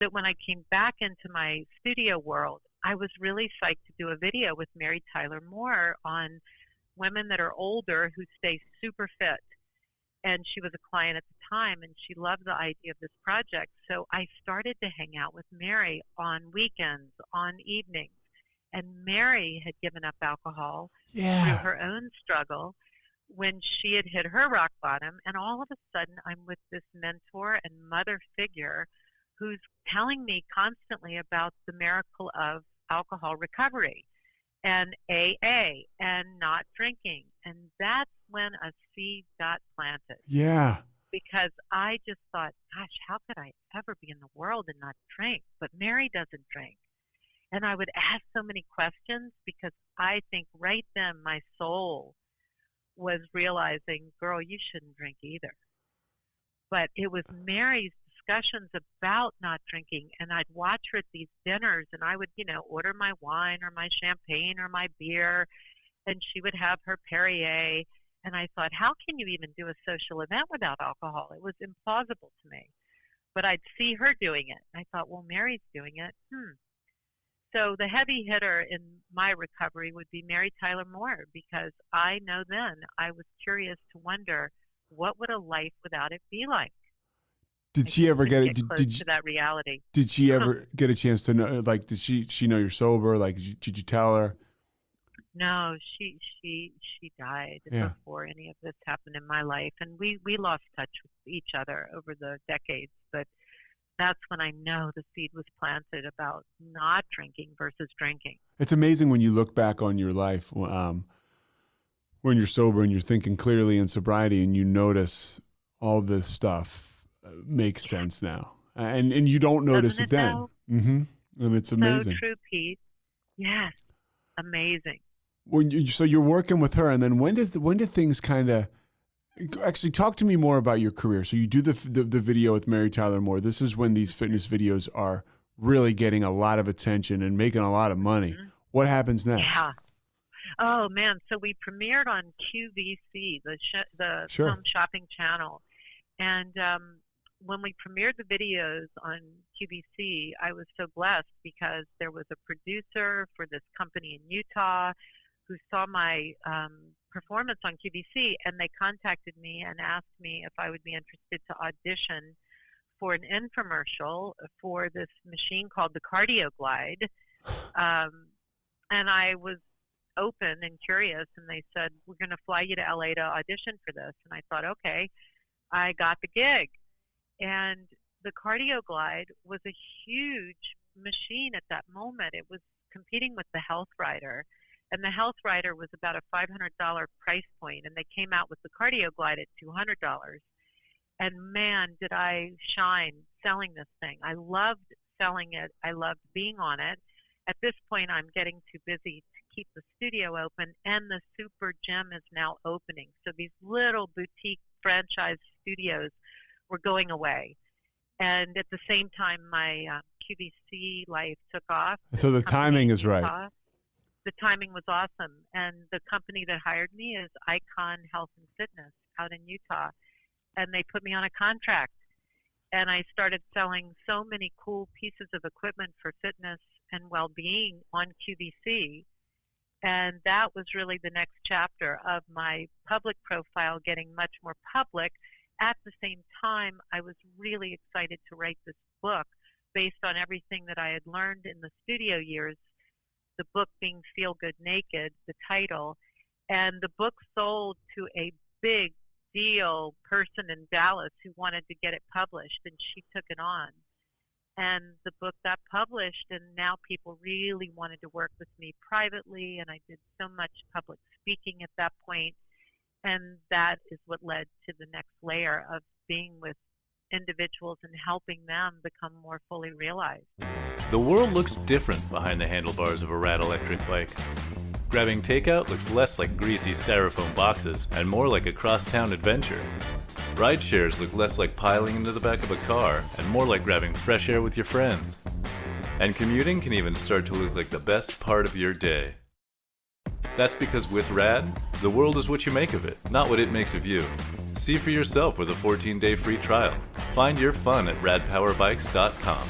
that when I came back into my studio world, I was really psyched to do a video with Mary Tyler Moore on women that are older who stay super fit. And she was a client at the time, and she loved the idea of this project. So I started to hang out with Mary on weekends, on evenings. And Mary had given up alcohol through her own struggle when she had hit her rock bottom. And all of a sudden, I'm with this mentor and mother figure who's telling me constantly about the miracle of alcohol recovery and AA and not drinking. And that's when a seed got planted. Yeah. Because I just thought, gosh, how could I ever be in the world and not drink? But Mary doesn't drink. And I would ask so many questions because I think right then my soul was realizing, girl, you shouldn't drink either. But it was Mary's discussions about not drinking, and I'd watch her at these dinners, and I would, order my wine or my champagne or my beer, and she would have her Perrier. And I thought, how can you even do a social event without alcohol? It was implausible to me. But I'd see her doing it. I thought, well, Mary's doing it. So the heavy hitter in my recovery would be Mary Tyler Moore, because I know then I was curious to wonder, what would a life without it be like? Did she ever get it? Did to that reality? Did she ever get a chance to know? Like, did she know you're sober? Like, did you tell her? No, she died before any of this happened in my life, and we lost touch with each other over the decades. But that's when I know the seed was planted about not drinking versus drinking. It's amazing when you look back on your life when you're sober and you're thinking clearly in sobriety, and you notice all this stuff makes sense now, and you don't notice it then. And it's amazing. So true, Pete. Yes, amazing. So you're working with her, and then when did things kind of actually talk to me more about your career? So you do the video with Mary Tyler Moore. This is when these fitness videos are really getting a lot of attention and making a lot of money. What happens next? Yeah. Oh man, so we premiered on QVC, the Film Shopping Channel, and when we premiered the videos on QVC, I was so blessed because there was a producer for this company in Utah who saw my performance on QVC, and they contacted me and asked me if I would be interested to audition for an infomercial for this machine called the Cardio Glide. And I was open and curious, and they said, we're going to fly you to LA to audition for this. And I thought, okay, I got the gig. And the Cardio Glide was a huge machine at that moment. It was competing with the Health Rider. And the Health Rider was about a $500 price point, and they came out with the Cardio Glide at $200. And man, did I shine selling this thing. I loved selling it. I loved being on it. At this point, I'm getting too busy to keep the studio open, and the Super Gym is now opening. So these little boutique franchise studios were going away. And at the same time, my QVC life took off. So the timing is right. The timing was awesome. And the company that hired me is Icon Health and Fitness out in Utah. And they put me on a contract. And I started selling so many cool pieces of equipment for fitness and well-being on QVC. And that was really the next chapter of my public profile getting much more public. At the same time, I was really excited to write this book based on everything that I had learned in the studio years, the book being Feel Good Naked, the title. And the book sold to a big deal person in Dallas who wanted to get it published, and she took it on. And the book got published, and now people really wanted to work with me privately, and I did so much public speaking at that point. And that is what led to the next layer of being with individuals and helping them become more fully realized. The world looks different behind the handlebars of a rad electric bike. Grabbing takeout looks less like greasy styrofoam boxes and more like a cross-town adventure. Ride shares look less like piling into the back of a car and more like grabbing fresh air with your friends. And commuting can even start to look like the best part of your day. That's because with RAD, the world is what you make of it, not what it makes of you. See for yourself with a 14-day free trial. Find your fun at radpowerbikes.com.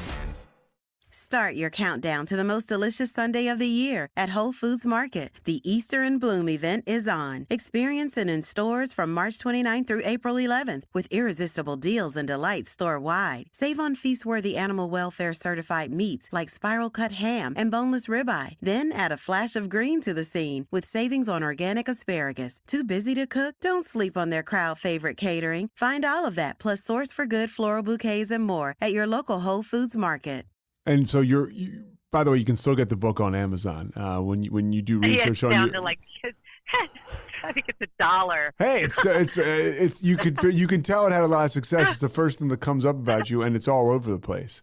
Start your countdown to the most delicious Sunday of the year at Whole Foods Market. The Easter in Bloom event is on. Experience it in stores from March 29th through April 11th with irresistible deals and delights store-wide. Save on feast-worthy animal welfare certified meats like spiral cut ham and boneless ribeye. Then add a flash of green to the scene with savings on organic asparagus. Too busy to cook? Don't sleep on their crowd favorite catering. Find all of that plus Source for Good floral bouquets and more at your local Whole Foods Market. And so by the way, you can still get the book on Amazon when you do research on down to like, I think it's $1. Hey, it's you can tell it had a lot of success. It's the first thing that comes up about you, and it's all over the place.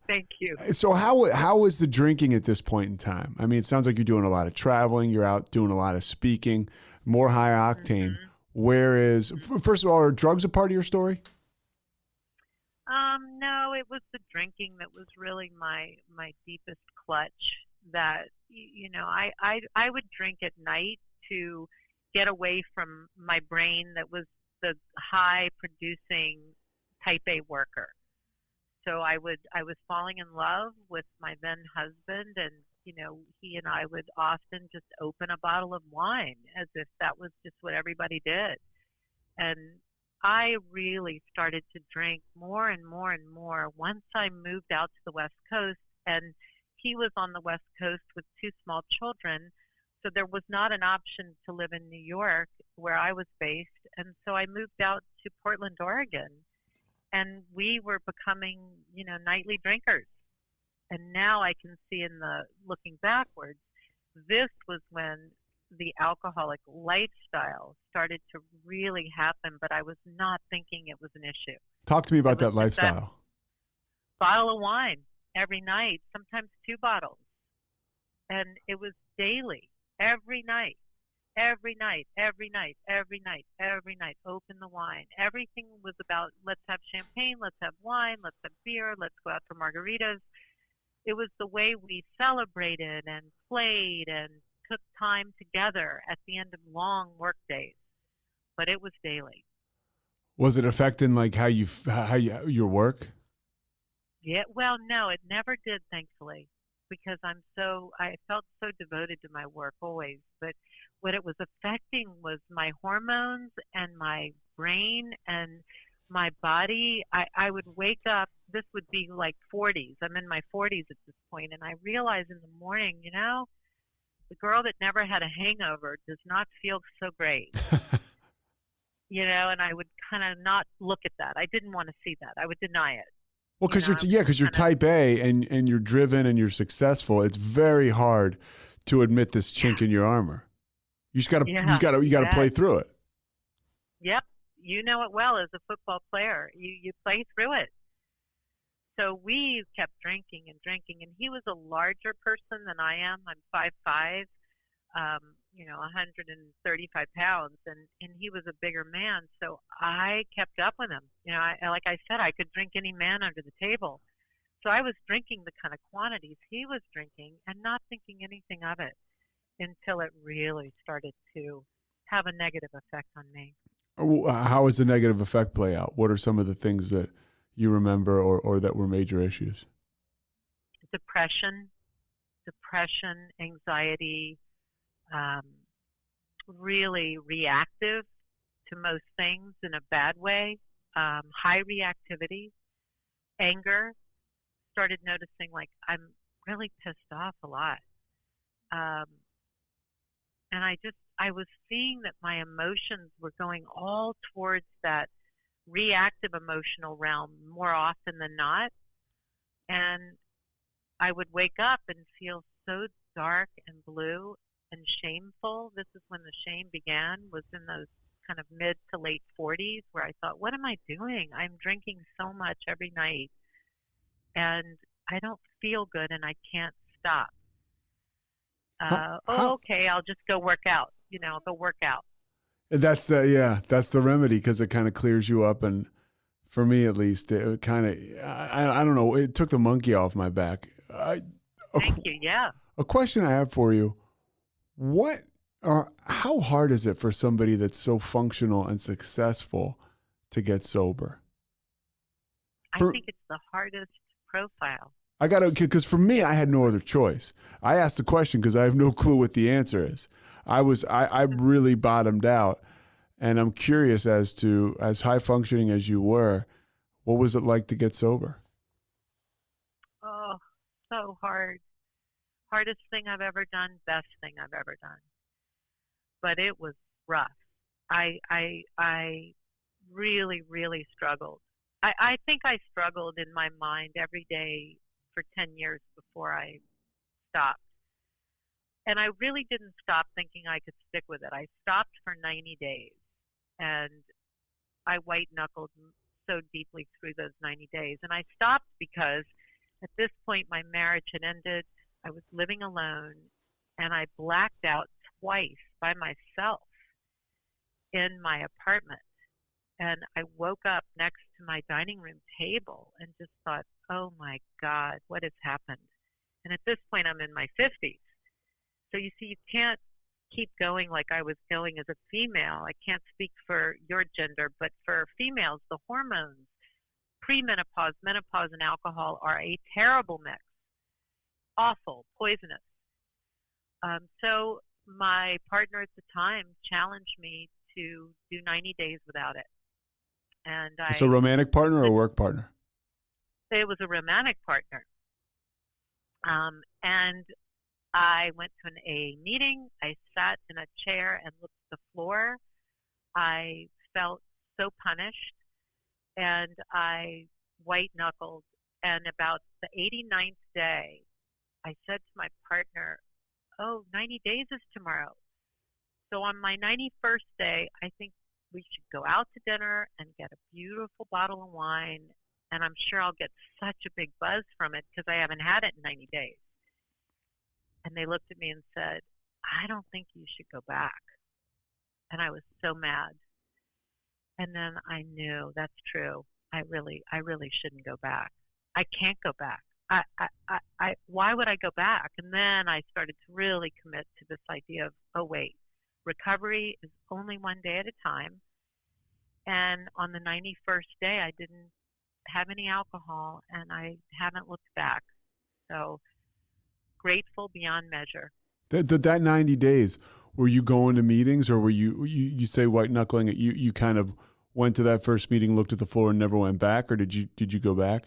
Thank you. So how is the drinking at this point in time? I mean, it sounds like you're doing a lot of traveling. You're out doing a lot of speaking, more high octane. Whereas, first of all, are drugs a part of your story? No, it was the drinking that was really my deepest clutch. That I would drink at night to get away from my brain that was the high producing type A worker. So I was falling in love with my then husband, and he and I would often just open a bottle of wine as if that was just what everybody did. And I really started to drink more and more and more once I moved out to the West Coast, and he was on the West Coast with 2 small children, so there was not an option to live in New York where I was based, and so I moved out to Portland, Oregon, and we were becoming, nightly drinkers. And now I can see looking backwards, this was when the alcoholic lifestyle started to really happen, but I was not thinking it was an issue. Talk to me about that lifestyle. Bottle of wine every night, sometimes 2 bottles. And it was daily, every night, every night, open the wine. Everything was about, let's have champagne, let's have wine, let's have beer, let's go out for margaritas. It was the way we celebrated and played and took time together at the end of long work days, but it was daily. Was it affecting like how your work? Yeah, well, no, it never did, thankfully, because I felt so devoted to my work always. But what it was affecting was my hormones and my brain and my body. I would wake up. This would be like 40s. I'm in my 40s at this point, and I realize in the morning, the girl that never had a hangover does not feel so great. And I would kind of not look at that. I didn't want to see that. I would deny it. Well, because you're type A and you're driven and you're successful. It's very hard to admit this chink in your armor. You just gotta play through it. Yep, you know it well as a football player. You play through it. So we kept drinking, and he was a larger person than I am. I'm 5'5", 135 pounds, and he was a bigger man. So I kept up with him. Like I said, I could drink any man under the table. So I was drinking the kind of quantities he was drinking and not thinking anything of it until it really started to have a negative effect on me. How does the negative effect play out? What are some of the things that you remember or that were major issues? Depression, anxiety, really reactive to most things in a bad way, high reactivity, anger, started noticing like I'm really pissed off a lot. And I was seeing that my emotions were going all towards that reactive emotional realm more often than not. And I would wake up and feel so dark and blue and shameful. This is when the shame began, was in those kind of mid to late 40s, where I thought, what am I doing? I'm drinking so much every night and I don't feel good and I can't stop. Okay, I'll just go work out. Go work out. That's the remedy, because it kind of clears you up. And for me, at least, it kind of, I don't know, it took the monkey off my back. Thank you. Yeah. A question I have for you: how hard is it for somebody that's so functional and successful to get sober? I think it's the hardest profile. I got to, because for me, I had no other choice. I asked the question because I have no clue what the answer is. I really bottomed out, and I'm curious as to, as high functioning as you were, what was it like to get sober? Oh, so hard. Hardest thing I've ever done, best thing I've ever done. But it was rough. I really, really struggled. I think I struggled in my mind every day for 10 years before I stopped. And I really didn't stop thinking I could stick with it. I stopped for 90 days, and I white-knuckled so deeply through those 90 days. And I stopped because at this point my marriage had ended. I was living alone, and I blacked out twice by myself in my apartment. And I woke up next to my dining room table and just thought, oh my God, what has happened? And at this point, I'm in my 50s. So you see, you can't keep going like I was going as a female. I can't speak for your gender, but for females, the hormones, premenopause, menopause, and alcohol are a terrible mix. Awful, poisonous. So my partner at the time challenged me to do 90 days without it. And It's a romantic partner or a work partner? It was a romantic partner. And I went to an AA meeting. I sat in a chair and looked at the floor. I felt so punished, and I white-knuckled. And about the 89th day, I said to my partner, oh, 90 days is tomorrow. So on my 91st day, I think we should go out to dinner and get a beautiful bottle of wine, and I'm sure I'll get such a big buzz from it because I haven't had it in 90 days. And they looked at me and said, I don't think you should go back. And I was so mad. And then I knew that's true. I really shouldn't go back. I can't go back. Why would I go back? And then I started to really commit to this idea of, oh, wait, recovery is only one day at a time. And on the 91st day, I didn't have any alcohol, and I haven't looked back. So grateful beyond measure. That 90 days, were you going to meetings, or were you say white knuckling it? You kind of went to that first meeting, looked at the floor, and never went back, or did you go back?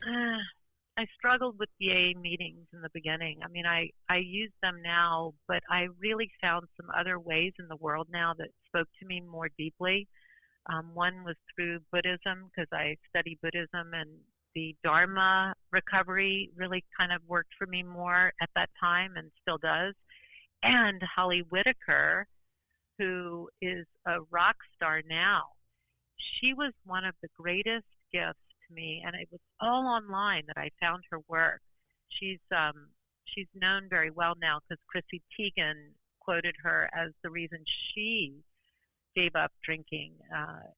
I struggled with the AA meetings in the beginning. I mean, I use them now, but I really found some other ways in the world now that spoke to me more deeply. One was through Buddhism, because I study Buddhism, and the Dharma recovery really kind of worked for me more at that time and still does. And Holly Whitaker, who is a rock star now, she was one of the greatest gifts to me, and it was all online that I found her work. She's known very well now because Chrissy Teigen quoted her as the reason she gave up drinking.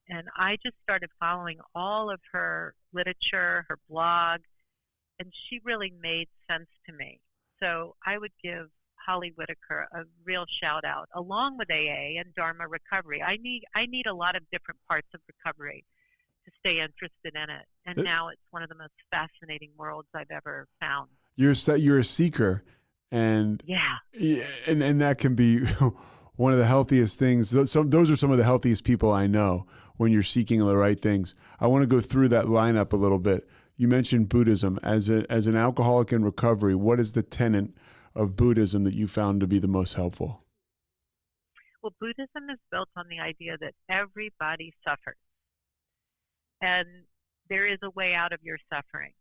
And I just started following all of her literature, her blog, and she really made sense to me. So I would give Holly Whitaker a real shout out, along with AA and Dharma recovery. I need a lot of different parts of recovery to stay interested in it. And now it's one of the most fascinating worlds I've ever found. You're a seeker, and and that can be one of the healthiest things. Those are some of the healthiest people I know when you're seeking the right things. I want to go through that lineup a little bit. You mentioned Buddhism. As an alcoholic in recovery, what is the tenet of Buddhism that you found to be the most helpful? Well, Buddhism is built on the idea that everybody suffers, and there is a way out of your suffering.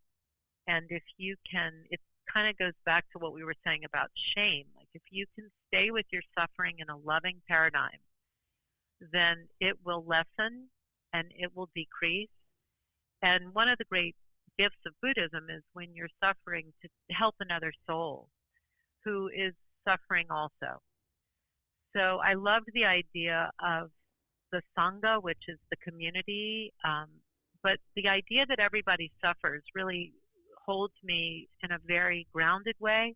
And if you can, it kind of goes back to what we were saying about shame. Like, if you can stay with your suffering in a loving paradigm, then it will lessen and it will decrease. And one of the great gifts of Buddhism is when you're suffering, to help another soul who is suffering also. So I loved the idea of the Sangha, which is the community, but the idea that everybody suffers really holds me in a very grounded way,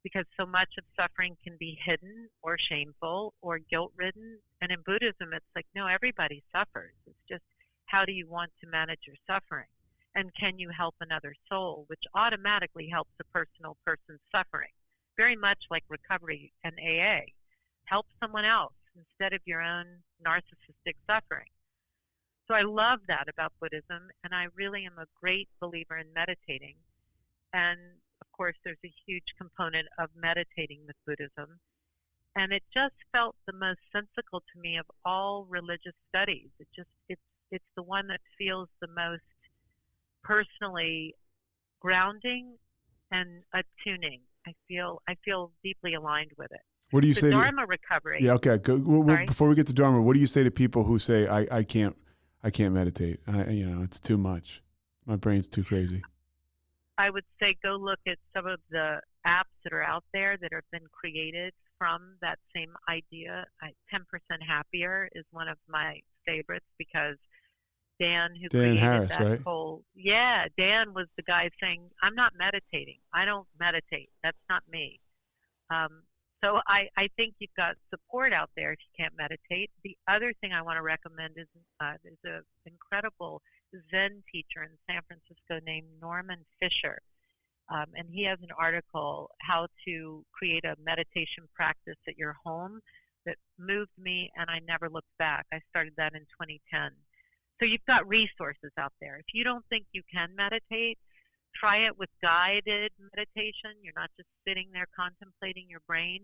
because so much of suffering can be hidden or shameful or guilt-ridden. And in Buddhism, it's like, no, everybody suffers. It's just, how do you want to manage your suffering? and can you help another soul, which automatically helps a person's suffering. Very much like recovery and AA. Help someone else instead of your own narcissistic suffering. So I love that about Buddhism, and I really am a great believer in meditating. And of course, there's a huge component of meditating with Buddhism. And it just felt the most sensical to me of all religious studies. It's the one that feels the most personally grounding and attuning. I feel deeply aligned with it. What do you say? Dharma recovery. Yeah, okay. Before we get to Dharma, what do you say to people who say I can't meditate? It's too much. My brain's too crazy. I would say go look at some of the apps that are out there that have been created from that same idea. 10% Happier is one of my favorites because Dan created Harris, that right? whole, Dan was the guy saying, I'm not meditating. I don't meditate. That's not me. So I think you've got support out there if you can't meditate. The other thing I want to recommend is there's an incredible Zen teacher in San Francisco named Norman Fisher. And he has an article, How to Create a Meditation Practice at Your Home, that moved me, and I never looked back. I started that in 2010. So you've got resources out there. If you don't think you can meditate, try it with guided meditation. You're not just sitting there contemplating your brain.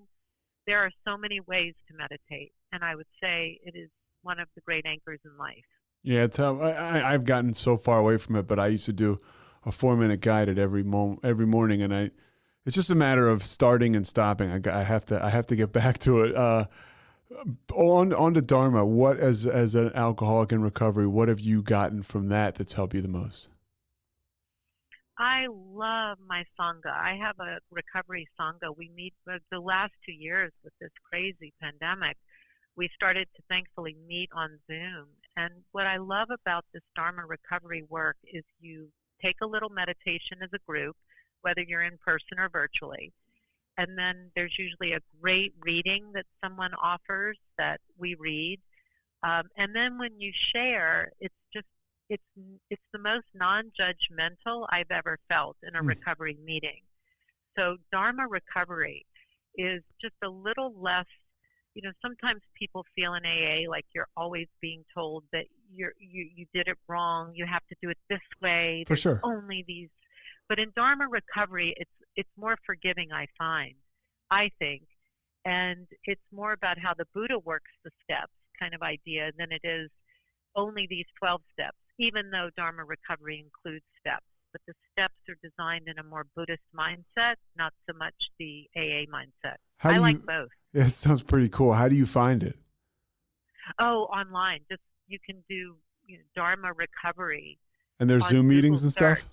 There are so many ways to meditate, and I would say it is one of the great anchors in life. Yeah, it's I've gotten so far away from it, but I used to do a 4-minute guided every morning, and it's just a matter of starting and stopping. I have to get back to it. On to Dharma. What as an alcoholic in recovery, what have you gotten from that that's helped you the most? I love my Sangha. I have a recovery Sangha. We meet the last 2 years with this crazy pandemic. We started to thankfully meet on Zoom. And what I love about this Dharma recovery work is you take a little meditation as a group, whether you're in person or virtually. And then there's usually a great reading that someone offers that we read. And then when you share, it's the most non-judgmental I've ever felt in a recovery meeting. So Dharma recovery is just a little less, sometimes people feel in AA like you're always being told that you did it wrong, you have to do it this way. For sure. Only these. But in Dharma recovery, it's more forgiving, I think. And it's more about how the Buddha works the steps kind of idea than it is only these 12 steps, even though Dharma recovery includes steps. But the steps are designed in a more Buddhist mindset, not so much the AA mindset. I like both. Yeah, it sounds pretty cool. How do you find it? Oh, online. Just you can do Dharma recovery. And there's Zoom meetings and stuff?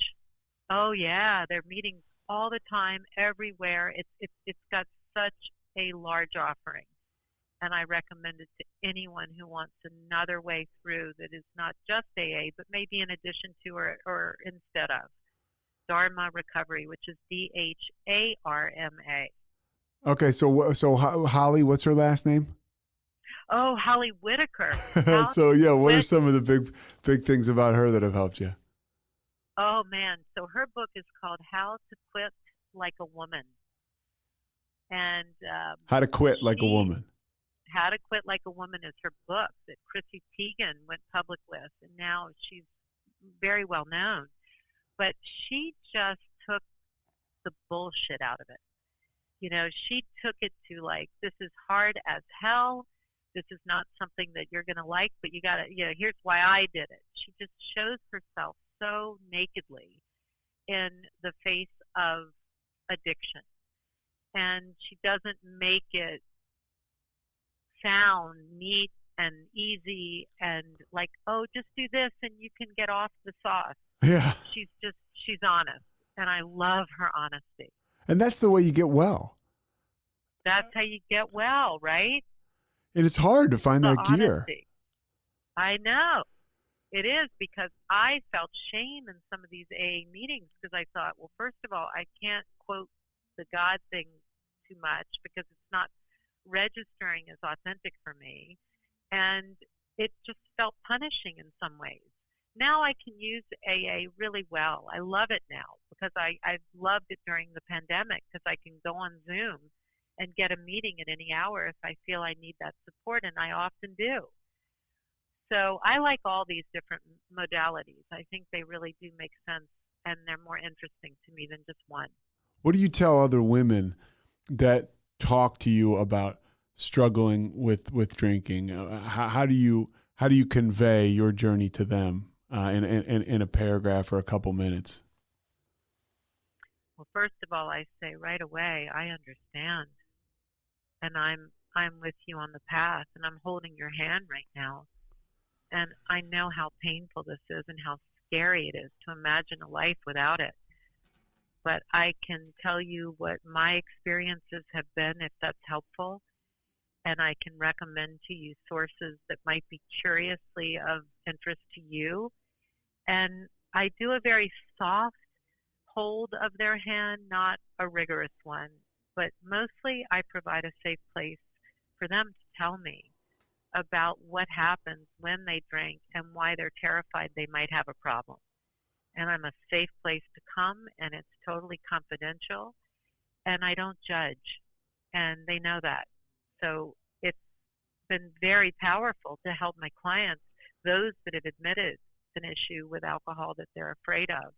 Oh, yeah. They're meetings all the time, everywhere. It's got such a large offering. And I recommend it to anyone who wants another way through that is not just AA, but maybe in addition to or instead of. Dharma recovery, which is DHARMA. Okay, so Holly, what's her last name? Oh, Holly Whitaker. So yeah, what are some of the big things about her that have helped you? Oh man, so her book is called How to Quit Like a Woman. And How to Quit Like a Woman. How to Quit Like a Woman is her book that Chrissy Teigen went public with, and now she's very well known. But she just took the bullshit out of it. She took it to like, this is hard as hell. This is not something that you're going to like, but you got to, here's why I did it. She just shows herself so nakedly in the face of addiction. And she doesn't make it sound neat and easy and like, oh, just do this and you can get off the sauce. Yeah. She's honest. And I love her honesty. And that's the way you get well. That's how you get well, right? And it's hard to find that gear. I know. It is, because I felt shame in some of these AA meetings because I thought, well, first of all, I can't quote the God thing too much because it's not registering as authentic for me. And it just felt punishing in some ways. now I can use AA really well. I love it now because I've loved it during the pandemic because I can go on Zoom and get a meeting at any hour if I feel I need that support, and I often do. So I like all these different modalities. I think they really do make sense, and they're more interesting to me than just one. What do you tell other women that talk to you about struggling with drinking? How do you convey your journey to them in a paragraph or a couple minutes? Well, first of all, I say right away, I understand, and I'm with you on the path, and I'm holding your hand right now, and I know how painful this is and how scary it is to imagine a life without it. But I can tell you what my experiences have been, if that's helpful, and I can recommend to you sources that might be curiously of interest to you. And I do a very soft hold of their hand, not a rigorous one, but mostly I provide a safe place for them to tell me about what happens when they drink and why they're terrified they might have a problem. And I'm a safe place to come, and it's totally confidential, and I don't judge, and they know that. So it's been very powerful to help my clients, those that have admitted an issue with alcohol that they're afraid of.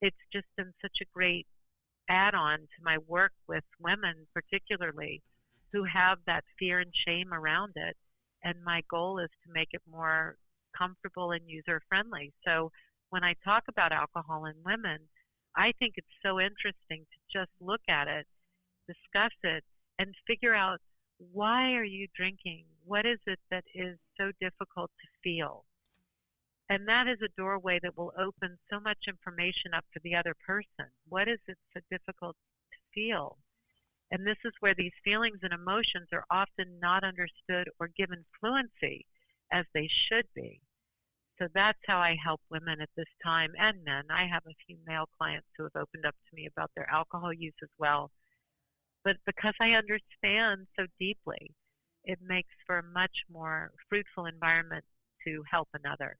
It's just been such a great add-on to my work with women, particularly, who have that fear and shame around it. And my goal is to make it more comfortable and user-friendly. So when I talk about alcohol in women, I think it's so interesting to just look at it, discuss it, and figure out, why are you drinking? What is it that is so difficult to feel? And that is a doorway that will open so much information up for the other person. What is it so difficult to feel? And this is where these feelings and emotions are often not understood or given fluency as they should be. So that's how I help women at this time, and men. I have a few male clients who have opened up to me about their alcohol use as well. But because I understand so deeply, it makes for a much more fruitful environment to help another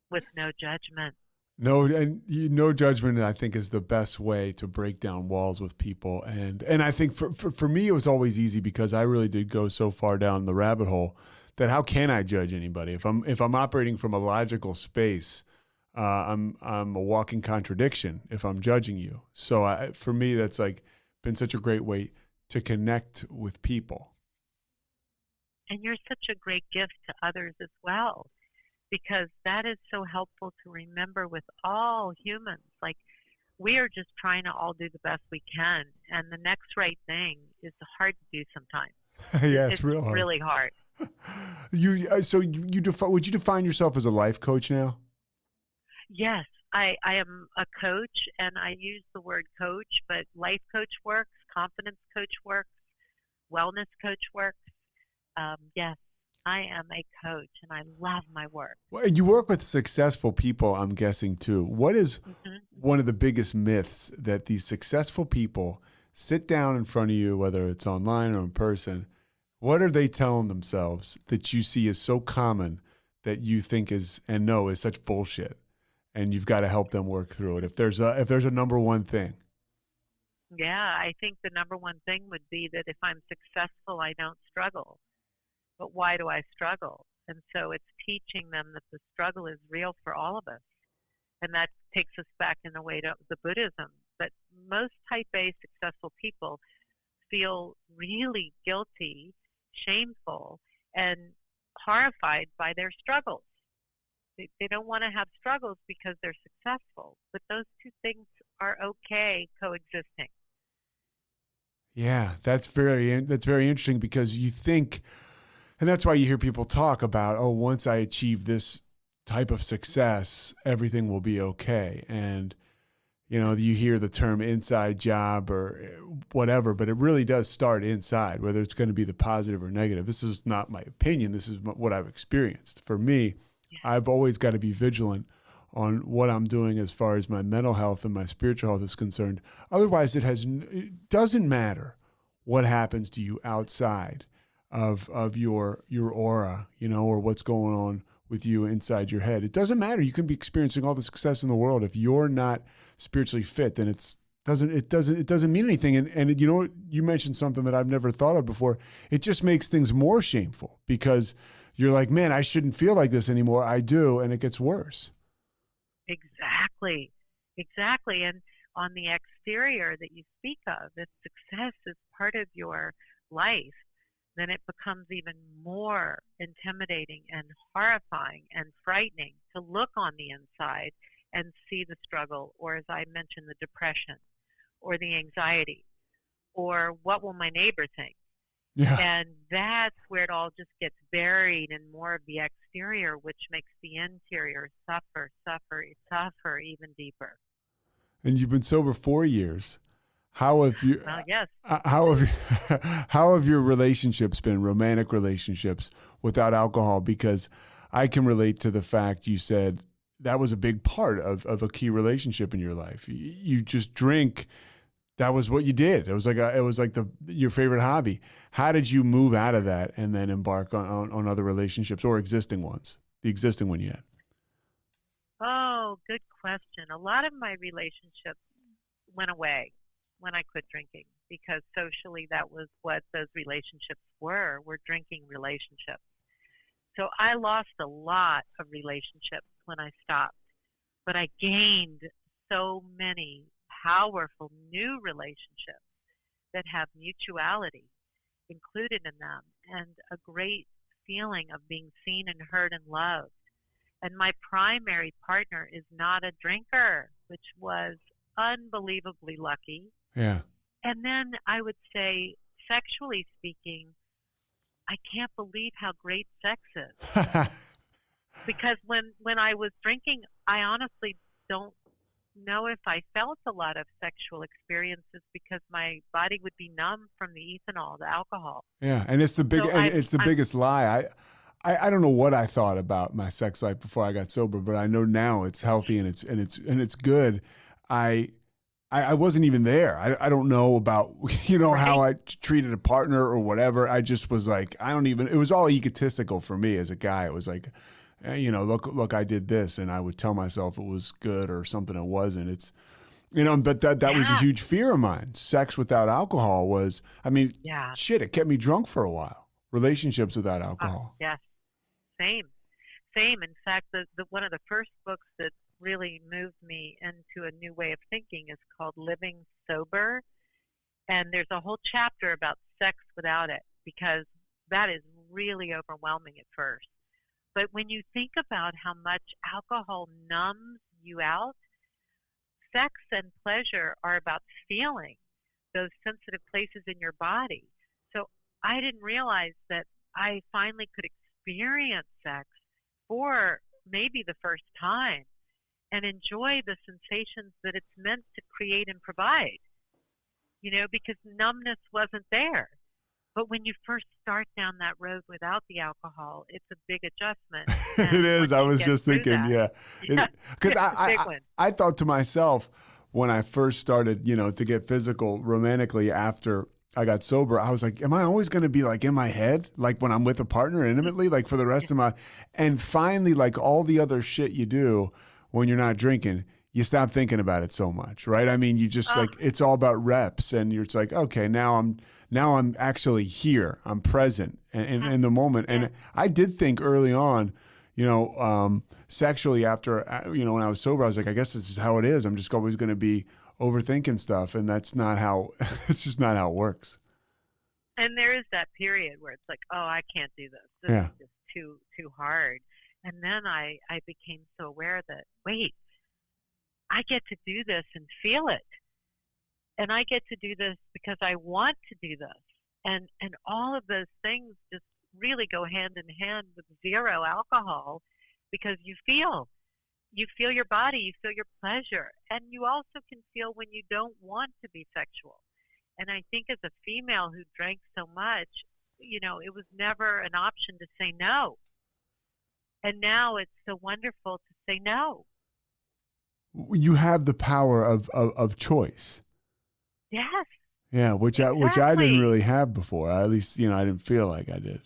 with no judgment. No judgment, I think, is the best way to break down walls with people. And I think for me, it was always easy because I really did go so far down the rabbit hole that how can I judge anybody? If I'm operating from a logical space, I'm a walking contradiction if I'm judging you. So for me, that's like been such a great way to connect with people. And you're such a great gift to others as well, because that is so helpful to remember with all humans. Like, we are just trying to all do the best we can, and the next right thing is hard to do sometimes. Yeah, it's real hard. Really hard. Would you define yourself as a life coach now? Yes, I am a coach, and I use the word coach, but life coach works, confidence coach works, wellness coach works. Yes, I am a coach, and I love my work. Well, and you work with successful people, I'm guessing, too. What is one of the biggest myths that these successful people sit down in front of you, whether it's online or in person? What are they telling themselves that you see is so common that you think is and know is such bullshit, and you've got to help them work through it? If there's a number one thing. Yeah, I think the number one thing would be that if I'm successful, I don't struggle. But why do I struggle? And so it's teaching them that the struggle is real for all of us. And that takes us back in a way to the Buddhism. But most type A successful people feel really guilty, shameful, and horrified by their struggles. They don't want to have struggles because they're successful. But those two things are okay coexisting. Yeah, that's very interesting, because you think, and that's why you hear people talk about, oh, once I achieve this type of success, everything will be okay. And, you hear the term inside job or whatever, but it really does start inside, whether it's going to be the positive or negative. This is not my opinion. This is what I've experienced. For me, I've always got to be vigilant on what I'm doing as far as my mental health and my spiritual health is concerned. Otherwise, it doesn't matter what happens to you outside of your aura, or what's going on with you inside your head. It doesn't matter. You can be experiencing all the success in the world. If you're not spiritually fit, then it doesn't mean anything. And you know, you mentioned something that I've never thought of before. It just makes things more shameful because you're like, man, I shouldn't feel like this anymore. I do. And it gets worse. Exactly. And on the exterior that you speak of, if success is part of your life, then it becomes even more intimidating and horrifying and frightening to look on the inside and see the struggle, or as I mentioned, the depression, or the anxiety, or what will my neighbor think? Yeah. And that's where it all just gets buried in more of the exterior, which makes the interior suffer even deeper. And you've been sober 4 years. How have you? Yes. How have your relationships been? Romantic relationships without alcohol? Because I can relate to the fact you said that was a big part of a key relationship in your life. You just drink. That was what you did. It was like your favorite hobby. How did you move out of that and then embark on other relationships or existing ones? The existing one you had. Oh, good question. A lot of my relationships went away when I quit drinking because socially that was what those relationships were drinking relationships. So I lost a lot of relationships when I stopped, but I gained so many powerful new relationships that have mutuality included in them and a great feeling of being seen and heard and loved. And my primary partner is not a drinker, which was unbelievably lucky. Yeah. And then I would say, sexually speaking, I can't believe how great sex is. Because when I was drinking, I honestly don't know if I felt a lot of sexual experiences because my body would be numb from the ethanol, the alcohol. Yeah, and it's the biggest lie. I don't know what I thought about my sex life before I got sober, but I know now it's healthy and it's good. I wasn't even there. I don't know about how I treated a partner or whatever. I just was like, it was all egotistical for me as a guy. It was like, look, I did this, and I would tell myself it was good or something it wasn't. It's, but that was a huge fear of mine. Sex without alcohol was, shit, it kept me drunk for a while. Relationships without alcohol. Yes, same. In fact, one of the first books that really moved me into a new way of thinking is called Living Sober, and there's a whole chapter about sex without it because that is really overwhelming at first. But when you think about how much alcohol numbs you out, sex and pleasure are about feeling those sensitive places in your body. So I didn't realize that I finally could experience sex for maybe the first time and enjoy the sensations that it's meant to create and provide, because numbness wasn't there. But when you first start down that road without the alcohol, it's a big adjustment. It is. I was just thinking, because I thought to myself when I first started, to get physical romantically after I got sober, I was like, am I always going to be like in my head, like when I'm with a partner intimately, like for the rest of my, and finally, like all the other shit you do when you're not drinking, you stop thinking about it so much, right? I mean, you just like, it's all about reps and you're just like, okay, now I'm actually here. I'm present in the moment. And I did think early on, sexually after, when I was sober, I was like, I guess this is how it is. I'm just always going to be overthinking stuff. And that's not how, it's just not how it works. And there is that period where it's like, oh, I can't do this. This is just too hard. And then I became so aware that, wait, I get to do this and feel it. And I get to do this because I want to do this. And all of those things just really go hand in hand with zero alcohol because you feel your body, you feel your pleasure. And you also can feel when you don't want to be sexual. And I think as a female who drank so much, it was never an option to say no. And now it's so wonderful to say no. You have the power of choice. Yes. Yeah, which I didn't really have before. At least, I didn't feel like I did.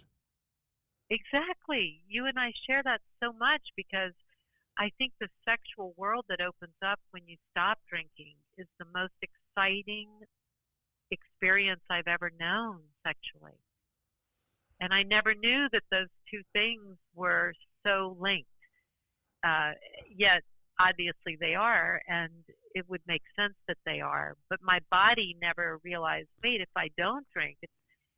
Exactly. You and I share that so much because I think the sexual world that opens up when you stop drinking is the most exciting experience I've ever known sexually. And I never knew that those two things were so linked. Yet, obviously, they are, and it would make sense that they are. But my body never realized, wait, if I don't drink,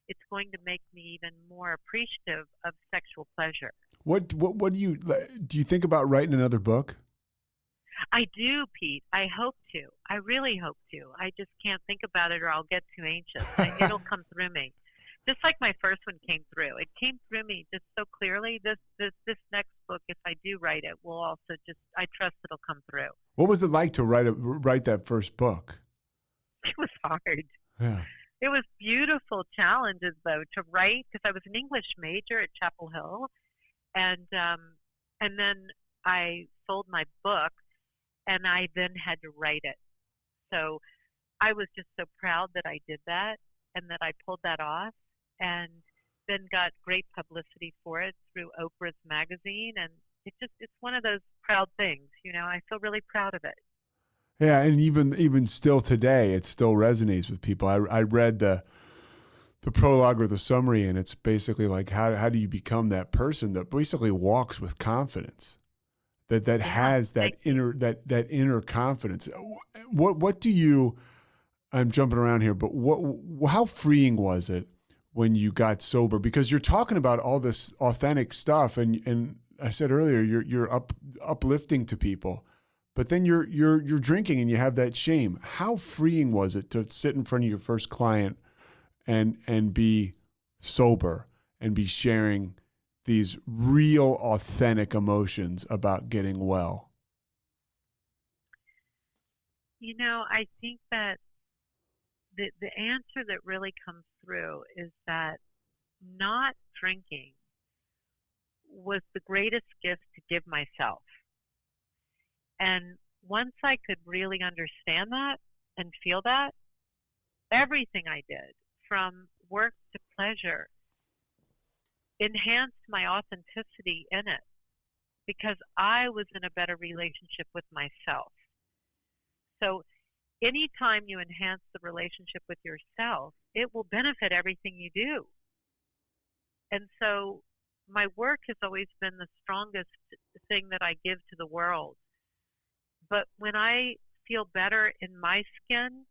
it's going to make me even more appreciative of sexual pleasure. What do you think about writing another book? I do, Pete. I hope to. I really hope to. I just can't think about it or I'll get too anxious. It'll come through me. Just like my first one came through. It came through me just so clearly. This next book, if I do write it, will also I trust it'll come through. What was it like to write that first book? It was hard. Yeah. It was beautiful challenges, though, to write, because I was an English major at Chapel Hill. And then I sold my book, and I then had to write it. So I was just so proud that I did that and that I pulled that off, and then got great publicity for it through Oprah's magazine. And it's one of those proud things, I feel really proud of it. Yeah, and even still today, it still resonates with people. I read the prologue or the summary, and it's basically like how do you become that person that basically walks with confidence, that has that inner confidence. What do you? I'm jumping around here, but how freeing was it when you got sober? Because you're talking about all this authentic stuff, and I said earlier you're uplifting to people. But then you're drinking and you have that shame. How freeing was it to sit in front of your first client and be sober and be sharing these real, authentic emotions about getting well? I think that the answer that really comes through is that not drinking was the greatest gift to give myself. And once I could really understand that and feel that, everything I did, from work to pleasure, enhanced my authenticity in it, because I was in a better relationship with myself. So anytime you enhance the relationship with yourself, it will benefit everything you do. And so my work has always been the strongest thing that I give to the world. But when I feel better in my skin,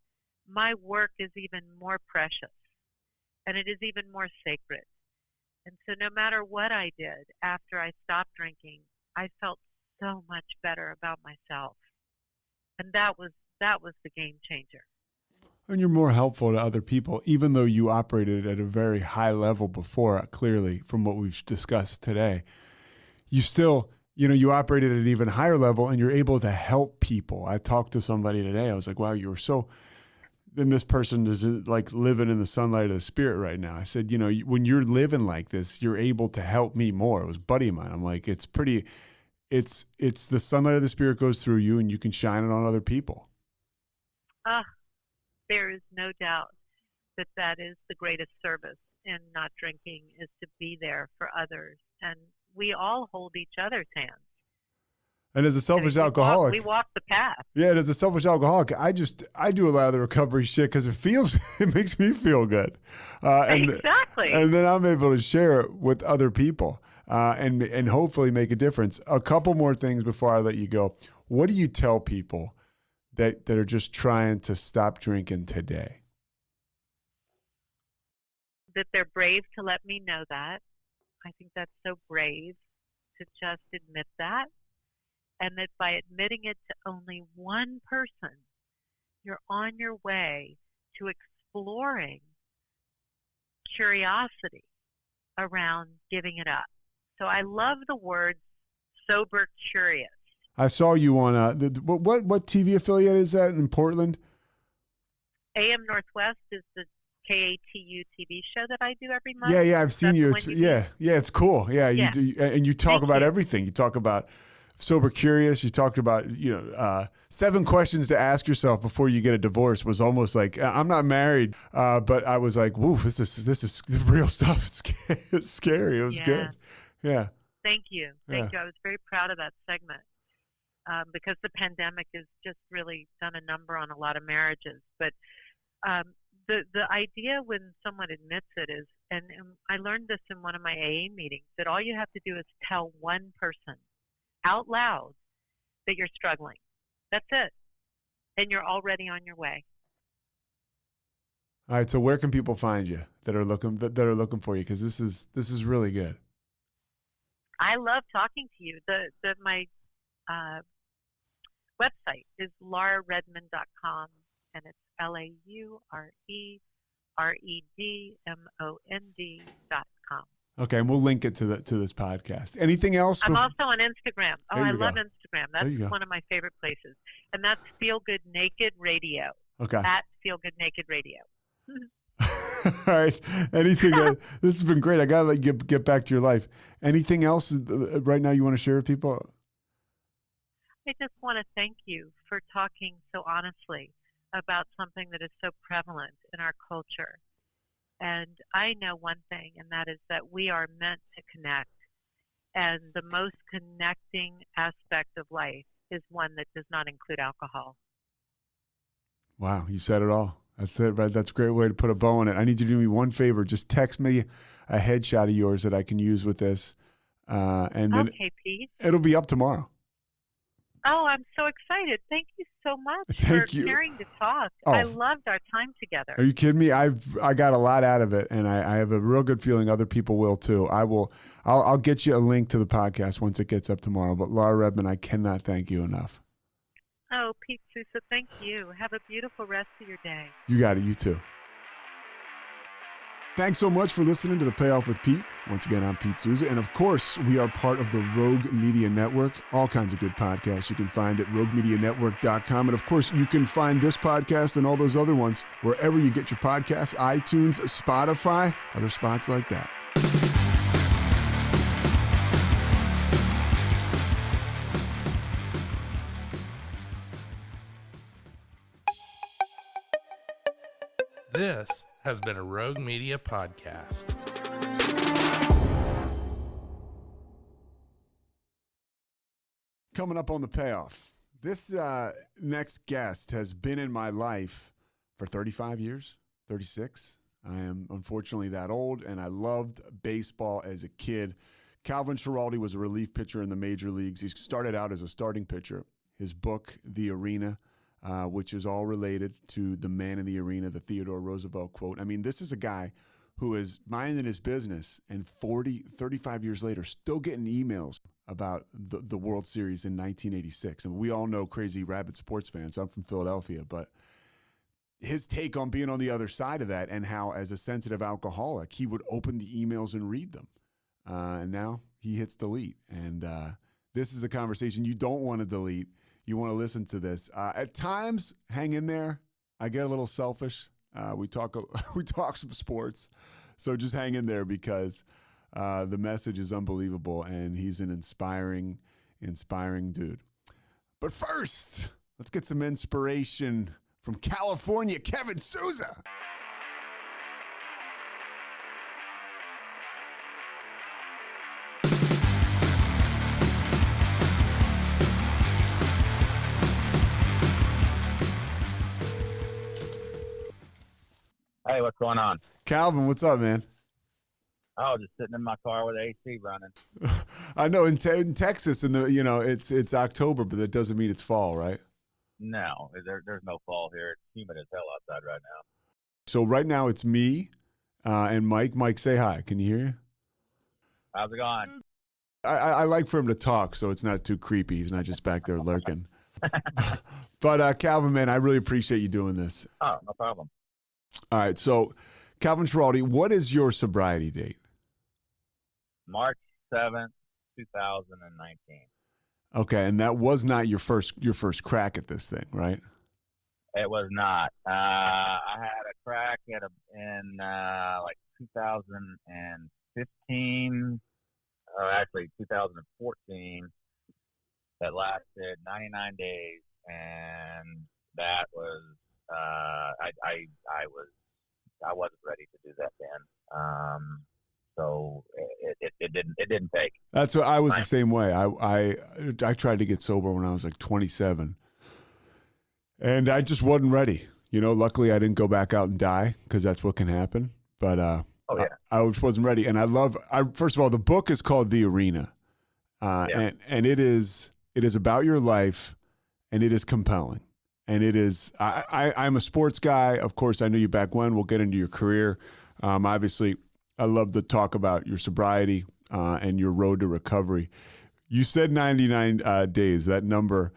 my work is even more precious, and it is even more sacred. And so no matter what I did after I stopped drinking, I felt so much better about myself. And that was the game changer. And you're more helpful to other people, even though you operated at a very high level before, clearly, from what we've discussed today. You still... you operated at an even higher level and you're able to help people. I talked to somebody today. I was like, wow, then this person is like living in the sunlight of the spirit right now. I said, when you're living like this, you're able to help me more. It was a buddy of mine. I'm like, it's the sunlight of the spirit goes through you and you can shine it on other people. There is no doubt that is the greatest service in not drinking, is to be there for others. And we all hold each other's hands. And as a selfish alcoholic, we walk the path. Yeah, and as a selfish alcoholic, I do a lot of the recovery shit because it makes me feel good. Exactly. And then I'm able to share it with other people and hopefully make a difference. A couple more things before I let you go. What do you tell people that are just trying to stop drinking today? That they're brave to let me know that. I think that's so brave to just admit that. And that by admitting it to only one person, you're on your way to exploring curiosity around giving it up. So I love the word sober curious. I saw you on what TV affiliate is that in Portland? AM Northwest is the KATU TV show that I do every month. Yeah, I've seen you. It's cool. Yeah, you do, and you talk about everything. You talk about sober curious. You talked about 7 questions to ask yourself before you get a divorce. Was almost like, I'm not married, but I was like, woo, this is real stuff. It's scary. It was good. Yeah. Thank you. Yeah. Thank you. I was very proud of that segment because the pandemic has just really done a number on a lot of marriages. But the idea when someone admits it is, and I learned this in one of my AA meetings, that all you have to do is tell one person out loud that you're struggling. That's it. And you're already on your way. All right. So where can people find you that are looking for you? Because this is really good. I love talking to you. My website is lauraredmond.com, and it's LauraRedmond.com. Okay, and we'll link it to this podcast. Anything else? I'm also on Instagram. Oh, I love go. Instagram. That's one of my favorite places, and that's Feel Good Naked Radio. Okay. At Feel Good Naked Radio. All right. Anything? This has been great. I gotta get back to your life. Anything else right now you want to share with people? I just want to thank you for talking so honestly about something that is so prevalent in our culture. And I know one thing, and that is that we are meant to connect. And the most connecting aspect of life is one that does not include alcohol. Wow, you said it all. That's it, right? That's a great way to put a bow on it. I need you to do me one favor. Just text me a headshot of yours that I can use with this. And then Pete. It'll be up tomorrow. Oh, I'm so excited. Thank you so much for caring to talk. Oh. I loved our time together. Are you kidding me? I got a lot out of it, and I have a real good feeling other people will too. I'll get you a link to the podcast once it gets up tomorrow. But Laura Redmond, I cannot thank you enough. Oh, Pete Sousa, thank you. Have a beautiful rest of your day. You got it. You too. Thanks so much for listening to The Payoff with Pete. Once again, I'm Pete Sousa. And of course, we are part of the Rogue Media Network. All kinds of good podcasts you can find at RogueMediaNetwork.com. And of course, you can find this podcast and all those other ones wherever you get your podcasts, iTunes, Spotify, other spots like that. This has been a Rogue Media podcast. Coming up on The Payoff, this next guest has been in my life for 35 years, 36. I am unfortunately that old, and I loved baseball as a kid. Calvin Schiraldi was a relief pitcher in the major leagues. He started out as a starting pitcher. His book, The Arena, which is all related to the man in the arena, the Theodore Roosevelt quote. I mean, this is a guy who is minding his business and 35 years later, still getting emails about the World Series in 1986. And we all know crazy rabid sports fans. I'm from Philadelphia, but his take on being on the other side of that and how, as a sensitive alcoholic, he would open the emails and read them. And now he hits delete. And this is a conversation you don't want to delete. You want to listen to this. At times, hang in there. I get a little selfish. We talk some sports, so just hang in there because the message is unbelievable, and he's an inspiring dude. But first, let's get some inspiration from California, Kevin Sousa. Hey, what's going on? Calvin, what's up, man? Oh, just sitting in my car with AC running. I know in Texas, and it's October, but that doesn't mean it's fall, right? No, there's no fall here. It's humid as hell outside right now. So right now it's me and Mike. Mike, say hi. Can you hear? How's it going? I like for him to talk, so it's not too creepy. He's not just back there lurking. But Calvin, man, I really appreciate you doing this. Oh, no problem. All right, so Calvin Schiraldi, what is your sobriety date? March 7th, 2019. Okay, and that was not your first crack at this thing, right? It was not. I had a crack in 2015, actually 2014, that lasted 99 days, and that was I wasn't ready to do that then. So it didn't take. That's what I was the same way. I tried to get sober when I was like 27, and I just wasn't ready. Luckily I didn't go back out and die, because that's what can happen. But I just wasn't ready. And first of all, the book is called The Arena, and it is about your life, and it is compelling. And it is, I'm a sports guy. Of course, I knew you back when. We'll get into your career. Obviously, I love to talk about your sobriety and your road to recovery. You said 99 days, that number.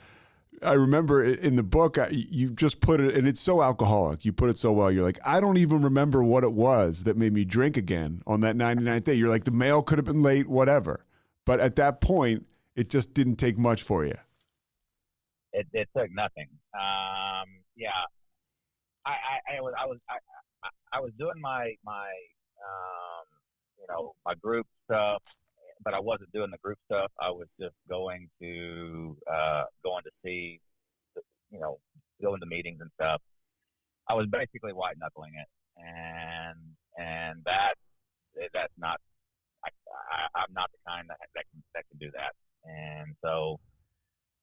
I remember in the book, you just put it, and it's so alcoholic. You put it so well. You're like, I don't even remember what it was that made me drink again on that 99th day. You're like, the mail could have been late, whatever. But at that point, it just didn't take much for you. It took nothing. I was doing my group stuff, but I wasn't doing the group stuff. I was just going to see, going to meetings and stuff. I was basically white knuckling it, and that's not. I'm not the kind that can do that. And so,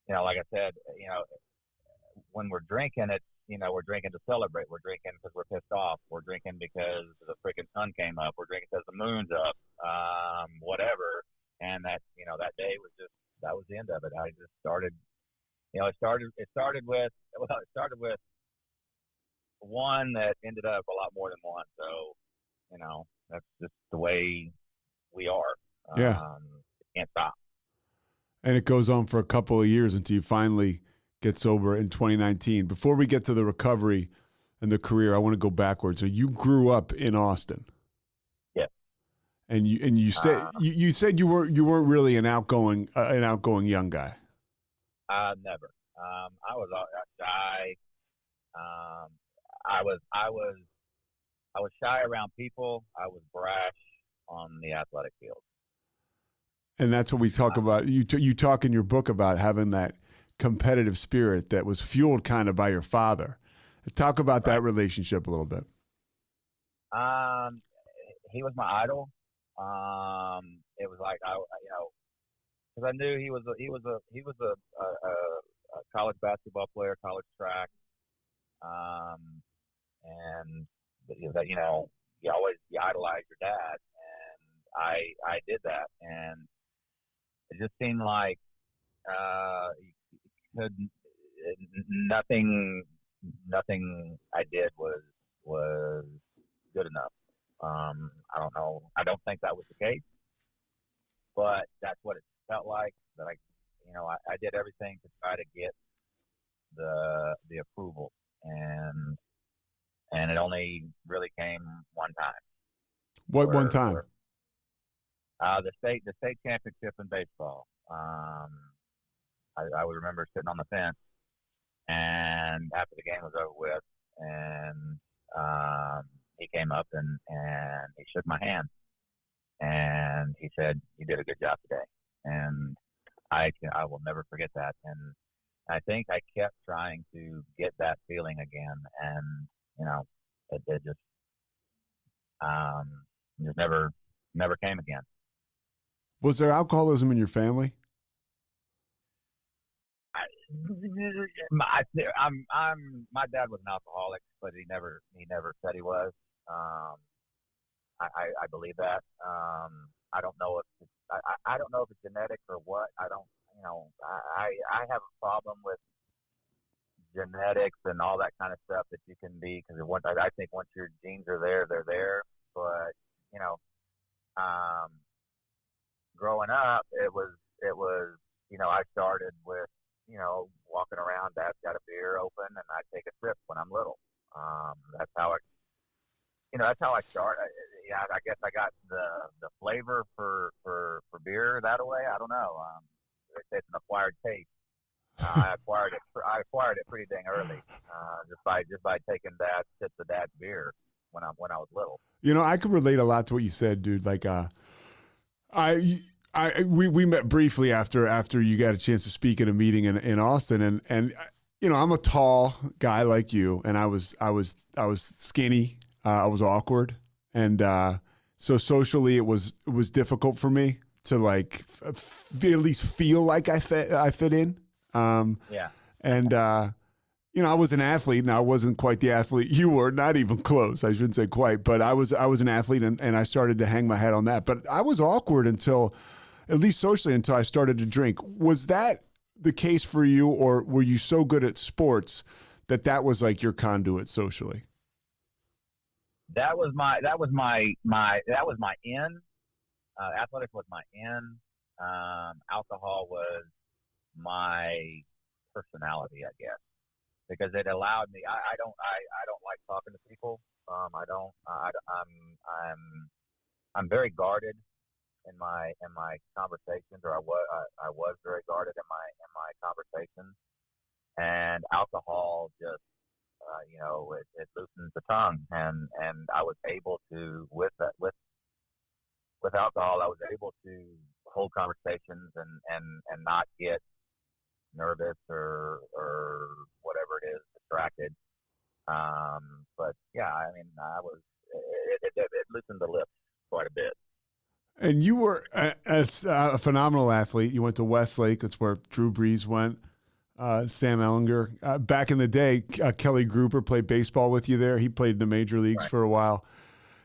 like I said, when we're drinking, we're drinking to celebrate. We're drinking because we're pissed off. We're drinking because the freaking sun came up. We're drinking because the moon's up. Whatever. And that day that was the end of it. I just started. It started with one that ended up a lot more than one. So, that's just the way we are. Yeah. Can't stop. And it goes on for a couple of years until you finally get sober in 2019. Before we get to the recovery and the career, I want to go backwards. So you grew up in Austin. Yeah. And you said you said you weren't really an outgoing young guy. Never. I was shy. I was shy around people. I was brash on the athletic field. And that's what we talk about. You talk in your book about having that competitive spirit that was fueled kind of by your father. Talk about that relationship a little bit. He was my idol. It was like because I knew he was a college basketball player, college track, and that you idolize your dad, and I did that, and it just seemed like nothing I did was good enough. I don't know. I don't think that was the case, but that's what it felt like. That I did everything to try to get the approval, and it only really came one time. What one time? The state championship in baseball. I would remember sitting on the fence, and after the game was over with, and he came up and he shook my hand, and he said, "You did a good job today," and I will never forget that. And I think I kept trying to get that feeling again, and it just never came again. Was there alcoholism in your family? My dad was an alcoholic, but he never said he was. I believe that. I don't know if I don't know if it's genetic or what. I don't. I have a problem with genetics and all that kind of stuff that you can be, because I think once your genes are there, they're there. But growing up, it was I started with walking around. Dad's got a beer open, and I take a sip when I'm little. That's how I start. I guess I got the flavor for beer that way. I don't know. It's an acquired taste. I acquired it pretty dang early, just by taking sips of dad's beer when I was little. I could relate a lot to what you said, dude. Like, we met briefly after you got a chance to speak at a meeting in Austin, and I'm a tall guy like you, and I was skinny, I was awkward, and So socially, it was difficult for me to like at least feel like I fit in. Yeah. And I was an athlete, and I wasn't quite the athlete you were. Not even close. I shouldn't say quite, but I was an athlete, and I started to hang my hat on that. But I was awkward until, at least socially, until I started to drink. Was that the case for you, or were you so good at sports that was like your conduit socially? That was my in. Athletics was my in. Alcohol was my personality, I guess, because it allowed me. I don't like talking to people. I'm very guarded in my conversations, or I was very guarded in my conversations, and alcohol just it loosens the tongue, and I was able to with alcohol I was able to hold conversations and not get nervous or whatever it is, distracted. But yeah, I mean, it loosened the lips quite a bit. And you were a phenomenal athlete. You went to Westlake. That's where Drew Brees went. Sam Ellinger. Back in the day, Kelly Gruber played baseball with you there. He played in the major leagues for a while.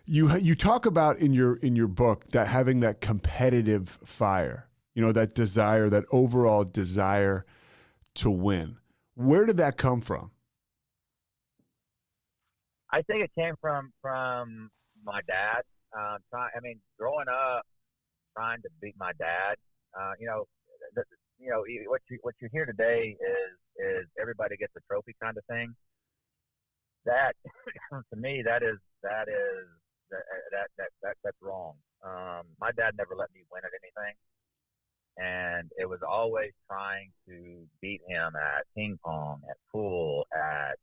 You talk about in your book that having that competitive fire, that desire, that overall desire to win. Where did that come from? I think it came from my dad. Growing up, trying to beat my dad. What you hear today is everybody gets a trophy kind of thing. That to me, that's wrong. My dad never let me win at anything, and it was always trying to beat him at ping pong, at pool, at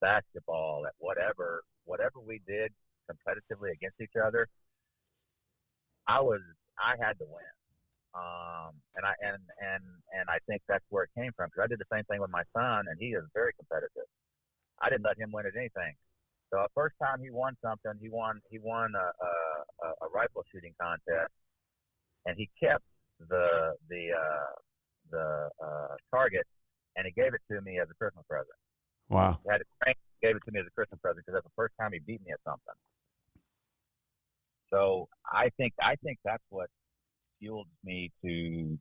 basketball, at whatever we did competitively against each other. I had to win. And I think that's where it came from, because I did the same thing with my son, and he is very competitive. I didn't let him win at anything. So the first time he won something, he won a rifle shooting contest, and he kept the target, and he gave it to me as a Christmas present. Wow! He gave it to me as a Christmas present because that's the first time he beat me at something. So I think that's what fueled me to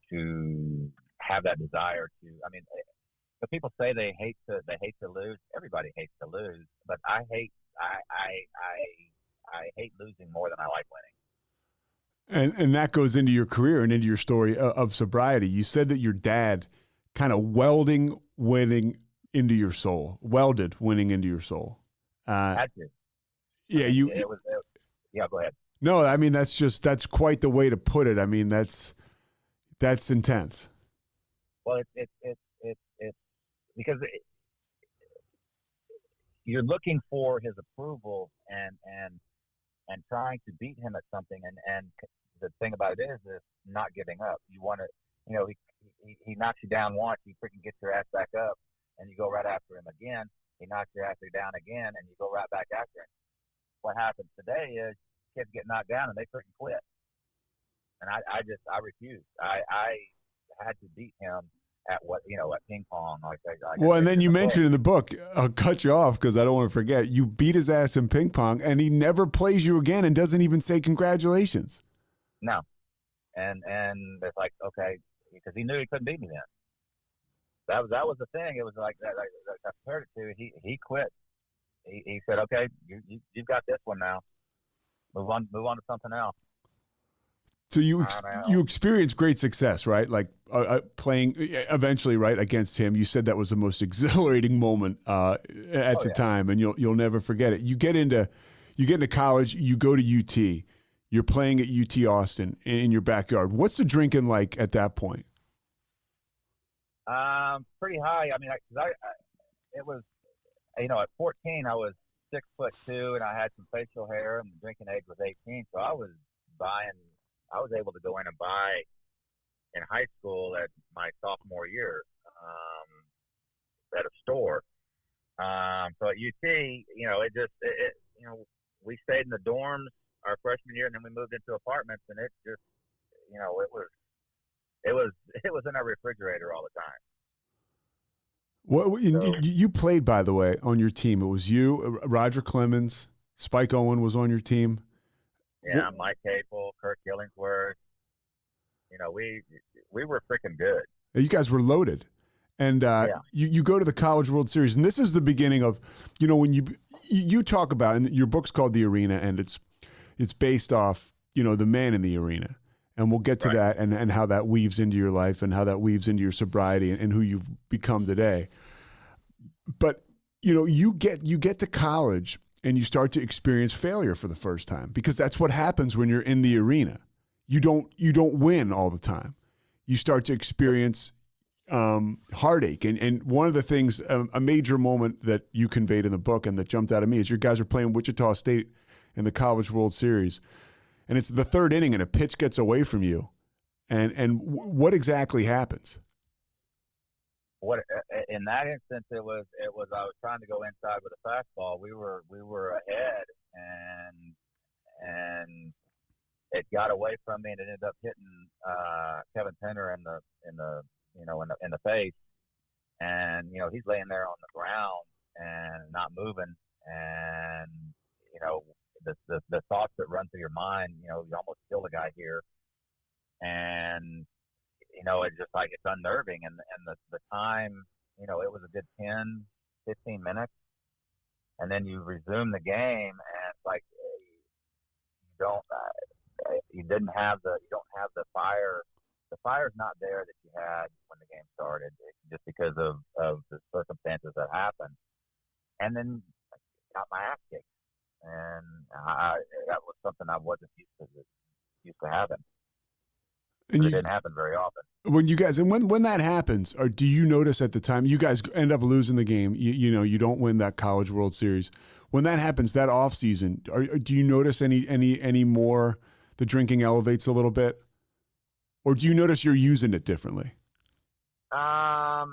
have that desire to. I mean, but people say they hate to lose. Everybody hates to lose, but I hate losing more than I like winning. And that goes into your career and into your story of sobriety. You said that your dad kind of welded winning into your soul. Had to. Yeah, yeah, go ahead. No, I mean that's quite the way to put it. I mean that's intense. Well, it's because you're looking for his approval and trying to beat him at something, and the thing about it is not giving up. You want to, he knocks you down once, you freaking get your ass back up, and you go right after him again. He knocks your ass down again, and you go right back after him. What happens today is kids get knocked down and they freaking quit. And I refused. I had to beat him at ping pong. Well, and then you mentioned in the book, I'll cut you off because I don't want to forget, you beat his ass in ping pong and he never plays you again and doesn't even say congratulations. No. And it's like, okay, because he knew he couldn't beat me then. That was the thing. It was like that. I compared it to. He quit. He said, okay, you've got this one now. Move on to something else. So you experienced great success, right? Like playing eventually, right, against him. You said that was the most exhilarating moment at the time, and you'll never forget it. You get into college. You go to UT. You're playing at UT Austin in your backyard. What's the drinking like at that point? Pretty high. I mean, it was, at 14, I was 6'2", and I had some facial hair, and the drinking age was 18. So I was able to go in and buy in high school at my sophomore year at a store. So at UT, we stayed in the dorms our freshman year, and then we moved into apartments, and it just, it was in our refrigerator all the time. What you played, by the way, on your team? It was you, Roger Clemens, Spike Owen was on your team. Yeah, Mike Capel, Kirk Killingsworth. We were freaking good. You guys were loaded, and you go to the College World Series, and this is the beginning of, when you talk about, and your book's called The Arena, and it's based off the man in the arena. And we'll get to that and how that weaves into your life and how that weaves into your sobriety and who you've become today. But, you get to college and you start to experience failure for the first time, because that's what happens when you're in the arena. You don't win all the time. You start to experience heartache. And one of the things, a major moment that you conveyed in the book and that jumped out at me is your guys are playing Wichita State in the College World Series. And it's the third inning, and a pitch gets away from you, and what exactly happens? What in that instance, it was I was trying to go inside with a fastball. We were ahead, and it got away from me, and it ended up hitting Kevin Penner in the face, and he's laying there on the ground and not moving, and the thoughts that run through your mind, you almost kill the guy here. And, it's just like, it's unnerving. And the time, it was a good 10, 15 minutes. And then you resume the game, and it's like, you don't have the fire. The fire's not there that you had when the game started, just because of the circumstances that happened. And then I got my ass kicked. And that was something I wasn't used to having. And it didn't happen very often. When that happens, or do you notice at the time you guys end up losing the game? You don't win that College World Series. When that happens, that off season, do you notice any more the drinking elevates a little bit, or do you notice you're using it differently? I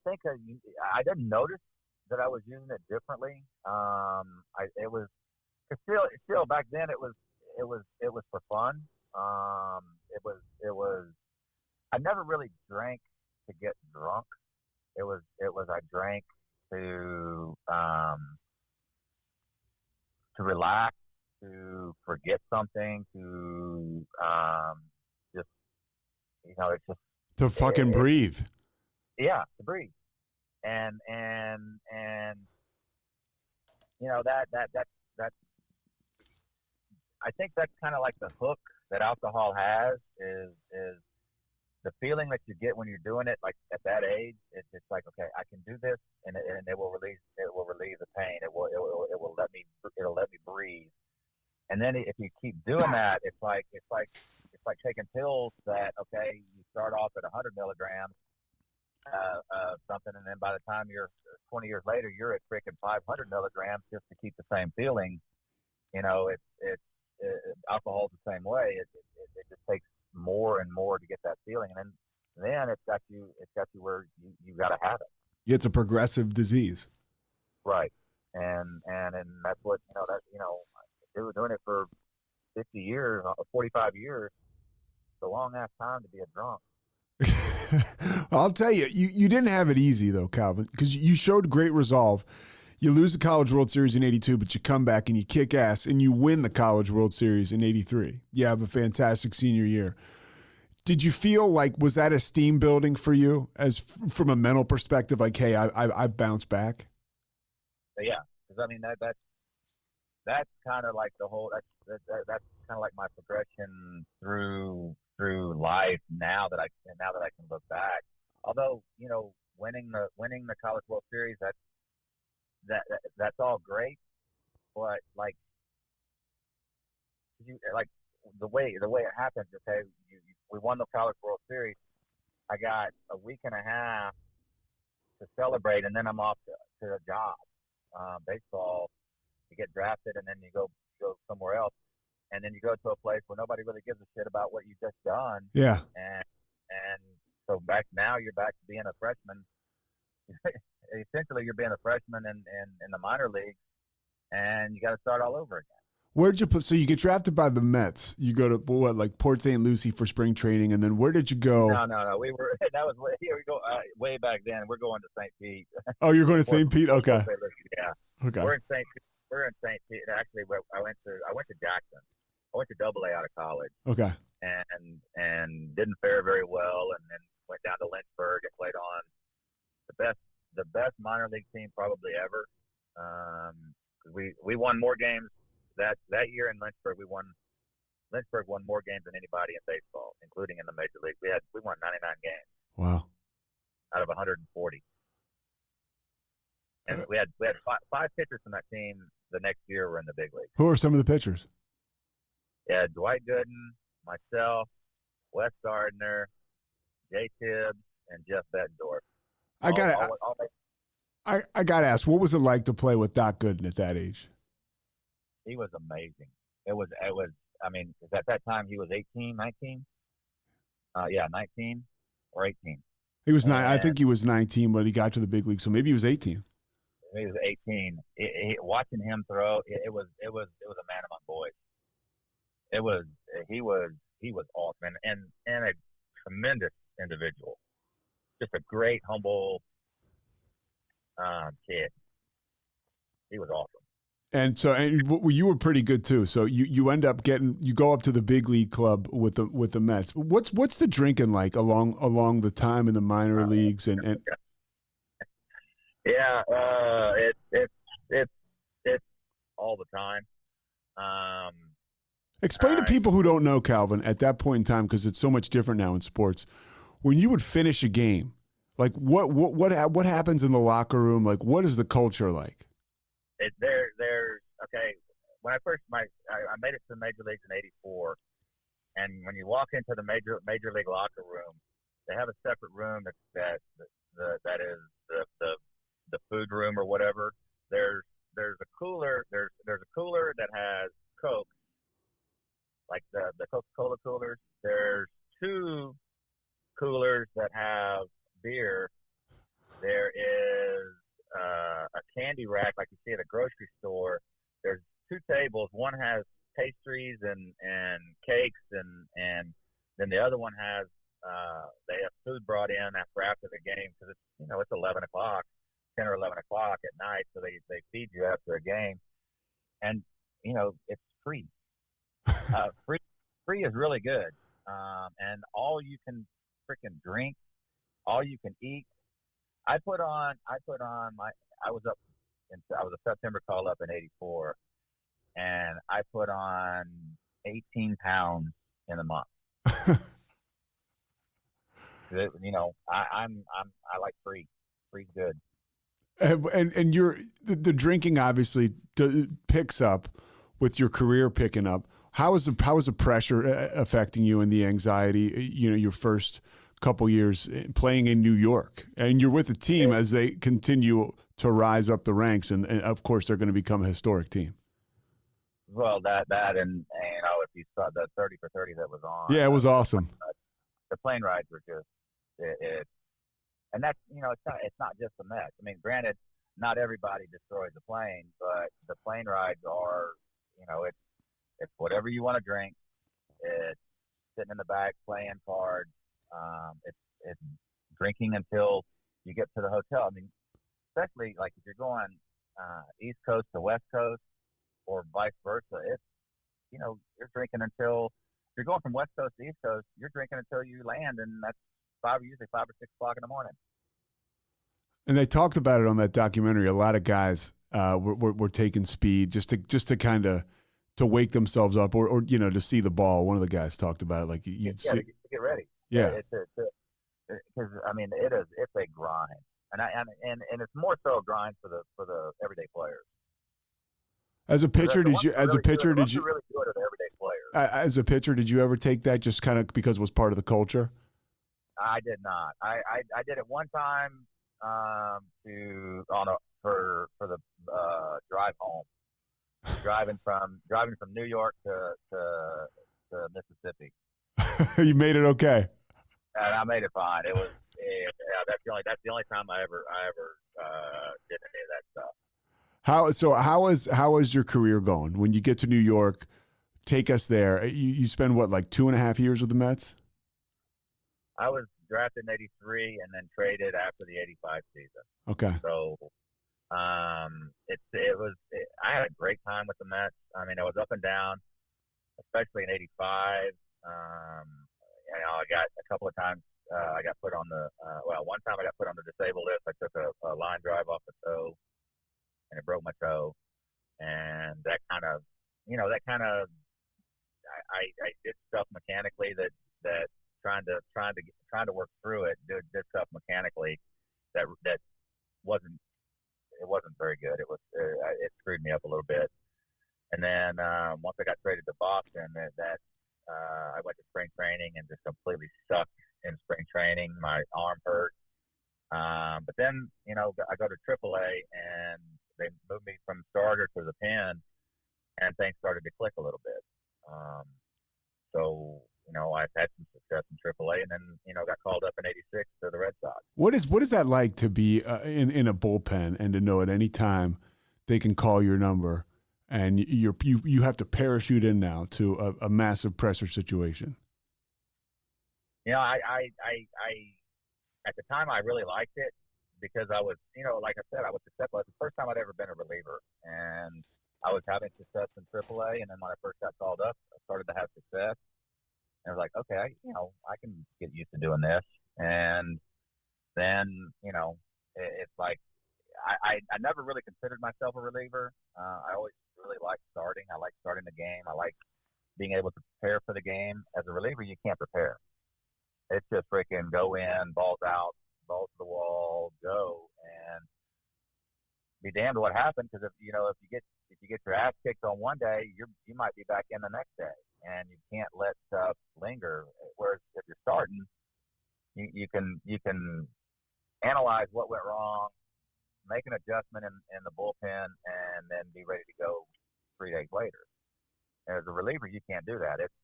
think I didn't notice that I was using it differently. It was still back then. It was for fun. It was. I never really drank to get drunk. It was. I drank to relax, to forget something, to just it's just to fucking breathe. Yeah, to breathe. And that I think that's kind of like the hook that alcohol has is the feeling that you get when you're doing it. Like at that age, it's like, okay, I can do this, and it will relieve the pain. It'll let me breathe. And then if you keep doing that, it's like taking pills that, okay, you start off at 100 milligrams. Something, and then by the time you're 20 years later, you're at freaking 500 milligrams just to keep the same feeling. Alcohol's the same way. It just takes more and more to get that feeling, and then it's got you where you got to have it. It's a progressive disease, right? And that's what doing it for 50 years, 45 years. It's a long ass time to be a drunk. I'll tell you, you didn't have it easy, though, Calvin, because you showed great resolve. You lose the College World Series in 82, but you come back and you kick ass and you win the College World Series in 83. You have a fantastic senior year. Did you feel like, was that a steam building for you from a mental perspective? Like, hey, I've bounced back? Yeah, because I mean, that's kind of like the whole, that's kind of like my progression through life now that I can look back. Although, winning the College World Series, that's all great, but like the way it happens. Okay, we won the College World Series. I got a week and a half to celebrate, and then I'm off to a job, baseball. You get drafted, and then you go somewhere else. And then you go to a place where nobody really gives a shit about what you just done. Yeah. And so you're back to being a freshman. Essentially, you're being a freshman in the minor leagues, and you got to start all over again. Where'd you play? So you get drafted by the Mets. You go to what, like Port St. Lucie for spring training, and then where did you go? No. We were that was way, here we go way back then. We're going to St. Pete. Oh, you're going to St. Pete? Okay. Yeah. Okay. We're in St. Pete. Actually, I went to Jackson. I went to AA out of college. Okay. And didn't fare very well, and then went down to Lynchburg and played on the best minor league team probably ever. We won more games that year in Lynchburg. Lynchburg won more games than anybody in baseball, including in the major league. We won 99 games. Wow. Out of 140. And we had five pitchers from that team the next year were in the big league. Who are some of the pitchers? Yeah, Dwight Gooden, myself, Wes Gardner, Jay Tibbs, and Jeff Bettendorf. I got to ask, what was it like to play with Doc Gooden at that age? He was amazing. It was. I mean, at that time he was 18, 19. 19 or 18. He was I think he was 19, but he got to the big league, so maybe he was 18. He was 18. Watching him throw, it was a man among boys. He was awesome and a tremendous individual. Just a great, humble kid. He was awesome. And so, you were pretty good too. So you end up you go up to the big league club with the Mets. What's the drinking like along the time in the minor leagues and yeah, it's all the time. Explain to people who don't know, Calvin, at that point in time, because it's so much different now in sports. When you would finish a game, like what happens in the locker room? Like, what is the culture like? There's okay. When I made it to the major leagues in '84, and when you walk into the major league locker room, they have a separate room that is the food room or whatever. There's a cooler. There's a cooler that has Coke, like the Coca-Cola coolers. There's two coolers that have beer. There is a candy rack like you see at a grocery store. There's two tables. One has pastries and cakes, and then the other one has they have food brought in after the game because it's 11 o'clock, 10 or 11 o'clock at night, so they feed you after a game, and it's free. Free is really good, and all you can freaking drink, all you can eat. I was a September call up in '84, and I put on 18 pounds in a month. I like free. Free's good. And the drinking obviously picks up with your career picking up. How is the pressure affecting you and the anxiety? Your first couple years playing in New York, and you're with a team as they continue to rise up the ranks, and of course they're going to become a historic team. Well, that and if you saw the 30 for 30 that was on, yeah, it was awesome. The plane rides were just and that's it's not just the Mets. I mean, granted, not everybody destroys the plane, but the plane rides are it's whatever you want to drink. It's sitting in the back playing cards. It's drinking until you get to the hotel. I mean, especially like if you're going East Coast to West Coast or vice versa, it's you're drinking until you're going from West Coast to East Coast. You're drinking until you land, and that's usually 5 or 6 o'clock in the morning. And they talked about it on that documentary. A lot of guys were taking speed just to kind of to wake themselves up or to see the ball. One of the guys talked about it like you'd see. To get ready. Yeah. Because I mean, it's a grind, and it's more so a grind for the everyday players. As a pitcher, really really good at everyday players. As a pitcher, did you ever take that just kind of because it was part of the culture? I did not. I did it one time for the drive home, driving from New York to Mississippi. You made it okay. And I made it fine. It was that's the only time I ever did any of that stuff. How is your career going? When you get to New York, take us there. You spend what, like 2.5 years with the Mets? I was drafted in '83 and then traded after the '85 season. Okay. So I had a great time with the Mets. I mean, I was up and down, especially in '85. I got a couple of times. I got put on the one time I got put on the disabled list. I took a line drive off the toe, and it broke my toe, and that kind of I did stuff mechanically that trying to work through it. Did stuff mechanically that wasn't very good. It screwed me up a little bit. And then once I got traded to Boston, I went to spring training and just completely sucked in spring training. My arm hurt. But then, I go to AAA and they moved me from starter to the pen, and things started to click a little bit. So I've had some success in AAA, and then, got called up in '86 to the Red Sox. What is that like to be in a bullpen and to know at any time they can call your number and you have to parachute in now to a massive pressure situation? I at the time I really liked it because I was, like I said, I was successful. It was the first time I'd ever been a reliever, and I was having success in AAA. And then when I first got called up, I started to have success. And I was like, okay, I can get used to doing this. And then, it's like I never really considered myself a reliever. I always really liked starting. I like starting the game. I like being able to prepare for the game. As a reliever, you can't prepare. It's just freaking go in, balls out, balls to the wall, go, and be damned what happened. Because if you get your ass kicked on one day, you might be back in the next day, and you can't let stuff linger. Whereas if you're starting, you can analyze what went wrong, make an adjustment in the bullpen, and then be ready to go 3 days later. And as a reliever, you can't do that. It's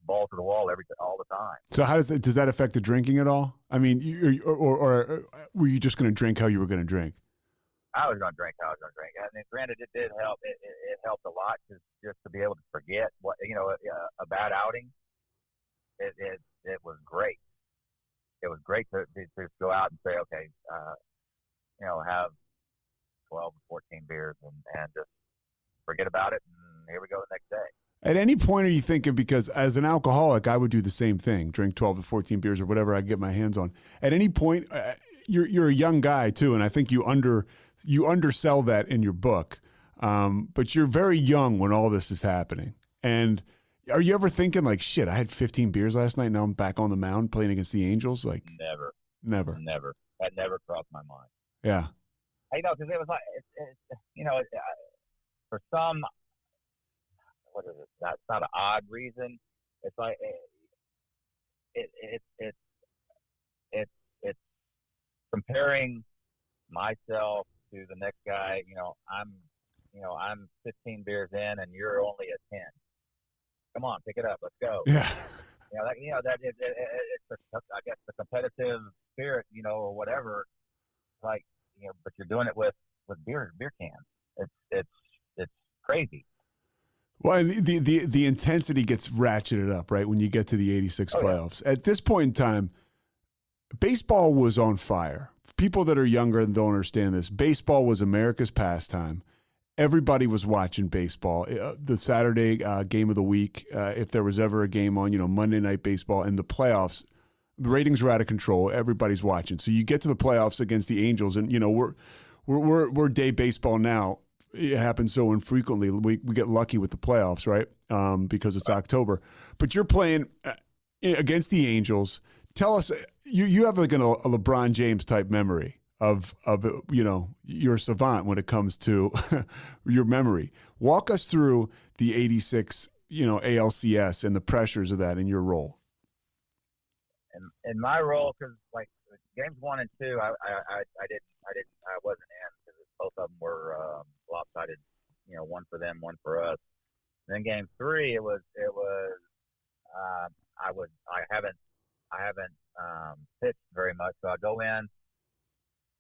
ball to the wall all the time. So how does that affect the drinking at all? I mean, or were you just going to drink how you were going to drink? I was going to drink how I was going to drink. I mean, granted, it did help. It helped a lot just to be able to forget a bad outing. It was great. It was great to just go out and say, okay, have 12 or 14 beers and just forget about it, and here we go the next day. At any point are you thinking, because as an alcoholic, I would do the same thing, drink 12 to 14 beers or whatever I get my hands on. At any point, you're a young guy too, and I think you undersell that in your book. But you're very young when all this is happening. And are you ever thinking like, shit, I had 15 beers last night, now I'm back on the mound playing against the Angels? Like Never. That never crossed my mind. Yeah. Because it was like, for some, what is it? That's not an odd reason. It's like it's comparing myself to the next guy. I'm 15 beers in, and you're only at 10. Come on, pick it up. Let's go. Yeah. It's I guess the competitive spirit, or whatever. Like, but you're doing it with beer cans. It's crazy. Well, the intensity gets ratcheted up, right, when you get to the 86 playoffs. Yeah. At this point in time, baseball was on fire. People that are younger and don't understand this, baseball was America's pastime. Everybody was watching baseball. The Saturday game of the week, if there was ever a game on, Monday Night Baseball, and the playoffs, the ratings were out of control. Everybody's watching. So you get to the playoffs against the Angels, and we're day baseball now. It happens so infrequently. We get lucky with the playoffs, right? Because it's October. But you're playing against the Angels. Tell us, you have like a LeBron James type memory of you're a savant when it comes to your memory. Walk us through the 86 ALCS and the pressures of that in your role. In my role, because like games 1 and 2, I wasn't in because both of them were lopsided. One for them, one for us. And then game 3, I haven't pitched very much, so I go in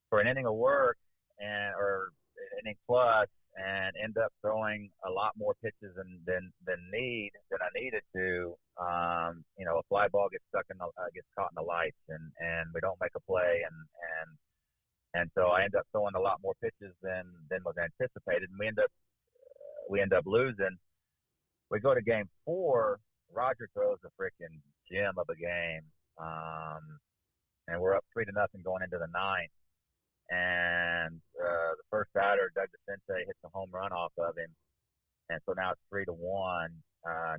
for an inning of work, or inning plus and end up throwing a lot more pitches than I needed to. A fly ball gets gets caught in the lights, and we don't make a play, and so I end up throwing a lot more pitches than was anticipated, and we end up losing. We go to game 4. Roger throws a freaking gem of a game, and we're up 3-0 going into the 9th. And the first batter, Doug DeCente, hits a home run off of him, and so now it's 3-1.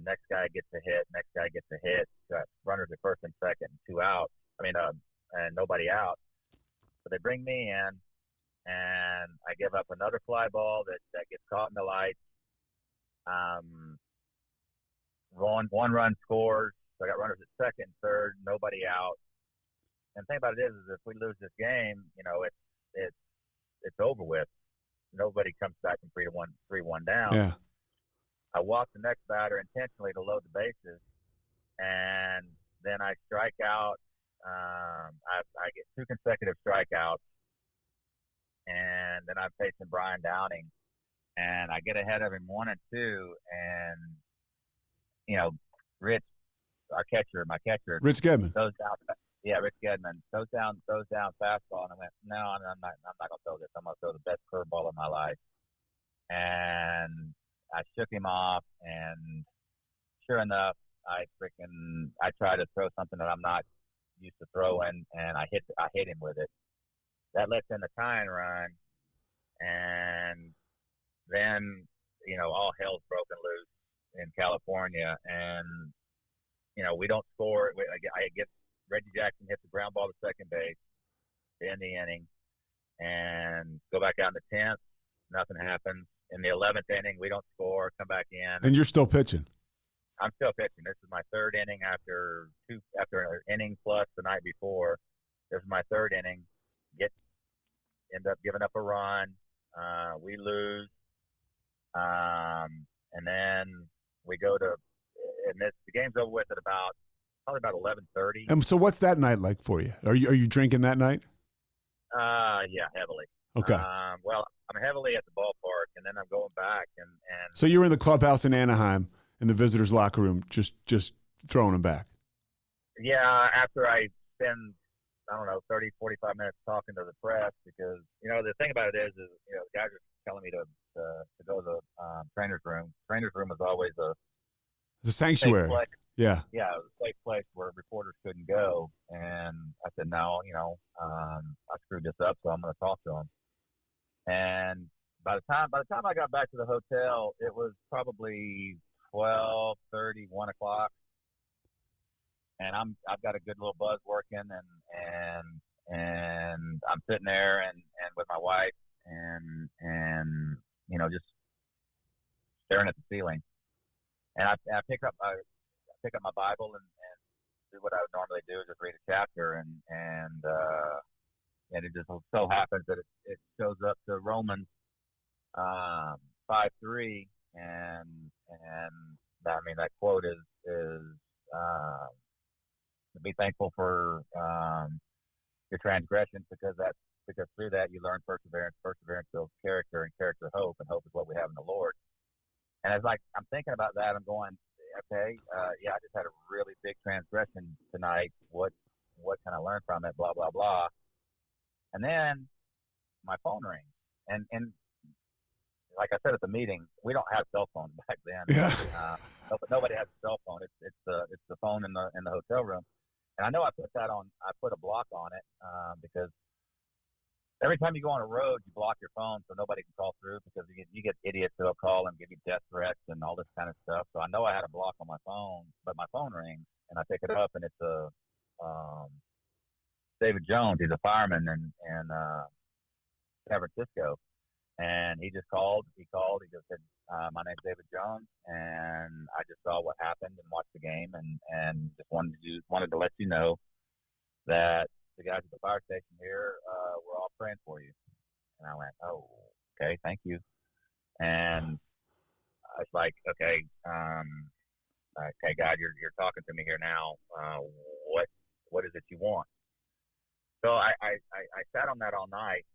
Next guy gets a hit. Next guy gets a hit. Got runners at first and second, and 2 outs. And nobody out. So they bring me in, and I give up another fly ball that gets caught in the lights. One run scores. So I got runners at second and third, nobody out. And the thing about it is if we lose this game, it's over with. Nobody comes back from 3-1 down. Yeah. I walk the next batter intentionally to load the bases, and then I strike out. I get 2 consecutive strikeouts, and then I'm facing Brian Downing, and I get ahead of him 1-2, and Rich, my catcher, Rich Gedman. goes down. Yeah, Rich Gedman throws down fastball, and I went, no, I'm not gonna throw this. I'm gonna throw the best curveball of my life, and I shook him off, and sure enough, I tried to throw something that I'm not used to throwing, and I hit him with it. That lets in the tying run, and then all hell's broken loose in California, and we don't score. I get Reggie Jackson hits a ground ball to second base to end the inning, and go back out in the 10th. Nothing happens. In the 11th inning, we don't score. Come back in, and you're still pitching. I'm still pitching. This is my 3rd inning after an inning plus the night before. This is my 3rd inning. End up giving up a run. We lose, and then we go to. And the game's over with at probably about 11:30. And so, what's that night like for you? Are you drinking that night? Yeah, heavily. Okay. Well, I'm heavily at the ballpark, and then I'm going back, and. So you're in the clubhouse in Anaheim, in the visitors' locker room, just throwing them back. Yeah, after I spend 30, 45 minutes talking to the press, because the thing about it is the guys are telling me to go to the trainer's room. Trainer's room is always It's a sanctuary. Yeah. Yeah, it was a safe place where reporters couldn't go. And I said, no, I screwed this up, so I'm going to talk to them. And by the time I got back to the hotel, it was probably 12:30, 1 o'clock. And I've got a good little buzz working, and I'm sitting there and with my wife and just staring at the ceiling. And I pick up my Bible and do what I would normally do, just read a chapter, and it just so happens that it shows up to Romans 5:3, and that quote is to be thankful for your transgressions, because through that you learn perseverance. Perseverance builds character, and character hope, and hope is what we have in the Lord. And as I'm thinking about that, I'm going, okay, I just had a really big transgression tonight. What can I learn from it? Blah blah blah. And then my phone rings, and like I said at the meeting, we don't have cell phones back then. Yeah. Nobody has a cell phone. It's the phone in the hotel room. And I know I put a block on it because every time you go on a road, you block your phone so nobody can call through, because you get idiots that'll call and give you death threats and all this kind of stuff. So I know I had a block on my phone, but my phone rings, and I pick it up, and it's David Jones. He's a fireman in San Francisco, and he just called. He just said, "My name's David Jones, and I just saw what happened and watched the game, and just wanted to let you know that the guys at the fire station here were all praying for you." And I went, "Oh, okay, thank you." And I was like, "Okay, okay, God, you're talking to me here now. What is it you want?" So I sat on that all night,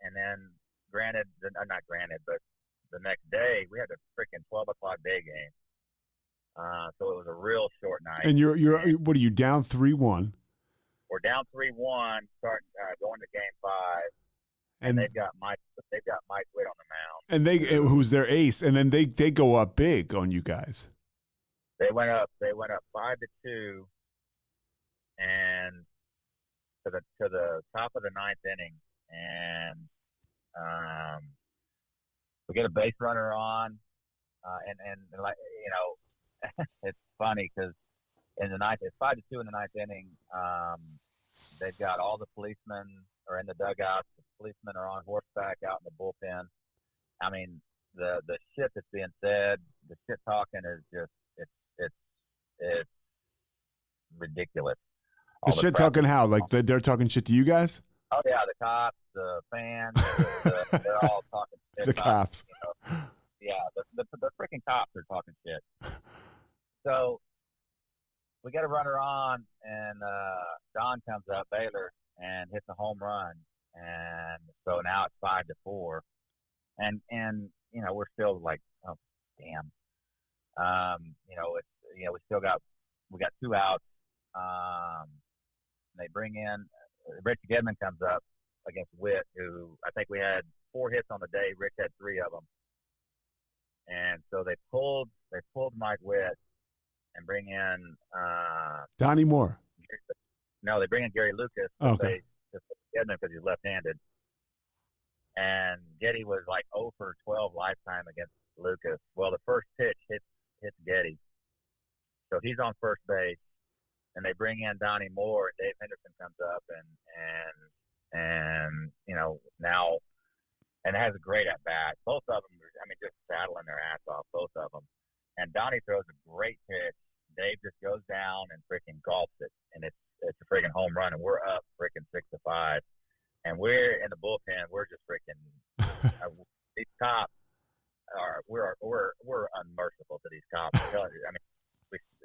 and then not granted, but the next day we had a freaking 12 o'clock day game. So it was a real short night. And you're what are you down 3-1? We're down 3-1, starting going to game 5, and they've got Mike Witt on the mound. And who's their ace, and then they go up big on you guys. They went up 5-2, and to the top of the 9th inning, and we get a base runner on, and like it's funny because in the 9th, it's 5-2 in the 9th inning. They've got all the policemen are in the dugouts. The policemen are on horseback out in the bullpen. I mean, the shit that's being said, the shit talking is just it's ridiculous. The shit talking how? Like they're talking shit to you guys? Oh yeah, the cops, the fans, they're all talking shit. The cops. Yeah, the freaking cops are talking shit. So we get a runner on, and Don comes up, Baylor, and hits a home run, and so now it's 5-4, and we're still like, oh damn, we got 2 outs. They bring in Rich Gedman comes up against Witt, who I think we had 4 hits on the day. Rich had 3 of them, and so they pulled Mike Witt and bring in Donnie Moore. No, they bring in Gary Lucas. Okay. Gedman because he's left-handed, and Getty was like 0 for 12 lifetime against Lucas. Well, the first pitch hits Getty, so he's on first base. And they bring in Donnie Moore, and Dave Henderson comes up, and now, and it has a great at bat. Both of them, just battling their ass off, both of them. And Donnie throws a great pitch. Dave just goes down and freaking golfs it, and it's a freaking home run, and we're up freaking 6-5, and we're in the bullpen. We're just freaking these cops are we're unmerciful to these cops. I'm telling you,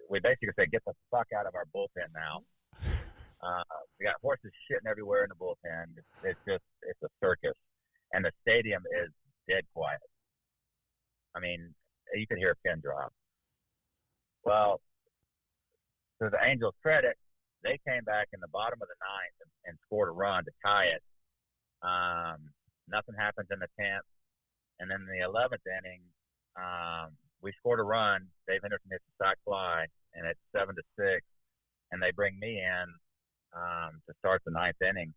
we basically say, get the fuck out of our bullpen now. We got horses shitting everywhere in the bullpen. It's a circus. And the stadium is dead quiet. You could hear a pin drop. Well, to the Angels' credit, they came back in the bottom of the 9th and scored a run to tie it. Nothing happens in the 10th. And then in the 11th inning, we scored a run. Dave Henderson hits a sac fly, and it's 7-6. And they bring me in to start the 9th inning.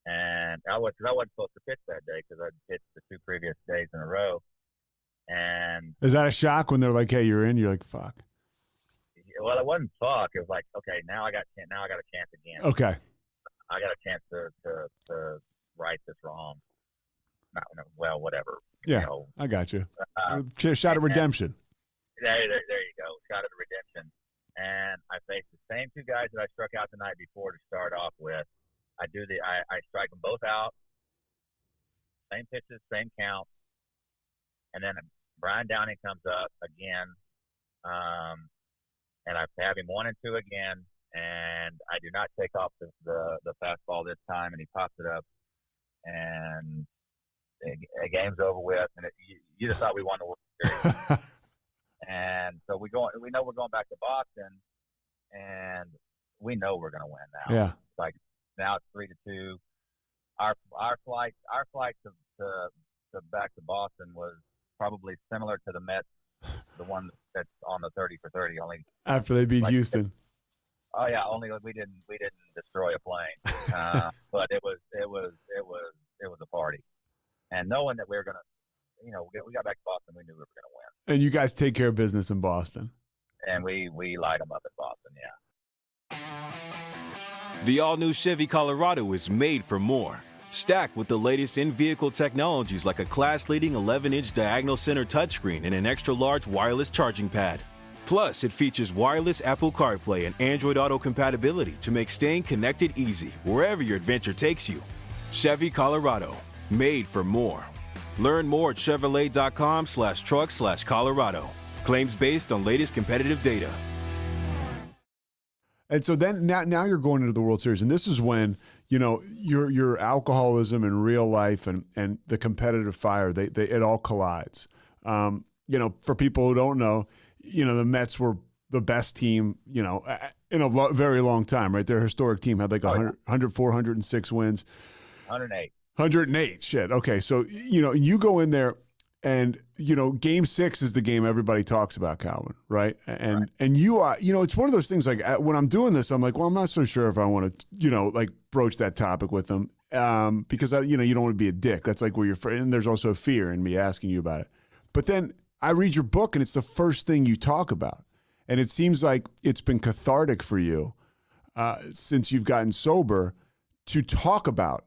And I wasn't supposed to pitch that day because I'd pitched the 2 previous days in a row. And is that a shock when they're like, "Hey, you're in"? You're like, "Fuck." Well, it wasn't fuck. It was like, okay, now I got a chance again. Okay. I got a chance to right this wrong. Well, whatever. Yeah, I got you. Shot of redemption. There you go. Shot of redemption. And I faced the same 2 guys that I struck out the night before to start off with. I strike them both out. Same pitches, same count. And then Brian Downing comes up again. And I have him 1 and 2 again. And I do not take off the fastball this time, and he pops it up. And the game's over with, and you just thought we won the World Series. And so we know we're going back to Boston, and we know we're going to win now. Yeah. It's like now it's 3-2. Our flight to back to Boston was probably similar to the Mets, the one that's on the 30 for 30. Only after they beat Houston. Oh yeah, only we didn't destroy a plane, but it was a party. And knowing that we were going to, we got back to Boston, we knew we were going to win. And you guys take care of business in Boston. And we light them up in Boston, yeah. The all-new Chevy Colorado is made for more. Stacked with the latest in-vehicle technologies like a class-leading 11-inch diagonal center touchscreen and an extra-large wireless charging pad. Plus, it features wireless Apple CarPlay and Android Auto compatibility to make staying connected easy wherever your adventure takes you. Chevy Colorado. Made for more. Learn more at Chevrolet.com/truck/Colorado. Claims based on latest competitive data. And so then now you're going into the World Series, and this is when, you know, your alcoholism and real life and the competitive fire, it all collides. You know, for people who don't know, you know, the Mets were the best team, you know, in a very long time, right? Their historic team had like 104, 106 wins. 108. 108. Shit. Okay. So, you know, you go in there and, you know, game 6 is the game everybody talks about, Calvin, right? And you are, you know, it's one of those things like when I'm doing this, I'm like, well, I'm not so sure if I want to, you know, like broach that topic with them because, you know, you don't want to be a dick. That's like where you're, and there's also fear in me asking you about it. But then I read your book and it's the first thing you talk about. And it seems like it's been cathartic for you since you've gotten sober to talk about,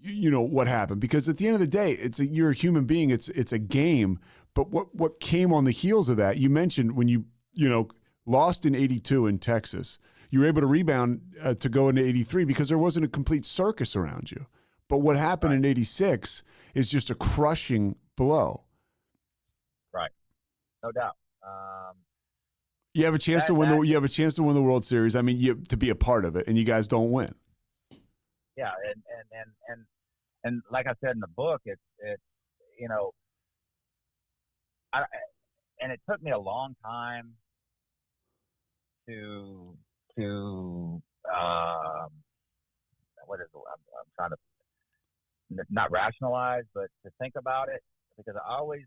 you know, what happened. Because at the end of the day, you're a human being. It's a game. But what came on the heels of that, you mentioned when you know, lost in 82 in Texas, you were able to rebound to go into 83 because there wasn't a complete circus around you. But what happened in 86 is just a crushing blow. Right. No doubt. You have a chance to win the World Series. I mean, to be a part of it, and you guys don't win. Yeah, and like I said in the book, it's you know, and it took me a long time to what is it? I'm trying to not rationalize, but to think about it, because I always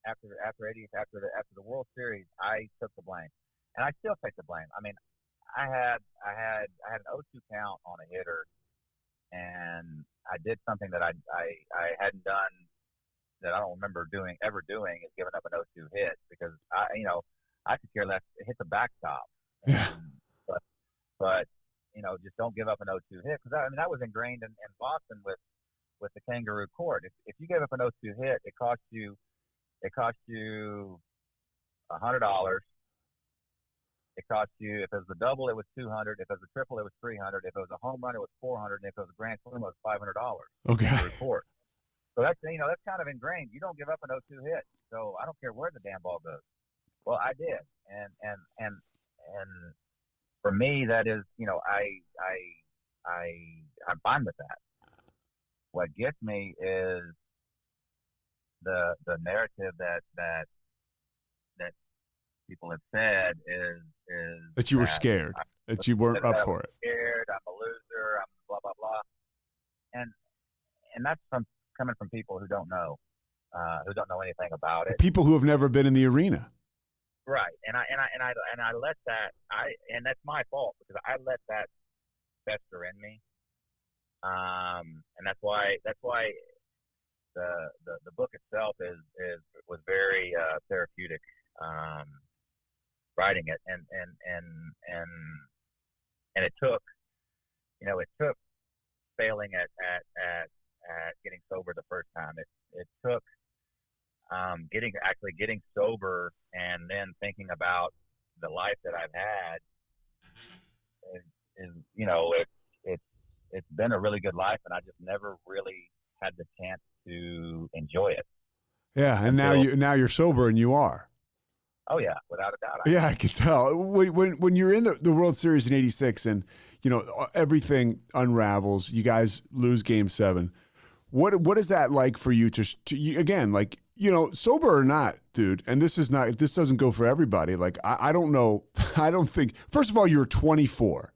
after the World Series, I took the blame, and I still take the blame. I mean, I had an 0-2 count on a hitter, and I did something that I hadn't done, that I don't remember ever doing, is giving up an 0-2 hit, because I could care less. Hit the backstop, but you know, just don't give up an 0-2 hit, because I mean that was ingrained in Boston with the kangaroo court. If you gave up an 0-2 hit, it cost you $100. It cost you, if it was a double, it was $200. If it was a triple, it was $300. If it was a home run, it was $400. And if it was a grand slam, it was $500. Okay. Report. So that's kind of ingrained. You don't give up an 0-2 hit. So I don't care where the damn ball goes. Well, I did, and for me, that is, you know, I'm fine with that. What gets me is the narrative that people have said is that you were scared, that you weren't up for it. Scared, I'm a loser, I'm blah blah blah, and that's coming from people who don't know anything about it. People who have never been in the arena. Right, and I let that, and that's my fault, because I let that fester in me, and that's why the book itself was very therapeutic, writing it, and it took failing at getting sober the first time. It took getting sober and then thinking about the life that I've had. It's been a really good life, and I just never really had the chance to enjoy it. Yeah, and now you're sober, and you are. Oh yeah, without a doubt. Yeah, I can tell. When you're in the World Series in '86, and you know everything unravels, you guys lose Game 7. What is that like for you to again, like, you know, sober or not, dude? And this doesn't go for everybody. Like I don't know. I don't think. First of all, you're 24,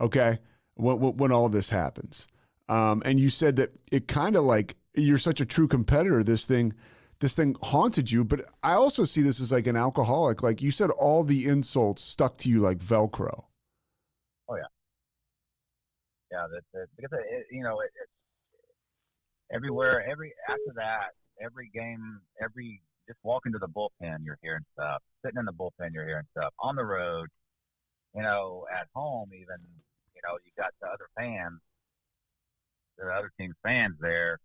okay, when all of this happens, and you said that it kind of like, you're such a true competitor. This thing haunted you, but I also see this as like an alcoholic. Like you said, all the insults stuck to you like Velcro. Oh yeah, yeah. Because everywhere, after that, every game, just walking to the bullpen, you're hearing stuff. Sitting in the bullpen, you're hearing stuff. On the road, you know, at home, even, you know, you got the other fans, the other team's fans there.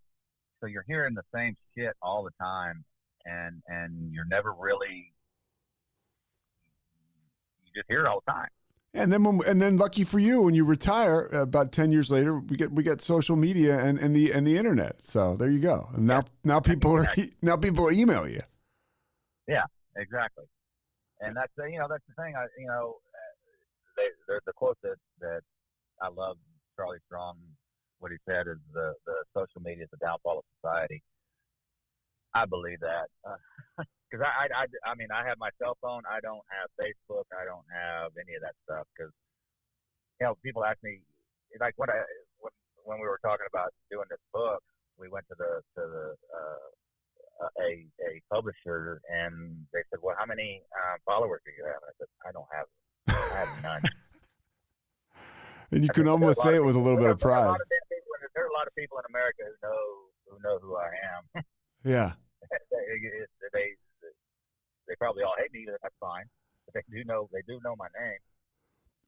So you're hearing the same shit all the time, and you're never really, you just hear it all the time. And then lucky for you, when you retire about 10 years later, we get social media and the internet. So there you go. And now people are email you. Yeah, exactly. And that's the thing. there's the quote that I love, Charlie Strong. What he said is the social media is the downfall of society. I believe that because I mean I have my cell phone. I don't have Facebook. I don't have any of that stuff because people ask me like when we were talking about doing this book, we went to a publisher and they said, well, how many followers do you have? And I said, I have none. And you can almost say it with a little bit of pride. There are a lot of people in America who know who I am. Yeah. They probably all hate me, but that's fine. But they do know my name.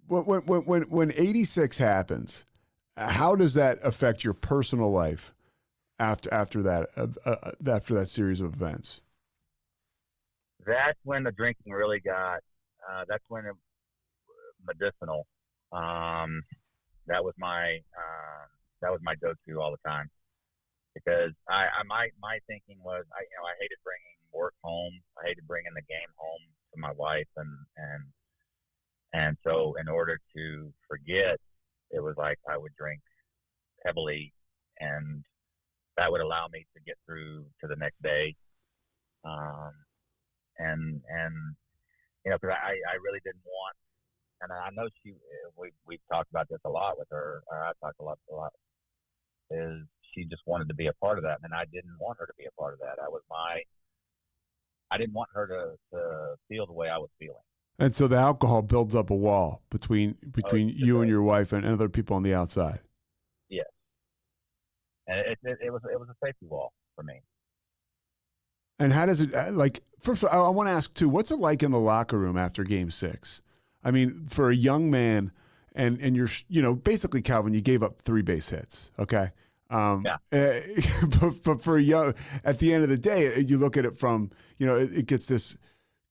When 86 happens, how does that affect your personal life after that series of events? That's when the drinking really got. That's when it medicinal. That was my go-to all the time because my thinking was I hated bringing work home. I hated bringing the game home to my wife and so in order to forget, it was like I would drink heavily and that would allow me to get through to the next day. And because I really didn't want, and I know we've talked about this a lot with her, or I talked a lot, is she just wanted to be a part of that. And I didn't want her to be a part of that. I didn't want her to feel the way I was feeling. And so the alcohol builds up a wall between you and your wife and other people on the outside. Yes. And it was a safety wall for me. And how does it like? First, of all, I want to ask too. What's it like in the locker room after Game 6? I mean, for a young man, and you're basically Calvin, you gave up 3 base hits. Okay. Yeah. But for a young, at the end of the day, you look at it from it gets this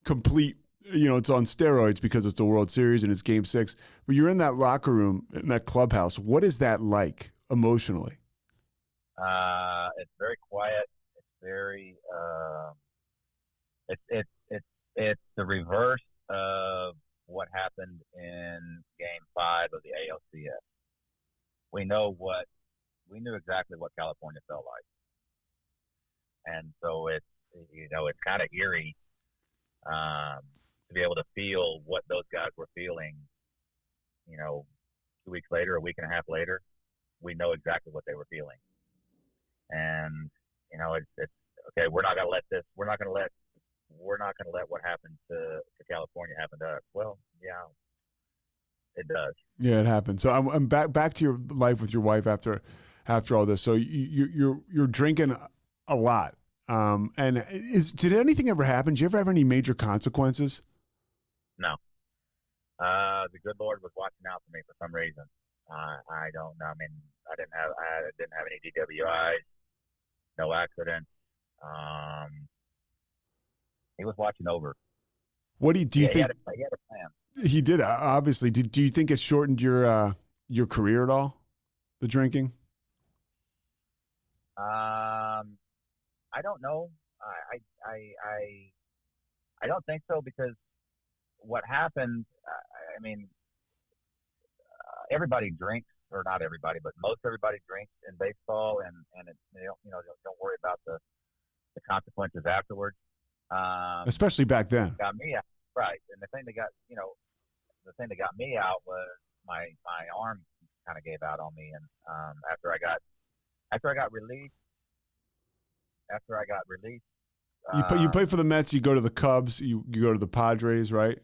complete. It's on steroids because it's the World Series and it's Game 6. But you're in that locker room, in that clubhouse. What is that like emotionally? It's very quiet. It's very it's the reverse of what happened in Game 5 of the ALCS. We knew exactly what California felt like, and so it's kind of eerie to be able to feel what those guys were feeling. 2 weeks later, a week and a half later, we know exactly what they were feeling, and it's okay. We're not going to let what happened to California happen to us. Well, yeah, it does. Yeah, it happens. So I'm back to your life with your wife after all this. So you're drinking a lot. And did anything ever happen? Did you ever have any major consequences? No. The good Lord was watching out for me for some reason. I don't know. I mean, I didn't have any DWIs, no accidents. He was watching over. What do you think? He had a plan. He did, obviously. Do you think it shortened your career at all? The drinking? I don't know. I don't think so because what happened. I mean, everybody drinks, or not everybody, but most everybody drinks in baseball, and they don't worry about the consequences afterwards. Especially back then. Got me out, right? And the thing that got me out was my arm kind of gave out on me, and after I got released. You play for the Mets. You go to the Cubs. You go to the Padres, right?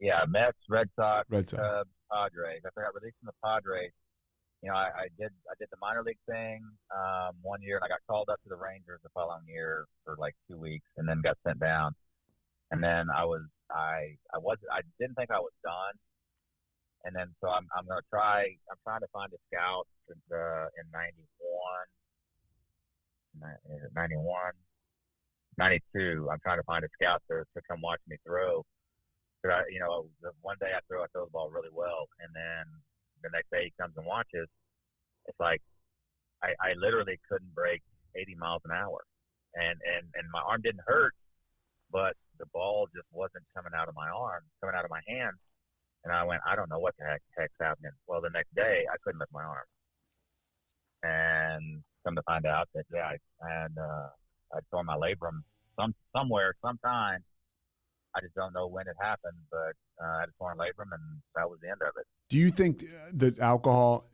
Yeah, Mets, Red Sox, Cubs, Padres. After I got released from the Padres, I did the minor league thing 1 year, and I got called up to the Rangers the following year for like 2 weeks, and then got sent down. And then I didn't think I was done, and then so I'm trying to find a scout in 92. I'm trying to find a scout to come watch me throw. But one day I throw the ball really well, and then the next day he comes and watches. It's like I literally couldn't break 80 miles an hour, and my arm didn't hurt, but the ball just wasn't coming out of my hand. And I went, I don't know what the heck's happening. Well, the next day I couldn't lift my arm, and come to find out that I'd torn my labrum somewhere, sometime. I just don't know when it happened, but I had a torn labrum, and that was the end of it. Do you think that alcohol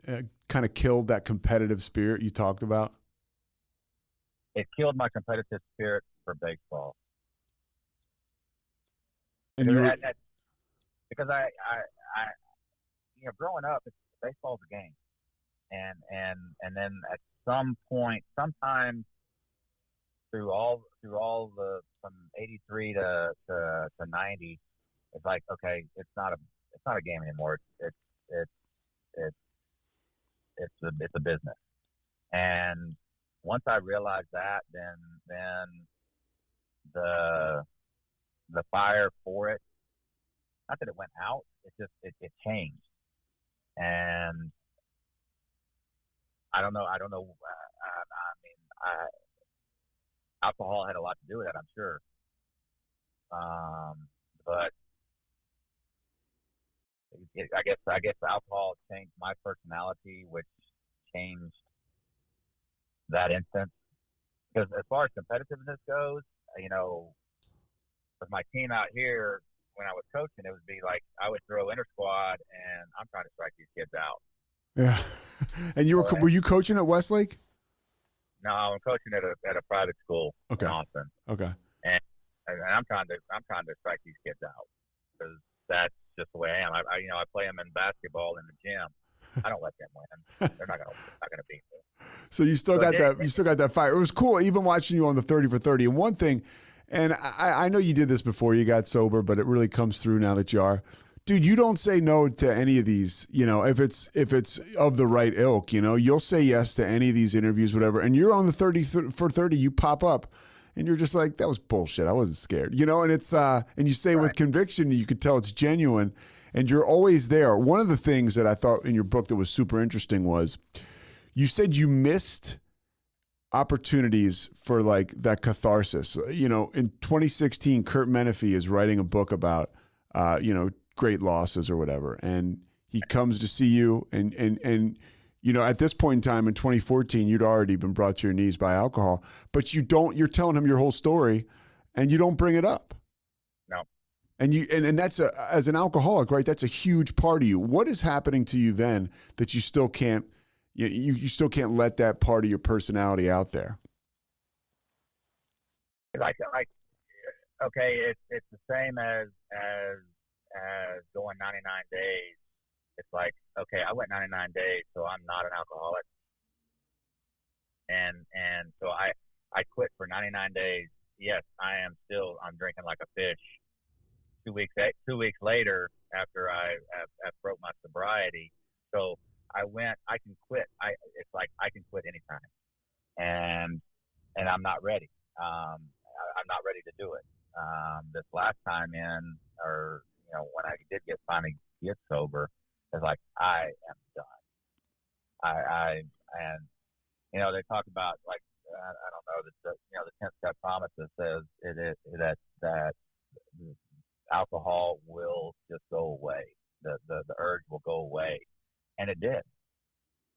kind of killed that competitive spirit you talked about? It killed my competitive spirit for baseball. And because I growing up, baseball's a game, and then at some point, sometime through all the from '83 to '90, it's like, okay, it's not a game anymore. It's a business. And once I realized that, then the fire for it, not that it went out, it changed. And I don't know. Alcohol had a lot to do with that, I'm sure. But I guess alcohol changed my personality, which changed that instance. Because as far as competitiveness goes, with my team out here, when I was coaching, it would be like I would throw inter squad, and I'm trying to strike these kids out. Yeah. And were you coaching at Westlake? No, I'm coaching at a private school in Austin. Okay. And I'm trying to strike these kids out, because that's just the way I am. I play them in basketball in the gym. I don't let them win. They're not gonna beat me. So you still got that fire. It was cool, even watching you on the 30 for 30. And one thing, and I know you did this before you got sober, but it really comes through now that you are. Dude, you don't say no to any of these, if it's of the right ilk, you'll say yes to any of these interviews, whatever. And you're on the 30 for 30, you pop up and you're just like, that was bullshit. I wasn't scared, and it's, and you say with conviction, you could tell it's genuine, and you're always there. One of the things that I thought in your book that was super interesting was you said you missed opportunities for like that catharsis. In 2016, Kurt Menefee is writing a book about, great losses or whatever. And he comes to see you and at this point in time in 2014, you'd already been brought to your knees by alcohol, but you're telling him your whole story and you don't bring it up. No. And that's as an alcoholic, right? That's a huge part of you. What is happening to you then that you still can't, you still can't let that part of your personality out there? Like, okay, it's the same as going 99 days. It's like, okay, I went 99 days, so I'm not an alcoholic. And so I quit for 99 days. Yes, I'm drinking like a fish. 2 weeks later, after I broke my sobriety. So I can quit. It's like I can quit anytime. And I'm not ready. I'm not ready to do it. This last time when I did finally get sober, it's like, I am done. They talk about, like, I don't know, the 10-step promise that says that alcohol will just go away. The urge will go away. And it did.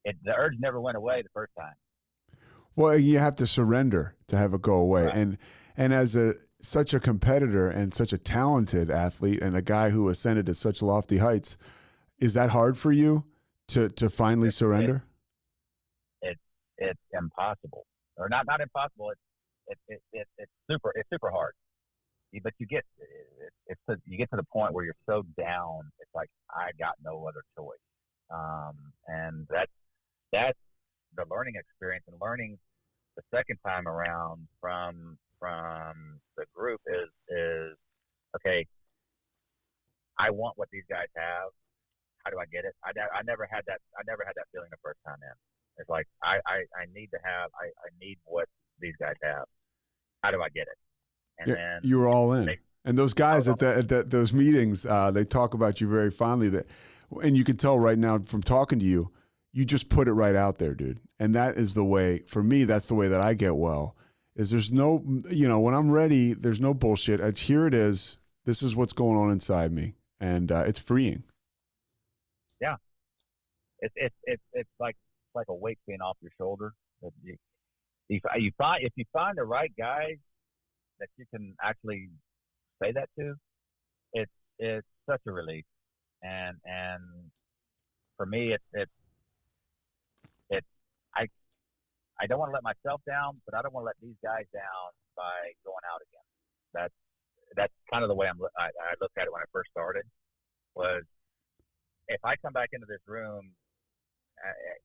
The urge never went away the first time. Well, you have to surrender to have it go away. Right. And as such a competitor and such a talented athlete and a guy who ascended to such lofty heights, is that hard for you to finally surrender? It's impossible, or not impossible. It's super hard. But you get to the point where you're so down. It's like, I got no other choice. And that's the learning experience, and learning the second time around from the group is okay, I want what these guys have. How do I get it? I never had that feeling the first time in. It's like, I need to have, I need what these guys have. How do I get it? And then you were all in. And those guys at those meetings, they talk about you very fondly. And you can tell right now from talking to you, you just put it right out there, dude. And that is the way, for me, that's the way that I get well, is there's no, when I'm ready, there's no bullshit. Here it is. This is what's going on inside me. And it's freeing. Yeah, it's like a weight being off your shoulder. If you find the right guys that you can actually say that to, it's such a relief. And for me, it's I I don't want to let myself down, but I don't want to let these guys down by going out again. That's kind of the way I looked at it when I first started. Was if I come back into this room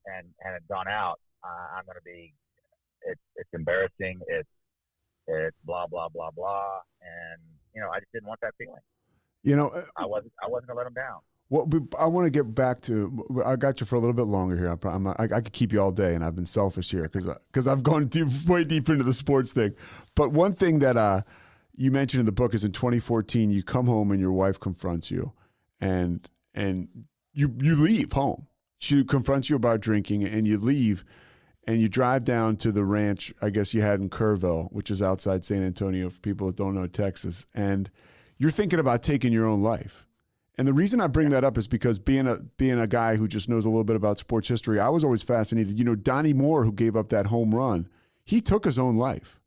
and have gone out, I'm going to be. It's embarrassing. It's blah blah blah blah, and I just didn't want that feeling. I wasn't gonna let them down. Well, I want to get back to. I got you for a little bit longer here. I could keep you all day, and I've been selfish here because I've gone way deep into the sports thing. But one thing that you mentioned in the book is in 2014, you come home and your wife confronts you, and you leave home. She confronts you about drinking, and you leave. And you drive down to the ranch, I guess you had in Kerrville, which is outside San Antonio for people that don't know Texas. And you're thinking about taking your own life. And the reason I bring that up is because being a guy who just knows a little bit about sports history, I was always fascinated. Donnie Moore, who gave up that home run, he took his own life.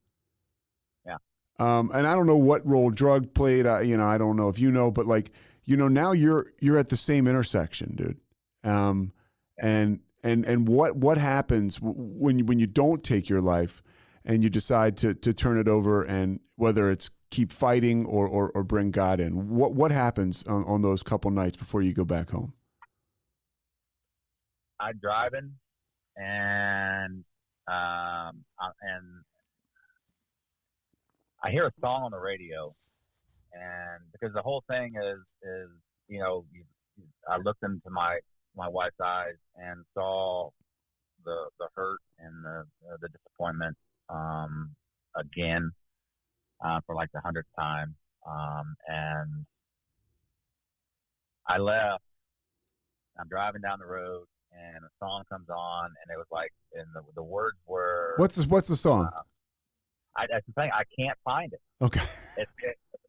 Yeah. And I don't know what role drug played. I don't know if but now you're at the same intersection, dude. And what happens when you don't take your life and you decide to turn it over, and whether it's keep fighting or bring God in? What happens on those couple nights before you go back home? I'm driving, and I hear a song on the radio, and because the whole thing is I looked into my wife's eyes and saw the hurt and the disappointment again for like the 100th time, and I left. I'm driving down the road, and a song comes on, and it was like, and the words were, what's the song? That's the thing, I can't find it. Okay.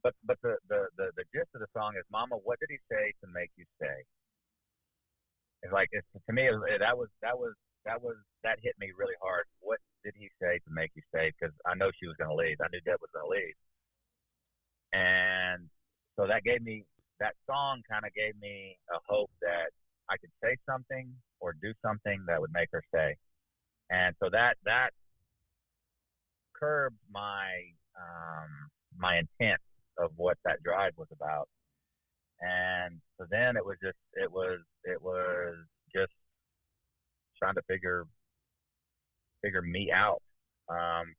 But the gist of the song is, "Mama, what did he say to make you stay?" It's like, to me, that hit me really hard. What did he say to make you stay? Because I know she was going to leave. I knew Deb was going to leave. And so that song kind of gave me a hope that I could say something or do something that would make her stay. And so that curbed my intent of what that drive was about. And so then it was just trying to figure me out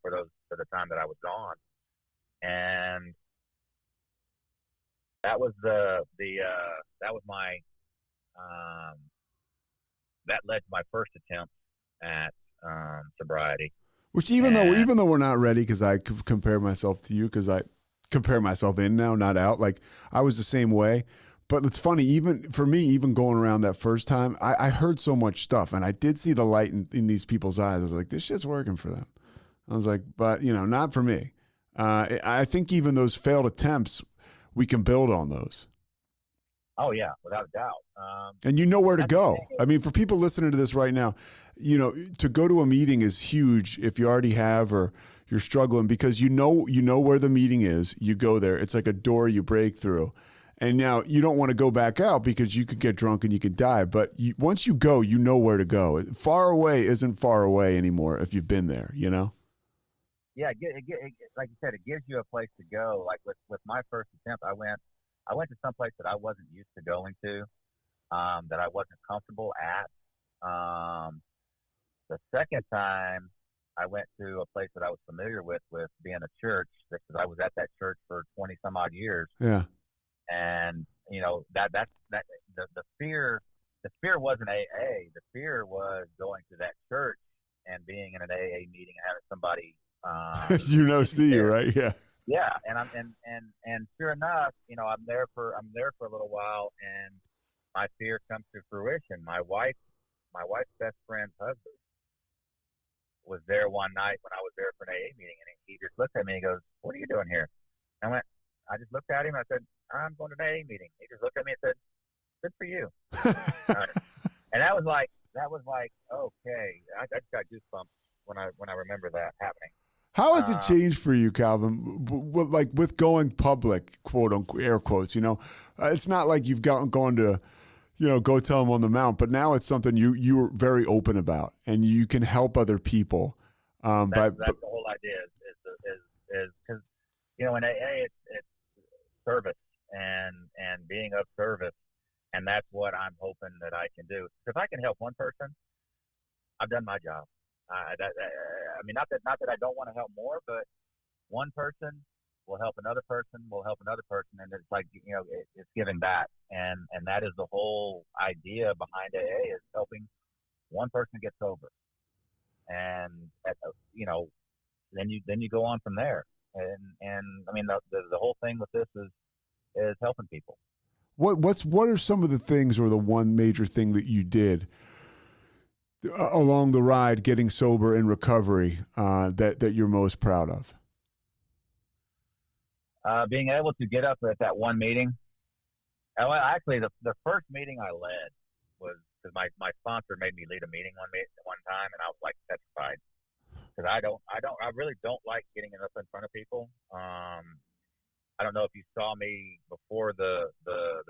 for the time that I was gone, and that was that was my that led to my first attempt at sobriety. Which even though we're not ready, because I compare myself to you, because I compare myself in now, not out. Like, I was the same way. But it's funny, even for me, even going around that first time, I heard so much stuff, and I did see the light in these people's eyes. I was like, this shit's working for them. I was like, but not for me. I think even those failed attempts, we can build on those. Oh yeah, without a doubt. And you know where to go. I mean, for people listening to this right now, to go to a meeting is huge if you already have or you're struggling, because you know where the meeting is. You go there. It's like a door you break through. And now you don't want to go back out because you could get drunk and you could die. But once you go, you know where to go. Far away isn't far away anymore if you've been there, Yeah, like you said, it gives you a place to go. Like with my first attempt, I went to some place that I wasn't used to going to, that I wasn't comfortable at. The second time, I went to a place that I was familiar with being a church, because I was at that church for 20 some odd years. Yeah. And the fear wasn't AA. The fear was going to that church and being in an AA meeting and having somebody see you, right? Yeah. Yeah, and sure enough, I'm there for a little while, and my fear comes to fruition. My wife's best friend's husband was there one night when I was there for an AA meeting, and he just looked at me and he goes, "What are you doing here?" I just looked at him and I said, "I'm going to an AA meeting." He just looked at me and said, Good for you. And that was like, okay. I just got goosebumps when I remember that happening. How has it changed for you, Calvin? Like with going public, quote unquote, air quotes, it's not like you've gone to, go tell them on the mount, but now it's something you're very open about and you can help other people. That's the whole idea is because, in AA it's service and being of service. And that's what I'm hoping that I can do. If I can help one person, I've done my job. Not that I don't want to help more, but one person will help another person, and it's like it's giving back, and that is the whole idea behind AA is helping one person get sober, and then you go on from there, and the whole thing with this is helping people. What are some of the things, or the one major thing that you did along the ride, getting sober in recovery, that you're most proud of? Being able to get up at that one meeting. Actually, the first meeting I led was because my sponsor made me lead a meeting one time, and I was like petrified because I really don't like getting up in front of people. I don't know if you saw me before the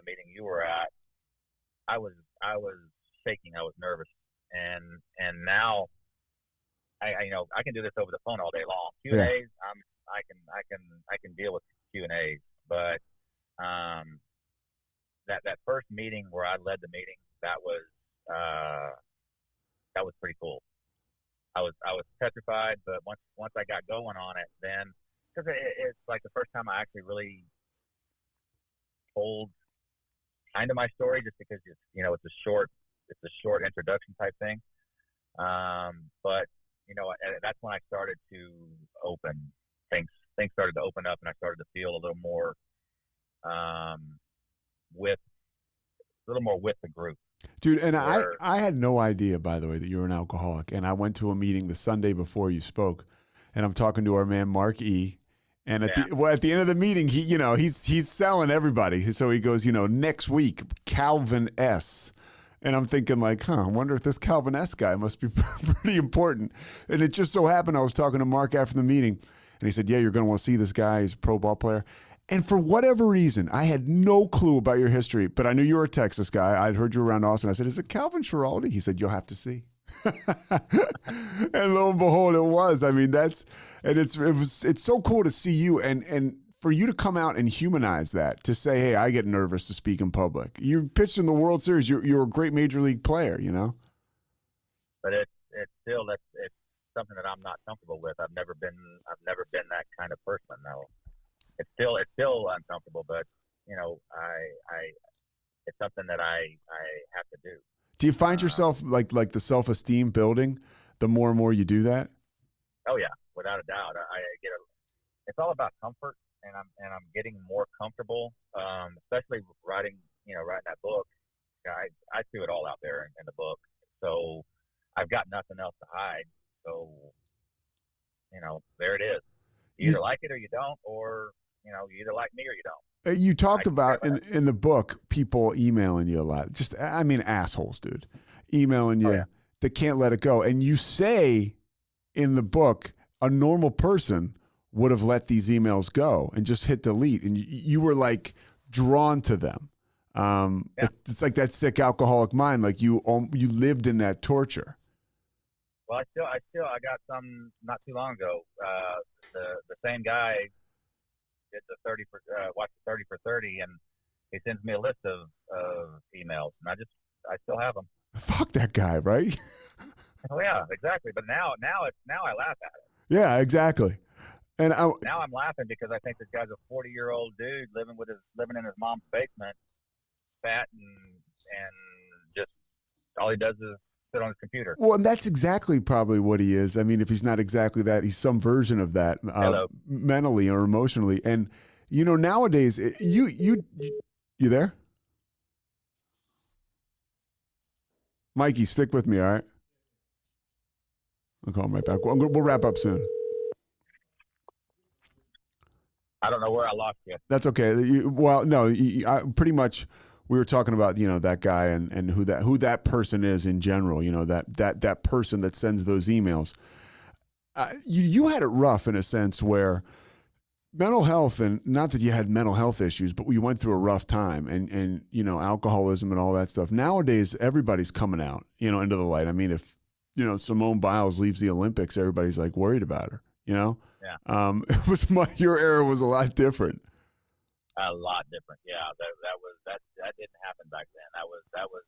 meeting you were at. I was shaking. I was nervous, and now I can do this over the phone all day long. Q&As, I can deal with Q&As, but that first meeting where I led the meeting, that was pretty cool. I was petrified, but once I got going on it, then. Because it's like the first time I actually really told kind of my story, just because it's a short introduction type thing. But that's when I started to open things. Things started to open up, and I started to feel a little more with the group. Dude, and I had no idea, by the way, that you were an alcoholic. And I went to a meeting the Sunday before you spoke, and I'm talking to our man Mark E. And at the end of the meeting, he's selling everybody. So he goes, next week, Calvin S. And I'm thinking like, I wonder if this Calvin S. guy must be pretty important. And it just so happened I was talking to Mark after the meeting, and he said, yeah, you're going to want to see this guy. He's a pro ball player. And for whatever reason, I had no clue about your history, but I knew you were a Texas guy. I'd heard you around Austin. I said, is it Calvin Schiraldi? He said, you'll have to see. And lo and behold, it was. I mean, it's so cool to see you and for you to come out and humanize that, to say, hey, I get nervous to speak in public. You pitched in the World Series. You're a great major league player, But it's still it's something that I'm not comfortable with. I've never been that kind of person. No, it's still uncomfortable, but it's something that I have to do. Do you find yourself like the self-esteem building the more and more you do that? Oh yeah, without a doubt. It's all about comfort, and I'm getting more comfortable, especially writing that book. I threw it all out there in the book, so I've got nothing else to hide. So there it is. You either like it or you don't, or you either like me or you don't. You talked about in the book people emailing you a lot. Assholes, dude, emailing you that can't let it go. And you say in the book, a normal person would have let these emails go and just hit delete. And you were like drawn to them. It's like that sick alcoholic mind. Like you lived in that torture. Well, I got some not too long ago. The same guy did the 30 for watched the 30 for 30, and he sends me a list of emails, and I still have them. Fuck that guy, right? Oh yeah, exactly. But now I laugh at it. Yeah, exactly. And now I'm laughing because I think this guy's a 40-year-old dude living in his mom's basement, fat and just all he does is sit on his computer. Well, and that's exactly probably what he is. I mean, if he's not exactly that, he's some version of that, mentally or emotionally. And nowadays, you there? Mikey, stick with me, all right? I'll call him right back. We'll wrap up soon. I don't know where I lost you. That's okay. Pretty much we were talking about, that guy and who that person is in general, that person that sends those emails. You had it rough in a sense where mental health, and not that you had mental health issues, but we went through a rough time and alcoholism and all that stuff. Nowadays, everybody's coming out, into the light. I mean, if, Simone Biles leaves the Olympics, everybody's like worried about her, Yeah. It was your era was a lot different. A lot different. Yeah. That didn't happen back then. That was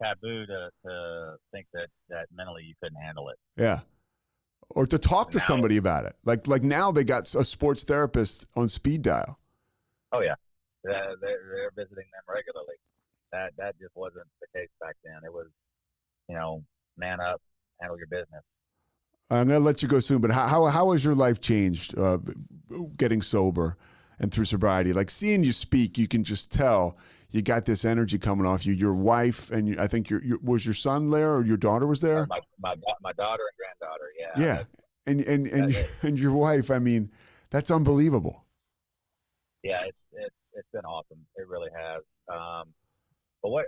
taboo to think that mentally you couldn't handle it. Yeah. Or to talk to somebody about it. Like now they got a sports therapist on speed dial. Oh yeah. They're visiting them regularly. That just wasn't the case back then. It was, man up, handle your business. I'm going to let you go soon, but how has your life changed getting sober and through sobriety? Like seeing you speak, you can just tell you got this energy coming off you. Your wife, and I think was your son there or your daughter was there? My daughter and granddaughter, yeah. Yeah, and your wife, I mean, that's unbelievable. Yeah, it's been awesome. It really has. But what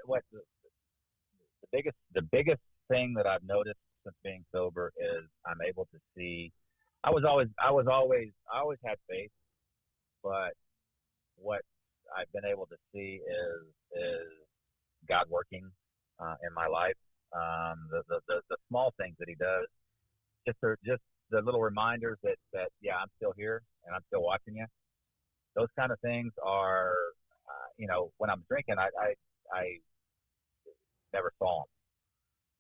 the biggest thing that I've noticed since being sober is I'm able to see. I always had faith, but what I've been able to see is God working in my life. The small things that He does, just the little reminders that yeah, I'm still here and I'm still watching you. Those kind of things are, when I'm drinking, I never saw them.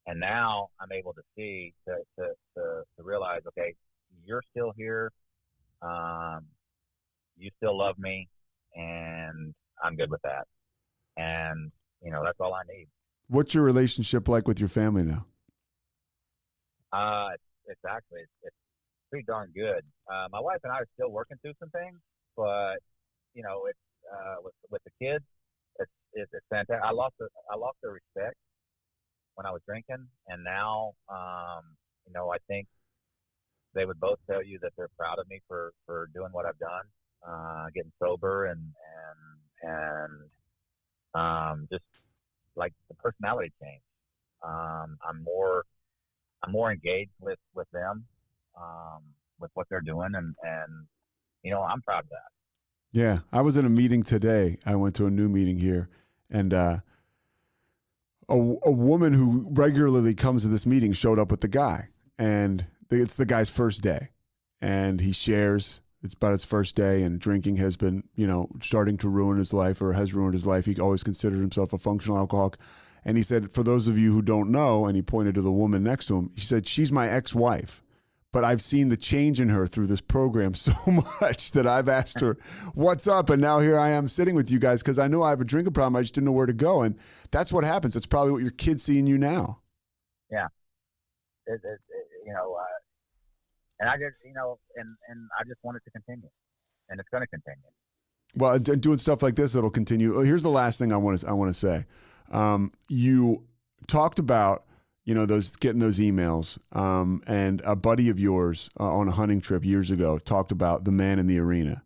And now I'm able to see, to realize, okay, you're still here. You still love me, and I'm good with that. And, that's all I need. What's your relationship like with your family now? It's pretty darn good. My wife and I are still working through some things, but, it's with the kids, it's fantastic. I lost the respect when I was drinking, and now, I think they would both tell you that they're proud of me for doing what I've done, getting sober and just like the personality change. I'm more engaged with them, with what they're doing, and I'm proud of that. Yeah, I was in a meeting today. I went to a new meeting here, and a woman who regularly comes to this meeting showed up with the guy, and it's the guy's first day, and he shares it's about his first day, and drinking has been, starting to ruin his life, or has ruined his life. He always considered himself a functional alcoholic, and he said, for those of you who don't know, and he pointed to the woman next to him, he said, she's my ex-wife. But I've seen the change in her through this program so much that I've asked her, what's up? And now here I am sitting with you guys because I know I have a drinking problem. I just didn't know where to go. And that's what happens. It's probably what your kids see in you now. Yeah. And I just, and I just want it to continue. And it's going to continue. Well, doing stuff like this, it'll continue. Here's the last thing I want to say. You talked about, getting those emails, and a buddy of yours on a hunting trip years ago talked about the man in the arena,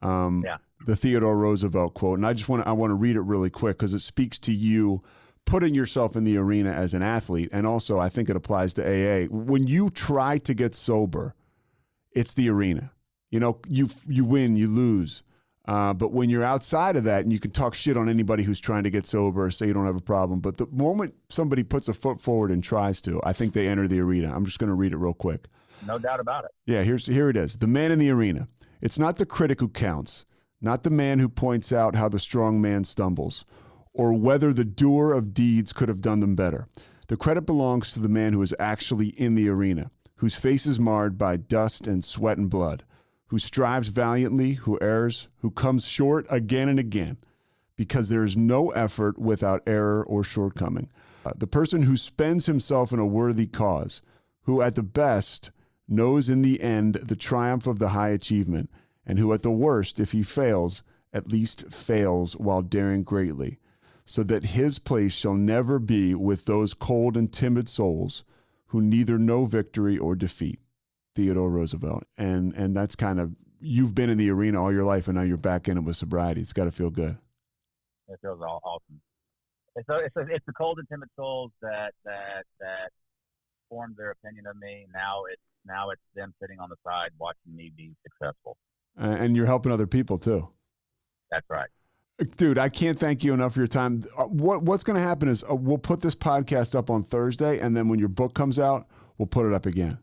the Theodore Roosevelt quote. And I want to read it really quick because it speaks to you putting yourself in the arena as an athlete. And also I think it applies to AA. When you try to get sober, it's the arena, you win, you lose. But when you're outside of that, and you can talk shit on anybody who's trying to get sober or say you don't have a problem, but the moment somebody puts a foot forward and tries to, I think they enter the arena. I'm just going to read it real quick. No doubt about it. Yeah, here it is. The man in the arena. It's not the critic who counts, not the man who points out how the strong man stumbles, or whether the doer of deeds could have done them better. The credit belongs to the man who is actually in the arena, whose face is marred by dust and sweat and blood, who strives valiantly, who errs, who comes short again and again, because there is no effort without error or shortcoming. The person who spends himself in a worthy cause, who at the best knows in the end the triumph of the high achievement, and who at the worst, if he fails, at least fails while daring greatly, so that his place shall never be with those cold and timid souls who neither know victory or defeat. Theodore Roosevelt. And that's kind of, you've been in the arena all your life and now you're back in it with sobriety. It's got to feel good. It feels awesome. It's the cold and timid souls that formed their opinion of me. Now it's them sitting on the side watching me be successful. And you're helping other people too. That's right. Dude, I can't thank you enough for your time. What's going to happen is we'll put this podcast up on Thursday, and then when your book comes out, we'll put it up again.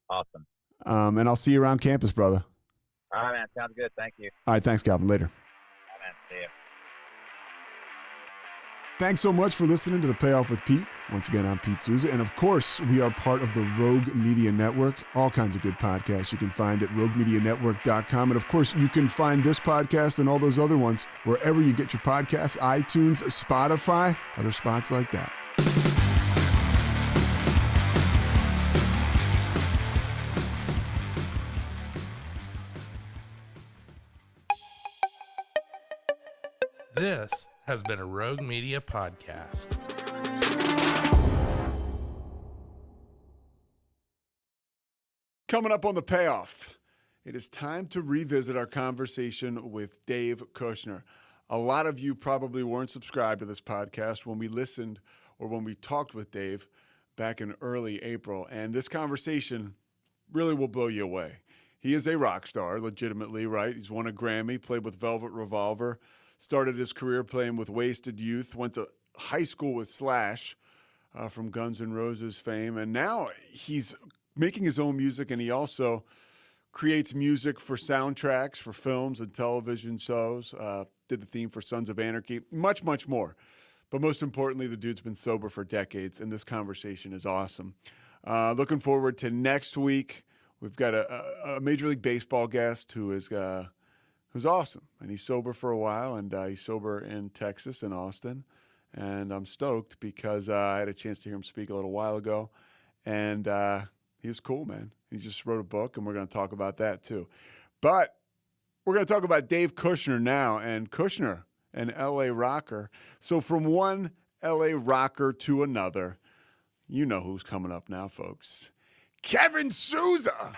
Awesome. And I'll see you around campus, brother. All right, man. Sounds good. Thank you. All right, thanks, Calvin. Later. All right, man. See ya. Thanks so much for listening to The Payoff with Pete. Once again, I'm Pete Souza. And of course, we are part of the Rogue Media Network. All kinds of good podcasts you can find at RogueMediaNetwork.com. And of course, you can find this podcast and all those other ones wherever you get your podcasts, iTunes, Spotify, other spots like that. This has been a Rogue Media podcast. Coming up on The Payoff, it is time to revisit our conversation with Dave Kushner. A lot of you probably weren't subscribed to this podcast when we listened or when we talked with Dave back in early April, and this conversation really will blow you away. He is a rock star, legitimately, right? He's won a Grammy, played with Velvet Revolver, started his career playing with Wasted Youth, went to high school with Slash from Guns N' Roses fame, and now he's making his own music, and he also creates music for soundtracks for films and television shows, did the theme for Sons of Anarchy, much, much more. But most importantly, the dude's been sober for decades, and this conversation is awesome. Looking forward to next week. We've got a Major League Baseball guest who's awesome, and he's sober for a while, and he's sober in Texas and Austin, and I'm stoked because I had a chance to hear him speak a little while ago, and he was cool, man. He just wrote a book, and we're going to talk about that too. But we're going to talk about Dave Kushner now, and Kushner, an L.A. rocker. So from one L.A. rocker to another, you know who's coming up now, folks. Kevin Souza.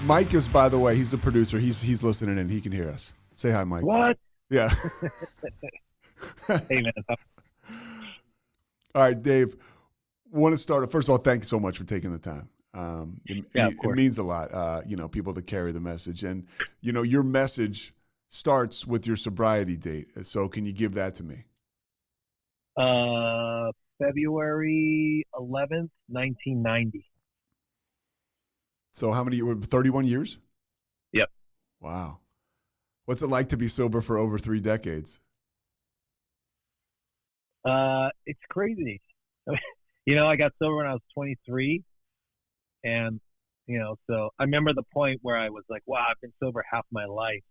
Mike is, by the way, he's the producer. He's listening in. He can hear us. Say hi, Mike. What? Yeah. Hey, man. All right, Dave. Want to start? First of all, thank you so much for taking the time. Of course. It means a lot. People that carry the message, and your message starts with your sobriety date. So, can you give that to me? February 11th, 1990. So, how many? 31 years? Yep. Wow. What's it like to be sober for over 3 decades? It's crazy. I got sober when I was 23, and so I remember the point where I was like, wow, I've been sober half my life.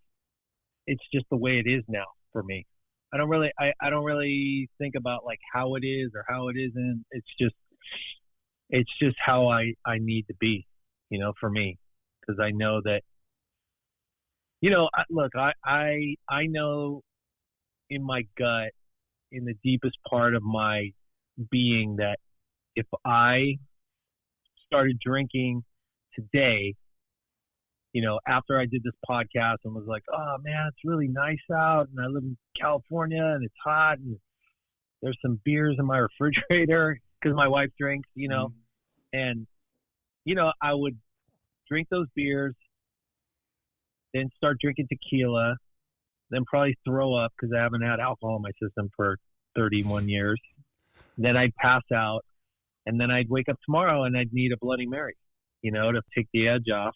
It's just the way it is now for me. I don't really think about like how it is or how it isn't. It's just how I need to be, for me, because I know that, look, I know in my gut, in the deepest part of my being, that if I started drinking today, after I did this podcast and was like, oh man, it's really nice out, and I live in California and it's hot, and there's some beers in my refrigerator because my wife drinks, and I would drink those beers, then start drinking tequila, then probably throw up because I haven't had alcohol in my system for 31 years. Then I'd pass out, and then I'd wake up tomorrow and I'd need a Bloody Mary, to take the edge off.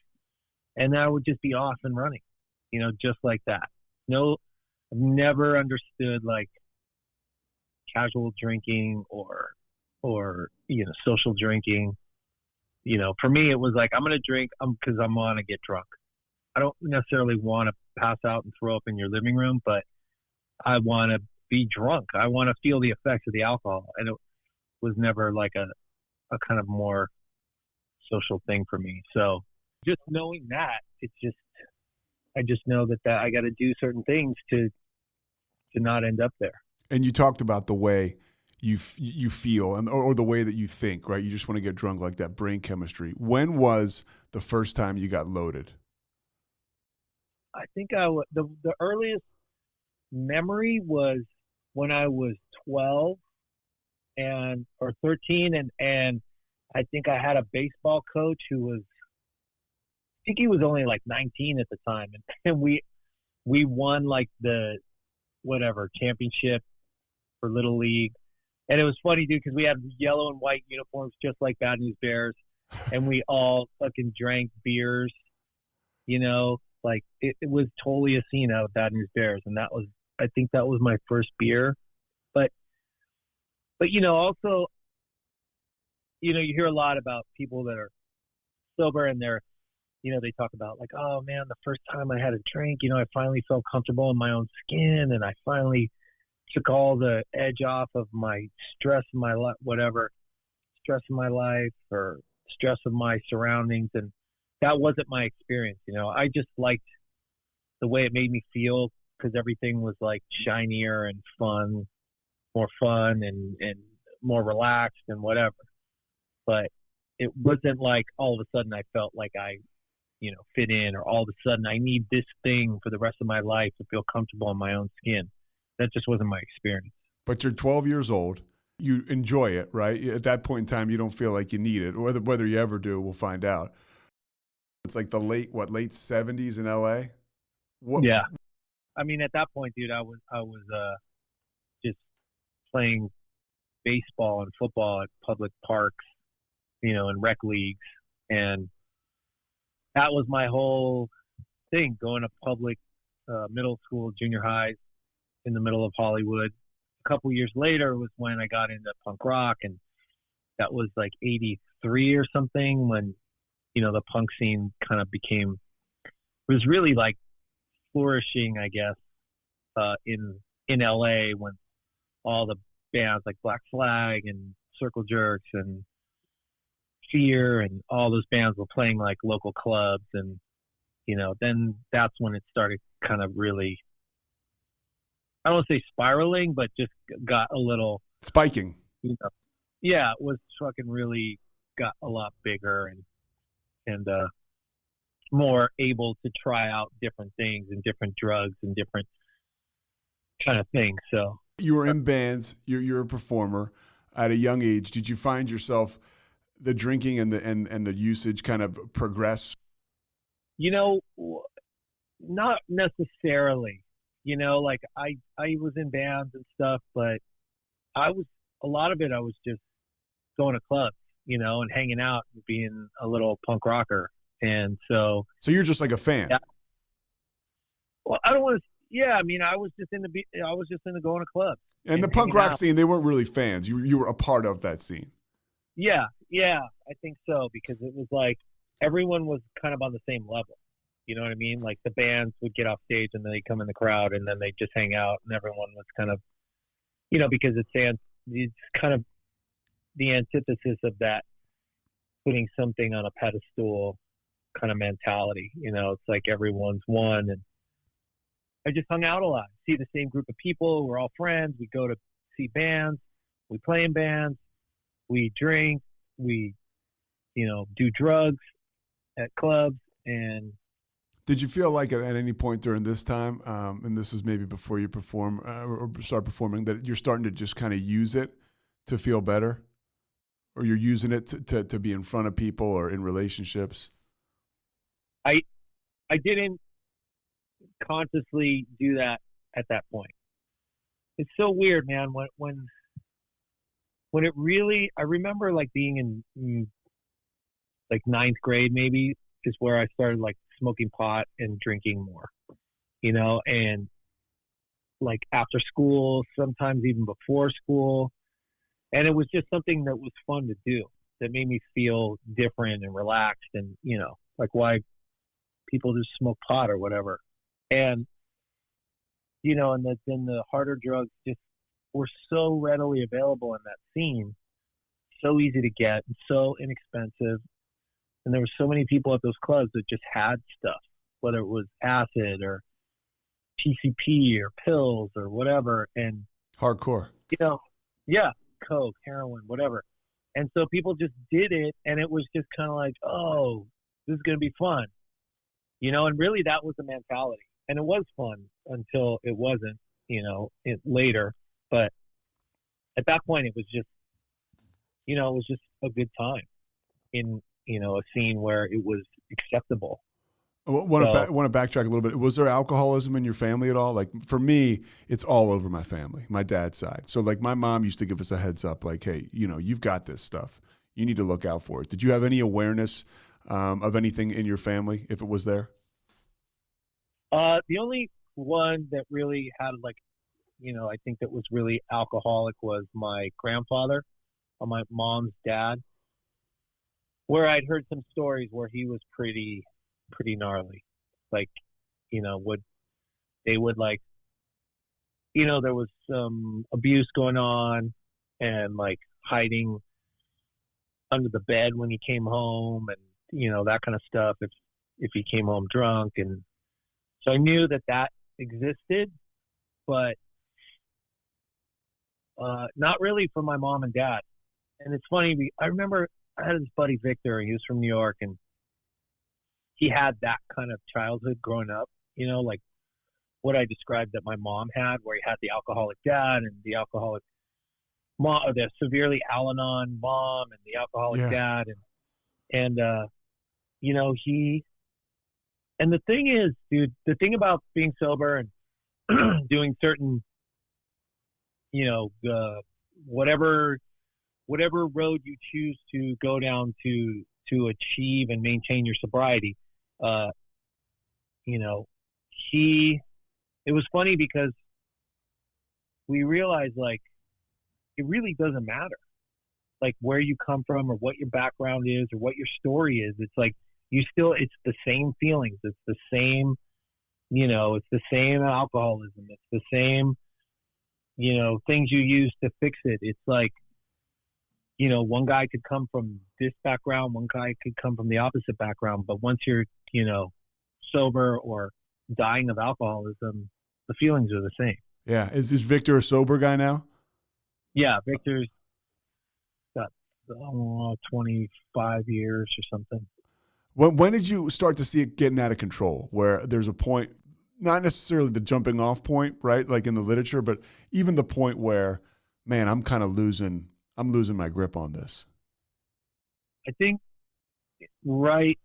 And then I would just be off and running, just like that. No, I've never understood like casual drinking or social drinking. For me, it was like, I'm going to drink because I want to get drunk. I don't necessarily want to pass out and throw up in your living room, but I want to be drunk. I want to feel the effects of the alcohol. And it was never like a kind of more social thing for me. So just knowing that, I just know that I got to do certain things to not end up there. And you talked about the way you feel or the way that you think, right? You just want to get drunk, like that brain chemistry. When was the first time you got loaded? I think the earliest memory was when I was 12 or 13, and I think I had a baseball coach who was, I think he was only like 19 at the time, and we won like the whatever championship for Little League. And it was funny, dude, because we had yellow and white uniforms just like Bad News Bears, and we all fucking drank beers, like it was totally a scene out of Bad News Bears. And I think that was my first beer. But also, you hear a lot about people that are sober and they talk about like, oh man, the first time I had a drink, I finally felt comfortable in my own skin, and I finally took all the edge off of my stress in my life, whatever stress in my life or stress of my surroundings. And that wasn't my experience. I just liked the way it made me feel, because everything was like shinier and more fun and more relaxed and whatever. But it wasn't like all of a sudden I felt like I, fit in, or all of a sudden I need this thing for the rest of my life to feel comfortable in my own skin. That just wasn't my experience. But you're 12 years old. You enjoy it, right? At that point in time, you don't feel like you need it. Whether you ever do, we'll find out. It's like the late 70s in LA? Yeah. I mean, at that point, dude, I was just playing baseball and football at public parks, and rec leagues. And that was my whole thing, going to public middle school, junior highs in the middle of Hollywood. A couple years later was when I got into punk rock, and that was like 83 or something, when, the punk scene kind of was really like flourishing, I guess, in LA, when all the bands like Black Flag and Circle Jerks and Fear and all those bands were playing like local clubs. And, then that's when it started kind of really, I don't want to say spiraling, but just got a little spiking. Yeah, it was fucking really got a lot bigger and more able to try out different things and different drugs and different kind of things. So you were in bands. You're a performer at a young age. Did you find yourself the drinking and the usage kind of progress? Not necessarily. Like I was in bands and stuff, but a lot of it I was just going to clubs, and hanging out and being a little punk rocker. And so you're just like a fan. Yeah. Well, I don't want to. Yeah, I mean, I was just into going to clubs. And the punk rock scene, they weren't really fans. You were a part of that scene. Yeah, I think so, because it was like everyone was kind of on the same level. You know what I mean? Like the bands would get off stage and then they come in the crowd and then they just hang out, and everyone was kind of, because it's kind of the antithesis of that putting something on a pedestal kind of mentality. It's like everyone's one. And I just hung out a lot, see the same group of people. We're all friends. We go to see bands. We play in bands. We drink. We, do drugs at clubs. And did you feel like at any point during this time, and this is maybe before you perform or start performing, that you're starting to just kind of use it to feel better, or you're using it to be in front of people or in relationships? I didn't consciously do that at that point. It's so weird, man. When it really, I remember like being in like ninth grade, maybe, is where I started like smoking pot and drinking more, and like after school, sometimes even before school. And it was just something that was fun to do, that made me feel different and relaxed, and, like why people just smoke pot or whatever. And, and then the harder drugs just were so readily available in that scene, so easy to get and so inexpensive. And there were so many people at those clubs that just had stuff, whether it was acid or PCP or pills or whatever. And hardcore. Yeah, coke, heroin, whatever. And so people just did it, and it was just kind of like, oh, this is going to be fun, and really that was the mentality. And it was fun until it wasn't, later. But at that point, it was just, it was just a good time in, a scene where it was acceptable. I want to backtrack a little bit. Was there alcoholism in your family at all? Like for me, it's all over my family, my dad's side. So like my mom used to give us a heads up, like, hey, you've got this stuff. You need to look out for it. Did you have any awareness of anything in your family if it was there? The only one that really had I think that was really alcoholic was my grandfather, or my mom's dad, where I'd heard some stories where he was pretty gnarly. Like, there was some abuse going on, and like hiding under the bed when he came home, and, that kind of stuff if he came home drunk. And so I knew that existed, but not really for my mom and dad. And it's funny, I remember I had this buddy Victor, he was from New York, and he had that kind of childhood growing up, like what I described that my mom had, where he had the alcoholic dad and the alcoholic mom, or the severely Al-Anon mom and the alcoholic dad. And and the thing is, dude, the thing about being sober and doing certain, whatever road you choose to go down to achieve and maintain your sobriety, it was funny because we realized, like, it really doesn't matter, like, where you come from or what your background is or what your story is. It's like, it's the same feelings. It's the same, it's the same alcoholism. It's the same, things you use to fix it. It's like, one guy could come from this background, one guy could come from the opposite background. But once you're, sober or dying of alcoholism, the feelings are the same. Yeah. Is Victor a sober guy now? Yeah. Victor's got 25 years or something. When did you start to see it getting out of control, where there's a point, not necessarily the jumping off point, right? Like in the literature, but even the point where, man, I'm losing my grip on this. I think right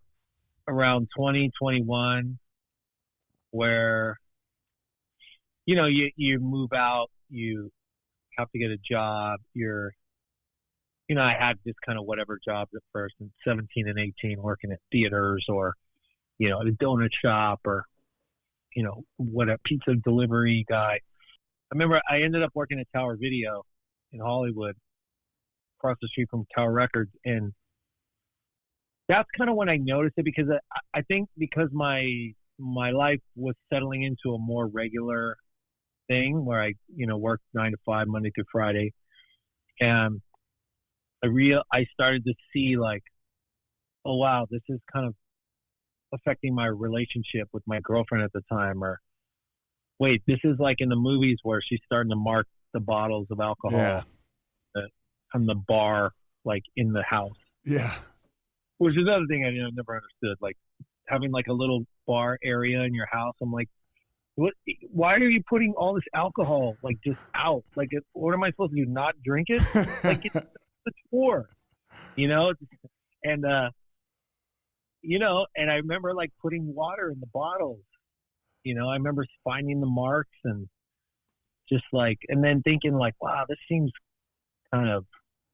around 2021, where, you move out, you have to get a job. I had this kind of whatever jobs at first, in 17 and 18, working at theaters or, at a donut shop or, what a pizza delivery guy. I remember I ended up working at Tower Video in Hollywood, across the street from Tower Records. And that's kind of when I noticed it, because I think because my life was settling into a more regular thing where I, worked 9 to 5, Monday through Friday. And I started to see, like, oh, wow, this is kind of affecting my relationship with my girlfriend at the time. Or wait, this is like in the movies where she's starting to mark the bottles of alcohol on the bar, like in the house. Yeah. Which is another thing I never understood, like having like a little bar area in your house. I'm like, what? Why are you putting all this alcohol like just out? Like, what am I supposed to do? Not drink it? Like, it's for, and and I remember like putting water in the bottles. I remember finding the marks and just like, and then thinking like, wow, this seems kind of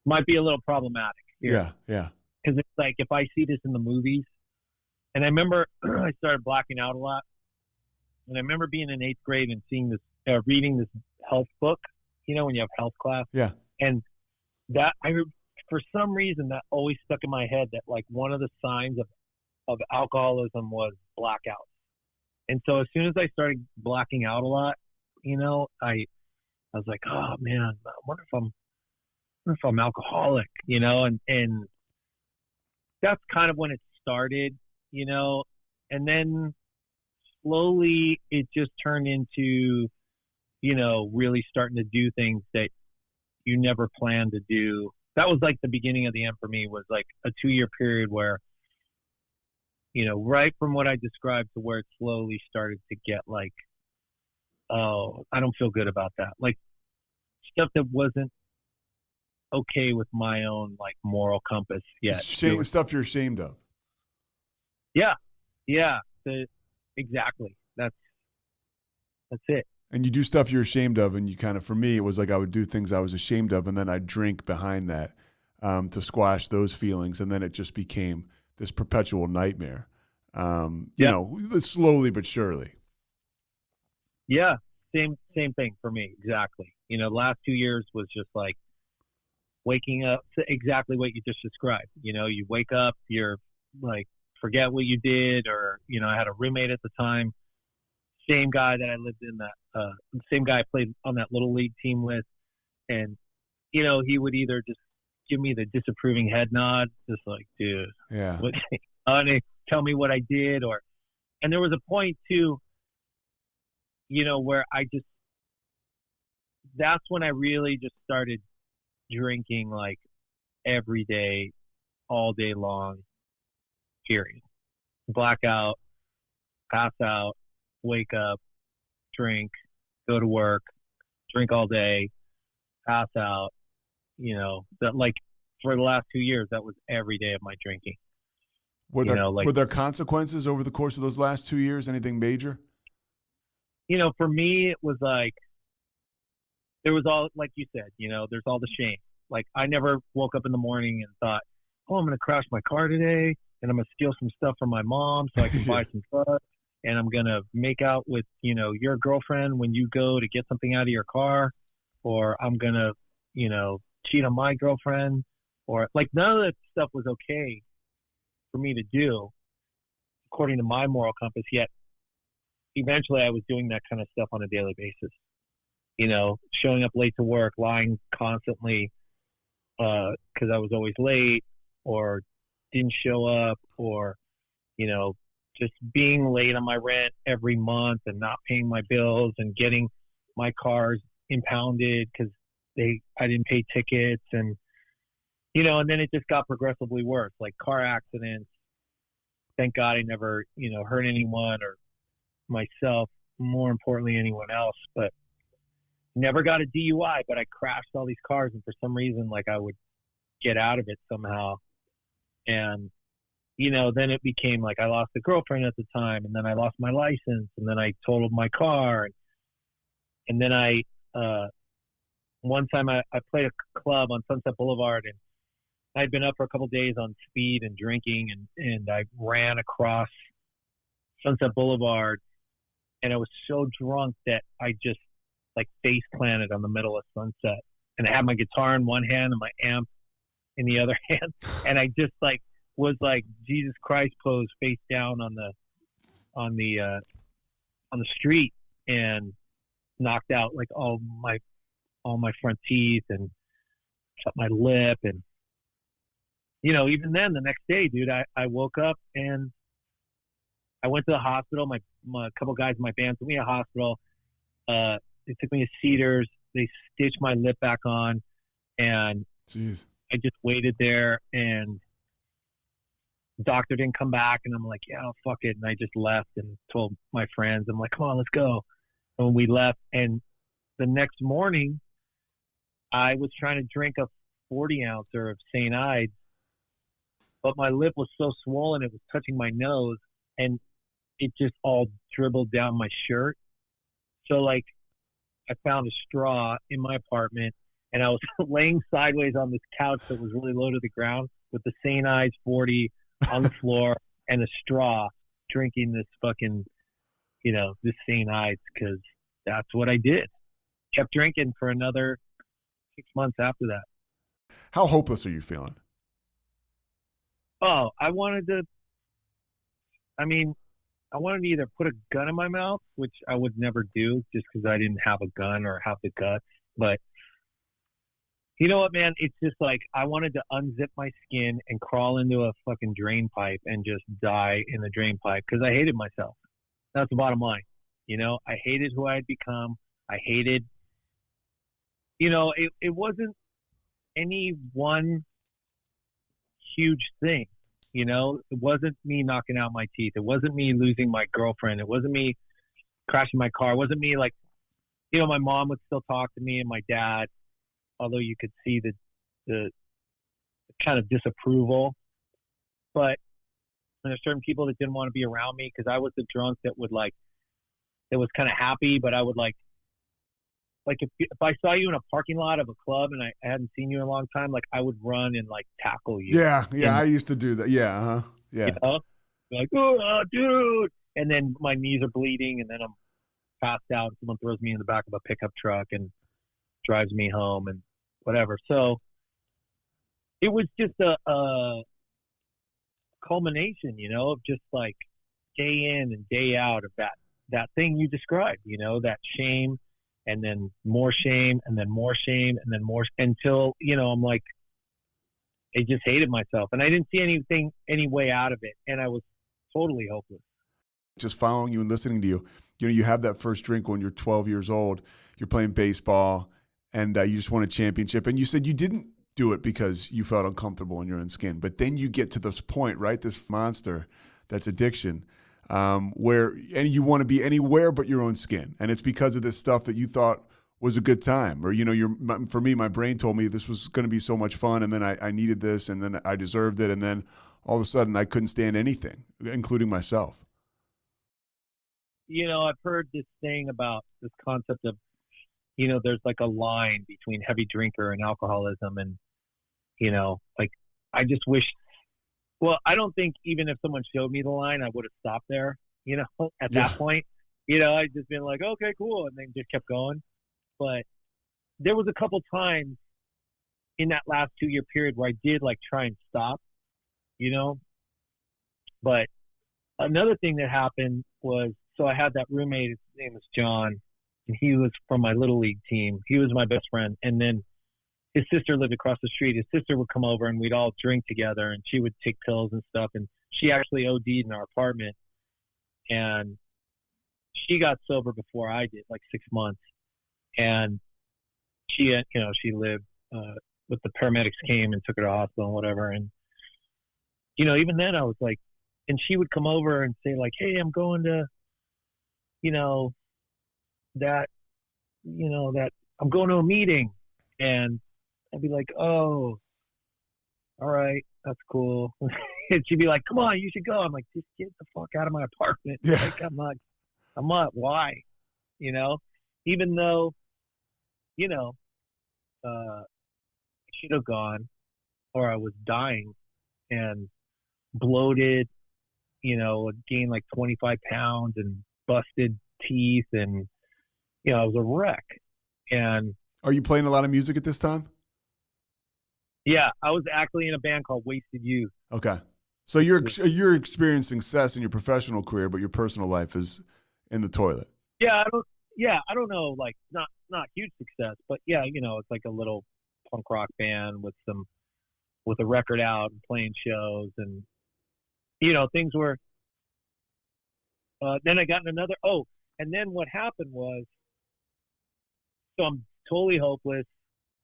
might be a little problematic here. Yeah. Because it's like, if I see this in the movies, and I remember I started blacking out a lot. And I remember being in 8th grade and seeing this, reading this health book, when you have health class. Yeah. And that, for some reason, that always stuck in my head, that like one of the signs of alcoholism was blackouts. And so as soon as I started blacking out a lot, I was like, oh man, I wonder if I'm alcoholic, and that's kind of when it started, and then slowly it just turned into, really starting to do things that, you never plan to do. That was like the beginning of the end for me, was like a 2-year period where, right from what I described to where it slowly started to get like, oh, I don't feel good about that. Like stuff that wasn't okay with my own like moral compass yet. Stuff you're ashamed of. Yeah. Exactly. That's it. And you do stuff you're ashamed of, and you kind of, for me, it was like I would do things I was ashamed of, and then I'd drink behind that to squash those feelings, and then it just became this perpetual nightmare. Slowly but surely. Yeah, same thing for me, exactly. The last 2 years was just like waking up to exactly what you just described. You wake up, you're like, forget what you did, or I had a roommate at the time, same guy that I lived in same guy I played on that little league team with, and he would either just give me the disapproving head nod, just like, dude, yeah, tell me what I did, and there was a point too, where that's when I really just started drinking like every day, all day long, period. Blackout, pass out, wake up, drink, go to work, drink all day, pass out. That like for the last 2 years, that was every day of my drinking. Were there consequences over the course of those last 2 years? Anything major? For me, it was like, there was all, like you said, there's all the shame. Like, I never woke up in the morning and thought, oh, I'm going to crash my car today, and I'm going to steal some stuff from my mom so I can buy some drugs, and I'm going to make out with, your girlfriend when you go to get something out of your car, or I'm going to, cheat on my girlfriend, or like, none of that stuff was okay for me to do according to my moral compass, yet eventually I was doing that kind of stuff on a daily basis. Showing up late to work, lying constantly because I was always late, or didn't show up, or just being late on my rent every month and not paying my bills, and getting my cars impounded because I didn't pay tickets, and and then it just got progressively worse, like car accidents. Thank God I never hurt anyone or myself, more importantly anyone else, but never got a DUI, but I crashed all these cars, and for some reason, like, I would get out of it somehow. And, then it became like I lost a girlfriend at the time, and then I lost my license, and then I totaled my car. And then one time I played a club on Sunset Boulevard, and I'd been up for a couple of days on speed and drinking, and I ran across Sunset Boulevard, and I was so drunk that I just like face planted on the middle of Sunset, and I had my guitar in one hand and my amp in the other hand, and I just like was like Jesus Christ pose, face down on the street, and knocked out like all my front teeth and cut my lip. And even then, the next day, dude, I woke up and I went to the hospital. My couple guys in my band took me to the hospital. They took me to Cedars. They stitched my lip back on, and jeez, I just waited there, and the doctor didn't come back, and I'm like, yeah, fuck it. And I just left and told my friends, I'm like, come on, let's go. And we left, and the next morning, I was trying to drink a 40-ouncer of St. Ides, but my lip was so swollen, it was touching my nose, and it just all dribbled down my shirt. So, like, I found a straw in my apartment, and I was laying sideways on this couch that was really low to the ground with the St. Ides 40 on the floor and a straw, drinking this fucking, this St. Ides, because that's what I did. Kept drinking for another 6 months after that. How hopeless are you feeling? Oh, I wanted to either put a gun in my mouth, which I would never do just because I didn't have a gun or have the guts. But you know what, man? It's just like I wanted to unzip my skin and crawl into a fucking drain pipe and just die in the drain pipe because I hated myself. That's the bottom line. I hated who I had become. I hated it wasn't any one huge thing. It wasn't me knocking out my teeth. It wasn't me losing my girlfriend. It wasn't me crashing my car. It wasn't me like, my mom would still talk to me and my dad, although you could see the kind of disapproval. But there's certain people that didn't want to be around me because I was the drunk that was kind of happy, but I would like if I saw you in a parking lot of a club and I hadn't seen you in a long time, like I would run and like tackle you. Yeah, I used to do that. Yeah, yeah. Like, oh, dude, and then my knees are bleeding, and then I'm passed out. And someone throws me in the back of a pickup truck and drives me home and whatever. So it was just a culmination, of just like day in and day out of that thing you described, that shame, and then more shame, and then more shame, and then more, until, I'm like, I just hated myself, and I didn't see any way out of it, and I was totally hopeless. Just following you and listening to you, you have that first drink when you're 12 years old, you're playing baseball, and you just won a championship, and you said you didn't do it because you felt uncomfortable in your own skin, but then you get to this point, right, this monster that's addiction, where you want to be anywhere but your own skin, and it's because of this stuff that you thought was a good time, or for me, my brain told me this was going to be so much fun, and then I needed this, and then I deserved it, and then all of a sudden I couldn't stand anything, including myself. I've heard this thing about this concept of, there's like a line between heavy drinker and alcoholism, and like I just wish. Well, I don't think even if someone showed me the line, I would have stopped there, at that point. I'd just been like, okay, cool, and then just kept going. But there was a couple times in that last 2-year period where I did like try and stop, But another thing that happened was, so I had that roommate, his name was John, and he was from my Little League team. He was my best friend. And then his sister lived across the street. His sister would come over and we'd all drink together, and she would take pills and stuff. And she actually OD'd in our apartment, and she got sober before I did, like 6 months. And she, she lived with the paramedics came and took her to the hospital and whatever. And, even then I was like, and she would come over and say like, hey, I'm going to, that I'm going to a meeting. And I'd be like, oh, all right, that's cool. And she'd be like, come on, you should go. I'm like, just get the fuck out of my apartment. Yeah. Like, I'm not, why? Even though, I should have gone, or I was dying and bloated, gained like 25 pounds and busted teeth, and, I was a wreck. And are you playing a lot of music at this time? Yeah, I was actually in a band called Wasted Youth. Okay. So you're experiencing success in your professional career, but your personal life is in the toilet. Yeah, I don't know, like not huge success, but yeah, it's like a little punk rock band with a record out and playing shows, and things were. Then I got in another. Oh, and then what happened was, so I'm totally hopeless,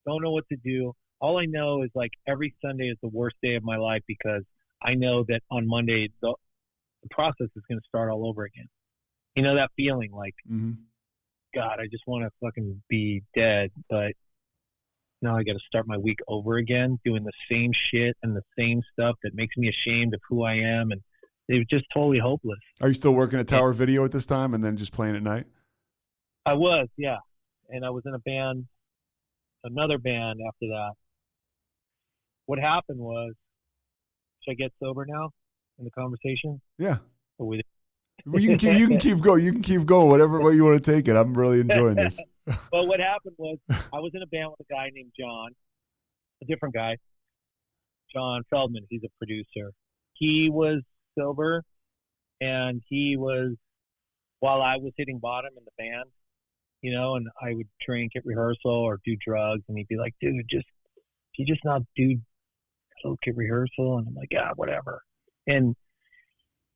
don't know what to do. All I know is like every Sunday is the worst day of my life, because I know that on Monday the process is going to start all over again. That feeling like, God, I just want to fucking be dead, but now I got to start my week over again, doing the same shit and the same stuff that makes me ashamed of who I am, and it was just totally hopeless. Are you still working at Tower Video at this time, and then just playing at night? I was, yeah, and I was in another band after that. What happened was, should I get sober now in the conversation? Yeah. Well, you can keep going. You can keep going. Whatever way you want to take it. I'm really enjoying this. Well, what happened was, I was in a band with a guy named John, a different guy, John Feldman. He's a producer. He was sober, and he was, while I was hitting bottom in the band, and I would drink at rehearsal or do drugs, and he'd be like, dude, you just not do coke at rehearsal? And I'm like, yeah, whatever. And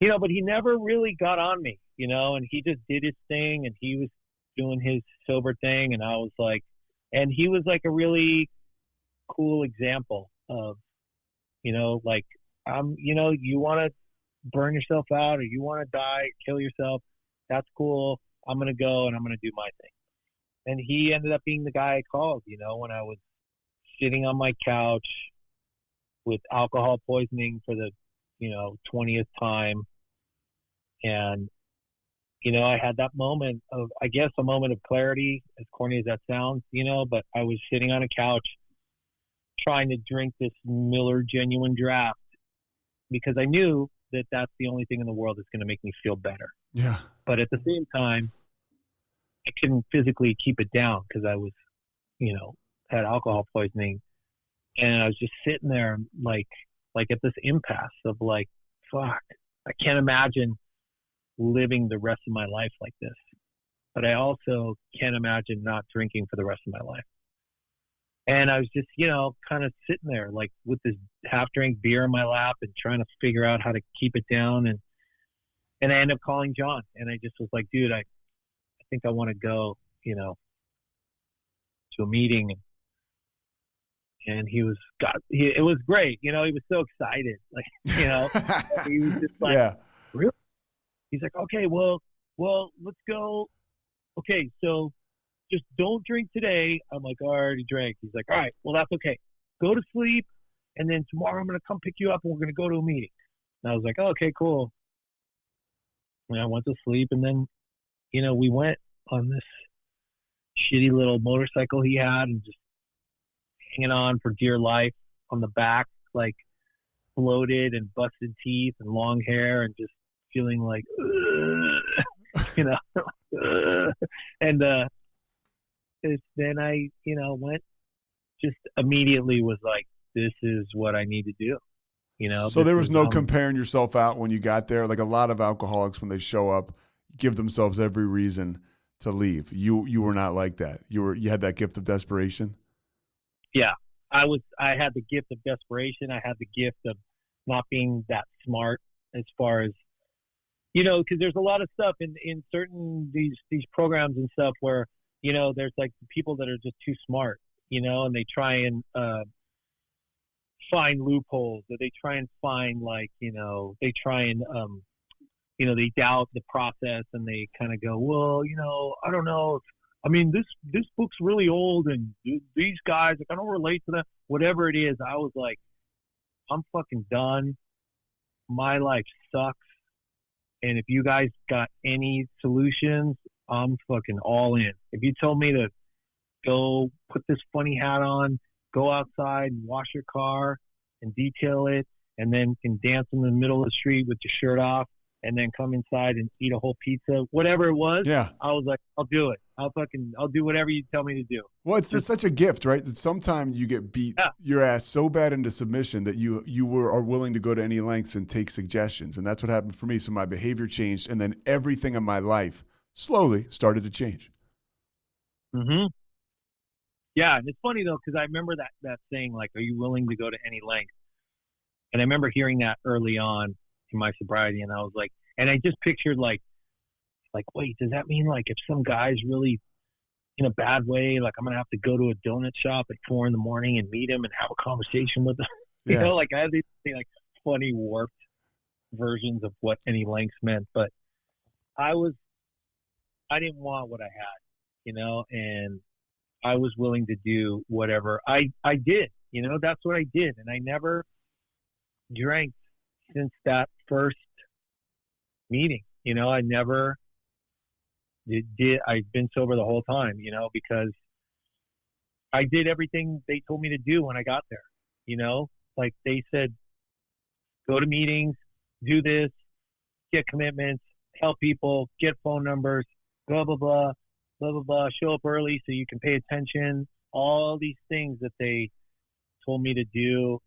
but he never really got on me, and he just did his thing, and he was doing his sober thing, and I was like, And he was like a really cool example of, like, you want to burn yourself out or you want to die, kill yourself. That's cool. I'm going to go and I'm going to do my thing. And he ended up being the guy I called, when I was sitting on my couch with alcohol poisoning for the, 20th time. And, I had that moment of, I guess, a moment of clarity, as corny as that sounds, but I was sitting on a couch trying to drink this Miller Genuine Draft because I knew that that's the only thing in the world that's going to make me feel better. Yeah. But at the same time, I couldn't physically keep it down because I was, had alcohol poisoning. And I was just sitting there like at this impasse of like, fuck, I can't imagine living the rest of my life like this. But I also can't imagine not drinking for the rest of my life. And I was just, kind of sitting there like with this half-drank beer in my lap and trying to figure out how to keep it down. And I ended up calling John. And I just was like, dude, I think I want to go, to a meeting. And it was great. He was so excited. Like, he was just like, yeah. Really? He's like, okay, well, let's go. Okay, so just don't drink today. I'm like, I already drank. He's like, all right, well, that's okay. Go to sleep, and then tomorrow I'm going to come pick you up, and we're going to go to a meeting. And I was like, oh, okay, cool. And I went to sleep, and then, we went on this shitty little motorcycle he had and just hanging on for dear life on the back, like bloated and busted teeth and long hair and just feeling like, and then I, went, just immediately was like, this is what I need to do. So there was no comparing yourself out when you got there. Like a lot of alcoholics, when they show up, give themselves every reason to leave. You were not like that. You had that gift of desperation. Yeah, I had the gift of desperation. I had the gift of not being that smart as far as, because there's a lot of stuff in certain these programs and stuff where, there's like people that are just too smart, and they try and find loopholes, or they try and find they try and they doubt the process, and they kind of go, well, I don't know. I mean, this book's really old, and these guys, like, I don't relate to them. Whatever it is, I was like, I'm fucking done. My life sucks. And if you guys got any solutions, I'm fucking all in. If you told me to go put this funny hat on, go outside and wash your car and detail it, and then can dance in the middle of the street with your shirt off, and then come inside and eat a whole pizza, whatever it was, yeah, I was like, I'll do it. I'll do whatever you tell me to do. Well, it's such a gift, right? That sometimes you get beat your ass so bad into submission that you are willing to go to any lengths and take suggestions. And that's what happened for me. So my behavior changed, and then everything in my life slowly started to change. Mm-hmm. Yeah, and it's funny, though, because I remember that saying, like, are you willing to go to any length? And I remember hearing that early on in my sobriety, and I was like, and I just pictured, like, wait, does that mean, like, if some guy's really in a bad way, like, I'm going to have to go to a donut shop at 4 a.m. and meet him and have a conversation with him? Yeah. Like, I had these, like, funny, warped versions of what any lengths meant. But I didn't want what I had, and I was willing to do whatever I did. That's what I did. And I never drank since that first meeting. I never did. I've been sober the whole time, because I did everything they told me to do when I got there. Like they said, go to meetings, do this, get commitments, help people, get phone numbers, blah, blah, blah, blah, blah, blah, show up early so you can pay attention. All these things that they told me to do,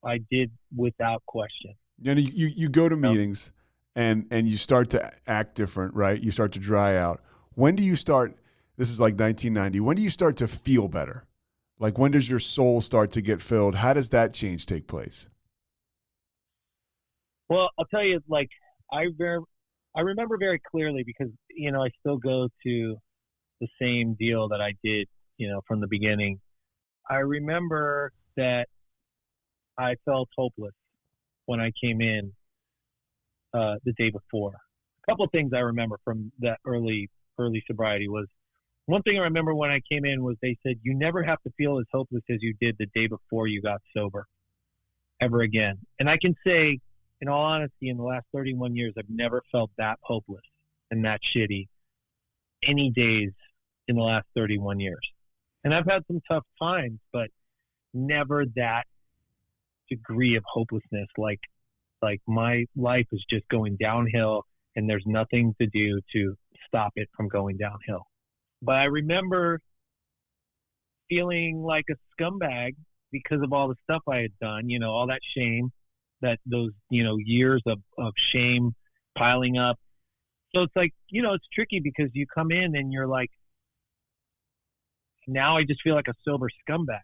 I did without question. You go to meetings and you start to act different, right? You start to dry out. When do you start, this is like 1990, when do you start to feel better? Like, when does your soul start to get filled? How does that change take place? Well, I'll tell you, like, I remember very clearly because, I still go to the same deal that I did from the beginning. I remember that I felt hopeless when I came in the day before. A couple of things I remember from that early sobriety was, one thing I remember when I came in was they said, you never have to feel as hopeless as you did the day before you got sober ever again. And I can say, in all honesty, in the last 31 years, I've never felt that hopeless and that shitty any days in the last 31 years. And I've had some tough times, but never that degree of hopelessness. Like my life is just going downhill and there's nothing to do to stop it from going downhill. But I remember feeling like a scumbag because of all the stuff I had done, all that shame, that those, years of shame piling up. So it's like, it's tricky because you come in and you're like, now I just feel like a sober scumbag,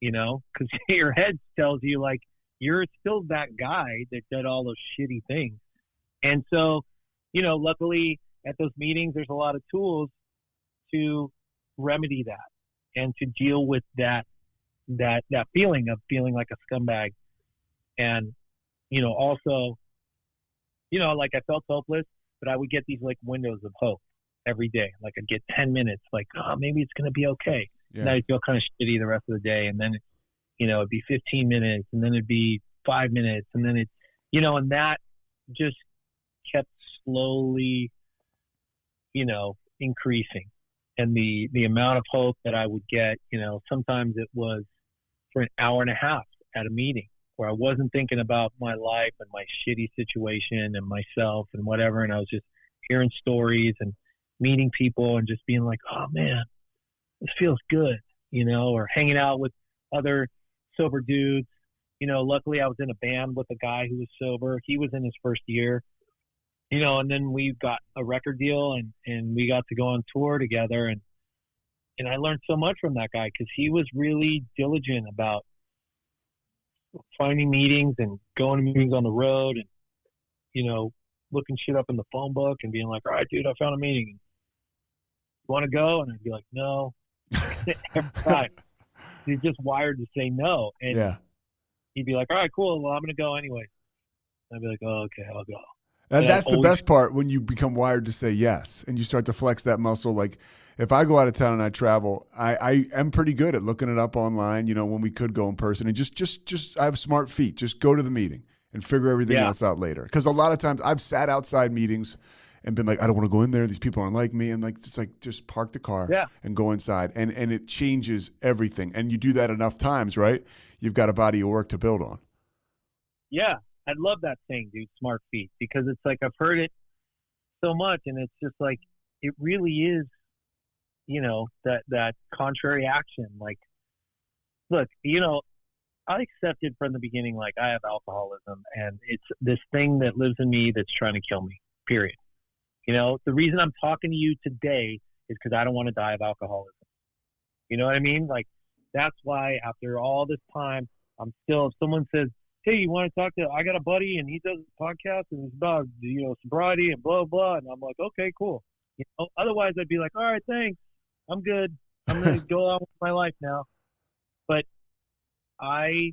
because your head tells you like, you're still that guy that did all those shitty things. And so, luckily at those meetings, there's a lot of tools to remedy that and to deal with that feeling of feeling like a scumbag. And, also, like I felt hopeless, but I would get these like windows of hope every day. Like I'd get 10 minutes, like, oh, maybe it's going to be okay. Yeah. And I'd feel kind of shitty the rest of the day. And then, it'd be 15 minutes and then it'd be 5 minutes. And then and that just kept slowly, increasing. And the amount of hope that I would get, sometimes it was for an hour and a half at a meeting where I wasn't thinking about my life and my shitty situation and myself and whatever. And I was just hearing stories and meeting people and just being like, oh man, this feels good, or hanging out with other sober dudes. Luckily I was in a band with a guy who was sober. He was in his first year, and then we got a record deal and we got to go on tour together. And I learned so much from that guy because he was really diligent about finding meetings and going to meetings on the road and, looking shit up in the phone book and being like, all right, dude, I found a meeting. You want to go? And I'd be like, no. Every time. He's just wired to say no. And yeah. He'd be like, all right, cool. Well, I'm going to go anyway. I'd be like, oh, okay, I'll go. And that's the best part, when you become wired to say yes and you start to flex that muscle. Like if I go out of town and I travel, I am pretty good at looking it up online, when we could go in person, and just I have smart feet. Just go to the meeting and figure everything else out later. Because a lot of times I've sat outside meetings and been like, I don't want to go in there. These people aren't like me. And like, it's like, just park the car and go inside. And it changes everything. And you do that enough times, right? You've got a body of work to build on. Yeah. I love that thing, dude, smart feet, because it's like, I've heard it so much and it's just like, it really is, that contrary action. Like, look, I accepted from the beginning, like I have alcoholism and it's this thing that lives in me that's trying to kill me, period. The reason I'm talking to you today is because I don't want to die of alcoholism. You know what I mean? Like, that's why after all this time, I'm still, if someone says, hey, you want to talk to, I got a buddy and he does a podcast and it's about, sobriety and blah, blah. And I'm like, okay, cool. Otherwise I'd be like, all right, thanks. I'm good. I'm going to go on with my life now. But I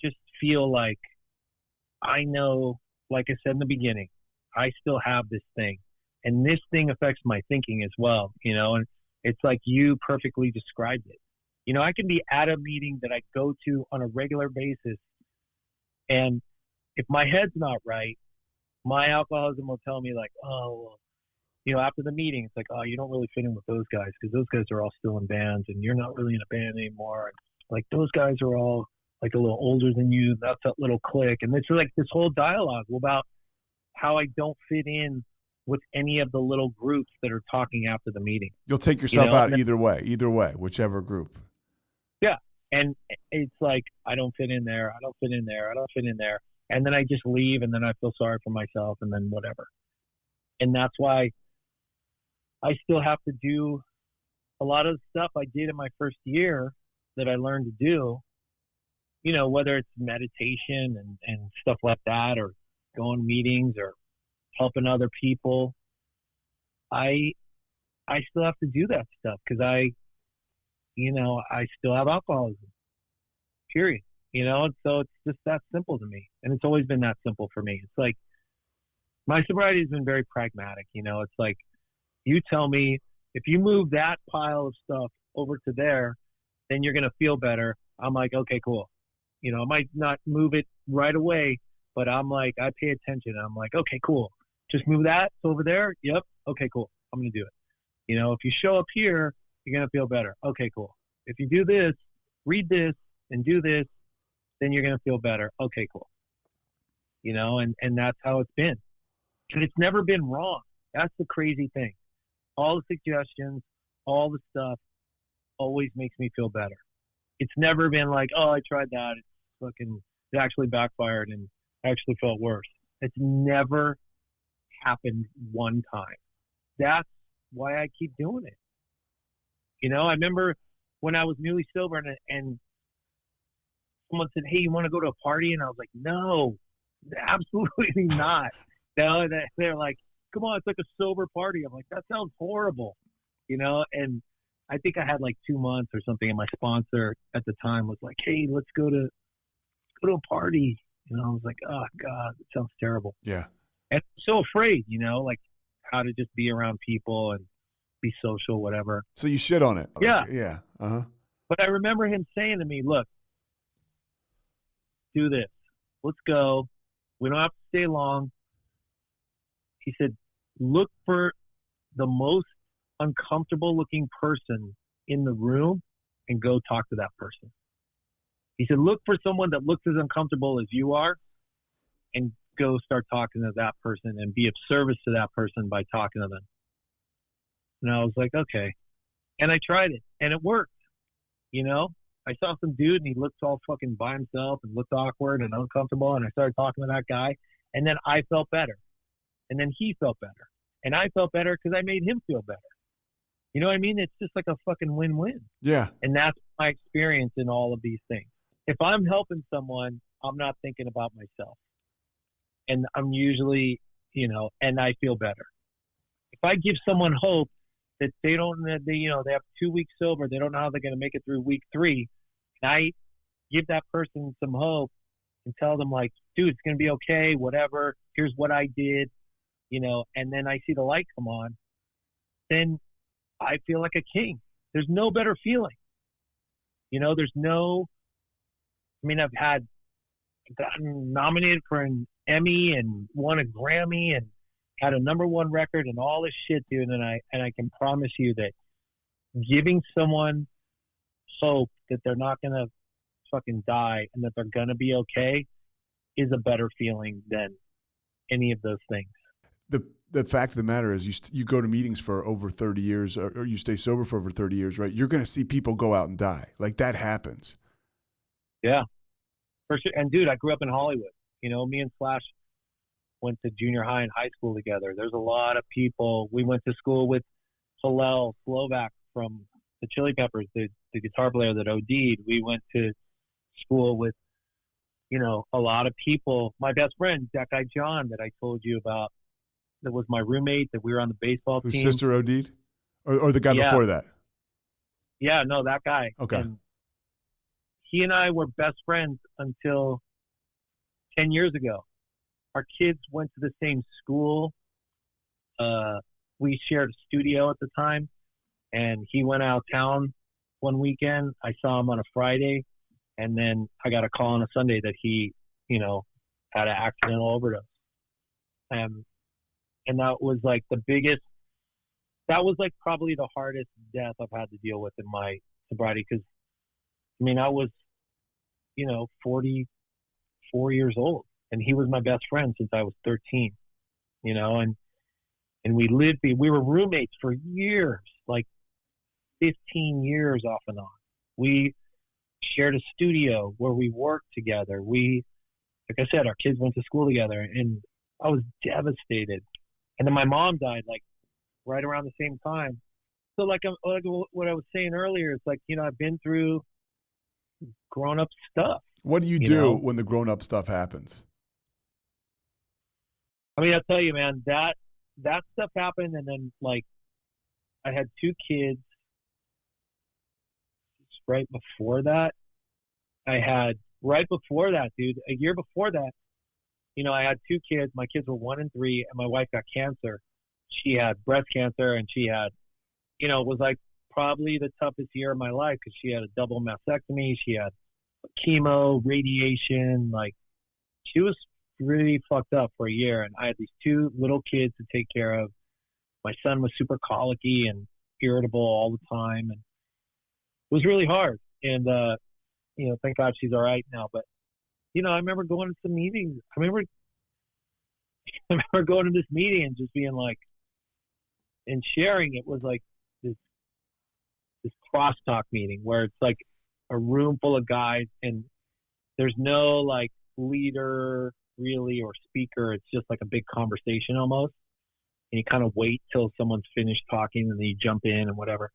just feel like I know, like I said in the beginning, I still have this thing, and this thing affects my thinking as well, and it's like you perfectly described it. I can be at a meeting that I go to on a regular basis, and if my head's not right, my alcoholism will tell me like, oh, well, after the meeting, it's like, oh, you don't really fit in with those guys because those guys are all still in bands and you're not really in a band anymore. And, like, those guys are all like a little older than you. That's that little clique. And it's like this whole dialogue about how I don't fit in with any of the little groups that are talking after the meeting. You'll take yourself out either way, whichever group. Yeah. And it's like, I don't fit in there. I don't fit in there. I don't fit in there. And then I just leave and then I feel sorry for myself and then whatever. And that's why I still have to do a lot of stuff I did in my first year that I learned to do, whether it's meditation and stuff like that, or going to meetings or helping other people. I still have to do that stuff because I still have alcoholism, period. And so it's just that simple to me. And it's always been that simple for me. It's like my sobriety has been very pragmatic. It's like, you tell me if you move that pile of stuff over to there, then you're going to feel better. I'm like, okay, cool. I might not move it right away, but I'm like, I pay attention. I'm like, okay, cool. Just move that over there. Yep. Okay, cool. I'm going to do it. If you show up here, you're going to feel better. Okay, cool. If you do this, read this, and do this, then you're going to feel better. Okay, cool. And that's how it's been. And it's never been wrong. That's the crazy thing. All the suggestions, all the stuff always makes me feel better. It's never been like, oh, I tried that. It actually backfired and actually felt worse. It's never happened one time. That's why I keep doing it. I remember when I was newly sober and someone said, hey, you want to go to a party? And I was like, no, absolutely not. They're like, come on, it's like a sober party. I'm like, that sounds horrible, and I think I had like 2 months or something, and my sponsor at the time was like, hey, let's go to a party. I was like, oh God, it sounds terrible. Yeah. And I'm so afraid, like how to just be around people and be social, whatever. So you shit on it. Yeah. Yeah. Uh-huh. But I remember him saying to me, look, do this. Let's go. We don't have to stay long. He said, look for the most uncomfortable looking person in the room and go talk to that person. He said, look for someone that looks as uncomfortable as you are and go start talking to that person and be of service to that person by talking to them. And I was like, okay. And I tried it and it worked. I saw some dude and he looked all fucking by himself and looked awkward and uncomfortable. And I started talking to that guy and then I felt better. And then he felt better. And I felt better because I made him feel better. You know what I mean? It's just like a fucking win-win. Yeah. And that's my experience in all of these things. If I'm helping someone, I'm not thinking about myself. And I'm usually, and I feel better. If I give someone hope that they have 2 weeks sober, they don't know how they're going to make it through week 3, and I give that person some hope and tell them like, dude, it's going to be okay, whatever. Here's what I did, and then I see the light come on, then I feel like a king. There's no better feeling. I've gotten nominated for an Emmy and won a Grammy and had a #1 record and all this shit, dude. And I can promise you that giving someone hope that they're not going to fucking die and that they're going to be okay is a better feeling than any of those things. The fact of the matter is you go to meetings for over 30 years or you stay sober for over 30 years, right? You're going to see people go out and die. Like that happens. Yeah, for sure. And dude, I grew up in Hollywood. Me and Slash went to junior high and high school together. There's a lot of people. We went to school with Hillel Slovak from the Chili Peppers, the guitar player that OD'd. We went to school with, a lot of people. My best friend, that guy John that I told you about, that was my roommate, that we were on the baseball team. His sister OD'd? Or the guy before that? Yeah, no, that guy. Okay. And he and I were best friends until 10 years ago. Our kids went to the same school. We shared a studio at the time, and he went out of town one weekend. I saw him on a Friday, and then I got a call on a Sunday that he, had an accidental overdose. And that was like that was like probably the hardest death I've had to deal with in my sobriety. Cause I was, 44 years old and he was my best friend since I was 13, and we were roommates for years, like 15 years off and on. We shared a studio where we worked together. Like I said, our kids went to school together and I was devastated. And then my mom died like right around the same time. So like what I was saying earlier, it's like, I've been through grown up stuff. What do you do when the grown up stuff happens? I'll tell you, man, that stuff happened. And then like I had 2 kids. right before that, dude, a year before that, I had 2 kids. My kids were 1 and 3, and my wife got cancer. She had breast cancer, and she had, it was like probably the toughest year of my life because she had a double mastectomy. She had chemo, radiation. Like, she was really fucked up for a year. And I had these 2 little kids to take care of. My son was super colicky and irritable all the time. And it was really hard. And, thank God she's all right now. But, I remember going to some meetings. I remember going to this meeting and just being like, and sharing. It was like this crosstalk meeting where it's like a room full of guys and there's no like leader really or speaker. It's just like a big conversation almost. And you kind of wait till someone's finished talking and then you jump in and whatever.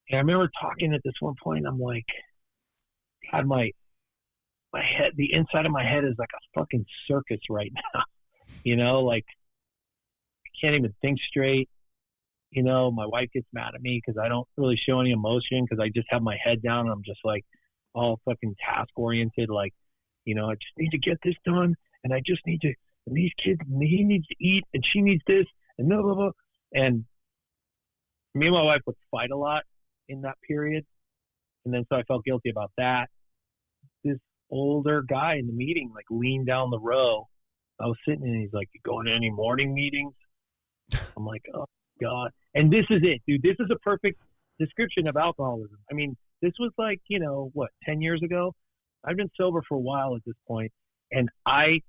And I remember talking at this one point, I'm like, God, my head, the inside of my head is like a fucking circus right now. Like I can't even think straight. My wife gets mad at me because I don't really show any emotion because I just have my head down and I'm just like all fucking task oriented. Like, I just need to get this done and I just need to, and these kids, and he needs to eat and she needs this and blah, blah, blah. And me and my wife would fight a lot in that period. And then so I felt guilty about that. This older guy in the meeting, like leaned down the row. I was sitting and he's like, you going to any morning meetings? I'm like, oh God. And this is it, dude. This is a perfect description of alcoholism. I mean, this was like, 10 years ago? I've been sober for a while at this point. And I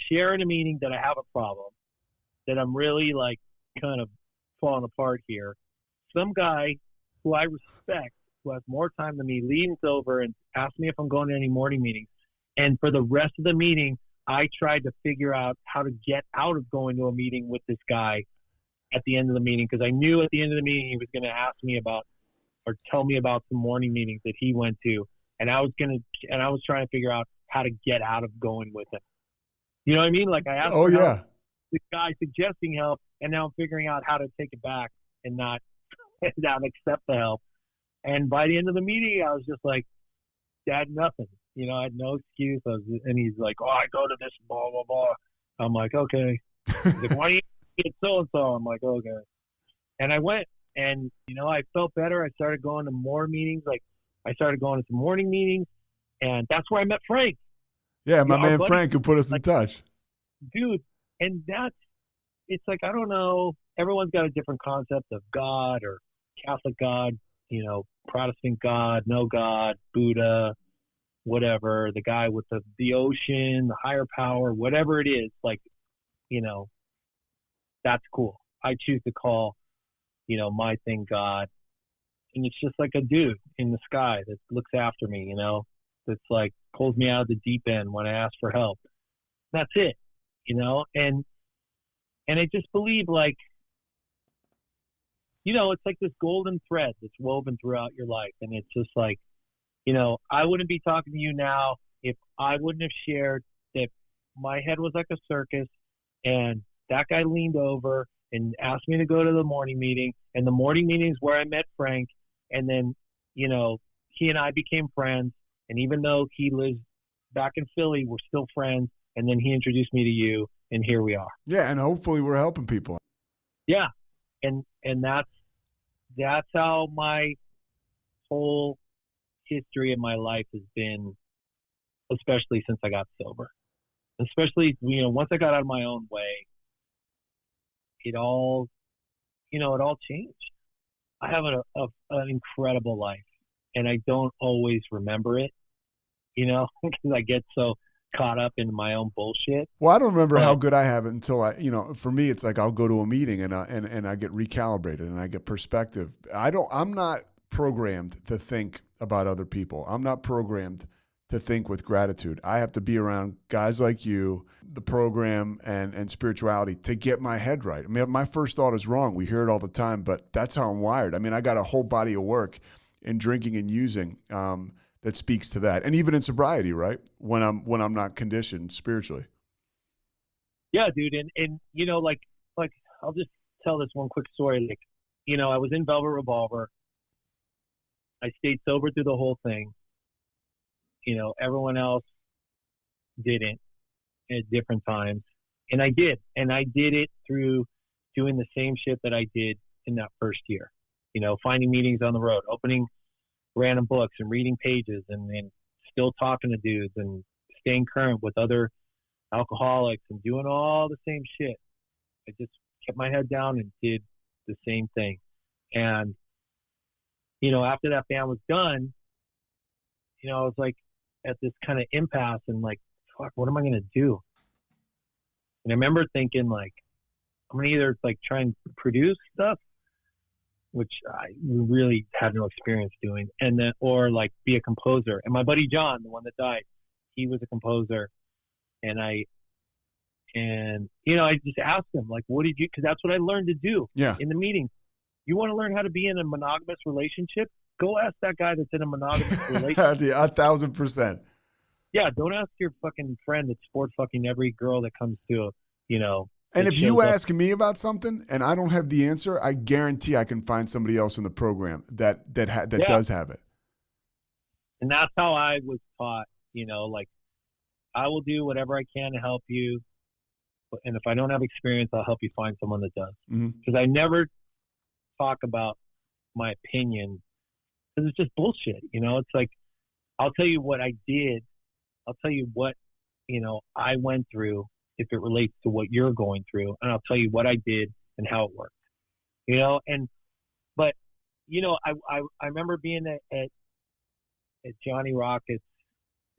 share in a meeting that I have a problem, that I'm really like kind of falling apart here. Some guy who I respect, who has more time than me, leans over and asks me if I'm going to any morning meetings. And for the rest of the meeting, I tried to figure out how to get out of going to a meeting with this guy at the end of the meeting, because I knew at the end of the meeting he was going to ask me about or tell me about some morning meetings that he went to, and I was trying to figure out how to get out of going with him. You know what I mean? Like I asked for help, the guy suggesting help, and now I'm figuring out how to take it back and not accept the help. And by the end of the meeting, I was just like, Dad, nothing. I had no excuse. And he's like, oh, I go to this, blah, blah, blah. I'm like, okay. He's like, why do you get so-and-so? I'm like, okay. And I went, and, I felt better. I started going to more meetings. Like, I started going to some morning meetings, and that's where I met Frank. Yeah, my man Frank, who put us in touch. Dude, and it's like, I don't know. Everyone's got a different concept of God or Catholic God, Protestant God, no God, Buddha, whatever, the guy with the ocean, the higher power, whatever it is, like, that's cool. I choose to call, my thing God. And it's just like a dude in the sky that looks after me, that's like pulls me out of the deep end when I ask for help. That's it, and I just believe, like, it's like this golden thread that's woven throughout your life. And it's just like, I wouldn't be talking to you now if I wouldn't have shared that my head was like a circus and that guy leaned over and asked me to go to the morning meeting, and the morning meeting is where I met Frank. And then, he and I became friends. And even though he lives back in Philly, we're still friends. And then he introduced me to you, and here we are. Yeah, and hopefully we're helping people. Yeah. And that's how my whole history of my life has been, especially since I got sober. Especially, once I got out of my own way, it all changed. I have an incredible life, and I don't always remember it, because I get so caught up in my own bullshit. Well, I don't remember how good I have it until for me, it's like I'll go to a meeting and I get recalibrated and I get perspective. I'm not programmed to think about other people. I'm not programmed to think with gratitude. I have to be around guys like you, the program and spirituality to get my head right. I mean, my first thought is wrong. We hear it all the time, but that's how I'm wired. I mean, I got a whole body of work in drinking and using that speaks to that. And even in sobriety, right? When I'm not conditioned spiritually. Yeah, dude. And like I'll just tell this one quick story. Like, I was in Velvet Revolver, I stayed sober through the whole thing. You know, everyone else didn't at different times. And I did. And I did it through doing the same shit that I did in that first year. You know, finding meetings on the road, opening random books and reading pages and still talking to dudes and staying current with other alcoholics and doing all the same shit. I just kept my head down and did the same thing. And, you know, after that band was done, you know, I was like at this kind of impasse and like, fuck, what am I going to do? And I remember thinking like, I'm going to either like try and produce stuff, which I really had no experience doing, and then, or like be a composer. And my buddy John, the one that died, he was a composer. And you know, I just asked him like, what did you, cause that's what I learned to do in the meeting. You want to learn how to be in a monogamous relationship? Go ask that guy that's in a monogamous relationship. Yeah, 1,000%. Yeah. Don't ask your fucking friend that's sport fucking every girl that comes to, you know. And if you ask me about something and I don't have the answer, I guarantee I can find somebody else in the program that does have it. And that's how I was taught, you know, like I will do whatever I can to help you. And if I don't have experience, I'll help you find someone that does. Because I never talk about my opinion because it's just bullshit. You know, it's like, I'll tell you what I did. I'll tell you what, you know, I went through if it relates to what you're going through. And I'll tell you what I did and how it worked, you know? But, you know, I remember being at Johnny Rockets,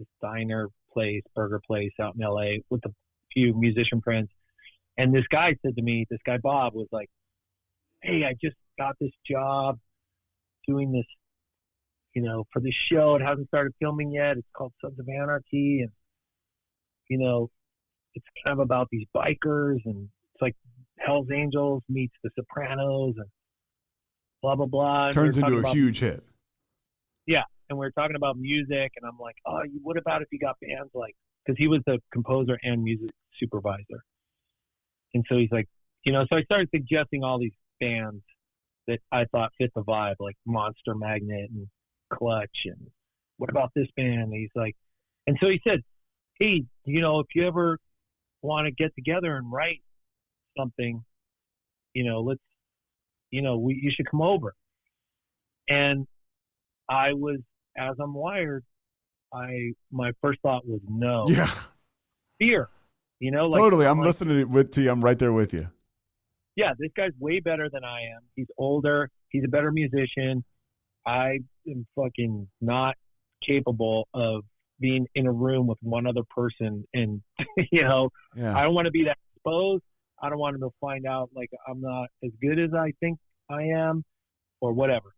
this diner place, burger place out in LA with a few musician friends. And this guy said to me, this guy, Bob, was like, hey, I just got this job doing this, you know, for this show. It hasn't started filming yet. It's called Sons of Anarchy. And, you know, it's kind of about these bikers and it's like Hell's Angels meets The Sopranos and blah, blah, blah. And turns into a huge hit. Yeah. And we were talking about music and I'm like, oh, what about if you got bands like, because he was the composer and music supervisor. And so he's like, you know, so I started suggesting all these bands that I thought fit the vibe, like Monster Magnet and Clutch. And what about this band? And he's like, and so he said, hey, you know, if you ever want to get together and write something, you know, let's, you know, you should come over. And I was, as I'm wired, my first thought was no. Yeah. Fear. You know, like totally. I'm listening to you. I'm right there with you. Yeah, this guy's way better than I am. He's older. He's a better musician. I am fucking not capable of being in a room with one other person. And, you know, I don't want to be that exposed. I don't want him to find out like I'm not as good as I think I am or whatever.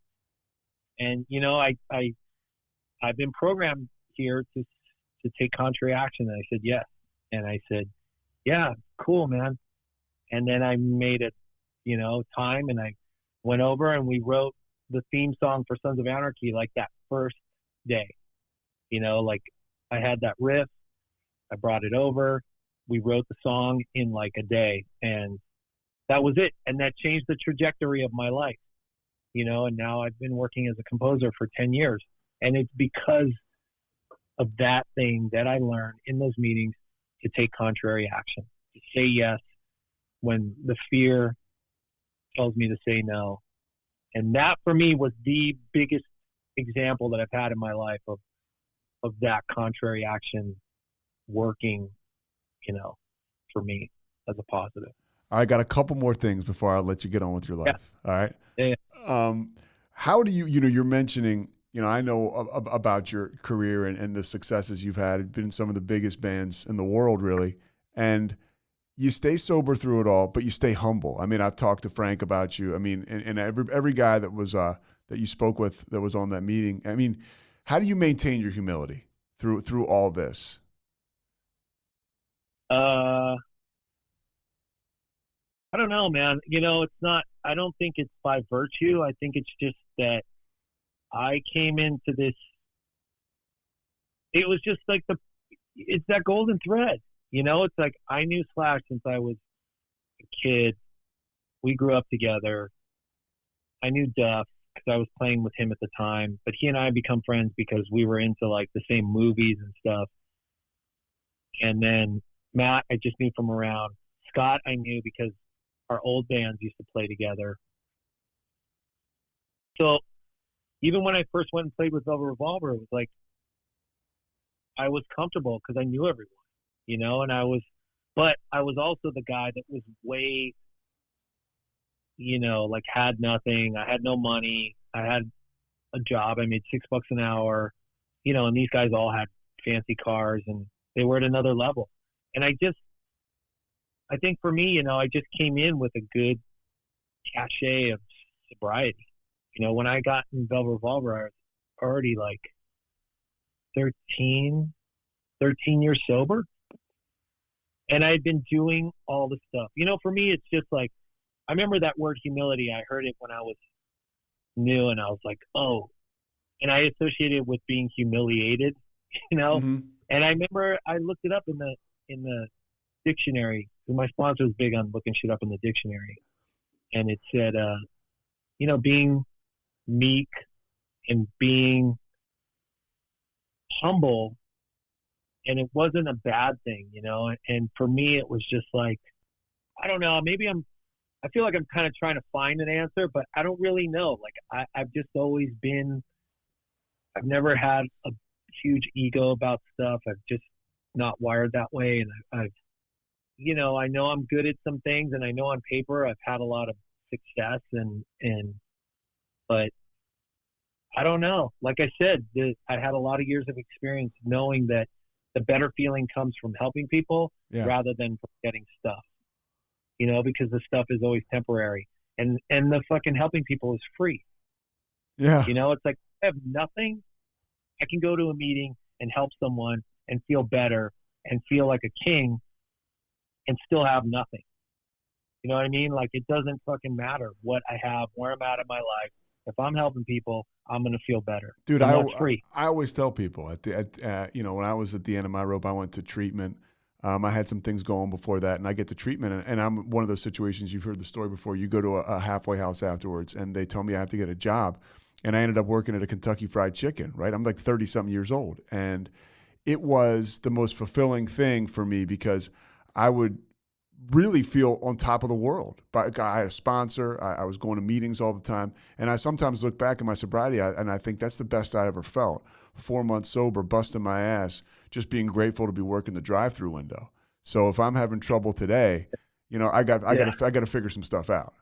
And, you know, I've been programmed here to take contrary action. And I said, yes. And I said, yeah, cool, man. And then I made it, you know, time and I went over and we wrote the theme song for Sons of Anarchy like that first day. You know, like I had that riff, I brought it over, we wrote the song in like a day and that was it. And that changed the trajectory of my life, you know, and now I've been working as a composer for 10 years. And it's because of that thing that I learned in those meetings to take contrary action, to say yes when the fear tells me to say no. And that for me was the biggest example that I've had in my life of that contrary action working, you know, for me as a positive. I got a couple more things before I'll let you get on with your life. Yeah. All right. Yeah. How do you know, you're mentioning, you know, I know about your career and the successes you've had. You've been in some of the biggest bands in the world, really. And you stay sober through it all, but you stay humble. I mean, I've talked to Frank about you. I mean, and every guy that was that you spoke with that was on that meeting. I mean, how do you maintain your humility through all this? I don't know, man. You know, it's not. I don't think it's by virtue. I think it's just that I came into this. It was just like it's that golden thread. You know, it's like I knew Slash since I was a kid. We grew up together. I knew Duff because because I was playing with him at the time. But he and I become friends because we were into like the same movies and stuff. And then Matt, I just knew from around. Scott, I knew because our old bands used to play together. So even when I first went and played with Velvet Revolver, it was like I was comfortable because I knew everyone, you know, but I was also the guy that was way, you know, like had nothing. I had no money. I had a job. I made $6 an hour, you know, and these guys all had fancy cars and they were at another level. And I think for me, you know, I just came in with a good cachet of sobriety. You know, when I got in Velvet Revolver, I was already like 13 years sober. And I had been doing all the stuff. You know, for me, it's just like, I remember that word humility. I heard it when I was new and I was like, oh, and I associated it with being humiliated, you know? Mm-hmm. And I remember I looked it up in the dictionary. My sponsor was big on looking shit up in the dictionary. And it said, you know, being meek and being humble, and it wasn't a bad thing, you know. And for me, it was just like, I don't know, maybe I feel like I'm kind of trying to find an answer, but I don't really know. Like I've just always been, I've never had a huge ego about stuff. I've just not wired that way. And I've, you know I'm good at some things, and I know on paper I've had a lot of success but I don't know. Like I said, I had a lot of years of experience knowing that the better feeling comes from helping people rather than from getting stuff, you know, because the stuff is always temporary, and the fucking helping people is free. Yeah. You know, it's like, I have nothing. I can go to a meeting and help someone and feel better and feel like a king and still have nothing. You know what I mean? Like, it doesn't fucking matter what I have, where I'm at in my life. If I'm helping people, I'm going to feel better. Dude, and that's free. I always tell people you know, when I was at the end of my rope, I went to treatment. I had some things going before that, and I get to treatment, and I'm one of those situations, you've heard the story before. You go to a halfway house afterwards, and they tell me I have to get a job, and I ended up working at a Kentucky Fried Chicken, right? I'm like 30-something years old, and it was the most fulfilling thing for me because I would really feel on top of the world. But I had a sponsor. I was going to meetings all the time. And I sometimes look back at my sobriety and I think that's the best I ever felt. 4 months sober, busting my ass, just being grateful to be working the drive-through window. So if I'm having trouble today, you know, I got to figure some stuff out.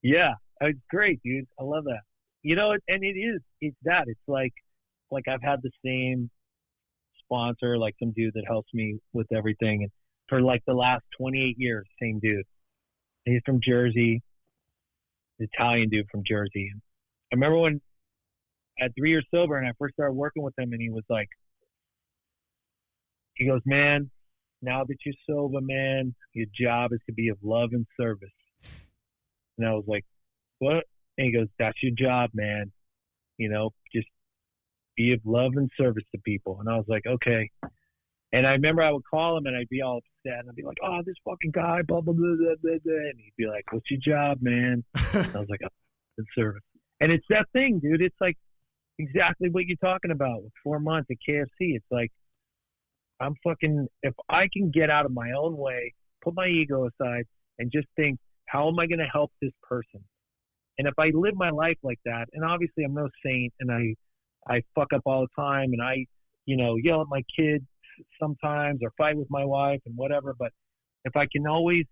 Yeah, it's great, dude. I love that. You know, and it's like I've had the same sponsor, like some dude that helps me with everything. And for like the last 28 years, same dude. He's from Jersey, Italian dude from Jersey. And I remember when I had 3 years sober and I first started working with him, and he goes, man, now that you're sober, man, your job is to be of love and service. And I was like, what? And he goes, that's your job, man. You know, just be of love and service to people. And I was like, okay. And I remember I would call him and I'd be all upset and I'd be like, oh, this fucking guy, blah, blah, blah, blah, blah, blah. And he'd be like, what's your job, man? And I was like, oh, service. And it's that thing, dude. It's like exactly what you're talking about with 4 months at KFC. It's like, if I can get out of my own way, put my ego aside and just think, how am I going to help this person? And if I live my life like that, and obviously I'm no saint and I fuck up all the time and I, you know, yell at my kids sometimes or fight with my wife and whatever, but if I can always,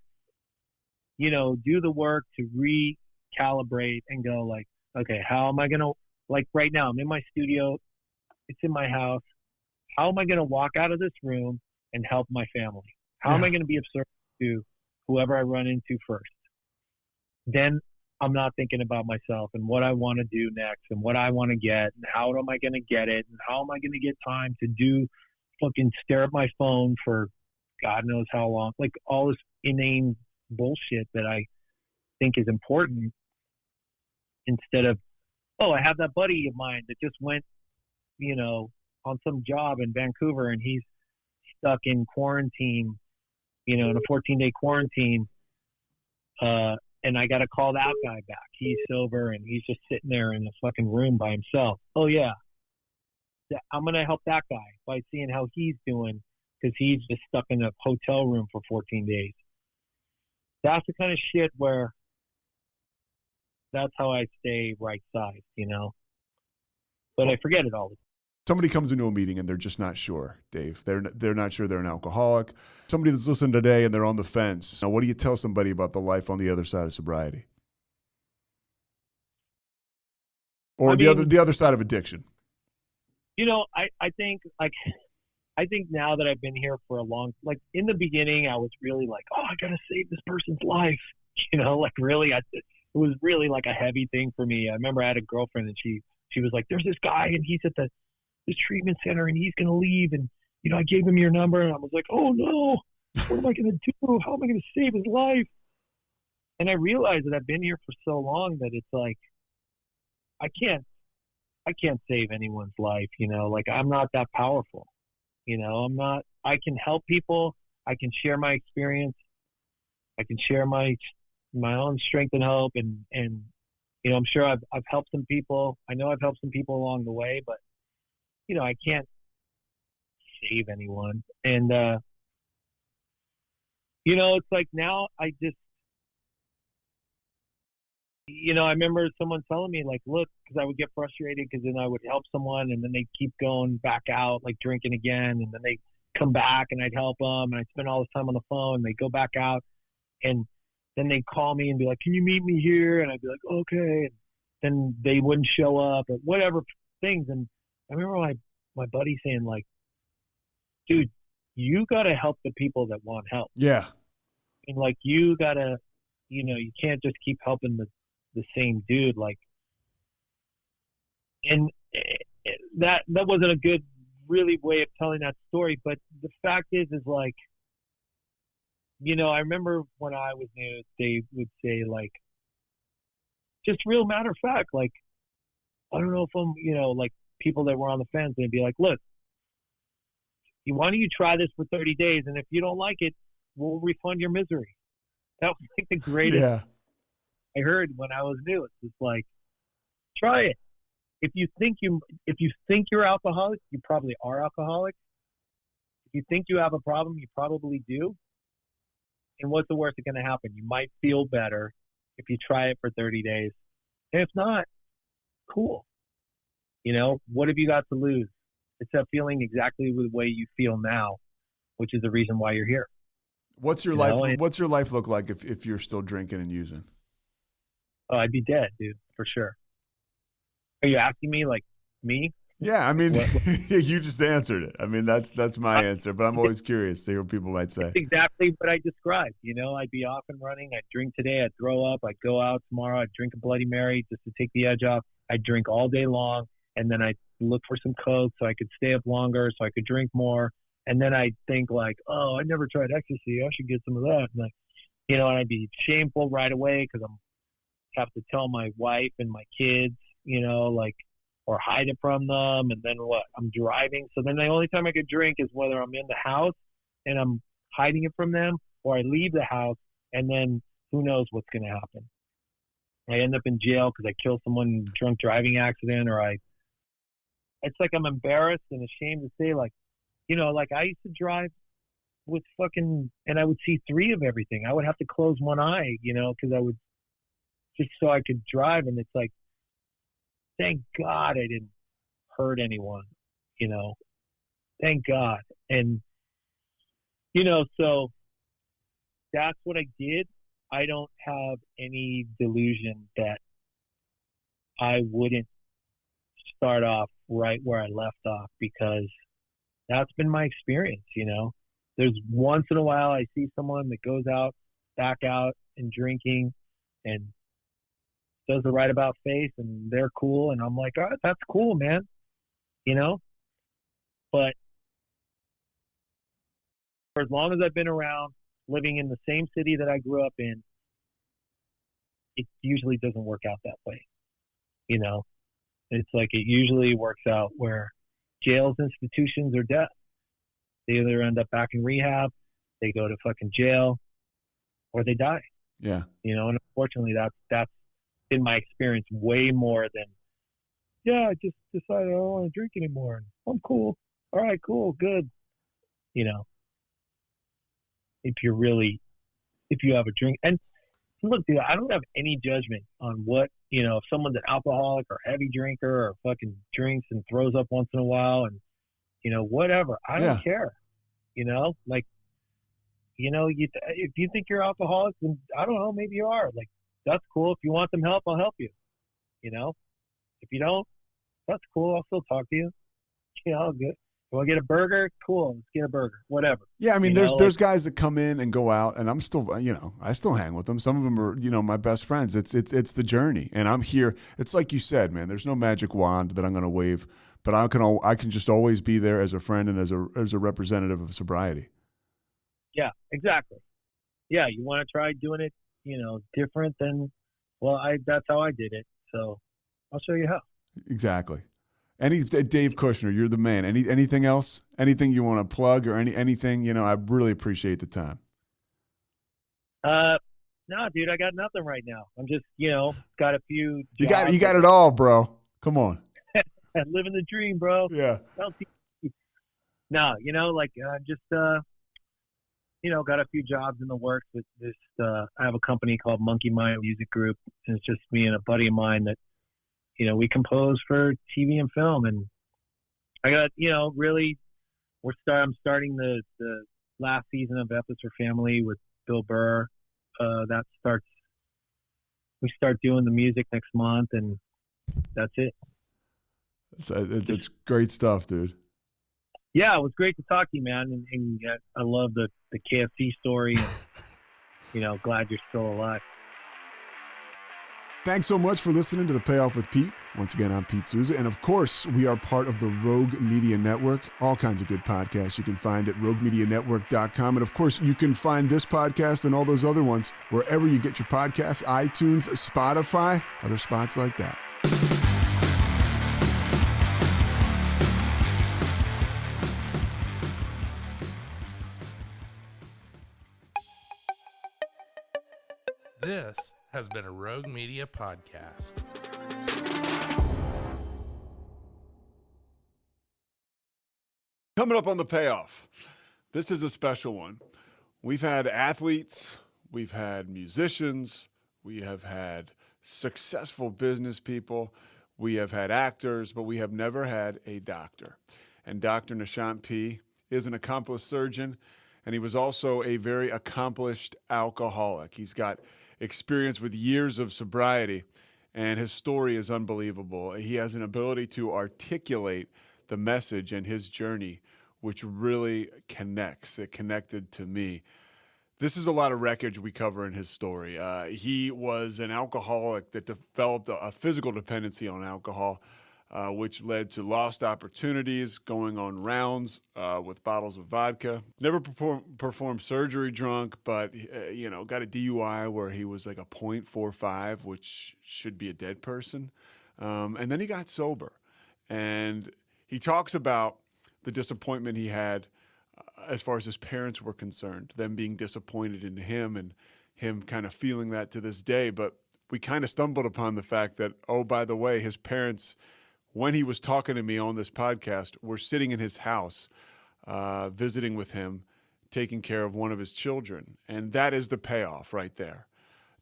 you know, do the work to recalibrate and go like, okay, how am I going to, like right now I'm in my studio, it's in my house, how am I going to walk out of this room and help my family? How am I going to be of service to whoever I run into first? Then I'm not thinking about myself and what I want to do next and what I want to get and how am I going to get it and how am I going to get time to fucking stare at my phone for God knows how long, like all this inane bullshit that I think is important, instead of, oh, I have that buddy of mine that just went, you know, on some job in Vancouver and he's stuck in quarantine, you know, in a 14-day quarantine, And I got to call that guy back. He's sober, and he's just sitting there in the fucking room by himself. Oh, yeah. I'm going to help that guy by seeing how he's doing, because he's just stuck in a hotel room for 14 days. That's the kind of shit where that's how I stay right-sized, you know? But I forget it all the time. Somebody comes into a meeting and they're just not sure, Dave. They're not sure they're an alcoholic. Somebody that's listening today and they're on the fence. Now, what do you tell somebody about the life on the other side of sobriety? Or the other side of addiction? You know, I think now that I've been here for like in the beginning, I was really like, oh, I got to save this person's life. You know, like really, it was really like a heavy thing for me. I remember I had a girlfriend and she was like, there's this guy and he's at the treatment center and he's going to leave. And, you know, I gave him your number and I was like, oh no, what am I going to do? How am I going to save his life? And I realized that I've been here for so long that it's like, I can't save anyone's life, you know, like I'm not that powerful, you know, I can help people. I can share my experience. I can share my own strength and hope. And, you know, I'm sure I've helped some people. I know I've helped some people along the way, but you know, I can't save anyone. And, you know, it's like now I just, you know, I remember someone telling me like, look, because I would get frustrated because then I would help someone and then they'd keep going back out, like drinking again. And then they come back and I'd help them and I'd spend all this time on the phone and they'd go back out and then they'd call me and be like, can you meet me here? And I'd be like, okay. And then they wouldn't show up or whatever things. And I remember my buddy saying like, dude, you got to help the people that want help. Yeah. And like, you got to, you know, you can't just keep helping the same dude. Like, and that wasn't a good really way of telling that story. But the fact is like, you know, I remember when I was new, they would say like, just real matter of fact, like, I don't know if I'm, you know, like people that were on the fence, they'd be like, look, why don't you try this for 30 days? And if you don't like it, we'll refund your misery. That was like the greatest I heard when I was new. It's just like, try it. If you think you're alcoholic, you probably are alcoholic. If you think you have a problem, you probably do. And what's the worst that's going to happen? You might feel better if you try it for 30 days. And if not, cool. You know, what have you got to lose? It's that feeling exactly the way you feel now, which is the reason why you're here. What's your life? What's your life look like if you're still drinking and using? Oh, I'd be dead, dude, for sure. Are you asking me like me? Yeah, I mean, you just answered it. I mean, that's my answer, but I'm always curious to hear what people might say. That's exactly what I described. You know, I'd be off and running. I'd drink today. I'd throw up. I'd go out tomorrow. I'd drink a Bloody Mary just to take the edge off. I'd drink all day long, and then I'd look for some Coke so I could stay up longer, so I could drink more. And then I'd think like, oh, I never tried ecstasy. I should get some of that. And and I'd be shameful right away because have to tell my wife and my kids, you know, like, or hide it from them. And then what? I'm driving. So then the only time I could drink is whether I'm in the house and I'm hiding it from them, or I leave the house and then who knows what's going to happen. I end up in jail because I killed someone in a drunk driving accident, or it's like I'm embarrassed and ashamed to say, like, you know, like I used to drive with and I would see 3 of everything. I would have to close one eye, you know, because I would, just so I could drive. And it's like, thank God I didn't hurt anyone, you know, thank God. And, you know, so that's what I did. I don't have any delusion that I wouldn't start off right where I left off, because that's been my experience, you know. There's once in a while I see someone that goes back out and drinking and does the right about face and they're cool. And I'm like, all right, that's cool, man. You know, but for as long as I've been around, living in the same city that I grew up in, it usually doesn't work out that way. You know, it's like, it usually works out where jails, institutions, or death. They either end up back in rehab, they go to fucking jail, or they die. Yeah. You know, and unfortunately, that's in my experience way more than, yeah, I just decided I don't want to drink anymore. I'm cool. All right, cool, good. You know, if you have a drink, and look, dude, I don't have any judgment on what, you know, if someone's an alcoholic or heavy drinker or fucking drinks and throws up once in a while and, you know, whatever. I don't care. You know, like, you know, if you think you're alcoholic, then I don't know, maybe you are. Like, that's cool. If you want some help, I'll help you. You know, if you don't, that's cool. I'll still talk to you. You know, good. You want to get a burger? Cool. Let's get a burger. Whatever. Yeah, I mean, you there's guys that come in and go out, and I'm still, you know, I still hang with them. Some of them are, you know, my best friends. It's the journey, and I'm here. It's like you said, man. There's no magic wand that I'm going to wave, but I can just always be there as a friend and as a representative of sobriety. Yeah, exactly. Yeah, you want to try doing it, you know, different than, well, that's how I did it. So I'll show you how. Exactly. Dave Kushner, you're the man. Anything else? Anything you want to plug or anything? You know, I really appreciate the time. No, dude, I got nothing right now. I'm just, you know, got a few. You got it all, bro. Come on. Living the dream, bro. Yeah. No, you know, like just you know, got a few jobs in the works with this. I have a company called Monkey Mind Music Group, and it's just me and a buddy of mine that, you know, we compose for TV and film. And I got, you know, really, I'm starting the last season of F is for Family with Bill Burr. We start doing the music next month, and that's it. It's great stuff, dude. Yeah, it was great to talk to you, man. And I love the KFC story. And, you know, glad you're still alive. Thanks so much for listening to The Payoff with Pete. Once again, I'm Pete Souza. And of course, we are part of the Rogue Media Network. All kinds of good podcasts you can find at RogueMediaNetwork.com. And of course, you can find this podcast and all those other ones wherever you get your podcasts, iTunes, Spotify, other spots like that. This has been a Rogue Media podcast. Coming up on The Payoff, this is a special one. We've had athletes, we've had musicians, we have had successful business people, we have had actors, but we have never had a doctor. And Dr. Nishant P. is an accomplished surgeon, and he was also a very accomplished alcoholic. He's got experience with years of sobriety, and his story is unbelievable. He has an ability to articulate the message and his journey, which really connects. It connected to me. This is a lot of wreckage we cover in his story. He was an alcoholic that developed a physical dependency on alcohol, which led to lost opportunities, going on rounds with bottles of vodka. Never performed surgery drunk, but you know, got a DUI where he was like a .45, which should be a dead person. And then he got sober, and he talks about the disappointment he had as far as his parents were concerned, them being disappointed in him and him kind of feeling that to this day. But we kind of stumbled upon the fact that, oh, by the way, his parents, when he was talking to me on this podcast, were sitting in his house, visiting with him, taking care of one of his children. And that is the payoff right there.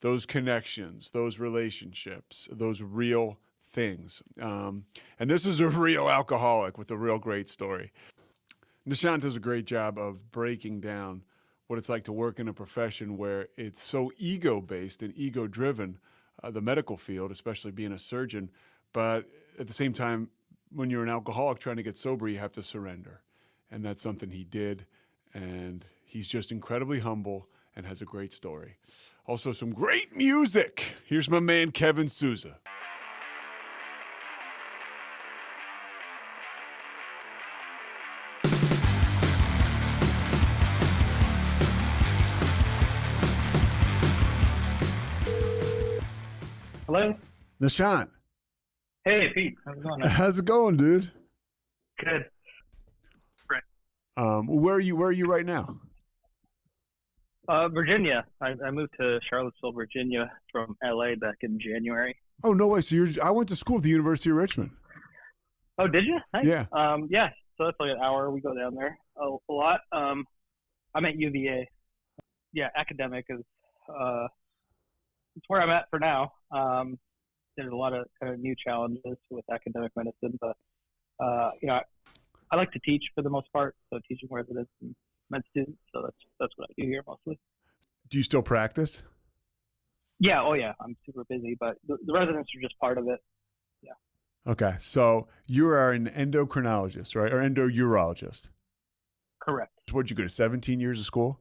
Those connections, those relationships, those real things. And this is a real alcoholic with a real great story. Nishant does a great job of breaking down what it's like to work in a profession where it's so ego-based and ego-driven, the medical field, especially being a surgeon. But at the same time, when you're an alcoholic trying to get sober, you have to surrender. And that's something he did. And he's just incredibly humble and has a great story. Also, some great music. Here's my man, Kevin Souza. Hello? Nishant. Hey, Pete. How's it going? How's it going, dude? Good. Great. Where are you right now? Virginia. I moved to Charlottesville, Virginia from LA back in January. Oh, no way. So I went to school at the University of Richmond. Oh, did you? Nice. Yeah. Yeah. So that's like an hour. We go down there a lot. I'm at UVA. Yeah, academic is it's where I'm at for now. There's a lot of kind of new challenges with academic medicine, but I like to teach for the most part. So teaching residents and med students. So that's what I do here mostly. Do you still practice? Yeah. Oh, yeah. I'm super busy, but the residents are just part of it. Yeah. Okay. So you are an endocrinologist, right? Or endourologist? Correct. So what'd you go to 17 years of school?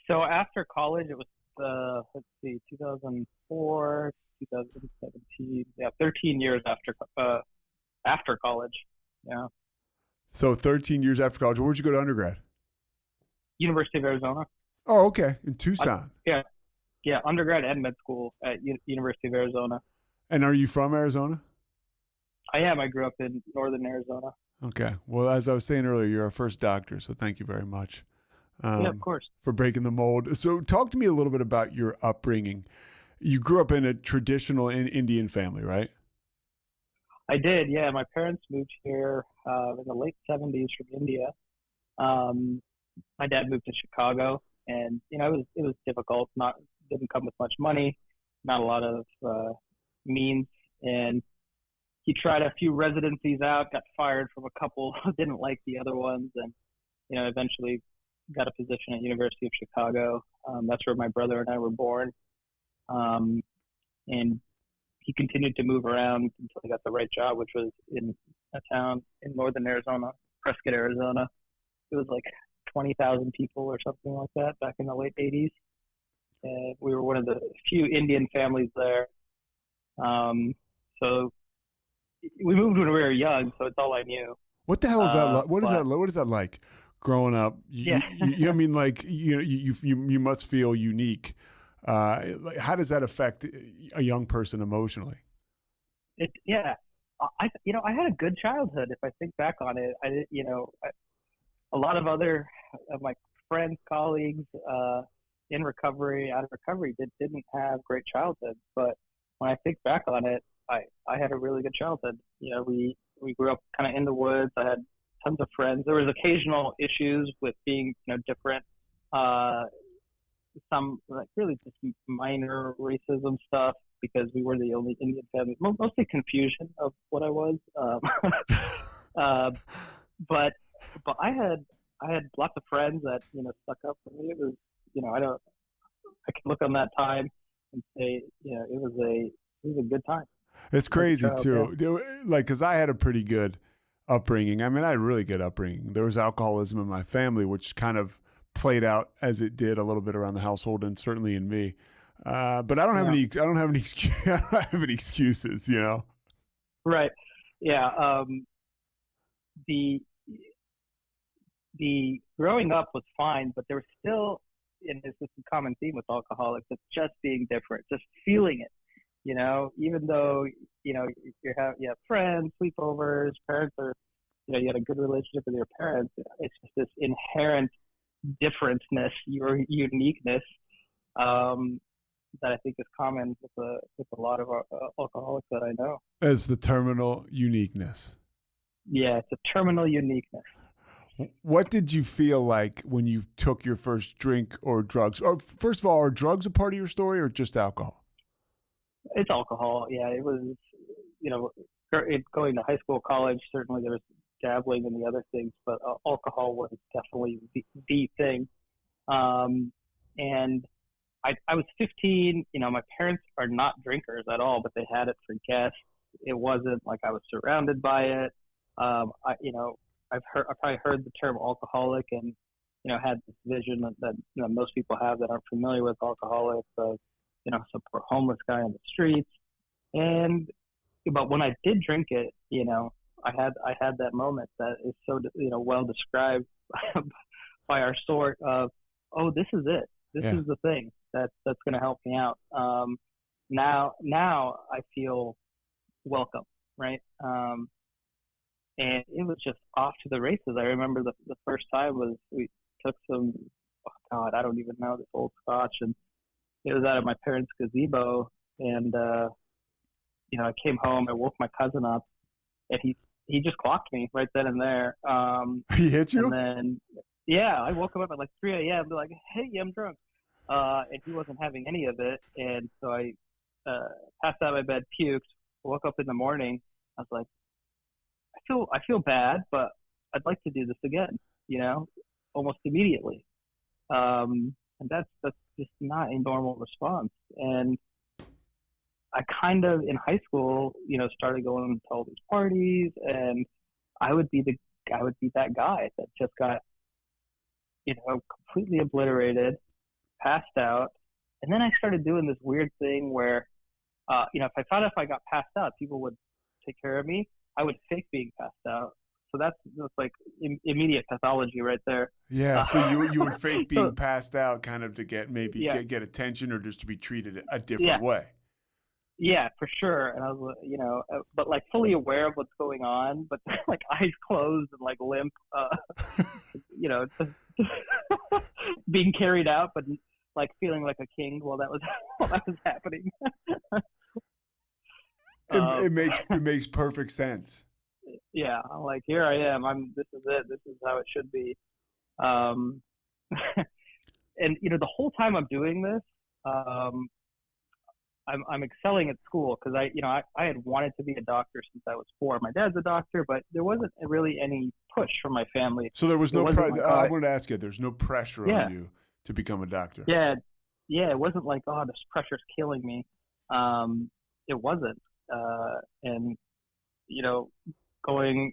So after college, it was, 2004, 2017. Yeah, 13 years after college. Yeah. So 13 years after college. Where'd you go to undergrad? University of Arizona. Oh, okay. In Tucson. Yeah, undergrad and med school at University of Arizona. And are you from Arizona? I am. I grew up in northern Arizona. Okay. Well, as I was saying earlier, you're our first doctor, so thank you very much. Yeah, of course. For breaking the mold. So talk to me a little bit about your upbringing. You grew up in a traditional Indian family, right? I did, yeah. My parents moved here in the late 70s from India. My dad moved to Chicago, and it was difficult. Didn't come with much money, not a lot of means, and he tried a few residencies out, got fired from a couple, didn't like the other ones, and eventually got a position at University of Chicago. That's where my brother and I were born, and he continued to move around until he got the right job, which was in a town in northern Arizona, Prescott, Arizona. It was like 20,000 people or something like that back in the late 80s. And we were one of the few Indian families there. So we moved when we were young, so it's all I knew. What the hell is that like? What is that like growing up? I mean, like, you must feel unique. Like, how does that affect a young person emotionally? I had a good childhood. If I think back on it, a lot of other of my friends, colleagues, in recovery, out of recovery, didn't have great childhoods. But when I think back on it, I had a really good childhood. We grew up kind of in the woods. I had tons of friends. There was occasional issues with being, different. Some like really just minor racism stuff because we were the only Indian family. Mostly confusion of what I was. But I had lots of friends that stuck up for me. It was I can look on that time and say it was a good time. It's crazy too, like, because I had a pretty good upbringing. I mean, I had a really good upbringing. There was alcoholism in my family, which kind of played out as it did a little bit around the household and certainly in me. But I don't have any. I don't have any excuses. Right. Yeah. The growing up was fine, but there was still, and this is a common theme with alcoholics, it's just being different, just feeling it. Even though you have friends, sleepovers, parents are, you had a good relationship with your parents. It's just this inherent differentness, your uniqueness, that I think is common with a lot of alcoholics that I know. As the terminal uniqueness. Yeah, it's a terminal uniqueness. What did you feel like when you took your first drink or drugs? Or first of all, are drugs a part of your story or just alcohol? It's alcohol. Yeah, it was, going to high school, college, certainly there was dabbling in the other things, but alcohol was definitely the thing. And I was 15. My parents are not drinkers at all, but they had it for guests. It wasn't like I was surrounded by it. I've probably heard the term alcoholic and had this vision that most people have that aren't familiar with alcoholics of some poor homeless guy on the streets. But when I did drink it, I had that moment that is so well described by our sort of, oh, this is it. This is the thing that's going to help me out. Now I feel welcome, right? And it was just off to the races. I remember the first time was we took some God, I don't even know, this old scotch. And it was out of my parents' gazebo. And, I came home, I woke my cousin up, and he just clocked me right then and there. He hit you? And then, yeah, I woke him up at like 3 a.m. Be like, hey, I'm drunk. And he wasn't having any of it. And so I passed out of my bed, puked, woke up in the morning. I was like, I feel bad, but I'd like to do this again, almost immediately. And that's just not a normal response. And I kind of, in high school, started going to all these parties, and I would be that guy that just got, completely obliterated, passed out. And then I started doing this weird thing where, if I found out if I got passed out, people would take care of me. I would fake being passed out. So that's like immediate pathology right there. Yeah. So you would fake being passed out kind of to get get attention, or just to be treated a different way. Yeah, for sure. And I was, but like fully aware of what's going on, but like eyes closed and like limp, being carried out, but like feeling like a king while that was happening. It makes perfect sense. Yeah, I'm like, here I am. This is it. This is how it should be. And the whole time I'm doing this, I'm excelling at school because I had wanted to be a doctor since I was 4. My dad's a doctor, but there wasn't really any push from my family. So there was no pressure. I wanted to ask you, there's no pressure on you to become a doctor. Yeah, it wasn't like, oh, this pressure's killing me. It wasn't. And going,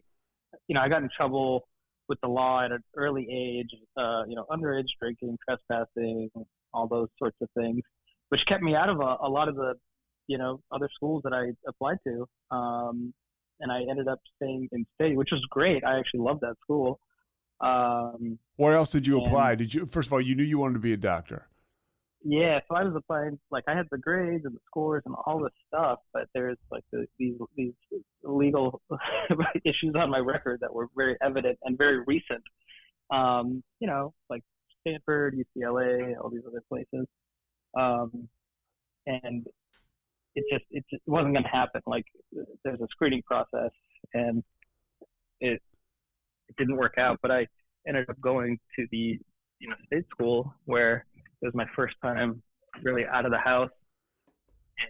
I got in trouble with the law at an early age. Underage drinking, trespassing, all those sorts of things, which kept me out of a lot of the, other schools that I applied to. And I ended up staying in state, which was great. I actually loved that school. Where else did you apply? First of all, you knew you wanted to be a doctor. Yeah, so I was applying, like I had the grades and the scores and all this stuff, but there's like these legal issues on my record that were very evident and very recent. Like Stanford, UCLA, all these other places. And it just wasn't going to happen. Like there's a screening process, and it didn't work out. But I ended up going to the state school, where it was my first time really out of the house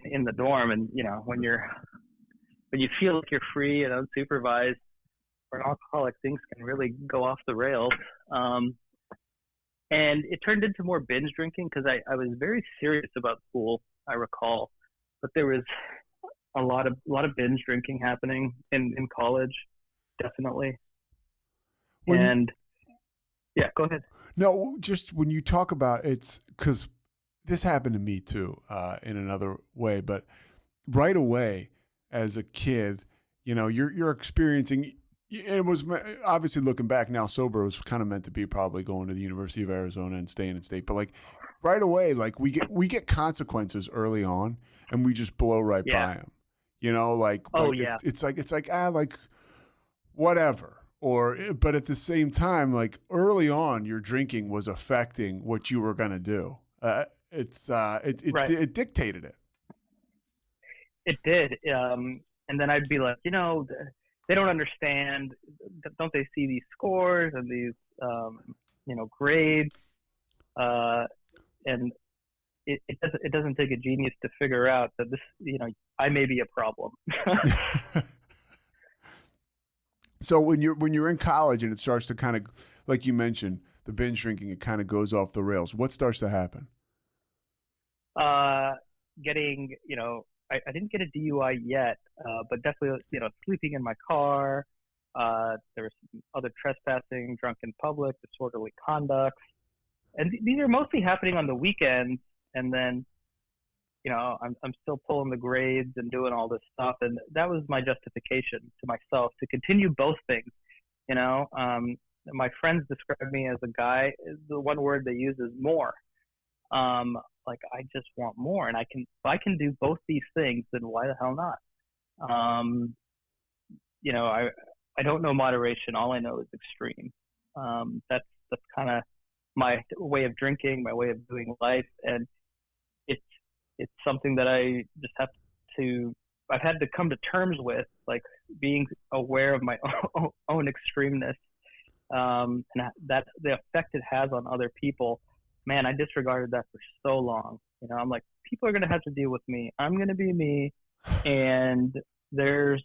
and in the dorm. And when you feel like you're free and unsupervised, for an alcoholic, things can really go off the rails. And it turned into more binge drinking because I was very serious about school, I recall, but there was a lot of binge drinking happening in college, definitely. Yeah, go ahead. No, just when you talk about it's because this happened to me too, in another way, but right away as a kid, you're experiencing. It was obviously, looking back now, sober, it was kind of meant to be probably going to the University of Arizona and staying in state. But like right away, like we get consequences early on, and we just blow right by them. It's like whatever. But at the same time, like early on, your drinking was affecting what you were gonna do. It dictated it. It did, and then I'd be like, they don't understand. Don't they see these scores and these, grades? And it doesn't take a genius to figure out that this, I may be a problem. So when you're in college and it starts to kind of, like you mentioned, the binge drinking, it kind of goes off the rails. What starts to happen? Getting, I didn't get a DUI yet, but definitely, sleeping in my car. There was some other trespassing, drunk in public, disorderly conduct. And these are mostly happening on the weekends. And then, I'm still pulling the grades and doing all this stuff. And that was my justification to myself to continue both things. My friends describe me as a guy, the one word they use is more. Like I just want more, and if I can do both these things, then why the hell not? I don't know moderation. All I know is extreme. That's kind of my way of drinking, my way of doing life, and it's something that I just have to. I've had to come to terms with, like being aware of my own extremeness, and that the effect it has on other people. Man, I disregarded that for so long. I'm like, people are gonna have to deal with me. I'm gonna be me, and there's,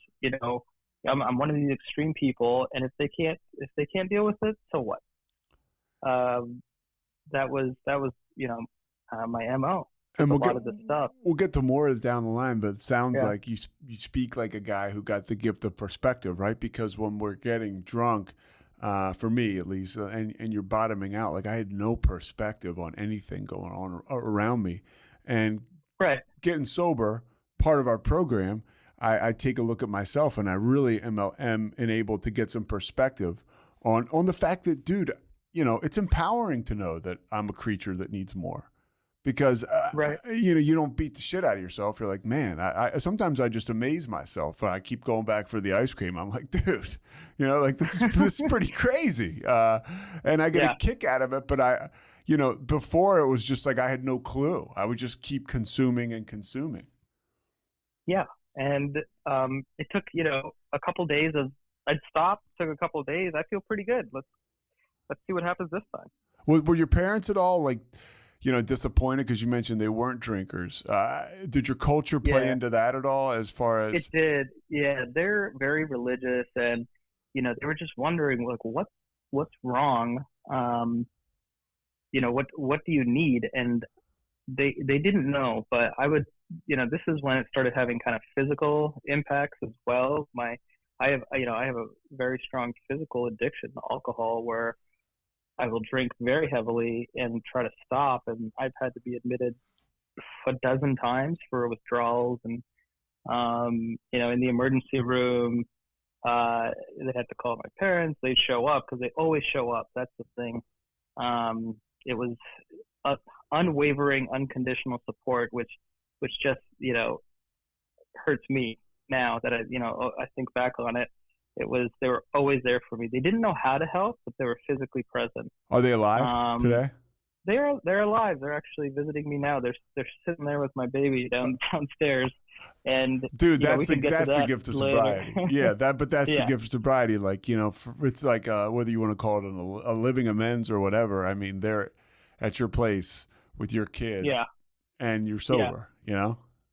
I'm one of these extreme people, and if they can't deal with it, so what? That was my MO. And a lot of this stuff. We'll get to more of it down the line, but it sounds like you speak like a guy who got the gift of perspective, right? Because when we're getting drunk, for me at least, and you're bottoming out, like I had no perspective on anything going on around me. And getting sober, part of our program, I take a look at myself, and I really am enabled to get some perspective on the fact that, dude, it's empowering to know that I'm a creature that needs more. Because, you don't beat the shit out of yourself. You're like, man, I sometimes I just amaze myself. I keep going back for the ice cream. I'm like, dude, this is pretty crazy. And I get a kick out of it. But before it was just like I had no clue. I would just keep consuming and consuming. Yeah. And it took, a couple days I'd stop, took a couple of days. I feel pretty good. Let's see what happens this time. Were your parents at all like, disappointed because you mentioned they weren't drinkers? Did your culture play into that at all as far as? It did. Yeah. They're very religious, and, they were just wondering, like, what's wrong? What do you need? And they didn't know, but I would, this is when it started having kind of physical impacts as well. I have a very strong physical addiction to alcohol, where I will drink very heavily and try to stop. And I've had to be admitted a dozen times for withdrawals. And, in the emergency room, they had to call my parents. They show up because they always show up. That's the thing. It was unwavering, unconditional support, which just, hurts me now that I think back on it. They were always there for me. They didn't know how to help, but they were physically present. Are they alive today? They're alive. They're actually visiting me now. They're sitting there with my baby downstairs. And dude, that's the gift of sobriety. Yeah, that's the gift of sobriety. Like, it's like whether you want to call it a living amends or whatever. I mean, they're at your place with your kid. Yeah. And you're sober.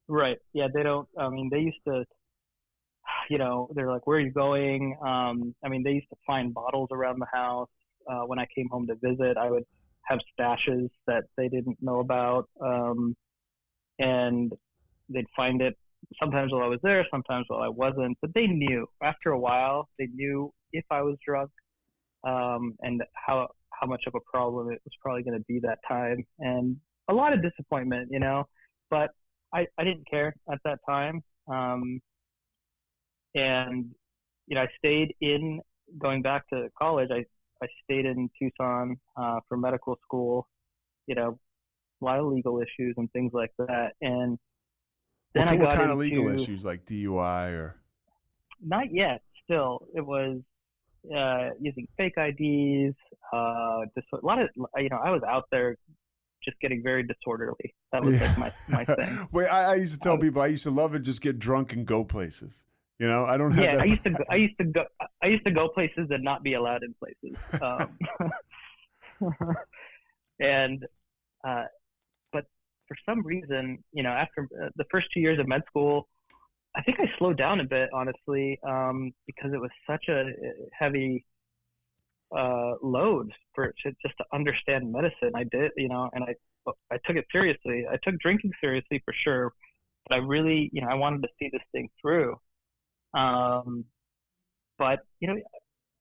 Right. Yeah. They don't. I mean, they used to. They're like, where are you going? They used to find bottles around the house. When I came home to visit, I would have stashes that they didn't know about. And they'd find it sometimes while I was there, sometimes while I wasn't. But they knew. After a while, they knew if I was drunk, and how much of a problem it was probably going to be that time. And a lot of disappointment, But I didn't care at that time. And, I stayed going back to college, I stayed in Tucson for medical school, a lot of legal issues and things like that. And then I got what kind of legal issues, like DUI or? Not yet. Still, it was using fake IDs, a lot of, I was out there just getting very disorderly. That was like my thing. Wait, I used to tell people I used to love it, just get drunk and go places. I don't have. Yeah, that. I used to go places and not be allowed in places. And, but for some reason, after the first 2 years of med school, I think I slowed down a bit, honestly, because it was such a heavy load just to understand medicine. I did, and I took it seriously. I took drinking seriously for sure, but I really, I wanted to see this thing through. But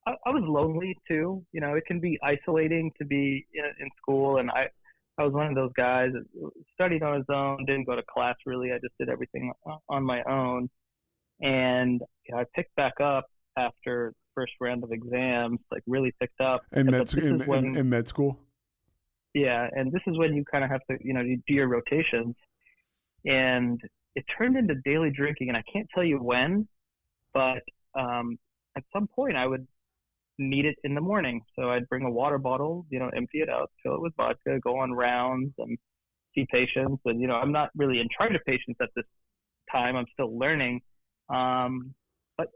I was lonely too. It can be isolating to be in school, and I was one of those guys that studied on his own, didn't go to class really. I just did everything on my own, and I picked back up after the first round of exams, like really picked up. In med school. Yeah, and this is when you kind of have to, you do your rotations, and it turned into daily drinking, and I can't tell you when. But at some point, I would need it in the morning. So I'd bring a water bottle, empty it out, fill it with vodka, go on rounds and see patients. And, I'm not really in charge of patients at this time. I'm still learning. But,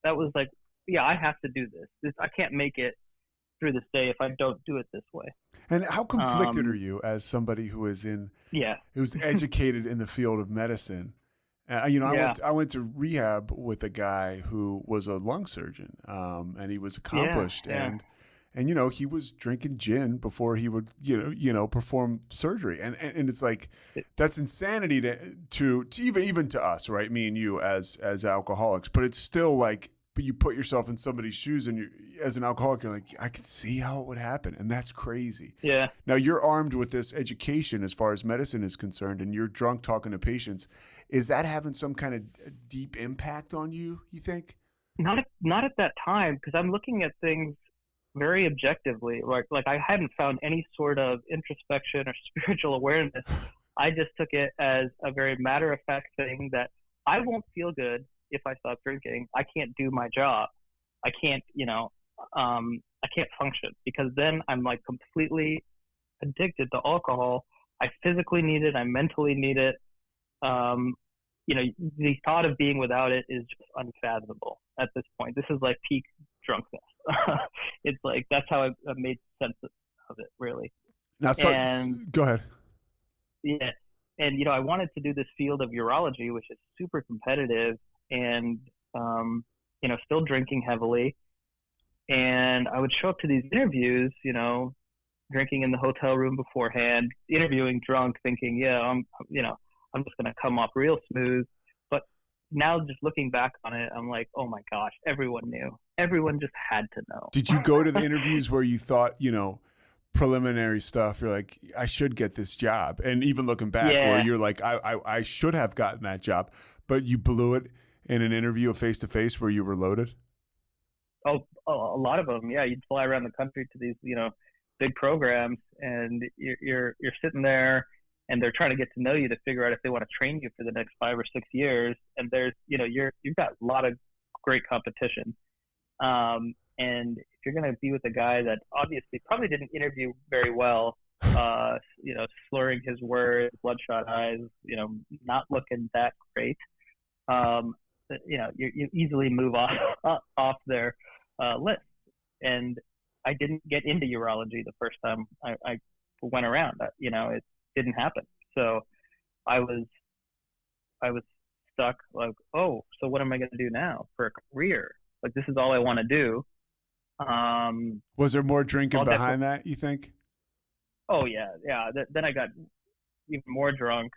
that was like, yeah, I have to do this. I can't make it through this day if I don't do it this way. And how conflicted are you as somebody who is who's educated in the field of medicine? I went to rehab with a guy who was a lung surgeon, and he was accomplished, and he was drinking gin before he would perform surgery, and it's like that's insanity to even to us, right? Me and you as alcoholics, but it's still like. But you put yourself in somebody's shoes, and as an alcoholic, you're like, I can see how it would happen, and that's crazy. Yeah. Now you're armed with this education as far as medicine is concerned, and you're drunk talking to patients. Is that having some kind of deep impact on you? You think? Not at that time, because I'm looking at things very objectively. Like I hadn't found any sort of introspection or spiritual awareness. I just took it as a very matter of fact thing that I won't feel good if I stop drinking. I can't do my job. I can't, I can't function, because then I'm like completely addicted to alcohol. I physically need it. I mentally need it. The thought of being without it is just unfathomable at this point. This is like peak drunkenness. It's like, that's how I made sense of it, really. Now, go ahead. Yeah. And, I wanted to do this field of urology, which is super competitive, and, still drinking heavily. And I would show up to these interviews, drinking in the hotel room beforehand, interviewing drunk, thinking, I'm just going to come off real smooth. But now just looking back on it, I'm like, oh my gosh, everyone knew. Everyone just had to know. Did you go to the interviews where you thought, preliminary stuff, you're like, I should get this job? And even looking back, where you're like, I should have gotten that job, but you blew it in an interview face-to-face where you were loaded? Oh, a lot of them. Yeah. You'd fly around the country to these, big programs, and you're sitting there, and they're trying to get to know you to figure out if they want to train you for the next 5 or 6 years. And there's, you've got a lot of great competition. And if you're going to be with a guy that obviously probably didn't interview very well, slurring his words, bloodshot eyes, not looking that great, you easily move off their list. And I didn't get into urology the first time I went around. It didn't happen. So I was stuck, like, oh, so what am I going to do now for a career? Like, this is all I want to do. Was there more drinking behind that, you think? Oh yeah. Then I got even more drunk,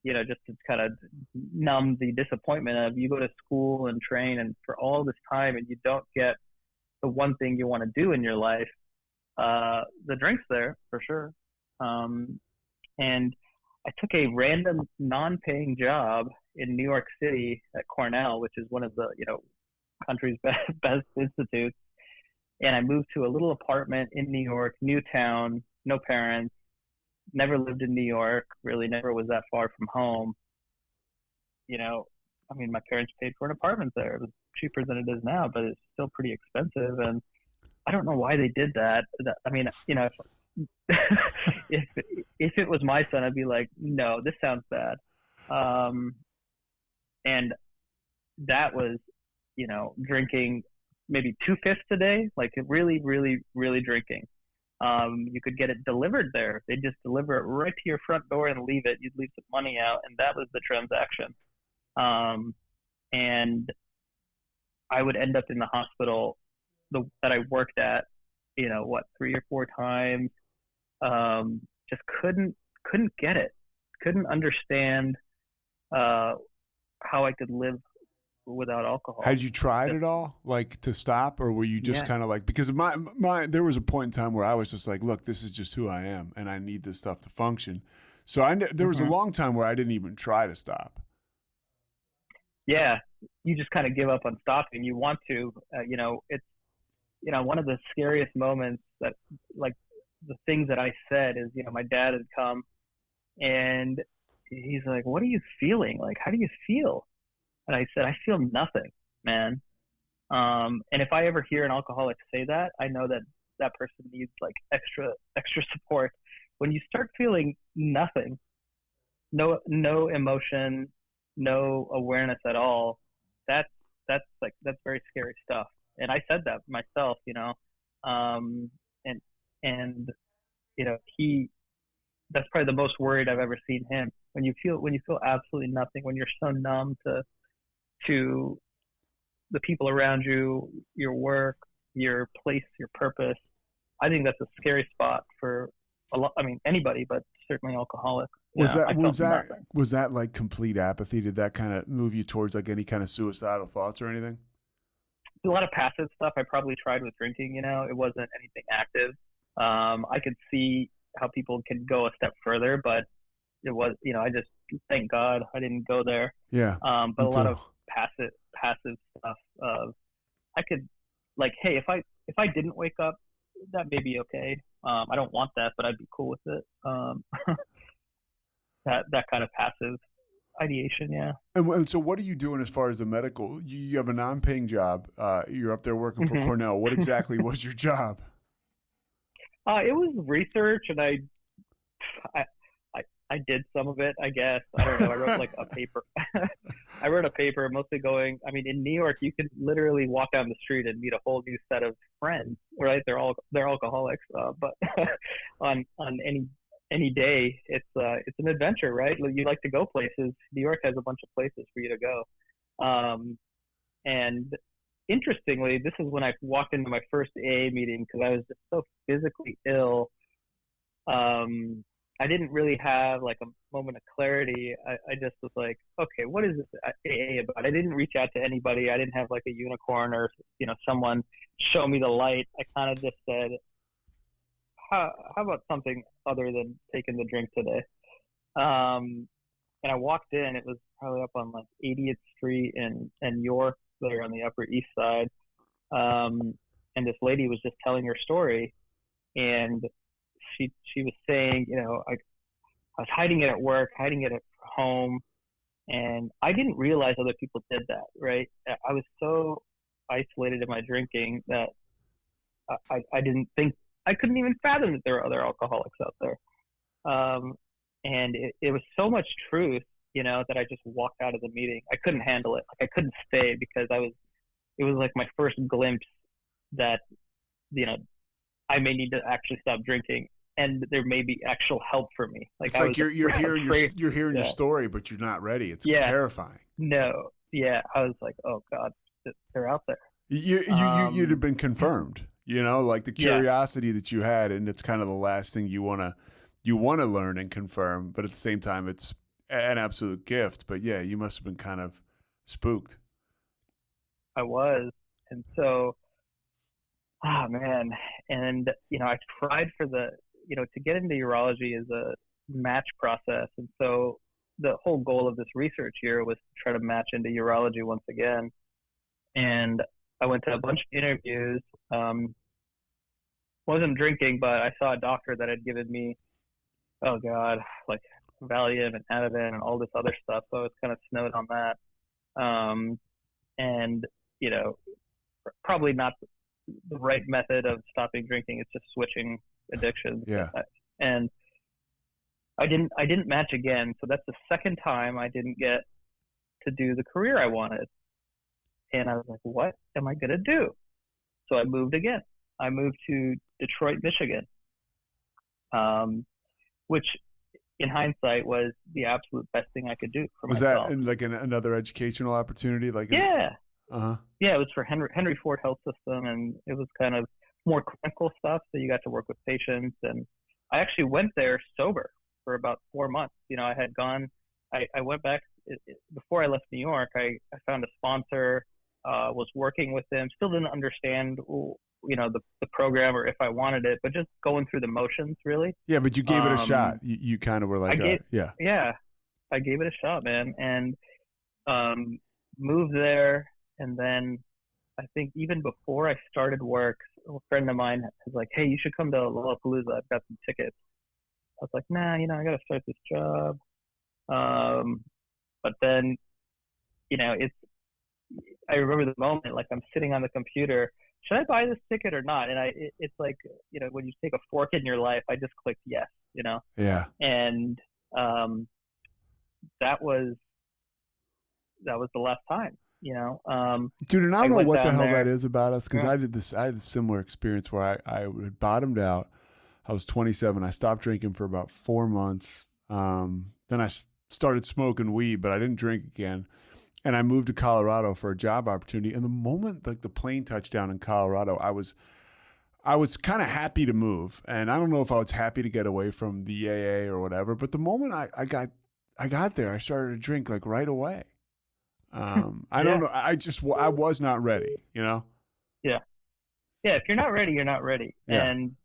just to kind of numb the disappointment of, you go to school and train and for all this time, and you don't get the one thing you want to do in your life. The drink's there for sure. And I took a random non-paying job in New York City at Cornell, which is one of the, country's best institutes. And I moved to a little apartment in New York, new town, no parents, never lived in New York, really never was that far from home. My parents paid for an apartment there. It was cheaper than it is now, but it's still pretty expensive. And I don't know why they did that. If it was my son, I'd be like, no, this sounds bad. And that was, drinking maybe 2/5 a day, like really, really, really drinking. You could get it delivered there. They'd just deliver it right to your front door and leave it. You'd leave some money out, and that was the transaction. And I would end up in the hospital that I worked at, 3 or 4 times. Just couldn't get it. Couldn't understand how I could live without alcohol. Had you tried at all, like, to stop, or were you just kind of like, because there was a point in time where I was just like, look, this is just who I am, and I need this stuff to function. So there was a long time where I didn't even try to stop. Yeah, you just kind of give up on stopping. You want to, it's, one of the scariest moments that, like, the things that I said is, my dad had come, and he's like, what are you feeling? Like, how do you feel? And I said, I feel nothing, man. And if I ever hear an alcoholic say that, I know that that person needs like extra support. When you start feeling nothing, no emotion, no awareness at all, that's very scary stuff. And I said that myself, and that's probably the most worried I've ever seen him. When you feel absolutely nothing, when you're so numb to the people around you, your work, your place, your purpose, I think that's a scary spot for a lot. I mean, anybody, but certainly alcoholics. Was that like complete apathy? Did that kind of move you towards like any kind of suicidal thoughts or anything? A lot of passive stuff I probably tried with drinking. It wasn't anything active. I could see how people can go a step further, but it was, I just thank God I didn't go there. Yeah. But a lot of passive stuff. I could, like, hey, if I didn't wake up, that may be okay. I don't want that, but I'd be cool with it. That kind of passive ideation, yeah. And so what are you doing as far as the medical? You have a non-paying job. You're up there working for Cornell. What exactly was your job? It was research, and I did some of it, I guess. I don't know. I wrote like a paper. I wrote a paper mostly in New York, you can literally walk down the street and meet a whole new set of friends, right? They're alcoholics. But on any day, it's an adventure, right? You like to go places. New York has a bunch of places for you to go. And interestingly, this is when I walked into my first AA meeting because I was just so physically ill. I didn't really have like a moment of clarity. I just was like, okay, what is this AA about? I didn't reach out to anybody. I didn't have like a unicorn or, someone show me the light. I kind of just said, how about something other than taking the drink today? And I walked in, it was probably up on like 80th Street and York there on the Upper East Side. And this lady was just telling her story, and she was saying, I was hiding it at work, hiding it at home, and I didn't realize other people did that, right? I was so isolated in my drinking that I didn't think, I couldn't even fathom that there were other alcoholics out there. And it was so much truth, that I just walked out of the meeting. I couldn't handle it. Like I couldn't stay because it was like my first glimpse that, I may need to actually stop drinking, and there may be actual help for me. Like it's like you're hearing your story, but you're not ready. It's terrifying. No, yeah, I was like, oh God, they're out there. You'd have been confirmed. Like the curiosity that you had, and it's kind of the last thing you want to learn and confirm. But at the same time, it's an absolute gift. But yeah, you must have been kind of spooked. I was, and so. Oh man. And, I tried for to get into urology is a match process. And so the whole goal of this research here was to try to match into urology once again. And I went to a bunch of interviews, wasn't drinking, but I saw a doctor that had given me, oh God, like Valium and Ativan and all this other stuff. So I was kind of snowed on that. And, probably not the right method of stopping drinking. It's just switching addictions. Yeah. And I didn't match again. So that's the second time I didn't get to do the career I wanted. And I was like, what am I going to do? So I moved again. I moved to Detroit, Michigan, which in hindsight was the absolute best thing I could do for myself. Was that like another educational opportunity? Yeah. Yeah, it was for Henry Ford Health System, and it was kind of more clinical stuff. So you got to work with patients, and I actually went there sober for about 4 months. I had gone, I went back before I left New York. I found a sponsor, was working with them. Still didn't understand, the program or if I wanted it, but just going through the motions, really. Yeah, but you gave it a shot. You kind of were like, yeah, I gave it a shot, man, and moved there. And then I think even before I started work, a friend of mine was like, hey, you should come to Lollapalooza. I've got some tickets. I was like, nah, I got to start this job. But then, I remember the moment, like I'm sitting on the computer, should I buy this ticket or not? And it's like, when you take a fork in your life, I just clicked yes, Yeah. And that was the last time, Dude, and I don't know what the hell that is about us, because Yeah. I had a similar experience where I had bottomed out. I was 27. I stopped drinking for about 4 months. Then I started smoking weed, but I didn't drink again. And I moved to Colorado for a job opportunity. And the moment like the plane touched down in Colorado, I was kind of happy to move. And I don't know if I was happy to get away from the AA or whatever, but the moment I got there, I started to drink like right away. I don't know. I was not ready, Yeah. Yeah. If you're not ready, you're not ready. Yeah. And,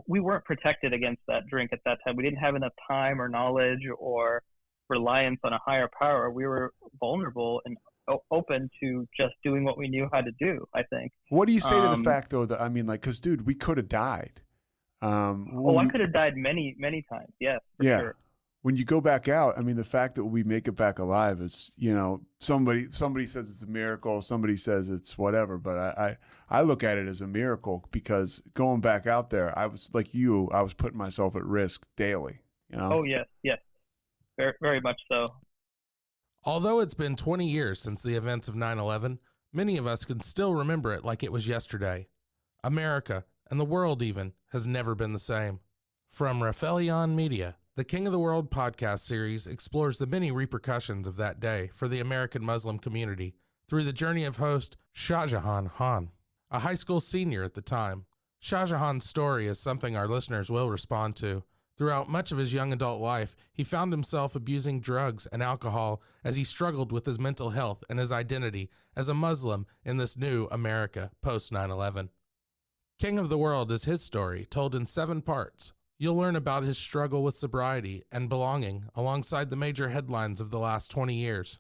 we weren't protected against that drink at that time. We didn't have enough time or knowledge or reliance on a higher power. We were vulnerable and open to just doing what we knew how to do, I think. What do you say to the fact, though, that, because, dude, we could have died. I could have died many, many times. Yes, for sure. When you go back out, the fact that we make it back alive is, somebody says it's a miracle, somebody says it's whatever, but I look at it as a miracle, because going back out there, I was like you, I was putting myself at risk daily, Oh, yes, yes. Very, very much so. Although it's been 20 years since the events of 9/11, many of us can still remember it like it was yesterday. America, and the world even, has never been the same. From RogueMedia, the King of the World podcast series explores the many repercussions of that day for the American Muslim community through the journey of host Shahjahan Khan, a high school senior at the time. Shahjahan's story is something our listeners will respond to. Throughout much of his young adult life, he found himself abusing drugs and alcohol as he struggled with his mental health and his identity as a Muslim in this new America post 9/11. King of the World is his story, told in 7 parts. You'll learn about his struggle with sobriety and belonging alongside the major headlines of the last 20 years.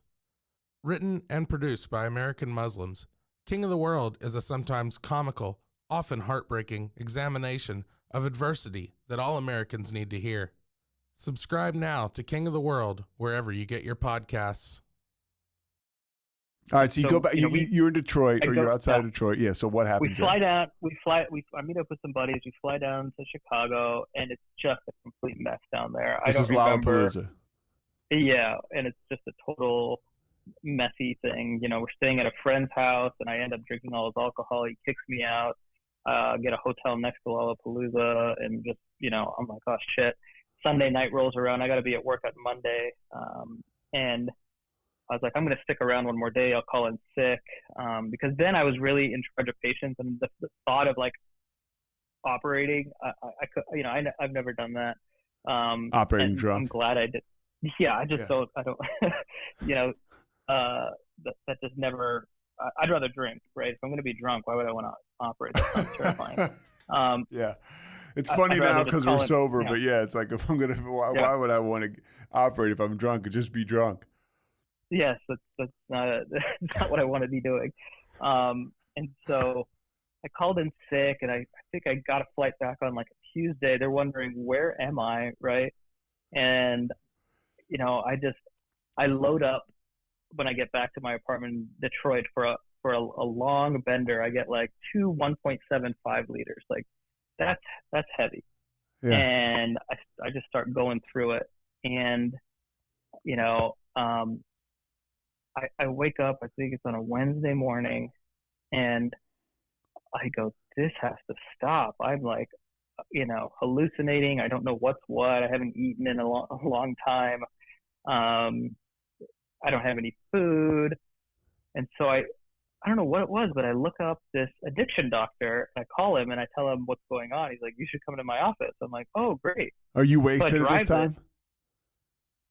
Written and produced by American Muslims, King of the World is a sometimes comical, often heartbreaking examination of adversity that all Americans need to hear. Subscribe now to King of the World wherever you get your podcasts. All right, so you go back. You're in Detroit, or you're outside of Detroit. Yeah. So what happens? We fly down. I meet up with some buddies. We fly down to Chicago, and it's just a complete mess down there. This is Lollapalooza. Yeah, and it's just a total messy thing. We're staying at a friend's house, and I end up drinking all his alcohol. He kicks me out. Get a hotel next to Lollapalooza, and just I'm like, oh shit. Sunday night rolls around. I got to be at work on Monday, and I was like, I'm going to stick around one more day. I'll call in sick, because then I was really in charge of patients, and the thought of like operating, I could, I've never done that. Operating drunk. I'm glad I did. Yeah, I just don't. I don't. That just never. I'd rather drink, right? If I'm going to be drunk, why would I want to operate? That sounds terrifying. Yeah. It's funny now because we're sober, but yeah, it's like, if I'm going to, why would I want to operate if I'm drunk? Just be drunk. Yes, that's not what I want to be doing. And so I called in sick, and I think I got a flight back on like a Tuesday. They're wondering, where am I, right? And, I load up when I get back to my apartment in Detroit for a long bender. I get like 2 1.75 liters. Like that's heavy. Yeah. And I just start going through it, and I wake up, I think it's on a Wednesday morning, and I go, this has to stop. I'm like, hallucinating. I don't know what's what. I haven't eaten in a long time. I don't have any food. And so I don't know what it was, but I look up this addiction doctor, and I call him and I tell him what's going on. He's like, you should come to my office. I'm like, oh, great. Are you wasted at this time?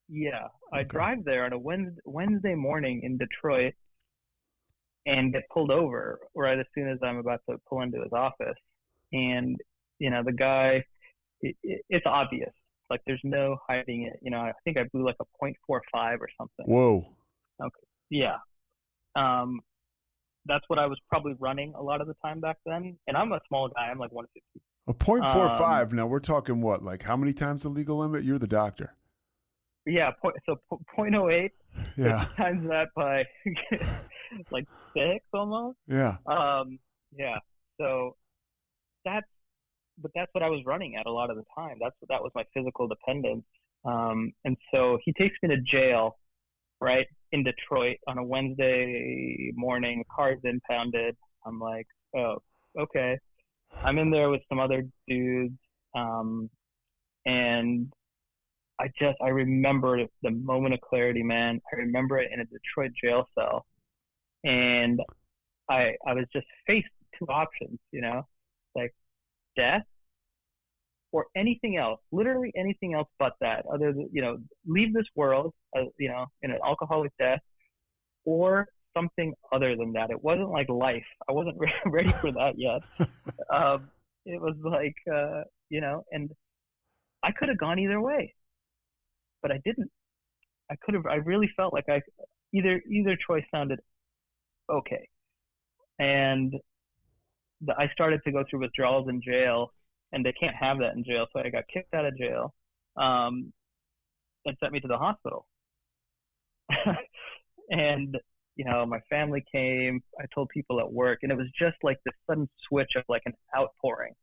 Yeah. Okay. I drive there on a Wednesday morning in Detroit and get pulled over right as soon as I'm about to pull into his office. And, the guy, it's obvious. Like, there's no hiding it. I think I blew like a 0.45 or something. Whoa. Okay. Yeah. That's what I was probably running a lot of the time back then. And I'm a small guy. I'm like 150. A 0.45. Now we're talking what? Like, how many times the legal limit? You're the doctor. Yeah. So 0.08. Yeah. Times that by like 6 almost. Yeah. Yeah. So that's what I was running at a lot of the time. That was my physical dependence. And so he takes me to jail, right, in Detroit on a Wednesday morning. Car's impounded. I'm like, oh, okay. I'm in there with some other dudes, and I remember the moment of clarity, man. I remember it in a Detroit jail cell, and I was just faced two options, like death or anything else, literally anything else but that, other than, leave this world, in an alcoholic death, or something other than that. It wasn't like life. I wasn't ready for that yet. It was like, and I could have gone either way, but I didn't. I really felt like either choice sounded okay. And I started to go through withdrawals in jail, and they can't have that in jail. So I got kicked out of jail, and sent me to the hospital. And, my family came, I told people at work, and it was just like this sudden switch of like an outpouring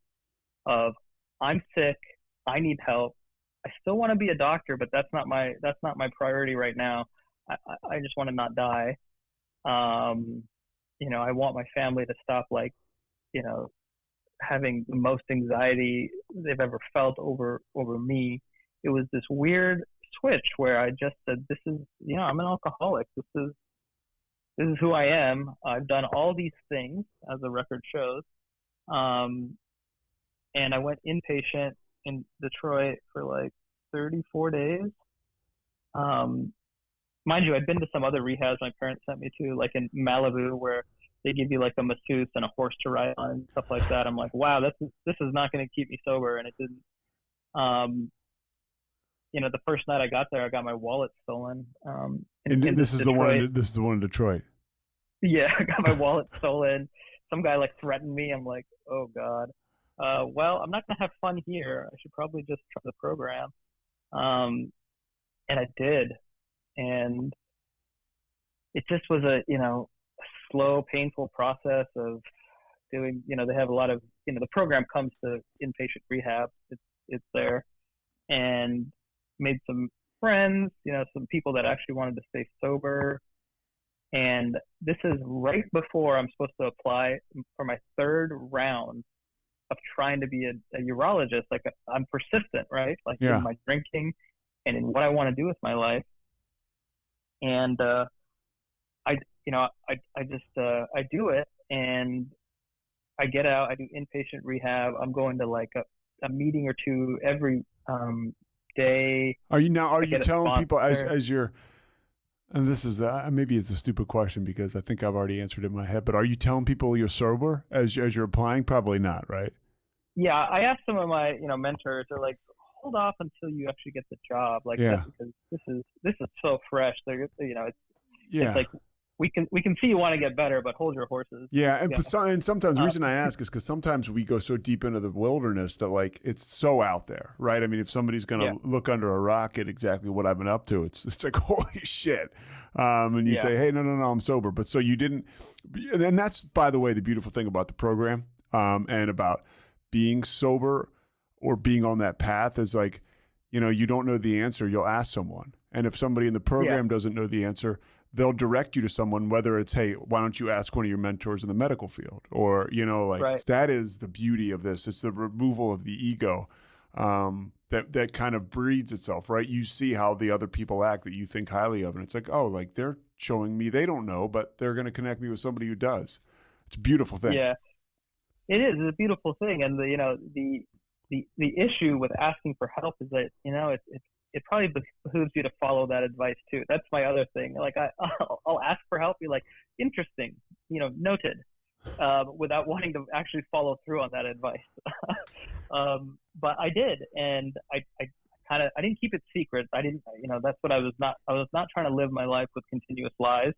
of, I'm sick, I need help. I still want to be a doctor, but that's not my priority right now. I just want to not die. I want my family to stop, like, having the most anxiety they've ever felt over me. It was this weird switch where I just said, this is, I'm an alcoholic. This is who I am. I've done all these things, as the record shows. And I went inpatient in Detroit for like 34 days. Mind you, I'd been to some other rehabs my parents sent me to, like in Malibu, where they give you like a masseuse and a horse to ride on and stuff like that. I'm like, wow, this is not going to keep me sober, and it didn't. The first night I got there, I got my wallet stolen. And this is Detroit. This is the one in Detroit. Yeah, I got my wallet stolen. Some guy like threatened me. I'm like, oh God. Well, I'm not gonna have fun here. I should probably just try the program. And I did, and it just was a slow, painful process of doing. They have a lot of the program comes to inpatient rehab. It's there, and made some friends. Some people that actually wanted to stay sober. And this is right before I'm supposed to apply for my third round of trying to be a urologist. Like, I'm persistent, right? Like, yeah. In my drinking and in what I want to do with my life. And I do it, and I get out. I do inpatient rehab. I'm going to like a meeting or two every day. Are you telling people as you're? And this is maybe it's a stupid question because I think I've already answered it in my head. But are you telling people you're sober as you're applying? Probably not, right? Yeah, I asked some of my mentors. They're like, hold off until you actually get the job, like, yeah. Because this is so fresh. They're it's like we can see you want to get better, but hold your horses. Yeah, and sometimes the reason I ask is because sometimes we go so deep into the wilderness that like it's so out there, right? I mean, if somebody's gonna look under a rock at exactly what I've been up to, it's like holy shit. And you say, hey, no, I'm sober, but so you didn't. And that's, by the way, the beautiful thing about the program, and about being sober or being on that path is like, you don't know the answer, you'll ask someone, and if somebody in the program doesn't know the answer, they'll direct you to someone, whether it's, hey, why don't you ask one of your mentors in the medical field? Or, right. That is the beauty of this. It's the removal of the ego that kind of breeds itself, right? You see how the other people act that you think highly of. And it's like, oh, like they're showing me they don't know, but they're going to connect me with somebody who does. It's a beautiful thing. Yeah, it is. It's a beautiful thing. And the issue with asking for help is that, it probably behooves you to follow that advice too. That's my other thing. Like I'll ask for help, be like, interesting, noted, without wanting to actually follow through on that advice. But I did, and I didn't keep it secret. I didn't, that's what I was not trying to live my life with continuous lies,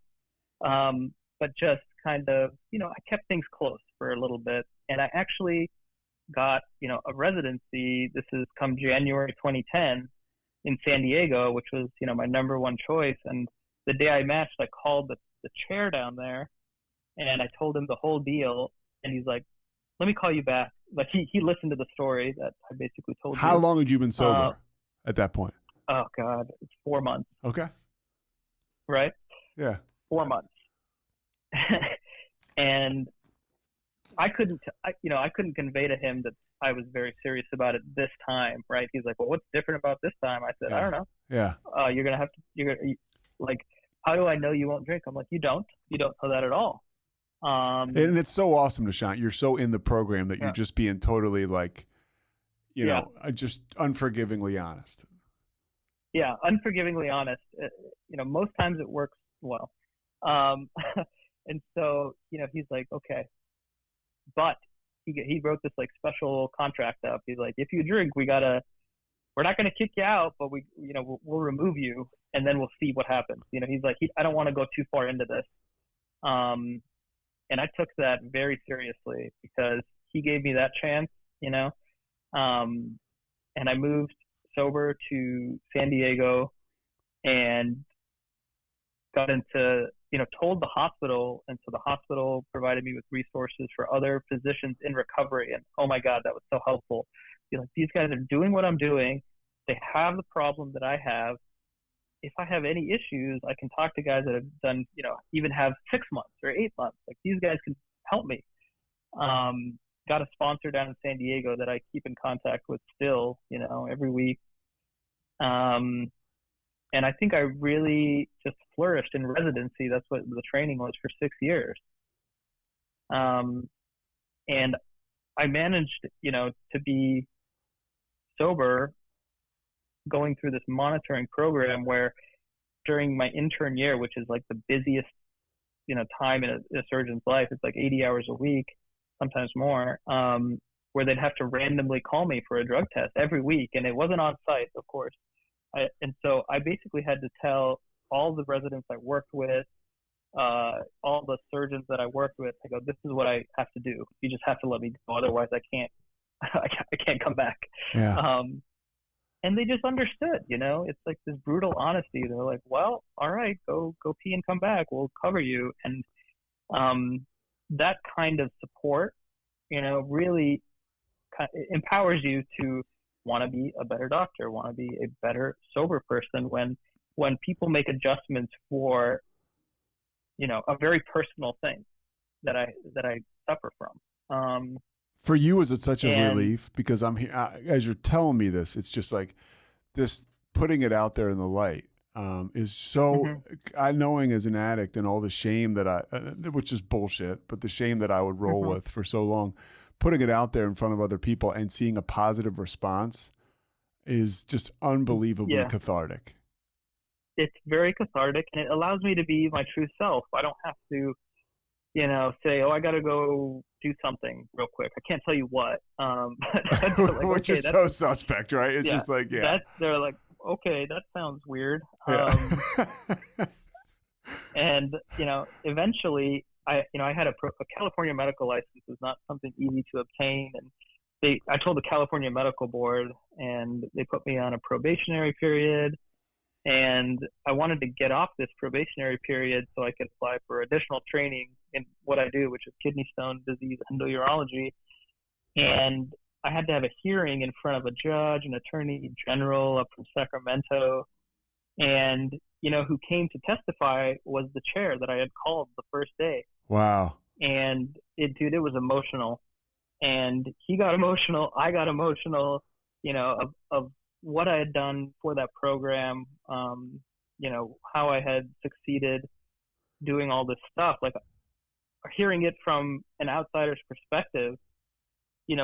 but just kind of, I kept things close for a little bit, and I actually got, a residency. This is come January 2010. In San Diego, which was, my number one choice. And the day I matched, I called the chair down there, and I told him the whole deal, and he's like, let me call you back. Like he listened to the story that I basically told you. How long had you been sober at that point? Oh God, it's 4 months. Okay. Right? Yeah. 4 months. And I couldn't convey to him that I was very serious about it this time, right? He's like, well, what's different about this time? I said, I don't know. Yeah. How do I know you won't drink? I'm like, you don't know that at all. And it's so awesome, Nishant. You're so in the program that you're just being totally like, you know, just unforgivingly honest. Yeah, unforgivingly honest. Most times it works well. And so, he's like, okay, but he wrote this like special contract up. He's like, if you drink, we're not going to kick you out, but we'll remove you, and then we'll see what happens. He's like, I don't want to go too far into this. And I took that very seriously because he gave me that chance, and I moved sober to San Diego and got into, told the hospital. And so the hospital provided me with resources for other physicians in recovery. And oh my God, that was so helpful. These guys are doing what I'm doing. They have the problem that I have. If I have any issues, I can talk to guys that have done, even have 6 months or 8 months. Like these guys can help me. Got a sponsor down in San Diego that I keep in contact with still, every week. And I think I really just flourished in residency. That's what the training was for 6 years. And I managed, to be sober going through this monitoring program where during my intern year, which is like the busiest, time in a surgeon's life, it's like 80 hours a week, sometimes more, where they'd have to randomly call me for a drug test every week. And it wasn't on site, of course. And so I basically had to tell all the residents I worked with, all the surgeons that I worked with, I go, this is what I have to do. You just have to let me go. Otherwise I can't, I can't come back. Yeah. And they just understood, it's like this brutal honesty. They're like, well, all right, go pee and come back. We'll cover you. And that kind of support, really empowers you to want to be a better doctor, want to be a better sober person when people make adjustments for, a very personal thing that I suffer from. For you, is it such a relief? Because I'm here, as you're telling me this, it's just like this, putting it out there in the light is so, I knowing as an addict and all the shame that which is bullshit, but the shame that I would roll with for so long, putting it out there in front of other people and seeing a positive response is just unbelievably cathartic. It's very cathartic, and it allows me to be my true self. I don't have to, say, oh, I got to go do something real quick. I can't tell you what. Like, which is so suspect, right? It's just like, they're like, okay, that sounds weird. And, eventually I had a California medical license is not something easy to obtain. And I told the California Medical Board, and they put me on a probationary period. And I wanted to get off this probationary period so I could apply for additional training in what I do, which is kidney stone disease endourology. And I had to have a hearing in front of a judge, an attorney general up from Sacramento. And, who came to testify was the chair that I had called the first day. Wow. And it was emotional. And he got emotional. I got emotional, of what I had done for that program, how I had succeeded doing all this stuff. Like hearing it from an outsider's perspective, I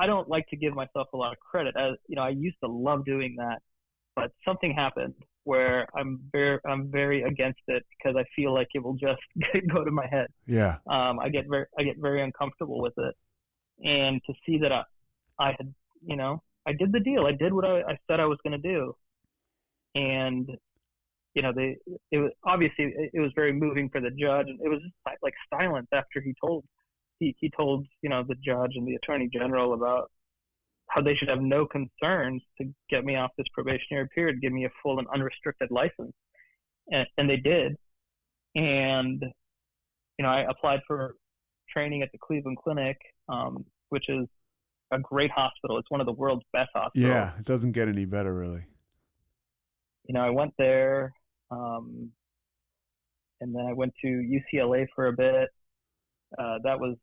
don't like to give myself a lot of credit. As I used to love doing that, but something happened where I'm very against it because I feel like it will just go to my head. Yeah. I get very uncomfortable with it, and to see that I had, I did the deal. I did what I said I was going to do, and it was obviously it was very moving for the judge, and it was just like silence after he told the judge and the attorney general about how they should have no concerns to get me off this probationary period, give me a full and unrestricted license. and they did. And, I applied for training at the Cleveland Clinic, which is a great hospital. It's one of the world's best hospitals. Yeah, it doesn't get any better, really. I went there, and then I went to UCLA for a bit. That was,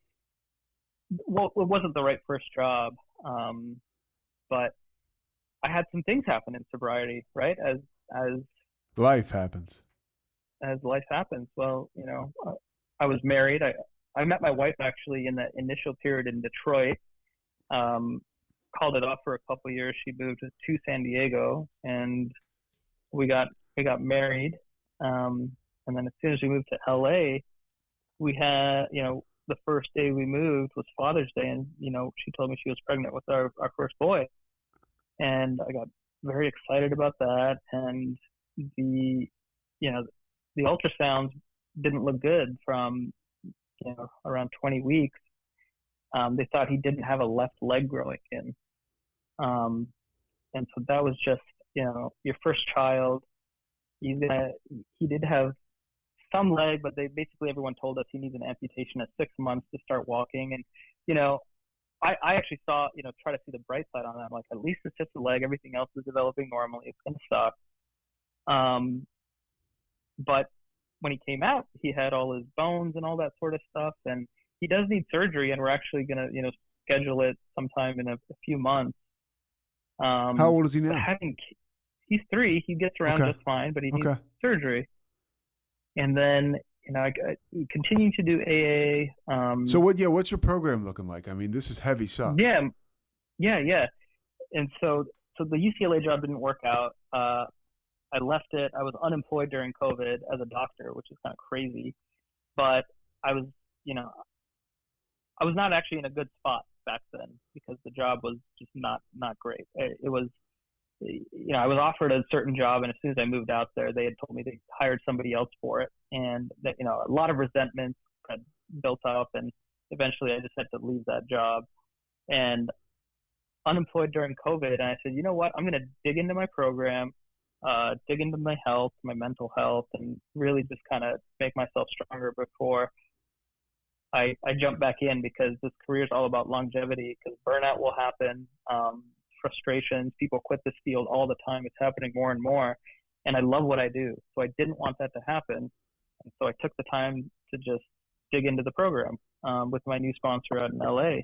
well, it wasn't the right first job, but I had some things happen in sobriety, right? As life happens. As life happens. Well, I was married. I met my wife actually in that initial period in Detroit. Called it off for a couple of years. She moved to San Diego, and we got married. And then as soon as we moved to LA, we had, the first day we moved was Father's Day, and she told me she was pregnant with our first boy, and I got very excited about that. And the ultrasounds didn't look good from around 20 weeks. They thought he didn't have a left leg growing in, and so that was just your first child. He did have some leg, but everyone told us he needs an amputation at 6 months to start walking. And I actually saw try to see the bright side on that. I'm like, at least it's just a leg. Everything else is developing normally. It's gonna suck. But when he came out, he had all his bones and all that sort of stuff, and he does need surgery, and we're actually gonna schedule it sometime in a few months. How old is he now? He's 3. He gets around just fine, but he needs surgery. And then I continue to do AA. So what's your program looking like? I mean, this is heavy stuff. Yeah. And so the UCLA job didn't work out. I left it. I was unemployed during COVID as a doctor, which is kind of crazy. But I was not actually in a good spot back then because the job was just not great. It was, I was offered a certain job, and as soon as I moved out there, they had told me they hired somebody else for it, and that a lot of resentment had built up, and eventually I just had to leave that job. And unemployed during COVID, and I said, you know what, I'm going to dig into my program, dig into my health, my mental health, and really just kind of make myself stronger before I jump back in, because this career is all about longevity, because burnout will happen, frustrations, people quit this field all the time. It's happening more and more, and I love what I do, so I didn't want that to happen. And so I took the time to just dig into the program with my new sponsor out in LA.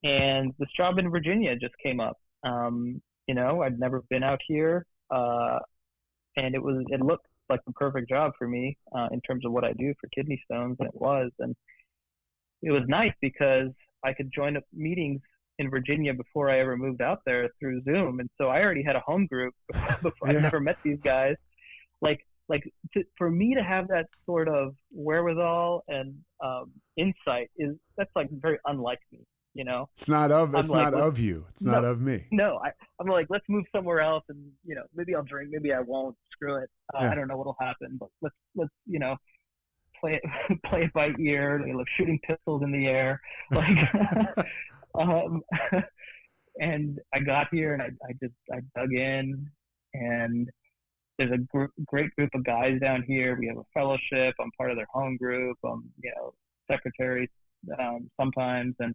And this job in Virginia just came up. I'd never been out here, and it looked like the perfect job for me in terms of what I do for kidney stones, and it was. And it was nice because I could join up meetings in Virginia before I ever moved out there through Zoom, and so I already had a home group before. I'd never met these guys. For me to have that sort of wherewithal and insight that's like very unlike me. It's not of you. It's not of me. No, I'm like, let's move somewhere else, and maybe I'll drink, maybe I won't. Screw it. I don't know what'll happen, but let's play it by ear. Shooting pistols in the air, and I got here, and I dug in, and there's a great group of guys down here. We have a fellowship. I'm part of their home group. Secretary sometimes, and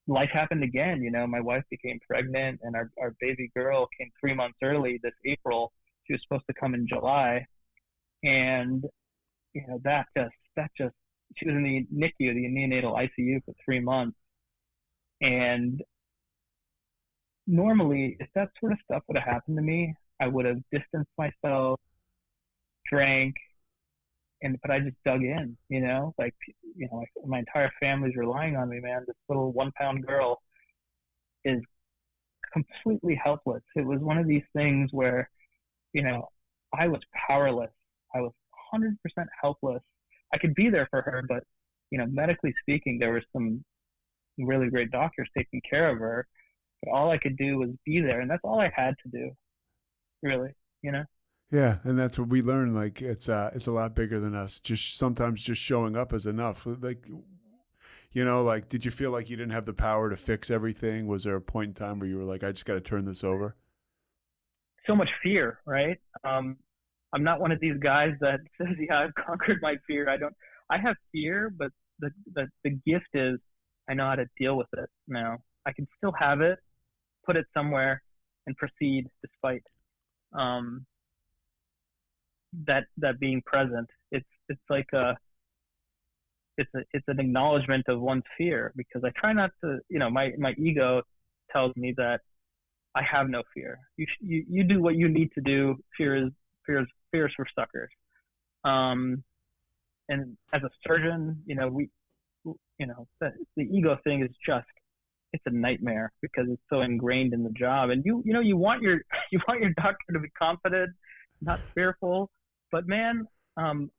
life happened again. My wife became pregnant, and our baby girl came 3 months early this April. She was supposed to come in July, and that just she was in the NICU, the neonatal ICU, for 3 months. And normally, if that sort of stuff would have happened to me, I would have distanced myself, drank, but I just dug in, my entire family's relying on me, man. This little 1-pound girl is completely helpless. It was one of these things where, I was powerless. I was 100% helpless. I could be there for her, but, medically speaking, there were some really great doctors taking care of her, but all I could do was be there, and that's all I had to do, really, Yeah, and that's what we learn. Like it's a lot bigger than us. Sometimes just showing up is enough. Did you feel like you didn't have the power to fix everything? Was there a point in time where you were like, I just got to turn this over? So much fear, right? I'm not one of these guys that says, yeah, I've conquered my fear. I have fear, but the gift is I know how to deal with it now. I can still have it, put it somewhere, and proceed despite that being present. It's like it's an acknowledgement of one's fear, because I try not to, my ego tells me that I have no fear. You do what you need to do. Fear is for suckers. And as a surgeon, the ego thing is just, it's a nightmare because it's so ingrained in the job. And you want your doctor to be confident, not fearful. But man, I'm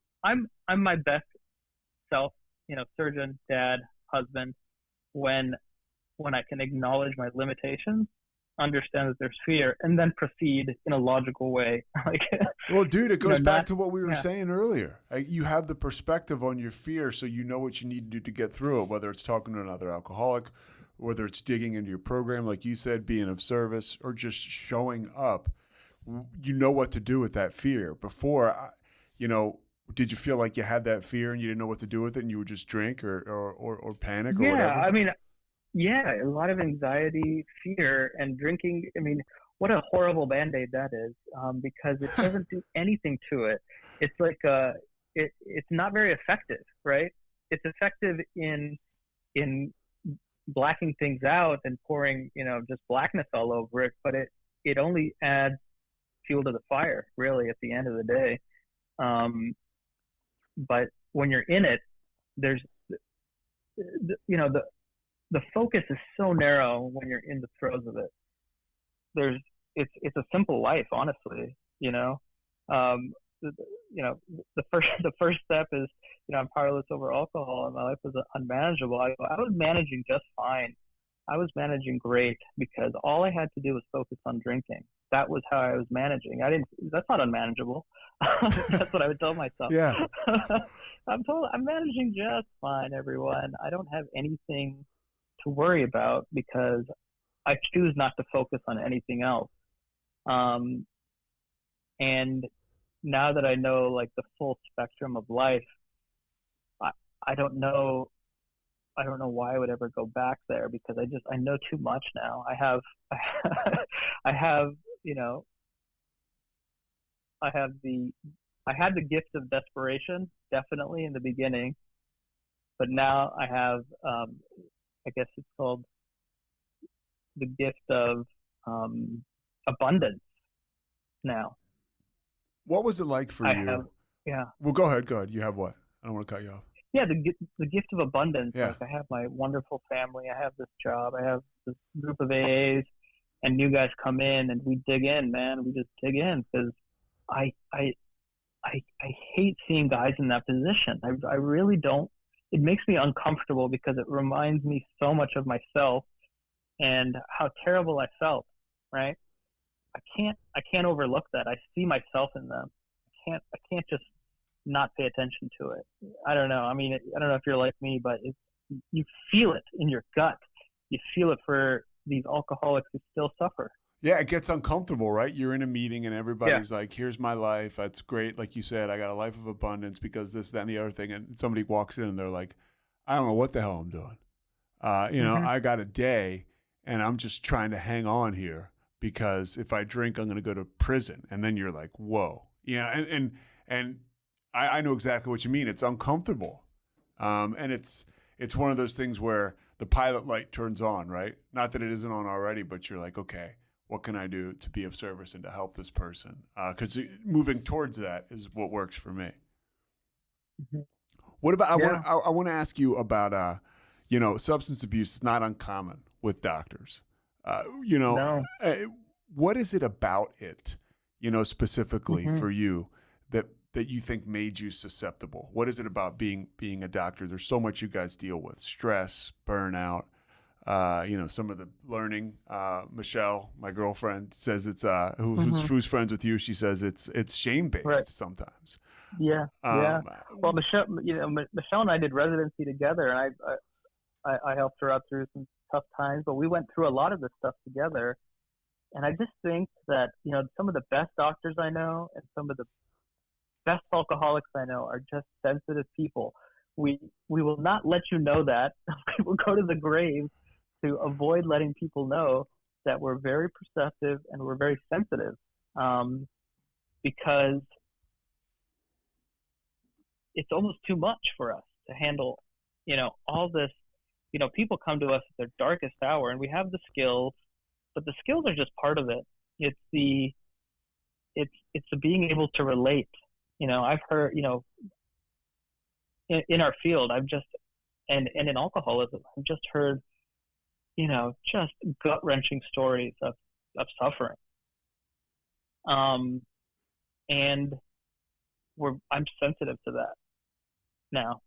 my best self, surgeon, dad, husband, when I can acknowledge my limitations, understand that there's fear, and then proceed in a logical way. Well, dude, it goes back to what we were saying earlier. You have the perspective on your fear, so you know what you need to do to get through it, whether it's talking to another alcoholic, whether it's digging into your program, like you said, being of service, or just showing up. You know what to do with that fear. Before, did you feel like you had that fear and you didn't know what to do with it and you would just drink or panic or whatever? I mean, a lot of anxiety, fear, and drinking. I mean, what a horrible Band-Aid that is, because it doesn't do anything to it. It's like it's not very effective, right? It's effective in blacking things out and pouring, just blackness all over it, but it only adds fuel to the fire, really, at the end of the day. But when you're in it, there's, the focus is so narrow when you're in the throes of it. It's a simple life, honestly. The first step is, I'm powerless over alcohol, and my life was unmanageable. I was managing just fine. I was managing great because all I had to do was focus on drinking. That was how I was managing. That's not unmanageable. That's what I would tell myself. Yeah. I'm managing just fine, everyone. I don't have anything to worry about because I choose not to focus on anything else. And now that I know like the full spectrum of life, I don't know why I would ever go back there, because I know too much now. I had the gift of desperation, definitely in the beginning, but now I have, I guess it's called the gift of abundance now. What was it like for you? Well, go ahead. You have what? I don't want to cut you off. Yeah, the gift of abundance. Yeah. Like, I have my wonderful family. I have this job. I have this group of AAs, and you guys come in and we dig in, man. We just dig in because I hate seeing guys in that position. I really don't. It makes me uncomfortable because it reminds me so much of myself and how terrible I felt. Right? I can't overlook that. I see myself in them. I can't just not pay attention to it. I don't know. I mean, I don't know if you're like me, but you feel it in your gut. You feel it for these alcoholics who still suffer. Yeah, it gets uncomfortable, right? You're in a meeting and everybody's like, here's my life. That's great. Like you said, I got a life of abundance because this, that, and the other thing. And somebody walks in and they're like, I don't know what the hell I'm doing. I got a day and I'm just trying to hang on here because if I drink, I'm going to go to prison. And then you're like, whoa. And I know exactly what you mean. It's uncomfortable. And it's one of those things where the pilot light turns on, right? Not that it isn't on already, but you're like, okay, what can I do to be of service and to help this person? Because moving towards that is what works for me. Mm-hmm. What about, I want to ask you about, substance abuse is not uncommon with doctors. No. What is it about it, specifically for you that you think made you susceptible? What is it about being a doctor? There's so much you guys deal with: stress, burnout, some of the learning. Michelle, my girlfriend, says it's who's friends with you. She says it's shame-based sometimes. Yeah. Well, Michelle and I did residency together, and I helped her out through some tough times, but we went through a lot of this stuff together. And I just think that, some of the best doctors I know and some of the best alcoholics I know are just sensitive people. We will not let you know that. We will go to the grave to avoid letting people know that we're very perceptive and we're very sensitive, because it's almost too much for us to handle, all this. People come to us at their darkest hour, and we have the skills, but the skills are just part of it. It's the being able to relate. I've heard, in our field, and in alcoholism, I've just heard, just gut-wrenching stories of suffering. And I'm sensitive to that now.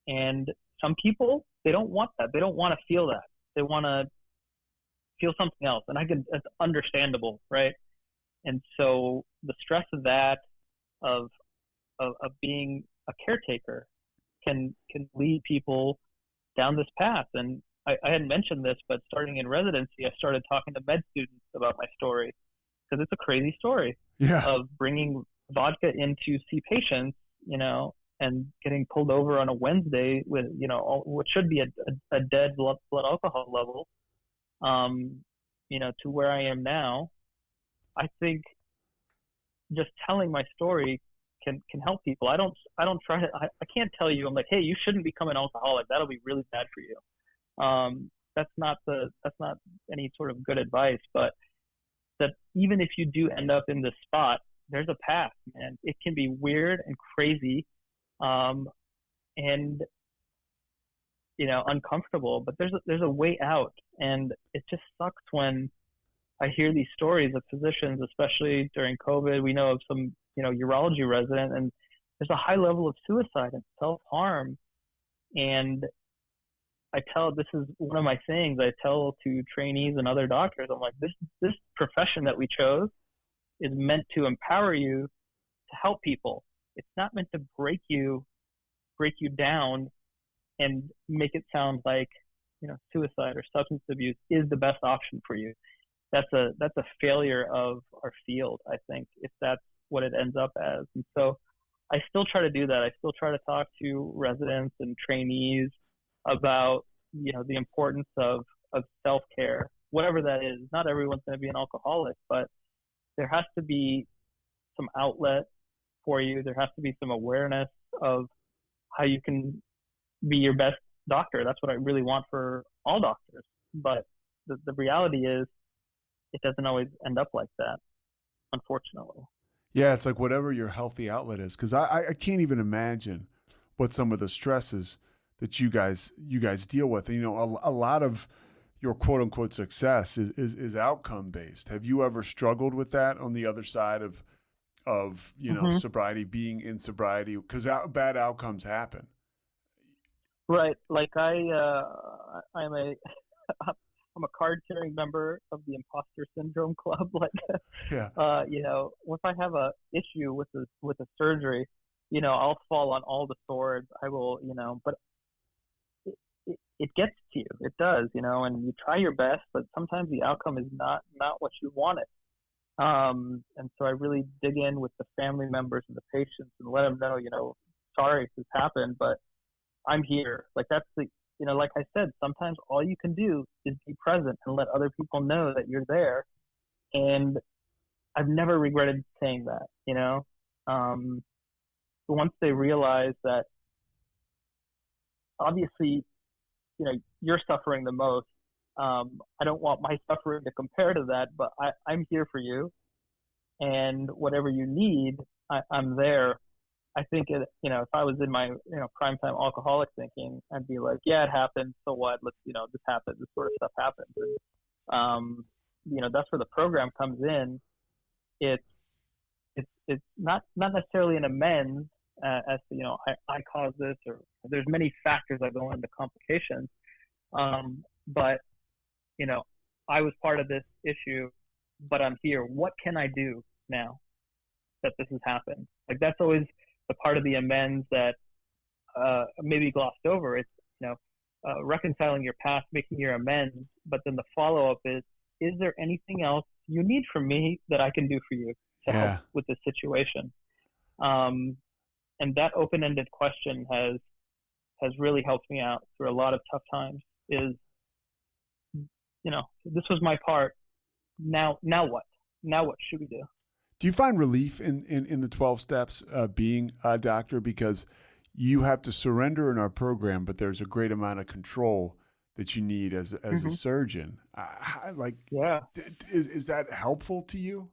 And some people, they don't want that. They don't want to feel that. They want to feel something else. And it's understandable, right? And so the stress of that, of being a caretaker, can lead people down this path. And I hadn't mentioned this, but starting in residency, I started talking to med students about my story, because it's a crazy story of bringing vodka in to see patients, and getting pulled over on a Wednesday with, what should be a dead blood alcohol level, to where I am now. I think just telling my story can help people. I don't try to, I can't tell you, I'm like, hey, you shouldn't become an alcoholic. That'll be really bad for you. That's not any sort of good advice, but that even if you do end up in this spot, there's a path, man. It can be weird and crazy, and uncomfortable, but there's a way out. And it just sucks when I hear these stories of physicians, especially during COVID. We know of some urology resident, and there's a high level of suicide and self-harm. And this is one of my things I tell to trainees and other doctors. I'm like, this profession that we chose is meant to empower you to help people. It's not meant to break you down and make it sound like, suicide or substance abuse is the best option for you. That's a failure of our field, I think, if that's what it ends up as. And so I still try to do that. I still try to talk to residents and trainees about, the importance of self-care, whatever that is. Not everyone's going to be an alcoholic, but there has to be some outlet for you. There has to be some awareness of how you can be your best doctor. That's what I really want for all doctors. But the reality is, it doesn't always end up like that, unfortunately. Yeah, it's like whatever your healthy outlet is, because I can't even imagine what some of the stresses that you guys deal with. And, a lot of your quote unquote success is outcome based. Have you ever struggled with that on the other side of sobriety, being in sobriety, because bad outcomes happen? Right. Like I'm a card-carrying member of the imposter syndrome club. Like, yeah. If I have a issue with a surgery, I'll fall on all the swords. I will, but it gets to you. It does, and you try your best, but sometimes the outcome is not what you wanted. And so I really dig in with the family members and the patients and let them know, sorry this happened, but I'm here. Like, that's like I said, sometimes all you can do is be present and let other people know that you're there. And I've never regretted saying that, once they realize that, obviously, you're suffering the most. I don't want my suffering to compare to that, but I'm here for you. And whatever you need, I'm there. I think, if I was in my, primetime alcoholic thinking, I'd be like, yeah, it happened. So what? Let's, this happened. This sort of stuff happens. And, that's where the program comes in. It's not necessarily an amends as to, I caused this, or there's many factors that go into complications. But, I was part of this issue, but I'm here. What can I do now that this has happened? Like, that's always the part of the amends that maybe glossed over. It's, reconciling your past, making your amends, but then the follow-up is there anything else you need from me that I can do for you to help with this situation? And that open-ended question has really helped me out through a lot of tough times. Is, this was my part. Now what? Now what should we do? Do you find relief in the 12 steps being a doctor? Because you have to surrender in our program, but there's a great amount of control that you need as a surgeon. Is that helpful to you?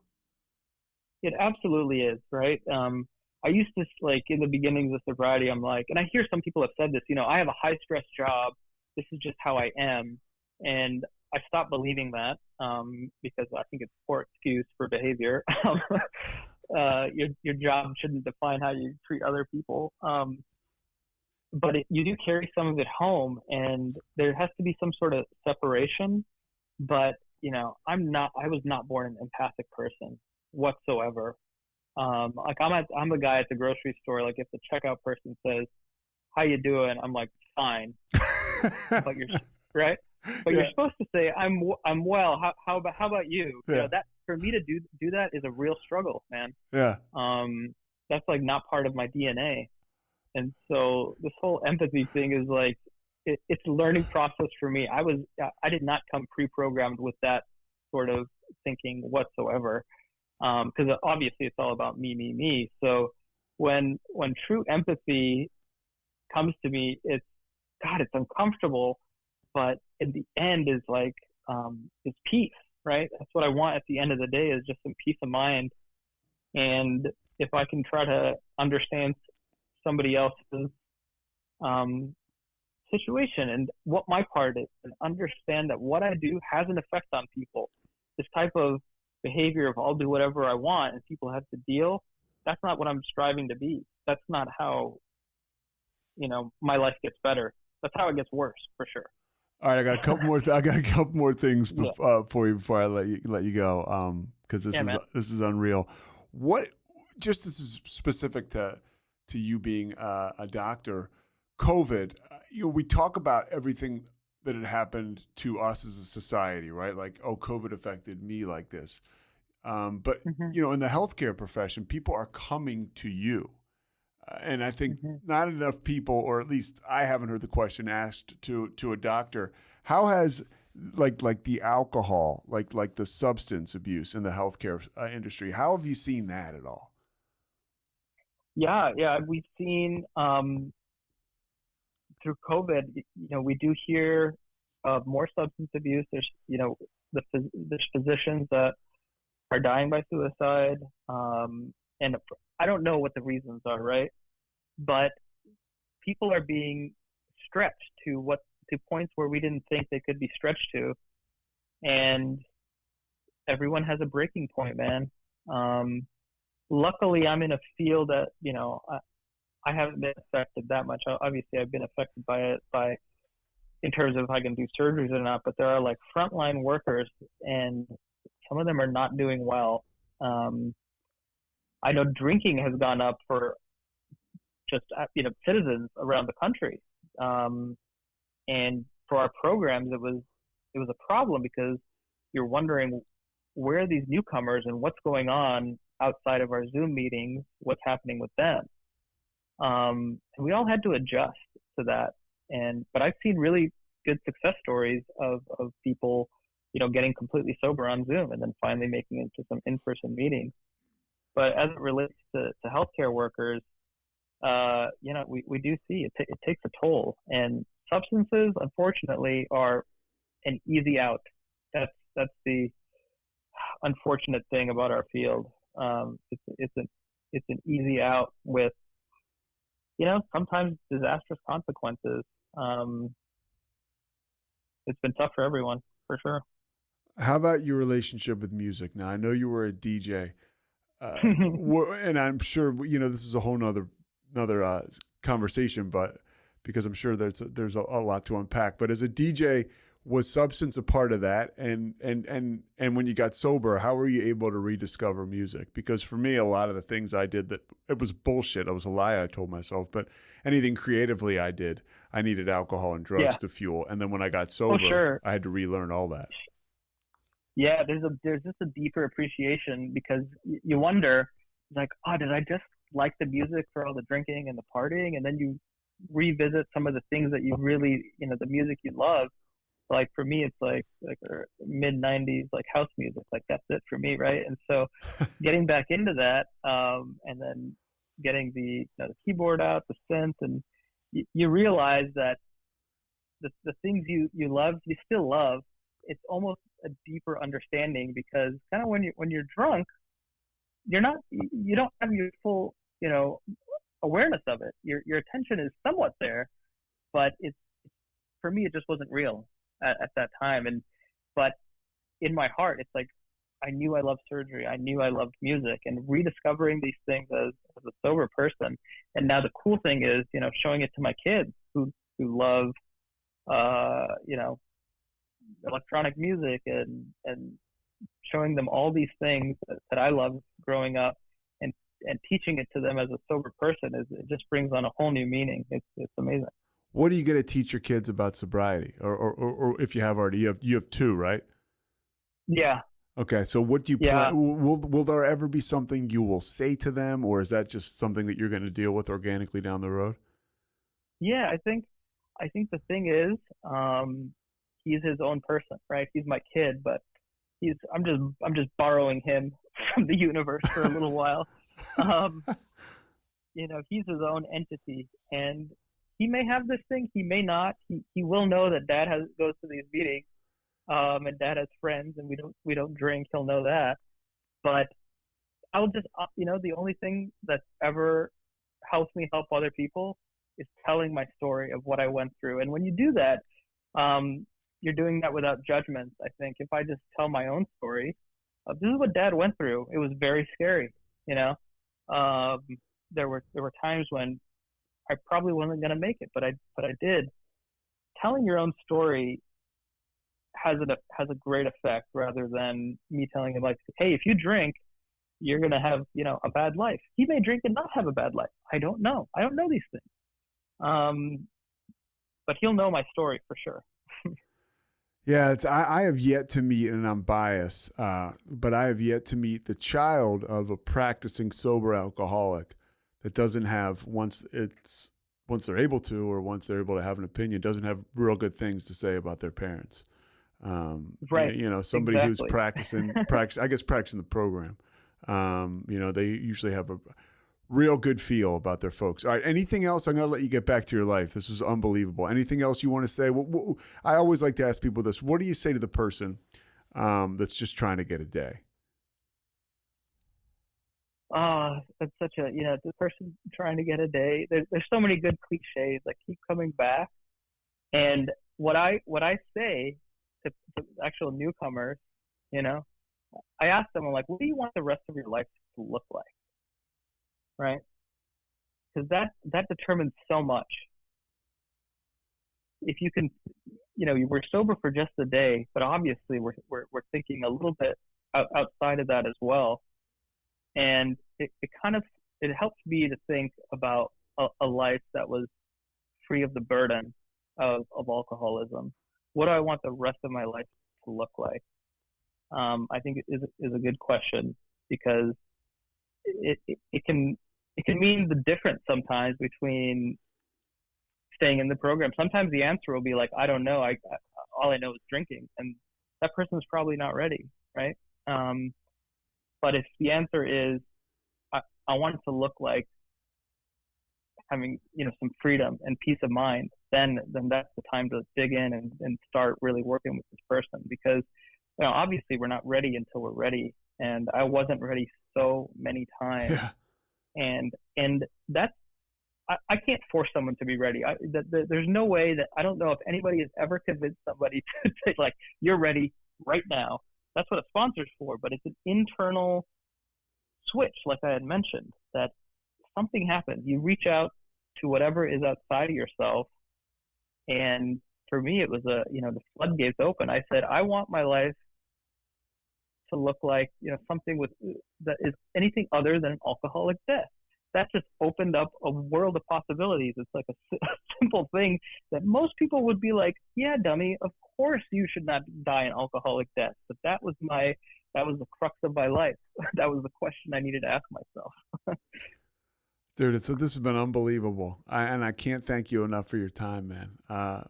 It absolutely is, right? I used to, like, in the beginnings of sobriety, I'm like, and I hear some people have said this, I have a high stress job. This is just how I am. And I stopped believing that because I think it's a poor excuse for behavior. Your job shouldn't define how you treat other people. But you do carry some of it home, and there has to be some sort of separation. But, I was not born an empathic person whatsoever. Like I'm a guy at the grocery store. Like if the checkout person says, "How you doing?" I'm like, "Fine." But you're right. But you're supposed to say, "I'm well. How about you?" Yeah. That for me to do that is a real struggle, man. Yeah. That's like not part of my DNA. And so this whole empathy thing is like, it's a learning process for me. I did not come pre-programmed with that sort of thinking whatsoever. Because obviously it's all about me. So when true empathy comes to me, it's uncomfortable, but at the end is like, it's peace, right? That's what I want at the end of the day, is just some peace of mind. And if I can try to understand somebody else's situation and what my part is, and understand that what I do has an effect on people. This type of behavior of I'll do whatever I want and people have to deal, that's not what I'm striving to be. That's not how, my life gets better. That's how it gets worse, for sure. All right, I got a couple more things for you before I let you go. Because this is unreal. This is specific to you being a doctor. COVID. We talk about everything that had happened to us as a society, right? Like, oh, COVID affected me like this. But in the healthcare profession, people are coming to you. And I think not enough people, or at least I haven't heard the question asked to a doctor, how has like the alcohol, like the substance abuse in the healthcare industry, how have you seen that at all? Yeah, we've seen through COVID, we do hear of more substance abuse. There's, there's physicians that are dying by suicide. And I don't know what the reasons are, right? But people are being stretched to points where we didn't think they could be stretched to. And everyone has a breaking point, man. Luckily, I'm in a field that, I haven't been affected that much. Obviously, I've been affected by it in terms of if I can do surgeries or not, but there are like frontline workers, and some of them are not doing well. I know drinking has gone up for just, citizens around the country. And for our programs, it was a problem because you're wondering where are these newcomers and what's going on outside of our Zoom meetings, what's happening with them. And we all had to adjust to that. But I've seen really good success stories of people, getting completely sober on Zoom and then finally making it to some in-person meetings. But as it relates to healthcare workers, we do see it takes a toll, and substances, unfortunately, are an easy out. That's the unfortunate thing about our field. It's an easy out with, sometimes disastrous consequences. It's been tough for everyone, for sure. How about your relationship with music? Now, I know you were a DJ, and I'm sure this is a whole nother conversation, but because I'm sure there's a lot to unpack. But as a DJ, was substance a part of that? And when you got sober, how were you able to rediscover music? Because for me, a lot of the things I did, that it was bullshit. It was a lie, I told myself. But anything creatively I did, I needed alcohol and drugs to fuel. And then when I got sober, I had to relearn all that. Yeah, there's just a deeper appreciation, because you wonder, like, oh, did I just like the music for all the drinking and the partying, and then you revisit some of the things that you really, the music you love. Like for me, it's like mid '90s like house music. Like that's it for me, right? And so, getting back into that, and then getting the keyboard out, the synth, and you realize that the things you love, you still love. It's almost a deeper understanding, because kind of when you're drunk, you don't have your full awareness of it. Your attention is somewhat there, but it's, for me, it just wasn't real at that time. But in my heart, it's like I knew I loved surgery. I knew I loved music, and rediscovering these things as a sober person. And now the cool thing is, showing it to my kids who love, electronic music, and showing them all these things that I loved growing up, and teaching it to them as a sober person, it just brings on a whole new meaning. It's amazing. What are you going to teach your kids about sobriety, or if you have already? You have two, right? Yeah. Okay, so what do you plan? Will there ever be something you will say to them, or is that just something that you're going to deal with organically down the road? Yeah, I think the thing is, he's his own person, right? He's my kid, but I'm just borrowing him from the universe for a little while. He's his own entity, and he may have this thing, he may not. He will know that Dad goes to these meetings, and Dad has friends, and we don't drink. He'll know that, but I'll just the only thing that ever helps me help other people is telling my story of what I went through. And when you do that, you're doing that without judgment. I think if I just tell my own story, this is what Dad went through. It was very scary. There were times when I probably wasn't going to make it, but I did. Telling your own story has a great effect, rather than me telling him like, hey, if you drink, you're going to have a bad life. He may drink and not have a bad life. I don't know these things. But he'll know my story for sure. Yeah, I have yet to meet, and I'm biased, but I have yet to meet the child of a practicing sober alcoholic that doesn't have, once they're able to, or once they're able to have an opinion, doesn't have real good things to say about their parents. Right. Somebody exactly. who's practicing the program. They usually have a real good feel about their folks. All right. Anything else? I'm going to let you get back to your life. This was unbelievable. Anything else you want to say? I always like to ask people this. What do you say to the person that's just trying to get a day? That's such a, the person trying to get a day. There's so many good cliches that keep coming back. And what I say to actual newcomers, I ask them, I'm like, what do you want the rest of your life to look like? Right? Because that determines so much. If you can, we're sober for just a day, but obviously we're thinking a little bit outside of that as well. And it helps me to think about a life that was free of the burden of alcoholism. What do I want the rest of my life to look like? I think it is a good question, because it can mean the difference sometimes between staying in the program. Sometimes the answer will be like, I don't know. All I know is drinking, and that person's probably not ready, right? But if the answer is, I want it to look like having, some freedom and peace of mind, then that's the time to dig in and start really working with this person, because, obviously we're not ready until we're ready. And I wasn't ready so many times. Yeah. And that's, I can't force someone to be ready. There's no way that, I don't know if anybody has ever convinced somebody to say, like, you're ready right now. That's what a sponsor's for, but it's an internal switch, like I had mentioned, that something happens. You reach out to whatever is outside of yourself. And for me, it was the floodgates open. I said, I want my life to look like, something that is anything other than an alcoholic death. That just opened up a world of possibilities. It's like a simple thing that most people would be like, yeah, dummy, of course you should not die an alcoholic death. But that was the crux of my life. That was the question I needed to ask myself. Dude, this has been unbelievable. I can't thank you enough for your time, man.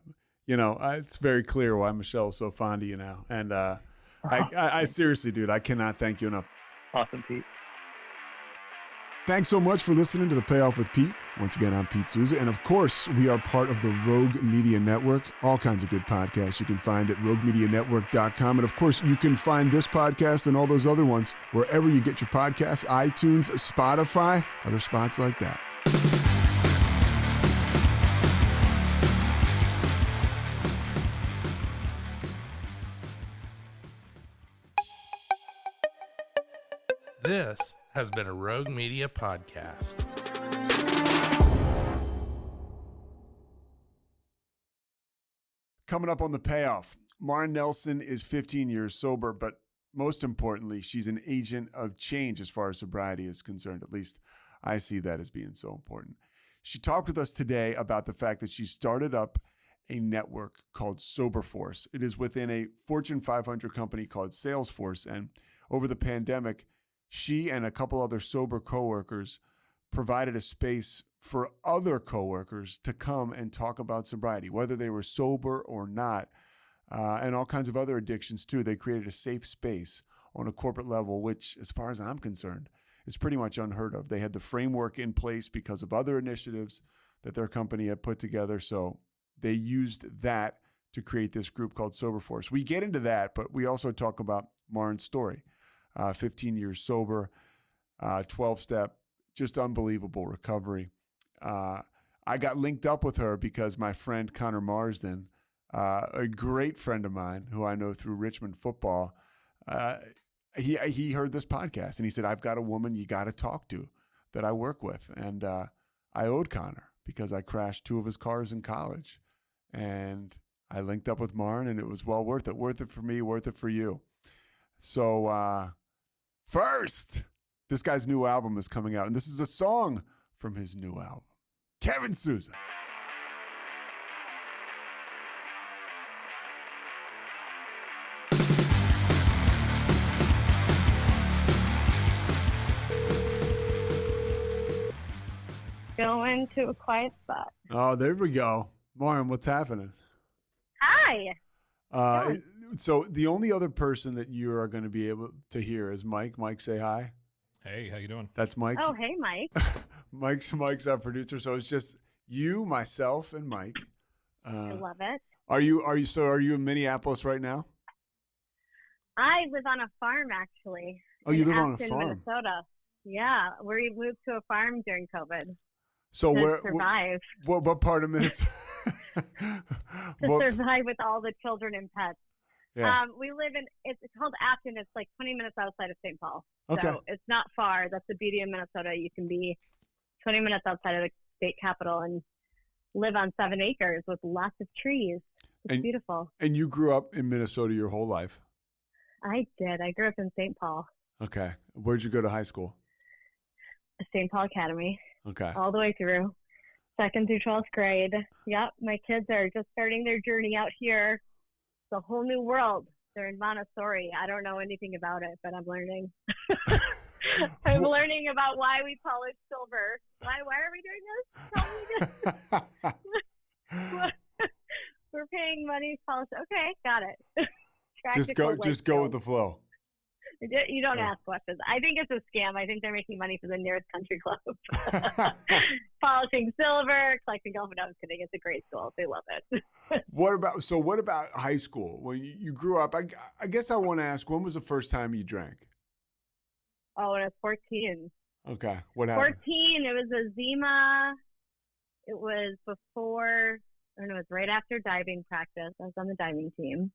It's very clear why Michelle is so fond of you now. And I seriously, dude, I cannot thank you enough. Awesome, Pete. Thanks so much for listening to The Payoff with Pete. Once again, I'm Pete Souza. And of course, we are part of the Rogue Media Network. All kinds of good podcasts you can find at RogueMediaNetwork.com. And of course, you can find this podcast and all those other ones wherever you get your podcasts, iTunes, Spotify, other spots like that. This has been a Rogue Media podcast. Coming up on The Payoff, Mara Nelson is 15 years sober, but most importantly, she's an agent of change as far as sobriety is concerned. At least I see that as being so important. She talked with us today about the fact that she started up a network called SoberForce. It is within a Fortune 500 company called Salesforce, and over the pandemic, she and a couple other sober coworkers provided a space for other coworkers to come and talk about sobriety, whether they were sober or not, and all kinds of other addictions too. They created a safe space on a corporate level, which, as far as I'm concerned, is pretty much unheard of. They had the framework in place because of other initiatives that their company had put together, so they used that to create this group called SoberForce. We get into that, but we also talk about Marin's story. 15 years sober, 12-step, just unbelievable recovery. I got linked up with her because my friend Connor Marsden, a great friend of mine who I know through Richmond football, he heard this podcast and he said, I've got a woman you got to talk to that I work with. And I owed Connor because I crashed 2 of his cars in college. And I linked up with Marin and it was well worth it. Worth it for me, worth it for you. So, first, this guy's new album is coming out, and this is a song from his new album. Kevin Souza. Going to a quiet spot. Oh, there we go. Marin, what's happening? Hi. So the only other person that you are going to be able to hear is Mike. Mike, say hi. Hey, how you doing? That's Mike. Oh, hey, Mike. Mike's our producer, so it's just you, myself, and Mike. I love it. Are you in Minneapolis right now? I live on a farm, actually. Oh, you live on a farm? Minnesota. Yeah, we moved to a farm during COVID. So to survive. What part of Minnesota? Survive with all the children and pets. Yeah. We live it's called Afton. It's like 20 minutes outside of St. Paul. Okay. So it's not far. That's the beauty of Minnesota. You can be 20 minutes outside of the state capital and live on 7 acres with lots of trees. It's beautiful. And you grew up in Minnesota your whole life? I did. I grew up in St. Paul. Okay. Where'd you go to high school? St. Paul Academy. Okay. All the way through. 2nd through 12th grade. Yep. My kids are just starting their journey out here. It's a whole new world. They're in Montessori. I don't know anything about it, but I'm learning. I'm learning about why we polish silver. Why are we doing this? Tell me again. We're paying money to polish. Okay, got it. Just go with the flow. You don't ask questions. I think it's a scam. I think they're making money for the nearest country club. Polishing silver, collecting golf. No, I'm kidding. It's a great school. They love it. What about high school? When you grew up, I guess I want to ask, when was the first time you drank? Oh, when I was 14. Okay. What happened? 14. It was a Zima. It was before, or no, it was right after diving practice. I was on the diving team.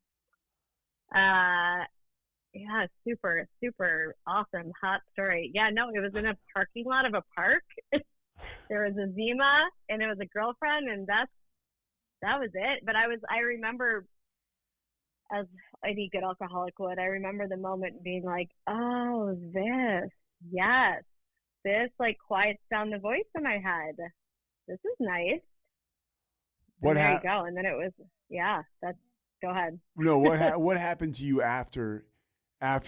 Yeah, super, super awesome, hot story. Yeah, no, it was in a parking lot of a park. There was a Zima, and it was a girlfriend, and that was it. But I remember, as any good alcoholic would, I remember the moment being like, oh, this like quiets down the voice in my head. This is nice. There you go. And then it was, go ahead. No, what happened to you after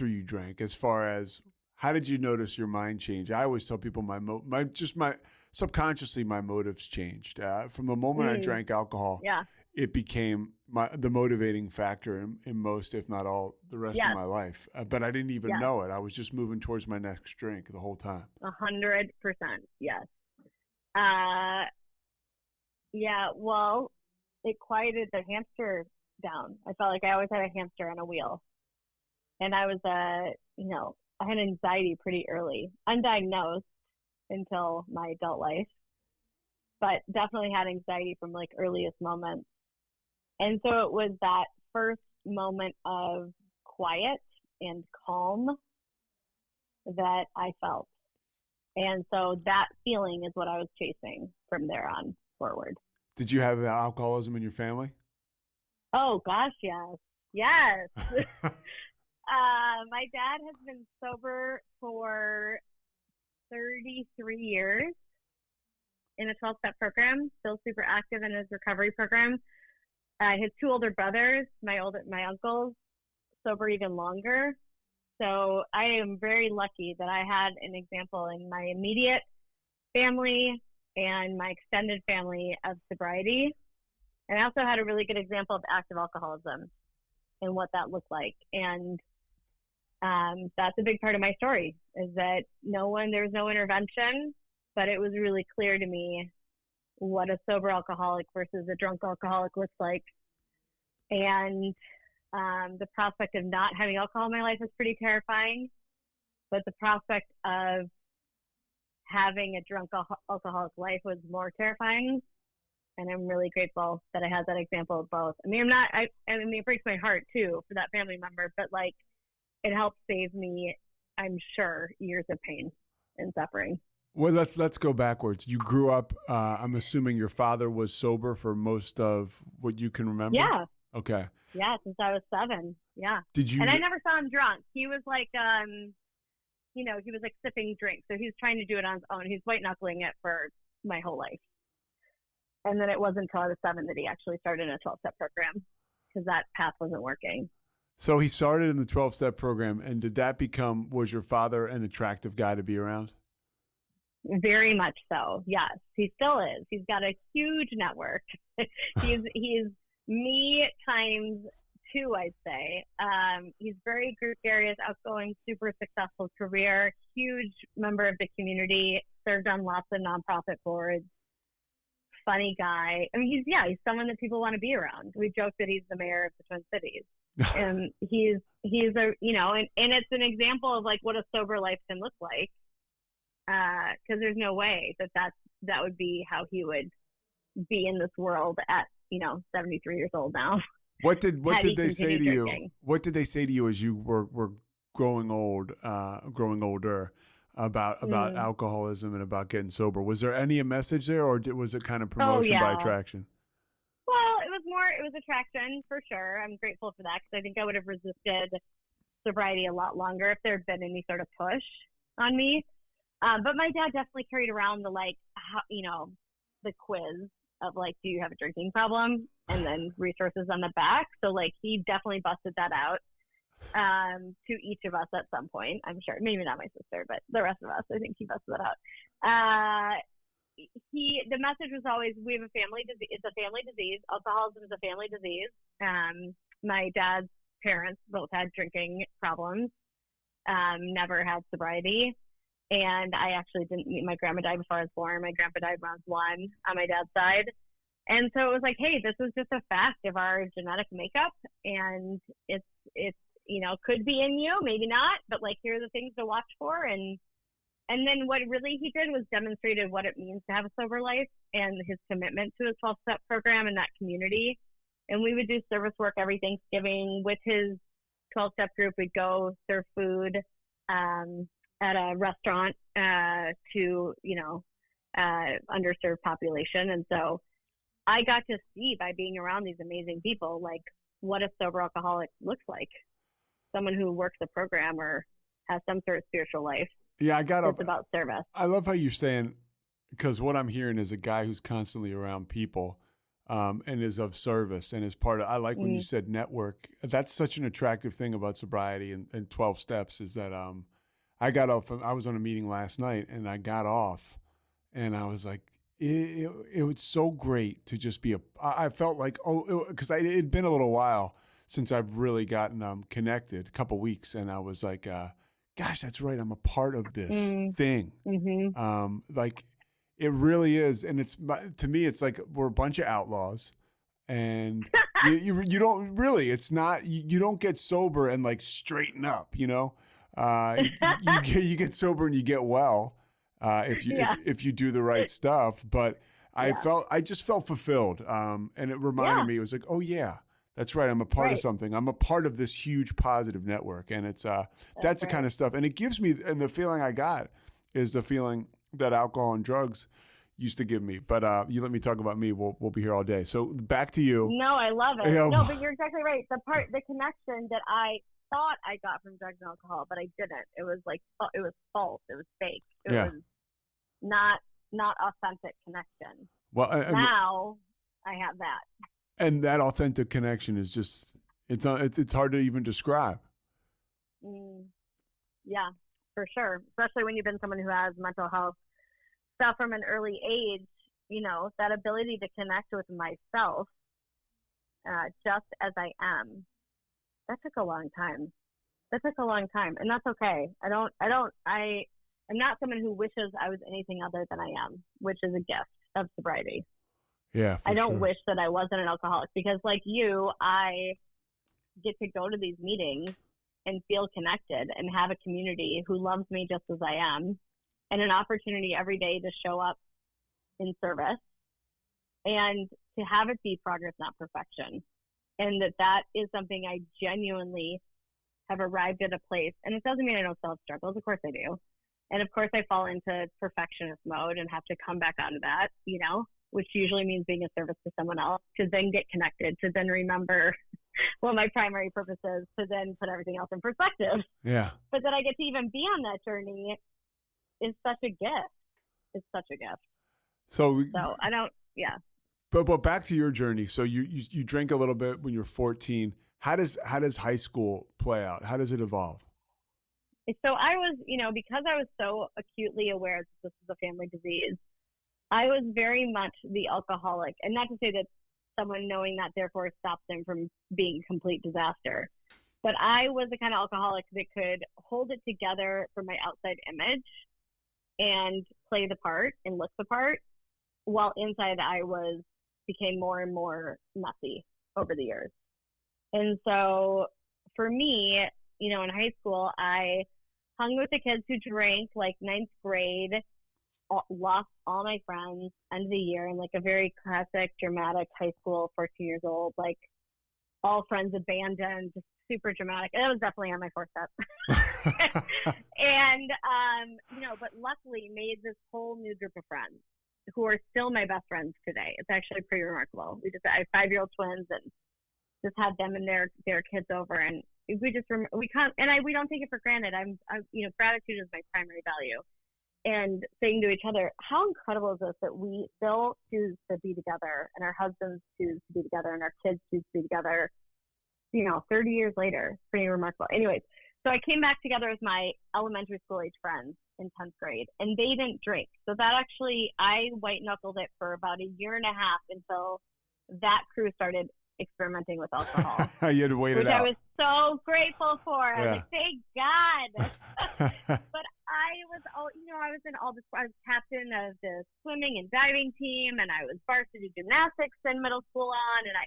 you drank, as far as how did you notice your mind change? I always tell people subconsciously my motives changed. From the moment I drank alcohol, it became the motivating factor in most, if not all, the rest of my life. But I didn't even know it. I was just moving towards my next drink the whole time. 100%. Yes. Yeah. Well, it quieted the hamster down. I felt like I always had a hamster on a wheel, and I was, I had anxiety pretty early, undiagnosed until my adult life, but definitely had anxiety from like earliest moments. And so it was that first moment of quiet and calm that I felt. And so that feeling is what I was chasing from there on forward. Did you have alcoholism in your family? Oh gosh, yes. Yes. My dad has been sober for 33 years in a 12-step program, still super active in his recovery program. His two older brothers, my uncles, sober even longer. So I am very lucky that I had an example in my immediate family and my extended family of sobriety. And I also had a really good example of active alcoholism and what that looked like. And that's a big part of my story, is that there was no intervention, but it was really clear to me what a sober alcoholic versus a drunk alcoholic looks like. And the prospect of not having alcohol in my life was pretty terrifying, but the prospect of having a drunk alcoholic life was more terrifying. And I'm really grateful that I had that example of both. I mean, it breaks my heart too for that family member, but like, it helped save me, I'm sure, years of pain and suffering. Well, let's go backwards. You grew up, I'm assuming your father was sober for most of what you can remember? Yeah. Okay. Yeah, since I was 7. Yeah. Did you? And I never saw him drunk. He was like, he was like sipping drinks. So he was trying to do it on his own. He's white knuckling it for my whole life. And then it wasn't until I was 7 that he actually started in a 12-step program, because that path wasn't working. So he started in the 12-step program, and was your father an attractive guy to be around? Very much so. Yes, he still is. He's got a huge network. he's me times 2, I'd say. He's very gregarious, outgoing, super successful career, huge member of the community, served on lots of nonprofit boards, funny guy. I mean, he's someone that people want to be around. We joke that he's the mayor of the Twin Cities. And he's a, and it's an example of like what a sober life can look like. Because there's no way that would be how he would be in this world at 73 years old now. What did they say to you? What did they say to you as you were growing older about alcoholism and about getting sober? Was there any message there, or was it kind of promotion by attraction? Well, it was attraction for sure. I'm grateful for that, because I think I would have resisted sobriety a lot longer if there had been any sort of push on me. But my dad definitely carried around the quiz of like, do you have a drinking problem? And then resources on the back. So like, he definitely busted that out to each of us at some point, I'm sure. Maybe not my sister, but the rest of us, I think he busted that out. The message was always, we have a family disease. It's a family disease. Alcoholism is a family disease. My dad's parents both had drinking problems, never had sobriety. And I actually didn't meet my grandma died before I was born. My grandpa died when I was 1 on my dad's side. And so it was like, hey, this is just a fact of our genetic makeup. And it's could be in you, maybe not, but like, here are the things to watch for. And then what really he did was demonstrated what it means to have a sober life, and his commitment to his 12-step program and that community. And we would do service work every Thanksgiving with his 12-step group. We'd go serve food at a restaurant to underserved population. And so I got to see, by being around these amazing people, like what a sober alcoholic looks like. Someone who works a program or has some sort of spiritual life. Yeah, it's about service. I love how you're saying, because what I'm hearing is a guy who's constantly around people and is of service and is part of, I like when you said network. That's such an attractive thing about sobriety and 12 steps, is that I got off, I was on a meeting last night and I got off And I was like, it was so great to just be I felt like, because it had been a little while since I've really gotten connected, a couple weeks. And I was like, gosh, that's right. I'm a part of this thing. Mm-hmm. Like it really is. And to me, it's like we're a bunch of outlaws. And you don't really, it's not, you don't get sober and like straighten up, you get sober and you get well, if you do the right stuff. But I just felt fulfilled. And it reminded me, it was like, oh yeah, that's right. I'm a part of something. I'm a part of this huge positive network. And it's, that's the kind of stuff. And it gives me, and the feeling I got is the feeling that alcohol and drugs used to give me, but you let me talk about me. We'll be here all day. So back to you. No, I love it. No, but you're exactly right. The connection that I thought I got from drugs and alcohol, but I didn't. It was like it was false. It was fake. It was not authentic connection. Well, now I have that. And that authentic connection is just it's hard to even describe. Yeah, for sure. Especially when you've been someone who has mental health stuff from an early age, that ability to connect with myself just as I am, that took a long time. And that's okay. I'm not someone who wishes I was anything other than I am, which is a gift of sobriety. Yeah. I don't wish that I wasn't an alcoholic, because like you, I get to go to these meetings and feel connected and have a community who loves me just as I am, and an opportunity every day to show up in service and to have it be progress, not perfection. And that is something I genuinely have arrived at a place. And it doesn't mean I don't still have struggles. Of course I do. And of course I fall into perfectionist mode and have to come back out of that, which usually means being of service to someone else, to then get connected, to then remember what my primary purpose is, to then put everything else in perspective. Yeah. But that I get to even be on that journey is such a gift. It's such a gift. So I don't, yeah. But back to your journey. So you drank a little bit when you're 14. How does high school play out? How does it evolve? So I was, because I was so acutely aware that this is a family disease, I was very much the alcoholic. And not to say that someone knowing that therefore stops them from being a complete disaster. But I was the kind of alcoholic that could hold it together for my outside image and play the part and look the part, while inside I became more and more messy over the years. And so for me, in high school, I hung with the kids who drank, like ninth grade, lost all my friends, end of the year, in like a very classic, dramatic high school, 14 years old, like all friends abandoned, just super dramatic. And that was definitely on my fourth step. And, but luckily made this whole new group of friends who are still my best friends today. It's actually pretty remarkable. I have 5-year-old twins, and just had them and their kids over, and we don't take it for granted. I'm gratitude is my primary value, and saying to each other, how incredible is this that we still choose to be together, and our husbands choose to be together, and our kids choose to be together, 30 years later. Pretty remarkable. Anyways, so I came back together with my elementary school age friends in 10th grade, and they didn't drink. So that actually, I white knuckled it for about a year and a half until that crew started experimenting with alcohol. You had to wait it out. Which I was so grateful for. I was like, thank God. But I was in all this. I was captain of the swimming and diving team, and I was varsity gymnastics in middle school and I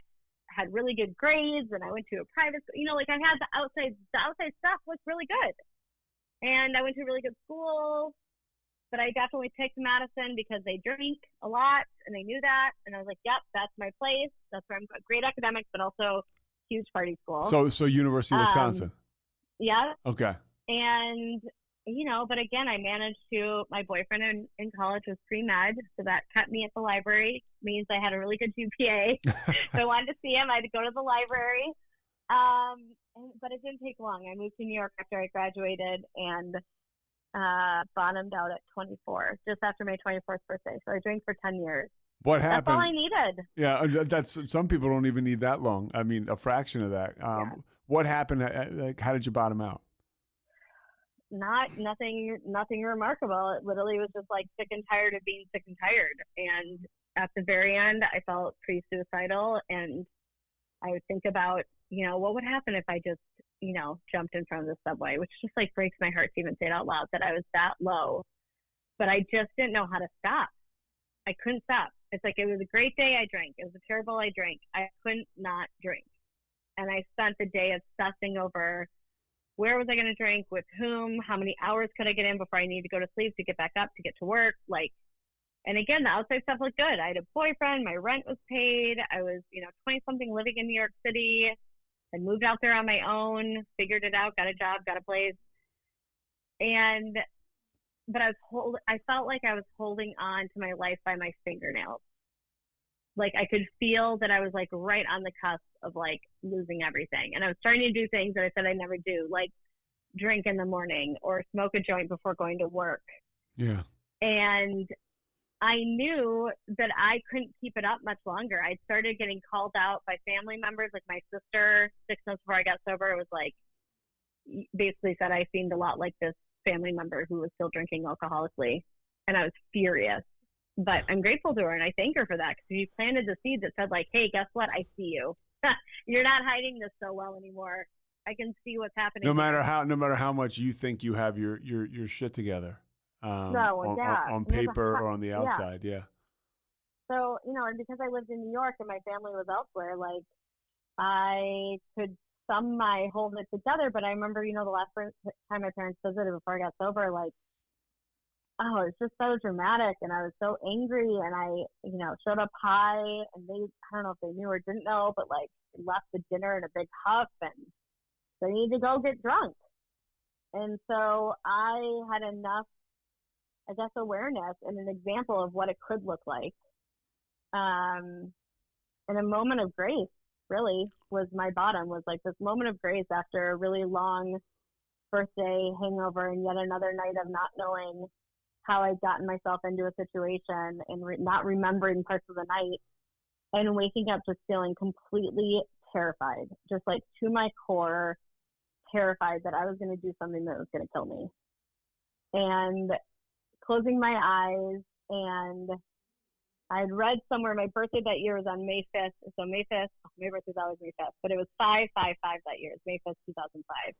had really good grades, and I went to a private school. I had the outside stuff was really good. And I went to a really good school, but I definitely picked Madison because they drink a lot, and they knew that. And I was like, yep, that's my place. That's where I'm great academics, but also huge party school. So University of Wisconsin. Yeah. Okay. And, but again, I managed my boyfriend in college was pre-med, so that kept me at the library. Means I had a really good GPA. So I wanted to see him. I had to go to the library. But it didn't take long. I moved to New York after I graduated and bottomed out at 24, just after my 24th birthday. So I drank for 10 years. What happened? That's all I needed. Yeah, some people don't even need that long. I mean, a fraction of that. What happened? How did you bottom out? nothing remarkable. It literally was just like sick and tired of being sick and tired. And at the very end, I felt pretty suicidal. And I would think about, what would happen if I just, jumped in front of the subway, which just like breaks my heart to even say it out loud that I was that low. But I just didn't know how to stop. I couldn't stop. It's like, it was a great day, I drank. It was a terrible, I drank. I couldn't not drink. And I spent the day obsessing over where was I going to drink, with whom, how many hours could I get in before I need to go to sleep to get back up, to get to work. And again, the outside stuff looked good. I had a boyfriend, my rent was paid. I was, 20-something living in New York City. I moved out there on my own, figured it out, got a job, got a place. But I felt like I was holding on to my life by my fingernails. Like I could feel that I was like right on the cusp of like losing everything. And I was starting to do things that I said I'd never do, like drink in the morning or smoke a joint before going to work. Yeah. And I knew that I couldn't keep it up much longer. I started getting called out by family members, like my sister, 6 months before I got sober. It was like, basically said I seemed a lot like this family member who was still drinking alcoholically. And I was furious. But I'm grateful to her, and I thank her for that, because she planted the seed that said, like, hey, guess what? I see you. You're not hiding this so well anymore. I can see what's happening. No matter how much you think you have your shit together, on paper or on the outside, yeah. So, and because I lived in New York and my family was elsewhere, like, I could somehow hold it together. But I remember, the last time my parents visited before I got sober, like, oh, it's just so dramatic, and I was so angry, and I, showed up high, and I don't know if they knew or didn't know, but like left the dinner in a big huff, and they need to go get drunk. And so I had enough, I guess, awareness and an example of what it could look like. And a moment of grace really was my bottom, was like this moment of grace after a really long birthday hangover and yet another night of not knowing how I'd gotten myself into a situation and not remembering parts of the night, and waking up just feeling completely terrified, just like to my core, terrified that I was going to do something that was going to kill me. And closing my eyes, and I'd read somewhere my birthday that year was on May 5th. So May 5th, my birthday's always May 5th, but it was 5/5/5 that year. It's May 5th, 2005.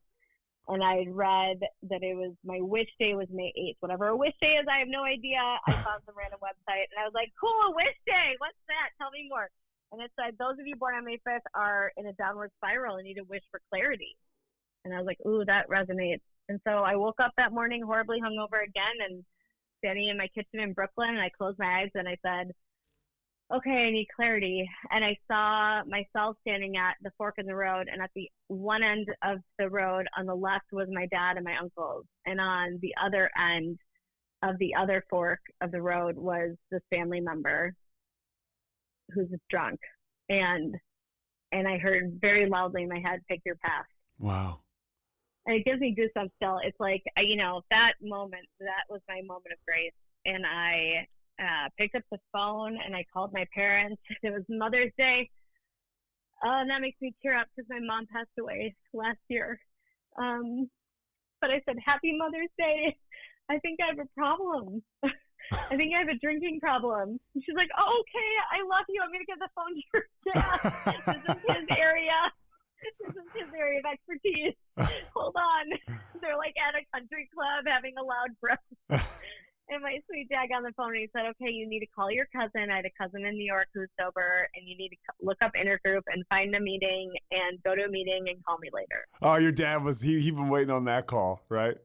And I had read that it was, my wish day was May 8th. Whatever a wish day is, I have no idea. I found some random website, and I was like, cool, wish day. What's that? Tell me more. And it said, those of you born on May 5th are in a downward spiral and need to wish for clarity. And I was like, ooh, that resonates. And so I woke up that morning horribly hungover again, and standing in my kitchen in Brooklyn, and I closed my eyes and I said, okay, I need clarity. And I saw myself standing at the fork in the road, and at the one end of the road on the left was my dad and my uncles, and on the other end of the other fork of the road was this family member who's drunk. And I heard very loudly in my head, pick your path. Wow. And it gives me goosebumps still. It's like, that moment, that was my moment of grace. And I picked up the phone and I called my parents. It was Mother's Day. And that makes me tear up because my mom passed away last year. But I said, happy Mother's Day. I think I have a problem. I think I have a drinking problem. And she's like, oh, okay, I love you. I'm going to give the phone to your dad. This is his area. This is his area of expertise. Hold on. They're like at a country club having a loud brunch. And my sweet dad got on the phone and he said, okay, you need to call your cousin. I had a cousin in New York who's sober, and you need to look up Intergroup and find a meeting and go to a meeting and call me later. Oh, your dad was, he been waiting on that call, right?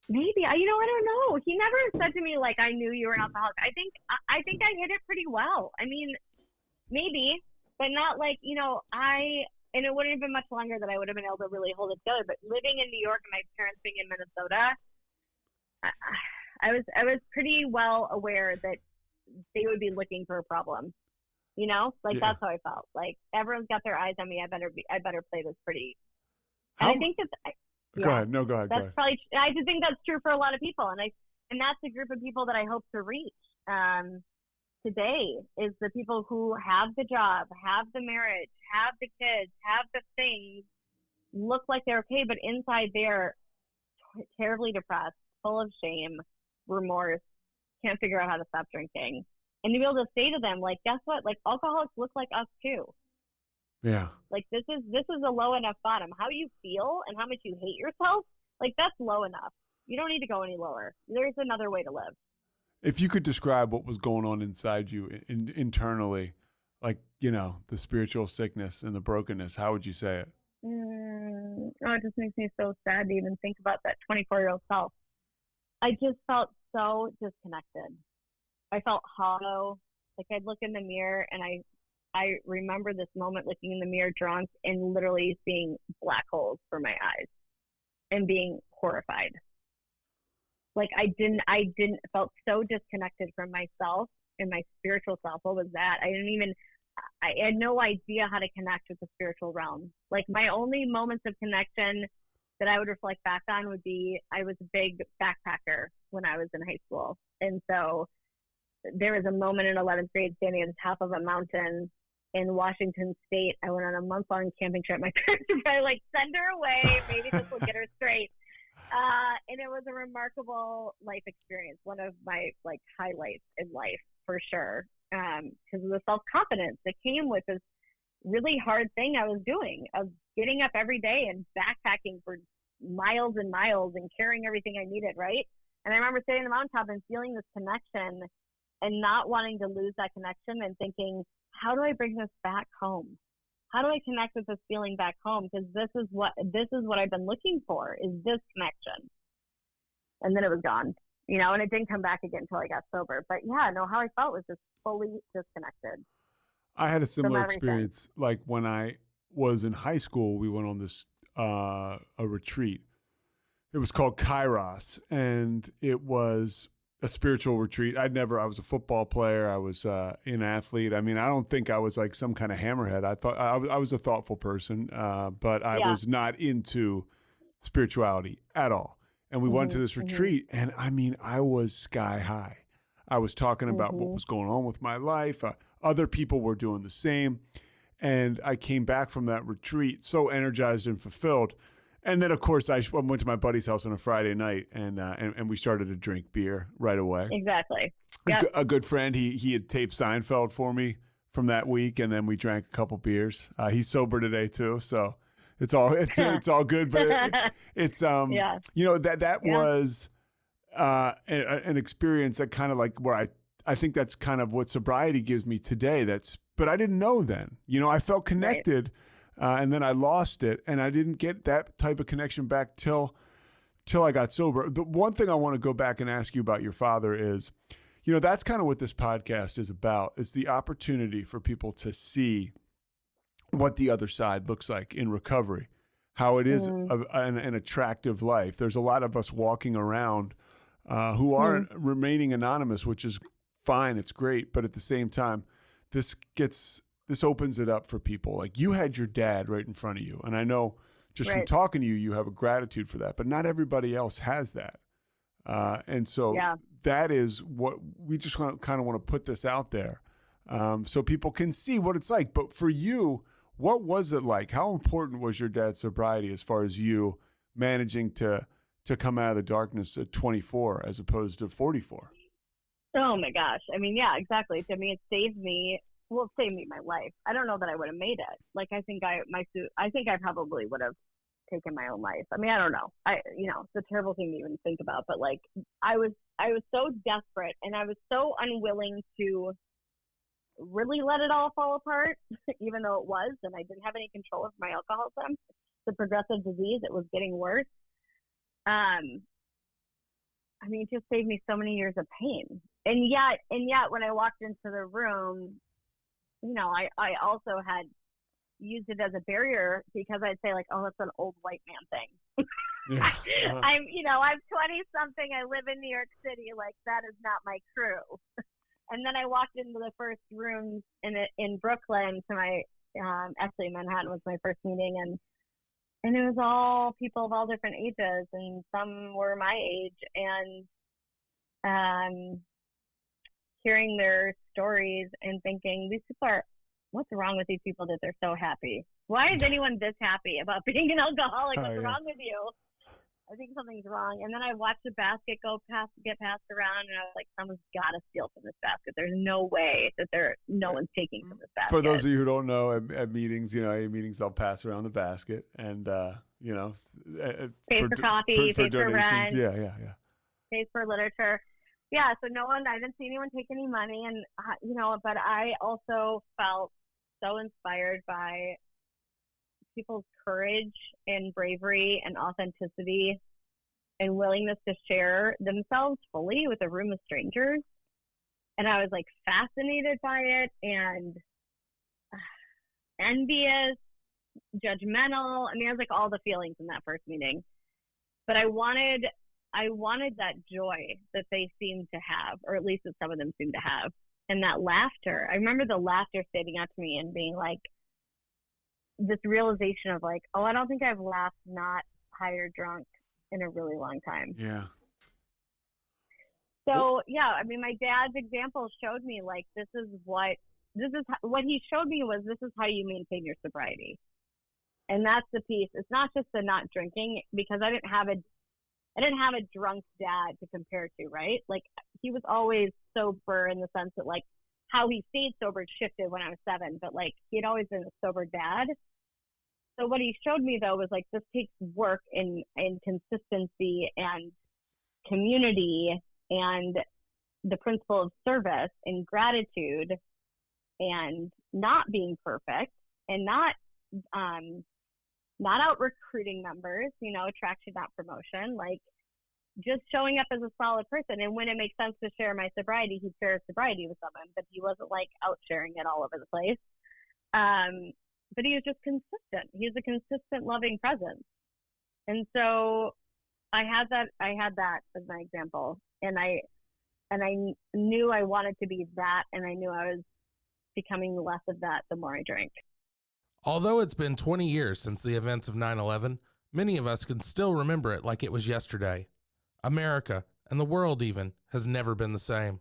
Maybe. I don't know. He never said to me, like, I knew you were an alcoholic. I think I hit it pretty well. I mean, maybe, but not like, and it wouldn't have been much longer that I would have been able to really hold it together. But living in New York and my parents being in Minnesota, I was pretty well aware that they would be looking for a problem. That's how I felt. Like, everyone's got their eyes on me. I better play this pretty. And I think that. Go ahead. No, go ahead. That's probably. I just think that's true for a lot of people, and that's the group of people that I hope to reach today, is the people who have the job, have the marriage, have the kids, have the things, look like they're okay, but inside they're terribly depressed, full of shame, remorse, can't figure out how to stop drinking. And to be able to say to them, like, guess what? Like, alcoholics look like us too. Yeah. Like, this is a low enough bottom. How you feel and how much you hate yourself, like, that's low enough. You don't need to go any lower. There's another way to live. If you could describe what was going on inside you internally, like, you know, the spiritual sickness and the brokenness, how would you say it? It just makes me so sad to even think about that 24-year-old self. I just felt so disconnected. I felt hollow. Like, I'd look in the mirror, and I remember this moment looking in the mirror drunk and literally seeing black holes for my eyes and being horrified. Like, I felt so disconnected from myself and my spiritual self. What was that? I had no idea how to connect with the spiritual realm. Like, my only moments of connection that I would reflect back on would be, I was a big backpacker when I was in high school. And so there was a moment in 11th grade standing at the top of a mountain in Washington State. I went on a month-long camping trip. My parents were probably like, send her away. Maybe this will get her straight. And it was a remarkable life experience. One of my like highlights in life for sure. Because of the self-confidence that came with this really hard thing I was doing of getting up every day and backpacking for miles and miles and carrying everything I needed, right? And I remember sitting on the mountaintop and feeling this connection and not wanting to lose that connection and thinking, how do I bring this back home? How do I connect with this feeling back home? Because this is what I've been looking for, is this connection. And then it was gone. You know, and it didn't come back again until I got sober. But yeah, no, how I felt was just fully disconnected. I had a similar experience. Like, when I was in high school, we went on this a retreat. It was called Kairos, and it was a spiritual retreat. I was a football player. I was an athlete. I mean, I don't think I was like some kind of hammerhead. I thought I was a thoughtful person, but I was not into spirituality at all. And we went to this retreat, and I mean, I was sky high. I was talking about what was going on with my life. Other people were doing the same. And I came back from that retreat so energized and fulfilled. And then, of course, I went to my buddy's house on a Friday night, and we started to drink beer right away. Exactly. Yep. A good friend, he had taped Seinfeld for me from that week, and then we drank a couple beers. He's sober today too, so it's all good. But it's you know, that was an experience that kind of like where I think that's kind of what sobriety gives me today. But I didn't know then. You know, I felt connected, and then I lost it, and I didn't get that type of connection back till I got sober. The one thing I want to go back and ask you about your father is, you know, that's kind of what this podcast is about. It's the opportunity for people to see what the other side looks like in recovery, how it is an attractive life. There's a lot of us walking around who aren't remaining anonymous, which is fine. It's great. But at the same time, this opens it up for people. Like, you had your dad right in front of you. And I know just from talking to you, you have a gratitude for that, but not everybody else has that. And so that is what we just kind of want to put this out there so people can see what it's like. But for you, what was it like? How important was your dad's sobriety as far as you managing to come out of the darkness at 24 as opposed to 44? Oh my gosh. I mean, yeah, exactly. I mean, it saved me my life. I don't know that I would have made it. Like, I think I probably would have taken my own life. I mean, I don't know. It's a terrible thing to even think about, but like, I was so desperate, and I was so unwilling to really let it all fall apart, even though it was, and I didn't have any control of my alcoholism. It's a progressive disease. It was getting worse. I mean, it just saved me so many years of pain. And yet when I walked into the room, you know, I also had used it as a barrier, because I'd say like, oh, that's an old white man thing. Yeah. I'm 20 something. I live in New York City. Like, that is not my crew. And then I walked into the first rooms in Brooklyn to my, actually Manhattan was my first meeting. And it was all people of all different ages, and some were my age, and hearing their stories and thinking, what's wrong with these people that they're so happy? Why is anyone this happy about being an alcoholic? What's wrong with you? I think something's wrong. And then I watched the basket get passed around, and I was like, someone's got to steal from this basket. There's no way that no one's taking from this basket. For those of you who don't know, at meetings, AA meetings, they'll pass around the basket and, pay for coffee, pay for rent. Yeah. Pays for literature. Yeah, so I didn't see anyone take any money. And, but I also felt so inspired by people's courage and bravery and authenticity and willingness to share themselves fully with a room of strangers. And I was like fascinated by it and envious, judgmental. I mean, I was like all the feelings in that first meeting. But I wanted that joy that they seemed to have, or at least that some of them seemed to have. And that laughter. I remember the laughter standing out to me and being like, this realization of like, oh, I don't think I've laughed not high or drunk in a really long time. Yeah. So yeah, I mean, my dad's example showed me like, what he showed me was this is how you maintain your sobriety. And that's the piece. It's not just the not drinking, because I didn't have a drunk dad to compare to, right? Like he was always sober in the sense that like how he stayed sober shifted when I was 7, but like he had always been a sober dad. So what he showed me though was like this takes work and consistency and community and the principle of service and gratitude and not being perfect and not out recruiting members, attraction, not promotion, like just showing up as a solid person. And when it makes sense to share my sobriety, he'd share his sobriety with someone, but he wasn't like out sharing it all over the place. But he was just consistent. He was a consistent, loving presence. And so I had that as my example. And I knew I wanted to be that, and I knew I was becoming less of that the more I drank. Although it's been 20 years since the events of 9/11, many of us can still remember it like it was yesterday. America, and the world even, has never been the same.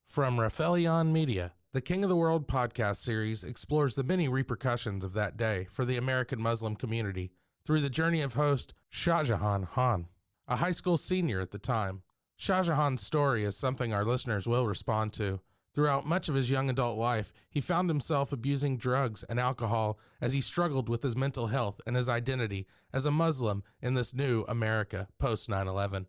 From RogueMedia, the King of the World podcast series explores the many repercussions of that day for the American Muslim community through the journey of host Shahjahan Khan, a high school senior at the time. Shahjahan's story is something our listeners will respond to. Throughout much of his young adult life, he found himself abusing drugs and alcohol as he struggled with his mental health and his identity as a Muslim in this new America post 9/11.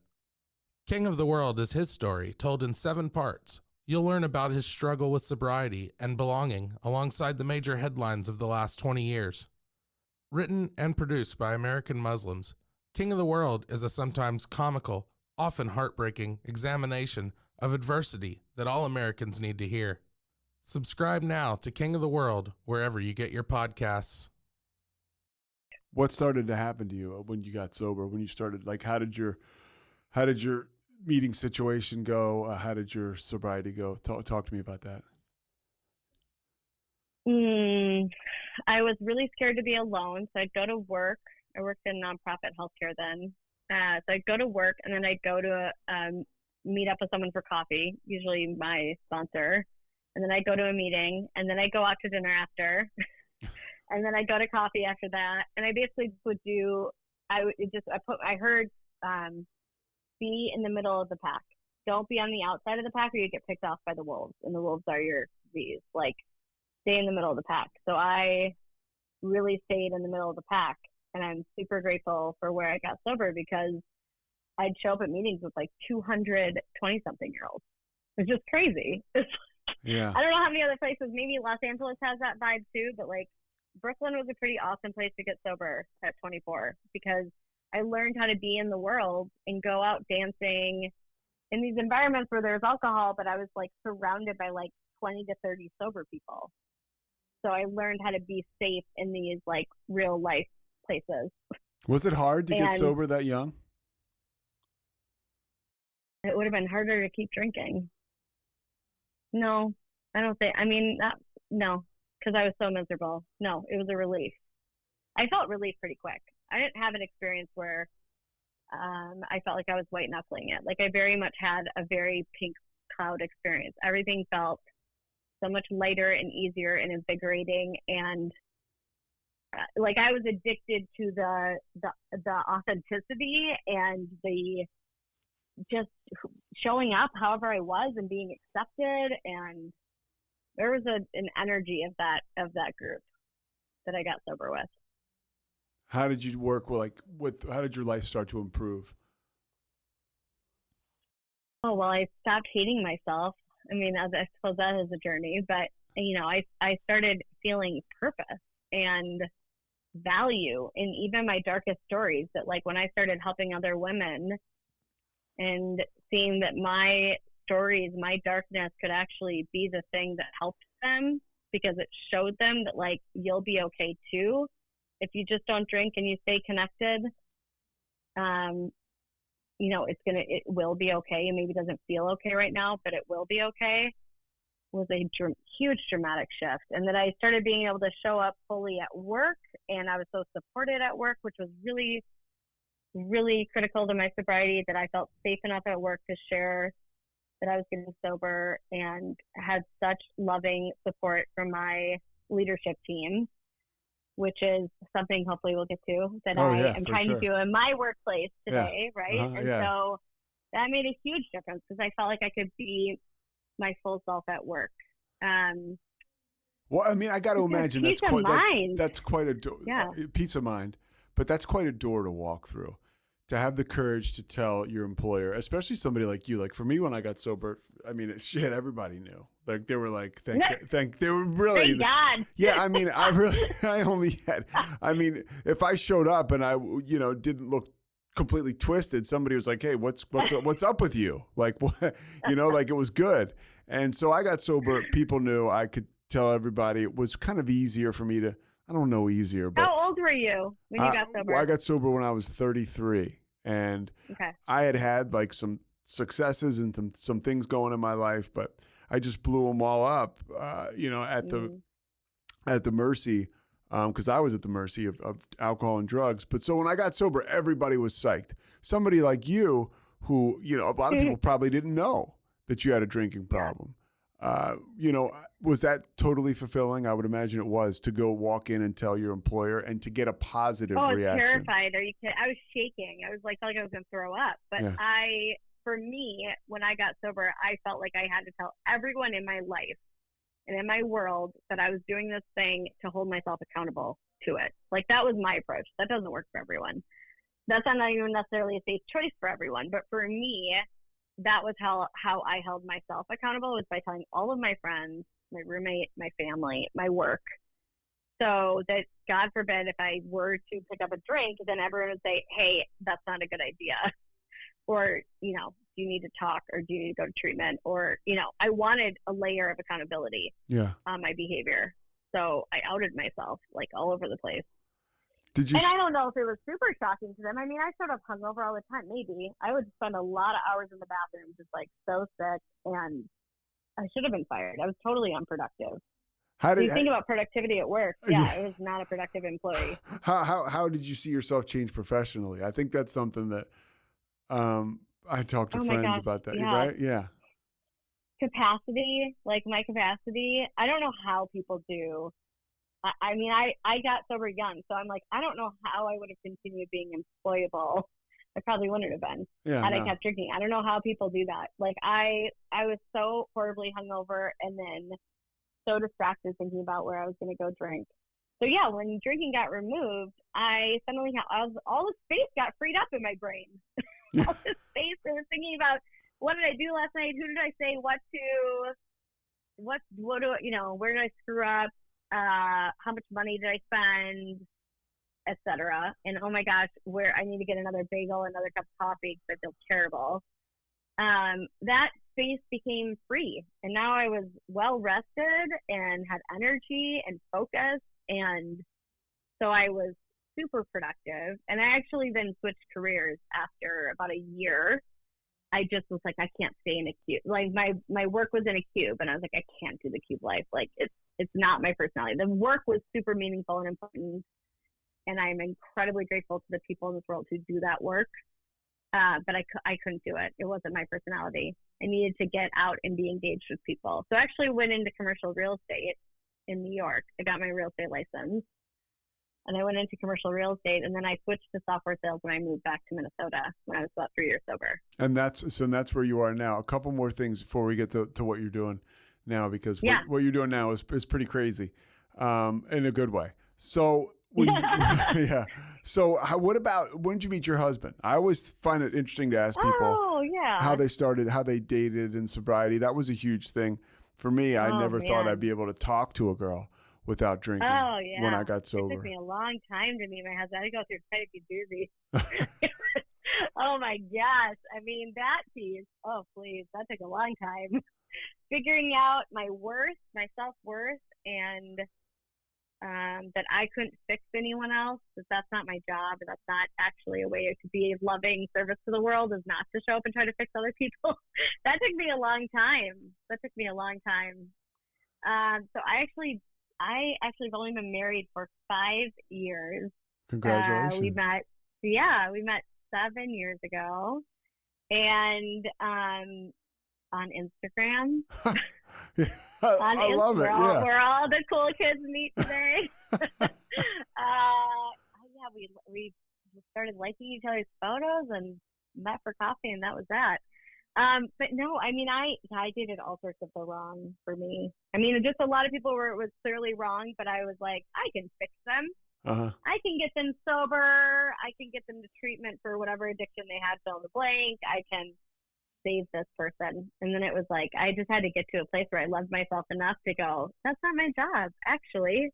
King of the World is his story, told in 7 parts. You'll learn about his struggle with sobriety and belonging alongside the major headlines of the last 20 years. Written and produced by American Muslims, King of the World is a sometimes comical, often heartbreaking examination of adversity that all Americans need to hear. Subscribe now to King of the World wherever you get your podcasts. What started to happen to you when you got sober? When you started, like, how did your meeting situation go? How did your sobriety go? Talk to me about that. I was really scared to be alone, so I'd go to work. I worked in nonprofit healthcare then. So I'd go to work, and then I'd go to meet up with someone for coffee, usually my sponsor. And then I'd go to a meeting, and then I'd go out to dinner after. And then I'd go to coffee after that. And I basically would I heard be in the middle of the pack. Don't be on the outside of the pack or you get picked off by the wolves. And the wolves are your V's. Like, stay in the middle of the pack. So I really stayed in the middle of the pack. And I'm super grateful for where I got sober because I'd show up at meetings with like 200 20-something-year-olds. It's just crazy. Yeah. I don't know how many other places. Maybe Los Angeles has that vibe too, but like Brooklyn was a pretty awesome place to get sober at 24 because I learned how to be in the world and go out dancing in these environments where there's alcohol, but I was like surrounded by like 20 to 30 sober people. So I learned how to be safe in these like real life places. Was it hard to get sober that young? It would have been harder to keep drinking. No, I don't think. I mean, no, because I was so miserable. No, it was a relief. I felt relief pretty quick. I didn't have an experience where I felt like I was white knuckling it. Like I very much had a very pink cloud experience. Everything felt so much lighter and easier and invigorating. And like I was addicted to the authenticity and the just showing up however I was and being accepted. And there was an energy of that group that I got sober with. How did you work how did your life start to improve? Oh, well, I stopped hating myself. I mean, I suppose that is a journey, but I started feeling purpose and value in even my darkest stories. That like when I started helping other women and seeing that my stories, my darkness could actually be the thing that helped them, because it showed them that like, you'll be okay too. If you just don't drink and you stay connected, it will be okay. It maybe doesn't feel okay right now, but it will be okay. Was a huge dramatic shift. And that I started being able to show up fully at work, and I was so supported at work, which was really, really critical to my sobriety, that I felt safe enough at work to share that I was getting sober, and had such loving support from my leadership team, which is something hopefully we'll get to, that I am trying to do in my workplace today, right? So that made a huge difference, because I felt like I could be my full self at work. Well, I mean, I got to imagine that's quite a peace of mind, but that's quite a door to walk through, to have the courage to tell your employer, especially somebody like you. Like for me, when I got sober, I mean, everybody knew. Like they were like, they were really, thank God. Yeah, I mean, if I showed up and I, didn't look completely twisted, somebody was like, hey, what's up with you? Like, what, like it was good. And so I got sober. People knew. I could tell everybody. It was kind of easier for me to, I don't know easier, but. How old were you when you got sober? Well, I got sober when I was 33. And I had like some successes and some things going in my life, but I just blew them all up, at the mercy, because I was at the mercy of alcohol and drugs. But so when I got sober, everybody was psyched. Somebody like you, who, a lot of people probably didn't know that you had a drinking problem. Was that totally fulfilling? I would imagine it was, to go walk in and tell your employer and to get a positive reaction. I was terrified. Are you kidding? I was shaking. I was like, felt like I was going to throw up. But for me, when I got sober, I felt like I had to tell everyone in my life and in my world that I was doing this thing to hold myself accountable to it. Like that was my approach. That doesn't work for everyone. That's not even necessarily a safe choice for everyone. But for me, that was how I held myself accountable, was by telling all of my friends, my roommate, my family, my work, so that God forbid if I were to pick up a drink, then everyone would say, hey, that's not a good idea. Or, do you need to talk, or do you need to go to treatment? Or, I wanted a layer of accountability on my behavior. So I outed myself like all over the place. And I don't know if it was super shocking to them. I mean, I sort of hungover all the time. Maybe I would spend a lot of hours in the bathroom, just like so sick, and I should have been fired. I was totally unproductive. You think about productivity at work. I was not a productive employee. How did you see yourself change professionally? I think that's something that I talked to friends about that. Yeah. Right? Yeah. Capacity, like my capacity. I don't know how people do. I mean, I got sober young, so I'm like, I don't know how I would have continued being employable. I probably wouldn't have been had I kept drinking. I don't know how people do that. Like I was so horribly hungover, and then so distracted thinking about where I was going to go drink. So yeah, when drinking got removed, I suddenly all the space got freed up in my brain. All this space, I was thinking about, what did I do last night? Who did I say what to? Where did I screw up? How much money did I spend, etc. And oh my gosh, where I need to get another bagel, another cup of coffee because I feel terrible. That space became free, and now I was well rested and had energy and focus, and so I was super productive. And I actually then switched careers after about a year. I just was like, I can't stay in a cube. Like my work was in a cube, and I was like, I can't do the cube life. Like it's not my personality. The work was super meaningful and important, and I'm incredibly grateful to the people in this world who do that work. But I couldn't do it. It wasn't my personality. I needed to get out and be engaged with people. So I actually went into commercial real estate in New York. I got my real estate license. and I went into commercial real estate, and then I switched to software sales when I moved back to Minnesota when I was about 3 years sober. And that's where you are now. A couple more things before we get to what you're doing now, because what you're doing now is pretty crazy, in a good way. So when yeah. So what about, when did you meet your husband? I always find it interesting to ask people how they started, how they dated in sobriety. That was a huge thing for me. I never thought I'd be able to talk to a girl without drinking when I got sober. It took me a long time to meet my husband. I had to go through quite a few doozies. Oh my gosh. I mean, that piece, oh please, that took a long time. Figuring out my worth, my self-worth, and that I couldn't fix anyone else, that that's not my job, and that's not actually a way to be of loving service to the world, is not to show up and try to fix other people. That took me a long time. So I actually have only been married for 5 years. Congratulations. We met 7 years ago, and on Instagram. I love it. Where all the cool kids meet today. We started liking each other's photos and met for coffee, and that was that. But no, I mean, I dated all sorts of the wrong for me. I mean, just a lot of people where it was clearly wrong, but I was like, I can fix them. I can get them sober. I can get them to treatment for whatever addiction they had, fill in the blank. I can save this person. And then it was like, I just had to get to a place where I loved myself enough to go, that's not my job. Actually,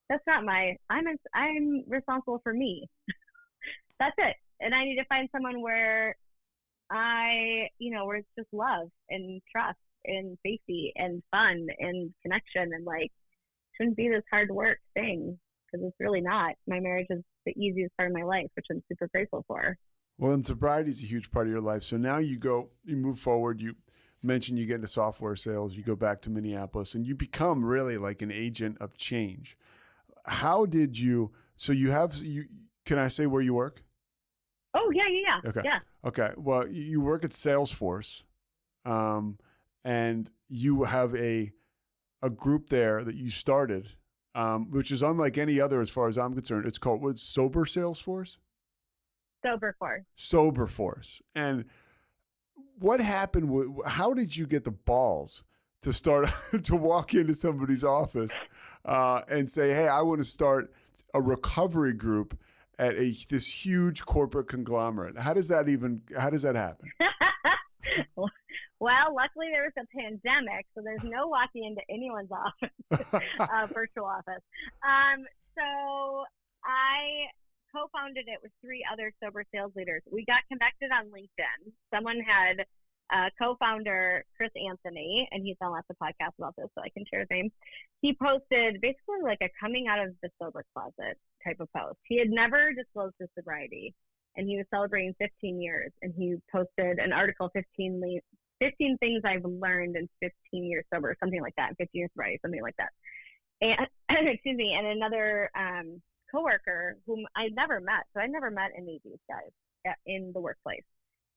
that's not I'm responsible for me. That's it. And I need to find someone where where it's just love and trust and safety and fun and connection, and like, shouldn't be this hard work thing, because it's really not. My marriage is the easiest part of my life, which I'm super grateful for. Well, and sobriety is a huge part of your life. So now you move forward. You mentioned you get into software sales. You go back to Minneapolis, and you become really like an agent of change. How did you? So can I say where you work? Oh yeah. Okay. Yeah. Okay. Well, you work at Salesforce, and you have a group there that you started, which is unlike any other as far as I'm concerned. It's called Sober Salesforce? Soberforce. And what happened? How did you get the balls to start to walk into somebody's office and say, "Hey, I want to start a recovery group at this huge corporate conglomerate"? How does that happen? Well, luckily there was a pandemic, so there's no walking into anyone's office, virtual office. So I co-founded it with 3 other sober sales leaders. We got connected on LinkedIn. Someone had co-founder Chris Anthony, and he's on lots of podcasts about this, so I can share his name. He posted basically like a coming out of the sober closet type of post. He had never disclosed his sobriety, and he was celebrating 15 years, and he posted an article, 15 things I've learned in 15 years sober, something like that, 15 years sobriety, something like that. And excuse me, and another coworker whom I'd never met, so I'd never met any of these guys in the workplace.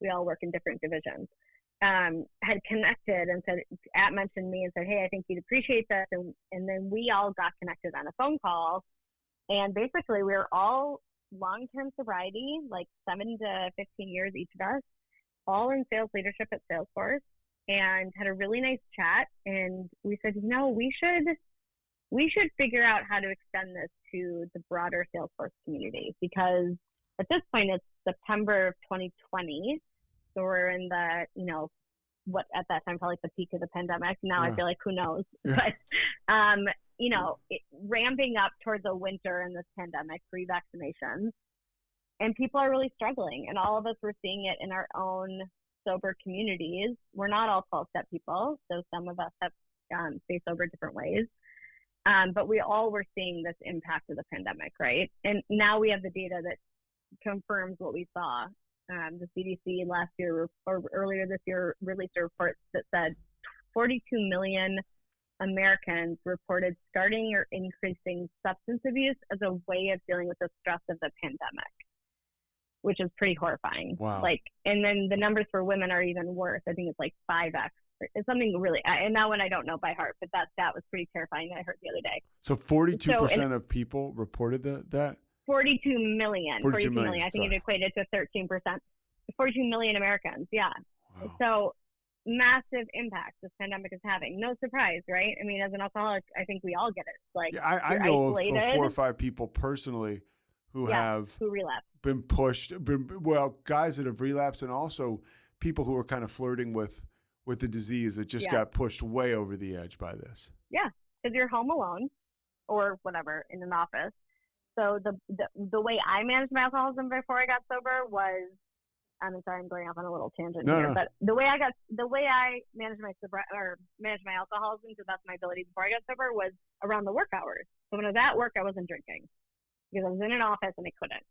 We all work in different divisions. Had connected and mentioned me and said, "Hey, I think you'd appreciate this," and then we all got connected on a phone call, and basically we were all long-term sobriety, like 7 to 15 years each of us, all in sales leadership at Salesforce, and had a really nice chat. And we said, we should figure out how to extend this to the broader Salesforce community, because at this point it's September of 2020. So we're in the, what at that time felt like the peak of the pandemic. Now I feel like who knows, but, ramping up towards the winter in this pandemic, pre-vaccinations, and people are really struggling. And all of us were seeing it in our own sober communities. We're not all 12-step people, so some of us have stayed sober different ways. But we all were seeing this impact of the pandemic, right? And now we have the data that confirms what we saw. The CDC last year or earlier this year released a report that said 42 million Americans reported starting or increasing substance abuse as a way of dealing with the stress of the pandemic, which is pretty horrifying. Wow. And then the numbers for women are even worse. I think it's like 5x It's something really, and that one I don't know by heart, but that was pretty terrifying that I heard the other day. So 42% of people reported that? 42 million. 42 million. I think it equated to 13%. 42 million Americans, yeah. Wow. So massive impact this pandemic is having. No surprise, right? I mean, as an alcoholic, I think we all get it. Like, yeah, I know of 4 or 5 people personally who relapse, been pushed, guys that have relapsed, and also people who are kind of flirting with the disease that just got pushed way over the edge by this. Yeah, because you're home alone or whatever in an office. So the way I managed my alcoholism before I got sober was, I'm sorry, I'm going off on a little tangent here, but the way I managed my alcoholism to the best of my ability before I got sober was around the work hours. So when I was at work, I wasn't drinking because I was in an office and I couldn't.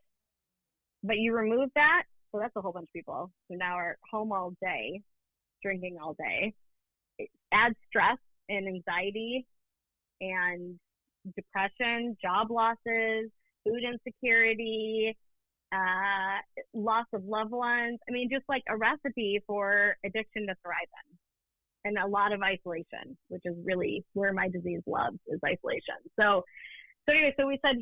But you remove that, so that's a whole bunch of people who now are home all day, drinking all day. It adds stress and anxiety and depression, job losses, food insecurity, loss of loved ones. I mean, just like a recipe for addiction to thrive in, and a lot of isolation, which is really where my disease loves, is isolation. So anyway, so we said,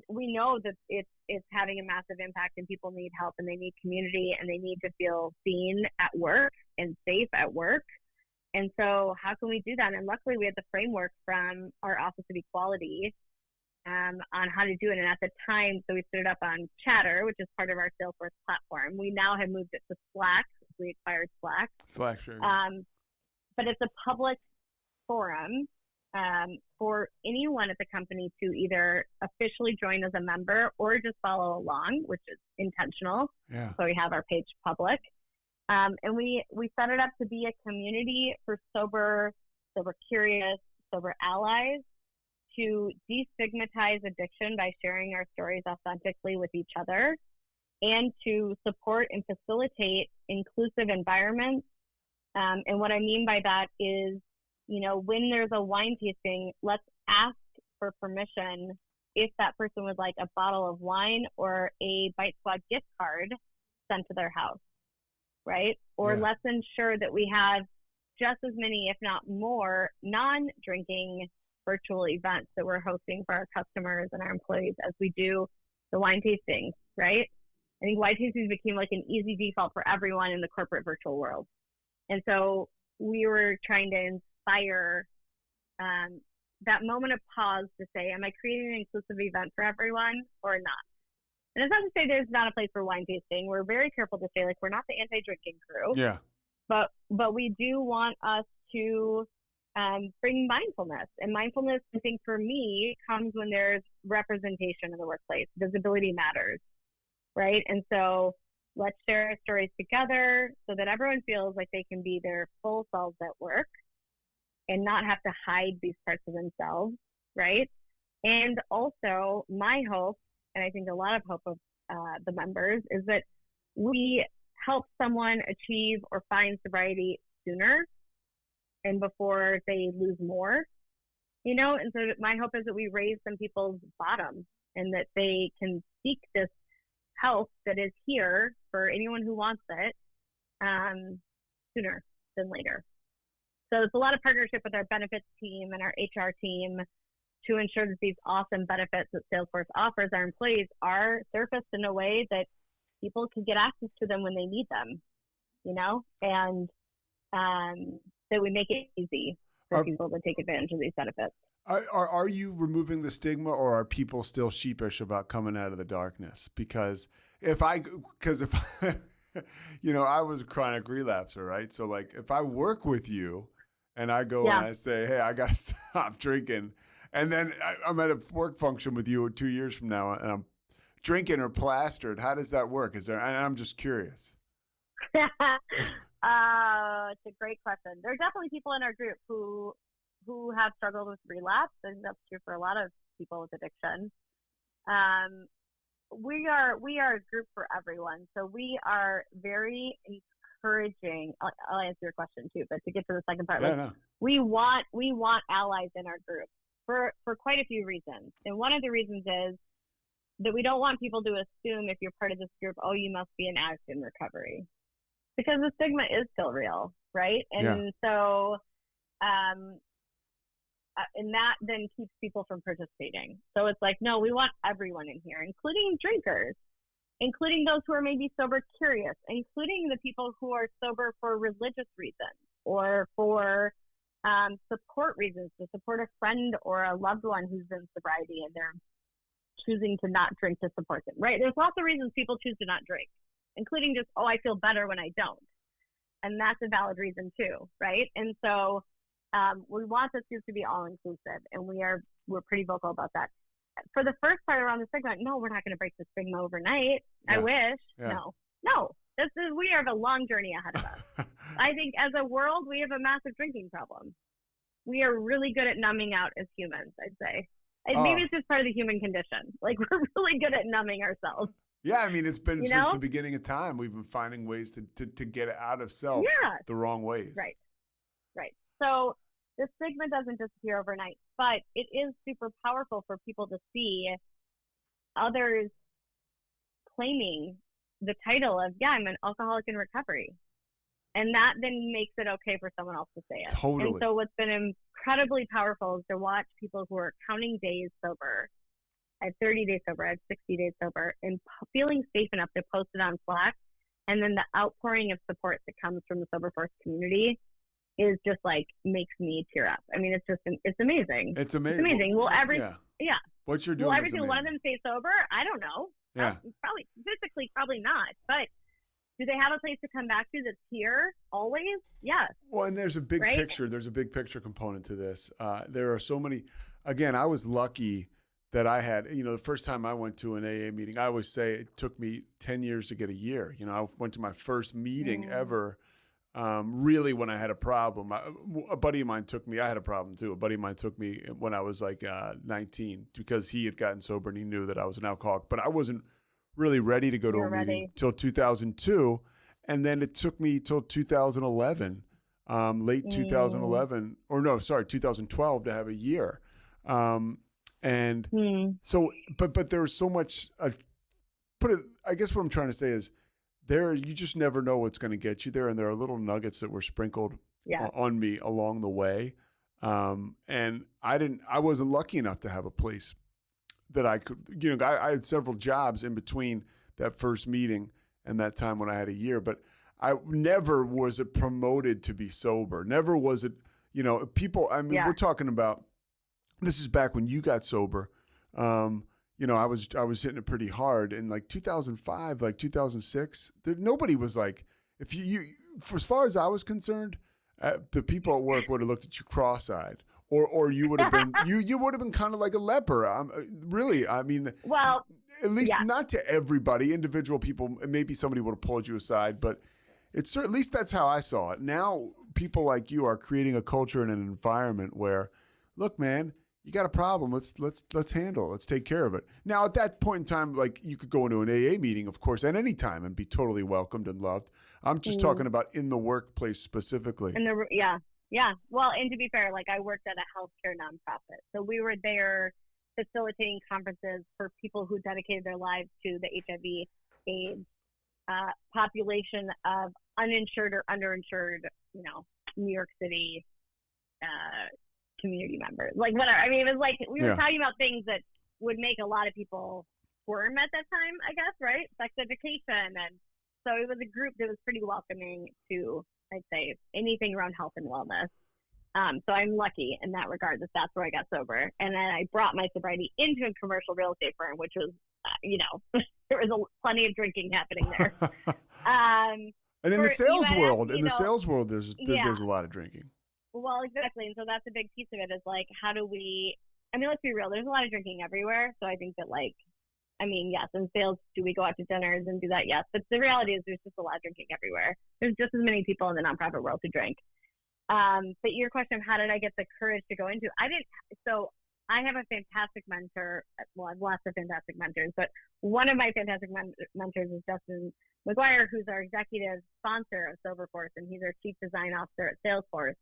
we know that it's having a massive impact, and people need help, and they need community, and they need to feel seen at work and safe at work. And so how can we do that? And luckily we had the framework from our Office of Equality on how to do it. And at the time, so we stood it up on Chatter, which is part of our Salesforce platform. We now have moved it to Slack. We acquired Slack. Slack, sure. But it's a public forum for anyone at the company to either officially join as a member or just follow along, which is intentional. Yeah. So we have our page public. And we set it up to be a community for sober curious, sober allies, to destigmatize addiction by sharing our stories authentically with each other, and to support and facilitate inclusive environments. And what I mean by that is, when there's a wine tasting, let's ask for permission if that person would like a bottle of wine or a Bite Squad gift card sent to their house, right? Or let's ensure that we have just as many, if not more, non-drinking virtual events that we're hosting for our customers and our employees as we do the wine tastings, right? I think wine tastings became like an easy default for everyone in the corporate virtual world. And so we were trying to inspire that moment of pause to say, am I creating an inclusive event for everyone or not? And it's not to say there's not a place for wine tasting. We're very careful to say, like, we're not the anti-drinking crew. Yeah. But we do want us to bring mindfulness. And mindfulness, I think, for me, comes when there's representation in the workplace. Visibility matters, right? And so let's share our stories together so that everyone feels like they can be their full selves at work and not have to hide these parts of themselves, right? And also, my hope, and I think a lot of hope of the members, is that we help someone achieve or find sobriety sooner and before they lose more, and so my hope is that we raise some people's bottom and that they can seek this help that is here for anyone who wants it sooner than later. So it's a lot of partnership with our benefits team and our HR team to ensure that these awesome benefits that Salesforce offers our employees are surfaced in a way that people can get access to them when they need them, and that we make it easy for people to take advantage of these benefits. Are you removing the stigma, or are people still sheepish about coming out of the darkness? Because if I I was a chronic relapser, right? So like if I work with you and I go and I say, hey, I got to stop drinking, and then I'm at a work function with you 2 years from now and I'm drinking or plastered, how does that work? I'm just curious. It's a great question. There are definitely people in our group who have struggled with relapse, and that's true for a lot of people with addiction. We are a group for everyone, so we are very encouraging. I'll answer your question too, but to get to the second part, we want allies in our group for quite a few reasons, and one of the reasons is that we don't want people to assume if you're part of this group, oh, you must be an addict in recovery. because the stigma is still real, right? And so, and that then keeps people from participating. So it's like, no, we want everyone in here, including drinkers, including those who are maybe sober curious, including the people who are sober for religious reasons or for support reasons, to support a friend or a loved one who's in sobriety and they're choosing to not drink to support them, right? There's lots of reasons people choose to not drink, including just, oh, I feel better when I don't. And that's a valid reason too, right? And so we want this group to be all inclusive, and we're pretty vocal about that. For the first part around the stigma, no, we're not going to break the stigma overnight. I wish. No. We have a long journey ahead of us. I think as a world, we have a massive drinking problem. We are really good at numbing out as humans, I'd say. And maybe it's just part of the human condition. Like, we're really good at numbing ourselves. Yeah, I mean, it's been since the beginning of time. We've been finding ways to get out of self the wrong ways. Right. So the stigma doesn't disappear overnight, but it is super powerful for people to see others claiming the title of, I'm an alcoholic in recovery. And that then makes it okay for someone else to say it. Totally. And so what's been incredibly powerful is to watch people who are counting days sober. I have 30 days sober, I have 60 days sober, and feeling safe enough to post it on Slack. And then the outpouring of support that comes from the Sober Force community is just like, makes me tear up. I mean, it's amazing. It's amazing. Well, what you're doing. Will every single one of them stay sober? I don't know. Yeah. Probably physically, probably not. But do they have a place to come back to that's here always? Yes. Well, and there's a big picture. There's a big picture component to this. There are so many. Again, I was lucky that I had, the first time I went to an AA meeting, I always say it took me 10 years to get a year. I went to my first meeting ever, really when I had a problem. A buddy of mine took me, I had a problem too. A buddy of mine took me when I was like 19 because he had gotten sober and he knew that I was an alcoholic, but I wasn't really ready to go to a meeting till 2002. And then it took me till 2011, late 2011, 2012 to have a year. So, but there was so much, I guess what I'm trying to say is you just never know what's going to get you there. And there are little nuggets that were sprinkled on me along the way. And I wasn't lucky enough to have a place that I could, I had several jobs in between that first meeting and that time when I had a year, but I never was it promoted to be sober. Never was it, people, I mean, we're talking about, this is back when you got sober. I was hitting it pretty hard in like 2005, like 2006. Nobody was like, if you, for as far as I was concerned, the people at work would have looked at you cross-eyed, or you would have been, you would have been kind of like a leper. Really, I mean, well, at least not to everybody, individual people. Maybe somebody would have pulled you aside, but at least that's how I saw it. Now, people like you are creating a culture and an environment where, look, man, you got a problem. Let's handle it. Let's take care of it. Now, at that point in time, like you could go into an AA meeting, of course, at any time and be totally welcomed and loved. I'm just talking about in the workplace specifically. Yeah. Well, and to be fair, like I worked at a healthcare nonprofit, so we were there facilitating conferences for people who dedicated their lives to the HIV/AIDS population of uninsured or underinsured, New York City community members, like whatever. I mean, it was like we were talking about things that would make a lot of people squirm at that time, I guess, right? Sex education, and so it was a group that was pretty welcoming to, I'd say, anything around health and wellness. So I'm lucky in that regard that that's where I got sober, and then I brought my sobriety into a commercial real estate firm, which was, there was plenty of drinking happening there. And in the sales world, there's a lot of drinking. Well, exactly. And so that's a big piece of it is like, how do we, let's be real, there's a lot of drinking everywhere. So I think that yes, in sales, do we go out to dinners and do that? Yes. But the reality is there's just a lot of drinking everywhere. There's just as many people in the nonprofit world who drink. But your question of how did I get the courage to go into, so I have a fantastic mentor. Well, I have lots of fantastic mentors, but one of my fantastic mentors is Justin McGuire, who's our executive sponsor of Sober Force, and he's our chief design officer at Salesforce.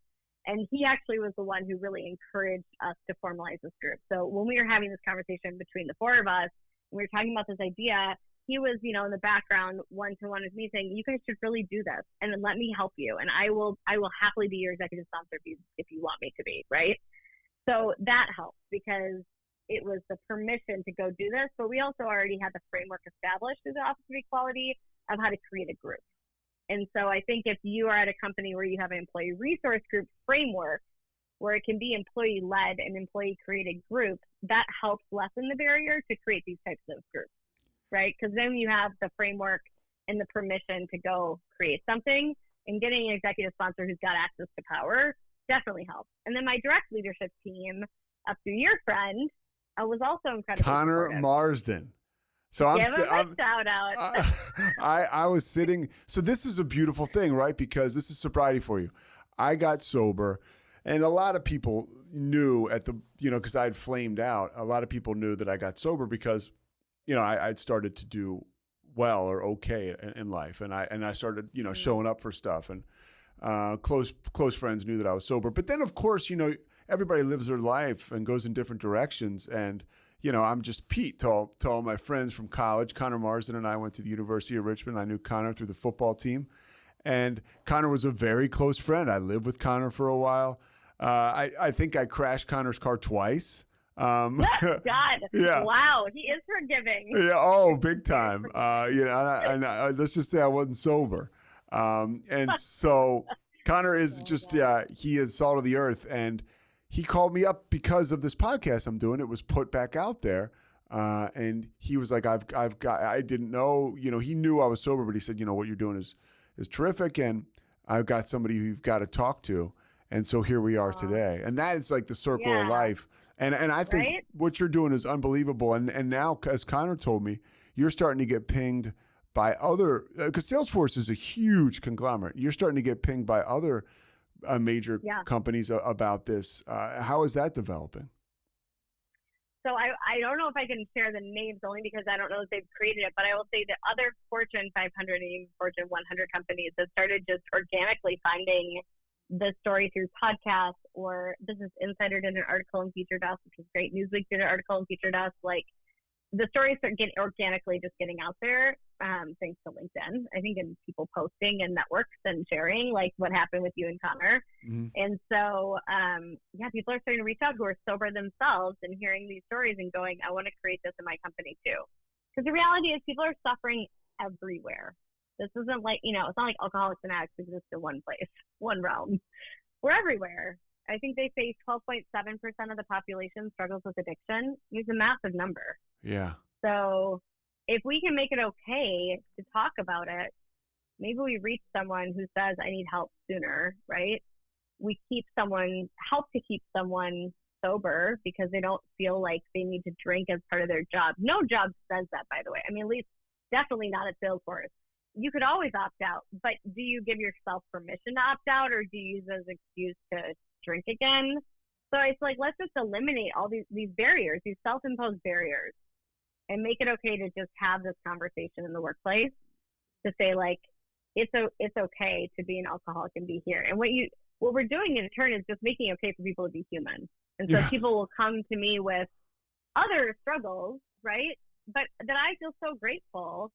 And he actually was the one who really encouraged us to formalize this group. So when we were having this conversation between the four of us, we were talking about this idea, he was, you know, in the background one-to-one with me saying, you guys should really do this and then let me help you. And I will happily be your executive sponsor if you want me to be, right? So that helped because it was the permission to go do this. But we also already had the framework established through the Office of Equality of how to create a group. And so I think if you are at a company where you have an employee resource group framework, where it can be employee-led and employee-created groups, that helps lessen the barrier to create these types of groups, right? Because then you have the framework and the permission to go create something, and getting an executive sponsor who's got access to power definitely helps. And then my direct leadership team, up through your friend, was also incredibly Connor supportive. Marsden. So I'm shout out. I was sitting. So this is a beautiful thing, right? Because this is sobriety for you. I got sober, and a lot of people knew because I had flamed out. A lot of people knew that I got sober because, I'd started to do well or okay in life, and I started, showing up for stuff, and close friends knew that I was sober. But then, of course, everybody lives their life and goes in different directions, and I'm just Pete to all my friends from college. Connor Marsden and I went to the University of Richmond. I knew Connor through the football team. And Connor was a very close friend. I lived with Connor for a while. I think I crashed Connor's car twice. God. Yeah. Wow. He is forgiving. Yeah. Oh, big time. Let's just say I wasn't sober. And so Connor is he is salt of the earth. And he called me up because of this podcast I'm doing. It was put back out there. And he was like, I didn't know, he knew I was sober, but he said, what you're doing is terrific. And I've got somebody you've got to talk to. And so here we are today. And that is like the circle of life. And I think what you're doing is unbelievable. And now, as Connor told me, you're starting to get pinged by other, because Salesforce is a huge conglomerate. You're starting to get pinged by other major companies about this. How is that developing? So I don't know if I can share the names only because I don't know if they've created it, but I will say that other Fortune 500 and even Fortune 100 companies have started just organically finding the story through podcasts, or Business Insider did an article and featured us, which was great. Newsweek did an article and featured us. Like, the stories are organically just getting out there, thanks to LinkedIn, I think, and people posting and networks and sharing, like what happened with you and Connor. Mm-hmm. And so, people are starting to reach out who are sober themselves and hearing these stories and going, I want to create this in my company too. Because the reality is people are suffering everywhere. This isn't like, it's not like Alcoholics and Addicts exist in one place, one realm. We're everywhere. I think they say 12.7% of the population struggles with addiction. It's a massive number. Yeah. So if we can make it okay to talk about it, maybe we reach someone who says, I need help sooner, right? We help to keep someone sober because they don't feel like they need to drink as part of their job. No job says that, by the way. I mean, at least definitely not at Salesforce. You could always opt out, but do you give yourself permission to opt out, or do you use it as an excuse to drink again? So it's like, let's just eliminate all these barriers, these self-imposed barriers, and make it okay to just have this conversation in the workplace to say, like, it's okay to be an alcoholic and be here. And what we're doing in turn is just making it okay for people to be human. And so people will come to me with other struggles, right? But that I feel so grateful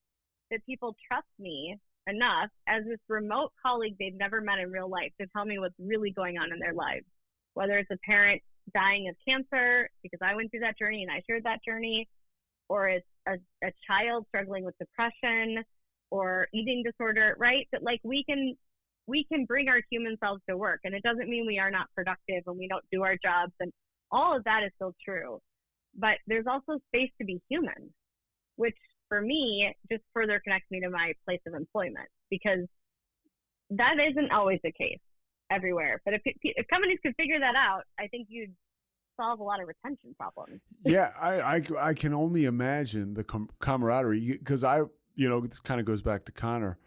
that people trust me enough as this remote colleague they've never met in real life to tell me what's really going on in their lives. Whether it's a parent dying of cancer because I went through that journey and I shared that journey, or it's a child struggling with depression or eating disorder, right? That like we can bring our human selves to work, and it doesn't mean we are not productive and we don't do our jobs, and all of that is still true. But there's also space to be human, which for me just further connects me to my place of employment, because that isn't always the case everywhere. But if companies could figure that out, I think you'd solve a lot of retention problems. Yeah, I can only imagine the camaraderie, because this kind of goes back to Connor,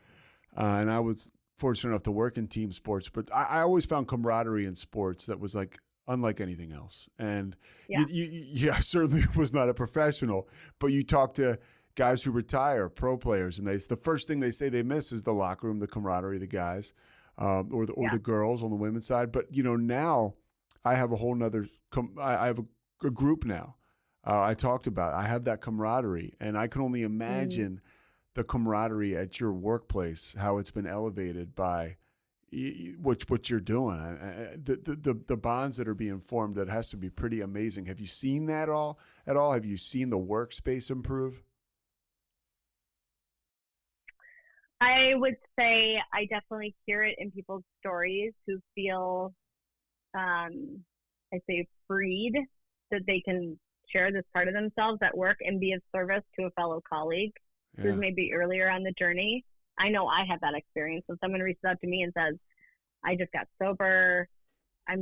and I was fortunate enough to work in team sports, but I always found camaraderie in sports that was like unlike anything else. And I certainly was not a professional, but you talk to guys who retire, pro players, and the first thing they say they miss is the locker room, the camaraderie of the guys, or the girls on the women's side. But now I have a whole nother. I have a group now I talked about. I have that camaraderie, and I can only imagine the camaraderie at your workplace, how it's been elevated by what you're doing. The bonds that are being formed, that has to be pretty amazing. Have you seen that at all? Have you seen the workspace improve? I would say I definitely hear it in people's stories who feel, I say, freed, that they can share this part of themselves at work and be of service to a fellow colleague who's maybe earlier on the journey. I know I have that experience. When someone reaches out to me and says, I just got sober, I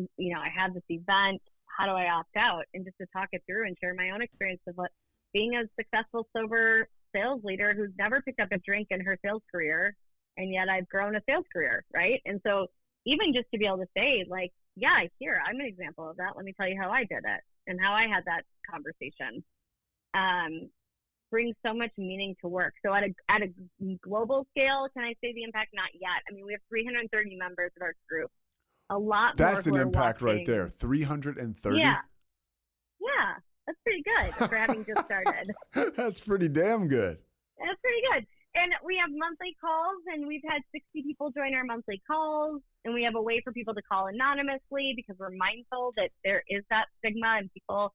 have this event, how do I opt out? And just to talk it through and share my own experience of what being a successful sober sales leader who's never picked up a drink in her sales career, and yet I've grown a sales career, right? And so even just to be able to say, like, yeah, here, I'm an example of that. Let me tell you how I did it and how I had that conversation. Brings so much meaning to work. So at a global scale, can I say the impact? Not yet. I mean, we have 330 members of our group. A lot more. That's an impact right there. 330? Yeah. Yeah. That's pretty good for having just started. That's pretty damn good. That's pretty good. And we have monthly calls, and we've had 60 people join our monthly calls, and we have a way for people to call anonymously because we're mindful that there is that stigma and people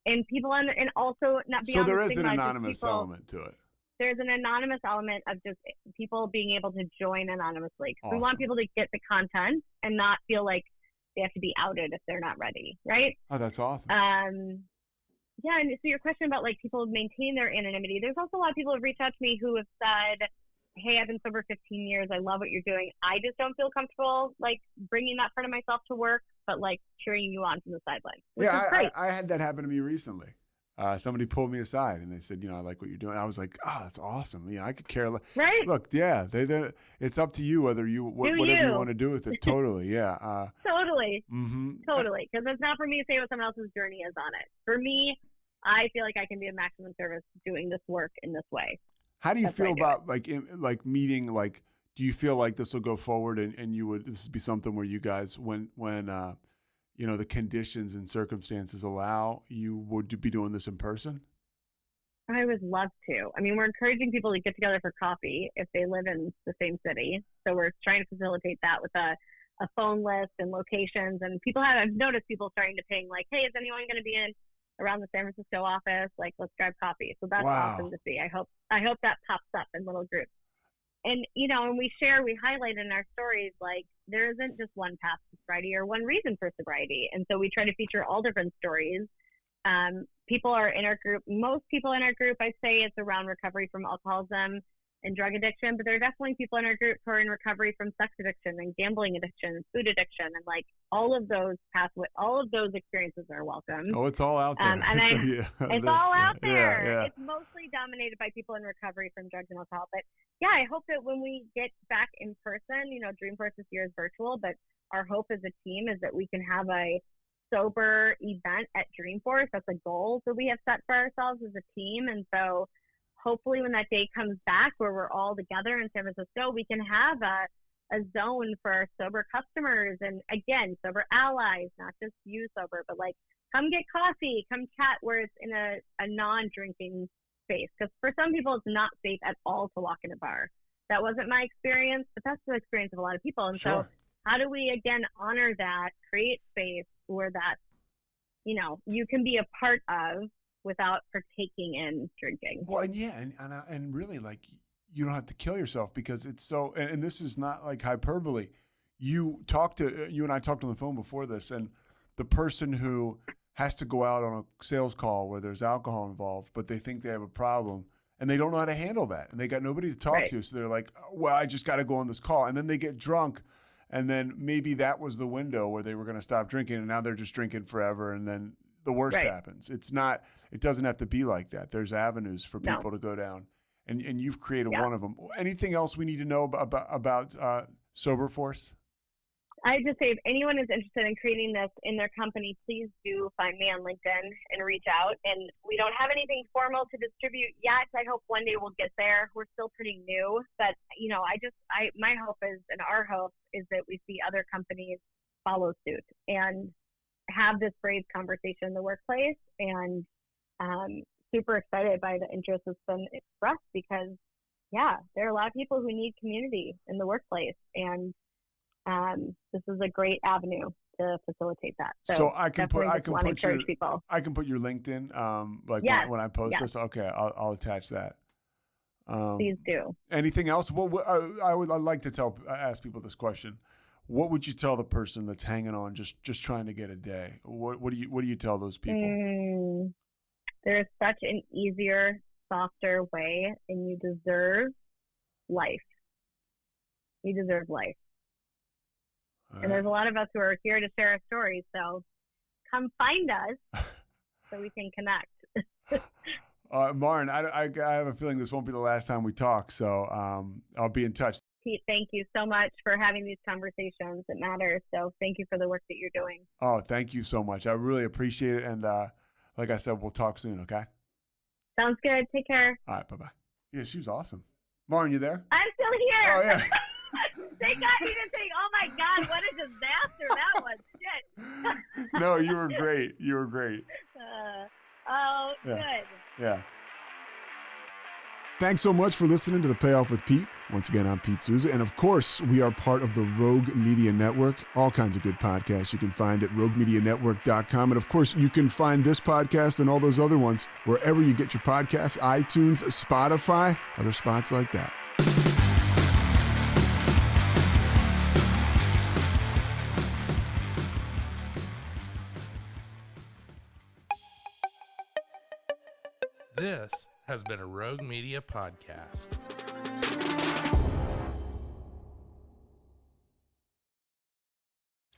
and also not beyond. So there the is stigma, an anonymous element to it. There's an anonymous element of just people being able to join anonymously. Awesome. We want people to get the content and not feel like they have to be outed if they're not ready, right? Oh, that's awesome. Yeah, and so your question about like people maintain their anonymity, there's also a lot of people who have reached out to me who have said, hey, I've been sober 15 years. I love what you're doing. I just don't feel comfortable like bringing that part of myself to work, but like cheering you on from the sideline. Yeah, I had that happen to me recently. Somebody pulled me aside and they said, I like what you're doing. I was like, oh, that's awesome. I could care less. Right. Look, yeah, it's up to you whether whatever you want to do with it. Totally. Yeah. Totally. Mm-hmm. Totally. Because it's not for me to say what someone else's journey is on it. For me, I feel like I can be of maximum service doing this work in this way. How do you feel about like meeting, like, do you feel like this will go forward and this would be something where you guys, when the conditions and circumstances allow, you would be doing this in person? I would love to. I mean, we're encouraging people to get together for coffee if they live in the same city. So we're trying to facilitate that with a phone list and locations. And I've noticed people starting to ping like, hey, is anyone going to be in around the San Francisco office? Like, let's grab coffee. So that's awesome to see. I hope that pops up in little groups. And, and we highlight in our stories, like, there isn't just one path to sobriety or one reason for sobriety. And so we try to feature all different stories. People are in our group. Most people in our group, I say, it's around recovery from alcoholism and drug addiction, but there are definitely people in our group who are in recovery from sex addiction and gambling addiction and food addiction, and like all of those experiences are welcome. Oh, it's all out there. It's all out there. Yeah. It's mostly dominated by people in recovery from drugs and alcohol. But yeah, I hope that when we get back in person, Dreamforce this year is virtual, but our hope as a team is that we can have a sober event at Dreamforce. That's a goal that we have set for ourselves as a team. And so hopefully when that day comes back where we're all together in San Francisco, we can have a zone for our sober customers and, again, sober allies, not just you sober, but like come get coffee, come chat where it's in a non-drinking space. Because for some people, it's not safe at all to walk in a bar. That wasn't my experience, but that's the experience of a lot of people. And so how do we, again, honor that, create space where that, you can be a part of without partaking in drinking? Well, and really, like, you don't have to kill yourself because it's so, and this is not like hyperbole. You and I talked on the phone before this, and the person who has to go out on a sales call where there's alcohol involved, but they think they have a problem and they don't know how to handle that. And they got nobody to talk to. So they're like, well, I just got to go on this call. And then they get drunk. And then maybe that was the window where they were going to stop drinking. And now they're just drinking forever. And then the worst happens. It doesn't have to be like that. There's avenues for people to go down. And you've created one of them. Anything else we need to know about Sober Force? I just say if anyone is interested in creating this in their company, please do find me on LinkedIn and reach out. And we don't have anything formal to distribute yet. I hope one day we'll get there. We're still pretty new, but my hope is, and our hope is that we see other companies follow suit and have this brave conversation in the workplace and super excited by the interest that's been expressed because, yeah, there are a lot of people who need community in the workplace, and this is a great avenue to facilitate that. So I can put people. I can put your LinkedIn when I post this. Okay, I'll attach that. Please do. Anything else? I'd like to ask people this question. What would you tell the person that's hanging on, just trying to get a day? What do you tell those people? There's such an easier, softer way, and you deserve life. You deserve life. And there's a lot of us who are here to share our stories, so come find us so we can connect. Maren, I have a feeling this won't be the last time we talk, so I'll be in touch. Pete, thank you so much for having these conversations. It matters, so thank you for the work that you're doing. Oh, thank you so much. I really appreciate it, and like I said, we'll talk soon, okay? Sounds good. Take care. All right, bye-bye. Yeah, she was awesome. Maren, you there? I'm still here. Oh, yeah. They got me to think, oh my God, what a disaster that was. Shit. No, you were great. You were great. Good. Yeah. Thanks so much for listening to The Payoff with Pete. Once again, I'm Pete Souza. And of course, we are part of the Rogue Media Network. All kinds of good podcasts you can find at RogueMediaNetwork.com. And of course, you can find this podcast and all those other ones wherever you get your podcasts, iTunes, Spotify, other spots like that. This has been a Rogue Media podcast.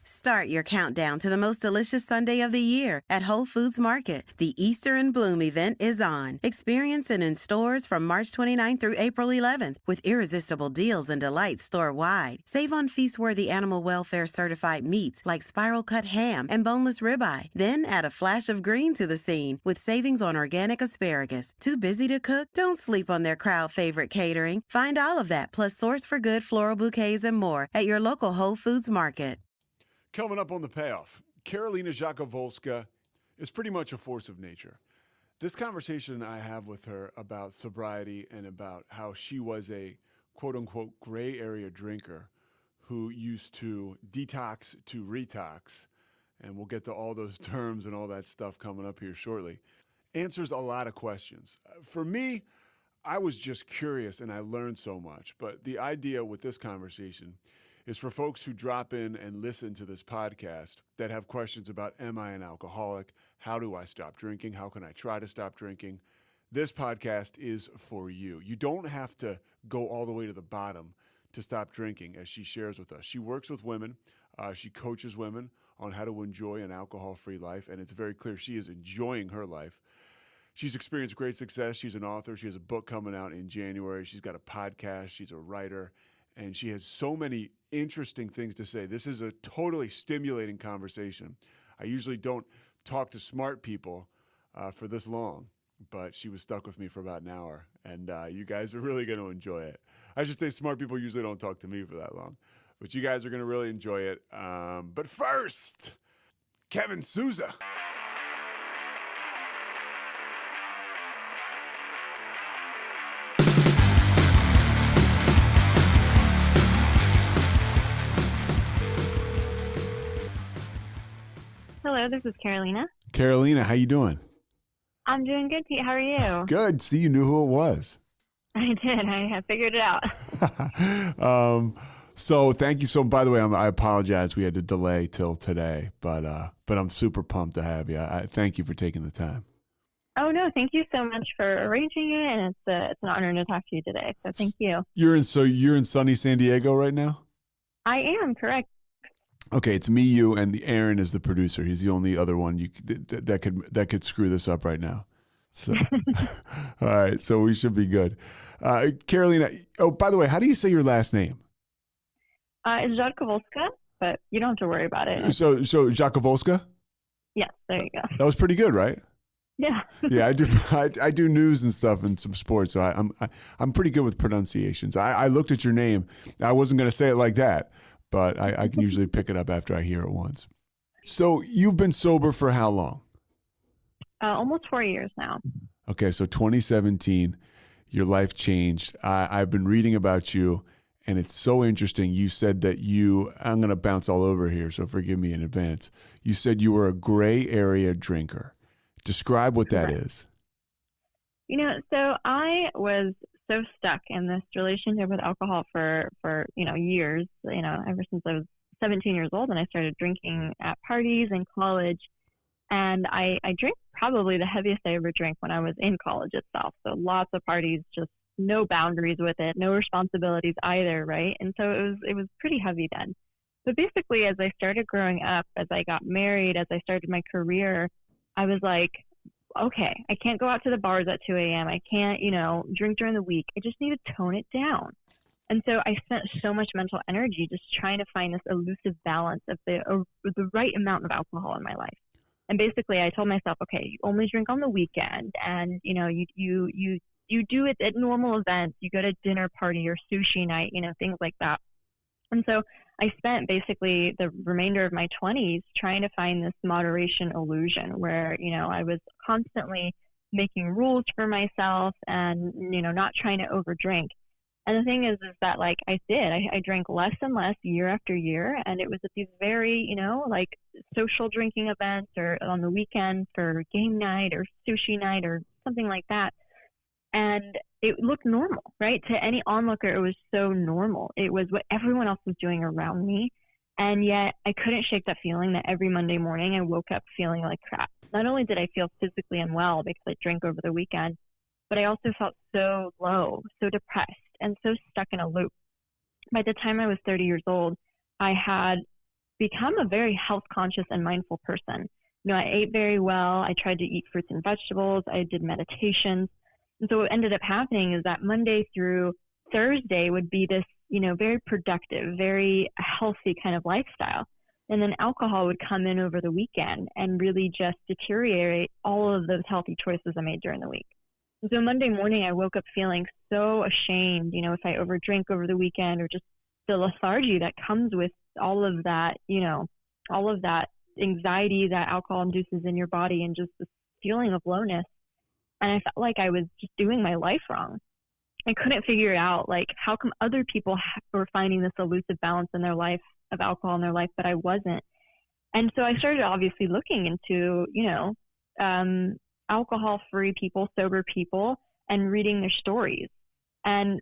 Start your countdown to the most delicious Sunday of the year at Whole Foods Market. The Easter in Bloom event is on. Experience it in stores from March 29th through April 11th with irresistible deals and delights store-wide. Save on feast-worthy animal welfare certified meats like spiral cut ham and boneless ribeye. Then add a flash of green to the scene with savings on organic asparagus. Too busy to cook? Don't sleep on their crowd favorite catering. Find all of that plus Source for Good floral bouquets and more at your local Whole Foods Market. Coming up on The Payoff, Karolina Jakowolska is pretty much a force of nature. This conversation I have with her about sobriety and about how she was a quote-unquote gray area drinker who used to detox to retox, and we'll get to all those terms and all that stuff coming up here shortly, answers a lot of questions. For me, I was just curious and I learned so much, but the idea with this conversation is for folks who drop in and listen to this podcast that have questions about, am I an alcoholic? How do I stop drinking? How can I try to stop drinking? This podcast is for you. You don't have to go all the way to the bottom to stop drinking, as she shares with us. She works with women. She coaches women on how to enjoy an alcohol-free life, and it's very clear she is enjoying her life. She's experienced great success. She's an author. She has a book coming out in January. She's got a podcast. She's a writer. And she has so many interesting things to say. This is a totally stimulating conversation. I usually don't talk to smart people for this long, but she was stuck with me for about an hour, and you guys are really going to enjoy it. I should say smart people usually don't talk to me for that long, but you guys are going to really enjoy it. But first, Kevin Souza. Hello, this is Karolina. Karolina, how you doing? I'm doing good, Pete. How are you? Good. See, you knew who it was. I did. I have figured it out. So thank you. So by the way, I apologize. We had to delay till today, but I'm super pumped to have you. I thank you for taking the time. Oh no, thank you so much for arranging it, and it's an honor to talk to you today. So thank you. You're in sunny San Diego right now? I am, correct. Okay, it's me, you, and Aaron is the producer. He's the only other one that could screw this up right now. So, all right, so we should be good. Karolina, oh, by the way, how do you say your last name? It's Jakowolska, but you don't have to worry about it. So Jakowolska? Yes, there you go. That was pretty good, right? Yeah. Yeah, I do news and stuff and some sports, so I'm pretty good with pronunciations. I looked at your name. I wasn't going to say it like that, but I can usually pick it up after I hear it once. So you've been sober for how long? Almost 4 years now. Okay, so 2017, your life changed. I've been reading about you, and it's so interesting. You said that I'm going to bounce all over here, so forgive me in advance. You said you were a gray area drinker. Describe what that is. So I was so stuck in this relationship with alcohol for years, ever since I was 17 years old, and I started drinking at parties in college. And I drank probably the heaviest I ever drank when I was in college itself. So lots of parties, just no boundaries with it, no responsibilities either, right? And so it was pretty heavy then. But basically, as I started growing up, as I got married, as I started my career, I was like, okay, I can't go out to the bars at 2 a.m. I can't, drink during the week. I just need to tone it down. And so I spent so much mental energy just trying to find this elusive balance of the right amount of alcohol in my life. And basically, I told myself, okay, you only drink on the weekend, and you do it at normal events. You go to dinner party or sushi night, things like that. And so I spent basically the remainder of my 20s trying to find this moderation illusion where, I was constantly making rules for myself and, not trying to overdrink. And the thing is that I drank less and less year after year. And it was at these very, social drinking events or on the weekend for game night or sushi night or something like that. And it looked normal, right? To any onlooker, it was so normal. It was what everyone else was doing around me. And yet I couldn't shake that feeling that every Monday morning I woke up feeling like crap. Not only did I feel physically unwell because I drank over the weekend, but I also felt so low, so depressed, and so stuck in a loop. By the time I was 30 years old, I had become a very health conscious and mindful person. I ate very well. I tried to eat fruits and vegetables. I did meditations. And so what ended up happening is that Monday through Thursday would be this, very productive, very healthy kind of lifestyle. And then alcohol would come in over the weekend and really just deteriorate all of those healthy choices I made during the week. And so Monday morning, I woke up feeling so ashamed, if I overdrink over the weekend, or just the lethargy that comes with all of that, all of that anxiety that alcohol induces in your body, and just this feeling of lowness. And I felt like I was just doing my life wrong. I couldn't figure out, how come other people were finding this elusive balance in their life, of alcohol in their life, but I wasn't. And so I started obviously looking into, alcohol-free people, sober people, and reading their stories. And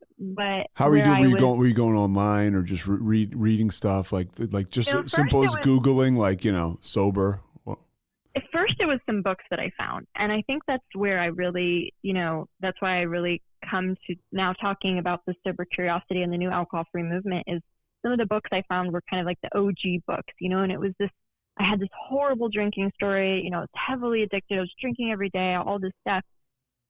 how were you doing? Were you going online, or just reading stuff like just as simple as Googling, sober? At first, it was some books that I found, and I think that's where I really, that's why I really come to now talking about the sober curiosity and the new alcohol-free movement. Is some of the books I found were kind of like the OG books, and it was this. I had this horrible drinking story, I was heavily addicted. I was drinking every day, all this stuff.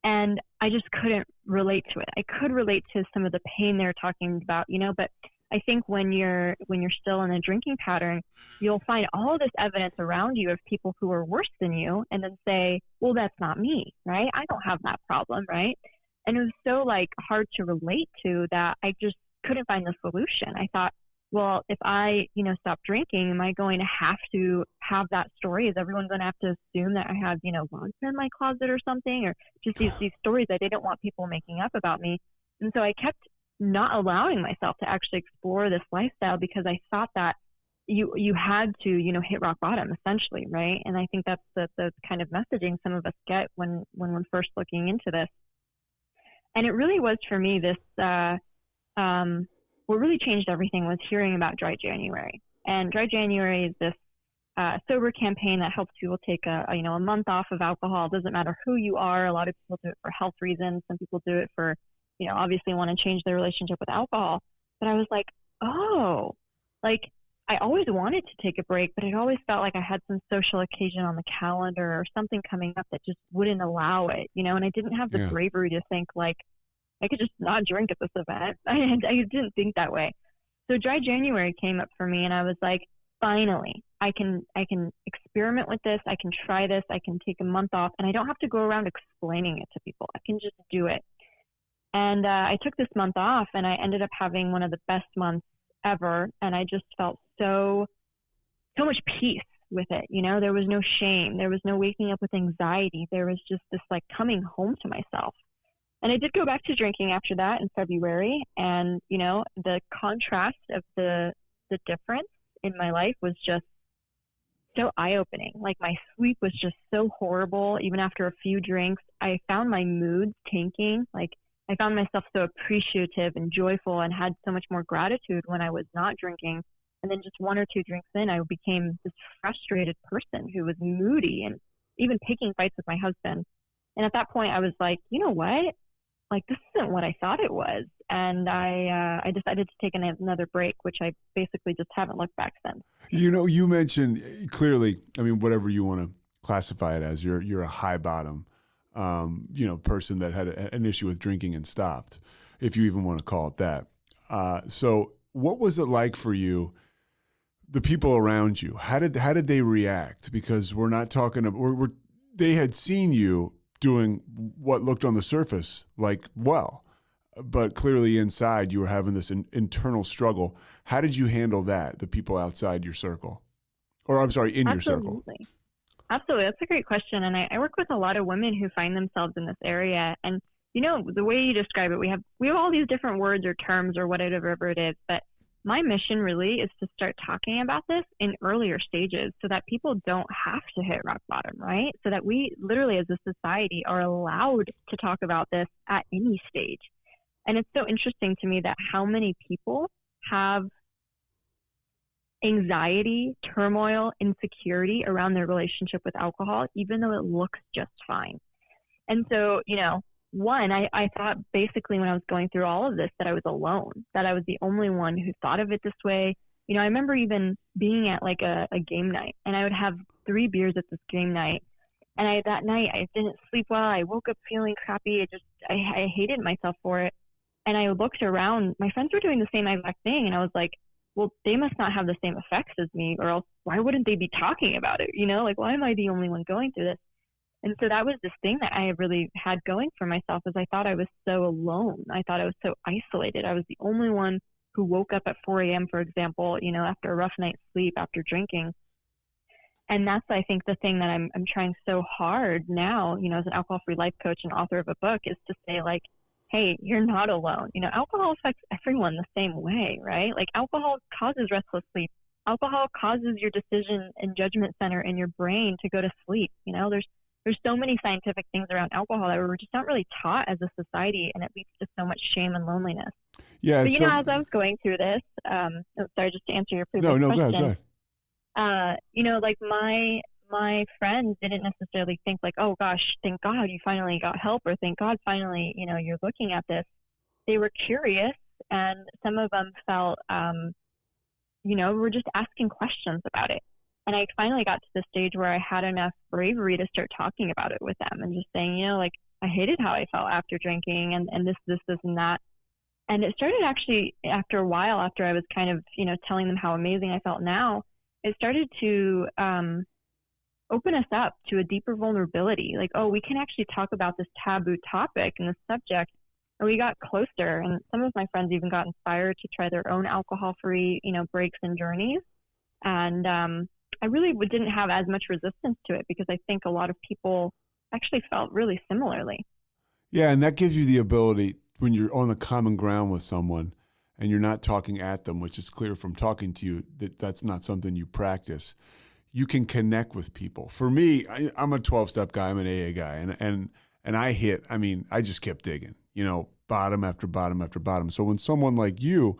And I just couldn't relate to it. I could relate to some of the pain they're talking about, but I think when you're still in a drinking pattern, you'll find all this evidence around you of people who are worse than you, and then say, well, that's not me, right? I don't have that problem, right? And it was so hard to relate to that I just couldn't find the solution. I thought, well, if I, stop drinking, am I going to have that story? Is everyone going to have to assume that I have, vodka in my closet or something? Or just these stories I didn't want people making up about me. And so I kept not allowing myself to actually explore this lifestyle, because I thought that you had to, hit rock bottom essentially, right? And I think that's the kind of messaging some of us get when we're first looking into this. And it really was for me this, what really changed everything was hearing about Dry January. And Dry January is this sober campaign that helps people take a month off of alcohol. It doesn't matter who you are. A lot of people do it for health reasons. Some people do it for, obviously want to change their relationship with alcohol. But I was like, I always wanted to take a break, but it always felt like I had some social occasion on the calendar or something coming up that just wouldn't allow it, and I didn't have the bravery to think I could just not drink at this event. I didn't think that way. So Dry January came up for me, and I was like, finally, I can experiment with this. I can try this. I can take a month off, and I don't have to go around explaining it to people. I can just do it. And I took this month off, and I ended up having one of the best months ever. And I just felt so much peace, with it. You know, there was no shame. There was no waking up with anxiety. There was just this like coming home to myself. And I did go back to drinking after that in February. And, you know, the contrast of the difference in my life was just so eye-opening. Like my sleep was just so horrible. Even after a few drinks, I found my moods tanking. Like I found myself so appreciative and joyful and had so much more gratitude when I was not drinking. And then just 1 or 2 drinks in, I became this frustrated person who was moody and even picking fights with my husband. And at that point, I was like, you know what? Like, this isn't what I thought it was. And I decided to take another break, which I basically just haven't looked back since. You know, you mentioned clearly, I mean, whatever you want to classify it as, you're a high bottom, you know, person that had an issue with drinking and stopped, if you even want to call it that. So what was it like for you, the people around you? How did they react? Because we're not talking about, they had seen you doing what looked on the surface like well, but clearly inside you were having this internal struggle. How did you handle that, the people outside your circle? Or I'm sorry, in your circle? Absolutely. That's a great question. And I work with a lot of women who find themselves in this area. And, you know, the way you describe it, we have all these different words or terms or whatever it is, but my mission really is to start talking about this in earlier stages so that people don't have to hit rock bottom, right? So that we literally as a society are allowed to talk about this at any stage. And it's so interesting to me that how many people have anxiety, turmoil, insecurity around their relationship with alcohol, even though it looks just fine. And so, you know, one, I thought basically when I was going through all of this that I was alone, that I was the only one who thought of it this way. You know, I remember even being at like a game night, and I would have 3 beers at this game night. And that night I didn't sleep well. I woke up feeling crappy. I hated myself for it. And I looked around, my friends were doing the same exact thing. And I was like, well, they must not have the same effects as me, or else why wouldn't they be talking about it? You know, like, why am I the only one going through this? And so that was this thing that I really had going for myself, is I thought I was so alone. I thought I was so isolated. I was the only one who woke up at 4 a.m., for example, you know, after a rough night's sleep, after drinking. And that's, I think, the thing that I'm trying so hard now, you know, as an alcohol-free life coach and author of a book, is to say, like, hey, you're not alone. You know, alcohol affects everyone the same way, right? Like, alcohol causes restless sleep. Alcohol causes your decision and judgment center in your brain to go to sleep. You know, there's so many scientific things around alcohol that we're just not really taught as a society, and it leads to so much shame and loneliness. Yeah. But, you know, as I was going through this, sorry, just to answer your previous question. Go ahead. You know, like my friends didn't necessarily think like, oh gosh, thank God you finally got help, or thank God finally, you know, you're looking at this. They were curious, and some of them felt, you know, were just asking questions about it. And I finally got to the stage where I had enough bravery to start talking about it with them and just saying, you know, like, I hated how I felt after drinking and this, and that. And it started actually after a while, after I was kind of, you know, telling them how amazing I felt now, it started to open us up to a deeper vulnerability. Like, oh, we can actually talk about this taboo topic and this subject. And we got closer. And some of my friends even got inspired to try their own alcohol-free, you know, breaks and journeys. And I really didn't have as much resistance to it, because I think a lot of people actually felt really similarly. Yeah, and that gives you the ability, when you're on the common ground with someone and you're not talking at them, which is clear from talking to you that that's not something you practice, you can connect with people. For me, I'm a 12-step guy, I'm an AA guy, and I just kept digging, you know, bottom after bottom after bottom. So when someone like you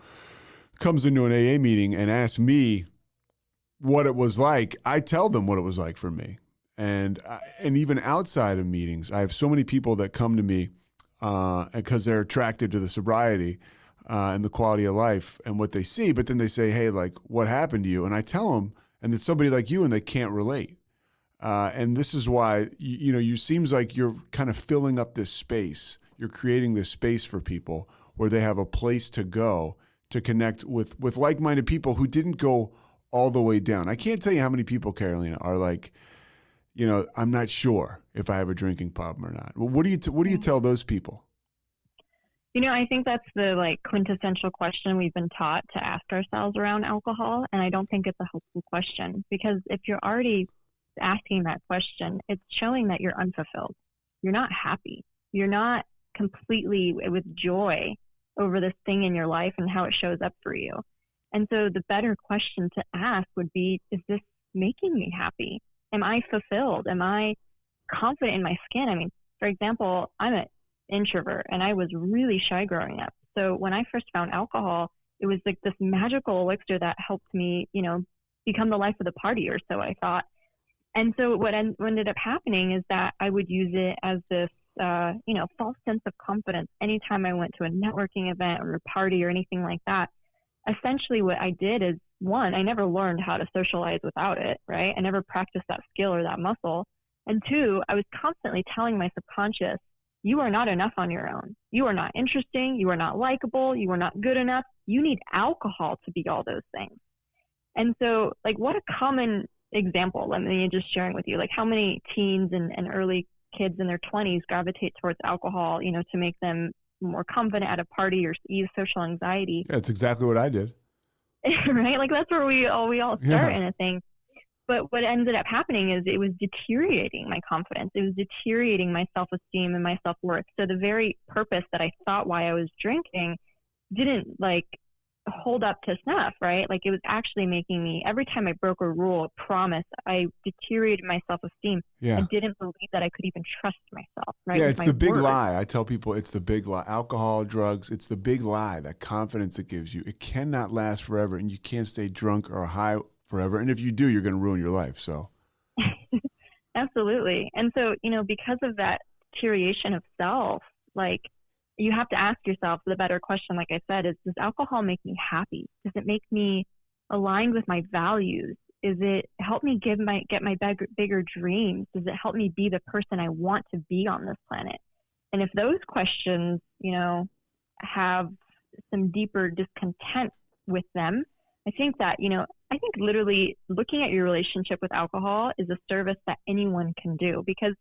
comes into an AA meeting and asks me what it was like, I tell them what it was like for me. And even outside of meetings, I have so many people that come to me because they're attracted to the sobriety and the quality of life and what they see. But then they say, hey, like, what happened to you? And I tell them, and it's somebody like you, and they can't relate. And this is why, you know, you seems like you're kind of filling up this space. You're creating this space for people where they have a place to go to connect with like-minded people who didn't go all the way down. I can't tell you how many people, Carolina, are like, you know, I'm not sure if I have a drinking problem or not. What do you tell those people? I think that's the like quintessential question we've been taught to ask ourselves around alcohol. And I don't think it's a helpful question, because if you're already asking that question, it's showing that you're unfulfilled. You're not happy. You're not completely with joy over this thing in your life and how it shows up for you. And so the better question to ask would be, is this making me happy? Am I fulfilled? Am I confident in my skin? I mean, for example, I'm an introvert and I was really shy growing up. So when I first found alcohol, it was like this magical elixir that helped me, become the life of the party, or so I thought. And so what ended up happening is that I would use it as this, false sense of confidence anytime I went to a networking event or a party or anything like that. Essentially what I did is, one, I never learned how to socialize without it, right? I never practiced that skill or that muscle. And two, I was constantly telling my subconscious, you are not enough on your own. You are not interesting. You are not likable. You are not good enough. You need alcohol to be all those things. And so, like, what a common example, let me just sharing with you, like how many teens and early kids in their 20s gravitate towards alcohol, to make them more confident at a party or ease social anxiety. Yeah, that's exactly what I did. Right? Like that's where we all start in a thing. But what ended up happening is it was deteriorating my confidence. It was deteriorating my self-esteem and my self-worth. So the very purpose that I thought why I was drinking didn't like hold up to snuff, right? Like it was actually making me, every time I broke a rule, a promise, I deteriorated my self-esteem. Yeah. I didn't believe that I could even trust myself, right? Yeah, it's the big lie. I tell people it's the big lie. Alcohol, drugs, it's the big lie, that confidence it gives you. It cannot last forever, and you can't stay drunk or high forever. And if you do, you're going to ruin your life. So, absolutely. And so, because of that deterioration of self, like you have to ask yourself the better question, like I said, is does alcohol make me happy? Does it make me aligned with my values? Is it help me get my bigger dreams? Does it help me be the person I want to be on this planet? And if those questions, have some deeper discontent with them, I think that, I think literally looking at your relationship with alcohol is a service that anyone can do, because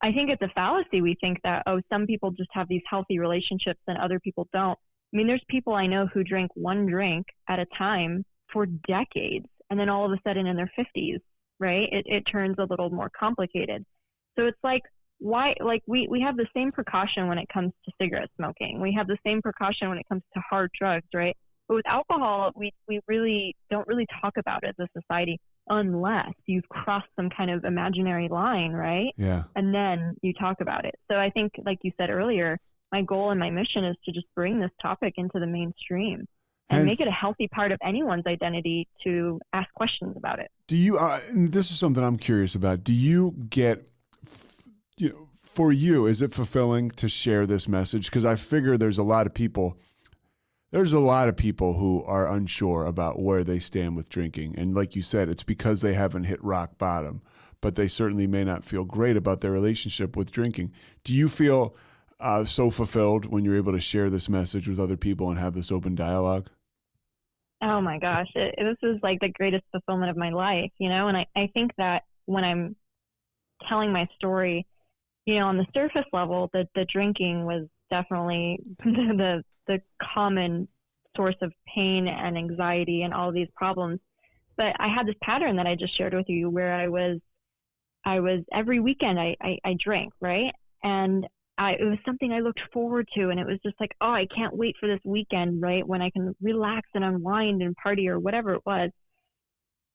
I think it's a fallacy. We think that, some people just have these healthy relationships and other people don't. I mean, there's people I know who drink one drink at a time for decades, and then all of a sudden in their 50s, right, it turns a little more complicated. So it's like, why, like we have the same precaution when it comes to cigarette smoking. We have the same precaution when it comes to hard drugs, right? But with alcohol, we really don't really talk about it as a society unless you've crossed some kind of imaginary line, right? Yeah. And then you talk about it. So I think, like you said earlier, my goal and my mission is to just bring this topic into the mainstream and make it a healthy part of anyone's identity to ask questions about it. Do you, and this is something I'm curious about, do you get, for you, is it fulfilling to share this message? Because I figure there's a lot of people who are unsure about where they stand with drinking. And like you said, it's because they haven't hit rock bottom, but they certainly may not feel great about their relationship with drinking. Do you feel so fulfilled when you're able to share this message with other people and have this open dialogue? Oh my gosh, this is like the greatest fulfillment of my life, and I think that when I'm telling my story, on the surface level, the drinking was definitely the common source of pain and anxiety and all these problems. But I had this pattern that I just shared with you where I was every weekend I drank, right? And it was something I looked forward to, and it was just like, I can't wait for this weekend, right? When I can relax and unwind and party or whatever it was.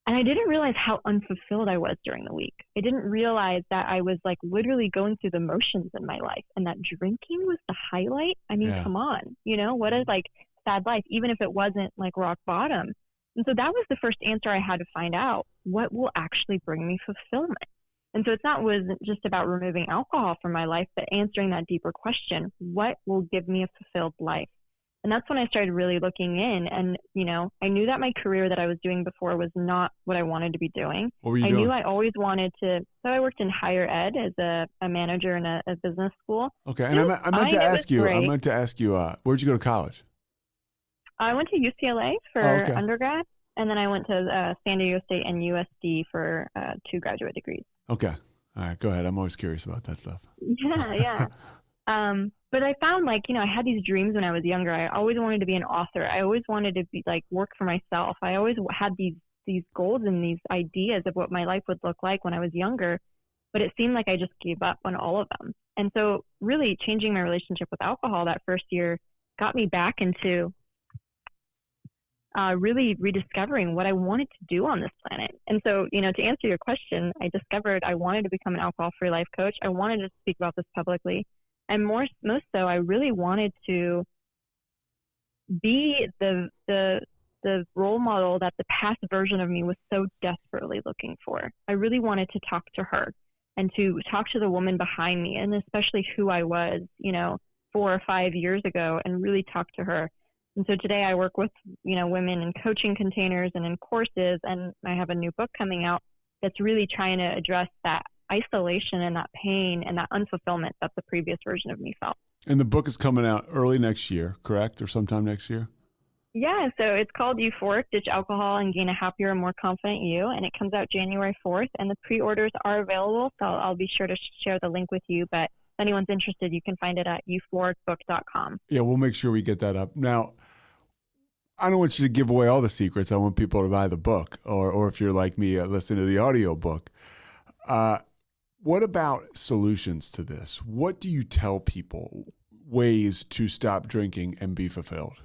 And I didn't realize how unfulfilled I was during the week. I didn't realize that I was like literally going through the motions in my life, and that drinking was the highlight. I mean, Come on, what a like sad life, even if it wasn't like rock bottom. And so that was the first answer I had to find out. What will actually bring me fulfillment? And so wasn't just about removing alcohol from my life, but answering that deeper question: what will give me a fulfilled life? And that's when I started really looking in. And, I knew that my career that I was doing before was not what I wanted to be doing. What were you doing? I knew I always wanted to. So I worked in higher ed as a manager in a business school. Okay. And I meant to ask you, where'd you go to college? I went to UCLA for undergrad. And then I went to San Diego State and USD for 2 graduate degrees. Okay. All right. Go ahead. I'm always curious about that stuff. Yeah. But I found like, I had these dreams when I was younger. I always wanted to be an author. I always wanted to be like work for myself. I always had these goals and these ideas of what my life would look like when I was younger. But it seemed like I just gave up on all of them. And so really changing my relationship with alcohol that first year got me back into really rediscovering what I wanted to do on this planet. And so, to answer your question, I discovered I wanted to become an alcohol-free life coach. I wanted to speak about this publicly. And most so, I really wanted to be the role model that the past version of me was so desperately looking for. I really wanted to talk to her and to talk to the woman behind me, and especially who I was, 4 or 5 years ago, and really talk to her. And so today I work with, women in coaching containers and in courses, and I have a new book coming out that's really trying to address that isolation and that pain and that unfulfillment that the previous version of me felt. And the book is coming out early next year, correct? Or sometime next year? Yeah, so it's called Euphoric, Ditch Alcohol and Gain a Happier and More Confident You, and it comes out January 4th, and the pre-orders are available, so I'll be sure to share the link with you, but if anyone's interested, you can find it at euphoricbook.com. Yeah, we'll make sure we get that up. Now, I don't want you to give away all the secrets. I want people to buy the book, or if you're like me, listen to the audio book. What about solutions to this? What do you tell people, ways to stop drinking and be fulfilled?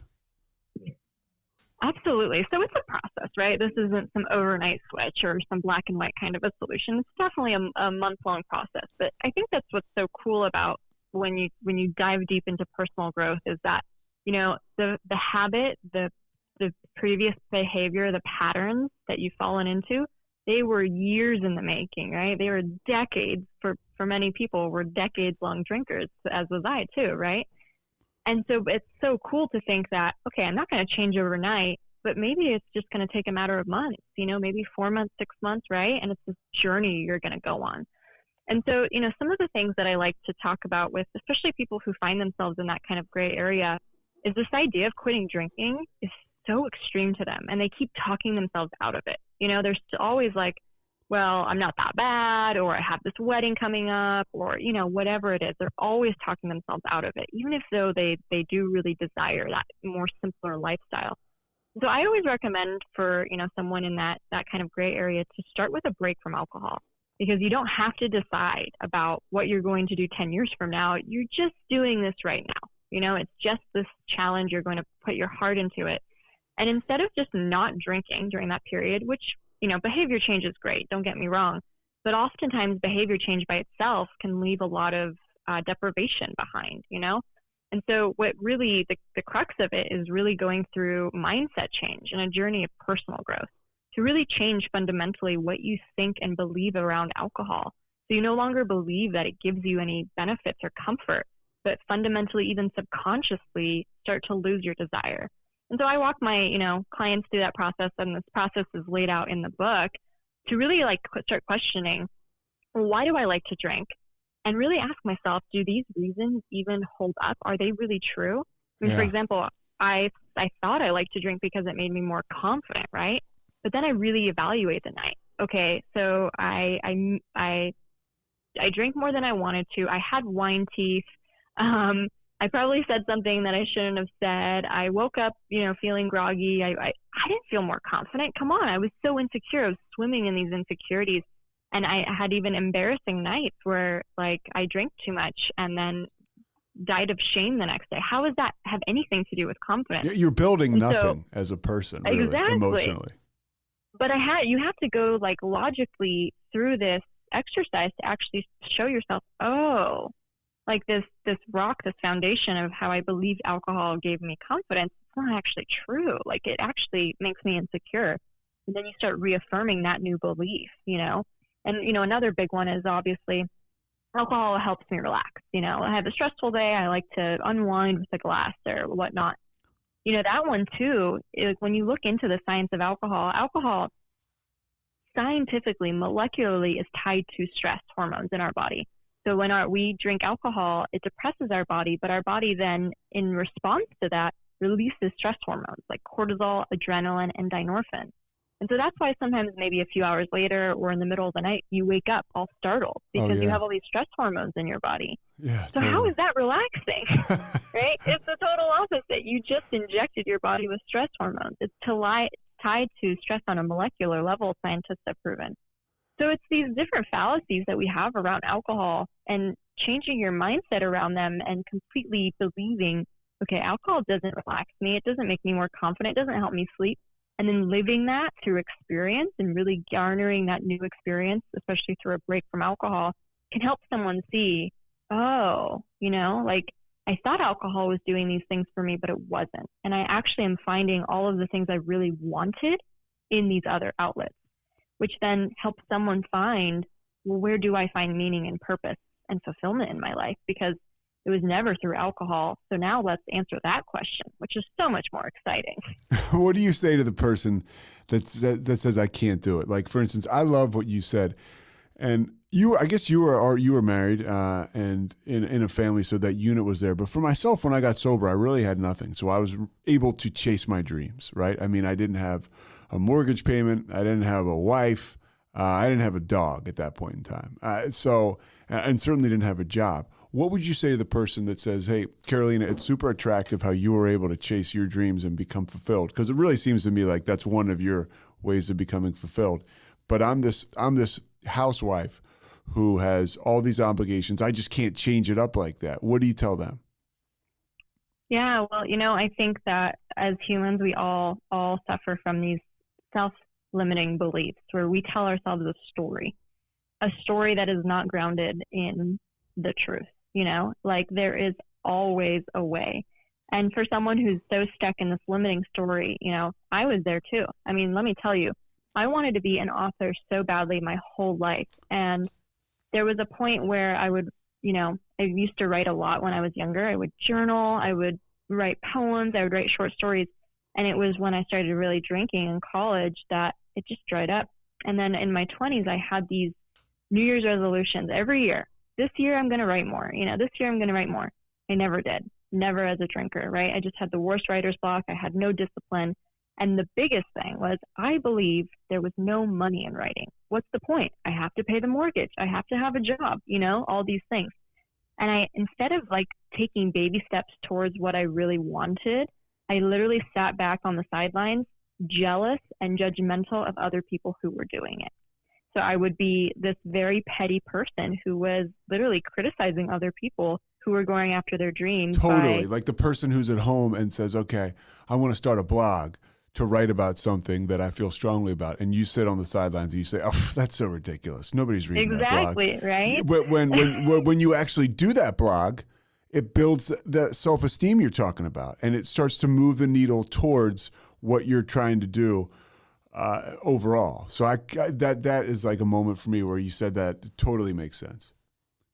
Absolutely. So it's a process, right? This isn't some overnight switch or some black and white kind of a solution. It's definitely a month-long process. But I think that's what's so cool about when you dive deep into personal growth is that, the habit, the previous behavior, the patterns that you've fallen into, they were years in the making, right? They were decades, for many people, were decades-long drinkers, as was I too, right? And so it's so cool to think that, okay, I'm not going to change overnight, but maybe it's just going to take a matter of months, maybe 4 months, 6 months, right? And it's this journey you're going to go on. And so, some of the things that I like to talk about with, especially people who find themselves in that kind of gray area, is this idea of quitting drinking is so extreme to them. And they keep talking themselves out of it. They're always like, well, I'm not that bad, or I have this wedding coming up, or, whatever it is. They're always talking themselves out of it, even if though they do really desire that more simpler lifestyle. So I always recommend for, someone in that kind of gray area to start with a break from alcohol, because you don't have to decide about what you're going to do 10 years from now. You're just doing this right now. It's just this challenge. You're going to put your heart into it. And instead of just not drinking during that period, which, behavior change is great, don't get me wrong, but oftentimes behavior change by itself can leave a lot of deprivation behind, And so what really, the crux of it is really going through mindset change and a journey of personal growth to really change fundamentally what you think and believe around alcohol. So you no longer believe that it gives you any benefits or comfort, but fundamentally, even subconsciously, start to lose your desire. And so I walk my, clients through that process, and this process is laid out in the book to really start questioning, well, why do I like to drink? And really ask myself, do these reasons even hold up? Are they really true? I mean, for example, I thought I liked to drink because it made me more confident, right? But then I really evaluate the night. Okay, so I drank more than I wanted to. I had wine teeth. I probably said something that I shouldn't have said. I woke up, feeling groggy. I didn't feel more confident. Come on. I was so insecure. I was swimming in these insecurities. And I had even embarrassing nights where I drank too much and then died of shame the next day. How does that have anything to do with confidence? You're building nothing as a person, really, exactly. Emotionally. But you have to go logically through this exercise to actually show yourself, this rock, this foundation of how I believed alcohol gave me confidence, it's not actually true. It actually makes me insecure. And then you start reaffirming that new belief, And, another big one is obviously alcohol helps me relax. I have a stressful day. I like to unwind with a glass or whatnot. That one too, is when you look into the science of alcohol scientifically, molecularly is tied to stress hormones in our body. So when we drink alcohol, it depresses our body, but our body then, in response to that, releases stress hormones like cortisol, adrenaline, and dynorphin. And so that's why sometimes maybe a few hours later or in the middle of the night, you wake up all startled because you have all these stress hormones in in your body. Yeah. So totally. how is that relaxing, right? It's the total opposite. You just injected your body with stress hormones. It's tied to stress on a molecular level, scientists have proven. So it's these different fallacies that we have around alcohol, and changing your mindset around them and completely believing, okay, alcohol doesn't relax me. It doesn't make me more confident. It doesn't help me sleep. And then living that through experience and really garnering that new experience, especially through a break from alcohol, can help someone see, oh, like I thought alcohol was doing these things for me, but it wasn't. And I actually am finding all of the things I really wanted in these other outlets, which then helps someone find, well, where do I find meaning and purpose and fulfillment in my life? Because it was never through alcohol. So now let's answer that question, which is so much more exciting. What do you say to the person that says, I can't do it? Like, for instance, I love what you said. And I guess you were married and in a family, so that unit was there. But for myself, when I got sober, I really had nothing. So I was able to chase my dreams, right? I mean, I didn't have a mortgage payment. I didn't have a wife. I didn't have a dog at that point in time. And certainly didn't have a job. What would you say to the person that says, hey, Carolina, it's super attractive how you were able to chase your dreams and become fulfilled? Because it really seems to me like that's one of your ways of becoming fulfilled. But I'm this housewife who has all these obligations. I just can't change it up like that. What do you tell them? Yeah, well, I think that as humans, we all suffer from these self-limiting beliefs where we tell ourselves a story that is not grounded in the truth. Like there is always a way. And for someone who's so stuck in this limiting story, I was there too. I mean, let me tell you, I wanted to be an author so badly my whole life. And there was a point where I would, I used to write a lot when I was younger. I would journal, I would write poems, I would write short stories. And it was when I started really drinking in college that it just dried up. And then in my 20s, I had these New Year's resolutions every year. This year, I'm going to write more. This year, I'm going to write more. I never did. Never as a drinker, right? I just had the worst writer's block. I had no discipline. And the biggest thing was I believed there was no money in writing. What's the point? I have to pay the mortgage. I have to have a job, all these things. And instead of like taking baby steps towards what I really wanted, I literally sat back on the sidelines, jealous and judgmental of other people who were doing it. So I would be this very petty person who was literally criticizing other people who were going after their dreams. Totally. Like the person who's at home and says, okay, I want to start a blog to write about something that I feel strongly about. And you sit on the sidelines and you say, oh, that's so ridiculous. Nobody's reading that blog. Exactly, right? But when you actually do that blog, it builds that self-esteem you're talking about. And it starts to move the needle towards what you're trying to do overall. So that is like a moment for me where you said that it totally makes sense.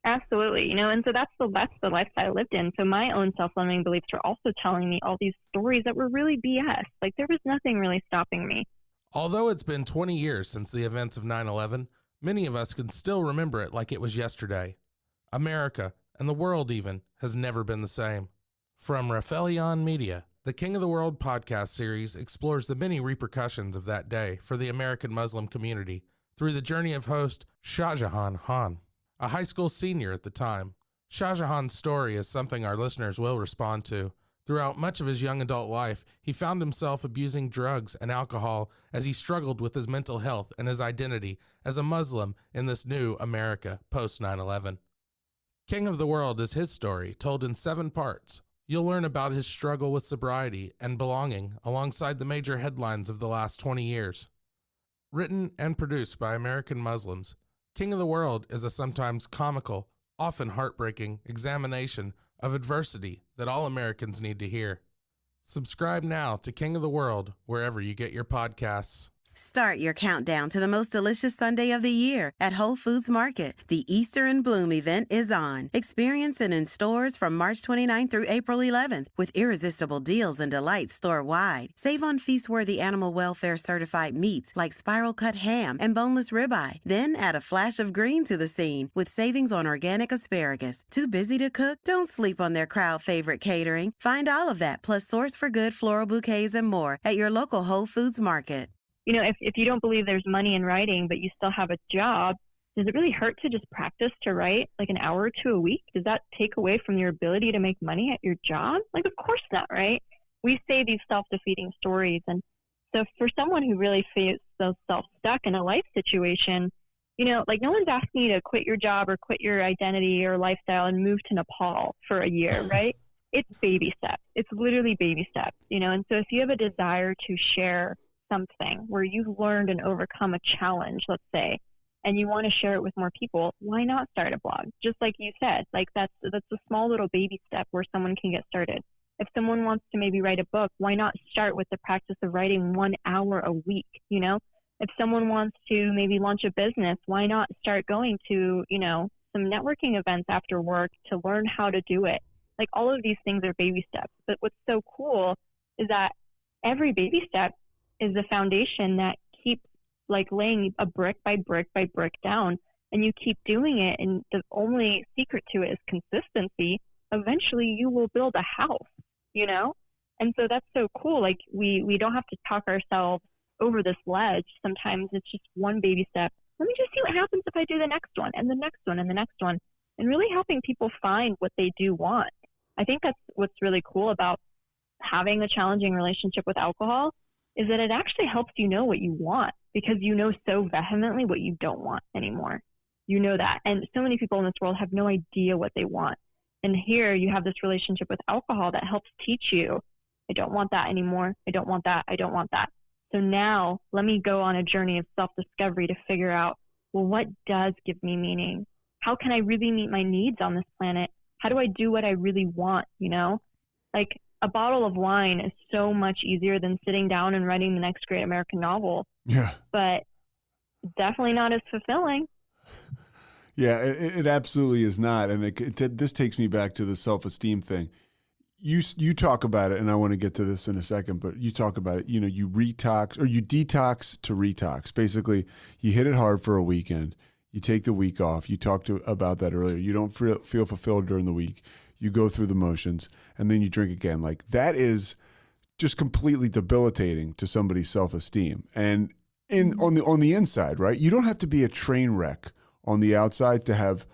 Absolutely. And so that's the lifestyle I lived in. So my own self-limiting beliefs were also telling me all these stories that were really BS. Like there was nothing really stopping me. Although it's been 20 years since the events of 9/11, many of us can still remember it like it was yesterday. America, and the world even, has never been the same. From RogueMedia, the King of the World podcast series explores the many repercussions of that day for the American Muslim community through the journey of host Shahjahan Khan, a high school senior at the time. Shahjahan's story is something our listeners will respond to. Throughout much of his young adult life, he found himself abusing drugs and alcohol as he struggled with his mental health and his identity as a Muslim in this new America post 9/11. King of the World is his story, told in 7 parts. You'll learn about his struggle with sobriety and belonging alongside the major headlines of the last 20 years. Written and produced by American Muslims, King of the World is a sometimes comical, often heartbreaking examination of adversity that all Americans need to hear. Subscribe now to King of the World wherever you get your podcasts. Start your countdown to the most delicious Sunday of the year at Whole Foods Market. The Easter in Bloom event is on. Experience it in stores from March 29th through April 11th with irresistible deals and delights store-wide. Save on feast-worthy animal welfare certified meats like spiral-cut ham and boneless ribeye. Then add a flash of green to the scene with savings on organic asparagus. Too busy to cook? Don't sleep on their crowd-favorite catering. Find all of that plus source for good floral bouquets and more at your local Whole Foods Market. you know, if you don't believe there's money in writing, but you still have a job, does it really hurt to just practice to write like an hour or two a week? Does that take away from your ability to make money at your job? Like, of course not, right? We say these self-defeating stories. And so for someone who really feels themselves stuck in a life situation, you know, like no one's asking you to quit your job or quit your identity or lifestyle and move to Nepal for a year, right? It's baby steps. It's literally baby steps, you know? And so if you have a desire to share something where you've learned and overcome a challenge, let's say, and you want to share it with more people, why not start a blog? Just like you said, like that's a small little baby step where someone can get started. If someone wants to maybe write a book, why not start with the practice of writing 1 hour a week, you know? If someone wants to maybe launch a business, why not start going to, you know, some networking events after work to learn how to do it? Like all of these things are baby steps. But what's so cool is that every baby step is the foundation that keeps like laying a brick by brick by brick down, and you keep doing it. And the only secret to it is consistency. Eventually you will build a house, you know? And so that's so cool. Like we don't have to talk ourselves over this ledge. Sometimes it's just one baby step. Let me just see what happens if I do the next one and the next one and the next one, and really helping people find what they do want. I think that's what's really cool about having a challenging relationship with alcohol, is that it actually helps you know what you want, because you know so vehemently what you don't want anymore. You know that. And so many people in this world have no idea what they want. And here you have this relationship with alcohol that helps teach you, I don't want that anymore. I don't want that. I don't want that. So now let me go on a journey of self-discovery to figure out, well, what does give me meaning? How can I really meet my needs on this planet? How do I do what I really want? You know, like a bottle of wine is so much easier than sitting down and writing the next great American novel. Yeah. But definitely not as fulfilling. Yeah, it absolutely is not. And this takes me back to the self-esteem thing. You talk about it, and I want to get to this in a second, but you talk about it, you know, you detox to retox. Basically, you hit it hard for a weekend. You take the week off. You talked about that earlier. You don't feel fulfilled during the week. You go through the motions, and then you drink again. Like, that is just completely debilitating to somebody's self-esteem. And on the inside, right? You don't have to be a train wreck on the outside to have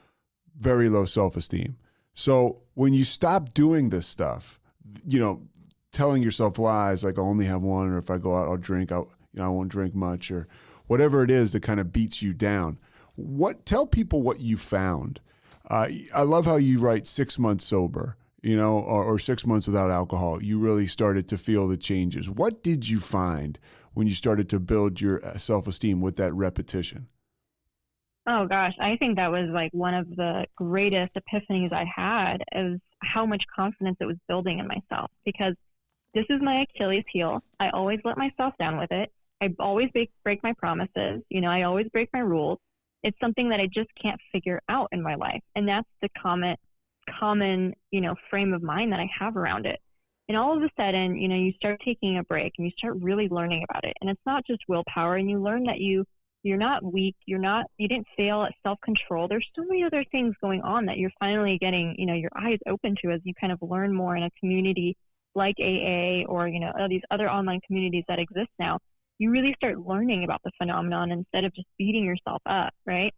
very low self-esteem. So when you stop doing this stuff, you know, telling yourself lies like I'll only have one, or if I go out, I'll drink, I won't drink much, or whatever it is that kind of beats you down. Tell people what you found. I love how you write 6 months sober, you know, or 6 months without alcohol. You really started to feel the changes. What did you find when you started to build your self-esteem with that repetition? Oh gosh, I think that was like one of the greatest epiphanies I had, is how much confidence it was building in myself, because this is my Achilles heel. I always let myself down with it. I always break my promises. You know, I always break my rules. It's something that I just can't figure out in my life. And that's the common, you know, frame of mind that I have around it. And all of a sudden, you know, you start taking a break and you start really learning about it. And it's not just willpower, and you learn that you're not weak. You didn't fail at self-control. There's so many other things going on that you're finally getting, you know, your eyes open to as you kind of learn more in a community like AA, or, you know, these other online communities that exist now. You really start learning about the phenomenon instead of just beating yourself up, right?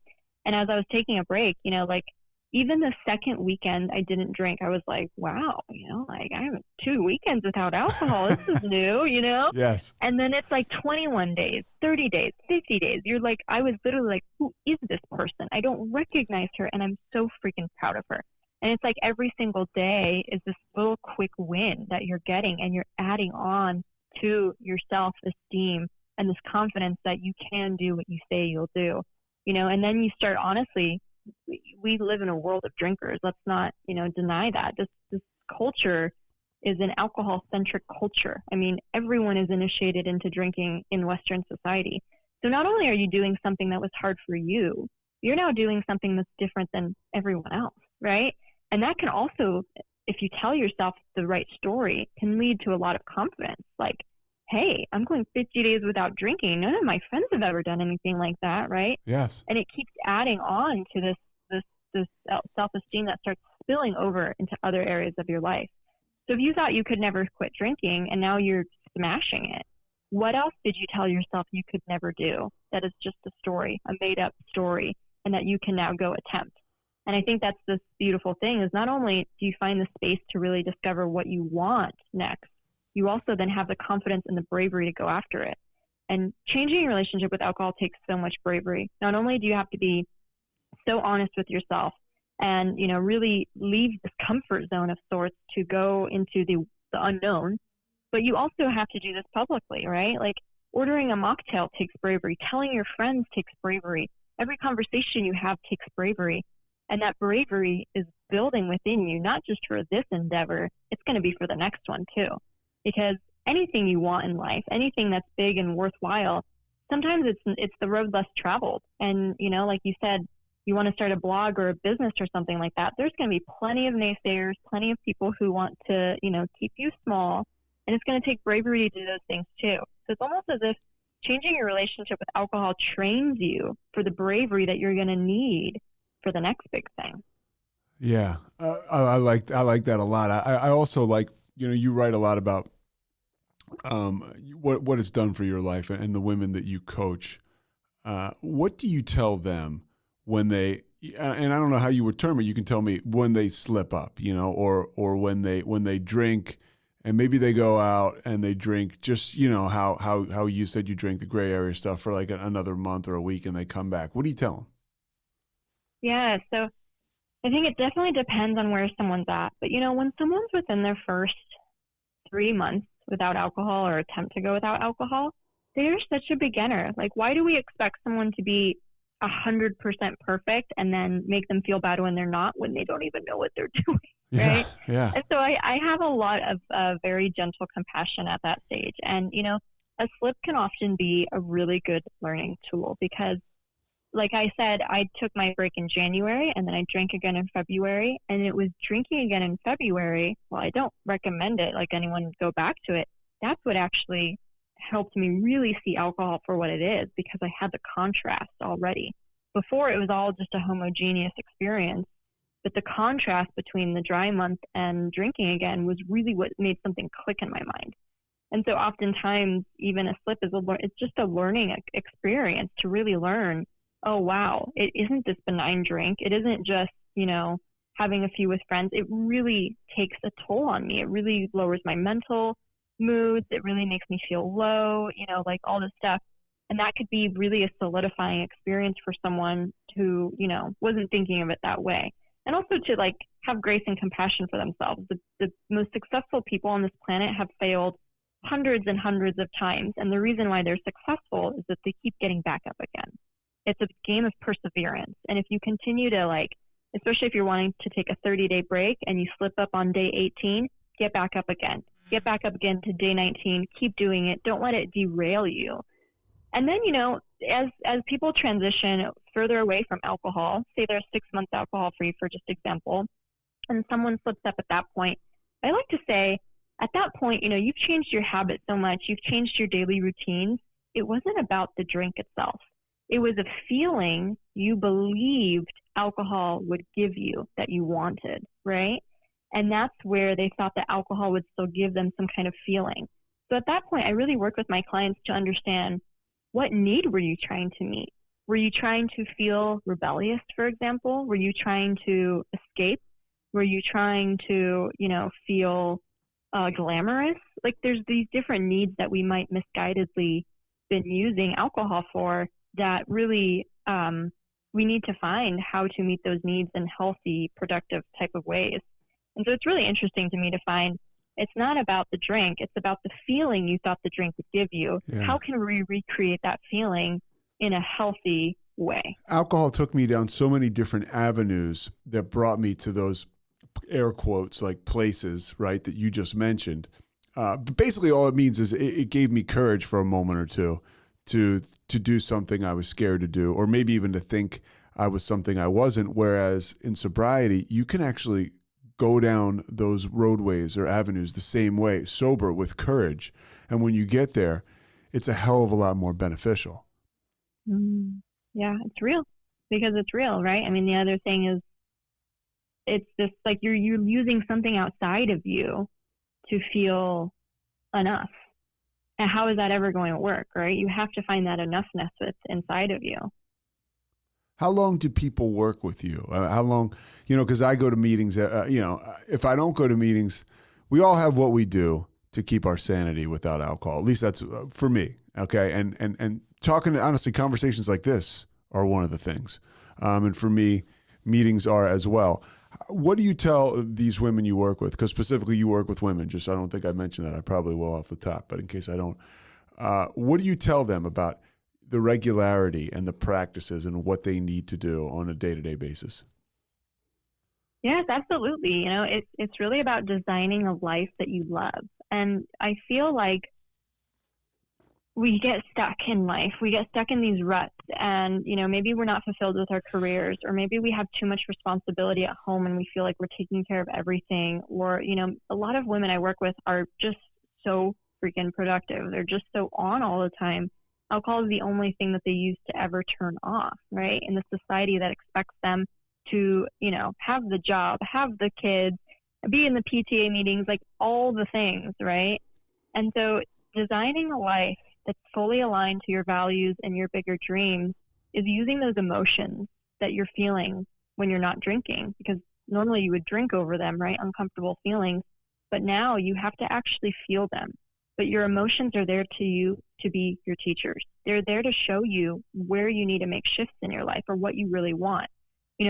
And as I was taking a break, you know, like even the second weekend I didn't drink, I was like, wow, you know, like I have 2 weekends without alcohol. This is new, you know? Yes. And then it's like 21 days, 30 days, 50 days. You're like, I was literally like, who is this person? I don't recognize her, and I'm so freaking proud of her. And it's like every single day is this little quick win that you're getting, and you're adding on to your self-esteem and this confidence that you can do what you say you'll do, you know? And then you start, honestly, we live in a world of drinkers. Let's not, you know, deny that. This culture is an alcohol-centric culture. I mean, everyone is initiated into drinking in Western society. So not only are you doing something that was hard for you, you're now doing something that's different than everyone else, right? And that can also, if you tell yourself the right story, can lead to a lot of confidence. Like, hey, I'm going 50 days without drinking. None of my friends have ever done anything like that, right? Yes. And it keeps adding on to this self-esteem that starts spilling over into other areas of your life. So if you thought you could never quit drinking and now you're smashing it, what else did you tell yourself you could never do? That is just a story, a made up story, and that you can now go attempt. And I think that's this beautiful thing is not only do you find the space to really discover what you want next, you also then have the confidence and the bravery to go after it. And changing your relationship with alcohol takes so much bravery. Not only do you have to be so honest with yourself and, really leave this comfort zone of sorts to go into the unknown, but you also have to do this publicly, right? Like ordering a mocktail takes bravery. Telling your friends takes bravery. Every conversation you have takes bravery. And that bravery is building within you, not just for this endeavor, it's going to be for the next one too. Because anything you want in life, anything that's big and worthwhile, sometimes it's the road less traveled. And, like you said, you want to start a blog or a business or something like that, there's going to be plenty of naysayers, plenty of people who want to, keep you small. And it's going to take bravery to do those things too. So it's almost as if changing your relationship with alcohol trains you for the bravery that you're going to need for the next big thing. Yeah, I like that a lot. I also like, you write a lot about what it's done for your life and the women that you coach. What do you tell them when they, and I don't know how you would term it, you can tell me when they slip up, or when they drink and maybe they go out and they drink just, how you said you drink the gray area stuff for like another month or a week and they come back. What do you tell them? Yeah, so I think it definitely depends on where someone's at. But, when someone's within their first 3 months without alcohol or attempt to go without alcohol, they're such a beginner. Like, why do we expect someone to be 100% perfect and then make them feel bad when they're not, when they don't even know what they're doing, right? Yeah. And so I have a lot of very gentle compassion at that stage. And, a slip can often be a really good learning tool because, like I said, I took my break in January and then I drank again in February. And it was drinking again in February. Well, I don't recommend it, like anyone go back to it. That's what actually helped me really see alcohol for what it is because I had the contrast already. Before, it was all just a homogeneous experience. But the contrast between the dry month and drinking again was really what made something click in my mind. And so oftentimes, even a slip it's just a learning experience to really learn, oh, wow, it isn't this benign drink. It isn't just, having a few with friends. It really takes a toll on me. It really lowers my mental moods. It really makes me feel low, like all this stuff. And that could be really a solidifying experience for someone who, wasn't thinking of it that way. And also to like have grace and compassion for themselves. The most successful people on this planet have failed hundreds and hundreds of times. And the reason why they're successful is that they keep getting back up again. It's a game of perseverance. And if you continue to especially if you're wanting to take a 30-day break and you slip up on day 18, get back up again. Get back up again to day 19. Keep doing it. Don't let it derail you. And then, as people transition further away from alcohol, say they're 6 months alcohol free for just example, and someone slips up at that point, I like to say at that point, you've changed your habits so much. You've changed your daily routines. It wasn't about the drink itself. It was a feeling you believed alcohol would give you that you wanted, right? And that's where they thought that alcohol would still give them some kind of feeling. So at that point, I really work with my clients to understand, what need were you trying to meet? Were you trying to feel rebellious, for example? Were you trying to escape? Were you trying to, feel glamorous? Like there's these different needs that we might misguidedly been using alcohol for that really we need to find how to meet those needs in healthy, productive type of ways. And so it's really interesting to me to find it's not about the drink. It's about the feeling you thought the drink would give you. Yeah. How can we recreate that feeling in a healthy way? Alcohol took me down so many different avenues that brought me to those air quotes like places, right, that you just mentioned. But basically all it means is it gave me courage for a moment or two to do something I was scared to do, or maybe even to think I was something I wasn't. Whereas in sobriety, you can actually go down those roadways or avenues the same way, sober, with courage. And when you get there, it's a hell of a lot more beneficial. Yeah, it's real because it's real, right? I mean, the other thing is it's just like you're using something outside of you to feel enough. And how is that ever going to work, right? You have to find that enoughness that's inside of you. How long do people work with you? How long, because I go to meetings, if I don't go to meetings, we all have what we do to keep our sanity without alcohol. At least that's for me. Okay. And talking, honestly, conversations like this are one of the things. And for me, meetings are as well. What do you tell these women you work with? Because specifically you work with women. I don't think I mentioned that. I probably will off the top, but in case I don't, what do you tell them about the regularity and the practices and what they need to do on a day-to-day basis? Yes, absolutely. It's really about designing a life that you love. And I feel like we get stuck in life. We get stuck in these ruts, and, maybe we're not fulfilled with our careers, or maybe we have too much responsibility at home and we feel like we're taking care of everything. Or, a lot of women I work with are just so freaking productive. They're just so on all the time. Alcohol is the only thing that they use to ever turn off, right? In the society that expects them to, have the job, have the kids, be in the PTA meetings, like all the things, right? And so designing a life that's fully aligned to your values and your bigger dreams is using those emotions that you're feeling when you're not drinking, because normally you would drink over them, right? Uncomfortable feelings. But now you have to actually feel them. But your emotions are there to be your teachers. They're there to show you where you need to make shifts in your life or what you really want.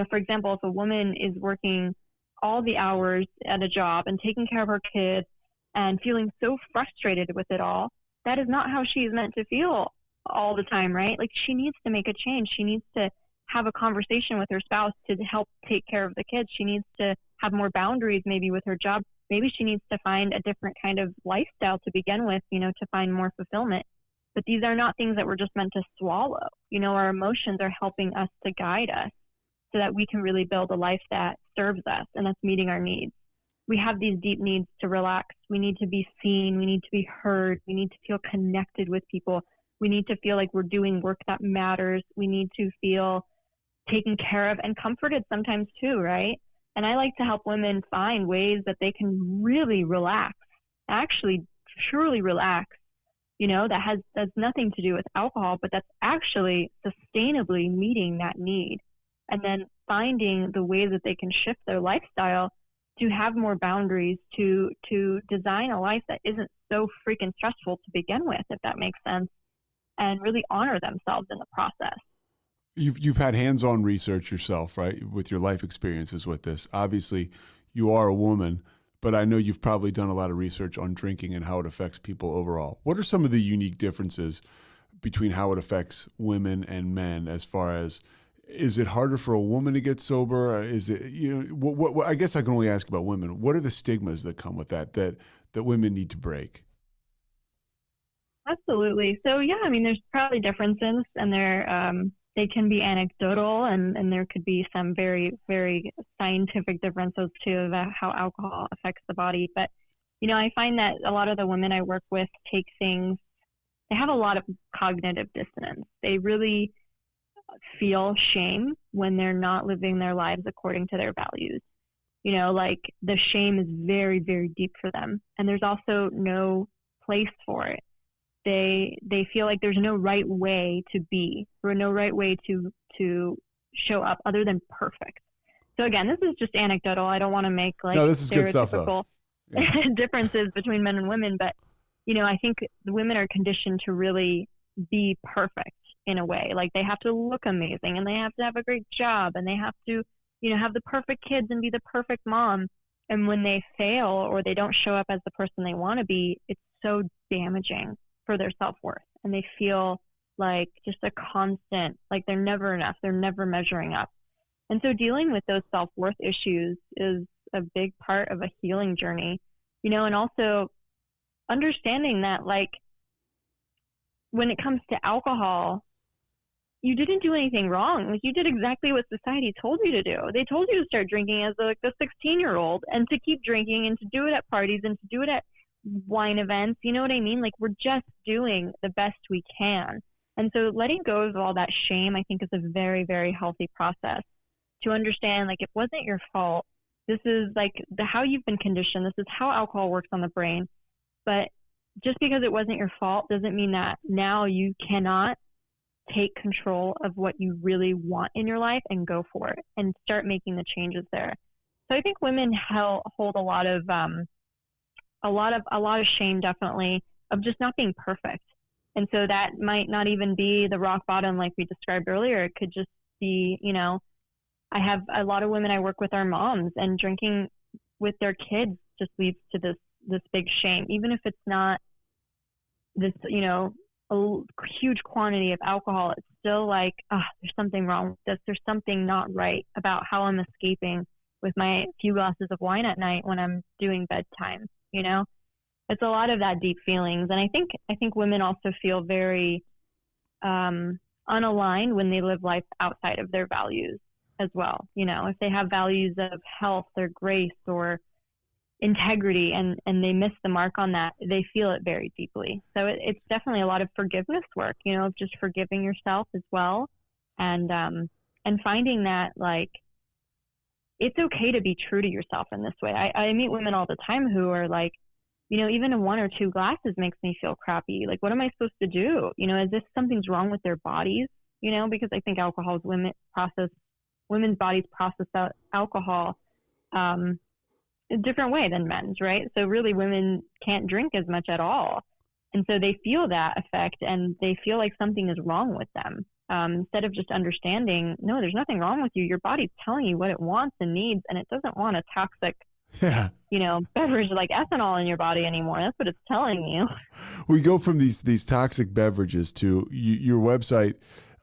For example, if a woman is working all the hours at a job and taking care of her kids and feeling so frustrated with it all, that is not how she is meant to feel all the time, right? Like, she needs to make a change. She needs to have a conversation with her spouse to help take care of the kids. She needs to have more boundaries maybe with her job. Maybe she needs to find a different kind of lifestyle to begin with, to find more fulfillment. But these are not things that we're just meant to swallow. Our emotions are helping us to guide us so that we can really build a life that serves us and that's meeting our needs. We have these deep needs to relax. We need to be seen. We need to be heard. We need to feel connected with people. We need to feel like we're doing work that matters. We need to feel taken care of and comforted sometimes too, right? And I like to help women find ways that they can really relax, actually truly relax, that has nothing to do with alcohol, but that's actually sustainably meeting that need. And then finding the ways that they can shift their lifestyle to have more boundaries, to design a life that isn't so freaking stressful to begin with, if that makes sense, and really honor themselves in the process. You've had hands-on research yourself, right, with your life experiences with this. Obviously, you are a woman, but I know you've probably done a lot of research on drinking and how it affects people overall. What are some of the unique differences between how it affects women and men, as far as, is it harder for a woman to get sober? Is it, what I guess I can only ask about women. What are the stigmas that come with that women need to break? Absolutely. So, yeah, there's probably differences, and they can be anecdotal, and there could be some very, very scientific differences too about how alcohol affects the body. But, I find that a lot of the women I work with they have a lot of cognitive dissonance. They really feel shame when they're not living their lives according to their values. Like, the shame is very, very deep for them. And there's also no place for it. They feel like there's no right way to be, or no right way to show up other than perfect. So again, this is just anecdotal. I don't want to make this is good stuff, though. Yeah. Differences between men and women, but I think the women are conditioned to really be perfect in a way. Like, they have to look amazing, and they have to have a great job, and they have to have the perfect kids and be the perfect mom. And when they fail or they don't show up as the person they want to be, it's so damaging for their self-worth, and they feel like just a constant, like they're never enough, they're never measuring up. And so dealing with those self-worth issues is a big part of a healing journey, and also understanding that, like, when it comes to alcohol, you didn't do anything wrong. Like, you did exactly what society told you to do. They told you to start drinking as the 16-year-old, and to keep drinking, and to do it at parties, and to do it at wine events. You know what I mean? Like, we're just doing the best we can. And so letting go of all that shame, I think, is a very, very healthy process to understand, like, it wasn't your fault. This is like how you've been conditioned. This is how alcohol works on the brain. But just because it wasn't your fault doesn't mean that now you cannot take control of what you really want in your life and go for it and start making the changes there. So I think women hold a lot of shame, definitely, of just not being perfect. And so that might not even be the rock bottom like we described earlier. It could just be, you know, I have a lot of women I work with are moms, and drinking with their kids just leads to this big shame, even if it's not this, you know, a huge quantity of alcohol. It's still like, there's something wrong with this. There's something not right about how I'm escaping with my few glasses of wine at night when I'm doing bedtime, you know? It's a lot of that deep feelings. And I think women also feel very unaligned when they live life outside of their values as well. You know, if they have values of health or grace or integrity and they miss the mark on that, they feel it very deeply. So it's definitely a lot of forgiveness work, you know, of just forgiving yourself as well. And finding that, like, it's okay to be true to yourself in this way. I meet women all the time who are like, you know, even a 1 or 2 glasses makes me feel crappy. Like, what am I supposed to do? You know, as if something's wrong with their bodies, you know, because I think women's bodies process out alcohol a different way than men's, right? So really women can't drink as much at all. And so they feel that effect and they feel like something is wrong with them. Instead of just understanding, no, there's nothing wrong with you. Your body's telling you what it wants and needs, and it doesn't want a toxic, you know, beverage like ethanol in your body anymore. That's what it's telling you. We go from these toxic beverages to your website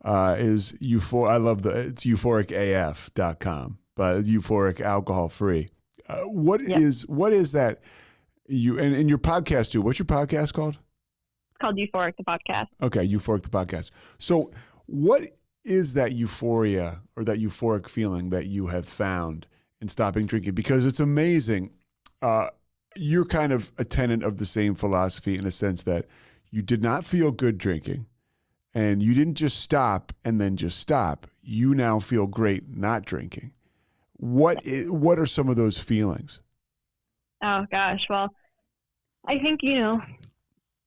is I love it's euphoricaf.com, but euphoric alcohol free. What is that? And your podcast too. What's your podcast called? It's called Euphoric the Podcast. Okay, Euphoric the Podcast. So what is that euphoria or that euphoric feeling that you have found in stopping drinking? Because it's amazing. You're kind of a tenant of the same philosophy in a sense that you did not feel good drinking and you didn't just stop and then just stop. You now feel great not drinking. What are some of those feelings? Oh, gosh. Well, I think, you know,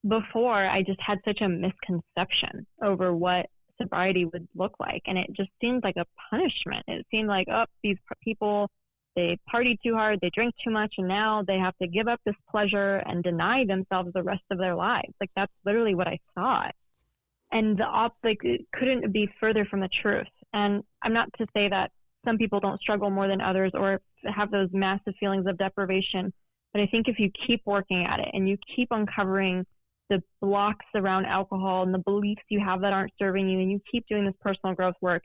before I just had such a misconception over what sobriety would look like. And it just seemed like a punishment. It seemed like, these people, they party too hard, they drink too much, and now they have to give up this pleasure and deny themselves the rest of their lives. Like, that's literally what I thought. And it couldn't be further from the truth. And I'm not to say that some people don't struggle more than others or have those massive feelings of deprivation. But I think if you keep working at it and you keep uncovering the blocks around alcohol and the beliefs you have that aren't serving you, and you keep doing this personal growth work,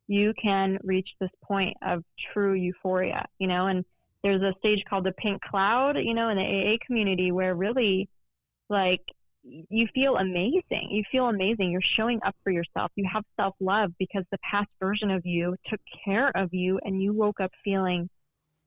you can reach this point of true euphoria, you know. And there's a stage called the pink cloud, you know, in the AA community where really, like, you feel amazing. You feel amazing. You're showing up for yourself. You have self-love because the past version of you took care of you and you woke up feeling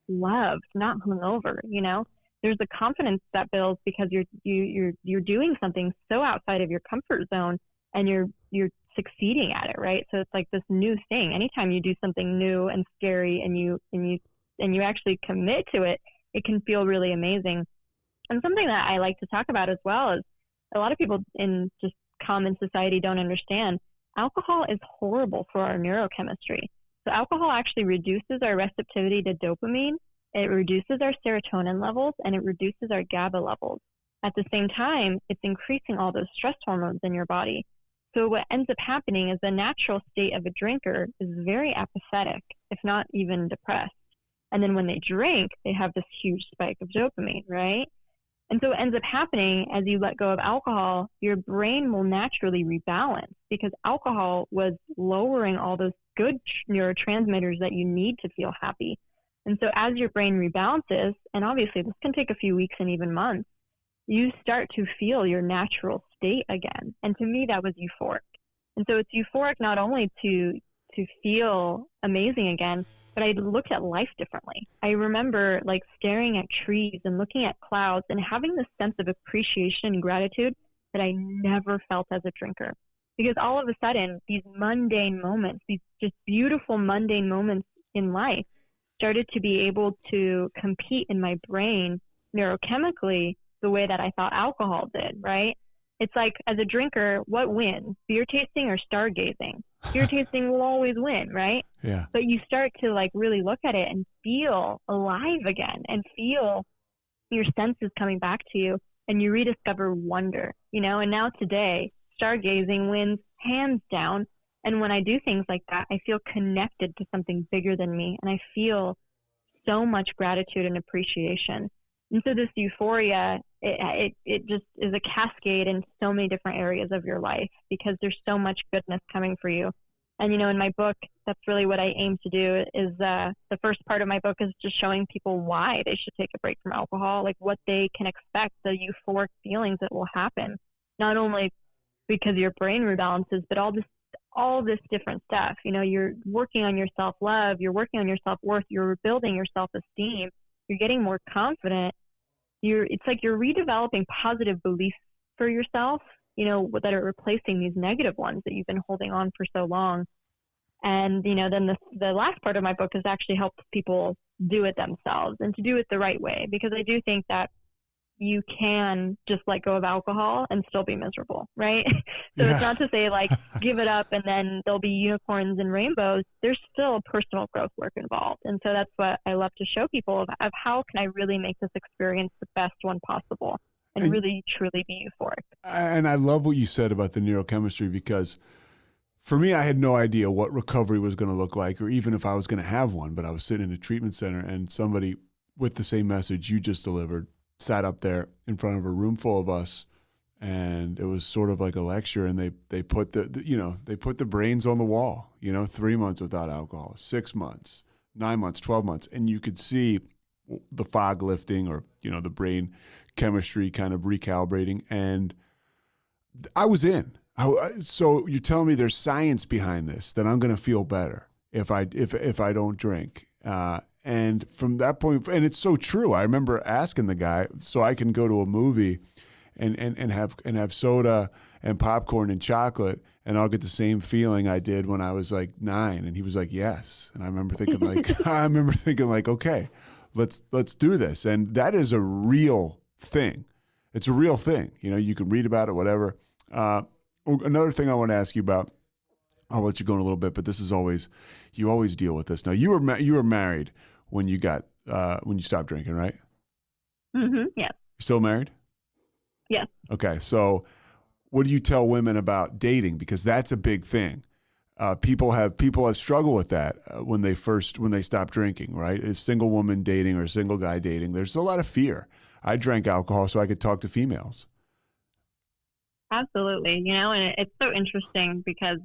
loved, not hungover, you know. There's a confidence that builds because you're doing something so outside of your comfort zone and you're succeeding at it, right? So it's like this new thing. Anytime you do something new and scary and you actually commit to it, it can feel really amazing. And something that I like to talk about as well is a lot of people in just common society don't understand. Alcohol is horrible for our neurochemistry. So alcohol actually reduces our receptivity to dopamine. It reduces our serotonin levels and it reduces our GABA levels. At the same time, it's increasing all those stress hormones in your body. So what ends up happening is the natural state of a drinker is very apathetic, if not even depressed. And then when they drink, they have this huge spike of dopamine, right? And so what ends up happening as you let go of alcohol, your brain will naturally rebalance because alcohol was lowering all those good neurotransmitters that you need to feel happy. And so as your brain rebalances, and obviously this can take a few weeks and even months, you start to feel your natural state again. And to me, that was euphoric. And so it's euphoric not only to feel amazing again, but I looked at life differently. I remember like staring at trees and looking at clouds and having this sense of appreciation and gratitude that I never felt as a drinker. Because all of a sudden, these mundane moments, these just beautiful mundane moments in life started to be able to compete in my brain neurochemically the way that I thought alcohol did, right? It's like, as a drinker, what wins? Beer tasting or stargazing? Beer tasting will always win, right? Yeah. But you start to like really look at it and feel alive again and feel your senses coming back to you, and you rediscover wonder, you know? And now today, stargazing wins hands down. And when I do things like that, I feel connected to something bigger than me, and I feel so much gratitude and appreciation. And so this euphoria, it just is a cascade in so many different areas of your life, because there's so much goodness coming for you. And, you know, in my book, that's really what I aim to do. Is the first part of my book is just showing people why they should take a break from alcohol, like what they can expect, the euphoric feelings that will happen, not only because your brain rebalances, but all this different stuff. You know, you're working on your self-love, you're working on your self-worth, you're building your self-esteem, you're getting more confident. It's like you're redeveloping positive beliefs for yourself, you know, that are replacing these negative ones that you've been holding on for so long. And, you know, then the last part of my book is actually help people do it themselves and to do it the right way, because I do think that you can just let go of alcohol and still be miserable, right? So It's not to say like give it up and then there'll be unicorns and rainbows. There's still personal growth work involved. And so that's what I love to show people of how can I really make this experience the best one possible and really truly be euphoric. And I love what you said about the neurochemistry, because for me, I had no idea what recovery was going to look like, or even if I was going to have one. But I was sitting in a treatment center, and somebody with the same message you just delivered sat up there in front of a room full of us, and it was sort of like a lecture, and they put they put the brains on the wall, 3 months without alcohol, 6 months, 9 months, 12 months, and you could see the fog lifting, or the brain chemistry kind of recalibrating, and I was in. So you're telling me there's science behind this, that I'm going to feel better if I don't drink. And from that point, and it's so true. I remember asking the guy, so I can go to a movie and have soda and popcorn and chocolate, and I'll get the same feeling I did when I was like 9. And he was like, yes. And I remember thinking like, okay, let's do this. And that is a real thing. It's a real thing. You can read about it, whatever. Another thing I want to ask you about, I'll let you go in a little bit, but this is you always deal with this. Now, you were married when you stopped drinking, right? Mm-hmm. Yeah. You're still married? Yes. Okay. So what do you tell women about dating? Because that's a big thing. People have struggled with that when they stop drinking, right? A single woman dating or a single guy dating, there's a lot of fear. I drank alcohol so I could talk to females. Absolutely. And it's so interesting because,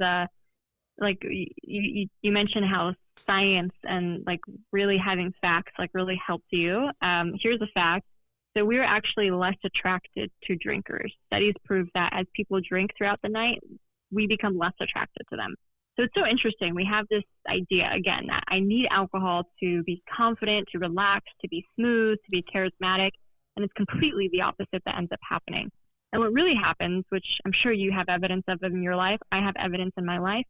like you mentioned how science and like really having facts like really helped you. Here's a fact. So we're actually less attracted to drinkers. Studies prove that as people drink throughout the night, we become less attracted to them. So it's so interesting. We have this idea, again, that I need alcohol to be confident, to relax, to be smooth, to be charismatic. And it's completely the opposite that ends up happening. And what really happens, which I'm sure you have evidence of in your life, I have evidence in my life,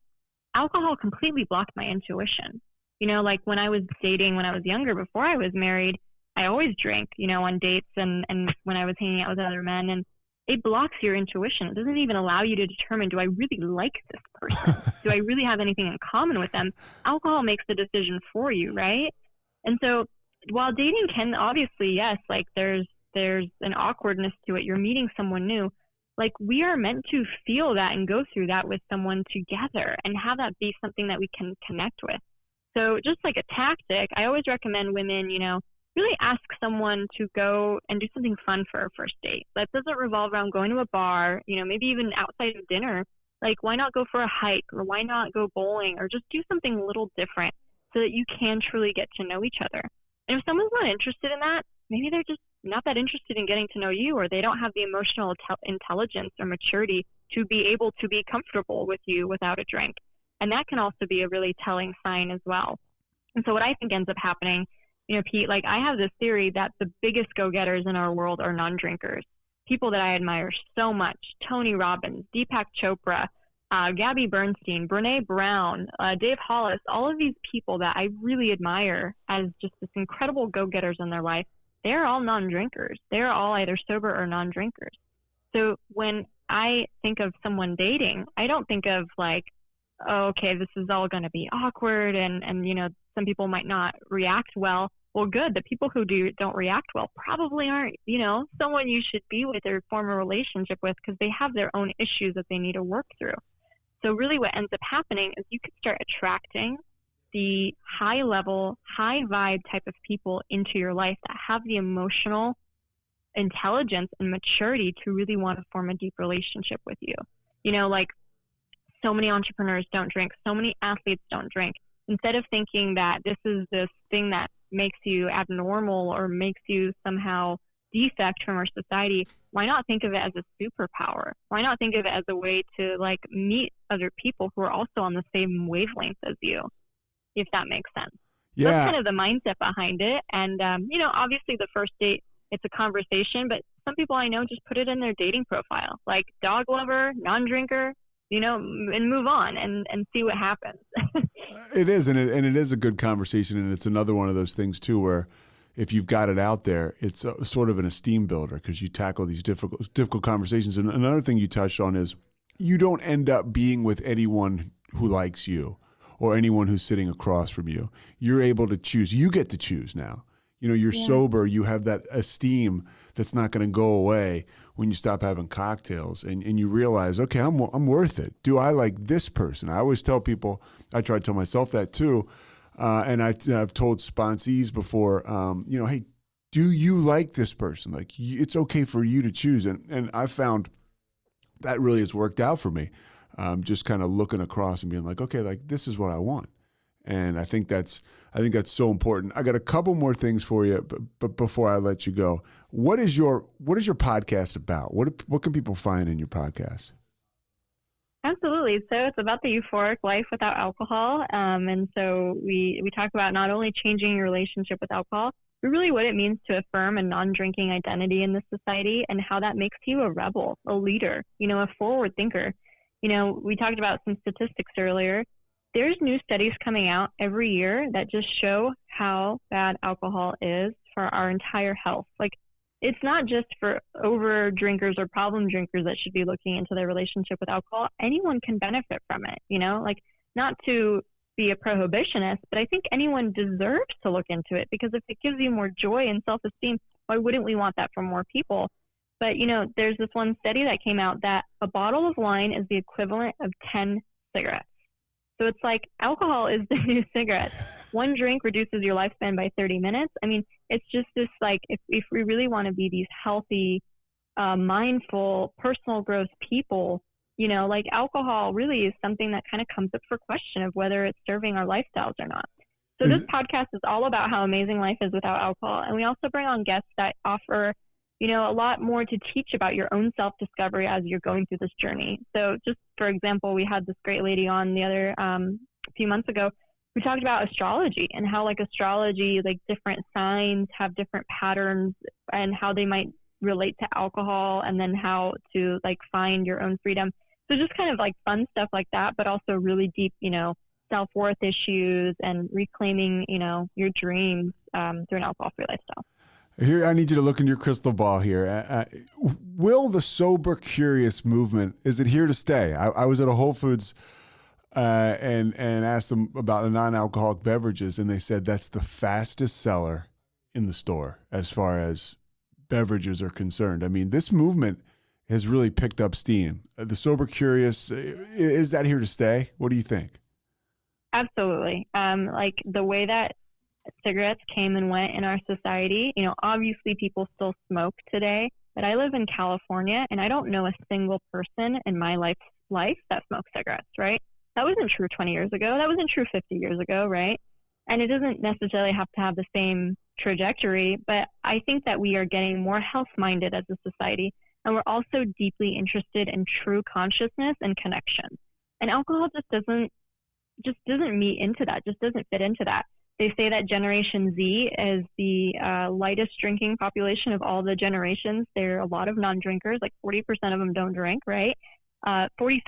alcohol completely blocked my intuition. Like when I was dating, when I was younger, before I was married, I always drank, on dates and when I was hanging out with other men. And it blocks your intuition. It doesn't even allow you to determine, do I really like this person? Do I really have anything in common with them? Alcohol makes the decision for you, right? And so while dating can obviously, yes, like there's an awkwardness to it. You're meeting someone new. Like we are meant to feel that and go through that with someone together and have that be something that we can connect with. So just like a tactic, I always recommend women, really ask someone to go and do something fun for a first date. That doesn't revolve around going to a bar, maybe even outside of dinner. Like why not go for a hike, or why not go bowling, or just do something a little different so that you can truly get to know each other. And if someone's not interested in that, maybe they're just not that interested in getting to know you, or they don't have the emotional intelligence or maturity to be able to be comfortable with you without a drink. And that can also be a really telling sign as well. And so what I think ends up happening, Pete, like I have this theory that the biggest go-getters in our world are non-drinkers. People that I admire so much: Tony Robbins, Deepak Chopra, Gabby Bernstein, Brene Brown, Dave Hollis, all of these people that I really admire as just this incredible go-getters in their life. they're all non-drinkers. They're all either sober or non-drinkers. So when I think of someone dating, I don't think of like, oh, okay, this is all going to be awkward and, you know, some people might not react well. Well, good. The people who don't react well probably aren't, you know, someone you should be with or form a relationship with, because they have their own issues that they need to work through. So really what ends up happening is you could start attracting the high level, high vibe type of people into your life that have the emotional intelligence and maturity to really want to form a deep relationship with you. You know, like so many entrepreneurs don't drink, so many athletes don't drink. Instead of thinking that this is this thing that makes you abnormal or makes you somehow defect from our society, why not think of it as a superpower? Why not think of it as a way to like meet other people who are also on the same wavelength as you, if that makes sense? Yeah. That's kind of the mindset behind it. And, you know, obviously the first date, it's a conversation, but some people I know just put it in their dating profile, like dog lover, non-drinker, you know, and move on and see what happens. It is, and it is a good conversation, and it's another one of those things too where if you've got it out there, it's sort of an esteem builder because you tackle these difficult conversations. And another thing you touched on is you don't end up being with anyone who likes you or anyone who's sitting across from you. You're able to choose. You get to choose now. You know, you're sober. You have that esteem that's not going to go away when you stop having cocktails, and you realize, okay, I'm worth it. Do I like this person? I always tell people, I try to tell myself that too, and I've told sponsees before, you know, hey, do you like this person? Like, it's okay for you to choose, and I found that really has worked out for me. Just kind of looking across and being like, okay, like this is what I want. And I think that's so important. I got a couple more things for you, but before I let you go, what is your podcast about? What can people find in your podcast? Absolutely. So it's about the euphoric life without alcohol. And so we talk about not only changing your relationship with alcohol, but really what it means to affirm a non-drinking identity in this society and how that makes you a rebel, a leader, you know, a forward thinker. You know, we talked about some statistics earlier. There's new studies coming out every year that just show how bad alcohol is for our entire health. Like, it's not just for over drinkers or problem drinkers that should be looking into their relationship with alcohol. Anyone can benefit from it, you know, like not to be a prohibitionist, but I think anyone deserves to look into it, because if it gives you more joy and self-esteem, why wouldn't we want that for more people? But, you know, there's this one study that came out that a bottle of wine is the equivalent of 10 cigarettes. So it's like alcohol is the new cigarette. One drink reduces your lifespan by 30 minutes. I mean, it's just this, like, if we really want to be these healthy, mindful, personal growth people, you know, like alcohol really is something that kind of comes up for question of whether it's serving our lifestyles or not. So this podcast is all about how amazing life is without alcohol. And we also bring on guests that offer, you know, a lot more to teach about your own self-discovery as you're going through this journey. So just for example, we had this great lady on the other few months ago. We talked about astrology and how, like, astrology, like different signs have different patterns and how they might relate to alcohol, and then how to like find your own freedom. So just kind of like fun stuff like that, but also really deep, you know, self-worth issues and reclaiming, you know, your dreams through an alcohol-free lifestyle. Here, I need you to look in your crystal ball here. Will the sober curious movement, is it here to stay? I was at a Whole Foods and asked them about the non-alcoholic beverages, and they said that's the fastest seller in the store as far as beverages are concerned. I mean, this movement has really picked up steam. The sober curious, is that here to stay? What do you think? Absolutely. Like the way that cigarettes came and went in our society, you know, obviously people still smoke today, but I live in California and I don't know a single person in my life that smokes cigarettes, right? That wasn't true 20 years ago. That wasn't true 50 years ago, right? And it doesn't necessarily have to have the same trajectory, but I think that we are getting more health-minded as a society, and we're also deeply interested in true consciousness and connection. And alcohol just doesn't meet into that, just doesn't fit into that. They say that Generation Z is the lightest drinking population of all the generations. There are a lot of non-drinkers, like 40% of them don't drink, right? 46%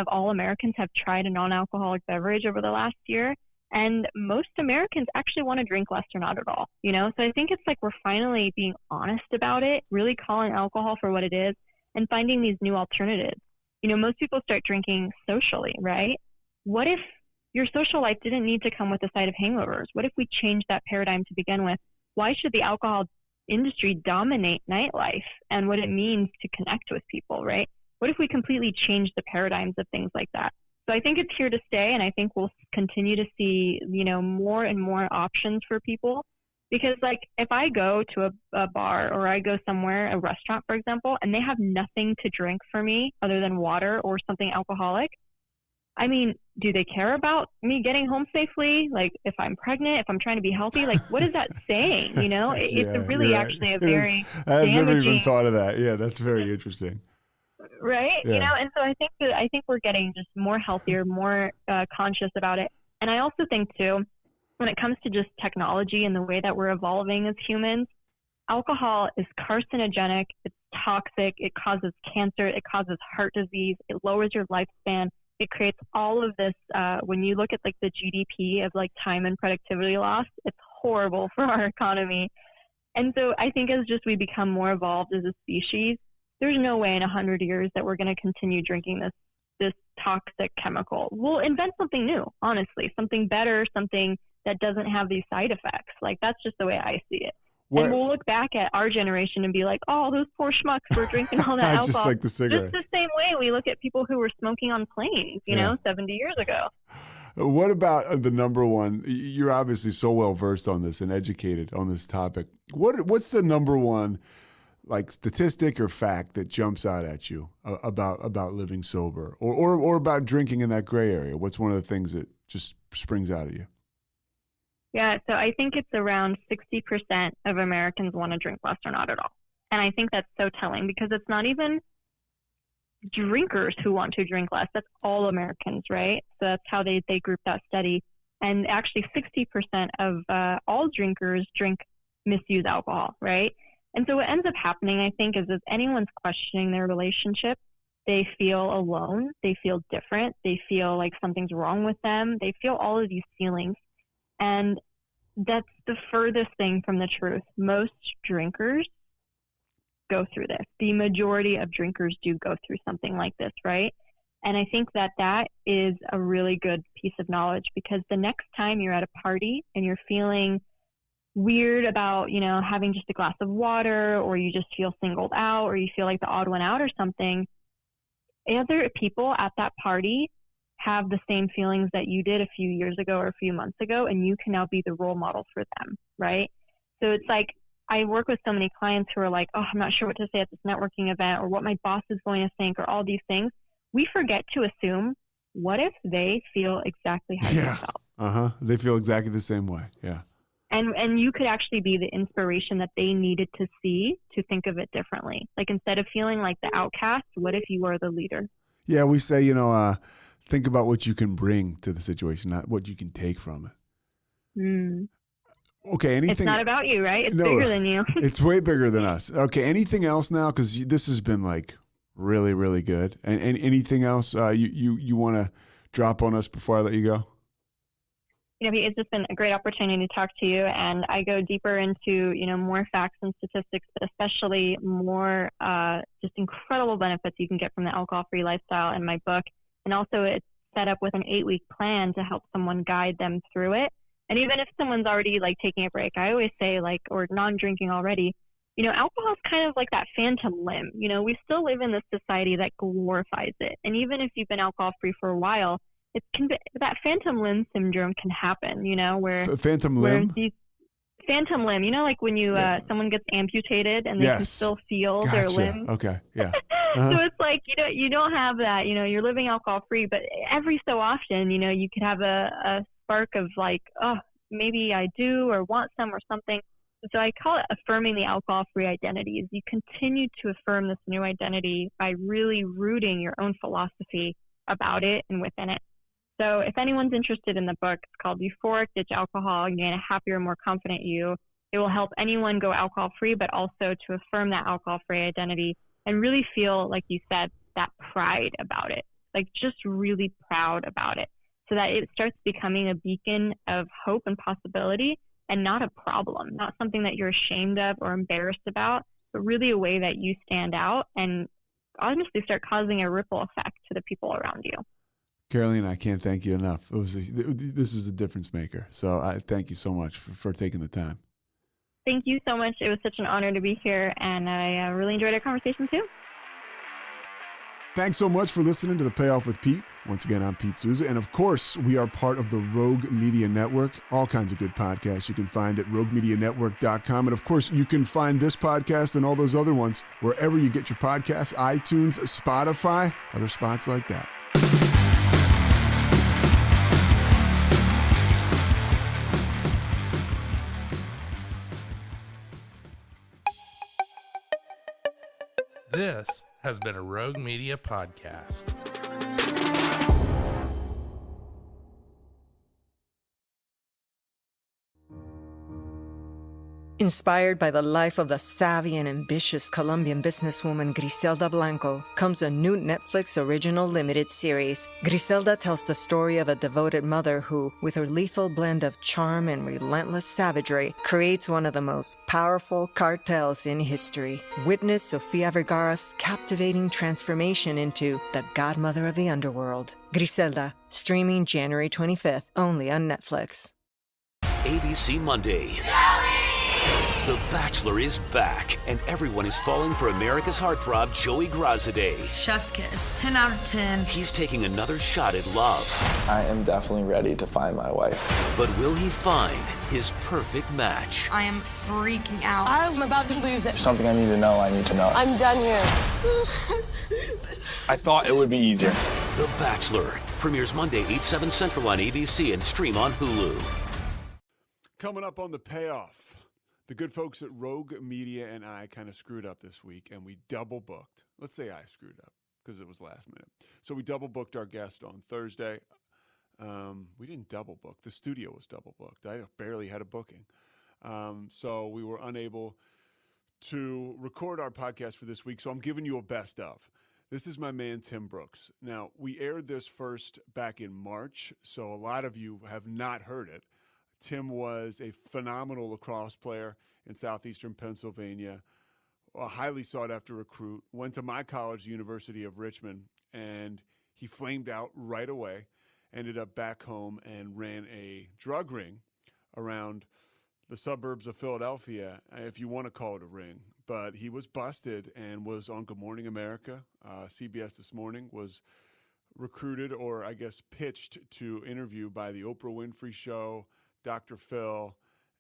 of all Americans have tried a non-alcoholic beverage over the last year. And most Americans actually want to drink less or not at all, So I think it's like we're finally being honest about it, really calling alcohol for what it is, and finding these new alternatives. Most people start drinking socially, right? What if your social life didn't need to come with the side of hangovers? What if we changed that paradigm to begin with? Why should the alcohol industry dominate nightlife and what it means to connect with people, right? What if we completely change the paradigms of things like that? So I think it's here to stay, and I think we'll continue to see, more and more options for people. Because, like, if I go to a bar or I go somewhere, a restaurant, for example, and they have nothing to drink for me other than water or something alcoholic, I mean, do they care about me getting home safely? Like, if I'm pregnant, if I'm trying to be healthy, like, what is that saying? It's really actually a very I've damaging... never even thought of that. Yeah, that's very interesting. Right? Yeah. And so I think we're getting just more healthier, more conscious about it. And I also think, too, when it comes to just technology and the way that we're evolving as humans, alcohol is carcinogenic, it's toxic, it causes cancer, it causes heart disease, it lowers your lifespan. It creates all of this, when you look at like the GDP of like time and productivity loss, it's horrible for our economy. And so I think as just we become more evolved as a species, there's no way in 100 years that we're going to continue drinking this toxic chemical. We'll invent something new, honestly, something better, something that doesn't have these side effects. Like, that's just the way I see it. And we'll look back at our generation and be like, oh, those poor schmucks were drinking all that alcohol. Just like the cigarettes. Just the same way we look at people who were smoking on planes, 70 years ago. What about the number one? You're obviously so well versed on this and educated on this topic. What's the number one, like, statistic or fact that jumps out at you about living sober or about drinking in that gray area? What's one of the things that just springs out at you? Yeah, so I think it's around 60% of Americans want to drink less or not at all. And I think that's so telling because it's not even drinkers who want to drink less. That's all Americans, right? So that's how they group that study. And actually 60% of all drinkers misuse alcohol, right? And so what ends up happening, I think, is if anyone's questioning their relationship, they feel alone, they feel different, they feel like something's wrong with them, they feel all of these feelings. And that's the furthest thing from the truth. Most drinkers go through this. The majority of drinkers do go through something like this, right? And I think that is a really good piece of knowledge because the next time you're at a party and you're feeling weird about, having just a glass of water, or you just feel singled out, or you feel like the odd one out or something, other people at that party have the same feelings that you did a few years ago or a few months ago, and you can now be the role model for them, right? So it's like, I work with so many clients who are like, oh, I'm not sure what to say at this networking event or what my boss is going to think or all these things. We forget to assume, what if they feel exactly how you felt? They feel exactly the same way. Yeah. And you could actually be the inspiration that they needed to see to think of it differently. Like, instead of feeling like the outcast, what if you are the leader? Yeah, we say, think about what you can bring to the situation, not what you can take from it. Okay, anything? It's not about you, right? It's bigger than you. It's way bigger than us. Okay, anything else now? Because this has been like really, really good. And anything else you want to drop on us before I let you go? It's just been a great opportunity to talk to you, and I go deeper into more facts and statistics, but especially more just incredible benefits you can get from the alcohol-free lifestyle in my book. And also, it's set up with an 8-week plan to help someone guide them through it. And even if someone's already like taking a break, I always say or non-drinking already, alcohol is kind of like that phantom limb. We still live in this society that glorifies it. And even if you've been alcohol-free for a while, that phantom limb syndrome can happen, where phantom limb? Phantom limb, like when you someone gets amputated and they can still feel their limb. Okay, yeah. So it's like you don't have that. You're living alcohol free, but every so often, you could have a spark of like, oh, maybe I do or want some or something. So I call it affirming the alcohol free identities. You continue to affirm this new identity by really rooting your own philosophy about it and within it. So if anyone's interested in the book, it's called Euphoric Ditch Alcohol, Gain a Happier, More Confident You. It will help anyone go alcohol-free, but also to affirm that alcohol-free identity and really feel, like you said, that pride about it, like just really proud about it. so that it starts becoming a beacon of hope and possibility and not a problem, not something that you're ashamed of or embarrassed about, but really a way that you stand out and honestly start causing a ripple effect to the people around you. Caroline, I can't thank you enough. This is a difference maker. So I thank you so much for taking the time. Thank you so much. It was such an honor to be here, and I really enjoyed our conversation too. Thanks so much for listening to The Payoff with Pete. Once again, I'm Pete Souza. And of course, we are part of the Rogue Media Network. All kinds of good podcasts you can find at RogueMediaNetwork.com. And of course, you can find this podcast and all those other ones wherever you get your podcasts, iTunes, Spotify, other spots like that. This has been a Rogue Media podcast. Inspired by the life of the savvy and ambitious Colombian businesswoman Griselda Blanco comes a new Netflix original limited series. Griselda tells the story of a devoted mother who, with her lethal blend of charm and relentless savagery, creates one of the most powerful cartels in history. Witness Sofia Vergara's captivating transformation into the godmother of the underworld. Griselda, streaming January 25th, only on Netflix. ABC Monday. The Bachelor is back, and everyone is falling for America's heartthrob, Joey Grazadeh. Chef's kiss, 10 out of 10. He's taking another shot at love. I am definitely ready to find my wife. But will he find his perfect match? I am freaking out. I'm about to lose it. There's something I need to know. I'm done here. I thought it would be easier. The Bachelor premieres Monday, 8/7 Central on ABC and stream on Hulu. Coming up on The Payoff. The good folks at Rogue Media and I kind of screwed up this week, and we double booked. Let's say I screwed up because it was last minute. So we double booked our guest on Thursday. We didn't double book. The studio was double booked. I barely had a booking. So we were unable to record our podcast for this week. So I'm giving you a best of. This is my man, Tim Brooks. Now, we aired this first back in March, so a lot of you have not heard it. Tim was a phenomenal lacrosse player in southeastern Pennsylvania, a highly sought-after recruit, went to my college, the University of Richmond, and he flamed out right away, ended up back home and ran a drug ring around the suburbs of Philadelphia, if you want to call it a ring. But he was busted and was on Good Morning America. CBS This Morning was recruited, or I guess pitched to interview by the Oprah Winfrey Show, Dr. Phil,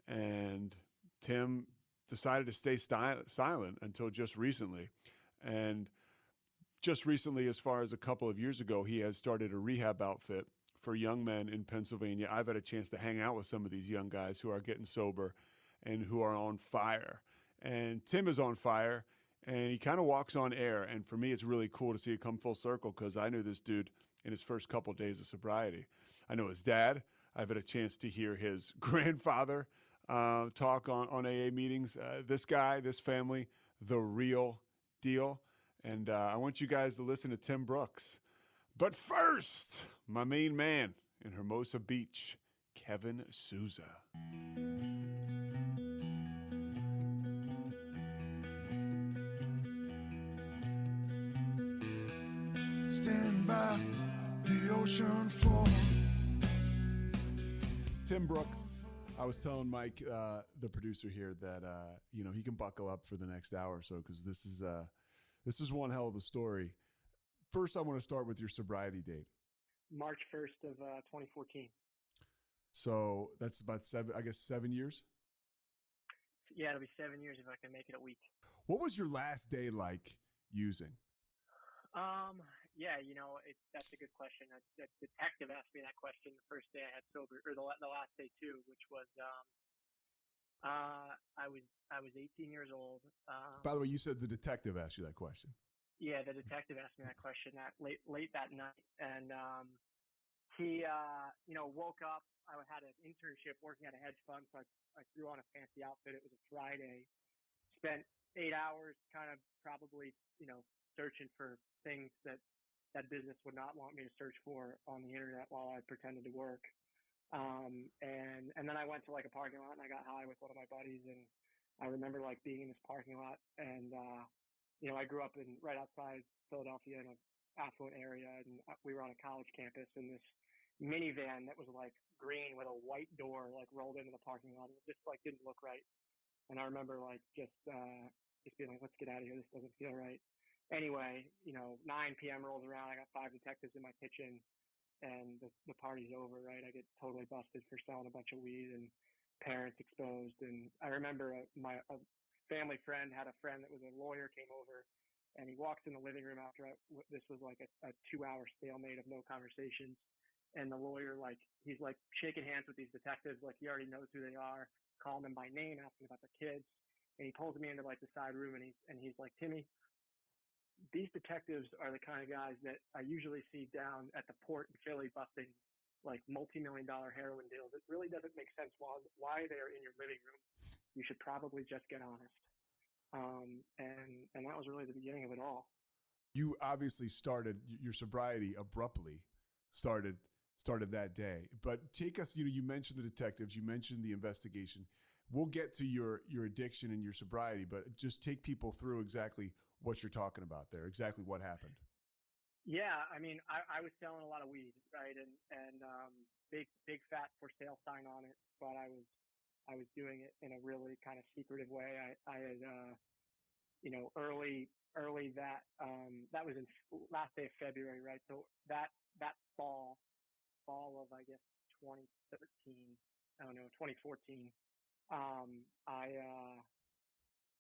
and Tim decided to stay silent until just recently. And just recently, as far as a couple of years ago, he has started a rehab outfit for young men in Pennsylvania. I've had a chance to hang out with some of these young guys who are getting sober and who are on fire. And Tim is on fire, and he kind of walks on air. And for me, it's really cool to see it come full circle because I knew this dude in his first couple of days of sobriety. I know his dad. I've had a chance to hear his grandfather talk on AA meetings. This guy, this family, the real deal. And I want you guys to listen to Tim Brooks. But first, my main man in Hermosa Beach, Kevin Souza. Stand by the ocean floor. Tim Brooks, I was telling Mike, the producer here, that he can buckle up for the next hour or so because this is one hell of a story. First, I want to start with your sobriety date. March 1st of 2014. So that's about 7 years? Yeah, it'll be 7 years if I can make it a week. What was your last day like using? Yeah, that's a good question. A detective asked me that question the first day I had sober, or the last day too, which was I was 18 years old. By the way, you said the detective asked you that question. Yeah, the detective asked me that question that late that night, and he woke up. I had an internship working at a hedge fund, so I threw on a fancy outfit. It was a Friday. Spent 8 hours, kind of probably searching for things that that business would not want me to search for on the internet while I pretended to work. And then I went to like a parking lot and I got high with one of my buddies, and I remember like being in this parking lot, and I grew up right outside Philadelphia in an affluent area, and we were on a college campus, and this minivan that was like green with a white door like rolled into the parking lot, and it just like didn't look right. And I remember like just being like, let's get out of here. This doesn't feel right. Anyway, 9 p.m. rolls around. I got 5 detectives in my kitchen, and the party's over, right? I get totally busted for selling a bunch of weed, and parents exposed. And I remember a family friend had a friend that was a lawyer, came over, and he walks in the living room after this was like a 2-hour stalemate of no conversations. And the lawyer, like, he's like shaking hands with these detectives, like he already knows who they are, calling them by name, asking about the kids. And he pulls me into like the side room, and he's like, Timmy, these detectives are the kind of guys that I usually see down at the port in Philly busting like multi-million-dollar heroin deals. It really doesn't make sense why they are in your living room. You should probably just get honest. And that was really the beginning of it all. You obviously started your sobriety abruptly, started that day. But take us, you mentioned the detectives, you mentioned the investigation. We'll get to your addiction and your sobriety, but just take people through exactly what you're talking about there, exactly what happened. Yeah, I mean, I was selling a lot of weed, right, and big fat for sale sign on it, but I was doing it in a really kind of secretive way. I had early that was in last day of February, right? So that fall of I guess 2013, 2014.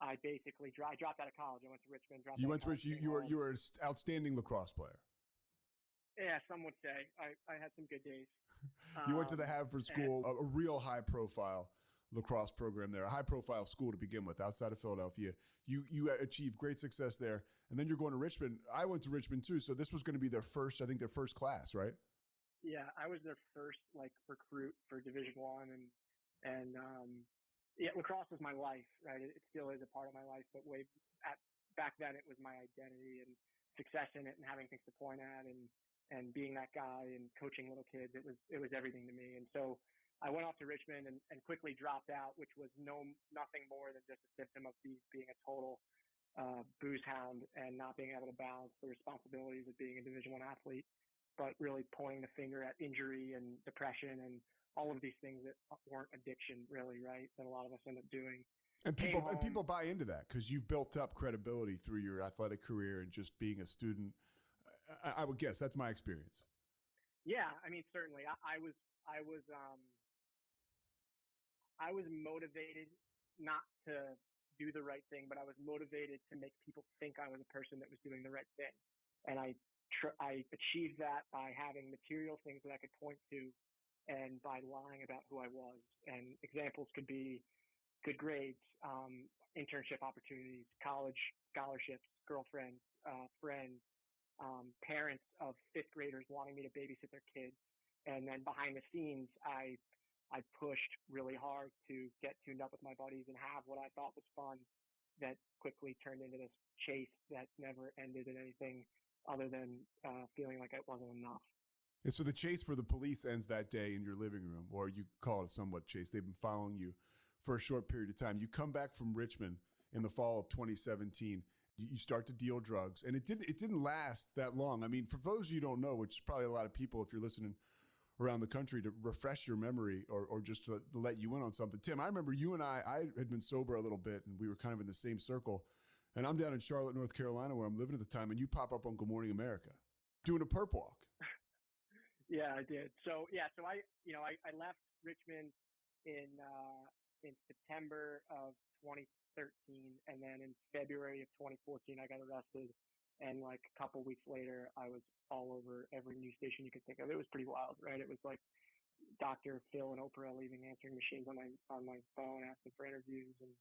I basically dropped out of college. I went to Richmond. You went to Richmond. You were an outstanding lacrosse player. Yeah, some would say. I had some good days. You went to the Haverford School, a real high-profile lacrosse program there, a high-profile school to begin with, outside of Philadelphia. You achieved great success there, and then you're going to Richmond. I went to Richmond too, so this was going to be their first class, right? Yeah, I was their first recruit for Division I, and yeah, lacrosse was my life, right? It still is a part of my life, but back then it was my identity, and success in it, and having things to point at, and being that guy and coaching little kids. It was everything to me. And so I went off to Richmond and quickly dropped out, which was nothing more than just a symptom of being a total booze hound and not being able to balance the responsibilities of being a Division I athlete, but really pointing the finger at injury and depression and all of these things that weren't addiction, really, right? That a lot of us end up doing. And people buy into that because you've built up credibility through your athletic career and just being a student. I would guess that's my experience. Yeah, I mean, certainly. I was motivated not to do the right thing, but I was motivated to make people think I was a person that was doing the right thing. And I achieved that by having material things that I could point to, and by lying about who I was. And examples could be good grades, internship opportunities, college scholarships, girlfriends, friends, parents of fifth graders wanting me to babysit their kids. And then behind the scenes, I pushed really hard to get tuned up with my buddies and have what I thought was fun that quickly turned into this chase that never ended in anything other than feeling like it wasn't enough. And so the chase for the police ends that day in your living room, or you call it a somewhat chase. They've been following you for a short period of time. You come back from Richmond in the fall of 2017. You start to deal drugs, and it didn't last that long. I mean, for those of you who don't know, which is probably a lot of people if you're listening around the country, to refresh your memory or just to let you in on something. Tim, I remember you and I had been sober a little bit, and we were kind of in the same circle. And I'm down in Charlotte, North Carolina, where I'm living at the time, and you pop up on Good Morning America doing a perp walk. Yeah, I did. So I left Richmond in September of 2013, and then in February of 2014, I got arrested, and like a couple weeks later, I was all over every news station you could think of. It was pretty wild, right? It was like Dr. Phil and Oprah leaving answering machines on my phone, asking for interviews, and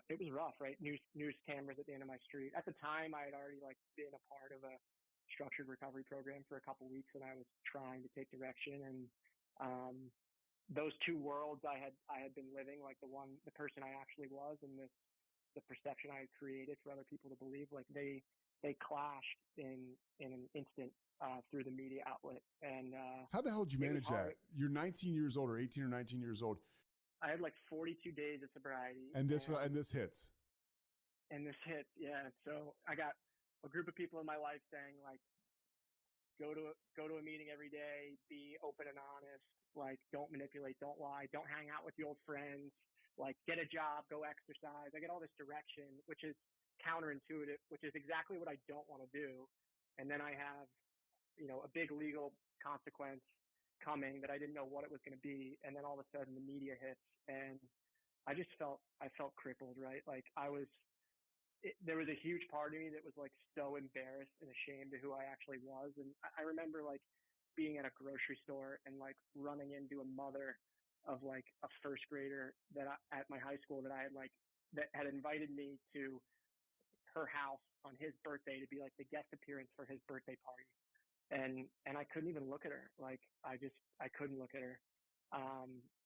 it was rough, right? News cameras at the end of my street. At the time, I had already been a part of a structured recovery program for a couple weeks, and I was trying to take direction. And those two worlds I had been living, like the person I actually was, and the perception I had created for other people to believe, like they they clashed in an instant through the media outlet. And how the hell did you manage that? You're 19 years old, or 18 or 19 years old. I had like 42 days of sobriety. And this hits. And this hits, yeah. So I got a group of people in my life saying, like, go to a meeting every day, be open and honest, like, don't manipulate, don't lie, don't hang out with your old friends, like, get a job, go exercise. I get all this direction, which is counterintuitive, which is exactly what I don't want to do. And then I have, a big legal consequence coming that I didn't know what it was going to be. And then all of a sudden the media hits, and I felt crippled, right? Like there was a huge part of me that was like so embarrassed and ashamed of who I actually was. And I remember like being at a grocery store and like running into a mother of like a first grader at my high school that had invited me to her house on his birthday to be like the guest appearance for his birthday party. And I couldn't even look at her. Like I couldn't look at her.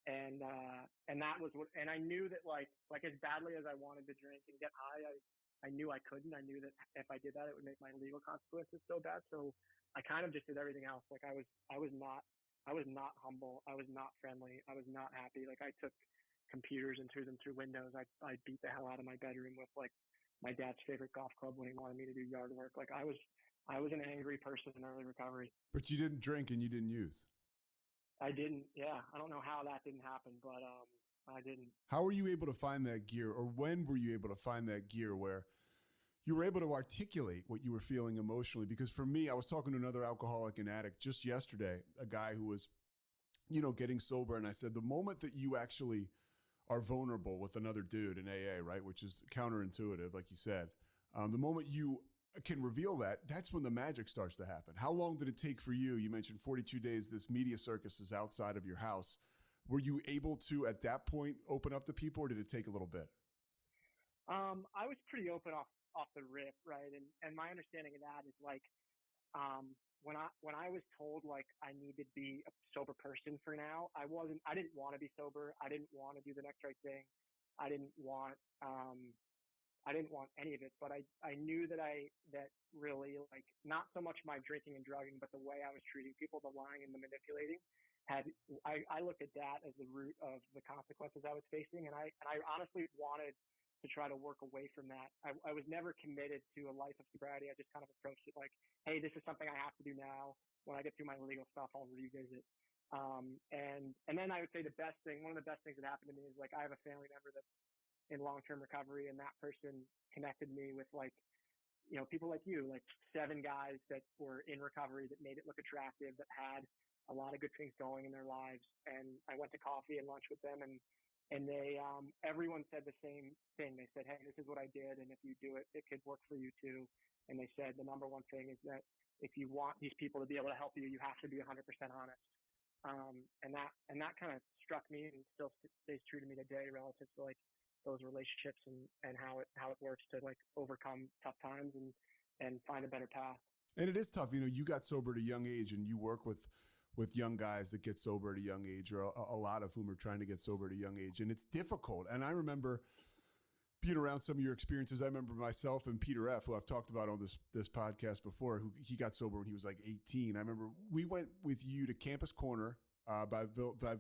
And that was what, and I knew that like as badly as I wanted to drink and get high, I knew I couldn't. I knew that if I did that, it would make my legal consequences so bad. So I kind of just did everything else. Like I was not humble. I was not friendly. I was not happy. Like I took computers and threw them through windows. I beat the hell out of my bedroom with like my dad's favorite golf club when he wanted me to do yard work. Like I was an angry person in early recovery. But you didn't drink and you didn't use. I didn't. Yeah. I don't know how that didn't happen, but I didn't. How were you able to find that gear, or when were you able to find that gear where you were able to articulate what you were feeling emotionally? Because for me, I was talking to another alcoholic and addict just yesterday, a guy who was, getting sober. And I said, the moment that you actually are vulnerable with another dude in AA, right, which is counterintuitive, like you said, the moment you can reveal that, that's when the magic starts to happen. How long did it take for you? You mentioned 42 days, this media circus is outside of your house. Were you able to, at that point, open up to people, or did it take a little bit? I was pretty open off the rip, right? And my understanding of that is like, when I was told like I needed to be a sober person for now, I didn't want to be sober. I didn't want to do the next right thing. I didn't want any of it, but I knew that really like not so much my drinking and drugging, but the way I was treating people, the lying and the manipulating I looked at that as the root of the consequences I was facing. And I honestly wanted to try to work away from that. I was never committed to a life of sobriety. I just kind of approached it like, hey, this is something I have to do now. When I get through my legal stuff, I'll revisit. And then I would say one of the best things that happened to me is like, I have a family member that's in long-term recovery, and that person connected me with like, people like you, like 7 guys that were in recovery that made it look attractive, that had a lot of good things going in their lives. And I went to coffee and lunch with them, and they, everyone said the same thing. They said, hey, this is what I did, and if you do it, it could work for you too. And they said the number one thing is that if you want these people to be able to help you, you have to be 100% honest. And that kind of struck me and still stays true to me today relative to like those relationships and how it works to like overcome tough times and find a better path. And it is tough. You got sober at a young age, and you work with young guys that get sober at a young age, or a lot of whom are trying to get sober at a young age. And it's difficult. And I remember being around some of your experiences. I remember myself and Peter F., who I've talked about on this podcast before, he got sober when he was like 18. I remember we went with you to Campus Corner by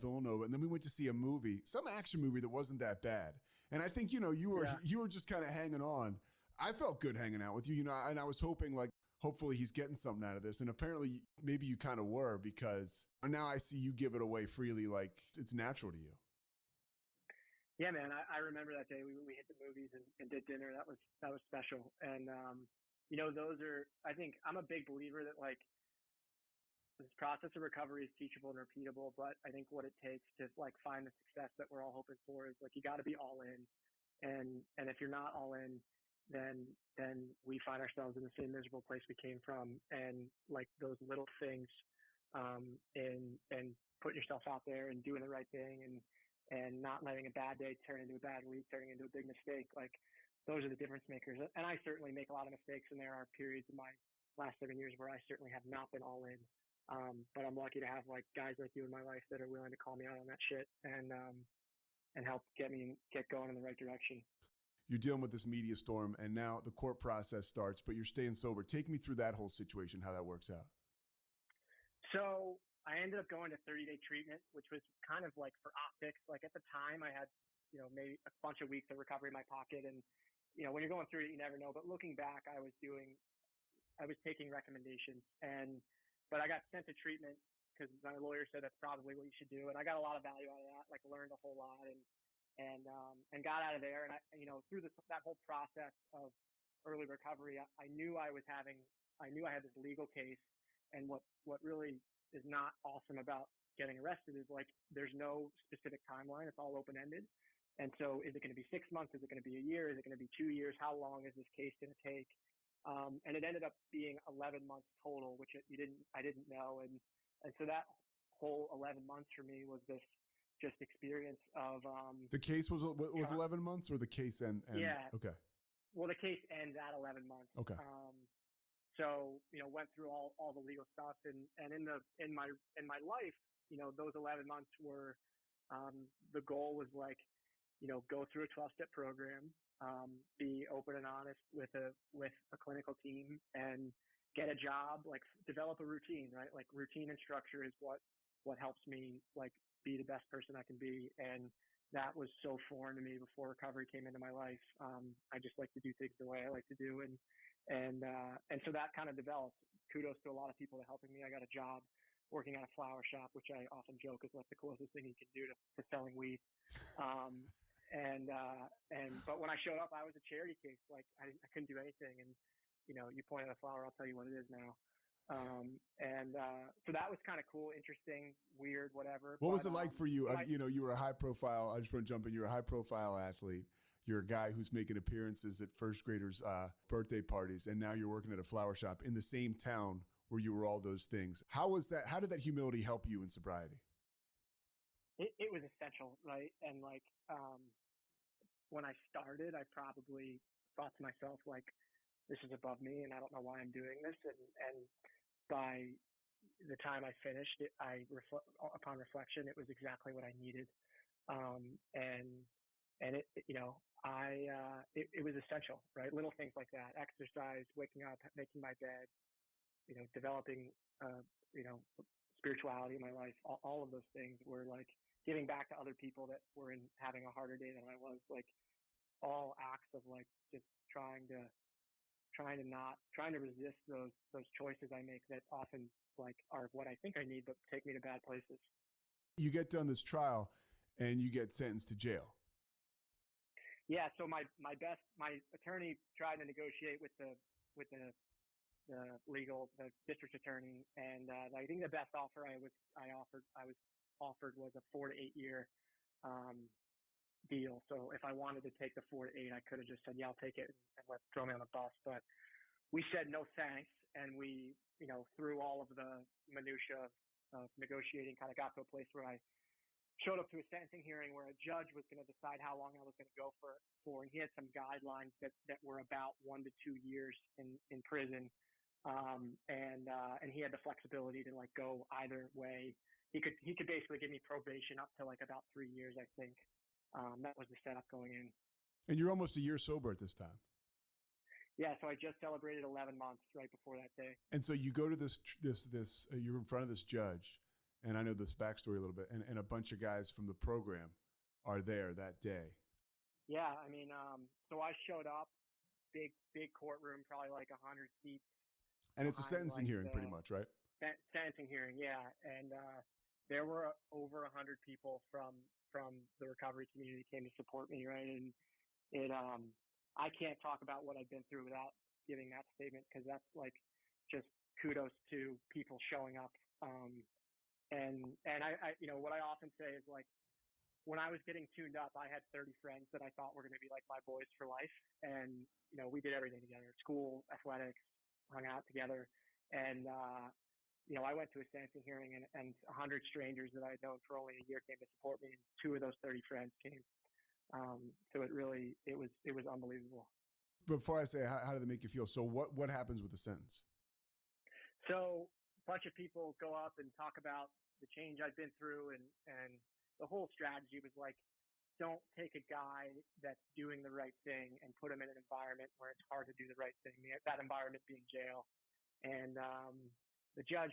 Villanova, and then we went to see a movie, some action movie that wasn't that bad. And I think, you were just kind of hanging on. I felt good hanging out with you, and I was hoping like, hopefully he's getting something out of this. And apparently maybe you kind of were, because now I see you give it away freely. Like it's natural to you. Yeah, man. I remember that day we hit the movies and did dinner. That was special. And, I think I'm a big believer that like this process of recovery is teachable and repeatable. But I think what it takes to like find the success that we're all hoping for is like, you got to be all in. And if you're not all in, then we find ourselves in the same miserable place we came from. And like those little things, and putting yourself out there and doing the right thing and not letting a bad day turn into a bad week, turning into a big mistake. Like those are the difference makers. And I certainly make a lot of mistakes, and there are periods in my last 7 years where I certainly have not been all in. But I'm lucky to have like guys like you in my life that are willing to call me out on that shit and help get going in the right direction. you're dealing with this media storm, and now the court process starts, but you're staying sober. Take me through that whole situation, how that works out. So I ended up going to 30-day treatment, which was kind of like for optics. Like at the time I had, maybe a bunch of weeks of recovery in my pocket. And, when you're going through it, you never know. But looking back, I was taking recommendations, but I got sent to treatment because my lawyer said that's probably what you should do. And I got a lot of value out of that, like learned a whole lot and got out of there. And through that whole process of early recovery, I knew I had this legal case. And what really is not awesome about getting arrested is like, there's no specific timeline. It's all open-ended. And so is it going to be 6 months? Is it going to be a year? Is it going to be 2 years? How long is this case going to take? And it ended up being 11 months total, which I didn't know. And so that whole 11 months for me was this just experience of, the case was 11 months or the case end? Yeah. Okay. Well, the case ends at 11 months. Okay. So, went through all the legal stuff and in my life, those 11 months were, the goal was like, go through a 12-step program, be open and honest with a clinical team and get a job, like develop a routine, right? Like routine and structure is what helps me like be the best person I can be. And that was so foreign to me before recovery came into my life. I just like to do things the way I like to do. And so that kind of developed. Kudos to a lot of people that helping me. I got a job working at a flower shop, which I often joke is like the closest thing you can do to selling weed. But when I showed up, I was a charity case. Like I couldn't do anything. And, you point at a flower, I'll tell you what it is now. So that was kind of cool, interesting, weird, whatever. What was it like for you? You were a high profile. I just want to jump in. You're a high profile athlete. You're a guy who's making appearances at first graders' birthday parties, and now you're working at a flower shop in the same town where you were all those things. How was that? How did that humility help you in sobriety? It was essential, right? And like when I started, I probably thought to myself, like, this is above me, and I don't know why I'm doing this. And by the time I finished it, upon reflection, it was exactly what I needed. It was essential, right? Little things like that, exercise, waking up, making my bed, developing, spirituality in my life. All of those things were like giving back to other people that were having a harder day than I was, like all acts of like just trying to resist those choices I make that often like are what I think I need, but take me to bad places. You get done this trial and you get sentenced to jail. Yeah. So my attorney tried to negotiate with the district attorney. And I think the best offer I was offered was a 4 to 8 year deal. So if I wanted to take the 4 to 8, I could have just said, yeah, I'll take it and throw me on the bus. But we said no thanks. And we, through all of the minutia of negotiating, kind of got to a place where I showed up to a sentencing hearing where a judge was going to decide how long I was going to go for. And he had some guidelines that were about 1 to 2 years in prison. And he had the flexibility to like go either way. He could basically give me probation up to like about 3 years, I think. That was the setup going in. And you're almost a year sober at this time. Yeah, so I just celebrated 11 months right before that day. And so you go to this you're in front of this judge, and I know this backstory a little bit, and a bunch of guys from the program are there that day. Yeah, I mean, so I showed up, big courtroom, probably like 100 seats. And it's a sentencing hearing pretty much, right? Sentencing hearing, yeah. And there were over 100 people from the recovery community came to support me, right? And I can't talk about what I've been through without giving that statement, because that's like just kudos to people showing up. And I what I often say is like, when I was getting tuned up, I had 30 friends that I thought were going to be like my boys for life. And, we did everything together, school, athletics, hung out together. And, I went to a sentencing hearing and 100 strangers that I had known for only a year came to support me. And 2 of those 30 friends came. So it was unbelievable. Before I say, how did it make you feel? So what happens with the sentence? So a bunch of people go up and talk about the change I've been through, and the whole strategy was like, don't take a guy that's doing the right thing and put him in an environment where it's hard to do the right thing. That environment being jail. And the judge,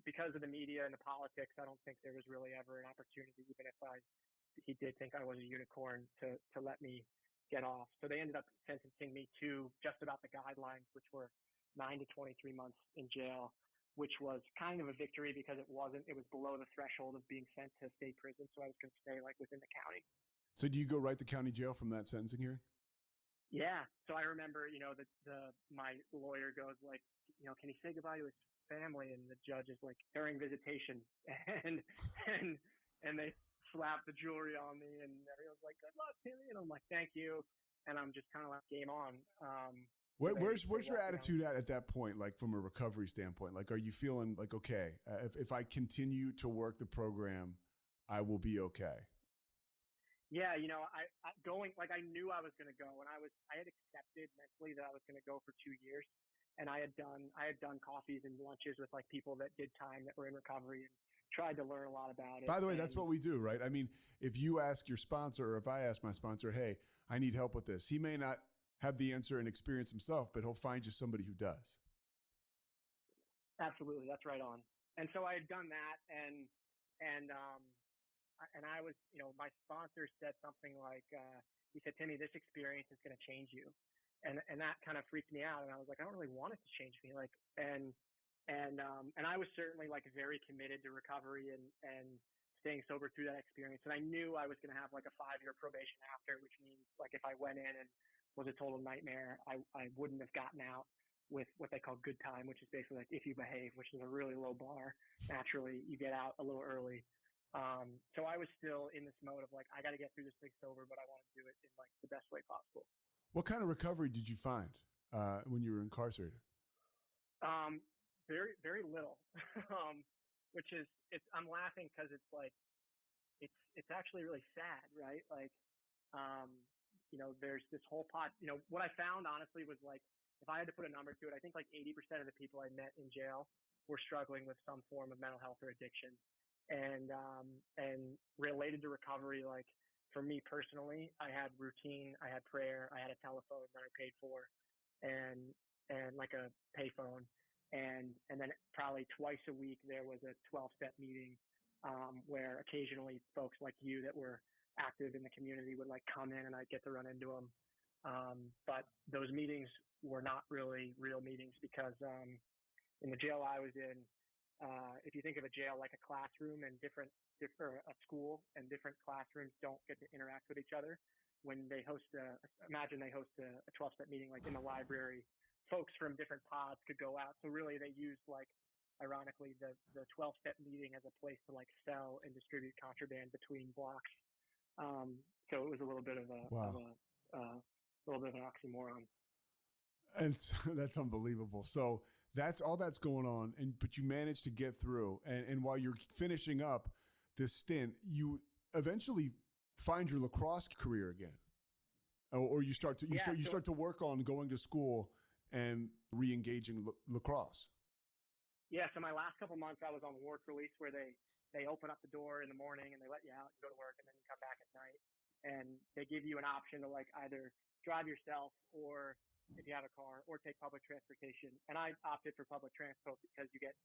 because of the media and the politics, I don't think there was really ever an opportunity, even if he did think I was a unicorn, to let me get off. So they ended up sentencing me to just about the guidelines, which were 9 to 23 months in jail, which was kind of a victory because it was below the threshold of being sent to state prison. So I was going to stay like within the county. So do you go right to county jail from that sentencing hearing? Yeah. So I remember, my lawyer goes like, can he say goodbye to his family? And the judge is like, during visitation, and they slap the jewelry on me, and everyone's like, good luck, Timmy. And I'm like, thank you. And I'm just kind of like, game on. Where's your attitude at that point, like from a recovery standpoint? Like, are you feeling like, okay, if I continue to work the program, I will be okay? Yeah, I knew I was going to go, and I had accepted mentally that I was going to go for 2 years, and I had done coffees and lunches with like people that did time that were in recovery and tried to learn a lot about it. By the way, that's what we do, right? I mean, if you ask your sponsor, or if I ask my sponsor, hey, I need help with this, he may not have the answer and experience himself, but he'll find you somebody who does. Absolutely. That's right on. And so I had done that, and I was, my sponsor said something like, he said, Timmy, this experience is going to change you. And that kind of freaked me out. And I was like, I don't really want it to change me. And I was certainly like very committed to recovery and staying sober through that experience. And I knew I was going to have like a 5-year probation after, which means like if I went in and was a total nightmare, I wouldn't have gotten out with what they call good time, which is basically like if you behave, which is a really low bar. Naturally, you get out a little early. So I was still in this mode of like, I got to get through this thing sober, but I want to do it in like the best way possible. What kind of recovery did you find when you were incarcerated? Very, very little, which is, I'm laughing because it's like, it's actually really sad, right? Like, there's this whole pot, what I found honestly was like, if I had to put a number to it, I think like 80% of the people I met in jail were struggling with some form of mental health or addiction. And related to recovery, like for me personally, I had routine, I had prayer, I had a telephone that I paid for, and like a payphone, and then probably twice a week there was a 12-step meeting, where occasionally folks like you that were active in the community would like come in and I'd get to run into them. But those meetings were not really real meetings because in the jail I was in, if you think of a jail like a classroom and a school, and different classrooms don't get to interact with each other. When they host imagine they host a 12-step meeting like in the library, folks from different pods could go out. So really they used like, ironically, the 12-step meeting as a place to like sell and distribute contraband between blocks. So it was a little bit of a little bit of an oxymoron. And that's unbelievable. So that's going on, but you managed to get through. And while you're finishing up this stint, you eventually find your lacrosse career again, or you start to work on going to school and re-engaging lacrosse. Yeah. So my last couple months, I was on work release, where they open up the door in the morning and they let you out and go to work, and then you come back at night, and they give you an option to like either drive yourself, or if you have a car, or take public transportation. And I opted for public transport because you get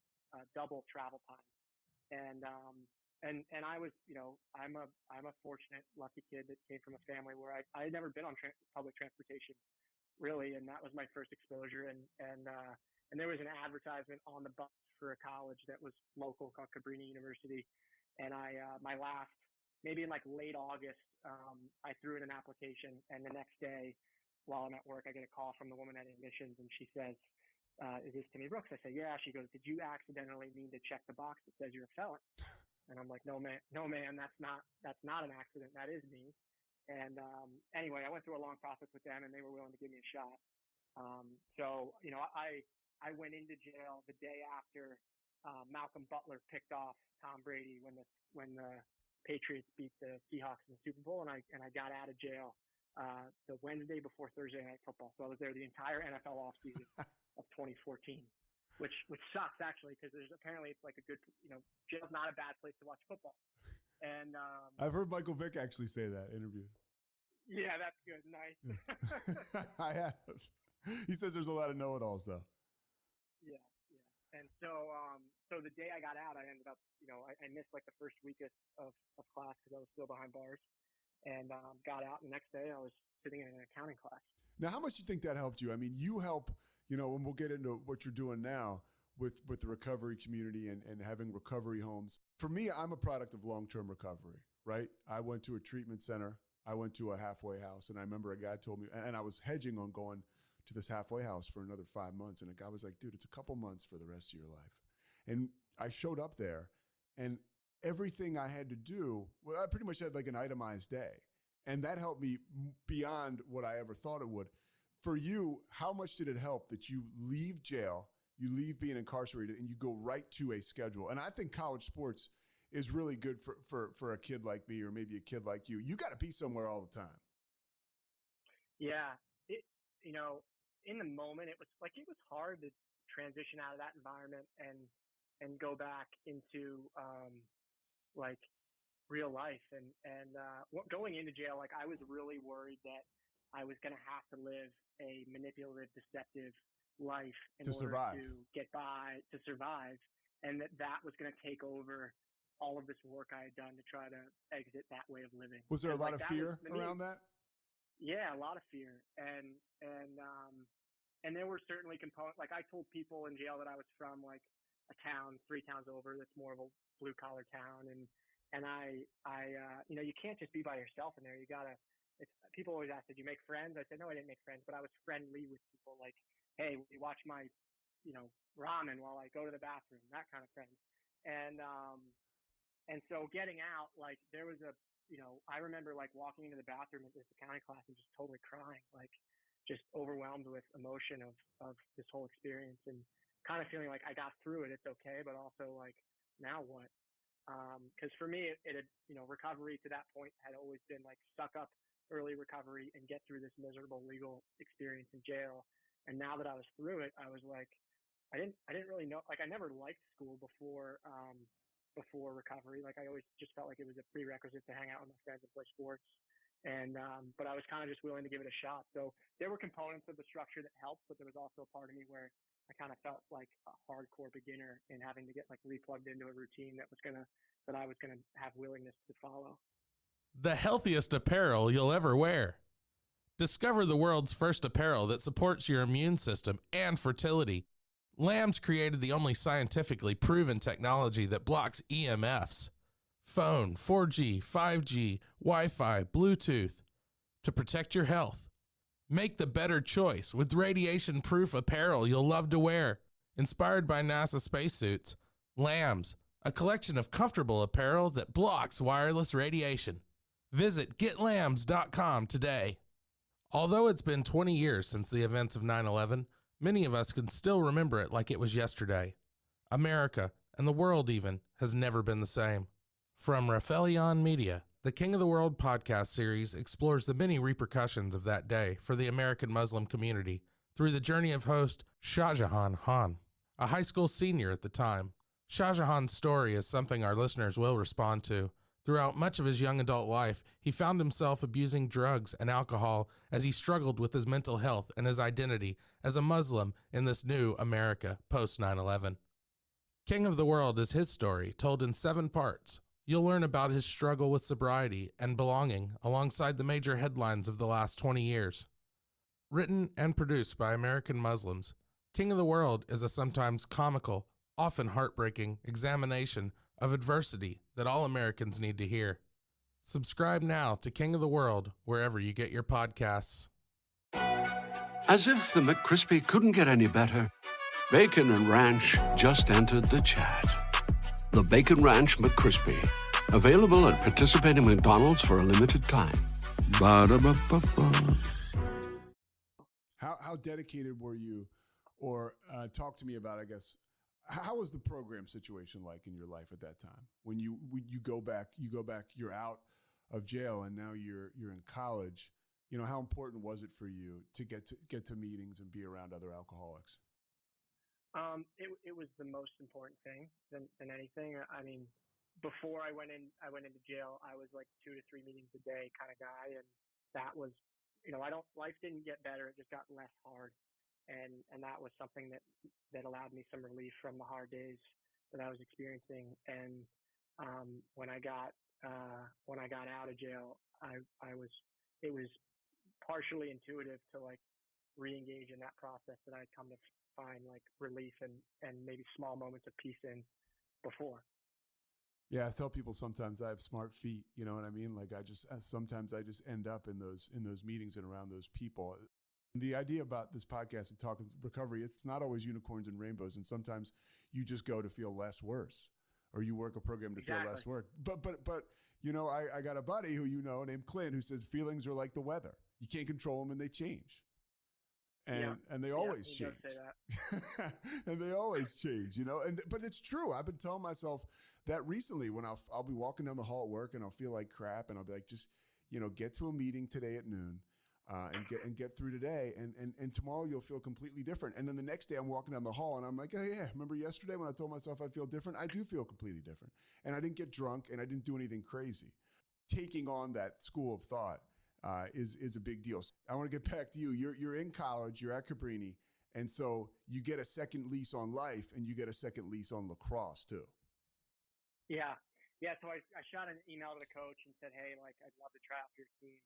double travel time. And I was, I'm a fortunate, lucky kid that came from a family where I had never been on public transportation really. And that was my first exposure. And there was an advertisement on the bus for a college that was local called Cabrini University. And my last, maybe in like late August, I threw in an application, and the next day while I'm at work, I get a call from the woman at admissions, and she says, is this Timmy Brooks? I say, yeah. She goes, did you accidentally need to check the box that says you're a felon? And I'm like, no, ma'am, that's not an accident. That is me. And anyway, I went through a long process with them, and they were willing to give me a shot. So, I went into jail the day after Malcolm Butler picked off Tom Brady when the Patriots beat the Seahawks in the Super Bowl, and I got out of jail the Wednesday before Thursday Night Football. So I was there the entire NFL offseason of 2014, which sucks actually, because there's apparently it's like a good, jail's not a bad place to watch football. And I've heard Michael Vick actually say that interview. Yeah, that's good. Nice. I have. He says there's a lot of know-it-alls though. Yeah. And so, so the day I got out, I ended up, I missed like the first week of class because I was still behind bars, and got out. And the next day, I was sitting in an accounting class. Now, how much do you think that helped you? I mean, you help, and we'll get into what you're doing now with the recovery community and having recovery homes. For me, I'm a product of long-term recovery, right? I went to a treatment center. I went to a halfway house, and I remember a guy told me, and I was hedging on going to this halfway house for another 5 months. And a guy was like, dude, it's a couple months for the rest of your life. And I showed up there, and everything I had to do, well, I pretty much had like an itemized day. And that helped me beyond what I ever thought it would. For you, how much did it help that you leave jail, you leave being incarcerated, and you go right to a schedule? And I think college sports is really good for a kid like me, or maybe a kid like you. You got to be somewhere all the time. Yeah. In the moment, it was hard to transition out of that environment and go back into like real life. And going into jail, like I was really worried that I was going to have to live a manipulative, deceptive life in order to get by, to survive, and that was going to take over all of this work I had done to try to exit that way of living. Was there a lot of fear around that? Yeah, a lot of fear. And there were certainly components, like I told people in jail that I was from like a town 3 towns over that's more of a blue collar town. And I you can't just be by yourself in there. You gotta, people always ask, did you make friends? I said, no, I didn't make friends, but I was friendly with people. Like, hey, we watch my, ramen while I go to the bathroom, that kind of friend. And so getting out, like there was I remember like walking into the bathroom at this accounting class and just totally crying, like just overwhelmed with emotion of this whole experience, and kind of feeling like I got through it. It's okay. But also like, now what? Cause for me, it had, recovery to that point had always been like suck up early recovery and get through this miserable legal experience in jail. And now that I was through it, I was like, I didn't really know, like I never liked school before recovery. Like I always just felt like it was a prerequisite to hang out with my friends and play sports. And, but I was kind of just willing to give it a shot. So there were components of the structure that helped, but there was also a part of me where I kind of felt like a hardcore beginner in having to get like replugged into a routine that I was going to have willingness to follow. The healthiest apparel you'll ever wear. Discover the world's first apparel that supports your immune system and fertility. Lambs created the only scientifically proven technology that blocks EMFs. Phone, 4G, 5G, Wi-Fi, Bluetooth to protect your health. Make the better choice with radiation-proof apparel you'll love to wear. Inspired by NASA spacesuits, Lambs, a collection of comfortable apparel that blocks wireless radiation. Visit getlambs.com today. Although it's been 20 years since the events of 9/11, many of us can still remember it like it was yesterday. America, and the world even, has never been the same. From RogueMedia, the King of the World podcast series explores the many repercussions of that day for the American Muslim community through the journey of host Shahjahan Khan, a high school senior at the time. Shahjahan's story is something our listeners will respond to. Throughout much of his young adult life, he found himself abusing drugs and alcohol as he struggled with his mental health and his identity as a Muslim in this new America post 9/11. King of the World is his story, told in 7 parts. You'll learn about his struggle with sobriety and belonging alongside the major headlines of the last 20 years. Written and produced by American Muslims, King of the World is a sometimes comical, often heartbreaking examination of adversity that all Americans need to hear. Subscribe now to King of the World wherever you get your podcasts. As if the McCrispy couldn't get any better, Bacon and Ranch just entered the chat. The Bacon Ranch McCrispy, available at participating McDonald's for a limited time. Ba-da-ba-ba-ba. How dedicated were you, or talk to me about, I guess, how was the program situation like in your life at that time? When you go back, you're out of jail and now you're in college. How important was it for you to get to meetings and be around other alcoholics? It was the most important thing than anything. I mean, before I went into jail, I was like 2 to 3 meetings a day kind of guy, and that was, life didn't get better; it just got less hard, and that was something that allowed me some relief from the hard days that I was experiencing. And when I got out of jail, it was partially intuitive to like re-engage in that process that I'd come to find like relief and maybe small moments of peace in before. Yeah, I tell people sometimes I have smart feet. You know what I mean? Like sometimes I just end up in those meetings and around those people. The idea about this podcast and talking recovery, it's not always unicorns and rainbows, and sometimes you just go to feel less worse, or you work a program to feel less worse. But I got a buddy who named Clint who says feelings are like the weather. You can't control them and they change. And they always change. Does say that. And they always change, but it's true. I've been telling myself that recently when I'll be walking down the hall at work and I'll feel like crap and I'll be like, just, get to a meeting today at noon and get through today. And tomorrow you'll feel completely different. And then the next day I'm walking down the hall and I'm like, oh yeah, remember yesterday when I told myself I'd feel different? I do feel completely different. And I didn't get drunk and I didn't do anything crazy. Taking on that school of thought is a big deal. So I want to get back to you. You're in college, you're at Cabrini, and so you get a second lease on life and you get a second lease on lacrosse too. Yeah. So I shot an email to the coach and said, hey, like I'd love to try out for your team.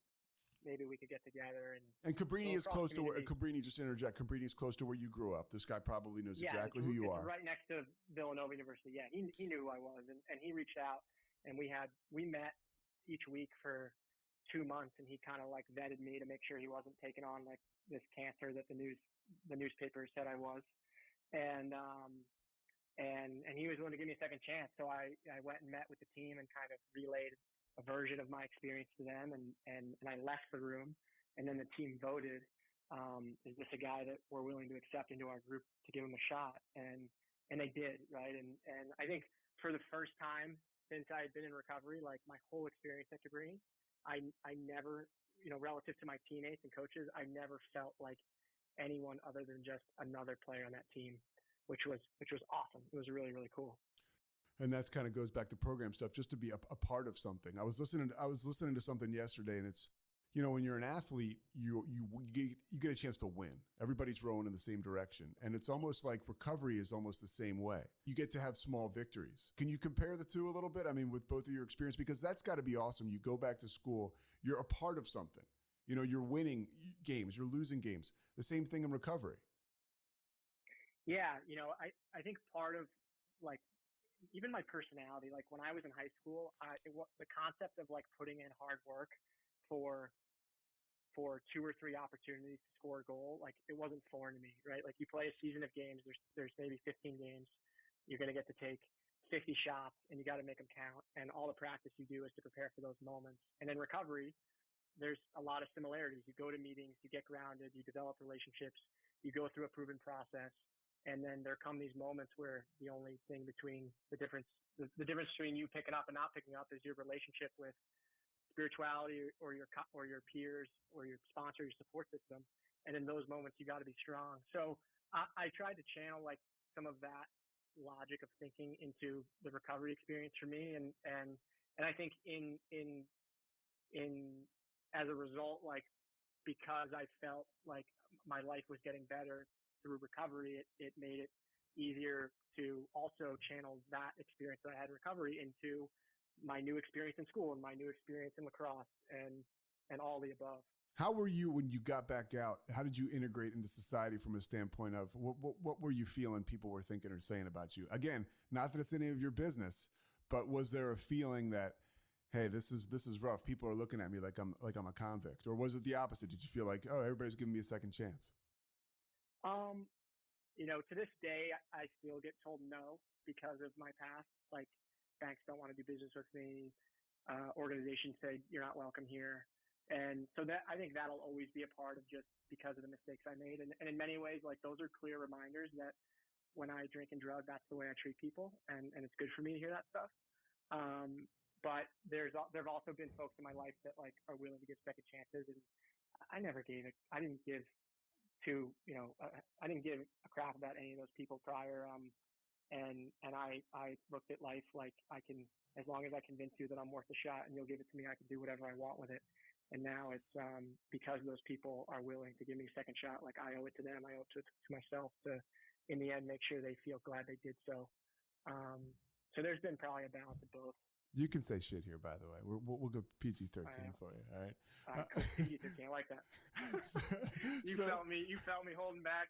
Maybe we could get together. And Cabrini is close to where Cabrini. Just interject. Cabrini is close to where you grew up. This guy probably knows exactly who you are. Right next to Villanova University. Yeah, he knew who I was, and he reached out, and we met each week for 2 months, and he kind of like vetted me to make sure he wasn't taking on like this cancer that the newspaper said I was, and he was willing to give me a second chance. So I went and met with the team and kind of relayed a version of my experience to them, and I left the room, and then the team voted, is this a guy that we're willing to accept into our group to give him a shot? And they did, right? And I think for the first time since I had been in recovery, like my whole experience at Cabrini, I never, relative to my teammates and coaches, I never felt like anyone other than just another player on that team, which was awesome. It was really, really cool. And that's kind of goes back to program stuff, just to be a part of something. I was listening to something yesterday, and it's, when you're an athlete, you get a chance to win. Everybody's rowing in the same direction. And it's almost like recovery is almost the same way. You get to have small victories. Can you compare the two a little bit? I mean, with both of your experience, because that's got to be awesome. You go back to school, you're a part of something. You're winning games, you're losing games. The same thing in recovery. Yeah. I think part of like, even my personality, like when I was in high school, the concept of like putting in hard work for 2 or 3 opportunities to score a goal, like it wasn't foreign to me, right? Like you play a season of games, there's maybe 15 games, you're going to get to take 50 shots and you got to make them count. And all the practice you do is to prepare for those moments. And in recovery, there's a lot of similarities. You go to meetings, you get grounded, you develop relationships, you go through a proven process. And then there come these moments where the only thing between the difference between you picking up and not picking up is your relationship with spirituality or your peers or your sponsor, your support system. And in those moments, you got to be strong. So I tried to channel like some of that logic of thinking into the recovery experience for me. And I think in as a result, like, because I felt like my life was getting better through recovery, it made it easier to also channel that experience that I had in recovery into my new experience in school and my new experience in lacrosse and all the above. How were you when you got back out? How did you integrate into society from a standpoint of what were you feeling people were thinking or saying about you? Again, not that it's any of your business, but was there a feeling that, hey, this is rough, people are looking at me like I'm a convict? Or was it the opposite? Did you feel like, oh, everybody's giving me a second chance? To this day, I still get told no because of my past. Like, banks don't want to do business with me. Organizations say you're not welcome here. And so that, I think that'll always be a part of just because of the mistakes I made. And in many ways, like, those are clear reminders that when I drink and drug, that's the way I treat people. And it's good for me to hear that stuff. But there've also been folks in my life that like are willing to give second chances. And I never gave it. I didn't give a crap about any of those people prior. And I looked at life like as long as I convince you that I'm worth a shot and you'll give it to me, I can do whatever I want with it. And now it's because those people are willing to give me a second shot. Like I owe it to them. I owe it to myself to, in the end, make sure they feel glad they did so. So there's been probably a balance of both. You can say shit here, by the way. We'll go PG-13 for you. All right. PG-13. I like that. You felt me holding back.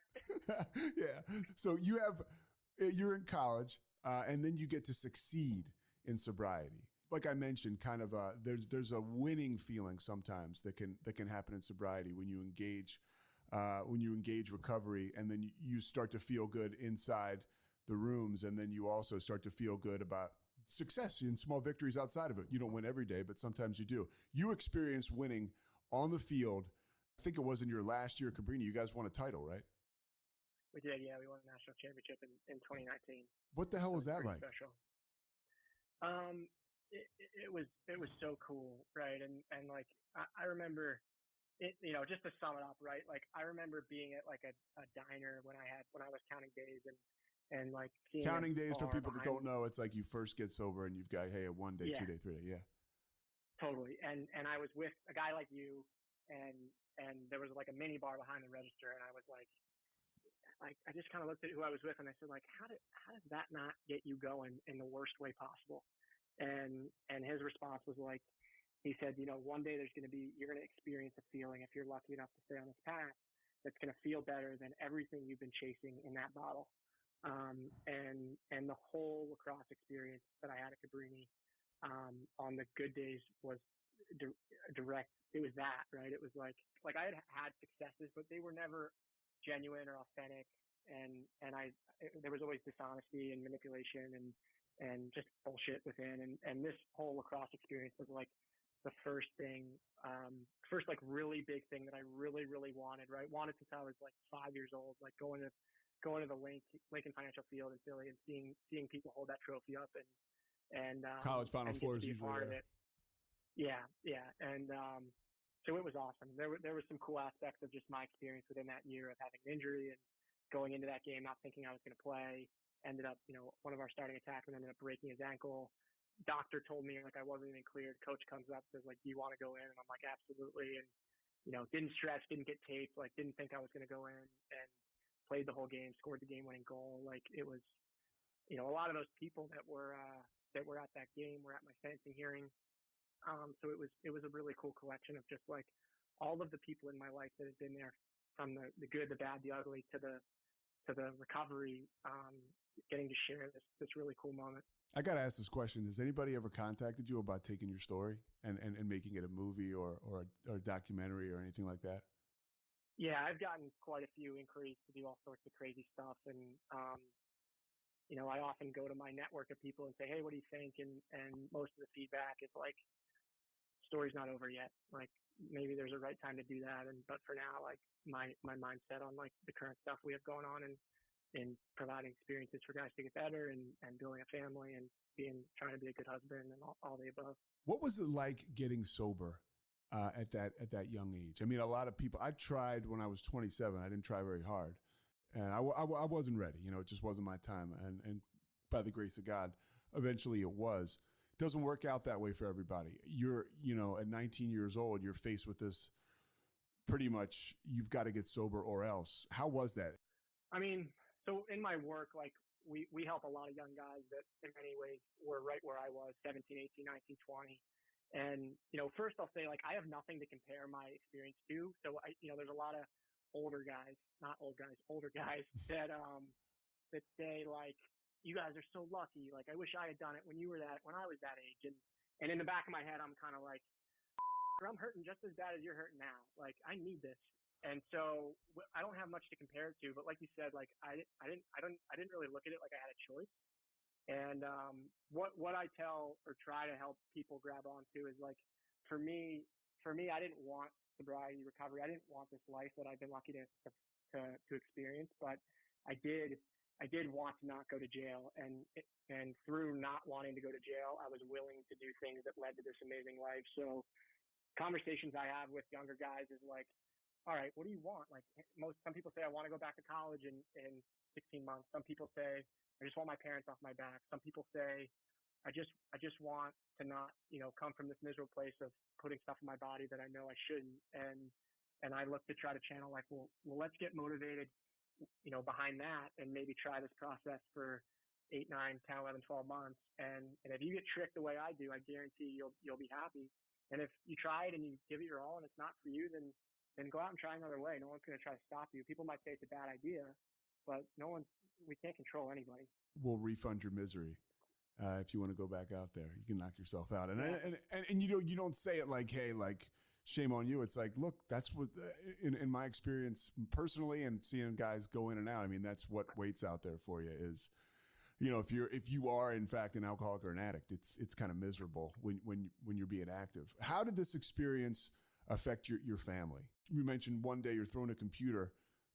Yeah. So you're in college, and then you get to succeed in sobriety. Like I mentioned, kind of there's a winning feeling sometimes that can happen in sobriety when you engage recovery, and then you start to feel good inside the rooms, and then you also start to feel good about success and small victories outside of it. You don't win every day, but sometimes you do. You experienced winning on the field. I think it was in your last year at Cabrini. You guys won a title, right? We did, yeah. We won a national championship in 2019. What the hell was that like? Special. It was so cool, right? And like I remember it, just to sum it up, right? Like I remember being at like a diner when I was counting days and like seeing counting days for people that don't know, it's like you first get sober and you've got, hey, a 1 day, 2 day, 3 day, yeah. Totally. And I was with a guy like you, and there was like a mini bar behind the register, and I was like I just kind of looked at who I was with, and I said, like, how does that not get you going in the worst way possible? And his response was like, he said, one day you're going to experience a feeling, if you're lucky enough to stay on this path, that's going to feel better than everything you've been chasing in that bottle. And the whole lacrosse experience that I had at Cabrini, on the good days was direct. It was that, right? It was like I had successes, but they were never genuine or authentic. And there was always dishonesty and manipulation and just bullshit within. And this whole lacrosse experience was like the first like really big thing that I really, really wanted, right? Wanted since I was like 5 years old, like going to the Lincoln Financial Field in Philly and seeing people hold that trophy up and college Final and Fours get to be usually. Part of it. Yeah. And so it was awesome. There were some cool aspects of just my experience within that year of having an injury and going into that game not thinking I was going to play. Ended up, one of our starting attackmen ended up breaking his ankle. Doctor told me like I wasn't even cleared. Coach comes up, says like, "Do you want to go in?" And I'm like, "Absolutely." And didn't stretch, didn't get taped, like didn't think I was going to go in, and played the whole game, scored the game-winning goal. Like it was, a lot of those people that were at that game were at my sentencing hearing. So it was a really cool collection of just like all of the people in my life that had been there, from the good, the bad, the ugly, to the recovery, getting to share this really cool moment. I got to ask this question. Has anybody ever contacted you about taking your story and making it a movie or a documentary or anything like that? Yeah, I've gotten quite a few inquiries to do all sorts of crazy stuff. And, I often go to my network of people and say, hey, what do you think? And most of the feedback is like, story's not over yet. Like maybe there's a right time to do that. But for now, like my mindset on like the current stuff we have going on and providing experiences for guys to get better and building a family and trying to be a good husband and all the above. What was it like getting sober at that young age? I mean, a lot of people, I tried when I was 27. I didn't try very hard. And I wasn't ready. It just wasn't my time. And by the grace of God, eventually it was. It doesn't work out that way for everybody. You're, at 19 years old, you're faced with this pretty much, you've got to get sober or else. How was that? I mean, so in my work, like we help a lot of young guys that in many ways were right where I was, 17, 18, 19, 20. And, first I'll say like, I have nothing to compare my experience to. So there's a lot of older guys that say like, you guys are so lucky. Like, I wish I had done it when I was that age. And in the back of my head, I'm kind of like, I'm hurting just as bad as you're hurting now. Like, I need this. And so I don't have much to compare it to, but like you said, like I didn't really look at it like I had a choice. And what I tell or try to help people grab onto is like, for me, I didn't want sobriety, recovery. I didn't want this life that I've been lucky to experience, but I did want to not go to jail. And through not wanting to go to jail, I was willing to do things that led to this amazing life. So conversations I have with younger guys is like, all right, what do you want? Like some people say, I want to go back to college in 16 months. Some people say, I just want my parents off my back. Some people say, I just want to not, come from this miserable place of putting stuff in my body that I know I shouldn't. And I look to try to channel like, well, let's get motivated, behind that and maybe try this process for 8, 9, 10, 11, 12 months. And if you get tricked the way I do, I guarantee you'll be happy. And if you try it and you give it your all and it's not for you, then go out and try another way. No one's going to try to stop you. People might say it's a bad idea, but we can't control anybody. We'll refund your misery. If you want to go back out there, you can knock yourself out. And you don't say it like, hey, like, shame on you. It's like, look, that's what, in my experience personally and seeing guys go in and out, I mean, that's what waits out there for you is, if you are in fact an alcoholic or an addict, it's kind of miserable when you're being active. How did this experience affect your family? You mentioned one day you're throwing a computer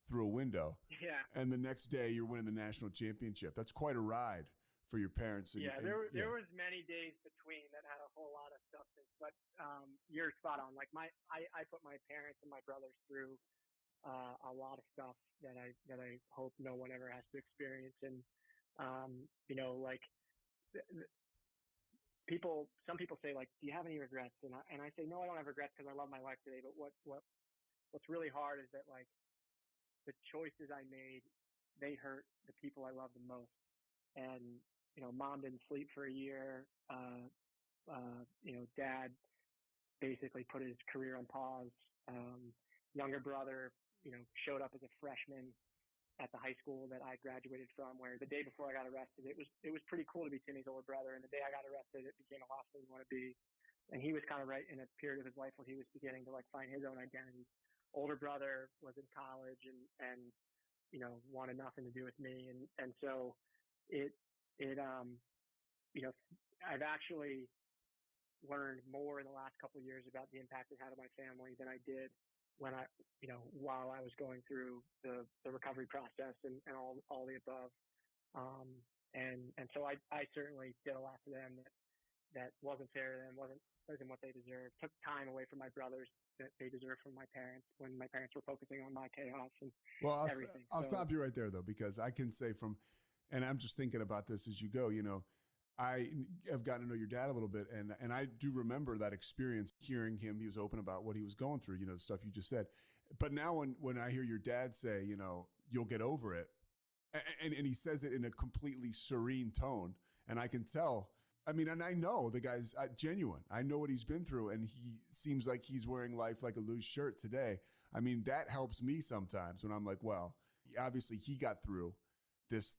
through a window. Yeah. And the next day you're winning the national championship. That's quite a ride for your parents. There was many days between that had a whole lot of substance, but you're spot on. Like I put my parents and my brothers through a lot of stuff that I hope no one ever has to experience. And like some people say, like, do you have any regrets? And I say, no, I don't have regrets because I love my life today. But what's really hard is that, like, the choices I made, they hurt the people I love the most. And, mom didn't sleep for a year. Dad basically put his career on pause. Younger brother, showed up as a freshman at the high school that I graduated from, where the day before I got arrested, it was pretty cool to be Timmy's older brother. And the day I got arrested, it became the last thing you want to be. And he was kind of right in a period of his life where he was beginning to, like, find his own identity. Older brother was in college and wanted nothing to do with me. And so I've actually learned more in the last couple of years about the impact it had on my family than I did when while I was going through the recovery process and all the above. And so I certainly did a lot to them that wasn't fair to them, wasn't what they deserved. Took time away from my brothers that they deserved from my parents when my parents were focusing on my chaos and everything. I'll stop you right there though, because I can say and I'm just thinking about this as you go, I have gotten to know your dad a little bit, and I do remember that experience, hearing him. He was open about what he was going through, the stuff you just said. But now when I hear your dad say, you'll get over it, and he says it in a completely serene tone, and I can tell, and I know the guy's genuine. I know what he's been through, and he seems like he's wearing life like a loose shirt today. That helps me sometimes when I'm like, well, obviously he got through this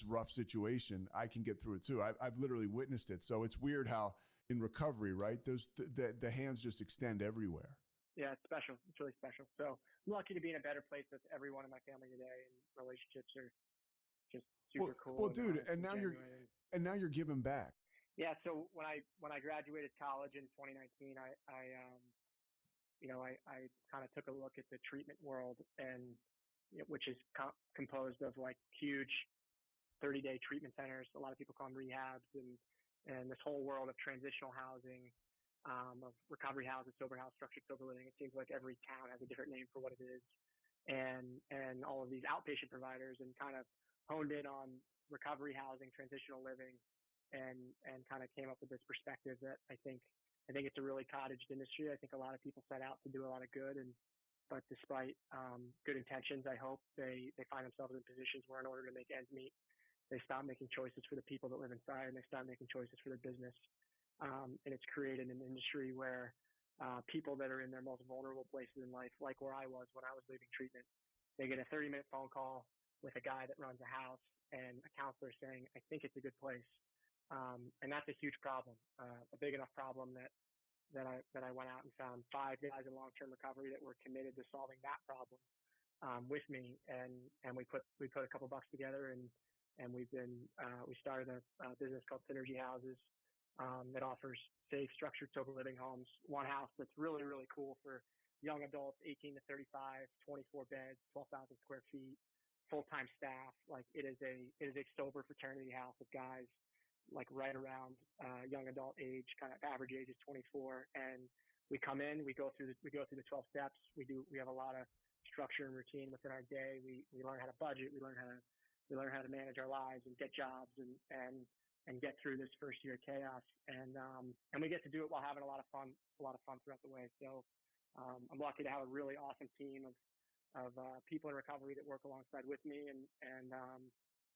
rough situation. I can get through it too. I've literally witnessed it. So it's weird how in recovery, right, the hands just extend everywhere. Yeah, it's special. It's really special. So I'm lucky to be in a better place with everyone in my family today, and relationships are just super cool. Well, dude, and now you're giving back. Yeah. So when I graduated college in 2019, I kind of took a look at the treatment world, and which is composed of, like, huge 30-day treatment centers. A lot of people call them rehabs, and this whole world of transitional housing, of recovery houses, sober house, structured sober living. It seems like every town has a different name for what it is. And all of these outpatient providers, and kind of honed in on recovery housing, transitional living, and kind of came up with this perspective that I think it's a really cottaged industry. I think a lot of people set out to do a lot of good, but despite good intentions, I hope they find themselves in positions where, in order to make ends meet, they stop making choices for the people that live inside, and they stop making choices for their business. And it's created an industry where people that are in their most vulnerable places in life, like where I was when I was leaving treatment, they get a 30-minute phone call with a guy that runs a house and a counselor saying, I think it's a good place. And that's a huge problem, a big enough problem that I went out and found 5 guys in long-term recovery that were committed to solving that problem with me, and we put a couple bucks together, and we started a business called Synergy Houses that offers safe, structured, sober living homes. One house that's really, really cool for young adults, 18 to 35, 24 beds, 12,000 square feet, full-time staff. Like, it is a sober fraternity house with guys, like, right around young adult age, kind of average age is 24, and we come in, we go through the 12 steps. We have a lot of structure and routine within our day. We learn how to budget. We learn how to manage our lives and get jobs and get through this first year chaos. And we get to do it while having a lot of fun throughout the way. So I'm lucky to have a really awesome team of people in recovery that work alongside with me, and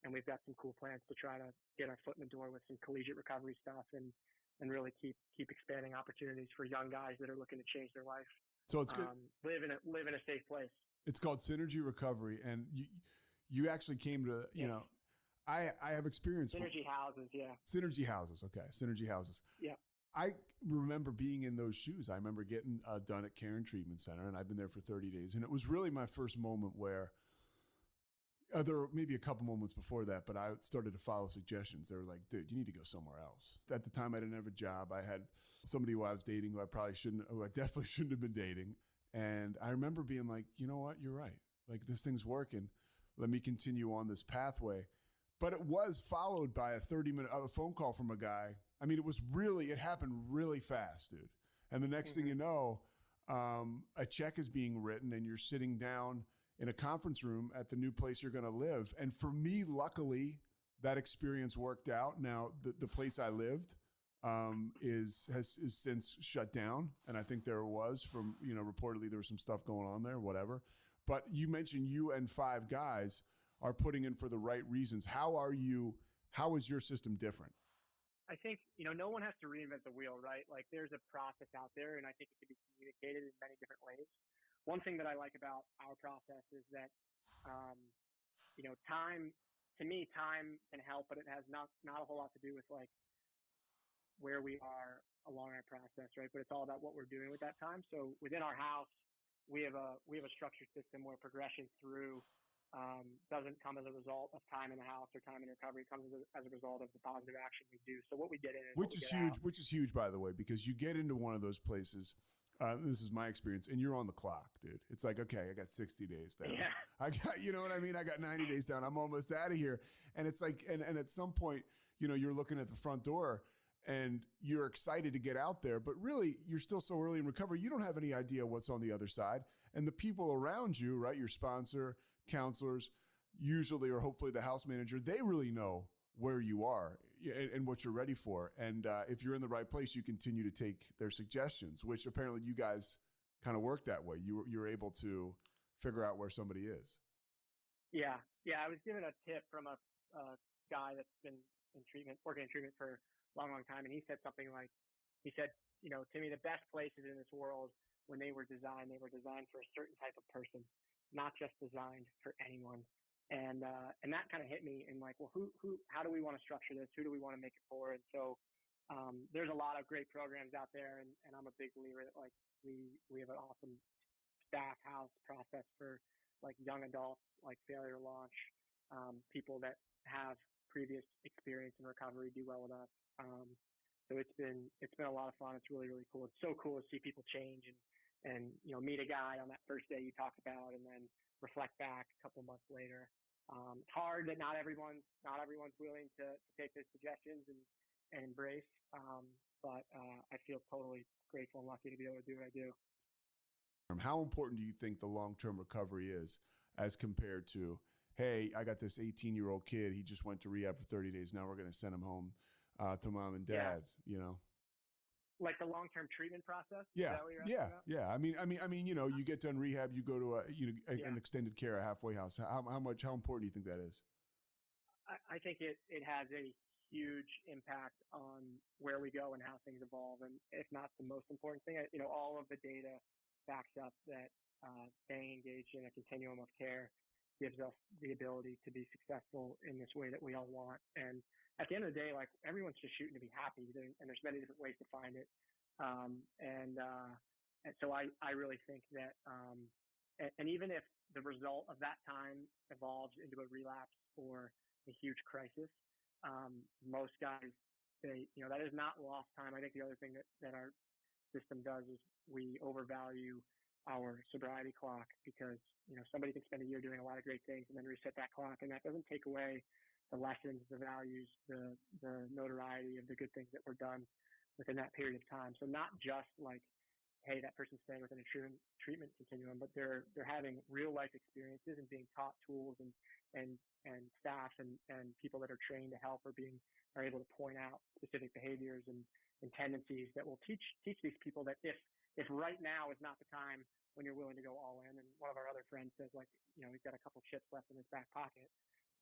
we've got some cool plans to try to get our foot in the door with some collegiate recovery stuff and really keep expanding opportunities for young guys that are looking to change their life. So it's good. Live in a safe place. It's called Synergy Recovery, and you actually came to I have experience. Synergy houses, yeah. Synergy houses, okay. Synergy houses. Yeah. I remember being in those shoes. I remember getting done at Cairn Treatment Center, and I've been there for 30 days. And it was really my first moment where there were maybe a couple moments before that, but I started to follow suggestions. They were like, dude, you need to go somewhere else. At the time, I didn't have a job. I had somebody who I was dating who I definitely shouldn't have been dating. And I remember being like, you know what? You're right. Like, this thing's working. Let me continue on this pathway. But it was followed by a 30-minute phone call from a guy. I mean, it happened really fast, dude. And the next thing you know, a check is being written and you're sitting down in a conference room at the new place you're going to live. And for me, luckily, that experience worked out. Now, the place I lived is since shut down. And I think there was reportedly there was some stuff going on there, whatever. But you mentioned you and 5 guys are putting in for the right reasons. How is your system different? I think, no one has to reinvent the wheel, right? Like, there's a process out there, and I think it can be communicated in many different ways. One thing that I like about our process is that, time can help, but it has not a whole lot to do with like where we are along our process, right? But it's all about what we're doing with that time. So within our house, we have a structured system where progression through doesn't come as a result of time in the house or time in recovery. It comes as a result of the positive action we do. So what we get in is which is huge, by the way, because you get into one of those places. This is my experience, and you're on the clock, dude. It's like, okay, I got 60 days down. Yeah. I got, you know what I mean? I got 90 days down. I'm almost out of here. And it's like, and at some point, you're looking at the front door and you're excited to get out there, but really you're still so early in recovery. You don't have any idea what's on the other side. And the people around you, right? Your sponsor, counselors, usually, or hopefully the house manager, they really know where you are and what you're ready for. And if you're in the right place, you continue to take their suggestions, which apparently you guys kind of work that way. You're able to figure out where somebody is. Yeah. I was given a tip from a guy that's been working in treatment for a long time. And he said something like, Timmy, the best places in this world, when they were designed for a certain type of person, not just designed for anyone. And that kind of hit me and like, well, how do we want to structure this? Who do we want to make it for? And so, there's a lot of great programs out there, and I'm a big believer that like we have an awesome staff house process for like young adults, like failure launch, people that have previous experience in recovery do well with us. So it's been a lot of fun. It's really, really cool. It's so cool to see people change and meet a guy on that first day you talked about, and then reflect back a couple months later. It's hard that not everyone's willing to take those suggestions and embrace. But I feel totally grateful and lucky to be able to do what I do. How important do you think the long-term recovery is as compared to, hey, I got this 18-year-old kid, he just went to rehab for 30 days. Now we're going to send him home to mom and dad, Like the long-term treatment process? Yeah. Is that what you're asking about? Yeah. I mean, you get done rehab, you go to an extended care, a halfway house. How important do you think that is? I think it has a huge impact on where we go and how things evolve. And if not the most important thing, all of the data backs up that staying engaged in a continuum of care gives us the ability to be successful in this way that we all want. And at the end of the day, like everyone's just shooting to be happy, and there's many different ways to find it. And so I really think that, and even if the result of that time evolves into a relapse or a huge crisis, most guys, that is not lost time. I think the other thing that our system does is we overvalue our sobriety clock, because somebody can spend a year doing a lot of great things and then reset that clock, and that doesn't take away the lessons, the values, the notoriety of the good things that were done within that period of time. So not just like, hey, that person's staying within a treatment continuum, but they're having real life experiences and being taught tools and staff and people that are trained to help are able to point out specific behaviors and tendencies that will teach these people that if right now is not the time when you're willing to go all in. And one of our other friends says, like, he's got a couple chips left in his back pocket.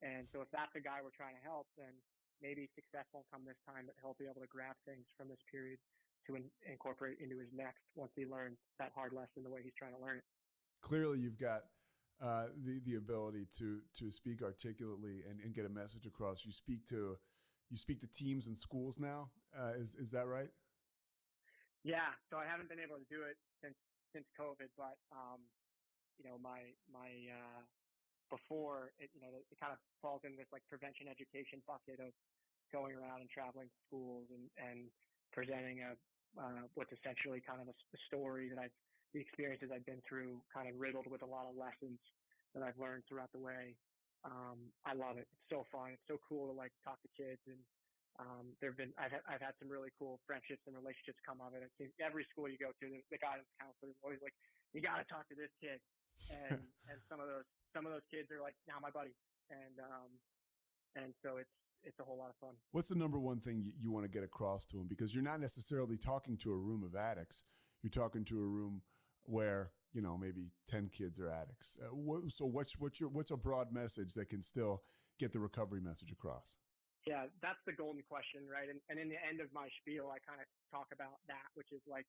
And so if that's the guy we're trying to help, then maybe success won't come this time, but he'll be able to grab things from this period to incorporate into his next once he learns that hard lesson the way he's trying to learn it. Clearly, you've got the ability to speak articulately and get a message across. You speak to teams and schools now. Is that right? Yeah. So I haven't been able to do it since COVID, but my before it, it kind of falls in this like prevention education bucket of going around and traveling to schools and presenting what's essentially kind of a story that the experiences I've been through, kind of riddled with a lot of lessons that I've learned throughout the way. I love it. It's so fun. It's so cool to like talk to kids, and I've had some really cool friendships and relationships come of it. Every school you go to, the guidance counselor is always like, you got to talk to this kid, and some of those kids are like now my buddies, and so it's a whole lot of fun. What's the number one thing you want to get across to them? Because you're not necessarily talking to a room of addicts. You're talking to a room where, maybe 10 kids are addicts. So what's a broad message that can still get the recovery message across? Yeah, that's the golden question, right? And in the end of my spiel, I kind of talk about that, which is like,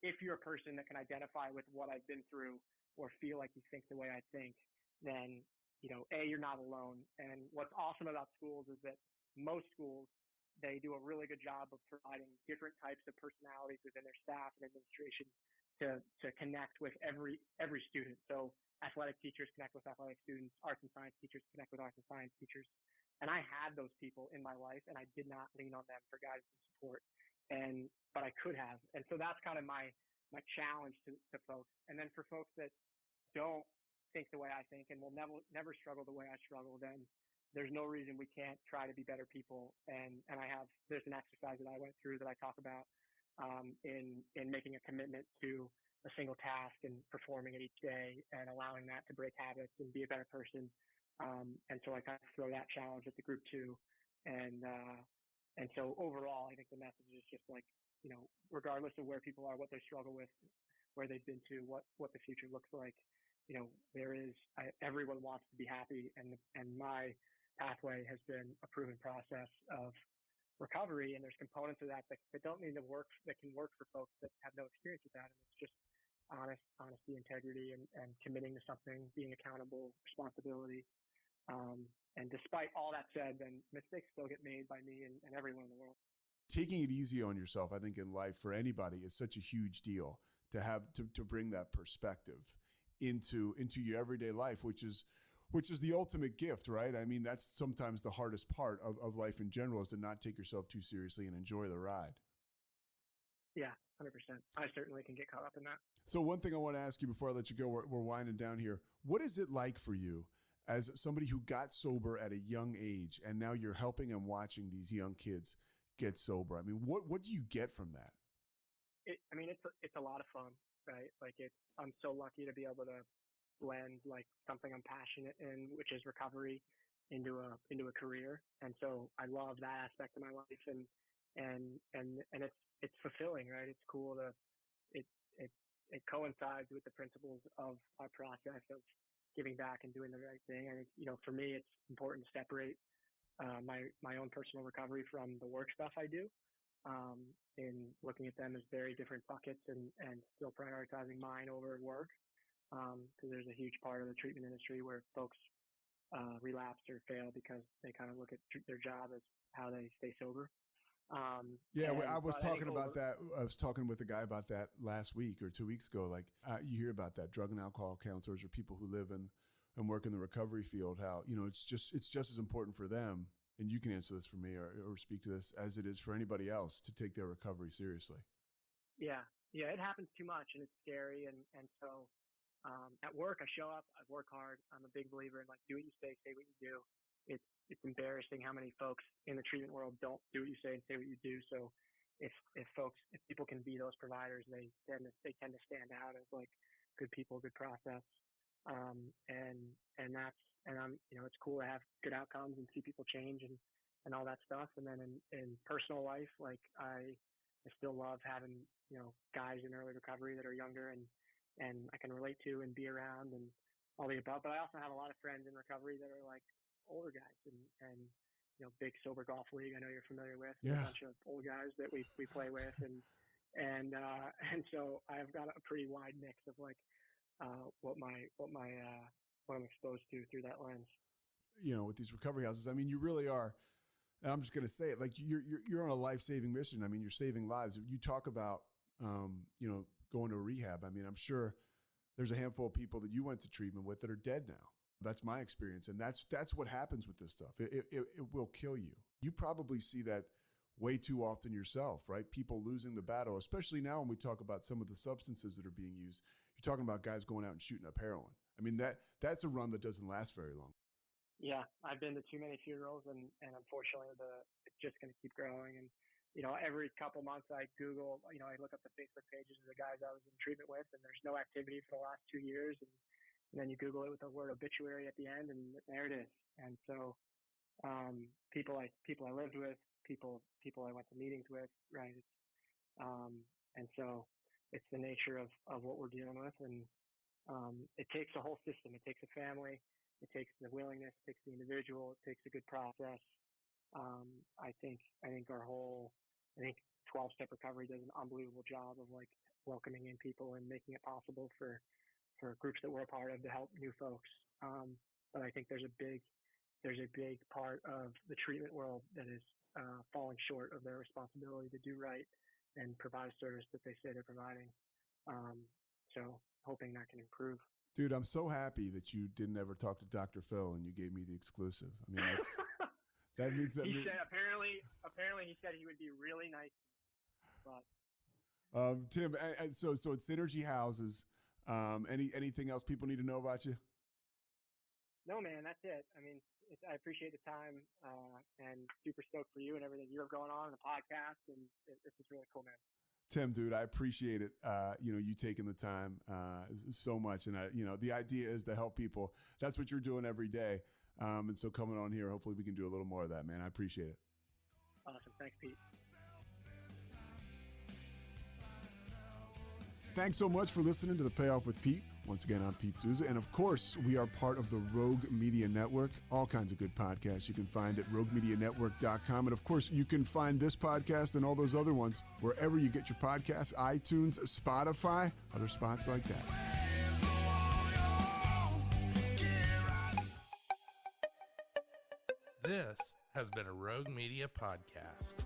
if you're a person that can identify with what I've been through or feel like you think the way I think, then, you're not alone. And what's awesome about schools is that most schools, they do a really good job of providing different types of personalities within their staff and administration to connect with every student. So athletic teachers connect with athletic students, arts and science teachers connect with arts and science teachers. And I had those people in my life, and I did not lean on them for guidance and support. But I could have. And so that's kind of my challenge to folks. And then for folks that don't think the way I think and will never struggle the way I struggle, then there's no reason we can't try to be better people. And there's an exercise that I went through that I talk about in making a commitment to a single task and performing it each day and allowing that to break habits and be a better person. And so I kind of throw that challenge at the group too. And so overall, I think the message is just like, regardless of where people are, what they struggle with, where they've been to, what the future looks like, everyone wants to be happy. And my pathway has been a proven process of recovery. And there's components of that don't need to work, that can work for folks that have no experience with that. And it's just honesty, integrity, and committing to something, being accountable, responsibility. And despite all that said, then mistakes still get made by me and everyone in the world. Taking it easy on yourself, I think, in life for anybody is such a huge deal to have to bring that perspective into your everyday life, which is the ultimate gift, right? I mean, that's sometimes the hardest part of life in general, is to not take yourself too seriously and enjoy the ride. Yeah, 100%. I certainly can get caught up in that. So one thing I want to ask you before I let you go, we're winding down here. What is it like for you as somebody who got sober at a young age, and now you're helping and watching these young kids get sober? I mean, what do you get from that? It's a lot of fun, right? Like I'm so lucky to be able to blend like something I'm passionate in, which is recovery, into a career. And so I love that aspect of my life, and it's fulfilling, right? It's cool it coincides with the principles of our process of giving back and doing the right thing. I think, for me, it's important to separate my own personal recovery from the work stuff I do, in looking at them as very different buckets and still prioritizing mine over work. Because there's a huge part of the treatment industry where folks relapse or fail because they kind of look at their job as how they stay sober. I was talking with a guy about that last week or 2 weeks ago. Like you hear about that, drug and alcohol counselors or people who live in and work in the recovery field, how, it's just as important for them. And you can answer this for me or speak to this as it is for anybody else to take their recovery seriously. Yeah, it happens too much, and it's scary. And so at work, I show up, I work hard. I'm a big believer in like, do what you say what you do. It's embarrassing how many folks in the treatment world don't do what you say and say what you do. So if people can be those providers, they tend to stand out as like good people, good process. And I'm, it's cool to have good outcomes and see people change and all that stuff. And then in personal life, like I still love having, guys in early recovery that are younger and I can relate to and be around and all the above. But I also have a lot of friends in recovery that are like older guys and big sober golf league. I know you're familiar with a bunch of old guys that we play with and so I've got a pretty wide mix of like what I'm exposed to through that lens. With these recovery houses, I mean, you really are. And I'm just going to say it, like you're on a life-saving mission. I mean, you're saving lives. You talk about, going to rehab. I mean, I'm sure there's a handful of people that you went to treatment with that are dead now. That's my experience. And that's what happens with this stuff. It will kill you. You probably see that way too often yourself, right? People losing the battle, especially now when we talk about some of the substances that are being used. You're talking about guys going out and shooting up heroin. I mean, that's a run that doesn't last very long. Yeah, I've been to too many funerals, and unfortunately, it's just going to keep growing. And every couple months, I Google, I look up the Facebook pages of the guys I was in treatment with, and there's no activity for the last 2 years. And then you Google it with the word obituary at the end, and there it is. And so, people I lived with, people I went to meetings with, right? And so it's the nature of what we're dealing with, and it takes a whole system. It takes a family. It takes the willingness. It takes the individual. It takes a good process. I think 12-step recovery does an unbelievable job of like welcoming in people and making it possible for groups that we're a part of to help new folks. But I think there's a big part of the treatment world that is falling short of their responsibility to do right and provide a service that they say they're providing. So hoping that can improve. Dude, I'm so happy that you didn't ever talk to Dr. Phil and you gave me the exclusive. I mean, that means that. He said apparently he said he would be really nice. But Tim, so it's Synergy Houses. Anything else people need to know about you? No, man, that's it. I mean, I appreciate the time and super stoked for you and everything you have going on in the podcast, and this is really cool, man. Tim, dude, I appreciate it. You taking the time so much. And, the idea is to help people. That's what you're doing every day. And so coming on here, hopefully we can do a little more of that, man. I appreciate it. Awesome. Thanks, Pete. Thanks so much for listening to The Payoff with Pete. Once again, I'm Pete Souza. And of course, we are part of the Rogue Media Network. All kinds of good podcasts you can find at RogueMediaNetwork.com. And of course, you can find this podcast and all those other ones wherever you get your podcasts, iTunes, Spotify, other spots like that. This has been a Rogue Media podcast.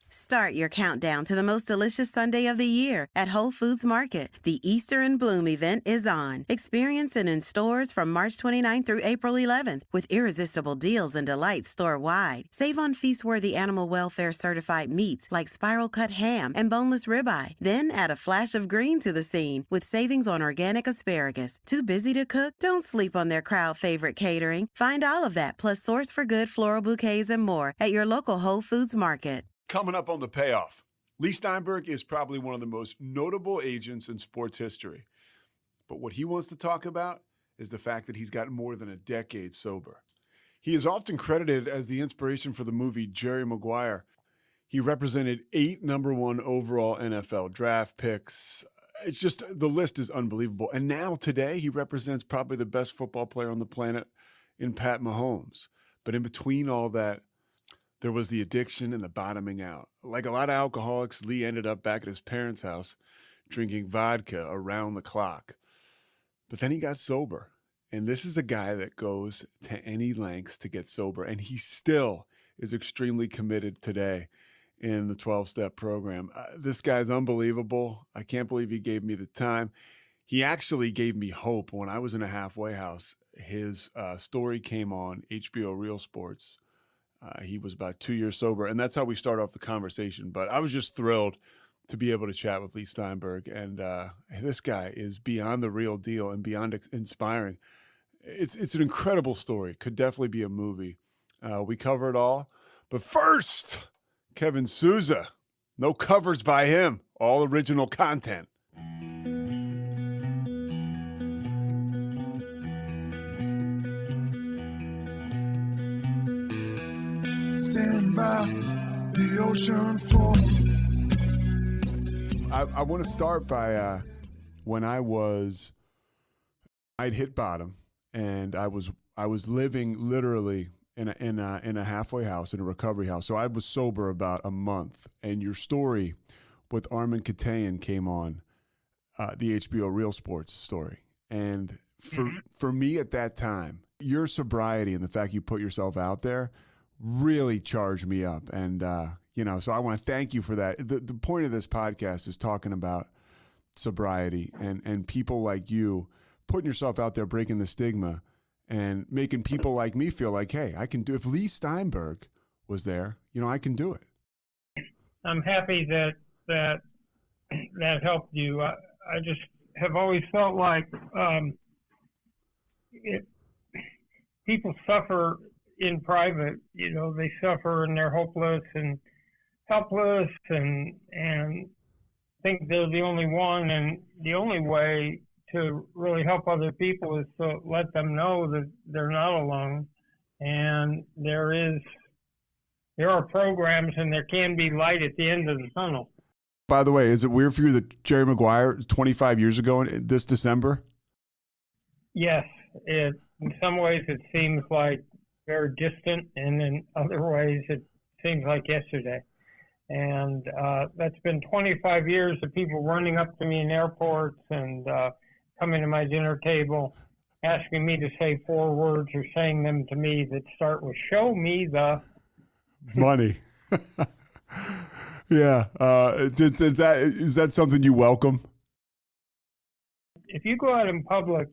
Start your countdown to the most delicious Sunday of the year at Whole Foods Market. The Easter in Bloom event is on. Experience it in stores from March 29th through April 11th with irresistible deals and delights store-wide. Save on feast-worthy animal welfare certified meats like spiral cut ham and boneless ribeye. Then add a flash of green to the scene with savings on organic asparagus. Too busy to cook? Don't sleep on their crowd favorite catering. Find all of that plus source for good floral bouquets and more at your local Whole Foods Market. Coming up on The Payoff, Lee Steinberg is probably one of the most notable agents in sports history. But what he wants to talk about is the fact that he's gotten more than a decade sober. He is often credited as the inspiration for the movie Jerry Maguire. He represented 8 number 1 overall NFL draft picks. It's just, the list is unbelievable. And now today, he represents probably the best football player on the planet in Pat Mahomes. But in between all that, there was the addiction and the bottoming out. Like a lot of alcoholics, Lee ended up back at his parents' house drinking vodka around the clock. But then he got sober. And this is a guy that goes to any lengths to get sober. And he still is extremely committed today in the 12-step program. This guy's unbelievable. I can't believe he gave me the time. He actually gave me hope when I was in a halfway house. His story came on HBO Real Sports. He was about 2 years sober, and that's how we start off the conversation. But I was just thrilled to be able to chat with Lee Steinberg, and this guy is beyond the real deal and beyond inspiring. It's an incredible story. Could definitely be a movie. We cover it all. But first, Kevin Souza. No covers by him. All original content. Stand by the ocean floor. I want to start by when I'd hit bottom, and I was living literally in a halfway house, in a recovery house. So I was sober about a month, and your story with Armin Katayan came on the HBO Real Sports story. And for me at that time, your sobriety and the fact you put yourself out there really charged me up. And, so I want to thank you for that. The point of this podcast is talking about sobriety and people like you putting yourself out there, breaking the stigma and making people like me feel like, hey, I can do, if Lee Steinberg was there, I can do it. I'm happy that helped you. I just have always felt like people suffer in private. They suffer and they're hopeless and helpless and think they're the only one. And the only way to really help other people is to let them know that they're not alone. And there are programs and there can be light at the end of the tunnel. By the way, is it weird for you that Jerry Maguire 25 years ago this December? Yes. In some ways it seems like very distant, and in other ways it seems like yesterday. And that's been 25 years of people running up to me in airports and coming to my dinner table, asking me to say 4 words or saying them to me that start with "show me the money." Yeah. Is that something you welcome? If you go out in public,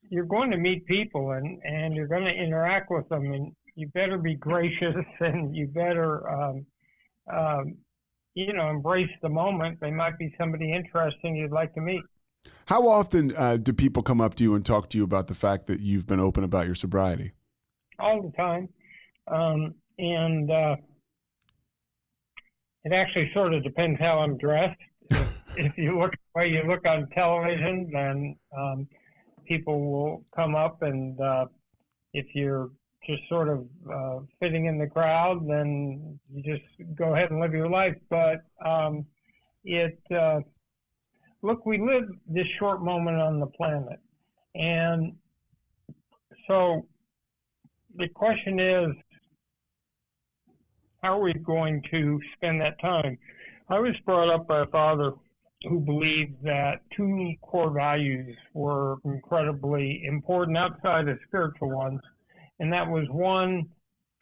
you're going to meet people and you're going to interact with them, and you better be gracious and you better, embrace the moment. They might be somebody interesting you'd like to meet. How often do people come up to you and talk to you about the fact that you've been open about your sobriety? All the time. And it actually sort of depends how I'm dressed. If you look the way you look on television, then people will come up, and if you're just sort of fitting in the crowd, then you just go ahead and live your life. But look, we live this short moment on the planet, and so the question is, how are we going to spend that time? I was brought up by a father who believed that 2 core values were incredibly important outside of spiritual ones. And that was, 1,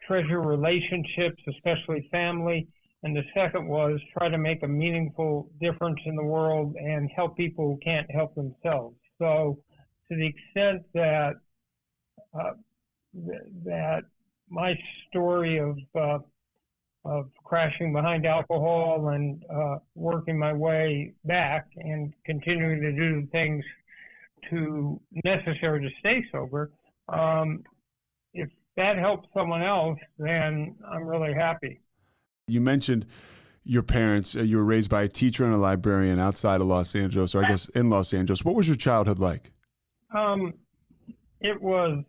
treasure relationships, especially family. And the second was try to make a meaningful difference in the world and help people who can't help themselves. So to the extent that that my story of crashing behind alcohol and working my way back and continuing to do the things necessary to stay sober, if that helps someone else, then I'm really happy. You mentioned your parents. You were raised by a teacher and a librarian outside of Los Angeles, or I guess in Los Angeles. What was your childhood like? It was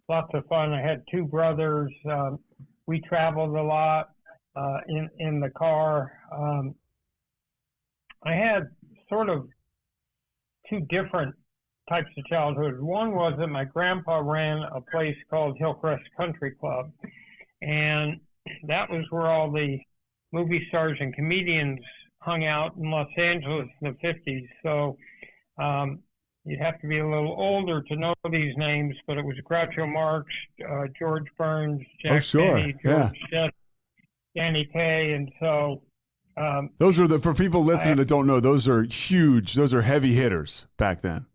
lots of fun. I had 2 brothers. We traveled a lot in the car. I had sort of 2 different types of childhood. One was that my grandpa ran a place called Hillcrest Country Club, and that was where all the movie stars and comedians hung out in Los Angeles in the 50s. So you'd have to be a little older to know these names, but it was Groucho Marx, George Burns, Jack Benny, George Jett, Danny Kaye, and so those are for people listening that don't know, those are huge. Those are heavy hitters back then.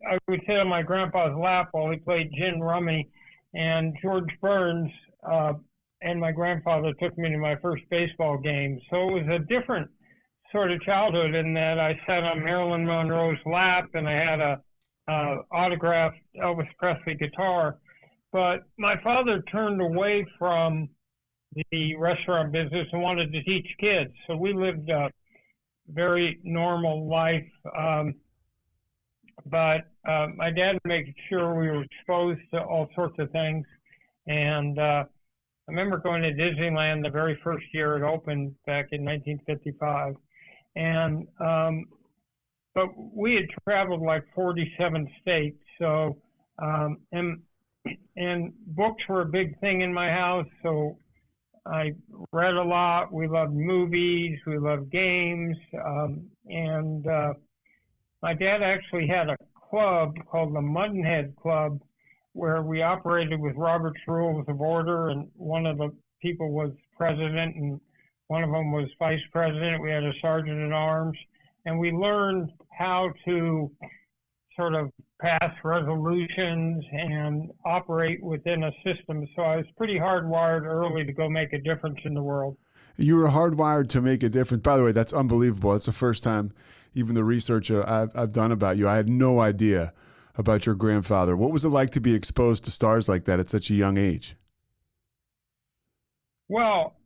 I would sit on my grandpa's lap while he played gin rummy, and George Burns and my grandfather took me to my first baseball game. So it was a different sort of childhood in that I sat on Marilyn Monroe's lap and I had a autographed Elvis Presley guitar. But my father turned away from the restaurant business and wanted to teach kids. So we lived a very normal life. But my dad made sure we were exposed to all sorts of things. And I remember going to Disneyland the very first year it opened back in 1955. And but we had traveled like 47 states. So and books were a big thing in my house. So I read a lot. We loved movies. We loved games. And my dad actually had a club called the Muttonhead Club where we operated with Robert's Rules of Order, and one of the people was president and one of them was vice president. We had a sergeant at arms, and we learned how to sort of pass resolutions and operate within a system. So I was pretty hardwired early to go make a difference in the world. You were hardwired to make a difference. By the way, that's unbelievable. That's the first time, even the research I've done about you, I had no idea about your grandfather. What was it like to be exposed to stars like that at such a young age? Well,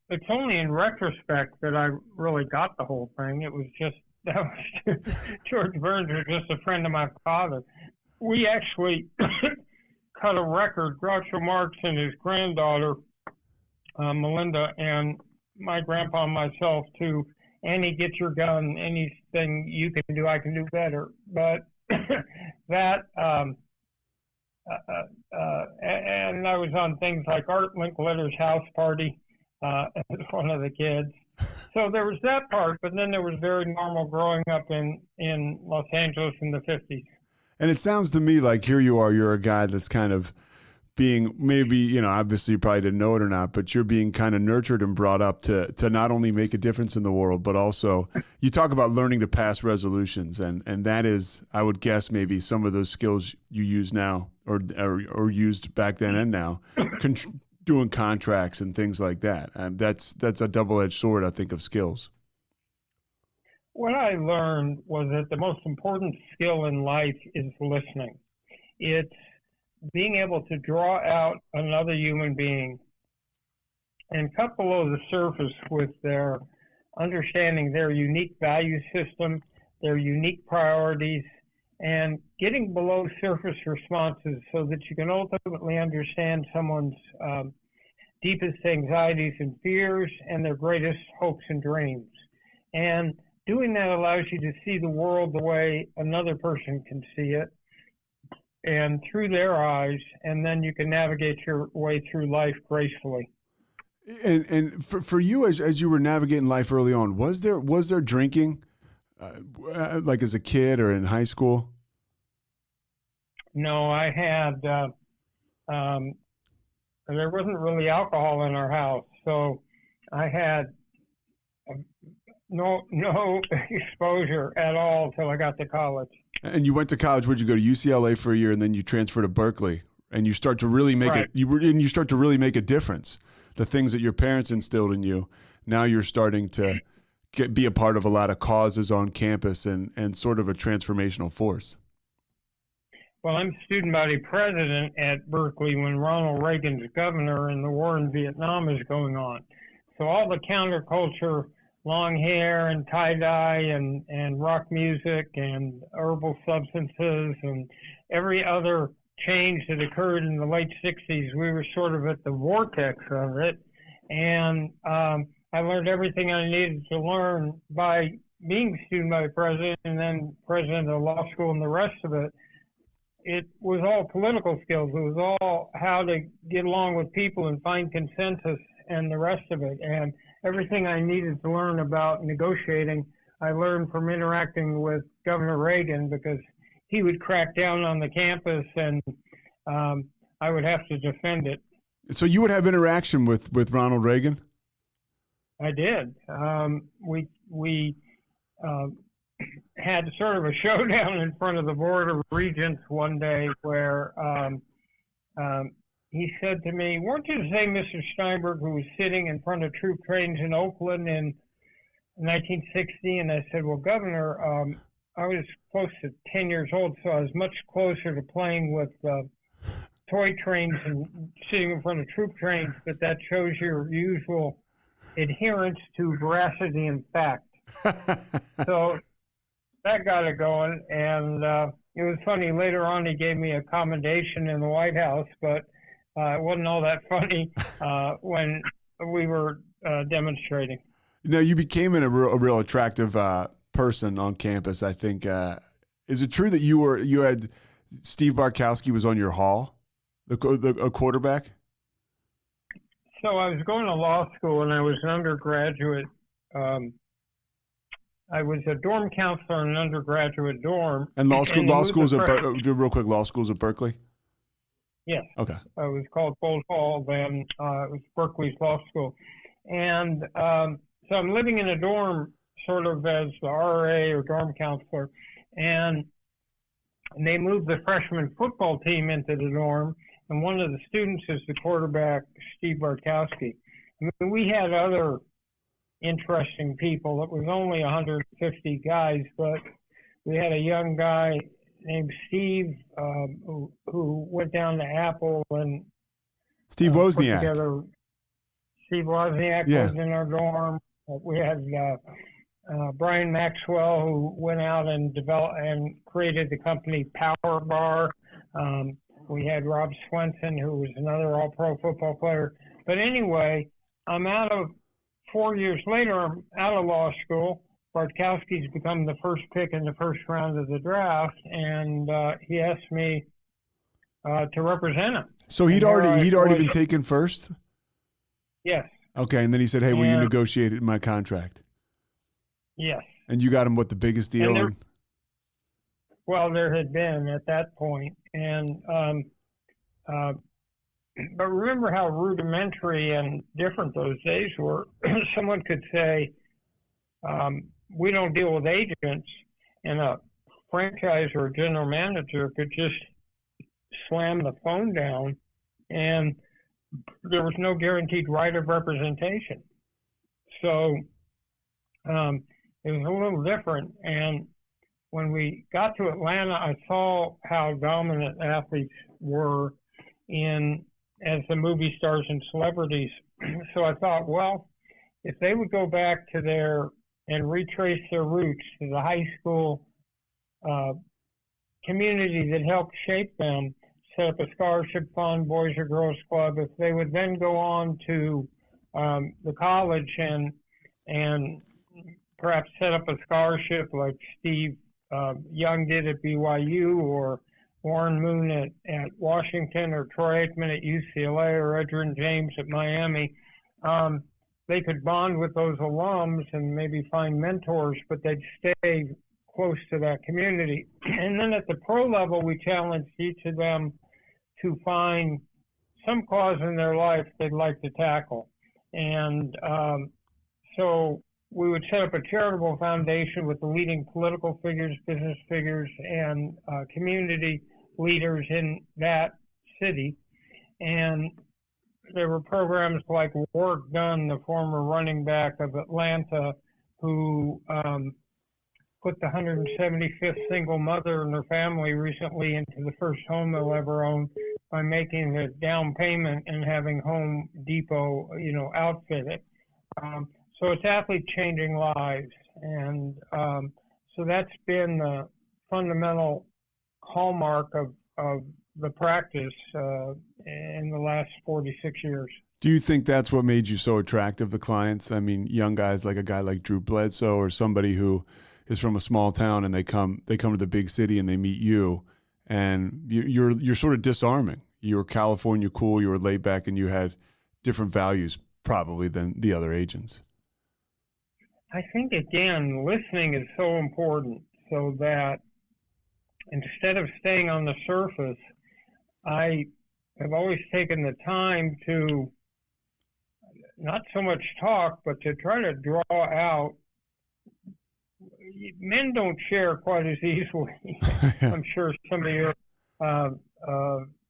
it's only in retrospect that I really got the whole thing. It was just, George Burns was just a friend of my father. We actually cut a record, Groucho Marx and his granddaughter, Melinda, and my grandpa and myself, to Annie, get your gun, anything you can do, I can do better. But that, and I was on things like Art Linkletter's house party as one of the kids. So there was that part, but then there was very normal growing up in Los Angeles in the 50s. And it sounds to me like here you are, you're a guy that's kind of being, maybe, you know, obviously you probably didn't know it or not, but you're being kind of nurtured and brought up to not only make a difference in the world, but also you talk about learning to pass resolutions. And that is, I would guess, maybe some of those skills you use now or used back then and now, doing contracts and things like that. That's a double-edged sword, I think, of skills. What I learned was that the most important skill in life is listening. It's being able to draw out another human being and cut below the surface with their understanding their unique value system, their unique priorities, and getting below surface responses so that you can ultimately understand someone's deepest anxieties and fears and their greatest hopes and dreams. And doing that allows you to see the world the way another person can see it and through their eyes, and then you can navigate your way through life gracefully. And for you, as you were navigating life early on, was there drinking, like as a kid or in high school? No, I had, there wasn't really alcohol in our house, so I had no exposure at all until I got to college. And you went to college. Where'd you go? To UCLA for a year, and then you transferred to Berkeley, and you start to really make it. You start to really make a difference. The things that your parents instilled in you, now you're starting to be a part of a lot of causes on campus and sort of a transformational force. Well, I'm student body president at Berkeley when Ronald Reagan's governor and the war in Vietnam is going on. So all the counterculture, long hair and tie-dye and rock music and herbal substances and every other change that occurred in the late 60s, we were sort of at the vortex of it. And I learned everything I needed to learn by being student body president and then president of the law school and the rest of it. It was all political skills. It was all how to get along with people and find consensus and the rest of it. And everything I needed to learn about negotiating, I learned from interacting with Governor Reagan, because he would crack down on the campus and I would have to defend it. So you would have interaction with Ronald Reagan? I did. We had sort of a showdown in front of the Board of Regents one day where he said to me, "Weren't you the same Mr. Steinberg who was sitting in front of troop trains in Oakland in 1960, and I said, well, Governor, I was close to 10 years old, so I was much closer to playing with toy trains and sitting in front of troop trains, but that shows your usual adherence to veracity and fact. So that got it going, and it was funny. Later on, he gave me a commendation in the White House, but it wasn't all that funny when we were demonstrating. You know, you became a real attractive person on campus, I think. Is it true that you had Steve Bartkowski was on your hall, a quarterback? So I was going to law school, and I was an undergraduate. I was a dorm counselor in an undergraduate dorm. And law schools real quick, law schools at Berkeley? Yes. Okay. It was called Gold Hall then. It was Berkeley's law school. And so I'm living in a dorm sort of as the RA or dorm counselor. And they moved the freshman football team into the dorm. And one of the students is the quarterback, Steve Bartkowski. I mean, we had other interesting people. It was only 150 guys, but we had a young guy named Steve who went down to Apple and Steve Wozniak. Put together. Steve Wozniak was in our dorm. We had Brian Maxwell, who went out and developed and created the company Power Bar. We had Rob Swenson, who was another all-pro football player. But anyway, 4 years later, I'm out of law school. Bartkowski's become the first pick in the first round of the draft, and he asked me to represent him. So he'd already been taken first? Yes. Okay, and then he said, "Hey, will you negotiate my contract?" Yes. And you got him what, the biggest deal? Well, there had been at that point, and but remember how rudimentary and different those days were. Someone could say, "We don't deal with agents," and a franchise or a general manager could just slam the phone down, and there was no guaranteed right of representation. So it was a little different. And when we got to Atlanta, I saw how dominant athletes were as the movie stars and celebrities. So I thought, well, if they would go back to and retrace their roots to the high school community that helped shape them, set up a scholarship fund, Boys or Girls Club, if they would then go on to the college and perhaps set up a scholarship like Steve Young did at BYU, or Warren Moon at Washington, or Troy Aikman at UCLA, or Edgerrin James at Miami, they could bond with those alums and maybe find mentors, but they'd stay close to that community. And then at the pro level, we challenged each of them to find some cause in their life they'd like to tackle. And so we would set up a charitable foundation with the leading political figures, business figures, and community leaders in that city. And there were programs like Warwick Dunn, the former running back of Atlanta, who put the 175th single mother and her family recently into the first home they'll ever own by making the down payment and having Home Depot, outfit it. So it's athletes changing lives. And so that's been the fundamental hallmark of the practice in the last 46 years. Do you think that's what made you so attractive to clients? I mean, young guys like a guy like Drew Bledsoe, or somebody who is from a small town and they come to the big city and they meet you, and you're sort of disarming. You were California cool, you were laid back, and you had different values probably than the other agents. I think, again, listening is so important, so that instead of staying on the surface, I have always taken the time to not so much talk, but to try to draw out. Men don't share quite as easily. I'm sure some of your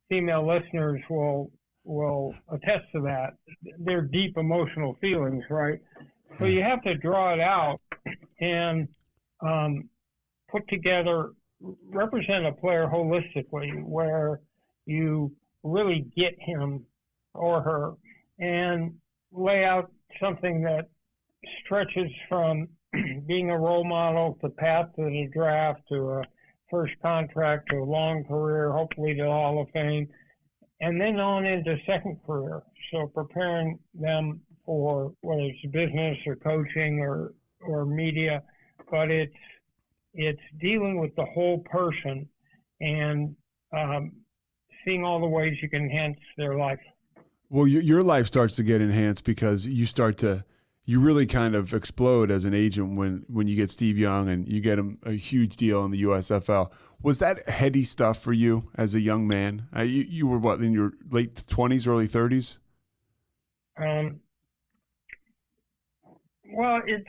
female listeners will attest to that. They're deep emotional feelings, right? So you have to draw it out and put together, represent a player holistically, where you really get him or her and lay out something that stretches from being a role model to path to the draft to a first contract to a long career, hopefully to the Hall of Fame, and then on into second career. So preparing them for whether it's business or coaching or media, but it's dealing with the whole person and seeing all the ways you can enhance their life. Well, your life starts to get enhanced because you really kind of explode as an agent when you get Steve Young and you get him a huge deal in the USFL. Was that heady stuff for you as a young man? You were what, in your late 20s, early 30s? Well, it's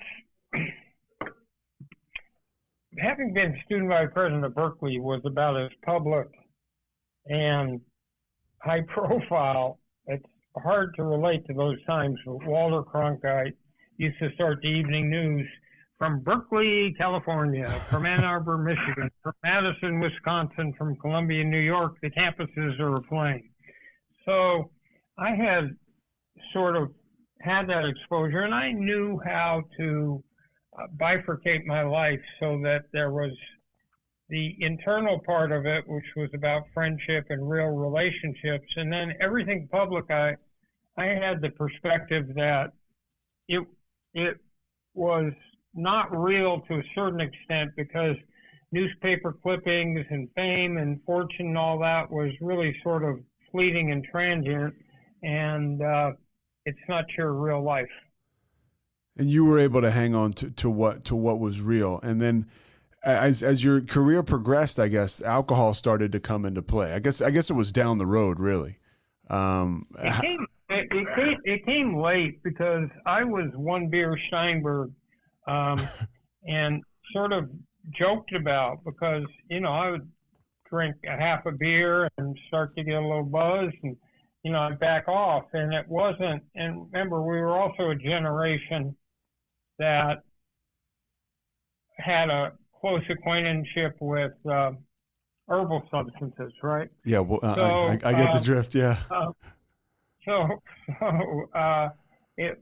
having been student vice president of Berkeley was about as public and high profile. It's hard to relate to those times. Walter Cronkite used to start the evening news from Berkeley, California, from Ann Arbor, Michigan, from Madison, Wisconsin, from Columbia, New York. The campuses are aflame. So I had sort of had that exposure, and I knew how to bifurcate my life so that there was the internal part of it, which was about friendship and real relationships, and then everything public. I had the perspective that it was not real to a certain extent because newspaper clippings and fame and fortune and all that was really sort of fleeting and transient, and it's not your real life. And you were able to hang on to what was real. And then as your career progressed, I guess alcohol started to come into play. I guess it was down the road, really. It came late because I was one beer Steinberg, and sort of joked about because I would drink a half a beer and start to get a little buzz, and I'd back off, and it wasn't. And remember, we were also a generation that had a close acquaintanship with herbal substances, right? Yeah, well, I get the drift, yeah. It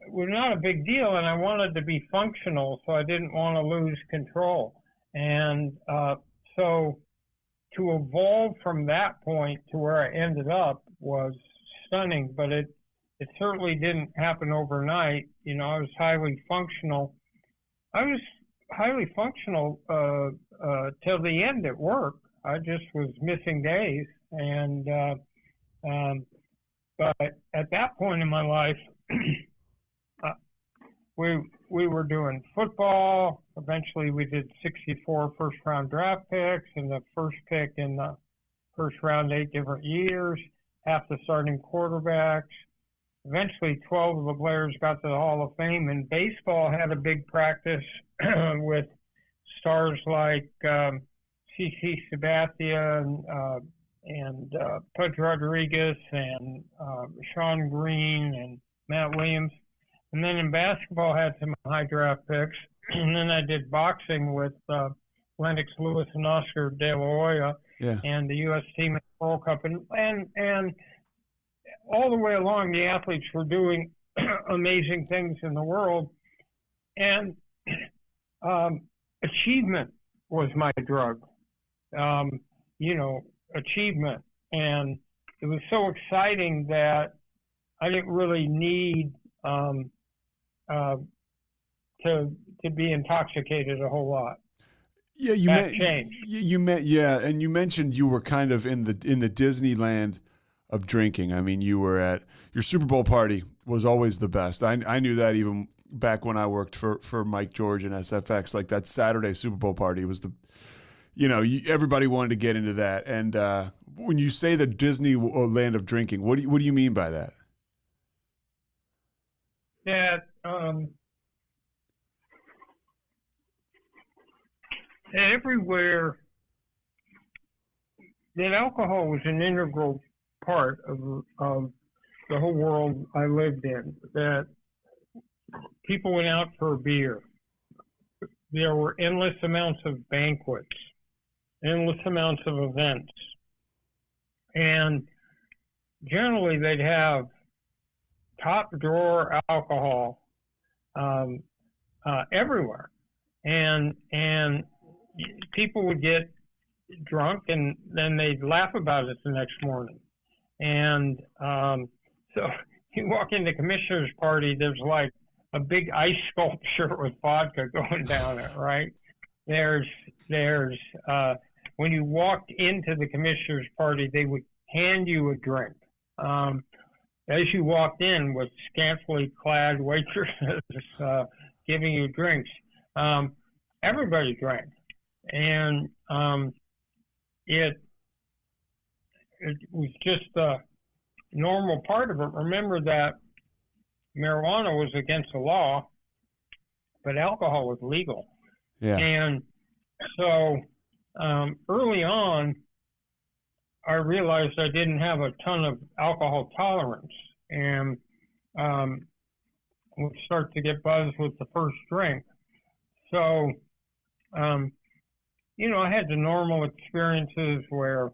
was not a big deal, and I wanted to be functional, so I didn't want to lose control. And so to evolve from that point to where I ended up was stunning, but it certainly didn't happen overnight. I was highly functional. Till the end at work. I just was missing days, and but at that point in my life, we were doing football. Eventually, we did 64 first-round draft picks, and the first pick in the first round 8 different years. Half the starting quarterbacks. Eventually, 12 of the players got to the Hall of Fame, and baseball had a big practice with stars like CC Sabathia and Pudge Rodriguez and Sean Green and Matt Williams. And then in basketball, had some high draft picks. And then I did boxing with Lennox Lewis and Oscar De La Hoya, and the U.S. team at the World Cup. And all the way along, the athletes were doing amazing things in the world. And achievement was my drug, achievement. And it was so exciting that I didn't really need to be intoxicated a whole lot. Yeah, and you mentioned you were kind of in the Disneyland of drinking. I mean, you were at your Super Bowl party was always the best. I knew that even back when I worked for Mike George and SFX. Like that Saturday Super Bowl party was everybody wanted to get into that. And when you say the Disneyland of drinking, what do you mean by that? That everywhere that alcohol was an integral part of the whole world I lived in. That people went out for a beer. There were endless amounts of banquets, endless amounts of events. And generally they'd have top drawer alcohol everywhere. And people would get drunk and then they'd laugh about it the next morning. And so you walk into commissioner's party, there's like a big ice sculpture with vodka going down it, right? There's when you walked into the commissioner's party, they would hand you a drink. As you walked in with scantily clad waitresses giving you drinks, everybody drank. And it was just a normal part of it. Remember that marijuana was against the law, but alcohol was legal. Yeah. And so early on, I realized I didn't have a ton of alcohol tolerance, and would start to get buzzed with the first drink. So, you know, I had the normal experiences where,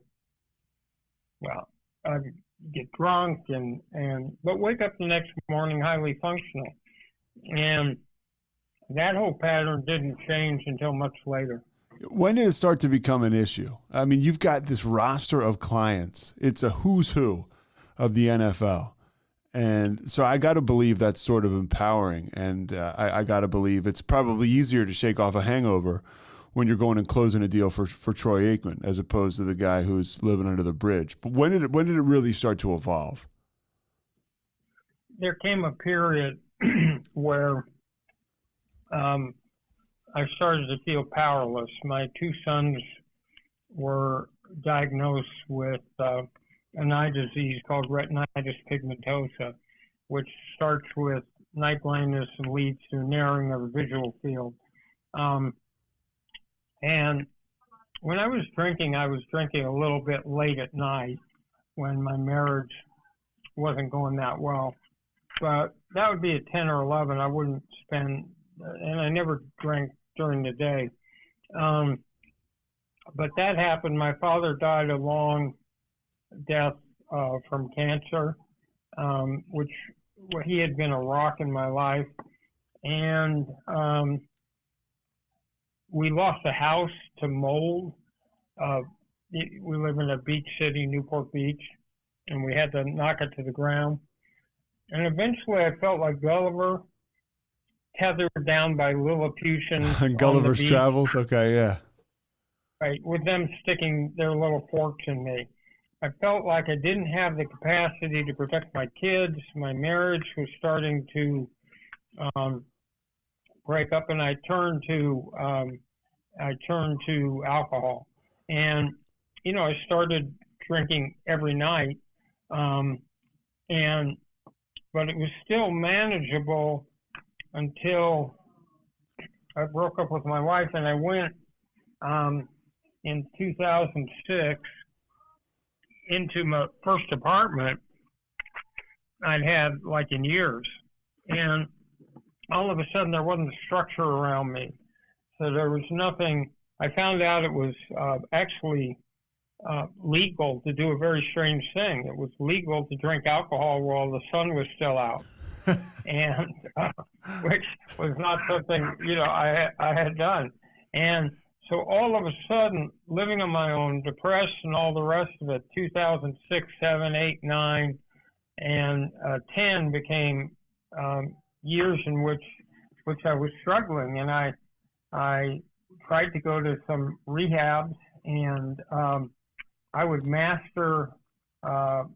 well, I'd get drunk but wake up the next morning highly functional. And that whole pattern didn't change until much later. When did it start to become an issue? I mean, you've got this roster of clients. It's a who's who of the NFL. And so I got to believe that's sort of empowering. And I got to believe it's probably easier to shake off a hangover when you're going and closing a deal for Troy Aikman as opposed to the guy who's living under the bridge. But when did it really start to evolve? There came a period where I started to feel powerless. My two sons were diagnosed with an eye disease called retinitis pigmentosa, which starts with night blindness and leads to narrowing of the visual field. And when I was drinking a little bit late at night when my marriage wasn't going that well. But that would be at 10 or 11. I wouldn't spend, and I never drank during the day. But that happened. My father died a long death from cancer, which he had been a rock in my life. And we lost a house to mold. We live in a beach city, Newport Beach, and we had to knock it to the ground. And eventually I felt like Gulliver, tethered down by Lilliputian. Gulliver's Travels? Okay, yeah. Right, with them sticking their little forks in me. I felt like I didn't have the capacity to protect my kids. My marriage was starting to break up, and I turned to alcohol. And, you know, I started drinking every night, but it was still manageable until I broke up with my wife, and I went in 2006 into my first apartment I'd had like in years. And all of a sudden there wasn't a structure around me. So there was nothing. I found out it was actually legal to do a very strange thing. It was legal to drink alcohol while the sun was still out. And which was not something, you know, I had done. And so all of a sudden, living on my own, depressed and all the rest of it, 2006, 7, 8, 9, and 10 became years in which I was struggling. And I tried to go to some rehabs, and I would master the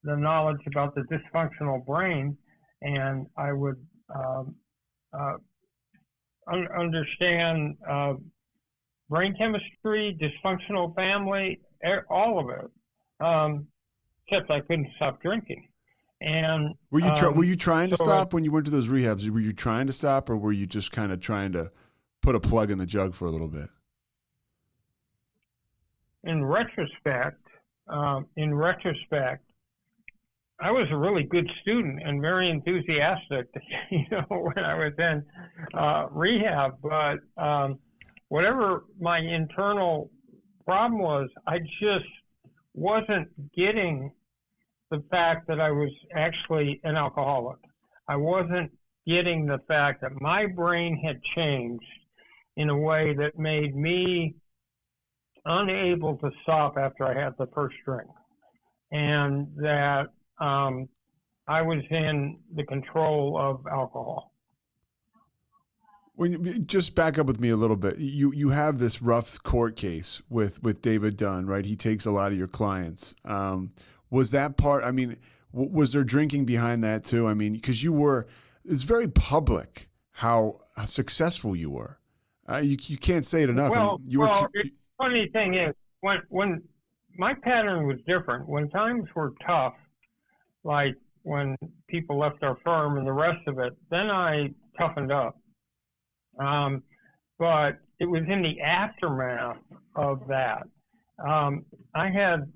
knowledge about the dysfunctional brain, and I would understand brain chemistry, dysfunctional family, all of it, except I couldn't stop drinking. And were you trying to stop when you went to those rehabs? Were you trying to stop, or were you just kind of trying to put a plug in the jug for a little bit? In retrospect, I was a really good student and very enthusiastic, when I was in rehab. But whatever my internal problem was, I just wasn't getting the fact that I was actually an alcoholic. I wasn't getting the fact that my brain had changed in a way that made me unable to stop after I had the first drink, and that I was in the control of alcohol. When you just back up with me a little bit, you have this rough court case with David Dunn, right? He takes a lot of your clients. Was that part? I mean, was there drinking behind that too? I mean, because it's very public how successful you were. You can't say it enough. The funny thing is, when my pattern was different, when times were tough, like when people left our firm and the rest of it, then I toughened up. But it was in the aftermath of that. I had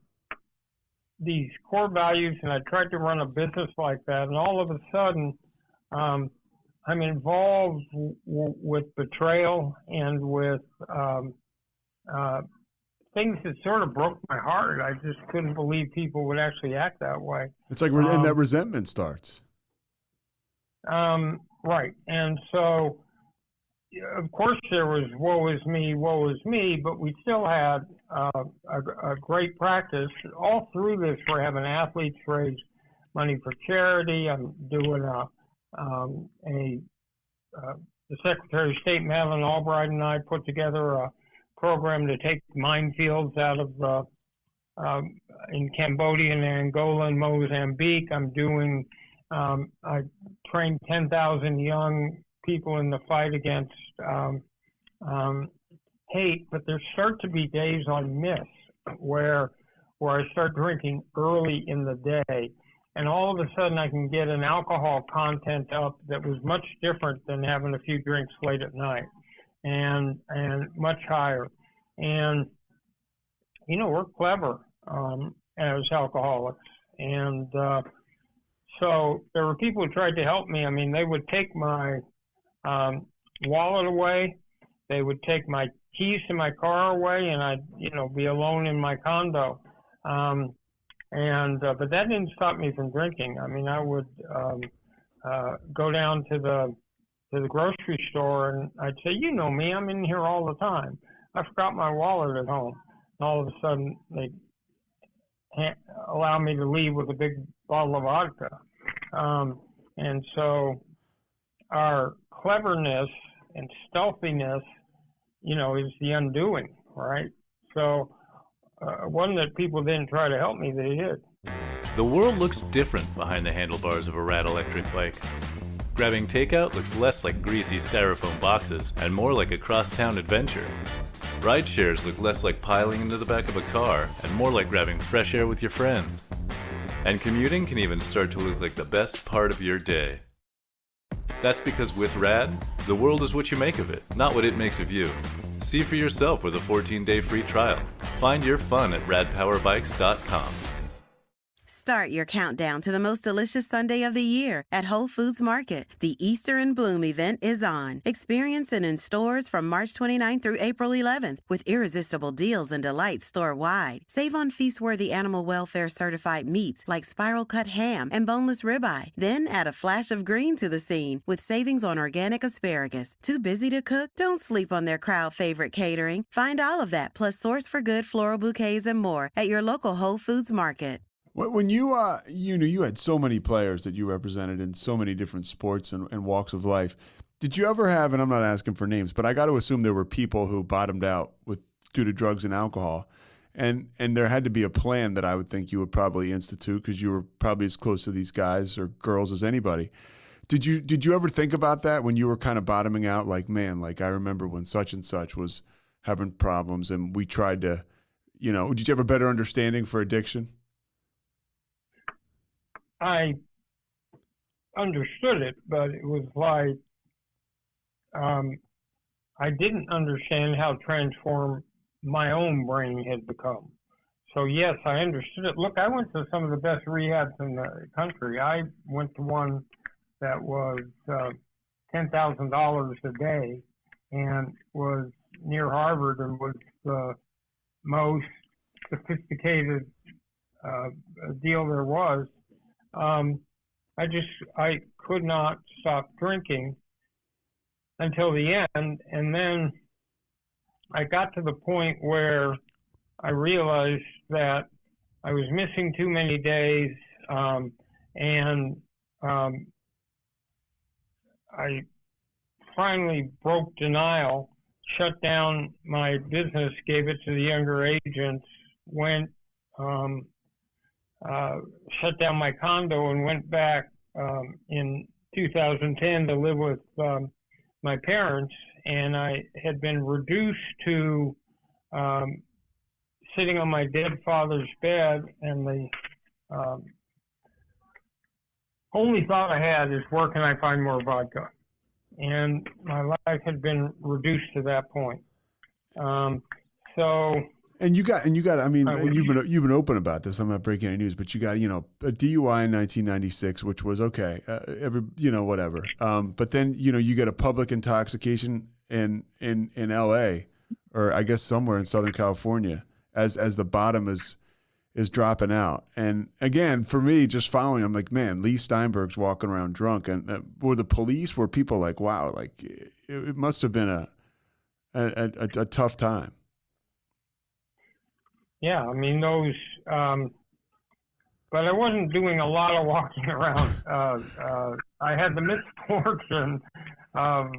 these core values, and I tried to run a business like that, and all of a sudden, I'm involved with betrayal and with things that sort of broke my heart. I just couldn't believe people would actually act that way. It's like, and that resentment starts. Right. And so, of course, there was woe is me, but we still had a great practice. All through this, we're having athletes raise money for charity. I'm doing the Secretary of State, Madeleine Albright, and I put together a program to take minefields out of in Cambodia and Angola and Mozambique. I trained 10,000 young people in the fight against hate, but there start to be days on miss where I start drinking early in the day, and all of a sudden I can get an alcohol content up that was much different than having a few drinks late at night, and much higher. And we're clever as alcoholics, and so there were people who tried to help me. I mean, they would take my wallet away, they would take my keys to my car away, and I'd be alone in my condo. But that didn't stop me from drinking. I mean, I would go down to the grocery store, and I'd say, "You know me, I'm in here all the time. I forgot my wallet at home." And all of a sudden, they allow me to leave with a big bottle of vodka. And so our cleverness and stealthiness, is the undoing, right? So one that people didn't try to help me, they did. The world looks different behind the handlebars of a rad electric bike. Grabbing takeout looks less like greasy styrofoam boxes and more like a cross-town adventure. Ride shares look less like piling into the back of a car and more like grabbing fresh air with your friends. And commuting can even start to look like the best part of your day. That's because with Rad, the world is what you make of it, not what it makes of you. See for yourself with a 14-day free trial. Find your fun at radpowerbikes.com. Start your countdown to the most delicious Sunday of the year at Whole Foods Market. The Easter in Bloom event is on. Experience it in stores from March 29th through April 11th with irresistible deals and delights store-wide. Save on feast-worthy animal welfare certified meats like spiral cut ham and boneless ribeye. Then add a flash of green to the scene with savings on organic asparagus. Too busy to cook? Don't sleep on their crowd favorite catering. Find all of that plus Source for Good floral bouquets and more at your local Whole Foods Market. When you you had so many players that you represented in so many different sports and walks of life, did you ever have, and I'm not asking for names, but I got to assume there were people who bottomed out due to drugs and alcohol, and there had to be a plan that I would think you would probably institute because you were probably as close to these guys or girls as anybody. Did you ever think about that when you were kind of bottoming out? Like, man, like I remember when such and such was having problems and we tried to, did you have a better understanding for addiction? I understood it, but it was like I didn't understand how transformed my own brain had become. So yes, I understood it. Look, I went to some of the best rehabs in the country. I went to one that was $10,000 a day and was near Harvard and was the most sophisticated deal there was. I could not stop drinking until the end, and then I got to the point where I realized that I was missing too many days, and I finally broke denial, shut down my business, gave it to the younger agents, shut down my condo, and went back in 2010 to live with my parents. And I had been reduced to sitting on my dead father's bed, and the only thought I had is, where can I find more vodka? And my life had been reduced to that point. And you got. I mean, you've been open about this. I'm not breaking any news, but you got, a DUI in 1996, which was okay. Whatever. But then, you get a public intoxication in L.A. or I guess somewhere in Southern California as the bottom is dropping out. And again, for me, just following, I'm like, man, Lee Steinberg's walking around drunk. And were the police, were people like, wow, like it must have been a tough time. Yeah, I mean, those, but I wasn't doing a lot of walking around. I had the misfortune of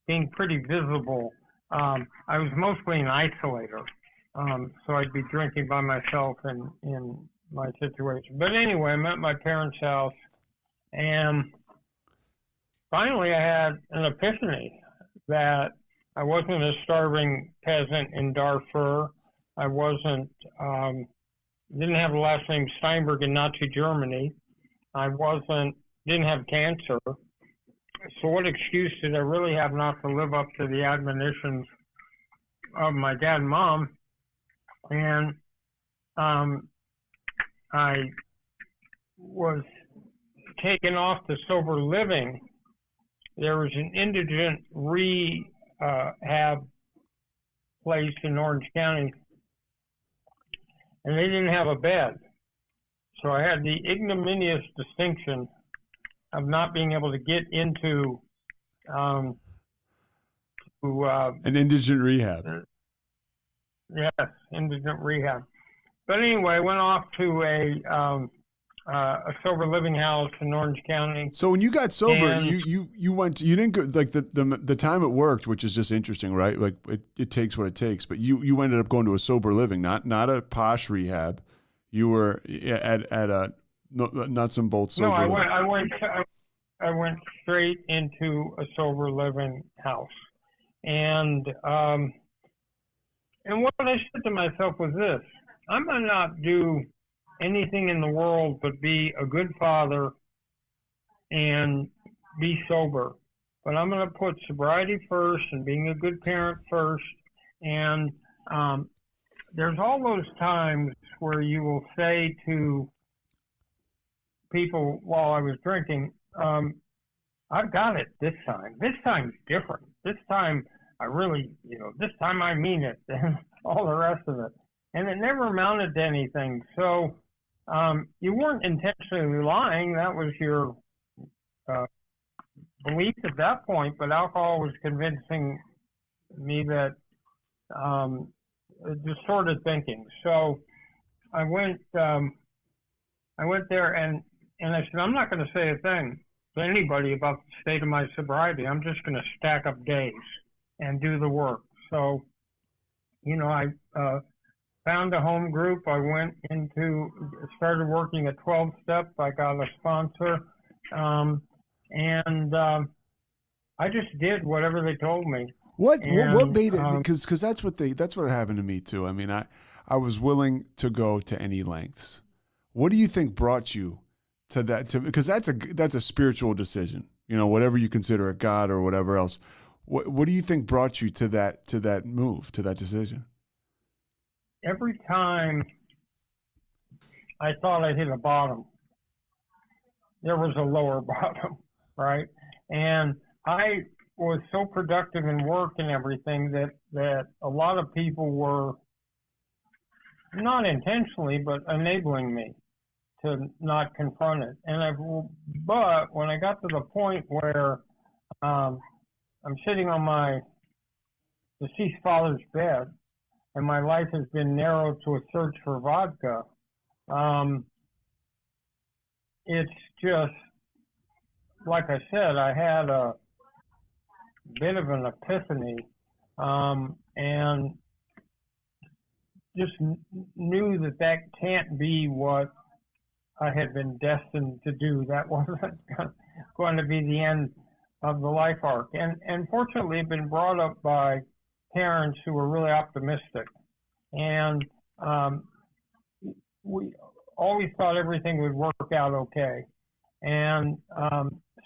being pretty visible. I was mostly an isolator, so I'd be drinking by myself in my situation. But anyway, I'm at my parents' house, and finally I had an epiphany that I wasn't a starving peasant in Darfur. I wasn't, didn't have the last name Steinberg in Nazi Germany. I didn't have cancer. So what excuse did I really have not to live up to the admonitions of my dad and mom? And I was taken off to sober living. There was an indigent rehab place in Orange County, and they didn't have a bed. So I had the ignominious distinction of not being able to get into an indigent rehab. Yes, indigent rehab. But anyway, I went off to a sober living house in Orange County. So when you got sober, you went. You didn't go like the time it worked, which is just interesting, right? Like it takes what it takes. But you ended up going to a sober living, not a posh rehab. You were at a nuts and bolts sober. No, I went straight into a sober living house, and what I said to myself was this: I'm gonna not do anything in the world but be a good father and be sober. But I'm going to put sobriety first and being a good parent first. And there's all those times where you will say to people while I was drinking, I've got it this time. This time's different. This time I really, this time I mean it, and all the rest of it. And it never amounted to anything. So you weren't intentionally lying. That was your belief at that point. But alcohol was convincing me that distorted thinking. So I went there and I said, I'm not going to say a thing to anybody about the state of my sobriety. I'm just going to stack up days and do the work. So, I found a home group. I started working at 12-step. I got a sponsor, and I just did whatever they told me. What made it? Because that's what happened to me too. I mean, I was willing to go to any lengths. What do you think brought you to that? Because that's a spiritual decision. Whatever you consider a God or whatever else. What do you think brought you to that move, to that decision? every time I thought I hit a bottom, there was a lower bottom, right? And I was so productive in work and everything that a lot of people were not intentionally, but enabling me to not confront it. But when I got to the point where I'm sitting on my deceased father's bed, and my life has been narrowed to a search for vodka, it's just, like I said, I had a bit of an epiphany, and just knew that can't be what I had been destined to do. That wasn't going to be the end of the life arc. And fortunately, I've been brought up by parents who were really optimistic. And we always thought everything would work out okay. And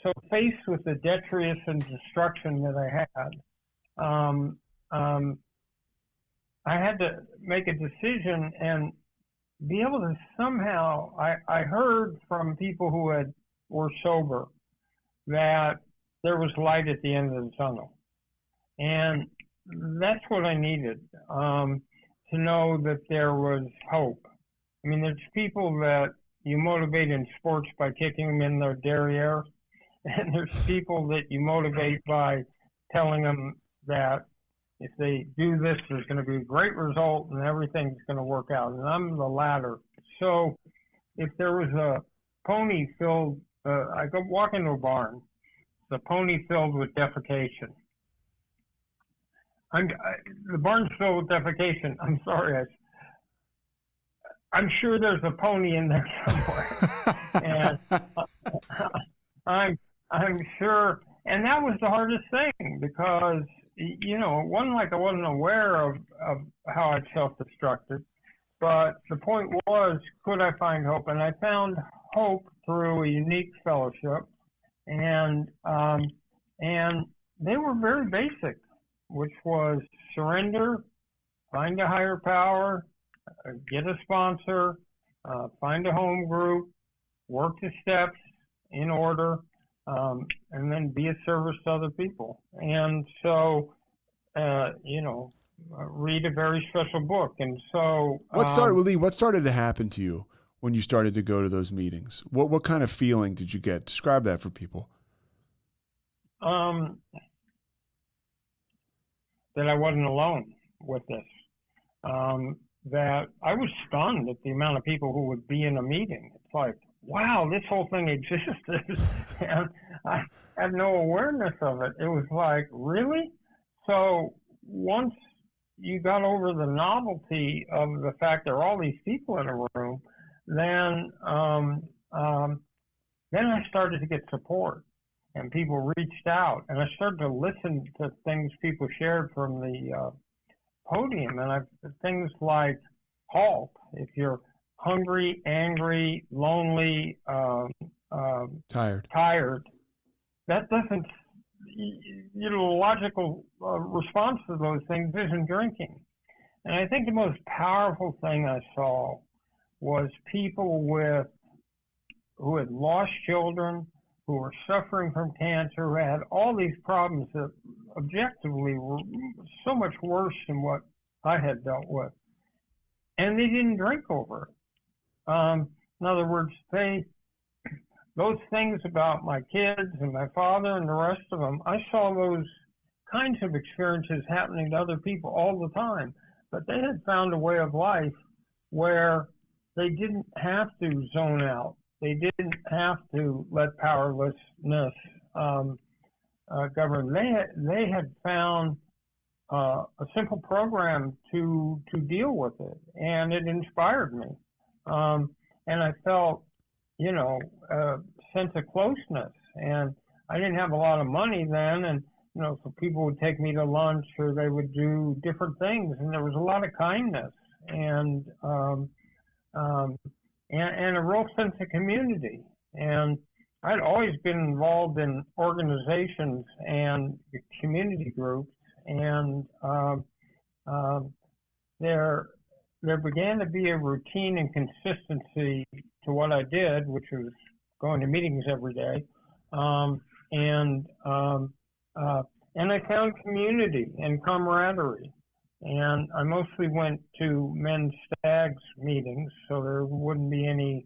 so faced with the detritus and destruction that I had to make a decision and be able to somehow, I heard from people who were sober that there was light at the end of the tunnel. And that's what I needed, to know that there was hope. I mean, there's people that you motivate in sports by kicking them in their derriere, and there's people that you motivate by telling them that if they do this, there's going to be a great result and everything's going to work out. And I'm the latter. So if there was a pony filled, I go walk into a barn, the pony filled with defecation. The barn's filled with defecation. I'm sorry. I'm sure there's a pony in there somewhere. And I'm sure, and that was the hardest thing, because it wasn't like I wasn't aware of how I'd self-destructed, but the point was, could I find hope? And I found hope through a unique fellowship, and they were very basic, which was surrender, find a higher power, get a sponsor, find a home group, work the steps in order, and then be of service to other people. And so, read a very special book. And so, what started to happen to you when you started to go to those meetings? What kind of feeling did you get? Describe that for people. That I wasn't alone with this. That I was stunned at the amount of people who would be in a meeting. It's like, wow, this whole thing existed. And I had no awareness of it. It was like, really? So once you got over the novelty of the fact there are all these people in a room, then I started to get support, and people reached out, and I started to listen to things people shared from the podium, and things like HALT. If you're hungry, angry, lonely, tired, that doesn't, the logical response to those things isn't drinking. And I think the most powerful thing I saw was people who had lost children, who were suffering from cancer, who had all these problems that objectively were so much worse than what I had dealt with. And they didn't drink over it. In other words, those things about my kids and my father and the rest of them, I saw those kinds of experiences happening to other people all the time. But they had found a way of life where they didn't have to zone out. They didn't have to let powerlessness govern. They had found a simple program to deal with it, and it inspired me. And I felt, a sense of closeness. And I didn't have a lot of money then, and so people would take me to lunch, or they would do different things, and there was a lot of kindness and a real sense of community. And I'd always been involved in organizations and community groups, and there began to be a routine and consistency to what I did, which was going to meetings every day, and I found community and camaraderie. And I mostly went to men's stags meetings, so there wouldn't be any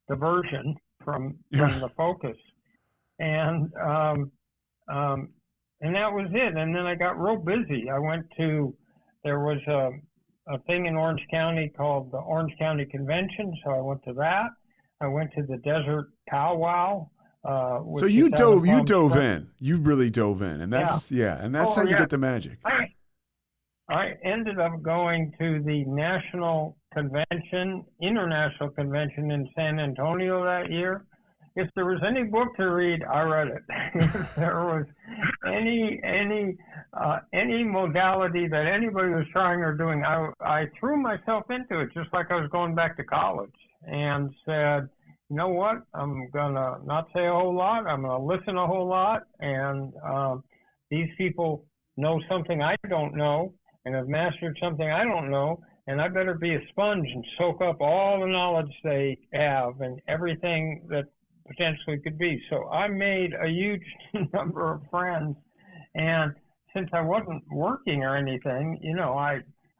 diversion from the focus. And that was it. And then I got real busy. There was a thing in Orange County called the Orange County Convention, so I went to that. I went to the Desert Powwow. So you dove in. You really dove in, and that's how you get the magic. I ended up going to the International Convention in San Antonio that year. If there was any book to read, I read it. If there was any modality that anybody was trying or doing, I threw myself into it, just like I was going back to college, and said, you know what, I'm gonna not say a whole lot, I'm gonna listen a whole lot, and these people know something I don't know, and have mastered something I don't know, and I better be a sponge and soak up all the knowledge they have and everything that potentially could be. So I made a huge number of friends, and since I wasn't working or anything,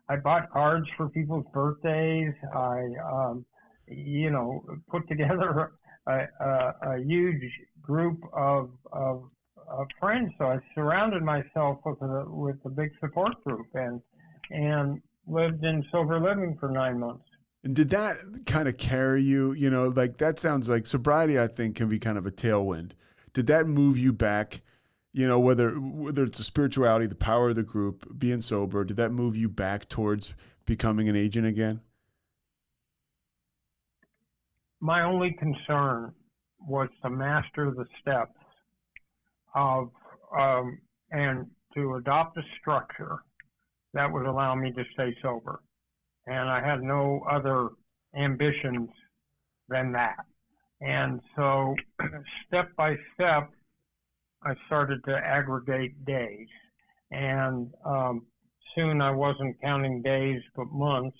I bought cards for people's birthdays. I put together a huge group of friends. So I surrounded myself with a big support group, and lived in sober living for 9 months. And did that kind of carry you? Like that sounds like sobriety, I think, can be kind of a tailwind. Did that move you back? Whether it's the spirituality, the power of the group, being sober, did that move you back towards becoming an agent again? My only concern was to master the steps of and to adopt a structure that would allow me to stay sober. And I had no other ambitions than that. And so step by step, I started to aggregate days. And soon I wasn't counting days, but months.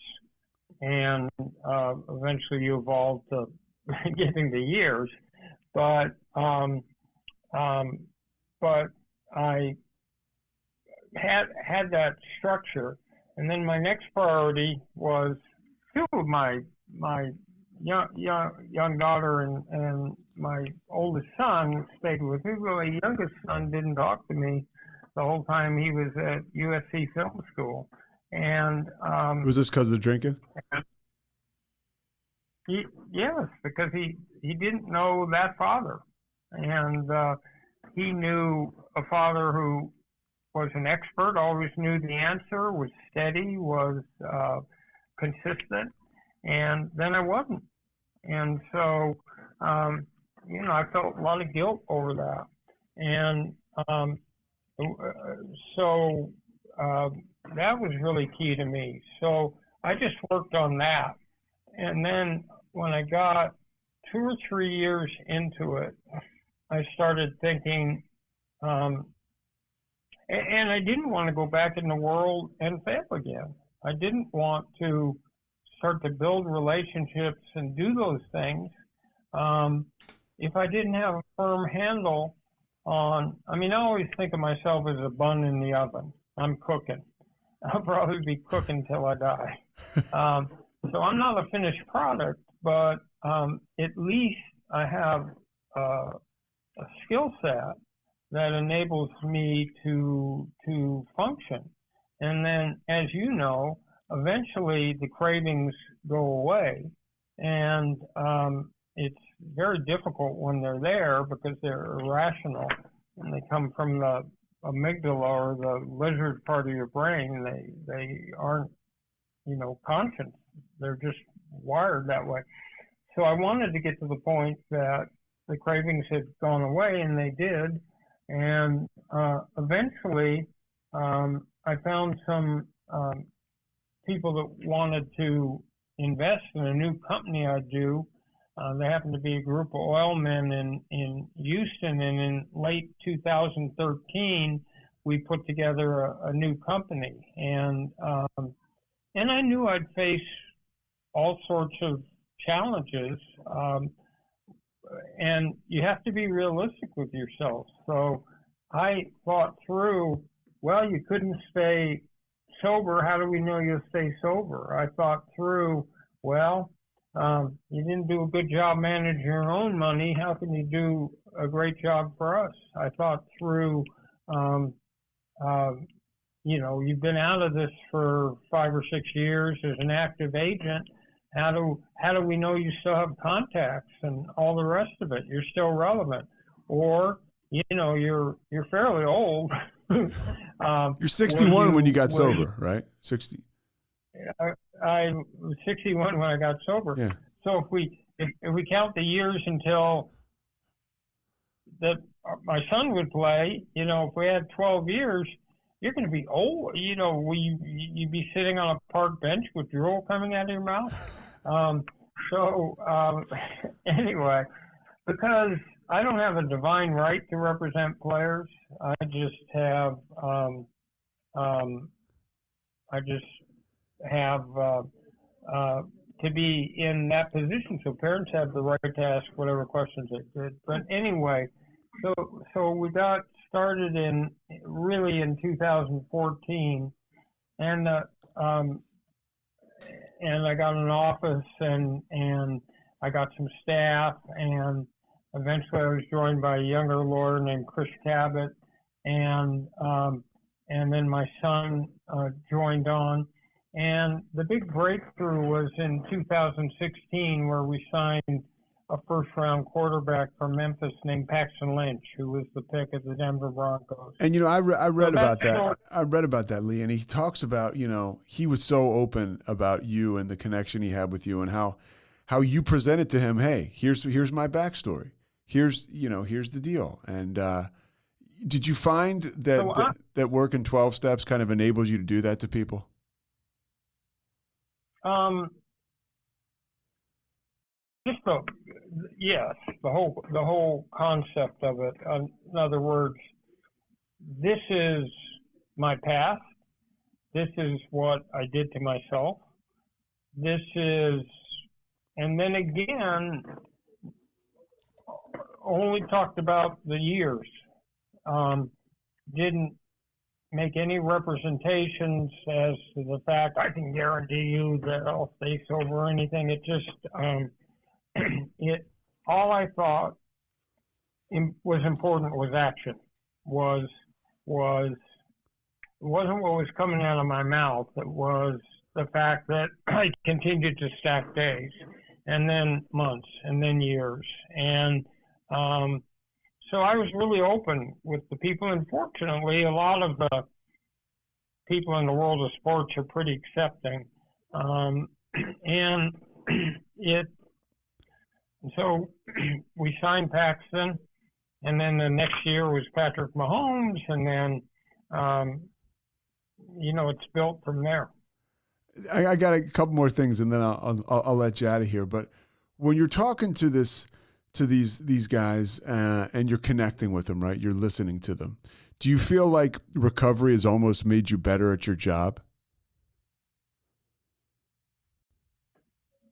And eventually you evolve to getting the years. But I had that structure. And then my next priority was two of my young daughter and my oldest son stayed with me. My youngest son didn't talk to me the whole time he was at USC Film School. And was this because of the drinking? Yes, because he didn't know that father, and he knew a father who was an expert, always knew the answer, was steady, was consistent, and then I wasn't. And so, I felt a lot of guilt over that. And so that was really key to me. So I just worked on that. And then when I got 2 or 3 years into it, I started thinking, and I didn't want to go back in the world and fail again. I didn't want to start to build relationships and do those things if I didn't have a firm handle on, I always think of myself as a bun in the oven. I'm cooking. I'll probably be cooking till I die. So I'm not a finished product, but at least I have a skill set that enables me to function. And then, as you know, eventually the cravings go away, and it's very difficult when they're there because they're irrational and they come from the amygdala or the lizard part of your brain. They aren't, conscious. They're just wired that way. So I wanted to get to the point that the cravings had gone away, and they did. And eventually, I found some people that wanted to invest in a new company I do. They happened to be a group of oil men in Houston, and in late 2013, we put together a new company. And and I knew I'd face all sorts of challenges, and you have to be realistic with yourself. So I thought through, well, you couldn't stay sober. How do we know you'll stay sober? I thought through, well, you didn't do a good job managing your own money. How can you do a great job for us? I thought through, you've been out of this for 5 or 6 years as an active agent. How do we know you still have contacts and all the rest of it? You're still relevant, or you're fairly old. You're 61 when you got sober, right? 60. I was 61 when I got sober. Yeah. So if we count the years until that my son would play, if we had 12 years, you're going to be old. You'd be sitting on a park bench with drool coming out of your mouth. Anyway, because I don't have a divine right to represent players, I just have to be in that position. So parents have the right to ask whatever questions they did. But anyway, so we got started in 2014, and I got an office and I got some staff, and eventually I was joined by a younger lawyer named Chris Cabot, and then my son joined on. And the big breakthrough was in 2016, where we signed a first-round quarterback from Memphis named Paxton Lynch, who was the pick of the Denver Broncos. And I read about that. I read about that, Lee, and he talks about he was so open about you and the connection he had with you, and how you presented to him, hey, here's my backstory, here's the deal. And did you find that that work in 12 steps kind of enables you to do that to people? Yes, the whole concept of it. In other words, this is my past. This is what I did to myself. This is, and then again, only talked about the years. Didn't make any representations as to the fact I can guarantee you that I'll stay sober or anything. It just, all I thought was important was action. It wasn't what was coming out of my mouth. It was the fact that I continued to stack days, and then months, and then years. And so I was really open with the people. And fortunately, a lot of the people in the world of sports are pretty accepting. And so we signed Paxton, and then the next year was Patrick Mahomes, and then, it's built from there. I got a couple more things, and then I'll let you out of here. But when you're talking to these guys and you're connecting with them, right? You're listening to them. Do you feel like recovery has almost made you better at your job?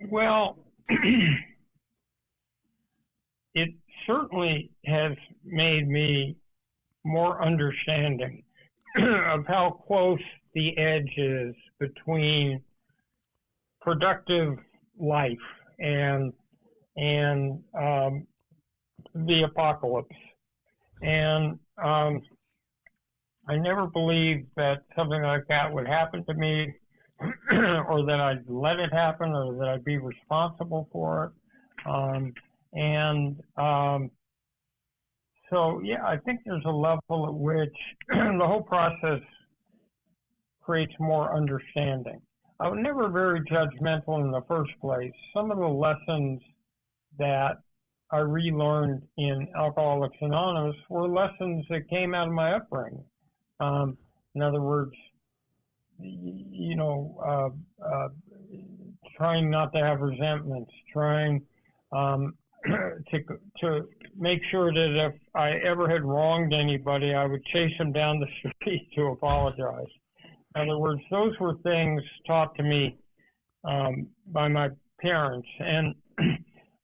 Well, it certainly has made me more understanding of how close the edge is between productive life and the apocalypse. And I never believed that something like that would happen to me, or that I'd let it happen, or that I'd be responsible for it. So, yeah, I think there's a level at which the whole process creates more understanding. I was never very judgmental in the first place. Some of the lessons that I relearned in Alcoholics Anonymous were lessons that came out of my upbringing. In other words, trying not to have resentments, trying to make sure that if I ever had wronged anybody, I would chase them down the street to apologize. In other words, those were things taught to me by my parents. And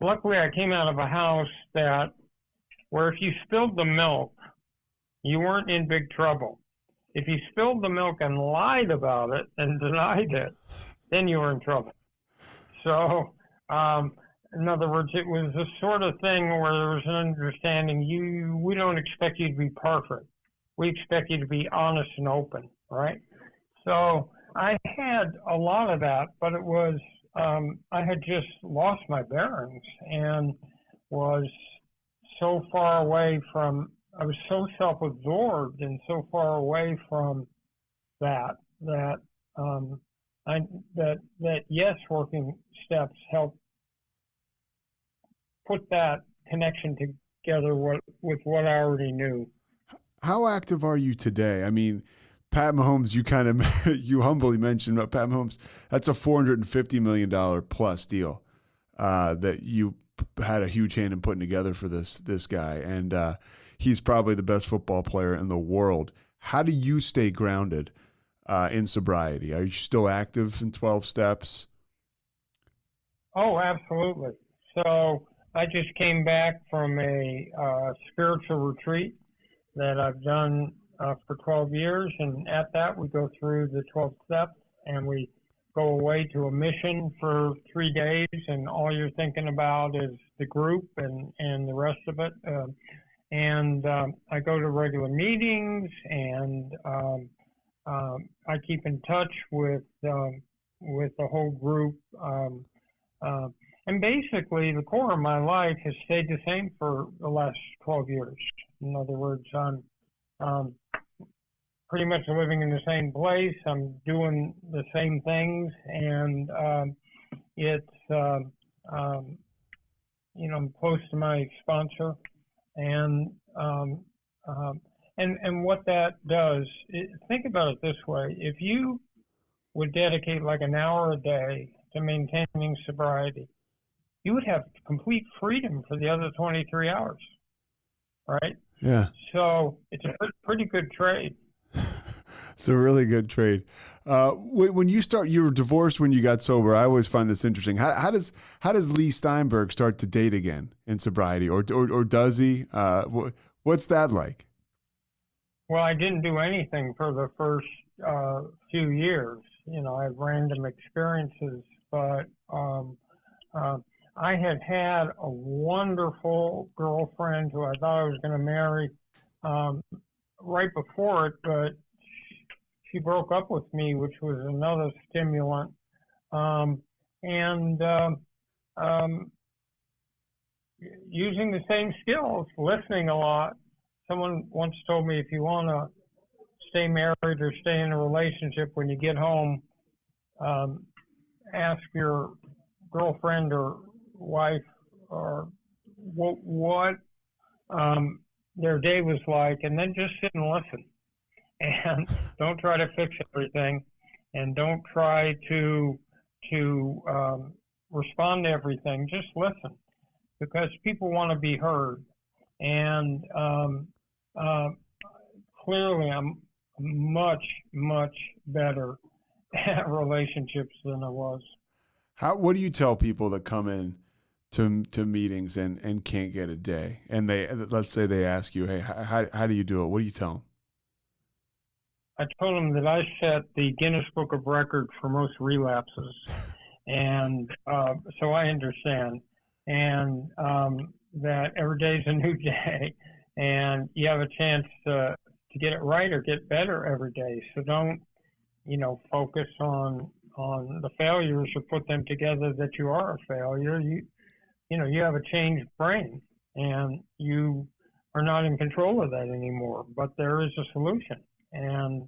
luckily, I came out of a house where if you spilled the milk, you weren't in big trouble. If you spilled the milk and lied about it and denied it, then you were in trouble. So, in other words, it was the sort of thing where there was an understanding. We don't expect you to be perfect. We expect you to be honest and open, right? So I had a lot of that, but it was, I had just lost my bearings and was so far away from, I was so self-absorbed and so far away from that yes, working steps help put that connection together with what I already knew. How active are you today? I mean, Pat Mahomes, you humbly mentioned about Pat Mahomes. That's a $450 million plus deal that you had a huge hand in putting together for this guy. And he's probably the best football player in the world. How do you stay grounded in sobriety? Are you still active in 12 steps? Oh, absolutely. So I just came back from a spiritual retreat that I've done for 12 years. And at that, we go through the 12 steps and we go away to a mission for 3 days. And all you're thinking about is the group and the rest of it. I go to regular meetings and I keep in touch with the whole group. And basically, the core of my life has stayed the same for the last 12 years. In other words, I'm pretty much living in the same place. I'm doing the same things, and I'm close to my sponsor, and what that does, think about it this way: if you would dedicate like an hour a day to maintaining sobriety, you would have complete freedom for the other 23 hours, right? Yeah. So it's a pretty good trade. It's a really good trade. When you were divorced when you got sober. I always find this interesting. How does Lee Steinberg start to date again in sobriety, or does he? What's that like? Well, I didn't do anything for the first few years. I had random experiences, but I had a wonderful girlfriend who I thought I was going to marry right before it, but she broke up with me, which was another stimulant. Using the same skills, listening a lot. Someone once told me, if you want to stay married or stay in a relationship, when you get home, ask your girlfriend or wife or what their day was like, and then just sit and listen. And don't try to fix everything, and don't try to respond to everything. Just listen, because people want to be heard. And clearly, I'm much better at relationships than I was. What do you tell people that come in to meetings and can't get a day, and let's say they ask you, hey, how do you do it? What do you tell them? I told them that I set the Guinness Book of Records for most relapses, and so I understand, and that every day is a new day, and you have a chance to get it right or get better every day. So don't, focus on the failures or put them together that you are a failure. You have a changed brain, and you are not in control of that anymore. But there is a solution. And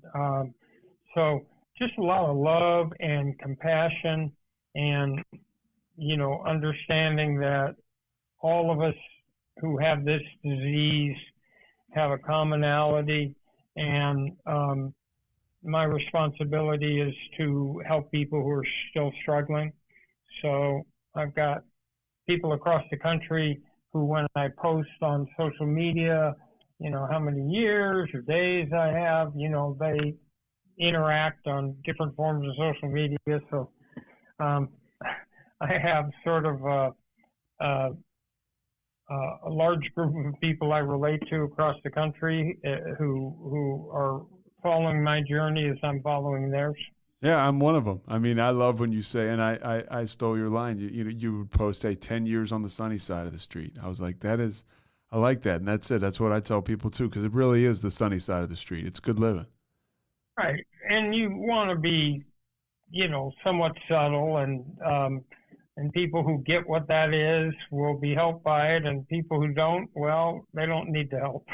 so just a lot of love and compassion and, understanding that all of us who have this disease have a commonality. And my responsibility is to help people who are still struggling. So I've got people across the country who, when I post on social media, how many years or days I have, interact on different forms of social media. So I have sort of a large group of people I relate to across the country who are following my journey as I'm following theirs. Yeah, I'm one of them. I mean, I love when you say, and I stole your line. You would post, hey, 10 years on the sunny side of the street. I was like, I like that. And that's it. That's what I tell people too, because it really is the sunny side of the street. It's good living. Right. And you want to be, somewhat subtle, and people who get what that is will be helped by it. And people who don't, well, they don't need the help.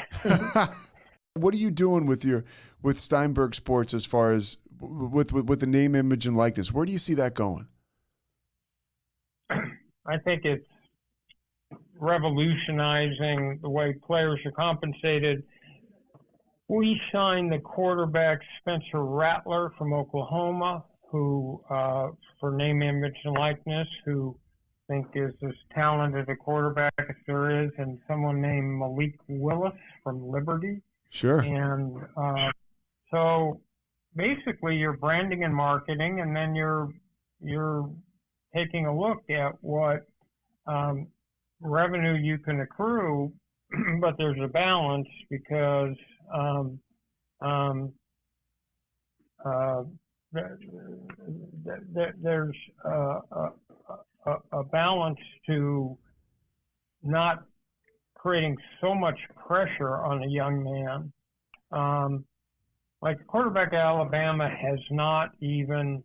What are you doing with Steinberg Sports as far as with the name, image, and likeness? Where do you see that going? I think it's revolutionizing the way players are compensated. We signed the quarterback Spencer Rattler from Oklahoma, who for name, image, and likeness, who I think is as talented a quarterback as there is, and someone named Malik Willis from Liberty. Sure. And so basically you're branding and marketing, and then you're taking a look at what revenue you can accrue, but there's a balance because there's a balance to not creating so much pressure on a young man. Like the quarterback at Alabama has not even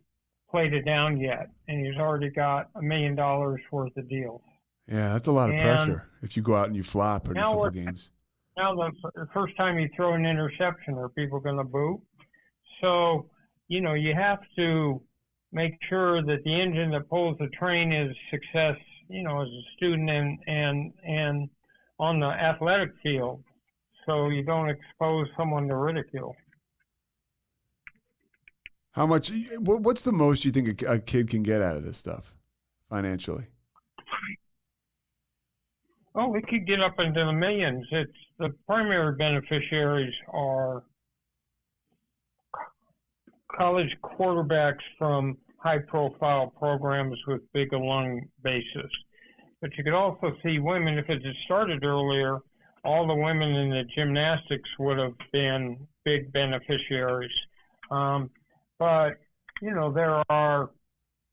played it down yet, and he's already got $1 million worth of deals. Yeah, that's a lot of pressure if you go out and you flop in a couple games. Now the first time you throw an interception, are people going to boo? So, you have to make sure that the engine that pulls the train is success, as a student and on the athletic field, so you don't expose someone to ridicule. How much? What's the most you think a kid can get out of this stuff financially? Oh, we could get up into the millions. It's the primary beneficiaries are college quarterbacks from high-profile programs with big alum bases. But you could also see women. If it had started earlier, all the women in the gymnastics would have been big beneficiaries. But, there are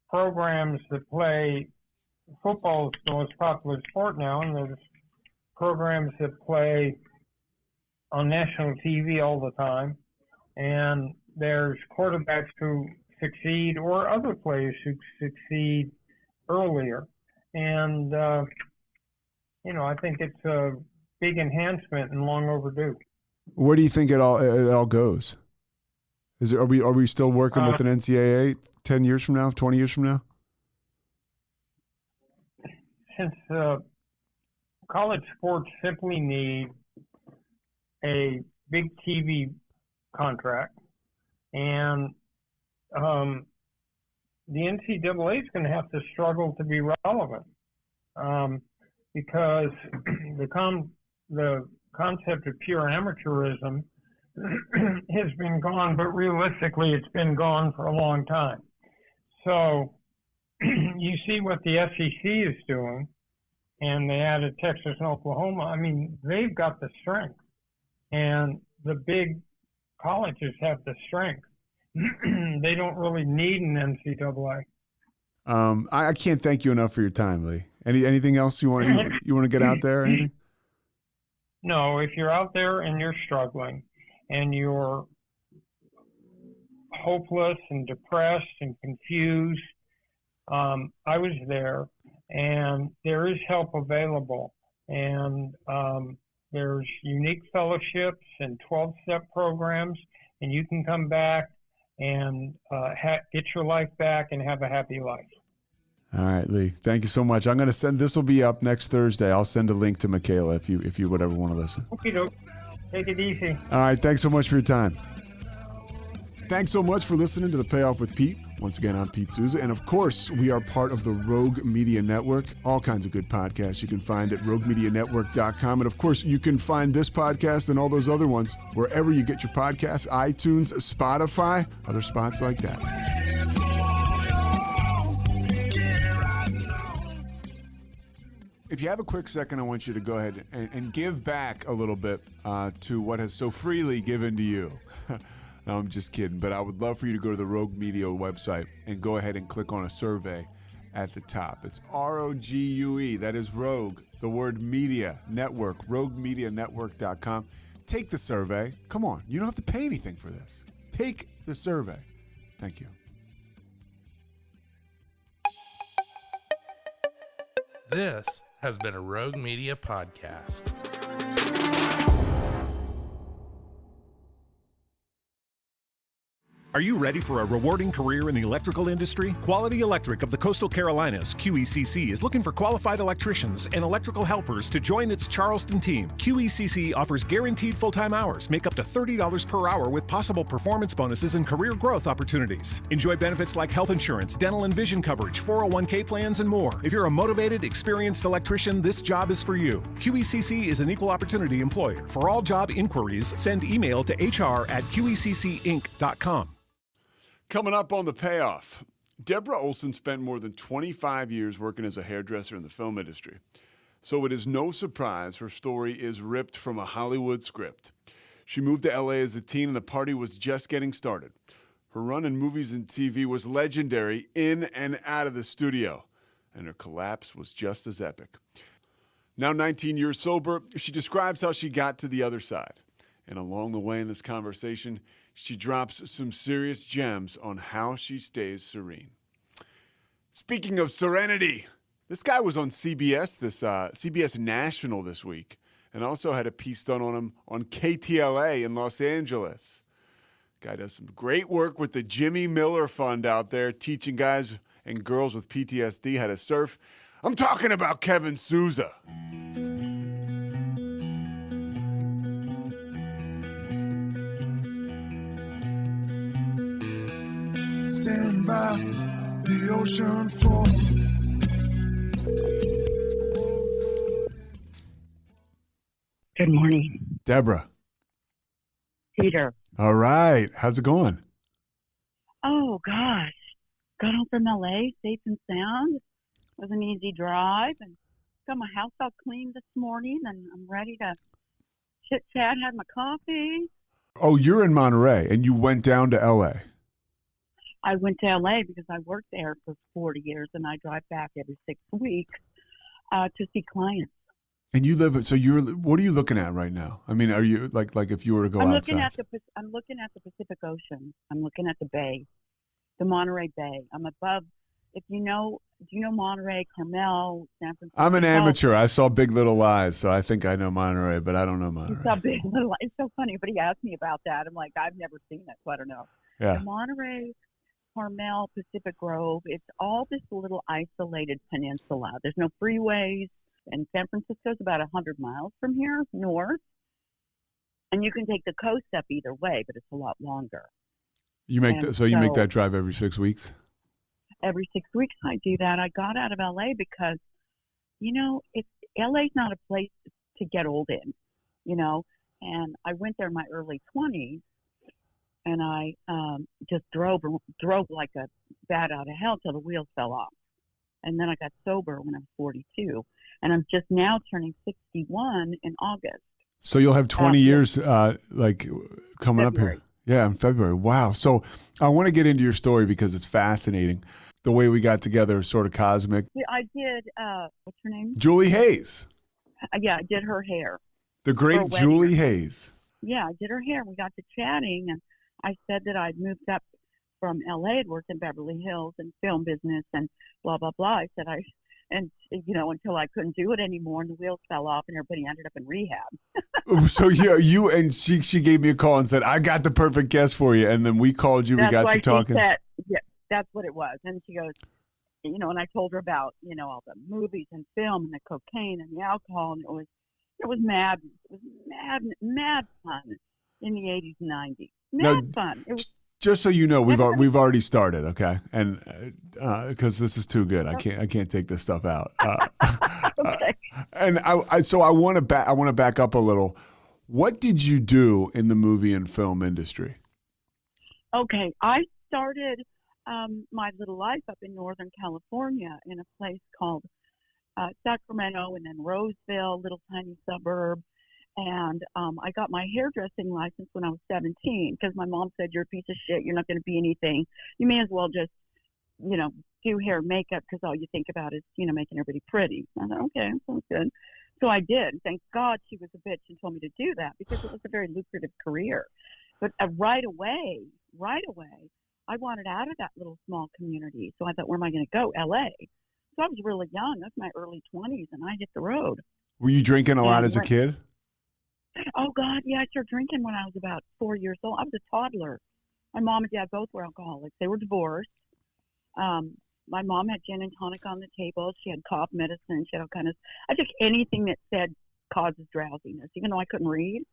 programs that play football is the most popular sport now, and there's programs that play on national TV all the time. And there's quarterbacks who succeed or other players who succeed earlier. And, I think it's a big enhancement and long overdue. Where do you think it all goes? Are we still working with an NCAA 10 years from now, 20 years from now? Since college sports simply need a big TV contract, and the NCAA is going to have to struggle to be relevant because the concept of pure amateurism has been gone, but realistically it's been gone for a long time. So you see what the SEC is doing, and they added Texas and Oklahoma. I mean, they've got the strength, and the big colleges have the strength. They don't really need an NCAA. I can't thank you enough for your time, Lee. Anything else you want to get out there? Anything? No, if you're out there and you're struggling and you're hopeless and depressed and confused, I was there, and there is help available. And there's unique fellowships and 12-step programs, and you can come back and get your life back and have a happy life. All right, Lee. Thank you so much. I'm going to send. This will be up next Thursday. I'll send a link to Michaela if you would ever want to listen. Okay, take it easy. All right. Thanks so much for your time. Thanks so much for listening to The Payoff with Pete. Once again, I'm Pete Souza. And of course, we are part of the Rogue Media Network. All kinds of good podcasts you can find at RogueMediaNetwork.com. And of course, you can find this podcast and all those other ones wherever you get your podcasts, iTunes, Spotify, other spots like that. If you have a quick second, I want you to go ahead and give back a little bit to what has so freely given to you. No, I'm just kidding, but I would love for you to go to the Rogue Media website and go ahead and click on a survey at the top. It's ROGUE, that is Rogue, the word media network, RogueMediaNetwork.com. Take the survey. Come on, you don't have to pay anything for this. Take the survey. Thank you. This has been a Rogue Media podcast. Are you ready for a rewarding career in the electrical industry? Quality Electric of the Coastal Carolinas, QECC, is looking for qualified electricians and electrical helpers to join its Charleston team. QECC offers guaranteed full-time hours, make up to $30 per hour with possible performance bonuses and career growth opportunities. Enjoy benefits like health insurance, dental and vision coverage, 401k plans, and more. If you're a motivated, experienced electrician, this job is for you. QECC is an equal opportunity employer. For all job inquiries, send email to hr@qeccinc.com. Coming up on The Payoff, Deborah Olson spent more than 25 years working as a hairdresser in the film industry. So it is no surprise her story is ripped from a Hollywood script. She moved to LA as a teen and the party was just getting started. Her run in movies and TV was legendary in and out of the studio, and her collapse was just as epic. Now 19 years sober, she describes how she got to the other side. And along the way in this conversation, she drops some serious gems on how she stays serene. Speaking of serenity, this guy was on CBS, CBS National this week, and also had a piece done on him on KTLA in Los Angeles. Guy does some great work with the Jimmy Miller Fund out there, teaching guys and girls with PTSD how to surf. I'm talking about Kevin Souza. Stand by the ocean floor. Good morning, Deborah. Peter. All right. How's it going? Oh, gosh. Got home from LA safe and sound. It was an easy drive and got my house all cleaned this morning and I'm ready to chit-chat, had my coffee. Oh, you're in Monterey and you went down to LA. I went to LA because I worked there for 40 years and I drive back every 6 weeks to see clients. And you live, so what are you looking at right now? I mean, are you like if you were to go outside? I'm looking at the Pacific Ocean. I'm looking at the bay, the Monterey Bay. I'm above, do you know Monterey, Carmel, San Francisco? I'm an amateur. I saw Big Little Lies, so I think I know Monterey, but I don't know Monterey. You saw Big Little Lies. It's so funny, but he asked me about that. I'm like, I've never seen it, so I don't know. Yeah. The Monterey, Carmel, Pacific Grove, it's all this little isolated peninsula. There's no freeways, and San Francisco's about 100 miles from here, north. And you can take the coast up either way, but it's a lot longer. You make you make that drive every 6 weeks? Every 6 weeks I do that. I got out of LA because, LA's not a place to get old in, and I went there in my early 20s. And I just drove like a bat out of hell till the wheels fell off. And then I got sober when I was 42. And I'm just now turning 61 in August. So you'll have 20 years coming up here. Yeah, in February. Wow. So I want to get into your story because it's fascinating. The way we got together is sort of cosmic. Yeah, I did, what's her name? Julie Hayes. Yeah, I did her hair. The great Julie Hayes. Yeah, I did her hair. We got to chatting and I said that I'd moved up from LA, I'd worked in Beverly Hills and film business and blah, blah, blah. I said until I couldn't do it anymore and the wheels fell off and everybody ended up in rehab. So yeah, you and she gave me a call and said, I got the perfect guest for you. And then we called you, we got to talking. Yeah, that's what it was. And she goes, and I told her about, all the movies and film and the cocaine and the alcohol. And it was madness. It was mad fun in the 80s and 90s. Fun. It was Just so you know, we've already started, okay? And because this is too good, I can't take this stuff out. Okay. And I want to back up a little. What did you do in the movie and film industry? Okay, I started my little life up in Northern California in a place called Sacramento, and then Roseville, little tiny suburb. And I got my hairdressing license when I was 17 because my mom said, "You're a piece of shit. You're not going to be anything. You may as well just, do hair and makeup because all you think about is, making everybody pretty." I thought, okay, sounds good. So I did. Thank God she was a bitch and told me to do that because it was a very lucrative career. But right away, I wanted out of that little small community. So I thought, where am I going to go? LA. So I was really young. That's my early 20s, and I hit the road. Were you drinking a lot as a kid? Oh, God, yeah. I started drinking when I was about 4 years old. I was a toddler. My mom and dad both were alcoholics. They were divorced. My mom had gin and tonic on the table. She had cough medicine. She had all kind of. I took anything that said causes drowsiness, even though I couldn't read.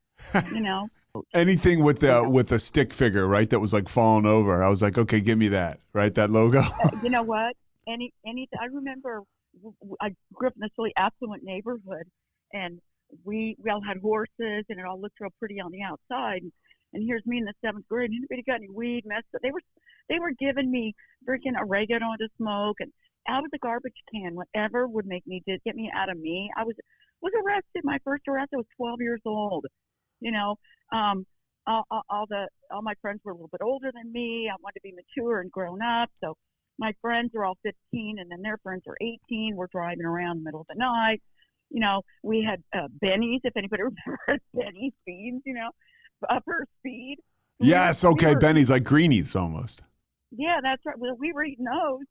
Anything with a stick figure, right? That was like falling over. I was like, okay, give me that, right? That logo. You know what? I remember I grew up in this really affluent neighborhood, and we all had horses, and it all looked real pretty on the outside. And here's me in the 7th grade. Anybody got any weed? Messed up. They were giving me freaking oregano to smoke, and out of the garbage can, whatever would get me out of me. I was arrested. My first arrest, I was 12 years old. All my friends were a little bit older than me. I wanted to be mature and grown up. So my friends are all 15, and then their friends are 18. We're driving around in the middle of the night. We had Benny's, if anybody remembers Benny's beans, upper speed. Yes, okay, Benny's like greenies almost. Yeah, that's right. Well, we were eating those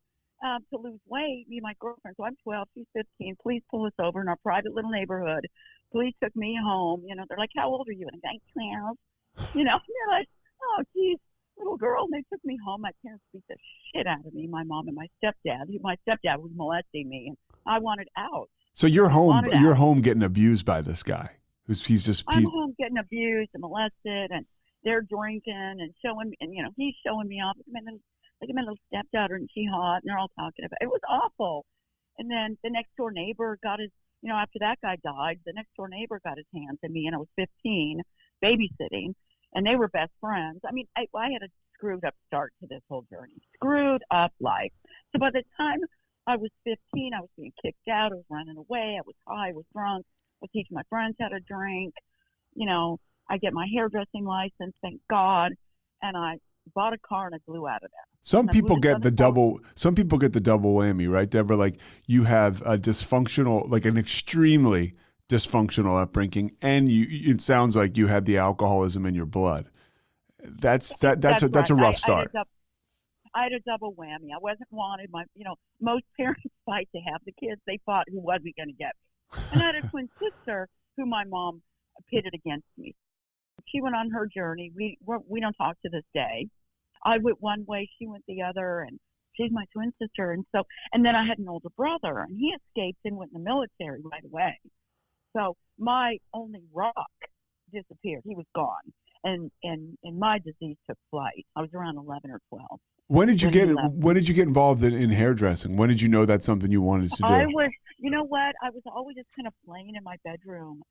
to lose weight, me and my girlfriend. So I'm 12, she's 15. Police pull us over in our private little neighborhood. Police took me home. They're like, "How old are you?" And I'm like, 12. And they're like, "Oh, geez, little girl." And they took me home. My parents beat the shit out of me, my mom and my stepdad. My stepdad was molesting me, and I wanted out. So you're home getting abused by this guy. I'm home getting abused and molested, and they're drinking and showing me, and he's showing me off. Look at my little stepdaughter, and she hot, and they're all talking about it. It was awful. And then the next door neighbor got his, after that guy died, the next door neighbor got his hands on me, and I was 15, babysitting, and they were best friends. I mean, I had a screwed up start to this whole journey. Screwed up life. So by the time I was 15, I was being kicked out. I was running away. I was high. I was drunk. I was teaching my friends how to drink. I get my hairdressing license, thank God, and I bought a car and I blew out of there. Some people get the double whammy, right, Deborah? Like you have a dysfunctional, like an extremely dysfunctional upbringing, and it sounds like you had the alcoholism in your blood. That's a rough start. I had a double whammy. I wasn't wanted. Most parents fight to have the kids. They fought who wasn't going to get me. And I had a twin sister who my mom pitted against me. She went on her journey. We don't talk to this day. I went one way, she went the other, and she's my twin sister. And then I had an older brother, and he escaped and went in the military right away. So my only rock disappeared. He was gone, and my disease took flight. I was around 11 or 12. When did you get involved in hairdressing? When did you know that's something you wanted to do? I was always just kind of playing in my bedroom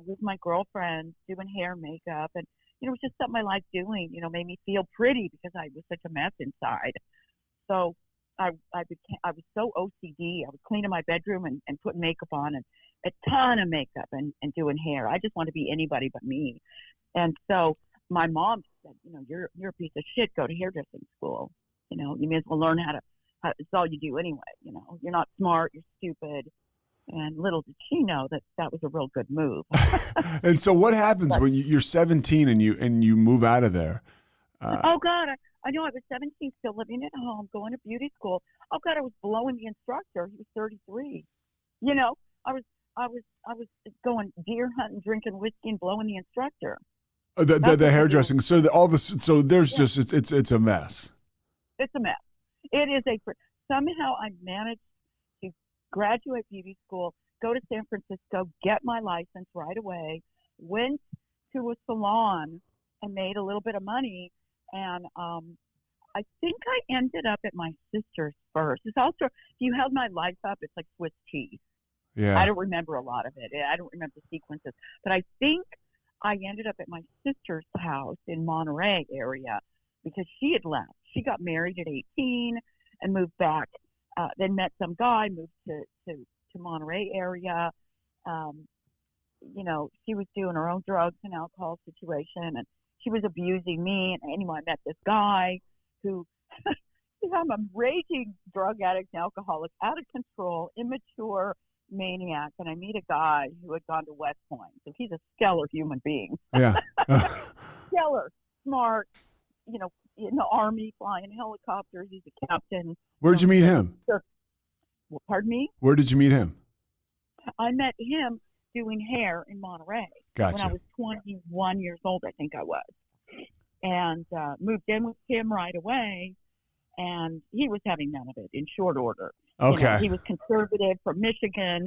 with my girlfriend, doing hair and makeup, and it was just something I liked doing. Made me feel pretty because I was such a mess inside. So I was so OCD. I was cleaning my bedroom and putting makeup on, and a ton of makeup and doing hair. I just wanted to be anybody but me. And so my mom said, you're a piece of shit. Go to hairdressing school. You may as well learn how it's all you do anyway. You're not smart. You're stupid. And little did she know that was a real good move. And so what happens when you're 17 and you move out of there? Oh God, I know I was 17, still living at home, going to beauty school. Oh God, I was blowing the instructor. He was 33. I was going deer hunting, drinking whiskey, and blowing the instructor. The hairdressing. So it's a mess. It's a mess. It is somehow I managed to graduate beauty school, go to San Francisco, get my license right away, went to a salon and made a little bit of money, And I think I ended up at my sister's first. It's also, if you held my life up, it's like Swiss cheese. Yeah. I don't remember a lot of it. I don't remember the sequences. But I think I ended up at my sister's house in Monterey area because she had left. She got married at 18 and moved back. Then met some guy, moved to Monterey area. You know, she was doing her own drugs and alcohol situation, and she was abusing me. And anyway, I met this guy who, I'm a raging drug addict and alcoholic, out of control, immature maniac. And I meet a guy who had gone to West Point. So he's a stellar human being. Yeah. Stellar, smart, you know, in the Army, flying helicopters. He's a captain. Where'd you meet him? Well, pardon me? Where did you meet him? I met him doing hair in Monterey Gotcha. when I was 21 years old, I think I was. And moved in with him right away. And he was having none of it in short order. Okay. You know, he was conservative from Michigan,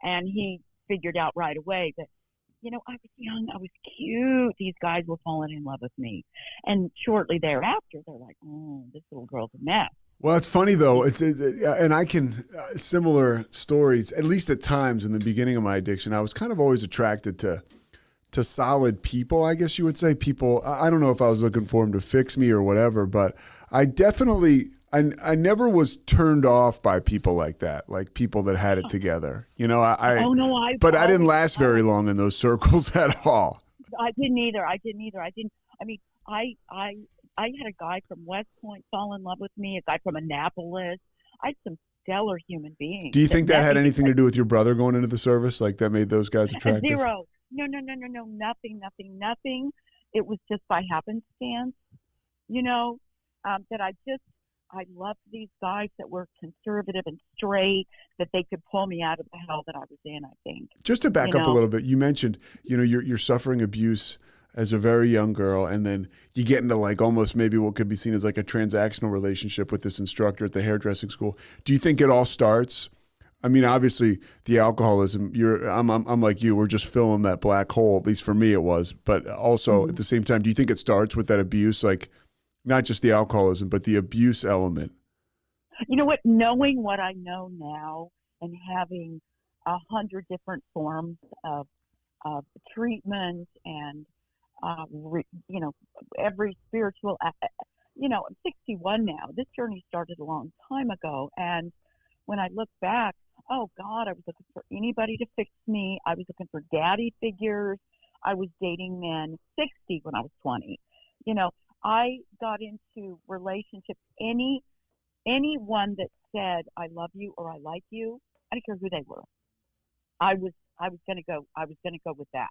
and he figured out right away that, you know, I was young, I was cute. These guys were falling in love with me. And shortly thereafter, they're like, oh, this little girl's a mess. Well, it's funny though. And I can similar stories. At least at times in the beginning of my addiction, I was kind of always attracted to solid people. I guess you would say people. I don't know if I was looking for them to fix me or whatever, but I definitely. I never was turned off by people like that, like people that had it together. You know, but I didn't last very long in those circles at all. I didn't either. I mean, I had a guy from West Point fall in love with me, a guy from Annapolis. I had some stellar human beings. Do you think that had anything to do with your brother going into the service? Like that made those guys attractive? Zero. No, nothing. It was just by happenstance, you know, that I loved these guys that were conservative and straight, that they could pull me out of the hell that I was in, I think. Just to back up a little bit, you mentioned, you know, you're suffering abuse as a very young girl, and then you get into like almost maybe what could be seen as like a transactional relationship with this instructor at the hairdressing school. Do you think it all starts? I mean, obviously the alcoholism, I'm like you, we're just filling that black hole, at least for me it was. But also at the same time, do you think it starts with that abuse, like not just the alcoholism, but the abuse element? You know what, knowing what I know now and having 100 different forms of treatment and, you know, every spiritual, you know, I'm 61 now. This journey started a long time ago. And when I look back, oh God, I was looking for anybody to fix me. I was looking for daddy figures. I was dating men 60 when I was 20. You know, I got into relationships. Anyone that said I love you or I like you, I don't care who they were. I was gonna go with that.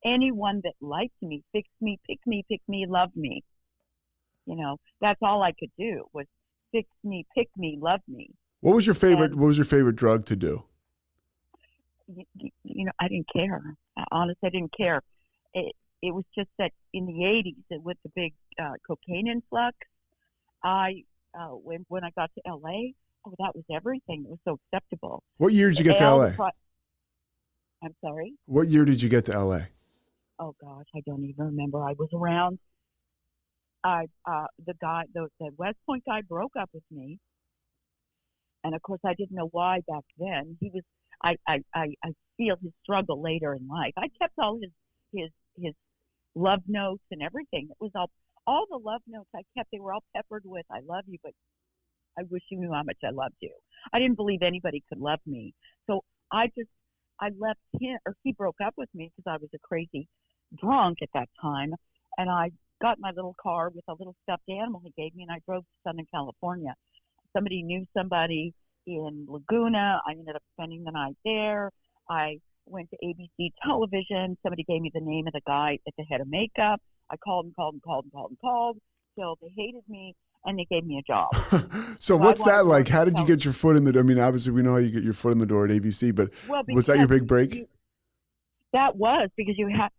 Anyone that liked me, fixed me, pick me, love me. You know, that's all I could do was fix me, pick me, love me. What was your favorite drug to do? You know, I didn't care. Honestly, I didn't care. It was just that in the 80s, with the big cocaine influx, when I got to LA, that was everything. It was so acceptable. What year did you get to LA? I'm sorry? What year did you get to LA? Oh gosh, I don't even remember. I was around. The West Point guy broke up with me, and of course I didn't know why back then. He was. I feel his struggle later in life. I kept all his love notes and everything. It was all the love notes I kept. They were all peppered with "I love you," but I wish you knew how much I loved you. I didn't believe anybody could love me, so I left him, or he broke up with me because I was a crazy drunk at that time, and I got my little car with a little stuffed animal he gave me, and I drove to Southern California. Somebody knew somebody in Laguna. I ended up spending the night there. I went to ABC television. Somebody gave me the name of the guy at the head of makeup. I called and called till they hated me, and they gave me a job. So what's that like? How did you get your foot in the? I mean, obviously we know how you get your foot in the door at ABC, but was that your big break? That was because you have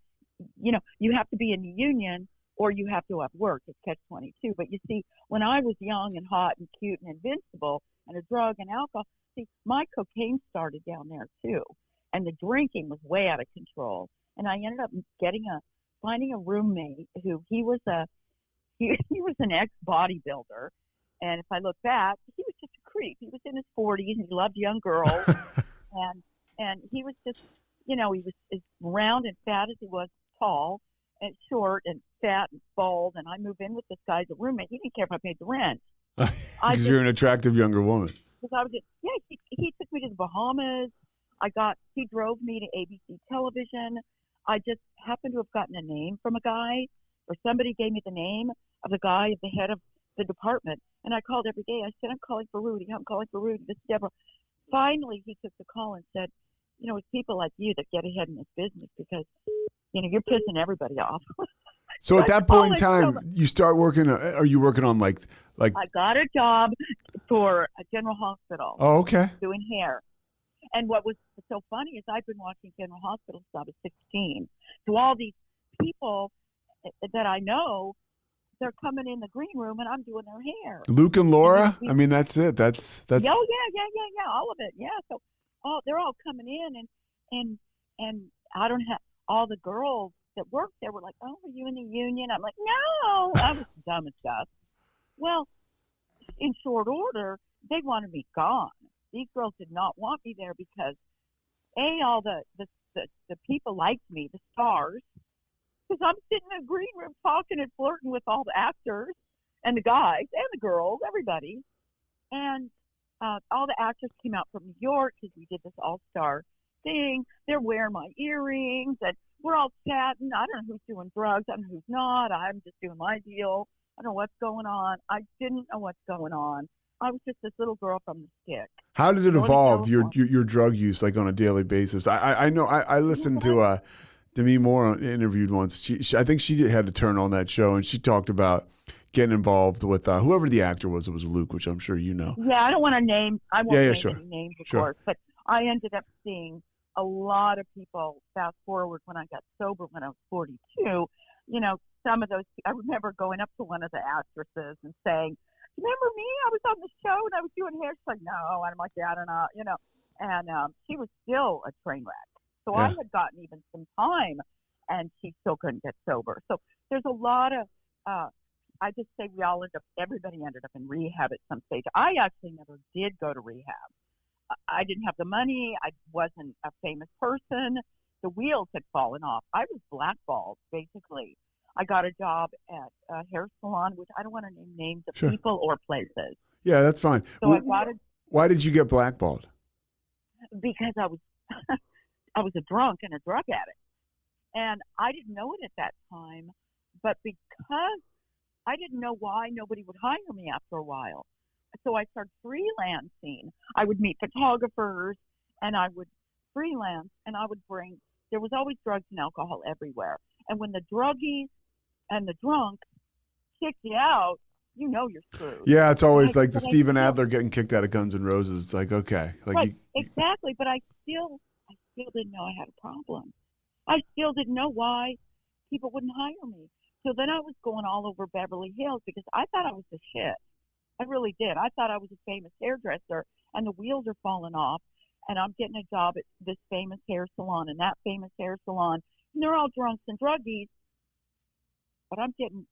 to be in the union or you have to have work. It's catch-22. But you see, when I was young and hot and cute and invincible and a drug and alcohol, see, my cocaine started down there too, and the drinking was way out of control. And I ended up finding a roommate who he was a he was an ex bodybuilder, and if I look back, he was just a creep. He was in his 40s and he loved young girls, and he was just, he was as round and fat as he was tall, and short and fat and bald. And I moved in with this guy as a roommate. He didn't care if I paid the rent. Because you're an attractive younger woman. Because I was just, he took me to the Bahamas. He drove me to ABC television. I just happened to have gotten a name from a guy, or somebody gave me the name of the guy, the head of the department. And I called every day. I said, I'm calling for Rudy. This is Deborah. Finally, he took the call and said, it's people like you that get ahead in this business because, you're pissing everybody off. So at that point in time, you start working. Are you working on like? I got a job for a general hospital. Oh, okay. Doing hair. And what was so funny is I've been watching General Hospital since I was 16. So all these people that I know, they're coming in the green room and I'm doing their hair. Luke and Laura. I mean, that's it. That's. Oh yeah, all of it. Yeah. So, they're all coming in and I don't have all the girls that worked there were like, oh, are you in the union? I'm like, no. I was dumb as stuff. Well, in short order, they wanted me gone. These girls did not want me there because, all the people liked me, the stars, because I'm sitting in a green room talking and flirting with all the actors and the guys and the girls, everybody. And all the actors came out from New York because we did this all-star thing. They're wearing my earrings, and we're all chatting. I don't know who's doing drugs. I don't know who's not. I'm just doing my deal. I don't know what's going on. I didn't know what's going on. I was just this little girl from the stick. How did it evolve your drug use like on a daily basis? I know I listened to Demi Moore interviewed once. She I think she had to turn on that show and she talked about getting involved with whoever the actor was. It was Luke, which I'm sure you know. Yeah, I don't want to name. I won't name sure. any names, of Sure. course. But I ended up seeing a lot of people. Fast forward when I got sober when I was 42. Some of those. I remember going up to one of the actresses and saying, remember me? I was on the show and I was doing hair. She's like, no. And I'm like, yeah, I don't know, And she was still a train wreck. So I had gotten even some time, and she still couldn't get sober. So there's a lot of. I just say everybody ended up in rehab at some stage. I actually never did go to rehab. I didn't have the money. I wasn't a famous person. The wheels had fallen off. I was blackballed, basically. I got a job at a hair salon, which I don't want to name names of people or places. Yeah, that's fine. So Why did you get blackballed? Because I was a drunk and a drug addict. And I didn't know it at that time. But because I didn't know why nobody would hire me after a while. So I started freelancing. I would meet photographers and I would freelance and I would there was always drugs and alcohol everywhere. And when the druggies and the drunk kick you out, you're screwed. Yeah, it's always like the Steven Adler getting kicked out of Guns N' Roses. It's like, okay. Exactly. But I still didn't know I had a problem. I still didn't know why people wouldn't hire me. So then I was going all over Beverly Hills because I thought I was the shit. I really did. I thought I was a famous hairdresser and the wheels are falling off and I'm getting a job at this famous hair salon and that famous hair salon. And they're all drunks and druggies. But I'm getting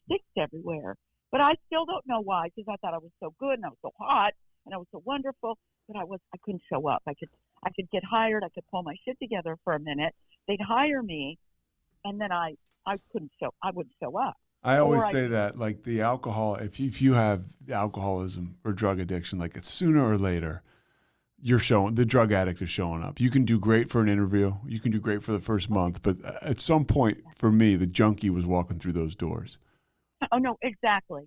86 everywhere. But I still don't know why because I thought I was so good and I was so hot and I was so wonderful, but I couldn't show up. I could get hired. I could pull my shit together for a minute. They'd hire me and then I wouldn't show up. I always say that, like the alcohol, if you have alcoholism or drug addiction, like it's sooner or later, the drug addict is showing up. You can do great for an interview. You can do great for the first month. But at some point, for me, the junkie was walking through those doors. Oh, no, exactly.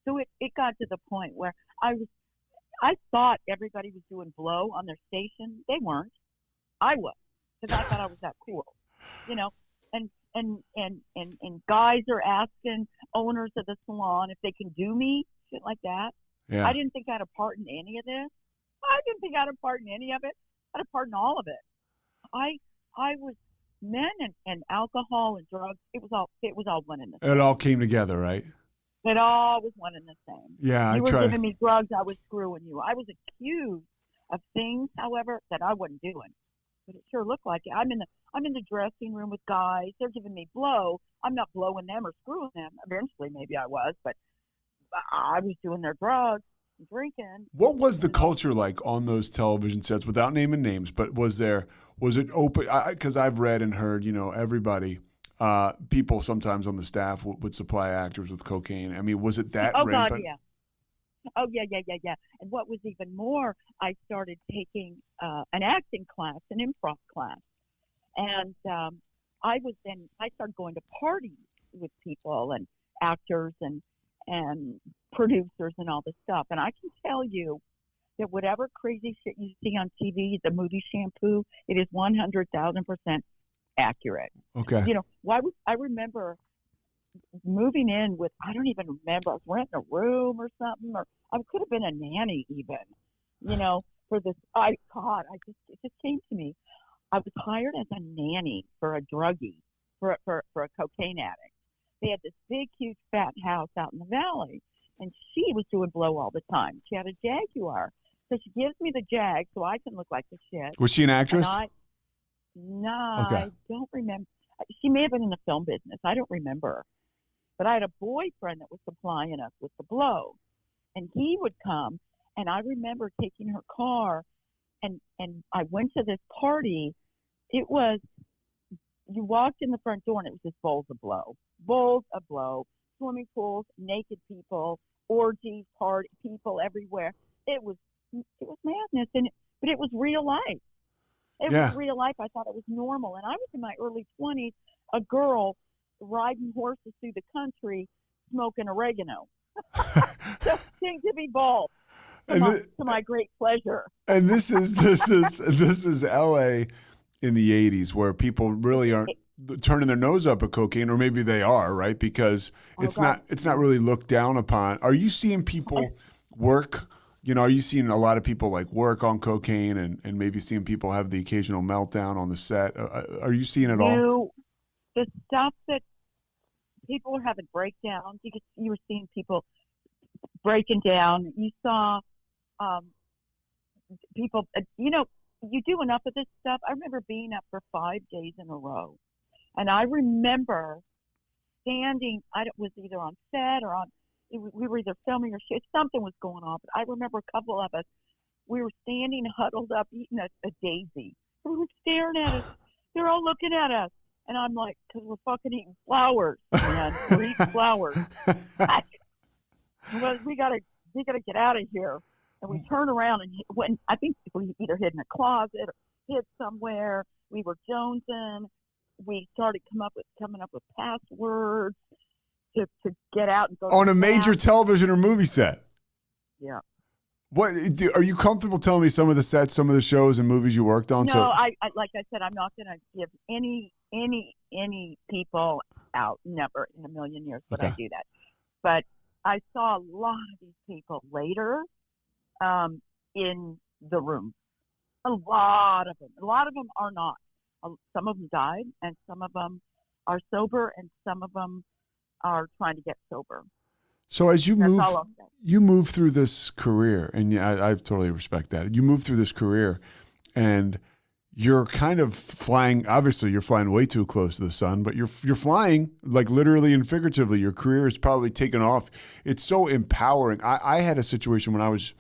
So it got to the point where I thought everybody was doing blow on their station. They weren't. I was, because I thought I was that cool, And guys are asking owners of the salon if they can do me, shit like that. Yeah. I didn't think I had a part in any of this. I didn't think I had a part in any of it. I had a part in all of it. I was men and alcohol and drugs. It was all one and the same. It all came together, right? It all was one and the same. Yeah, you were giving me drugs. I was screwing you. I was accused of things, however, that I wasn't doing. but it sure looked like it. I'm in the dressing room with guys. They're giving me blow. I'm not blowing them or screwing them. Eventually, maybe I was, but I was doing their drugs, and drinking. What was the culture like on those television sets, without naming names? But was it open? Because I've read and heard, everybody, people sometimes on the staff would supply actors with cocaine. I mean, was it that Oh rampant? God, yeah. Oh yeah. And what was even more, I started taking an acting class, an improv class, and I started going to parties with people and actors and producers and all this stuff. And I can tell you that whatever crazy shit you see on TV, the movie Shampoo, it is 100,000% accurate. Okay. I remember moving in with, I don't even remember, I was renting a room or something, or I could have been a nanny even, for this. It just came to me. I was hired as a nanny for a druggie, for a cocaine addict. They had this big, huge, fat house out in the valley, and she was doing blow all the time. She had a Jaguar, so she gives me the Jag so I can look like the shit. Was she an actress? No, Okay. I don't remember. She may have been in the film business. I don't remember. But I had a boyfriend that was supplying us with the blow, and he would come, and I remember taking her car, and I went to this party. It was, you walked in the front door, and it was just bowls of blow, swimming pools, naked people, orgies, party people everywhere. It was madness, but it was real life. It was real life. I thought it was normal, and I was in my early 20s, a girl riding horses through the country, smoking oregano. Just seemed to be bald, to my great pleasure. And this is LA in the 80s, where people really aren't turning their nose up at cocaine, or maybe they are, right? Because it's not really looked down upon. Are you seeing people work? Are you seeing a lot of people like work on cocaine, and maybe seeing people have the occasional meltdown on the set? Are you seeing it all? The stuff that people were having breakdowns, you were seeing people breaking down. You saw people, you do enough of this stuff. I remember being up for 5 days in a row. And I remember standing, was either on set or we were either filming or shit. Something was going on. But I remember a couple of us, we were standing huddled up eating a daisy. They were staring at us. They're all looking at us. And I'm like, because we're fucking eating flowers, man. We're eating flowers. We gotta get out of here. And we turn around, and I think we either hid in a closet or hid somewhere. We were jonesing. We started coming up with passwords to get out and go on a major television or movie set. Yeah. What are you comfortable telling me some of the sets, some of the shows and movies you worked on? No, I like I said, I'm not going to give any people out. Never in a million years would I do that. But I saw a lot of these people later in the room. A lot of them. A lot of them are not. Some of them died, and some of them are sober, and some of them are trying to get sober. So as you move through this career, and I totally respect that. You move through this career, and you're kind of flying. Obviously, you're flying way too close to the sun, but you're flying like literally and figuratively. Your career is probably taken off. It's so empowering. I had a situation when I was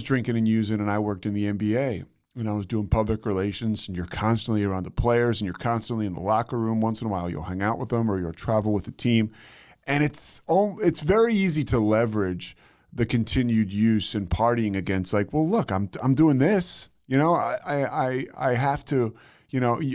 drinking and using, and I worked in the NBA, and I was doing public relations, and you're constantly around the players, and you're constantly in the locker room. Once in a while, you'll hang out with them, or you'll travel with the team. And it's very easy to leverage the continued use and partying against, like, well, look, I'm doing this, I have to,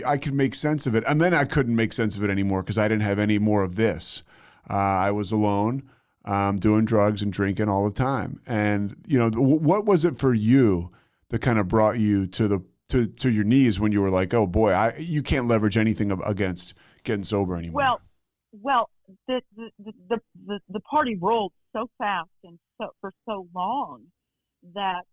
I can make sense of it. And then I couldn't make sense of it anymore because I didn't have any more of this. I was alone, doing drugs and drinking all the time. And, what was it for you that kind of brought you to your knees when you were like, oh boy, you can't leverage anything against getting sober anymore? Well, the party rolled so fast and for so long that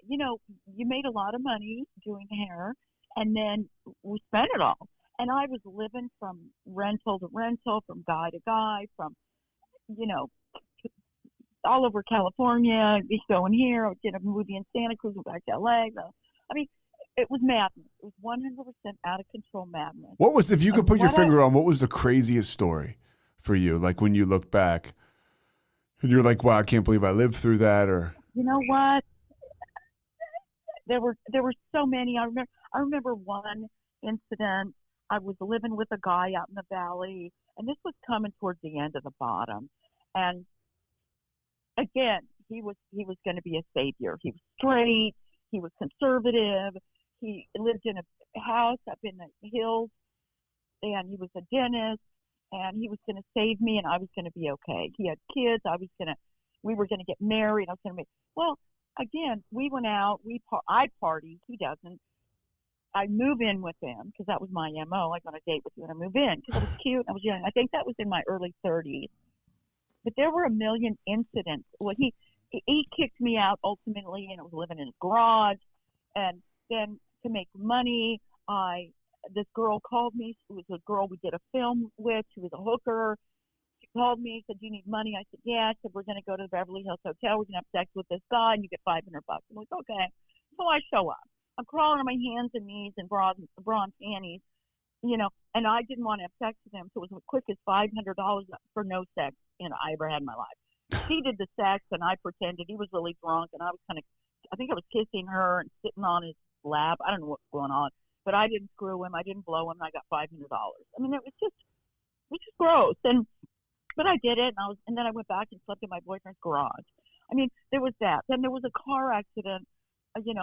you made a lot of money doing hair, and then we spent it all. And I was living from rental to rental, from guy to guy, from all over California. I'd be going here. I did a movie in Santa Cruz, went back to LA. I mean, It was madness. It was 100% out of control madness. What was, if you could And put your what finger on, what was the craziest story for you? Like when you look back and you're like, wow, I can't believe I lived through that, or. You know what? There were so many. I remember one incident. I was living with a guy out in the valley, and this was coming towards the end of the bottom. And again, he was going to be a savior. He was straight. He was conservative. He lived in a house up in the hills, and he was a dentist. And he was going to save me, and I was going to be okay. He had kids. We were going to get married. I was going to be. Well, again, we went out. I partied. He doesn't. I move in with him because that was my MO. I go on a date with you and I move in because I was cute. I was young. I think that was in my early 30s. But there were a million incidents. Well, he kicked me out ultimately, and I was living in his garage. And then to make money, this girl called me. It was a girl we did a film with. She was a hooker. She called me, said, "Do you need money?" I said, "Yeah." I said, "We're going to go to the Beverly Hills Hotel. We're going to have sex with this guy, and you get $500." I'm like, okay. So I show up. I'm crawling on my hands and knees in bra and panties, and I didn't want to have sex with him. So it was as quick as $500 for no sex, I ever had in my life. He did the sex, and I pretended he was really drunk, and I think I was kissing her and sitting on his lap. I don't know what's going on, but I didn't screw him. I didn't blow him. And I got $500. I mean, it was just gross. But I did it, and then I went back and slept in my boyfriend's garage. I mean, there was that. Then there was a car accident,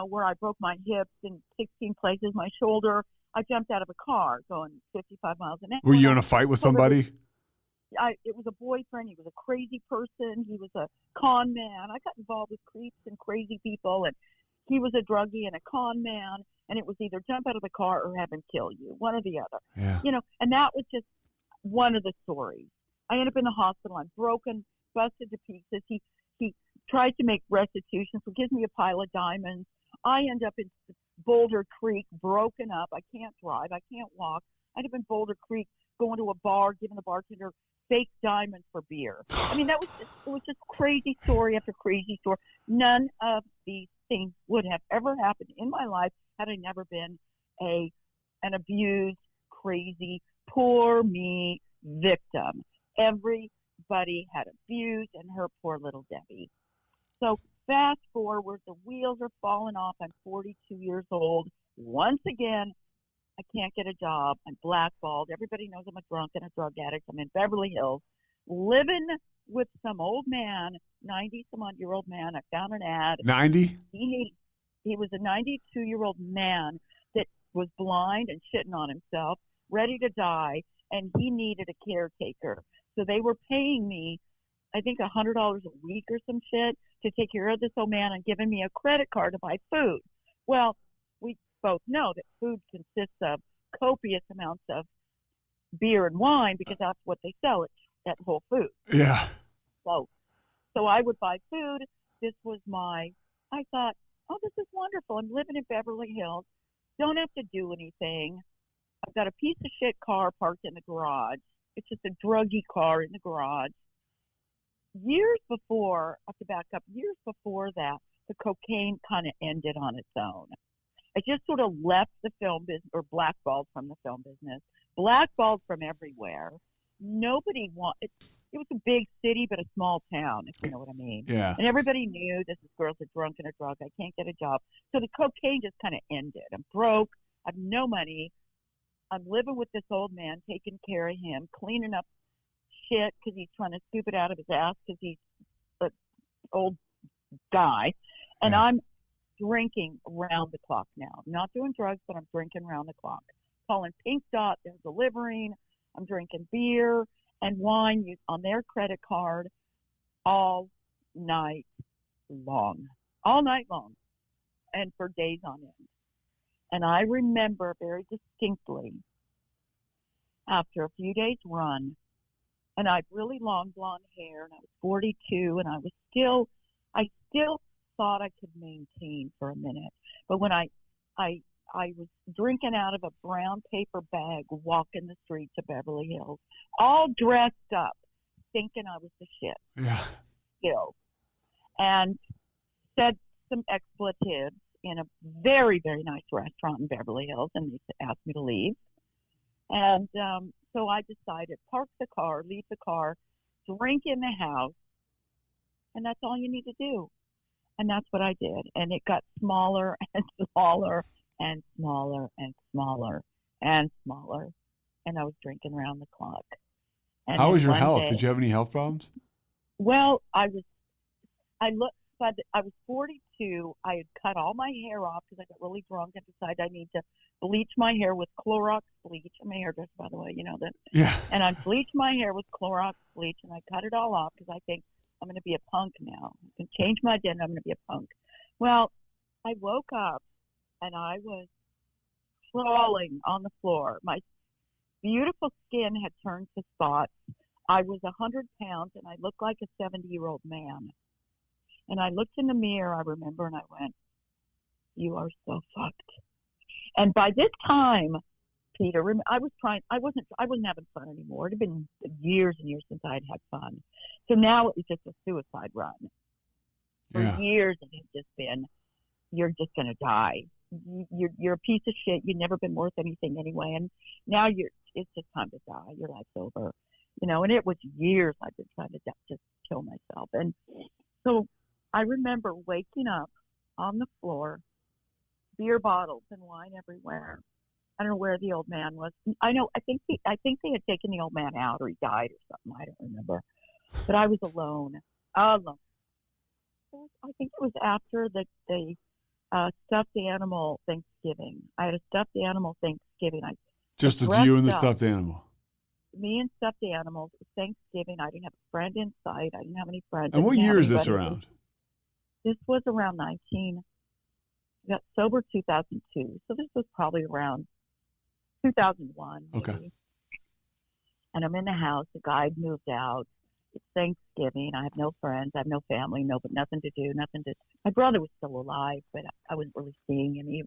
where I broke my hips in 16 places, my shoulder. I jumped out of a car going 55 miles an hour. Were you in a fight with somebody? It was a boyfriend. He was a crazy person. He was a con man. I got involved with creeps and crazy people, and he was a druggie and a con man. And it was either jump out of the car or have him kill you, one or the other. Yeah. And that was just one of the stories. I ended up in the hospital. I'm broken, busted to pieces. He tried to make restitution, so gives me a pile of diamonds. I end up in Boulder Creek, broken up. I can't drive. I can't walk. I end up in Boulder Creek, going to a bar, giving the bartender fake diamonds for beer. I mean, it was just crazy story after crazy story. None of these things would have ever happened in my life had I never been an abused, crazy, poor me victim. Everybody had abused, and her poor little Debbie. So fast forward, the wheels are falling off. I'm 42 years old. Once again, I can't get a job. I'm blackballed. Everybody knows I'm a drunk and a drug addict. I'm in Beverly Hills, living with some old man, 90-some-odd-year-old man. I found an ad. 90? He was a 92-year-old man that was blind and shitting on himself, ready to die, and he needed a caretaker. So they were paying me, I think, $100 a week or some shit to take care of this old man and giving me a credit card to buy food. Well, we both know that food consists of copious amounts of beer and wine because that's what they sell at Whole Foods. Yeah. So I would buy food. I thought, oh, this is wonderful. I'm living in Beverly Hills. Don't have to do anything. I've got a piece of shit car parked in the garage. It's just a druggy car in the garage. Years before that, the cocaine kind of ended on its own. I just sort of left the film business, or blackballed from the film business, blackballed from everywhere. Nobody wanted. It was a big city, but a small town, if you know what I mean. Yeah. And everybody knew this girl's a drunk and a drug. I can't get a job. So the cocaine just kind of ended. I'm broke. I have no money. I'm living with this old man, taking care of him, cleaning up shit because he's trying to scoop it out of his ass because he's an old guy. And I'm drinking around the clock now. I'm not doing drugs, but I'm drinking around the clock. Calling Pink Dot, they're delivering. I'm drinking beer and wine on their credit card all night long. And for days on end. And I remember very distinctly after a few days run, and I had really long blonde hair, and I was 42, and I still thought I could maintain for a minute. But when I was drinking out of a brown paper bag, walking the streets of Beverly Hills, all dressed up, thinking I was the shit. Yeah. Still. And said some expletives in a very, very nice restaurant in Beverly Hills, and they asked me to leave. And so I decided, park the car, leave the car, drink in the house, and that's all you need to do. And that's what I did. And it got smaller and smaller and smaller and smaller and smaller. And I was drinking around the clock. And How then was your one health? day- Did you have any health problems? Well, I was 42. I had cut all my hair off because I got really drunk and decided I need to bleach my hair with Clorox bleach. I'm a hairdresser, by the way, you know that. Yeah. And I bleached my hair with Clorox bleach, and I cut it all off because I think I'm going to be a punk now. I can change my identity. I'm going to be a punk. Well, I woke up and I was crawling on the floor. My beautiful skin had turned to spots. I was 100 pounds, and I looked like a 70-year-old man. And I looked in the mirror, I remember, and I went, "You are so fucked." And by this time, Peter, I wasn't having fun anymore. It had been years and years since I had had fun. So now it was just a suicide run. For years, it had just been, you're just going to die. You're a piece of shit. You've never been worth anything anyway. And now it's just time to die. Your life's over. You know, and it was years I've been trying to just kill myself. And so I remember waking up on the floor, beer bottles and wine everywhere. I don't know where the old man was. I think they had taken the old man out, or he died or something. I don't remember. But I was alone. Alone. I think it was after the stuffed animal Thanksgiving. I had a stuffed animal Thanksgiving. Just you and the stuffed animal. Me and stuffed animals. It was Thanksgiving. I didn't have a friend in sight. I didn't have any friends. And what year is this around? This was around 19. I got sober 2002. So this was probably around 2001. Maybe. Okay. And I'm in the house. The guy had moved out. It's Thanksgiving. I have no friends. I have no family. Nothing to do. My brother was still alive, but I wasn't really seeing him. He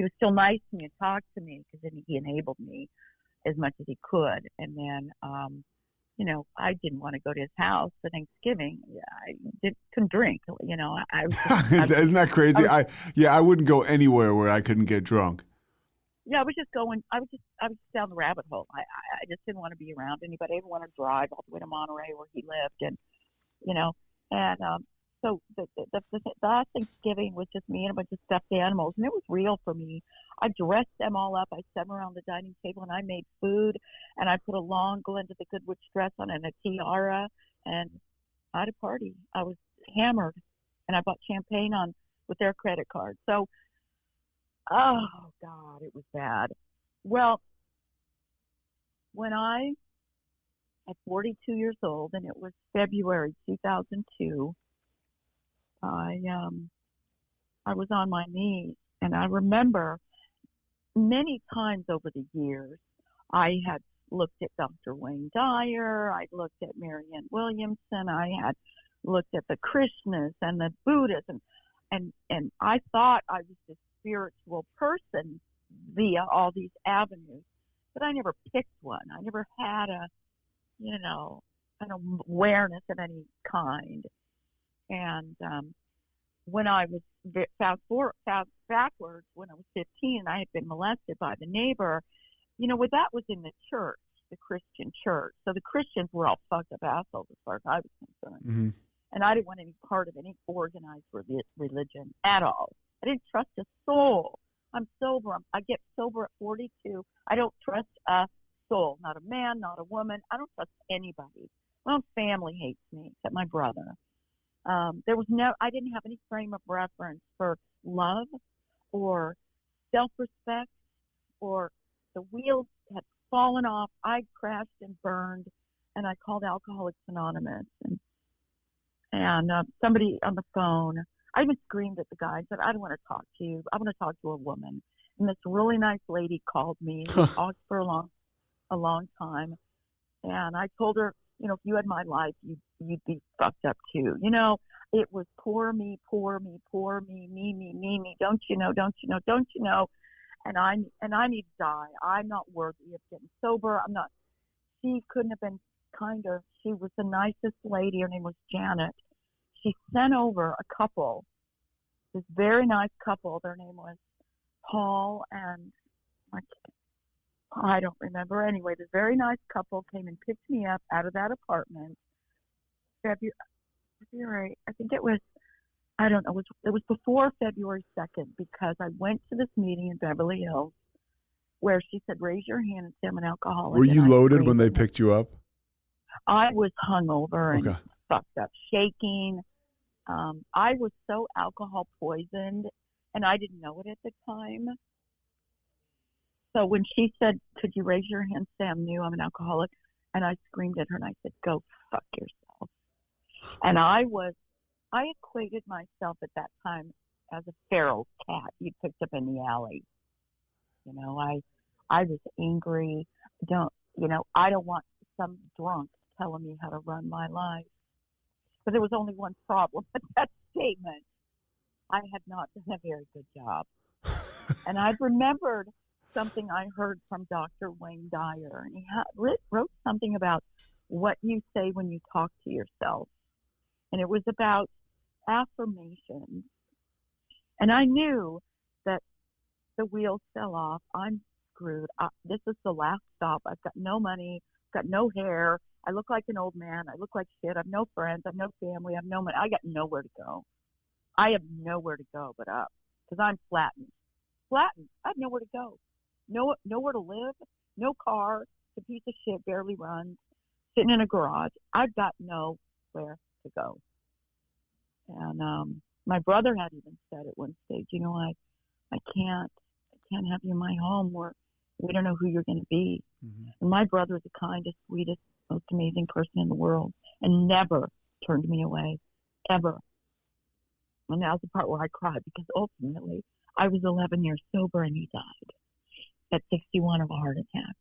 was still nice to me and talked to me because he enabled me as much as he could. And then, I didn't want to go to his house for Thanksgiving. I couldn't drink. You know, Isn't that crazy? I wouldn't go anywhere where I couldn't get drunk. Yeah, I was just down the rabbit hole. I just didn't want to be around anybody. I didn't want to drive all the way to Monterey where he lived, so the last Thanksgiving was just me and a bunch of stuffed animals, and it was real for me. I dressed them all up. I set them around the dining table, and I made food, and I put a long Glinda the Good Witch dress on and a tiara, and I had a party. I was hammered, and I bought champagne with their credit card. So, oh God, it was bad. Well, when at 42 years old, and it was February 2002, I was on my knees, and I remember many times over the years, I had looked at Dr. Wayne Dyer, I looked at Marianne Williamson, I had looked at the Krishnas and the Buddhists, and I thought I was this spiritual person via all these avenues, but I never picked one. I never had an awareness of any kind. And when I was fast backwards, when I was 15, I had been molested by the neighbor. That was in the church, the Christian church. So the Christians were all fucked up assholes as far as I was concerned. Mm-hmm. And I didn't want any part of any organized religion at all. I didn't trust a soul. I'm sober. I get sober at 42. I don't trust a soul, not a man, not a woman. I don't trust anybody. My own family hates me, except my brother. I didn't have any frame of reference for love or self-respect, or the wheels had fallen off. I crashed and burned, and I called Alcoholics Anonymous, and somebody on the phone, I even screamed at the guy and said, "I don't want to talk to you. I want to talk to a woman." And this really nice lady called me. We talked for a long time, and I told her, if you had my life, you'd be fucked up too. It was poor me, me. Don't you know? And I need to die. I'm not worthy of getting sober. I'm not. She couldn't have been kinder. She was the nicest lady. Her name was Janet. She sent over a couple this very nice couple. Their name was Paul and I don't remember. Anyway, this very nice couple came and picked me up out of that apartment. February, I think it was, I don't know, it was before February 2nd, because I went to this meeting in Beverly Hills where she said, raise your hand and say I'm an alcoholic. Were you and I loaded when they screamed. picked you up? I was hungover and Okay. fucked up, shaking. I was so alcohol poisoned, and I didn't know it at the time. So when she said, could you raise your hand, say I'm new, I'm an alcoholic, and I screamed at her and I said, go fuck yourself. And I equated myself at that time as a feral cat you picked up in the alley. You know, I was angry. I don't want some drunk telling me how to run my life. But there was only one problem with that statement. I had not done a very good job. And I remembered something I heard from Dr. Wayne Dyer, and he wrote something about what you say when you talk to yourself. And it was about affirmations. And I knew that the wheels fell off. I'm screwed. This is the last stop. I've got no money, got no hair. I look like an old man. I look like shit. I have no friends. I have no family. I have no money. I got nowhere to go. I have nowhere to go but up, because I'm flattened. I have nowhere to go. Nowhere to live. No car. It's a piece of shit. Barely runs. Sitting in a garage. I've got nowhere to go. And my brother had even said at one stage, I can't have you in my home where we don't know who you're going to be. Mm-hmm. And my brother is the kindest, sweetest, most amazing person in the world, and never turned me away, ever. And that was the part where I cried, because ultimately I was 11 years sober and he died at 61 of a heart attack.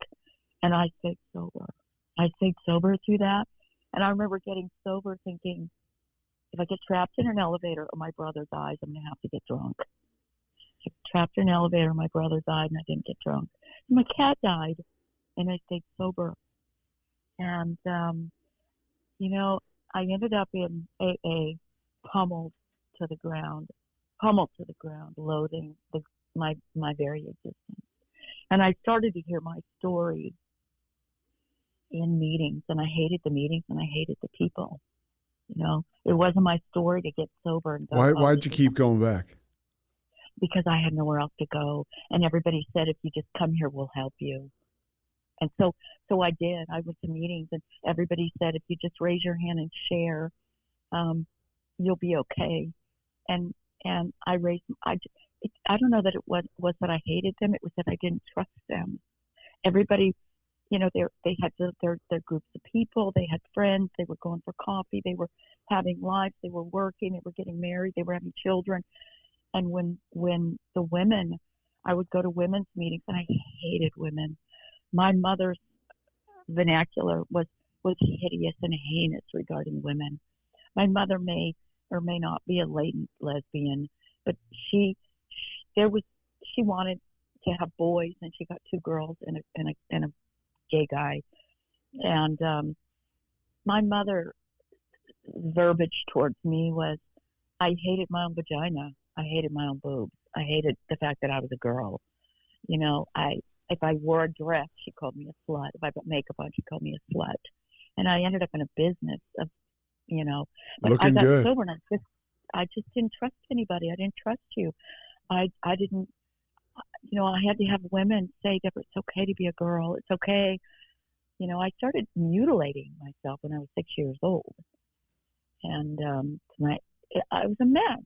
And I stayed sober. I stayed sober through that. And I remember getting sober thinking, if I get trapped in an elevator or my brother dies, I'm going to have to get drunk. I trapped in an elevator, my brother died, and I didn't get drunk. And my cat died, and I stayed sober. And, I ended up in AA, pummeled to the ground, loathing my very existence. And I started to hear my story in meetings, and I hated the meetings, and I hated the people. It wasn't my story to get sober. And Why'd you keep going back? Because I had nowhere else to go, and everybody said, if you just come here, we'll help you. And so I did. I went to meetings, and everybody said, if you just raise your hand and share, you'll be okay. And I raised. I don't know that it was that I hated them. It was that I didn't trust them. Everybody, they had their groups of people. They had friends. They were going for coffee. They were having lives. They were working. They were getting married. They were having children. And when the women, I would go to women's meetings, and I hated women. My mother's vernacular was hideous and heinous regarding women. My mother may or may not be a latent lesbian, but she wanted to have boys, and she got 2 girls and a gay guy. And my mother verbiage towards me was, I hated my own vagina. I hated my own boobs. I hated the fact that I was a girl. If I wore a dress, she called me a slut. If I put makeup on, she called me a slut. And I ended up in a business of, but looking I got good. sober, and I just didn't trust anybody. I didn't trust you. I didn't, I had to have women say that it's okay to be a girl. It's okay. I started mutilating myself when I was 6 years old. And I was a mess.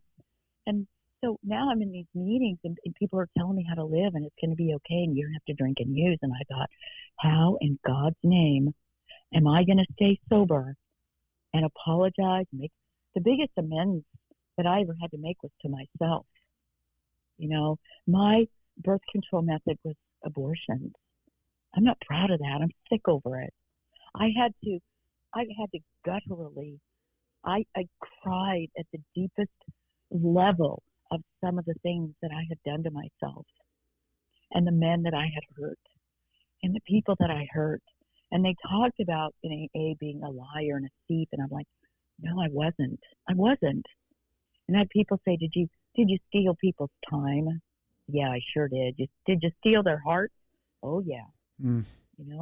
And so now I'm in these meetings, and people are telling me how to live, and it's going to be okay, and you don't have to drink and use. And I thought, how in God's name am I going to stay sober and apologize? Make the biggest amends that I ever had to make was to myself. My birth control method was abortion. I'm not proud of that. I'm sick over it. I had to gutturally, I cried at the deepest level of some of the things that I had done to myself, and the men that I had hurt, and the people that I hurt. And they talked about in AA being a liar and a thief, and I'm like, no, I wasn't. And I had people say, did you Did you steal people's time? Yeah, I sure did. Did you steal their hearts? Oh, yeah. Mm.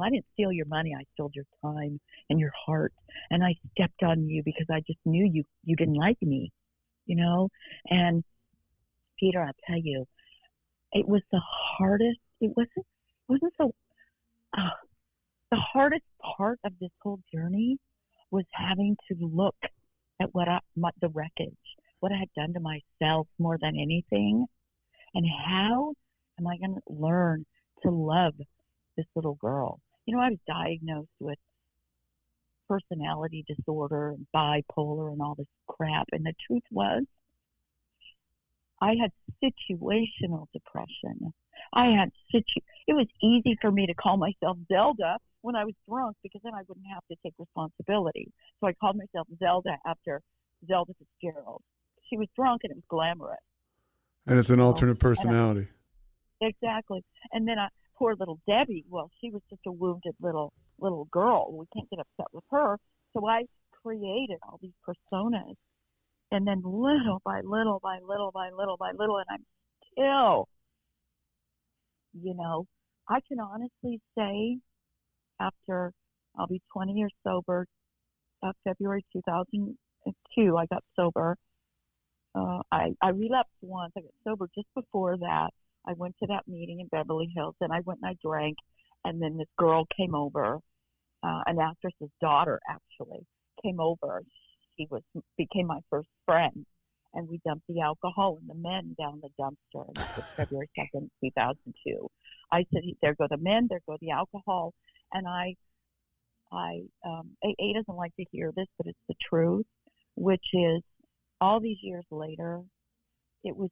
I didn't steal your money. I stole your time and your heart. And I stepped on you because I just knew you didn't like me, And Peter, I'll tell you, it was the hardest. It wasn't so. The hardest part of this whole journey was having to look at the wreckage, what I had done to myself more than anything, and how am I going to learn to love this little girl? I was diagnosed with personality disorder and bipolar and all this crap, and the truth was, I had situational depression. It was easy for me to call myself Zelda when I was drunk because then I wouldn't have to take responsibility. So I called myself Zelda after Zelda Fitzgerald. She was drunk and it was glamorous. And it's an alternate personality. Exactly. And then poor little Debbie, well, she was just a wounded little girl. We can't get upset with her. So I created all these personas. And then little by little by little by little by little, and I'm still, I can honestly say after I'll be 20 years sober, February 2002, I got sober. I relapsed once. I got sober just before that. I went to that meeting in Beverly Hills, and I went and I drank, and then this girl came over, an actress's daughter actually, came over. She became my first friend, and we dumped the alcohol and the men down the dumpster. And this was February 2nd, 2002. I said, there go the men, there go the alcohol. And AA doesn't like to hear this, but it's the truth, which is all these years later, it was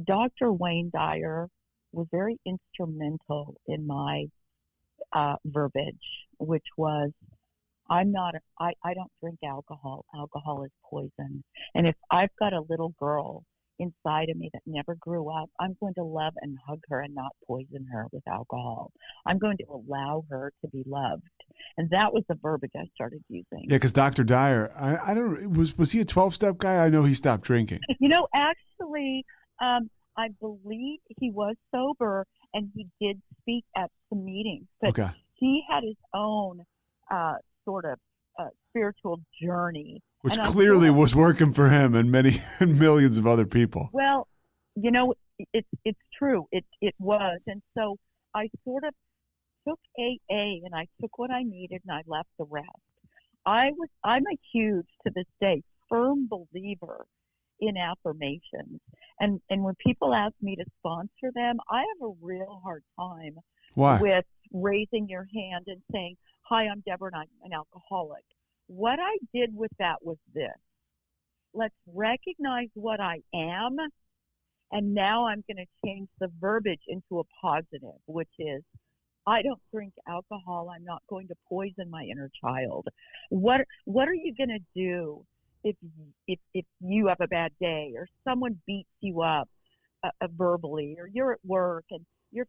Dr. Wayne Dyer was very instrumental in my verbiage, which was, I don't drink alcohol. Alcohol is poison. And if I've got a little girl inside of me that never grew up, I'm going to love and hug her and not poison her with alcohol. I'm going to allow her to be loved. And that was the verbiage I started using. Yeah, because Dr. Dyer, I don't, was he a 12-step guy? I know he stopped drinking. Actually, I believe he was sober and he did speak at some meetings. But he had his own sort of spiritual journey, which clearly was working for him and many and millions of other people. Well, it's true. It was, and so I sort of took AA and I took what I needed and I left the rest. I'm a huge, to this day, firm believer in affirmations, and when people ask me to sponsor them, I have a real hard time with raising your hand and saying, hi, I'm Deborah and I'm an alcoholic. What I did with that was this. Let's recognize what I am, and now I'm going to change the verbiage into a positive, which is, I don't drink alcohol. I'm not going to poison my inner child. What are you going to do if you have a bad day or someone beats you up verbally, or you're at work and you're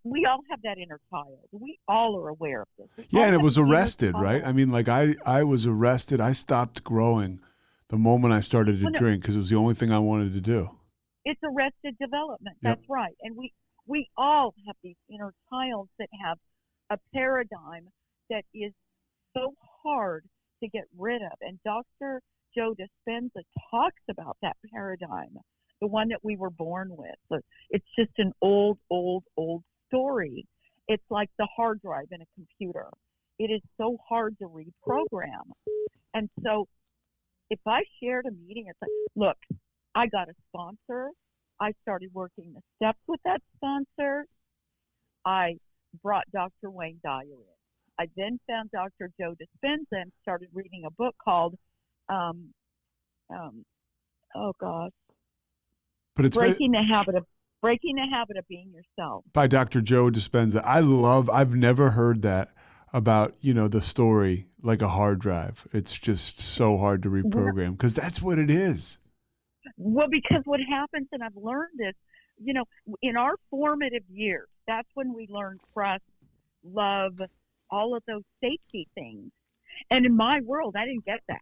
we all have that inner child. We all are aware of this. Yeah, and it was arrested, right? I mean, like I was arrested. I stopped growing the moment I started to drink because it was the only thing I wanted to do. It's arrested development. Yep. That's right. And we all have these inner childs that have a paradigm that is so hard to get rid of. And Dr. Joe Dispenza talks about that paradigm, the one that we were born with. So it's just an old story. It's like the hard drive in a computer. It is so hard to reprogram. And so if I shared a meeting, it's like, look, I got a sponsor. I started working the steps with that sponsor. I brought Dr. Wayne Dyer in. I then found Dr. Joe Dispenza and started reading a book called, but it's Breaking the Habit of Being Yourself by Dr. Joe Dispenza. I've never heard that about, the story like a hard drive. It's just so hard to reprogram because that's what it is. Well, because what happens, and I've learned this, in our formative years, that's when we learn trust, love, all of those safety things. And in my world, I didn't get that.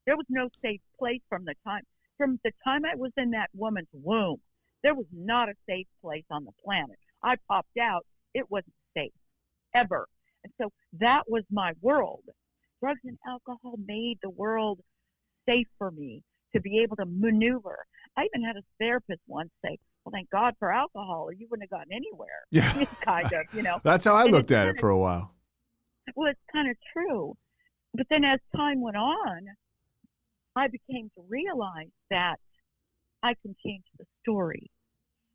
There was no safe place from the time I was in that woman's womb. There was not a safe place on the planet. I popped out. It wasn't safe ever. And so that was my world. Drugs and alcohol made the world safe for me to be able to maneuver. I even had a therapist once say, well, thank God for alcohol, or you wouldn't have gotten anywhere. Yeah. Kind of, you know. That's how I And looked it's at kind it for a while. Well, it's kind of true. But then as time went on, I became to realize that I can change the story.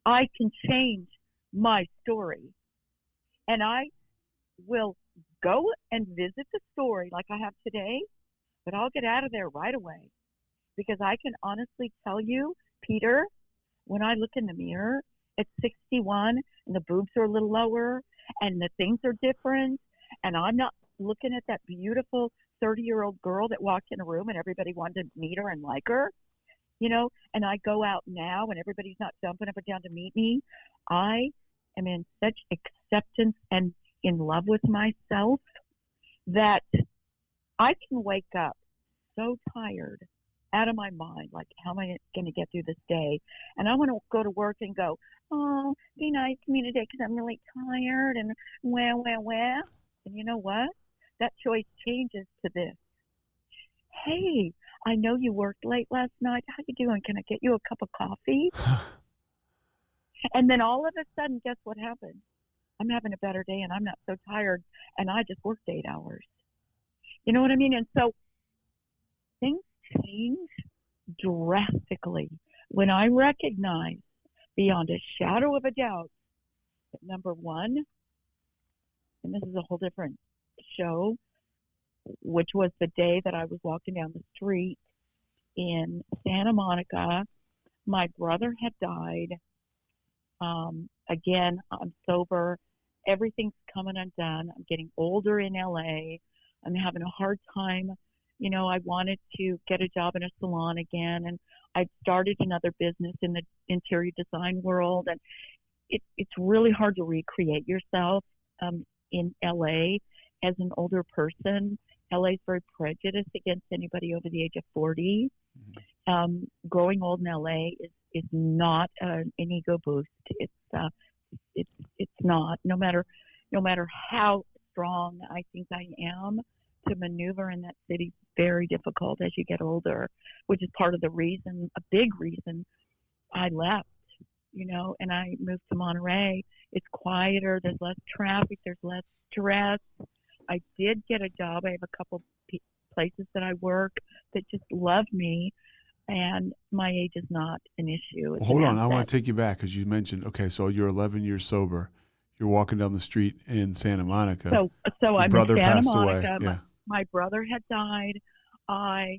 I can change my story. And I will go and visit the story like I have today, but I'll get out of there right away. Because I can honestly tell you, Peter, when I look in the mirror at 61 and the boobs are a little lower and the things are different, and I'm not looking at that beautiful 30-year-old girl that walked in a room and everybody wanted to meet her and like her, you know, and I go out now and everybody's not jumping up and down to meet me. I am in such acceptance and in love with myself that I can wake up so tired, out of my mind, like, how am I going to get through this day? And I want to go to work and go, oh, be nice to me today because I'm really tired and well. And you know what? That choice changes to this. Hey, I know you worked late last night. How you doing? Can I get you a cup of coffee? And then all of a sudden, guess what happens? I'm having a better day and I'm not so tired and I just worked 8 hours. You know what I mean? And so things change drastically when I recognize beyond a shadow of a doubt that number one, and this is a whole different show, which was the day that I was walking down the street in Santa Monica. My brother had died. Again, I'm sober. Everything's coming undone. I'm getting older in LA. I'm having a hard time. You know, I wanted to get a job in a salon again, and I started another business in the interior design world. And it's really hard to recreate yourself in LA as an older person. LA is very prejudiced against anybody over the age of 40. Growing old in LA is not an ego boost. It's not. No matter how strong I think I am, to maneuver in that city very difficult as you get older, which is part of the reason, a big reason I left, you know, and I moved to Monterey. It's quieter, there's less traffic, there's less stress. I did get a job. I have a couple places that I work that just love me, and my age is not an issue. Well, hold on, I want to take you back because you mentioned, okay, so you're 11 years sober. You're walking down the street in Santa Monica. So Your I'm brother in Santa passed Monica. away. Yeah. My brother had died. Oh,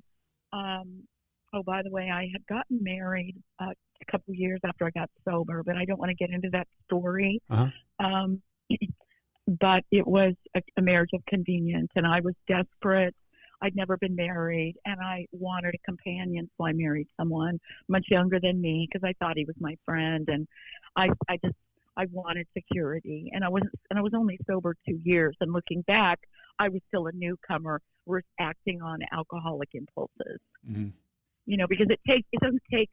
by the way, I had gotten married a couple of years after I got sober, but I don't want to get into that story. But it was a marriage of convenience, and I was desperate. I'd never been married, and I wanted a companion, so I married someone much younger than me because I thought he was my friend, and I wanted security, and I was only sober 2 years, and looking back, I was still a newcomer, acting on alcoholic impulses. Mm-hmm. You know, because it doesn't take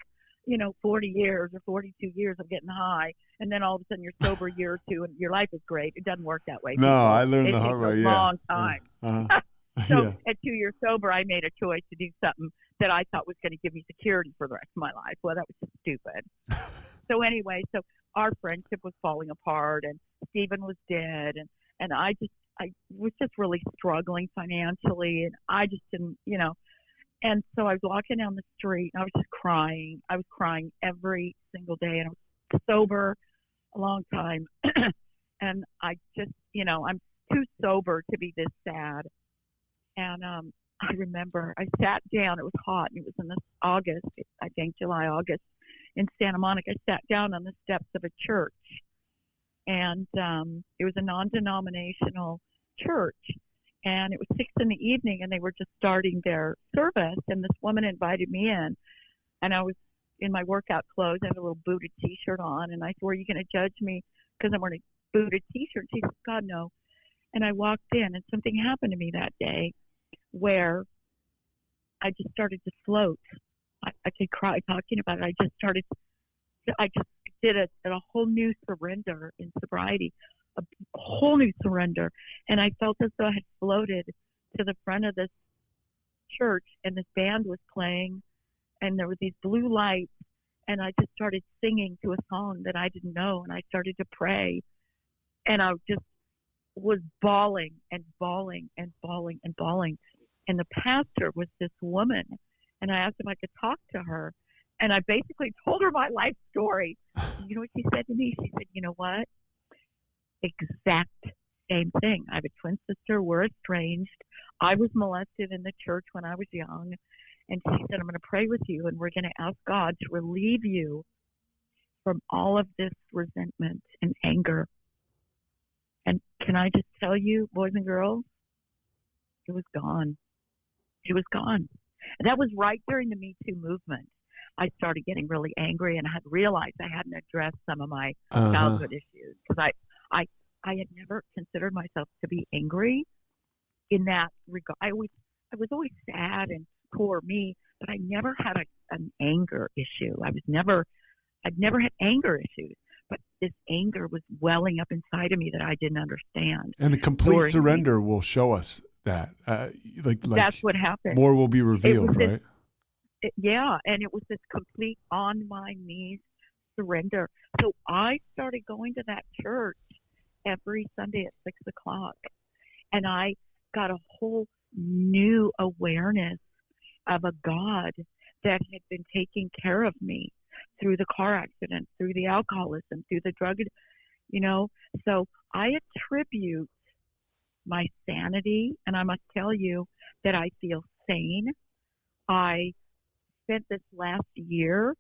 40 years or 42 years of getting high, and then all of a sudden you're sober a year or two, and your life is great. It doesn't work that way. No, I learned the hard way. It takes a long time. So at 2 years sober, I made a choice to do something that I thought was going to give me security for the rest of my life. Well, that was just stupid. So anyway, our friendship was falling apart, and Stephen was dead, and I was just really struggling financially, and I just didn't, and so I was walking down the street, and I was just crying. I was crying every single day, and I was sober a long time, and I just, I'm too sober to be this sad. And I remember I sat down. It was hot, and it was in this August, I think July, August, in Santa Monica. I sat down on the steps of a church, and it was a non-denominational church, and it was 6 p.m, and they were just starting their service, and this woman invited me in, and I was in my workout clothes. I had a little booted T-shirt on, and I said, "Were you going to judge me because I'm wearing a booted T-shirt?" She said, "God, no." And I walked in, and something happened to me that day where I just started to float. I could cry talking about it. I just did a whole new surrender in sobriety, a whole new surrender. And I felt as though I had floated to the front of this church, and this band was playing, and there were these blue lights, and I just started singing to a song that I didn't know, and I started to pray, and I just was bawling and bawling and bawling and bawling. And the pastor was this woman, and I asked if I could talk to her, and I basically told her my life story. You know what she said to me? She said, "You know what? Exact same thing. I have a twin sister. We're estranged. I was molested in the church when I was young." And she said, "I'm going to pray with you, and we're going to ask God to relieve you from all of this resentment and anger." And can I just tell you, boys and girls, it was gone. It was gone. And that was right during the Me Too movement. I started getting really angry, and I had realized I hadn't addressed some of my childhood issues, because I had never considered myself to be angry in that regard. I was always sad and poor me, but I never had an anger issue. I'd never had anger issues, but this anger was welling up inside of me that I didn't understand. And the complete surrender will show us that. Like that's what happened. More will be revealed, right? Yeah, and it was this complete on my knees surrender. So I started going to that church every Sunday at 6:00, and I got a whole new awareness of a God that had been taking care of me through the car accident, through the alcoholism, through the drug, So I attribute my sanity, and I must tell you that I feel sane. I spent this last year,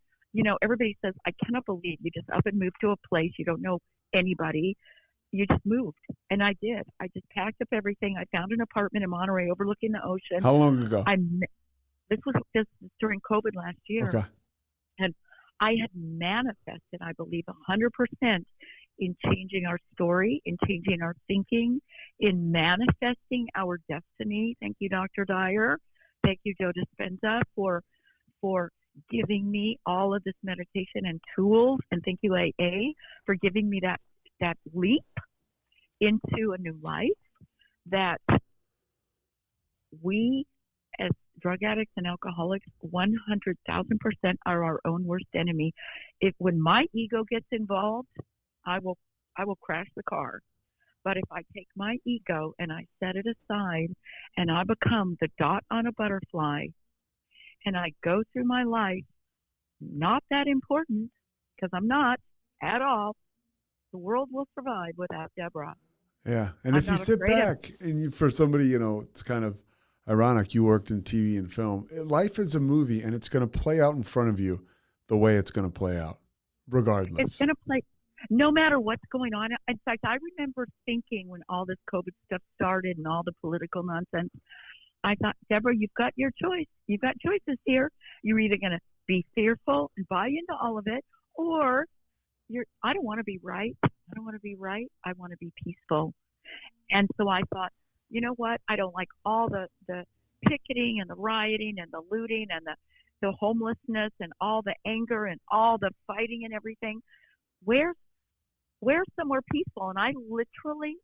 everybody says, "I cannot believe you just up and moved to a place you don't know anybody." You just moved. And I did. I just packed up everything. I found an apartment in Monterey overlooking the ocean. How long ago? This was just during COVID last year. Okay. And I had manifested, I believe, 100% in changing our story, in changing our thinking, in manifesting our destiny. Thank you, Dr. Dyer. Thank you, Joe Dispenza, for giving me all of this meditation and tools. And thank you, AA, for giving me that leap into a new life, that we as drug addicts and alcoholics 100,000% are our own worst enemy. When my ego gets involved, I will crash the car. But if I take my ego and I set it aside and I become the dot on a butterfly and I go through my life not that important, because I'm not at all, the world will survive without Deborah. Yeah. And I'm if you not sit afraid of- back and for somebody, it's kind of ironic, you worked in TV and film. Life is a movie, and it's going to play out in front of you the way it's going to play out, regardless. It's going to play no matter what's going on. In fact, I remember thinking when all this COVID stuff started and all the political nonsense, I thought, Deborah, you've got your choice. You've got choices here. You're either going to be fearful and buy into all of it, or I don't want to be right. I don't want to be right. I want to be peaceful. And so I thought, you know what? I don't like all the picketing and the rioting and the looting and the homelessness and all the anger and all the fighting and everything. Where's somewhere peaceful? And I literally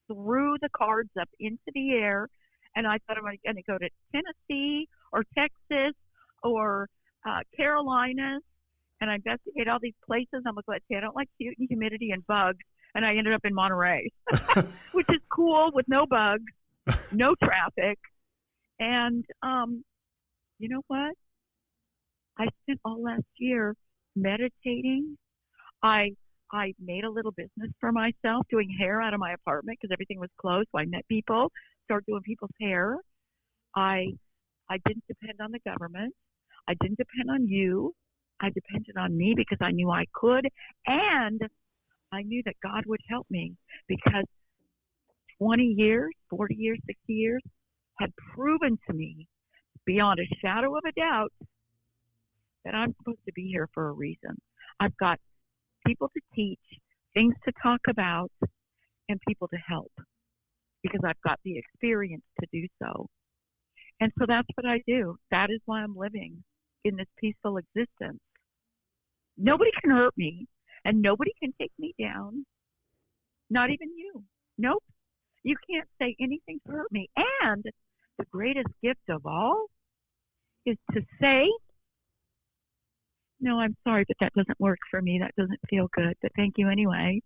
threw the cards up into the air, and I thought, I'm going to go to Tennessee or Texas or Carolinas, and I investigate all these places. I'm like, let's see, I don't like heat and humidity and bugs. And I ended up in Monterey, which is cool with no bugs, no traffic. And you know what? I spent all last year meditating. I made a little business for myself doing hair out of my apartment because everything was closed. So I met people, started doing people's hair. I didn't depend on the government. I didn't depend on you. I depended on me because I knew I could, and I knew that God would help me, because 20 years, 40 years, 60 years had proven to me beyond a shadow of a doubt that I'm supposed to be here for a reason. I've got people to teach, things to talk about, and people to help, because I've got the experience to do so. And so that's what I do. That is why I'm living in this peaceful existence. Nobody can hurt me, and nobody can take me down. Not even you. Nope. You can't say anything to hurt me. And the greatest gift of all is to say, no, I'm sorry, but that doesn't work for me. That doesn't feel good. But thank you anyway.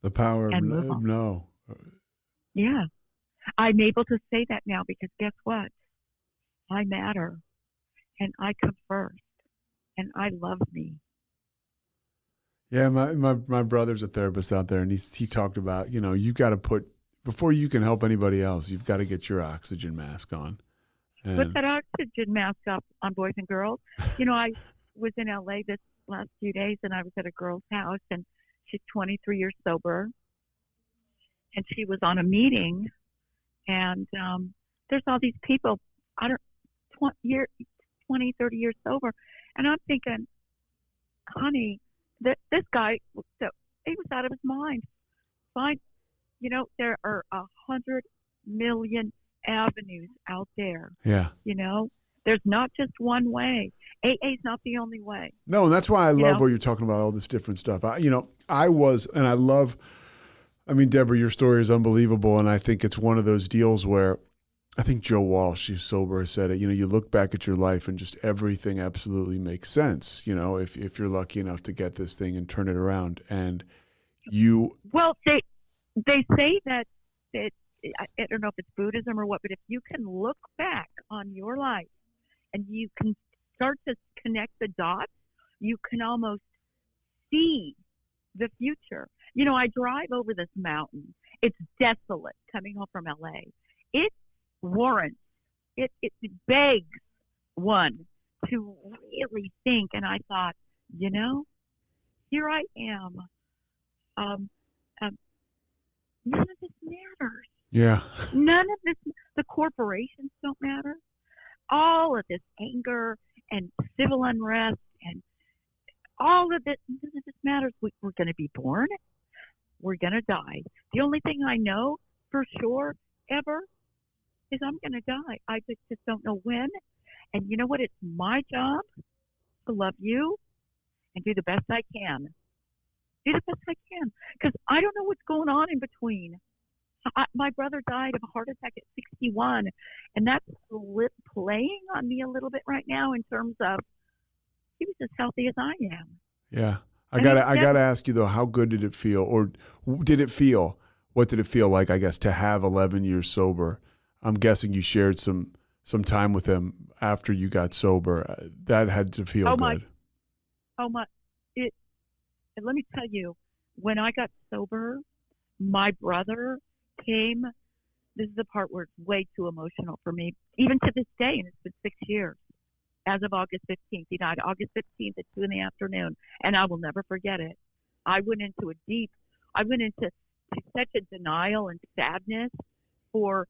The power of And move on. no. Yeah. I'm able to say that now because guess what? I matter. And I come first. And I love me. Yeah, my brother's a therapist out there, and he talked about, you got to put, before you can help anybody else, you've got to get your oxygen mask on. And Put that oxygen mask up on boys and girls. I was in LA this last few days, and I was at a girl's house, and she's 23 years sober, and she was on a meeting, and there's all these people, 20, 30 years sober, and I'm thinking, honey, this guy, he was out of his mind. Fine. There are 100 million avenues out there. Yeah. There's not just one way. AA is not the only way. No, and that's why I love what you're talking about, all this different stuff. Deborah, your story is unbelievable, and I think it's one of those deals where I think Joe Walsh, who's sober, has said it. You look back at your life and just everything absolutely makes sense. If you're lucky enough to get this thing and turn it around, and you. Well, they say that I don't know if it's Buddhism or what, but if you can look back on your life and you can start to connect the dots, you can almost see the future. I drive over this mountain. It's desolate coming home from LA. It warrants, it begs one to really think. And I thought, here I am. None of this matters. Yeah. None of this, the corporations don't matter. All of this anger and civil unrest and all of this, none of this matters. We're going to be born. We're going to die. The only thing I know for sure ever is I'm going to die. I just don't know when. And you know what? It's my job to love you and do the best I can. Do the best I can. Because I don't know what's going on in between. My brother died of a heart attack at 61, and that's playing on me a little bit right now in terms of he was as healthy as I am. Yeah. I gotta ask you though, how good did it feel, or did it feel? What did it feel like? I guess to have 11 years sober. I'm guessing you shared some time with him after you got sober. That had to feel good. Let me tell you, when I got sober, my brother came. This is the part where it's way too emotional for me, even to this day, and it's been 6 years. As of August 15th, he died August 15th at 2 p.m, and I will never forget it. I went into such a denial and sadness for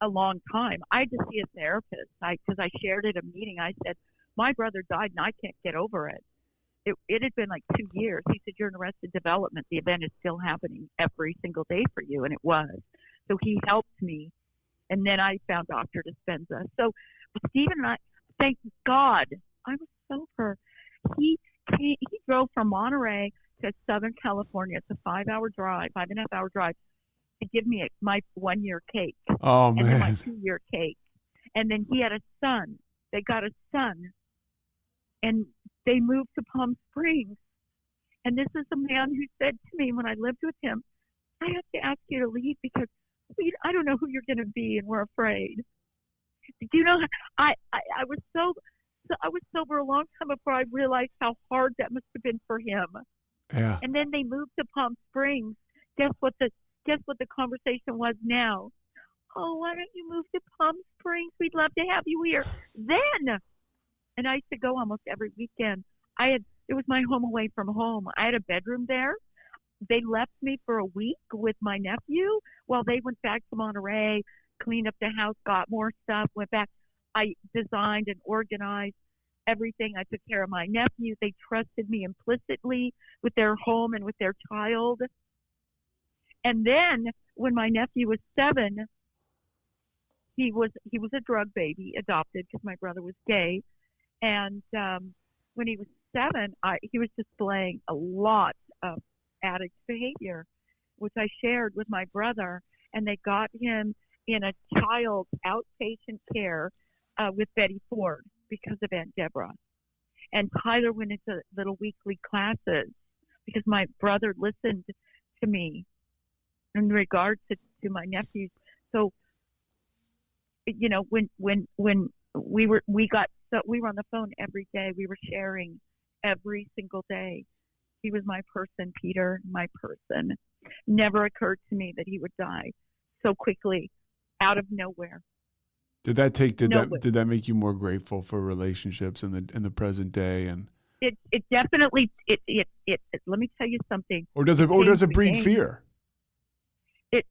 a long time. I had to see a therapist because I shared at a meeting. I said, my brother died and I can't get over it. It had been like 2 years. He said, you're in Arrested Development. The event is still happening every single day for you. And it was. So he helped me. And then I found Dr. Dispenza. So Stephen and I, thank God, I was sober. He drove from Monterey to Southern California. It's a 5.5 hour drive to give me my 1 year cake. Oh, man. And then my 2 year cake. And then he had a son. They got a son. And they moved to Palm Springs. And this is the man who said to me when I lived with him, I have to ask you to leave because I don't know who you're going to be and we're afraid. Do you know, I was sober a long time before I realized how hard that must have been for him. Yeah. And then they moved to Palm Springs. Guess what the conversation was now? Oh, why don't you move to Palm Springs? We'd love to have you here. Then, and I used to go almost every weekend. It was my home away from home. I had a bedroom there. They left me for a week with my nephew while they went back to Monterey, cleaned up the house, got more stuff, went back. I designed and organized everything. I took care of my nephew. They trusted me implicitly with their home and with their child. And then when my nephew was 7, he was a drug baby, adopted because my brother was gay, and when he was 7, he was displaying a lot of addict behavior, which I shared with my brother, and they got him in a child outpatient care with Betty Ford because of Aunt Deborah. And Tyler went into little weekly classes because my brother listened to me in regards to my nephews. So, you know, when we were on the phone every day, we were sharing every single day. He was my person, Peter, my person. Never occurred to me that he would die so quickly, out of nowhere. Did that make you more grateful for relationships in the present day? And it definitely let me tell you something. Or does it breed fear? It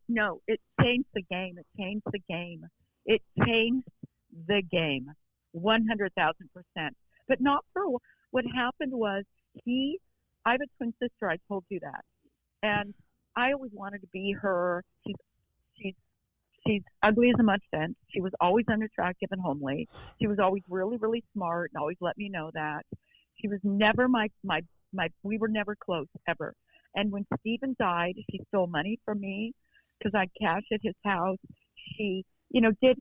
changed the game. It changed the game. It changed the game, 100,000%. But not for what happened was I have a twin sister. I told you that, and I always wanted to be her. She's ugly as a mud fence. She was always unattractive and homely. She was always really, really smart and always let me know that. She was never we were never close, ever. And when Stephen died, she stole money from me because I'd cash at his house. She, they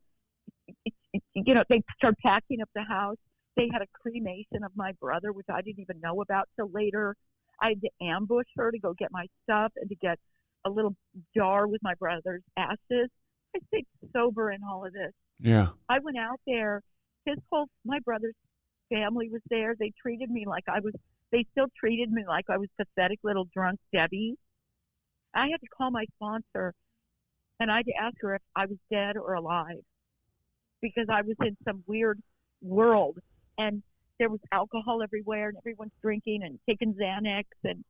started packing up the house. They had a cremation of my brother, which I didn't even know about till later. I had to ambush her to go get my stuff and to get a little jar with my brother's ashes. I stayed sober in all of this. Yeah. I went out there. My brother's family was there. They treated me they still treated me like I was pathetic little drunk Debbie. I had to call my sponsor and I had to ask her if I was dead or alive because I was in some weird world and there was alcohol everywhere and everyone's drinking and taking Xanax and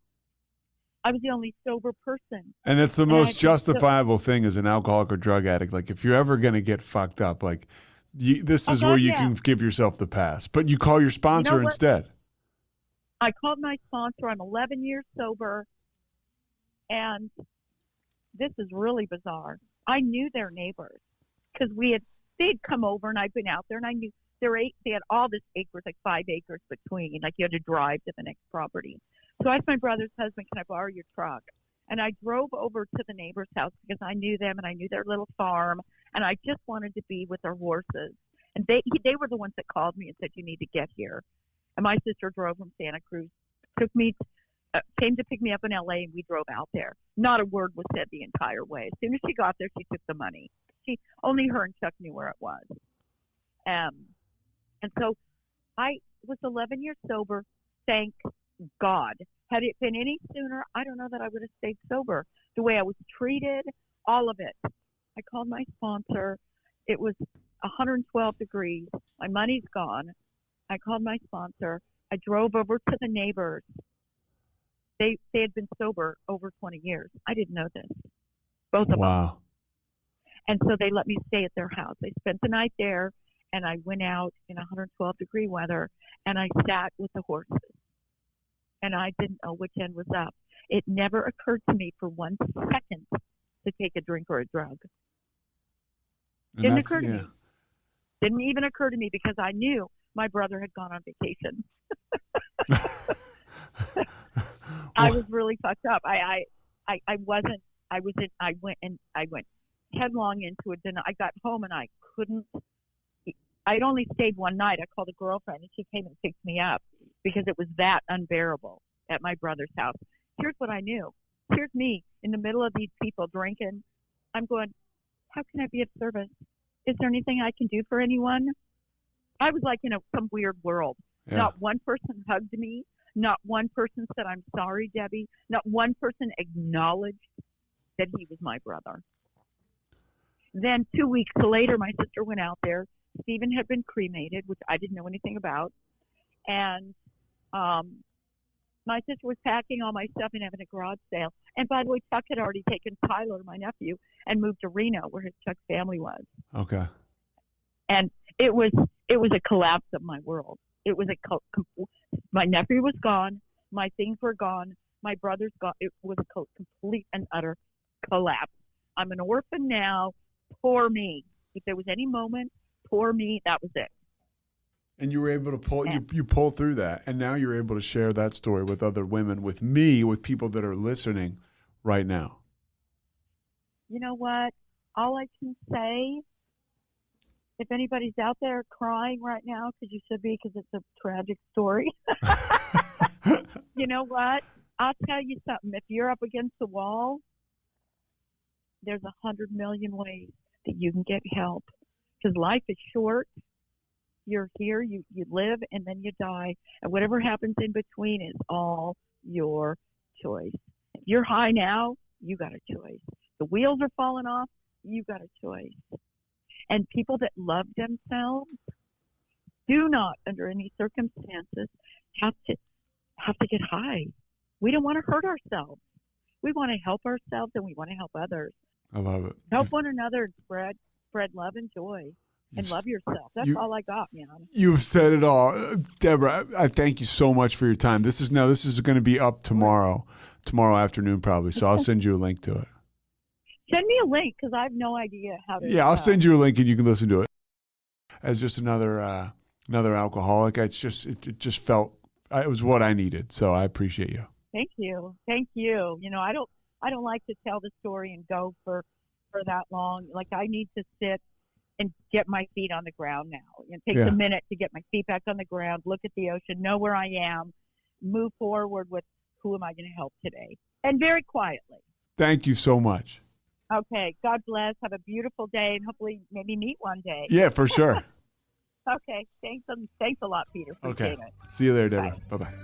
I was the only sober person. And it's the most justifiable thing as an alcoholic or drug addict. Like if you're ever going to get fucked up, like this is where you can give yourself the pass. But you call your sponsor instead. I called my sponsor. I'm 11 years sober. And this is really bizarre. I knew their neighbors because they'd come over and I'd been out there and I knew they had all this acres, like 5 acres between, like you had to drive to the next property. So I asked my brother's husband, can I borrow your truck? And I drove over to the neighbor's house because I knew them and I knew their little farm and I just wanted to be with their horses. And they were the ones that called me and said, you need to get here. And my sister drove from Santa Cruz, came to pick me up in LA and we drove out there. Not a word was said the entire way. As soon as she got there, she took the money. Only her and Chuck knew where it was. And so I was 11 years sober, thank God. Had it been any sooner, I don't know that I would have stayed sober. The way I was treated, all of it. I called my sponsor. It was 112 degrees. My money's gone. I called my sponsor. I drove over to the neighbors. They had been sober over 20 years. I didn't know this. Both of them. Wow. And so they let me stay at their house. I spent the night there, and I went out in 112-degree weather, and I sat with the horses. And I didn't know which end was up. It never occurred to me for 1 second to take a drink or a drug. Didn't occur to me. Didn't even occur to me because I knew my brother had gone on vacation. I was really fucked up. I went headlong into it. Then I got home and I couldn't. I'd only stayed one night. I called a girlfriend and she came and picked me up because it was that unbearable at my brother's house. Here's what I knew. Here's me in the middle of these people drinking. I'm going, how can I be of service? Is there anything I can do for anyone? I was like in some weird world. Yeah. Not one person hugged me. Not one person said, I'm sorry, Debbie. Not one person acknowledged that he was my brother. Then 2 weeks later, my sister went out there. Stephen had been cremated, which I didn't know anything about. And my sister was packing all my stuff and having a garage sale. And by the way, Chuck had already taken Tyler, my nephew, and moved to Reno, where Chuck's family was. Okay. And it was a collapse of my world. It was my nephew was gone. My things were gone. My brother's gone. It was a complete and utter collapse. I'm an orphan now. Poor me. If there was any moment, poor me, that was it. And you were able to pull you pulled through that, and now you're able to share that story with other women, with me, with people that are listening right now. You know what? All I can say, if anybody's out there crying right now, because you should be, because it's a tragic story. You know what? I'll tell you something. If you're up against the wall, there's 100 million ways that you can get help. Because life is short. You're here, you live, and then you die. And whatever happens in between is all your choice. If you're high now, you got a choice. The wheels are falling off, you got a choice. And people that love themselves do not, under any circumstances, have to get high. We don't want to hurt ourselves. We want to help ourselves, and we want to help others. I love it. Help one another and spread love and joy. And love yourself. That's all I got, man. You've said it all. Deborah, I thank you so much for your time. This is going to be up tomorrow afternoon probably, so I'll send you a link to it. Send me a link, because I have no idea how to. Yeah, I'll send you a link and you can listen to it. As just another alcoholic, it just felt it was what I needed, so I appreciate you. Thank you. You know, I don't like to tell the story and go for that long. Like, I need to sit and get my feet on the ground now. It takes a minute to get my feet back on the ground, look at the ocean, know where I am, move forward with who am I going to help today, and very quietly. Thank you so much. Okay. God bless. Have a beautiful day, and hopefully maybe meet one day. Yeah, for sure. Okay. Thanks a lot, Peter. Appreciate it. See you there, Deborah. Bye-bye.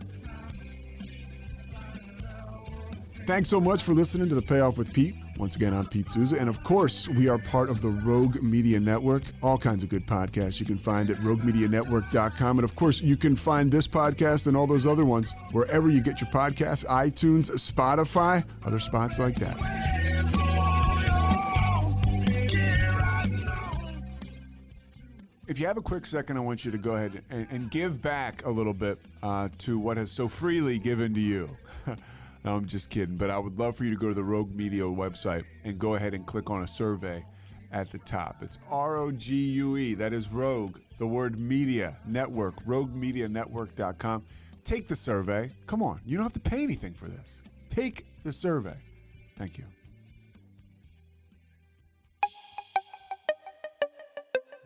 Thanks so much for listening to The Payoff with Pete. Once again, I'm Pete Souza. And of course, we are part of the Rogue Media Network. All kinds of good podcasts you can find at RogueMediaNetwork.com. And of course, you can find this podcast and all those other ones wherever you get your podcasts, iTunes, Spotify, other spots like that. If you have a quick second, I want you to go ahead and give back a little bit to what has so freely given to you. No, I'm just kidding, but I would love for you to go to the Rogue Media website and go ahead and click on a survey at the top. It's ROGUE, that is Rogue, the word Media Network, RogueMediaNetwork.com. Take the survey. Come on, you don't have to pay anything for this. Take the survey. Thank you.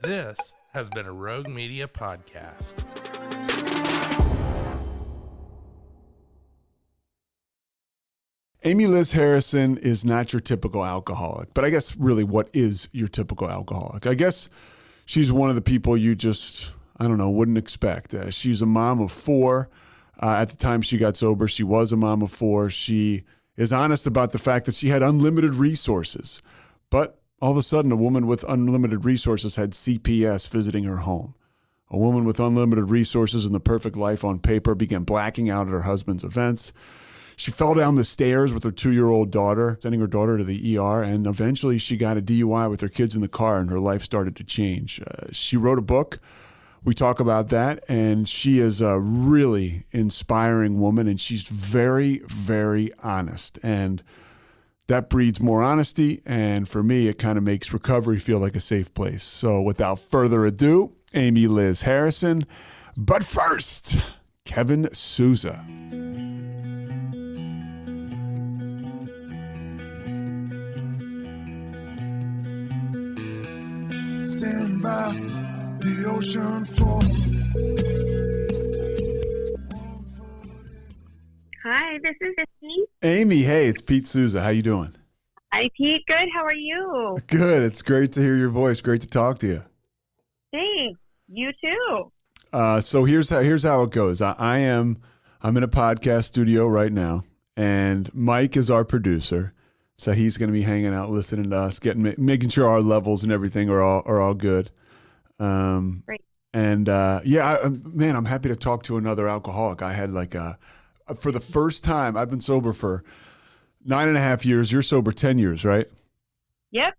This has been a Rogue Media podcast. Amy Liz Harrison is not your typical alcoholic, but I guess really what is your typical alcoholic? I guess she's one of the people you just, wouldn't expect. She's a mom of 4. At the time she got sober, she was a mom of 4. She is honest about the fact that she had unlimited resources, but all of a sudden a woman with unlimited resources had CPS visiting her home. A woman with unlimited resources and the perfect life on paper began blacking out at her husband's events. She fell down the stairs with her 2-year-old daughter, sending her daughter to the ER, and eventually she got a DUI with her kids in the car, and her life started to change. She wrote a book. We talk about that, and she is a really inspiring woman, and she's very, very honest, and that breeds more honesty, and for me, it kind of makes recovery feel like a safe place. So without further ado, Amy Liz Harrison, but first, Kevin Souza. Stand by the ocean floor. Hi, this is Pete. Amy, hey, it's Pete Souza. How you doing? Hi, Pete. Good. How are you? Good. It's great to hear your voice. Great to talk to you. Thanks. You too. So here's how it goes. I'm in a podcast studio right now, and Mike is our producer. So he's going to be hanging out, listening to us, making sure our levels and everything are all good. Great. And I'm happy to talk to another alcoholic. I had for the first time, I've been sober for 9.5 years. You're sober 10 years, right? Yep.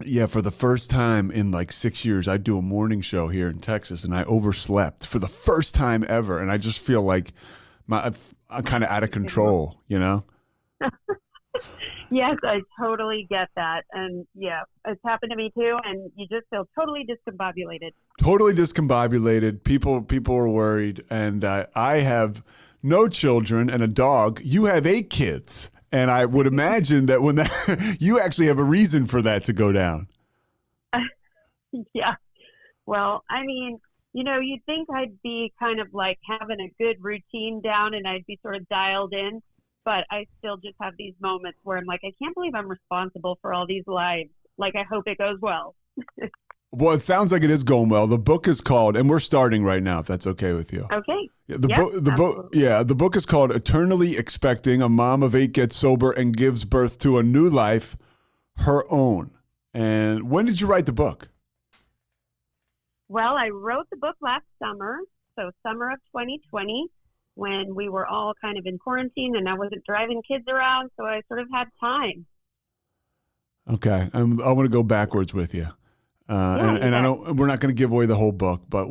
Yeah, for the first time in 6 years, I do a morning show here in Texas, and I overslept for the first time ever. And I just feel like I'm kind of out of control, you know? Yes, I totally get that. And yeah, it's happened to me too. And you just feel totally discombobulated. Totally discombobulated. People are worried, and I have no children and a dog. You have 8 kids, and I would imagine that when that you actually have a reason for that to go down. Yeah. Well, I mean, you'd think I'd be kind of like having a good routine down and I'd be sort of dialed in, but I still just have these moments where I'm like, I can't believe I'm responsible for all these lives. Like, I hope it goes well. Well, it sounds like it is going well. The book is called, and we're starting right now, if that's okay with you. Okay. Yeah, the book is called Eternally Expecting. A Mom of 8 Gets Sober and Gives Birth to a New Life, Her Own. And when did you write the book? Well, I wrote the book last summer, so summer of 2020, when we were all kind of in quarantine and I wasn't driving kids around, so I sort of had time. Okay, I want to go backwards with you. And I don't. We're not going to give away the whole book, but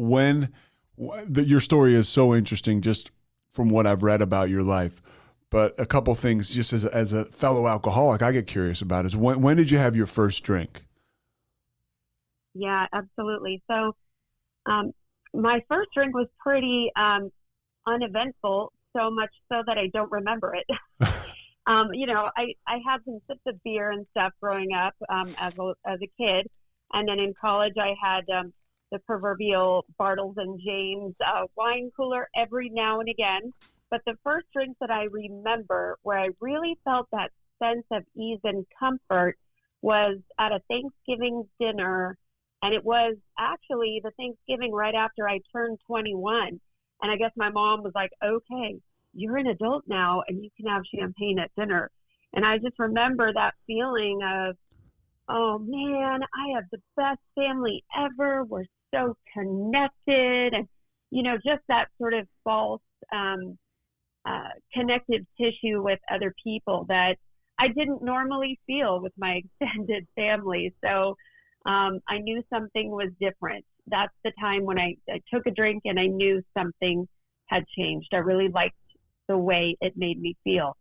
your story is so interesting, just from what I've read about your life. But a couple things, just as a fellow alcoholic, I get curious about is when did you have your first drink? Yeah, absolutely. So, my first drink was pretty uneventful, so much so that I don't remember it. I had some sips of beer and stuff growing up as a kid. And then in college, I had the proverbial Bartles and James wine cooler every now and again. But the first drink that I remember where I really felt that sense of ease and comfort was at a Thanksgiving dinner. And it was actually the Thanksgiving right after I turned 21. And I guess my mom was like, okay, you're an adult now and you can have champagne at dinner. And I just remember that feeling of, oh man, I have the best family ever. We're so connected. And, just that sort of false connective tissue with other people that I didn't normally feel with my extended family. So I knew something was different. That's the time when I took a drink and I knew something had changed. I really liked the way it made me feel.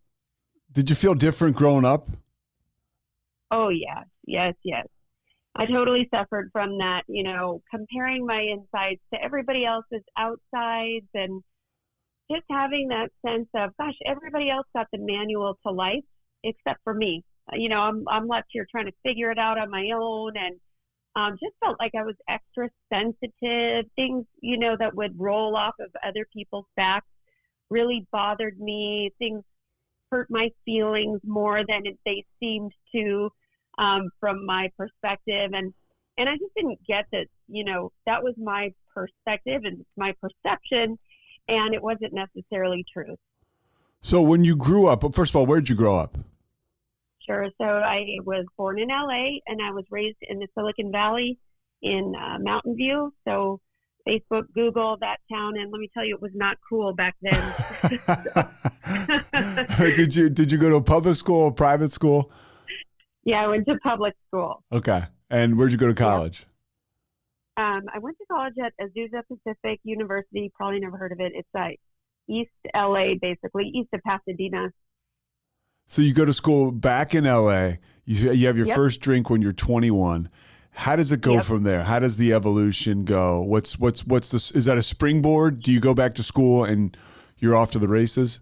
Did you feel different growing up? Oh, yes. I totally suffered from that, comparing my insides to everybody else's outsides and just having that sense of, gosh, everybody else got the manual to life except for me. I'm left here trying to figure it out on my own and just felt like I was extra sensitive. Things, that would roll off of other people's backs really bothered me. Things hurt my feelings more than they seemed to from my perspective. And I just didn't get that, that was my perspective and my perception, and it wasn't necessarily true. So when you grew up, first of all, where did you grow up? Sure. So I was born in LA and I was raised in the Silicon Valley in Mountain View. So Facebook, Google that town, and let me tell you, it was not cool back then. Did you go to a public school or private school? Yeah, I went to public school. Okay. And where'd you go to college? I went to college at Azusa Pacific University. Probably never heard of it. It's East LA, basically, east of Pasadena. So you go to school back in LA. You have your first drink when you're 21. How does it go from there? How does the evolution go? What's this? Is that a springboard? Do you go back to school and you're off to the races?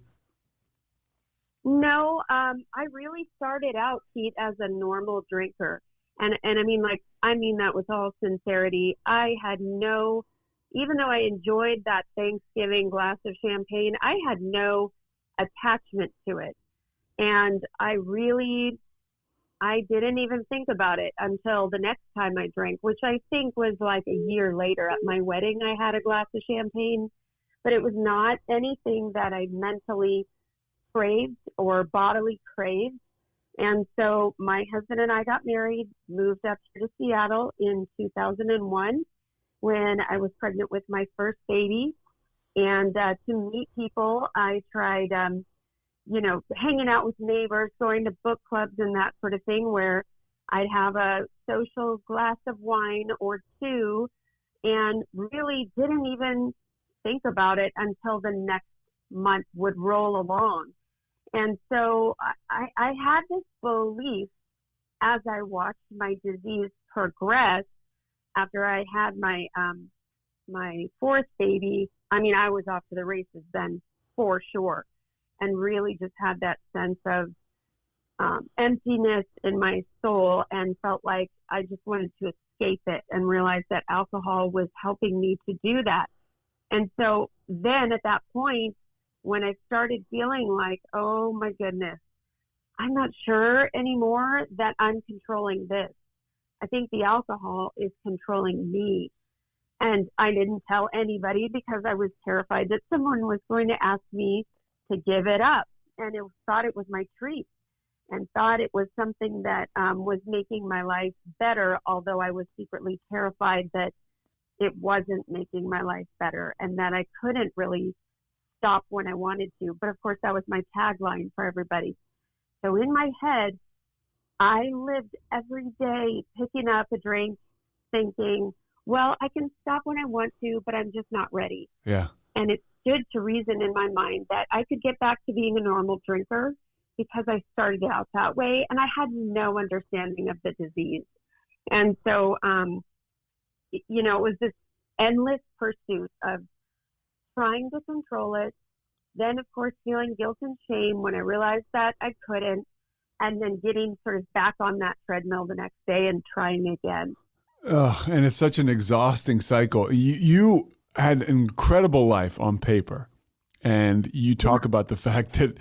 No, I really started out, Pete, as a normal drinker. And I mean that with all sincerity. I had even though I enjoyed that Thanksgiving glass of champagne, I had no attachment to it. And I didn't even think about it until the next time I drank, which I think was like a year later. At my wedding, I had a glass of champagne, but it was not anything that I mentally craved or bodily craved. And so my husband and I got married, moved up here to Seattle in 2001 when I was pregnant with my first baby. And to meet people, I tried hanging out with neighbors, going to book clubs and that sort of thing, where I'd have a social glass of wine or two and really didn't even think about it until the next month would roll along. And so I had this belief as I watched my disease progress after I had my my fourth baby. I mean, I was off to the races then for sure, and really just had that sense of emptiness in my soul, and felt like I just wanted to escape it, and realized that alcohol was helping me to do that. And so then at that point, when I started feeling like, oh my goodness, I'm not sure anymore that I'm controlling this. I think the alcohol is controlling me. And I didn't tell anybody because I was terrified that someone was going to ask me to give it up. And thought it was my treat, and thought it was something that was making my life better, although I was secretly terrified that it wasn't making my life better, and that I couldn't really stop when I wanted to. But of course, that was my tagline for everybody. So in my head, I lived every day picking up a drink, thinking, well, I can stop when I want to, but I'm just not ready. Yeah. And it stood to reason in my mind that I could get back to being a normal drinker because I started out that way, and I had no understanding of the disease. And so, it was this endless pursuit of trying to control it. Then, of course, feeling guilt and shame when I realized that I couldn't, and then getting sort of back on that treadmill the next day and trying again. And it's such an exhausting cycle. You had an incredible life on paper, and you talk about the fact that,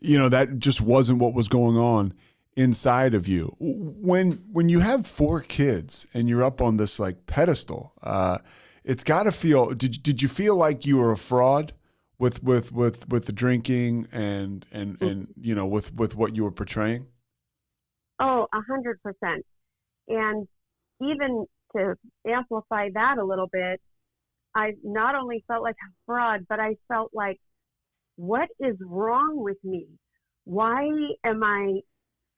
that just wasn't what was going on inside of you. When you have 4 kids and you're up on this like pedestal, it's got to feel. Did you feel like you were a fraud with the drinking and with what you were portraying? Oh, 100%. And even to amplify that a little bit, I not only felt like a fraud, but I felt like, what is wrong with me? Why am I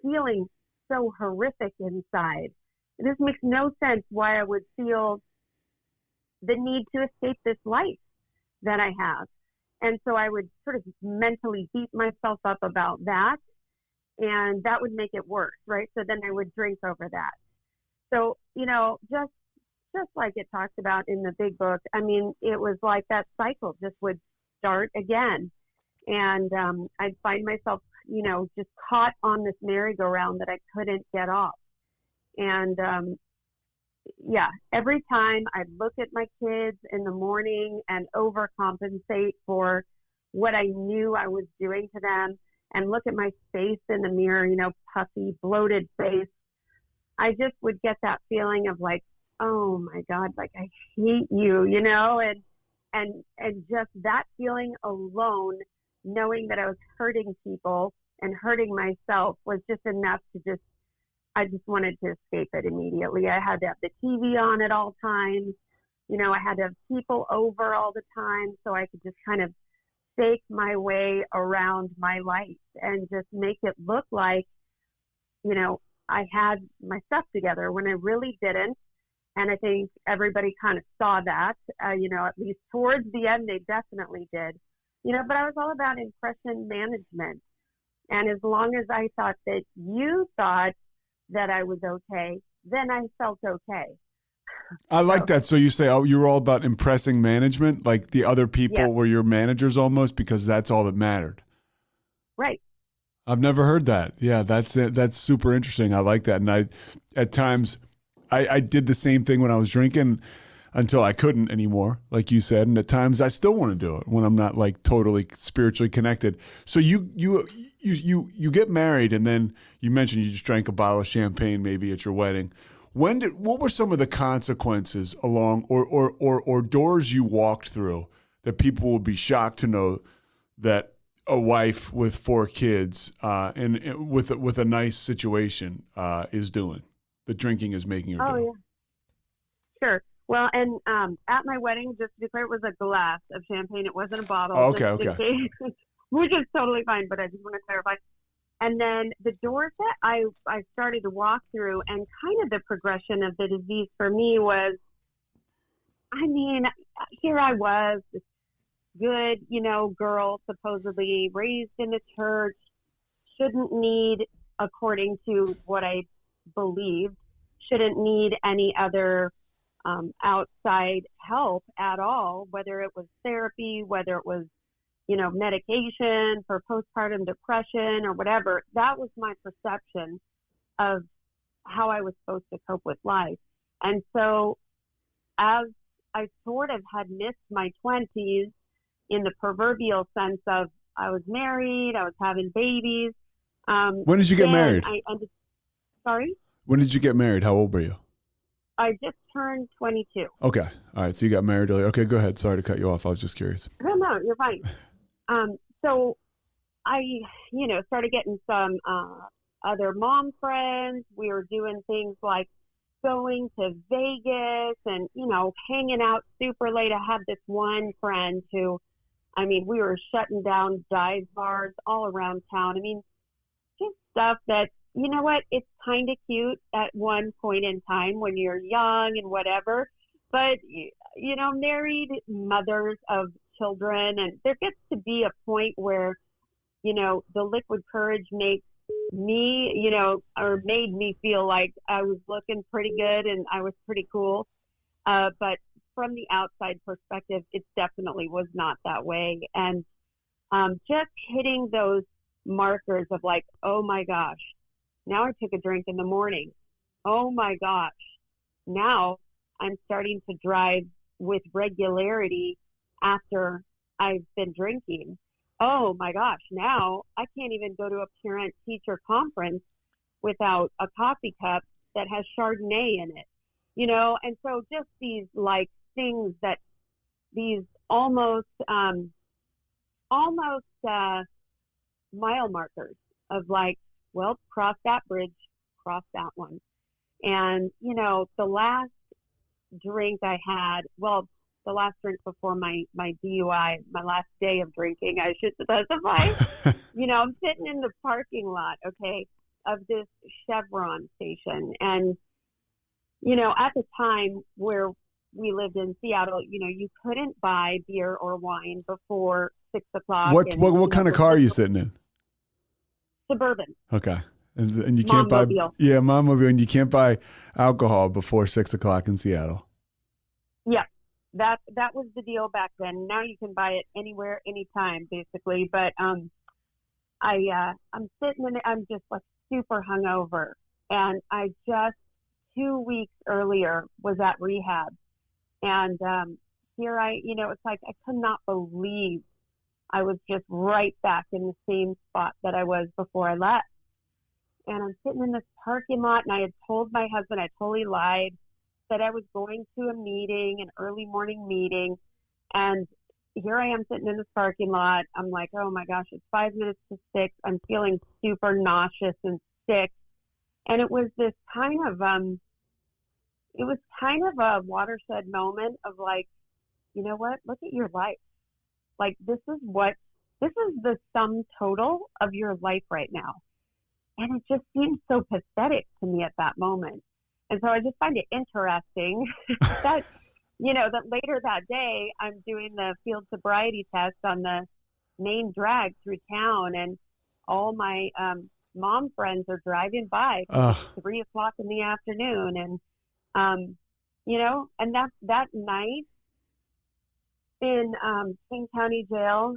feeling so horrific inside? This makes no sense why I would feel the need to escape this life that I have. And so I would sort of mentally beat myself up about that, and that would make it worse, right? So then I would drink over that. So, just like it talks about in the big book, I mean, it was like that cycle just would start again. And I'd find myself, just caught on this merry-go-round that I couldn't get off. And every time I'd look at my kids in the morning and overcompensate for what I knew I was doing to them, and look at my face in the mirror, puffy, bloated face, I just would get that feeling of like, oh my God, like I hate you, and just that feeling alone, knowing that I was hurting people and hurting myself, was just enough to I just wanted to escape it immediately. I had to have the TV on at all times. I had to have people over all the time so I could just kind of fake my way around my life and just make it look like, I had my stuff together when I really didn't. And I think everybody kind of saw that, at least towards the end, they definitely did, but I was all about impression management. And as long as I thought that you thought that I was okay, then I felt okay. I like that. So you say, you were all about impressing management, like the other people were your managers almost, because that's all that mattered. Right. I've never heard that. Yeah, that's it. That's super interesting. I like that. And at times, I did the same thing when I was drinking until I couldn't anymore, like you said. And at times, I still want to do it when I'm not like totally spiritually connected. So you get married, and then you mentioned you just drank a bottle of champagne maybe at your wedding. What were some of the consequences along or doors you walked through that people would be shocked to know that a wife with 4 kids and with a nice situation is doing? The drinking is making her do. Oh, yeah. Sure. Well, and at my wedding, just to be clear, it was a glass of champagne. It wasn't a bottle. Oh, okay. Which is totally fine, but I just want to clarify. And then the doors that I started to walk through, and kind of the progression of the disease for me was, I mean, here I was, this good, girl, supposedly raised in the church, shouldn't need, according to what I believed, shouldn't need any other outside help at all, whether it was therapy, whether it was, medication for postpartum depression or whatever. That was my perception of how I was supposed to cope with life. And so as I sort of had missed my 20s in the proverbial sense of I was married, I was having babies. When did you get married? Sorry? When did you get married? How old were you? I just turned 22. Okay. All right. So you got married early. Okay, go ahead. Sorry to cut you off. I was just curious. No, you're fine. So I, started getting some other mom friends. We were doing things like going to Vegas and, hanging out super late. I had this one friend who, we were shutting down dive bars all around town. Just stuff that, you know what, it's kind of cute at one point in time when you're young and whatever. But, married mothers of children, and there gets to be a point where, the liquid courage makes me, or made me feel like I was looking pretty good and I was pretty cool. But from the outside perspective, it definitely was not that way. And just hitting those markers of like, oh my gosh, now I took a drink in the morning. Oh my gosh, now I'm starting to drive with regularity after I've been drinking. Oh my gosh, now I can't even go to a parent-teacher conference without a coffee cup that has Chardonnay in it, And so just these like things that these almost mile markers of like, well, cross that bridge, cross that one. And, the last drink I had, the last drink before my DUI, my last day of drinking, I should specify, I'm sitting in the parking lot, okay, of this Chevron station. And, at the time where we lived in Seattle, you couldn't buy beer or wine before 6 o'clock. What kind of car are you sitting in? Suburban. Okay. And you can't buy, Mommobile, and you can't buy alcohol before 6 o'clock in Seattle. Yeah, that was the deal back then. Now you can buy it anywhere, anytime, basically. But I'm sitting in it. I'm just like super hungover, and I just 2 weeks earlier was at rehab, and here it's like I could not believe I was just right back in the same spot that I was before I left. And I'm sitting in this parking lot, and I had told my husband, I totally lied, that I was going to a meeting, an early morning meeting. And here I am sitting in this parking lot. I'm like, oh my gosh, it's 5 minutes to 6. I'm feeling super nauseous and sick. And it was this kind of, a watershed moment of like, you know what, look at your life. Like, this is the sum total of your life right now. And it just seemed so pathetic to me at that moment. And so I just find it interesting that, that later that day, I'm doing the field sobriety test on the main drag through town, and all my mom friends are driving by at 3 o'clock in the afternoon. And, and that night in King County Jail,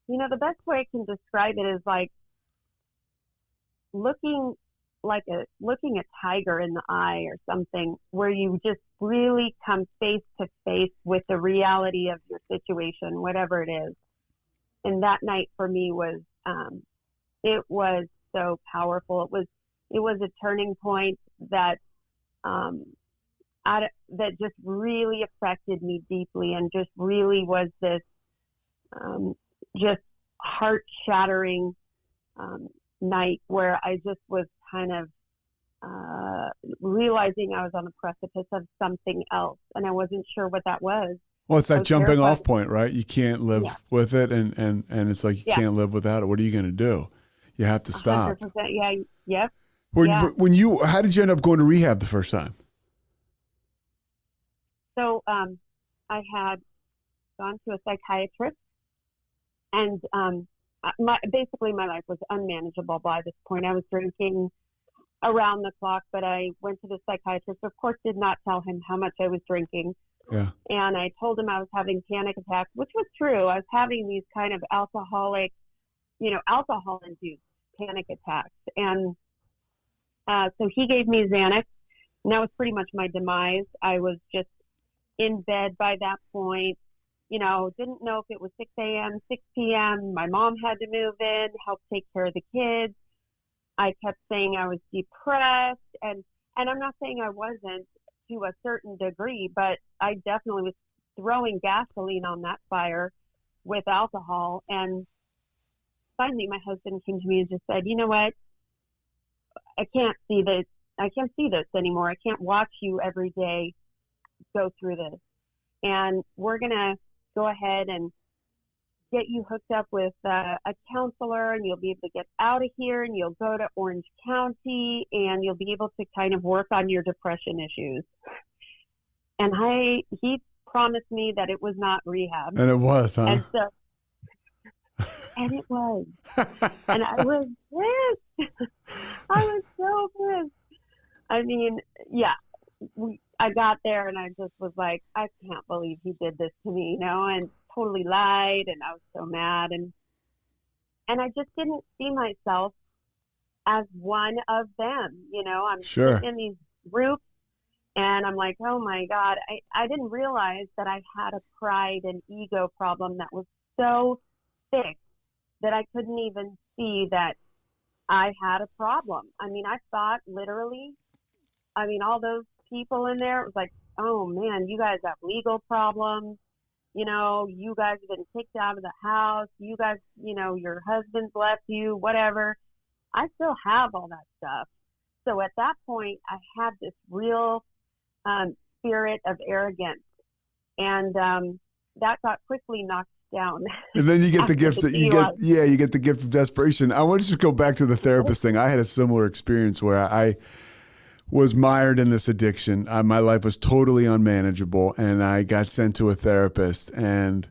the best way I can describe it is like looking a tiger in the eye or something, where you just really come face to face with the reality of your situation, whatever it is. And that night for me was, it was so powerful. It was a turning point that, that just really affected me deeply, and just really was this, just heart shattering, night where I just was kind of realizing I was on the precipice of something else, and I wasn't sure what that was. Well, it's that jumping off point, right? You can't live with it, and it's like you can't live without it. What are you going to do? You have to stop. 100%, yeah, yep. How did you end up going to rehab the first time? So I had gone to a psychiatrist, and basically my life was unmanageable by this point. I was drinking around the clock, but I went to the psychiatrist. Of course, did not tell him how much I was drinking. Yeah. And I told him I was having panic attacks, which was true. I was having these kind of alcohol-induced panic attacks. And so he gave me Xanax, and that was pretty much my demise. I was just in bed by that point. Didn't know if it was 6 a.m., 6 p.m. My mom had to move in, help take care of the kids. I kept saying I was depressed, and I'm not saying I wasn't to a certain degree, but I definitely was throwing gasoline on that fire with alcohol. And finally, my husband came to me and just said, "You know what? I can't see this. I can't see this anymore. I can't watch you every day go through this. And we're going to go ahead and get you hooked up with a counselor, and you'll be able to get out of here, and you'll go to Orange County, and you'll be able to kind of work on your depression issues." And he promised me that it was not rehab. And it was, huh? And it was. And I was pissed. I was so pissed. I mean, yeah, I got there and I just was like, I can't believe he did this to me, and totally lied. And I was so mad. And I just didn't see myself as one of them. I'm Sure. sitting in these groups and I'm like, oh my God, I didn't realize that I had a pride and ego problem that was so thick that I couldn't even see that I had a problem. I mean, I thought literally, all those people in there, it was like, oh man, you guys have legal problems. You guys have been kicked out of the house. You guys, your husband's left you, whatever. I still have all that stuff. So at that point, I had this real spirit of arrogance. And that got quickly knocked down. And then you get the gift that you get the gift of desperation. I want to just go back to the therapist thing. I had a similar experience where I was mired in this addiction. My life was totally unmanageable, and I got sent to a therapist, and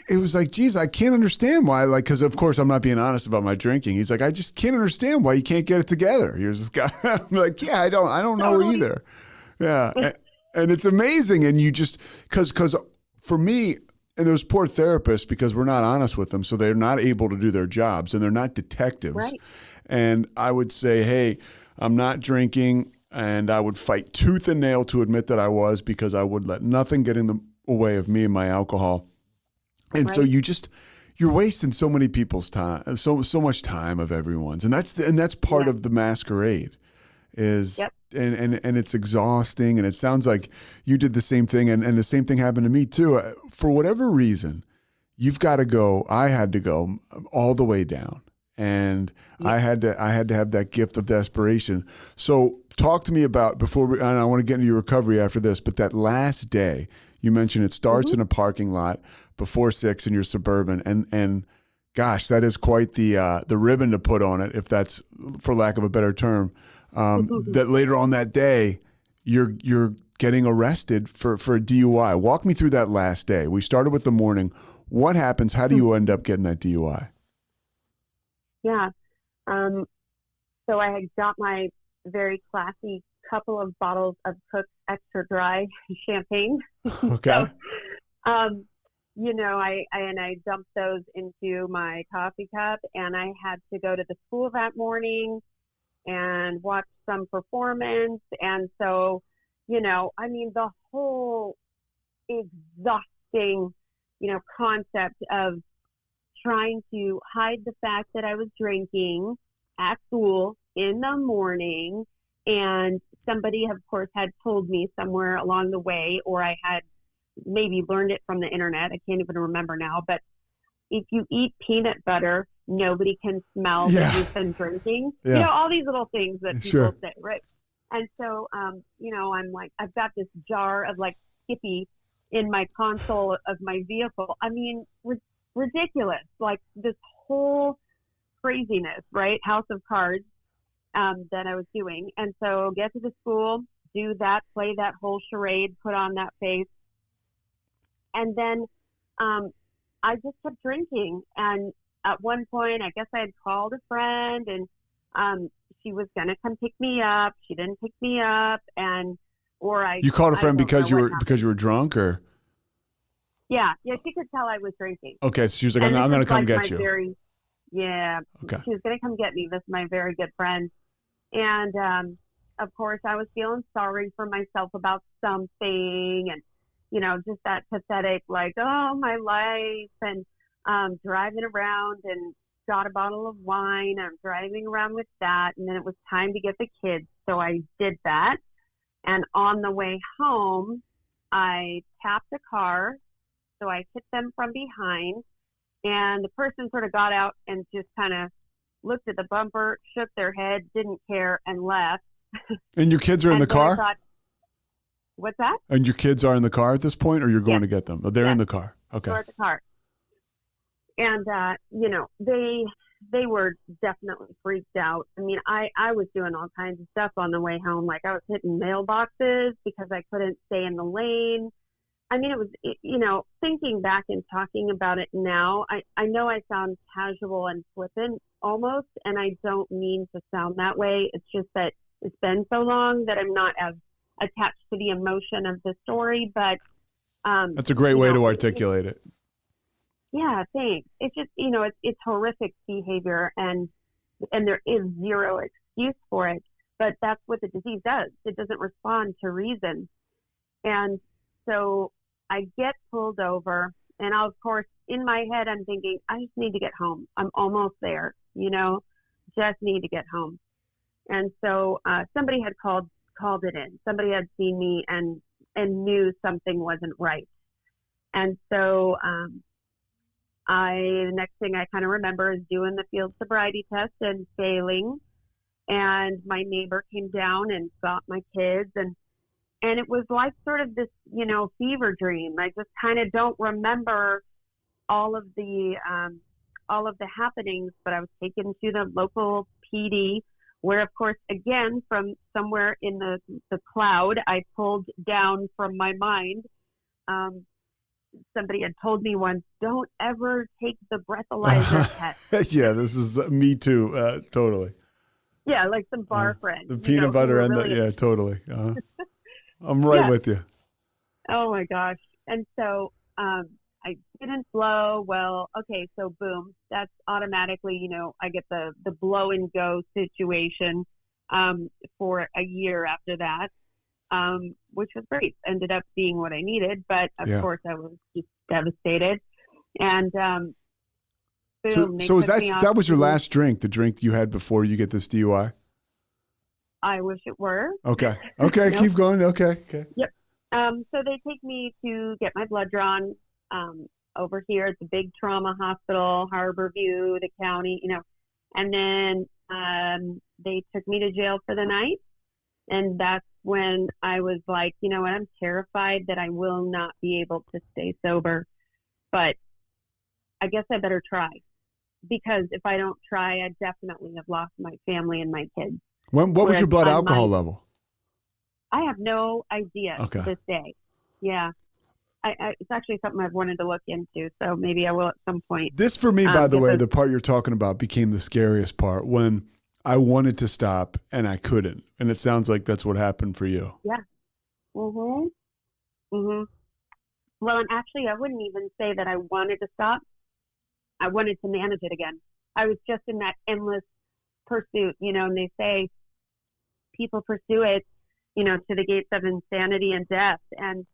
it was like, geez, I can't understand why, because of course I'm not being honest about my drinking. He's like, I just can't understand why you can't get it together. Here's this guy. I'm like, yeah, I don't know either. Yeah. And it's amazing. And you just, cause for me, and those poor therapists, because we're not honest with them, so they're not able to do their jobs, and they're not detectives. Right. And I would say, hey, I'm not drinking, and I would fight tooth and nail to admit that I was, because I would let nothing get in the way of me and my alcohol. And so you're wasting so many people's time, so much time of everyone's, and that's part of the masquerade, is. Yep. And it's exhausting, and it sounds like you did the same thing, and the same thing happened to me too. For whatever reason, you've got to go. I had to go all the way down, and I had to have that gift of desperation. So talk to me about and I want to get into your recovery after this, but that last day, you mentioned it starts in a parking lot before 6 in your Suburban, and gosh, that is quite the ribbon to put on it, if that's for lack of a better term. That later on that day, you're getting arrested for a DUI. Walk me through that last day. We started with the morning. What happens? How do you end up getting that DUI? Yeah. So I had got my very classy couple of bottles of Cook's Extra Dry champagne. Okay. So, I dumped those into my coffee cup, and I had to go to the school that morning and watch some performance. And so, the whole exhausting, concept of trying to hide the fact that I was drinking at school in the morning. And somebody, of course, had told me somewhere along the way, or I had maybe learned it from the internet. I can't even remember now, but if you eat peanut butter, nobody can smell that you've been drinking. Yeah. All these little things that people say, right? And so, I'm like, I've got this jar of like Skippy in my console of my vehicle. I mean, ridiculous, like this whole craziness, right? House of Cards that I was doing. And so get to the school, do that, play that whole charade, put on that face. And then I just kept drinking, and at one point, I guess I had called a friend, and she was gonna come pick me up. She didn't pick me up, You called a I friend don't because know you what were happened. because you were drunk, or Yeah, she could tell I was drinking. okay, so she was like, And I'm this going is to come like get my you. Yeah, Okay. she was gonna come get me. This is my very good friend, and of course, I was feeling sorry for myself about something, and just that pathetic, like, oh, my life, and driving around and got a bottle of wine. I'm driving around with that, and then it was time to get the kids, so I did that. And on the way home, I tapped the car, so I hit them from behind, and the person sort of got out and just kind of looked at the bumper, shook their head, didn't care, and left. And your kids are in And the then I car? thought, what's that? And your kids are in the car at this point, or you're going Yes. to get them? Oh, they're in the car. Okay. Or at the car. And, they were definitely freaked out. I mean, I was doing all kinds of stuff on the way home. Like, I was hitting mailboxes because I couldn't stay in the lane. I mean, thinking back and talking about it now, I know I sound casual and flippant almost, and I don't mean to sound that way. It's just that it's been so long that I'm not as attached to the emotion of the story, but That's a great way to articulate it. yeah, thanks. It's just, it's horrific behavior, and there is zero excuse for it, but that's what the disease does. It doesn't respond to reason. And so I get pulled over, and of course, in my head, I'm thinking, I just need to get home. I'm almost there, just need to get home. And so somebody had called it in. Somebody had seen me and knew something wasn't right. And so the next thing I kind of remember is doing the field sobriety test and failing. And my neighbor came down and got my kids, and it was like sort of this, fever dream. I just kind of don't remember all of the happenings, but I was taken to the local PD, where, of course, again, from somewhere in the cloud, I pulled down from my mind. Somebody had told me once, don't ever take the breathalyzer test. Yeah, this is me too. Totally. Yeah, like some bar friend. The peanut butter and really totally. I'm right with you. Oh my gosh. And so I didn't blow. Well, okay, so boom, that's automatically, I get the blow and go situation for a year after that, which was great. Ended up being what I needed, but of course I was just devastated. And boom. So that was your last drink, the drink you had before you get this DUI? I wish it were. Okay. Nope. Keep going. Okay. Yep. So they take me to get my blood drawn over here at the big trauma hospital, Harborview, the county, and then they took me to jail for the night. And that's when I was like, you know what, I'm terrified that I will not be able to stay sober, but I guess I better try, because if I don't try, I definitely have lost my family and my kids. What was your blood alcohol level? I have no idea to this day. Yeah. It's actually something I've wanted to look into, so maybe I will at some point. This, for me, by the way, the part you're talking about became the scariest part, when I wanted to stop and I couldn't. And it sounds like that's what happened for you. Yeah. Well, and actually, I wouldn't even say that I wanted to stop. I wanted to manage it again. I was just in that endless pursuit, and they say people pursue it, to the gates of insanity and death. And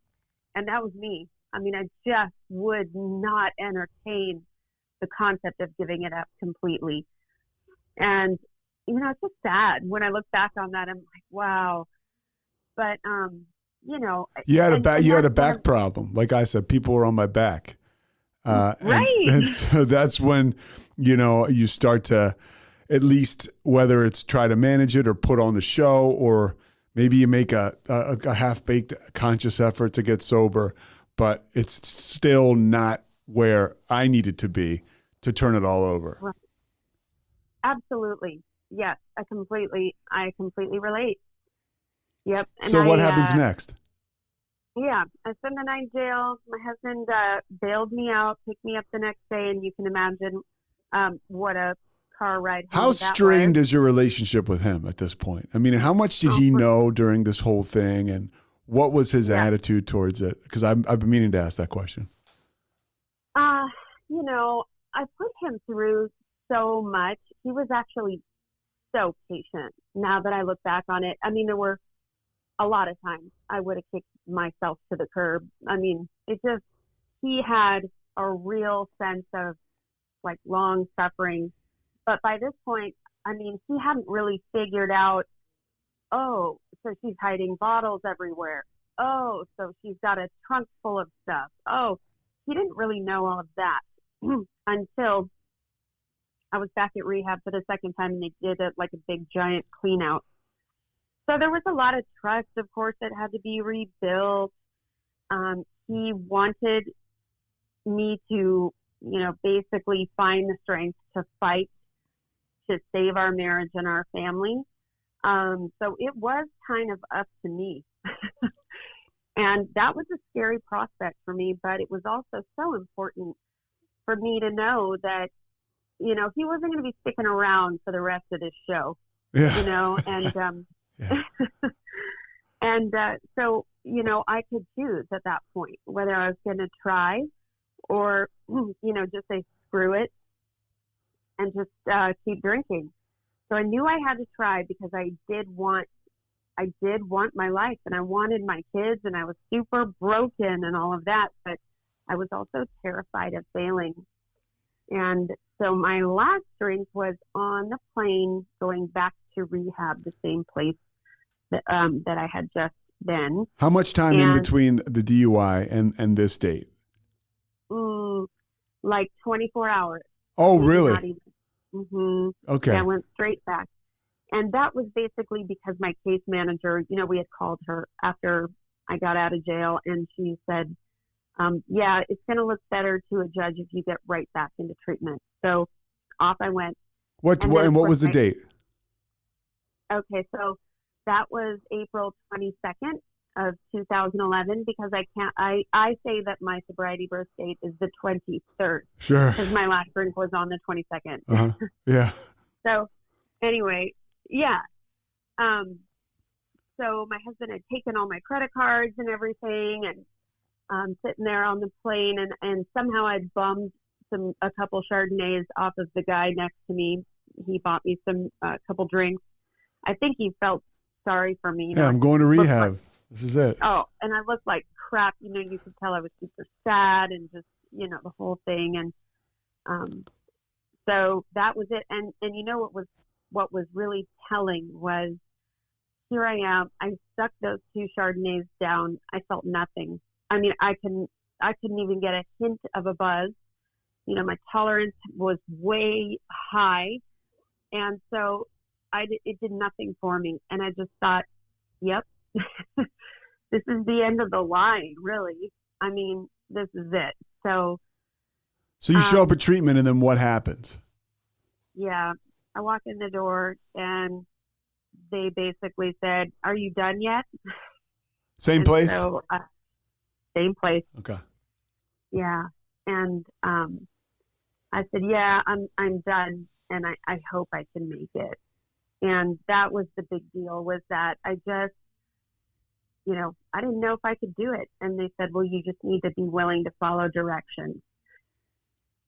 that was me. I mean, I just would not entertain the concept of giving it up completely. And, it's just sad. When I look back on that, I'm like, wow. But, You had a back problem. Like I said, people were on my back. Right. And so that's when, you start to, at least, whether it's try to manage it or put on the show, or maybe you make a half-baked conscious effort to get sober, but it's still not where I needed to be to turn it all over. Right. Absolutely. Yes. I completely relate. Yep. And so what happens next? Yeah. I spent the night in jail. My husband bailed me out, picked me up the next day, and you can imagine what a car ride. How strained is your relationship with him at this point? I mean, how much did he know during this whole thing, and what was his attitude towards it? Because I've been meaning to ask that question. You know, I put him through so much. He was actually so patient. Now that I look back on it, I mean, there were a lot of times I would have kicked myself to the curb. I mean, he had a real sense of like long suffering. But by this point, I mean, he hadn't really figured out, oh, so she's hiding bottles everywhere. Oh, so she's got a trunk full of stuff. Oh, he didn't really know all of that until I was back at rehab for the second time, and they did a big giant clean out. So there was a lot of trust, of course, that had to be rebuilt. He wanted me to, basically find the strength to fight to save our marriage and our family. So it was kind of up to me. And that was a scary prospect for me, but it was also so important for me to know that, he wasn't going to be sticking around for the rest of this show, and, so, I could choose at that point whether I was going to try or, just say, screw it and just keep drinking. So I knew I had to try because I did want my life, and I wanted my kids, and I was super broken and all of that, but I was also terrified of failing. And so my last drink was on the plane going back to rehab, the same place that I had just been. How much time in between the DUI and this date? Like 24 hours. Oh, really? Not even. Mm-hmm. Okay. Yeah, I went straight back. And that was basically because my case manager, we had called her after I got out of jail, and she said, yeah, it's going to look better to a judge if you get right back into treatment. So off I went. What was the date? Okay, so that was April 22nd of 2011, because I say that my sobriety birth date is the 23rd. Sure. Because my last drink was on the 22nd. Uh-huh. Yeah. So anyway, yeah. So my husband had taken all my credit cards and everything, and sitting there on the plane, and somehow I'd bummed a couple Chardonnays off of the guy next to me. He bought me a couple drinks. I think he felt sorry for me. Yeah, I'm going to rehab. This is it. Oh, and I looked like crap. You could tell I was super sad and just, the whole thing. And so that was it. And what was really telling was, here I am. I stuck those 2 Chardonnays down. I felt nothing. I mean, I couldn't even get a hint of a buzz. My tolerance was way high. And so it did nothing for me. And I just thought, yep, this is the end of the line, really. I mean, this is it. So you show up at treatment, and then what happens? Yeah, I walk in the door, and they basically said, "Are you done yet?" Same place? So, same place. Okay. Yeah. And I said, yeah, I'm done, and I hope I can make it. And that was the big deal, was that I just, I didn't know if I could do it. And they said, well, you just need to be willing to follow directions.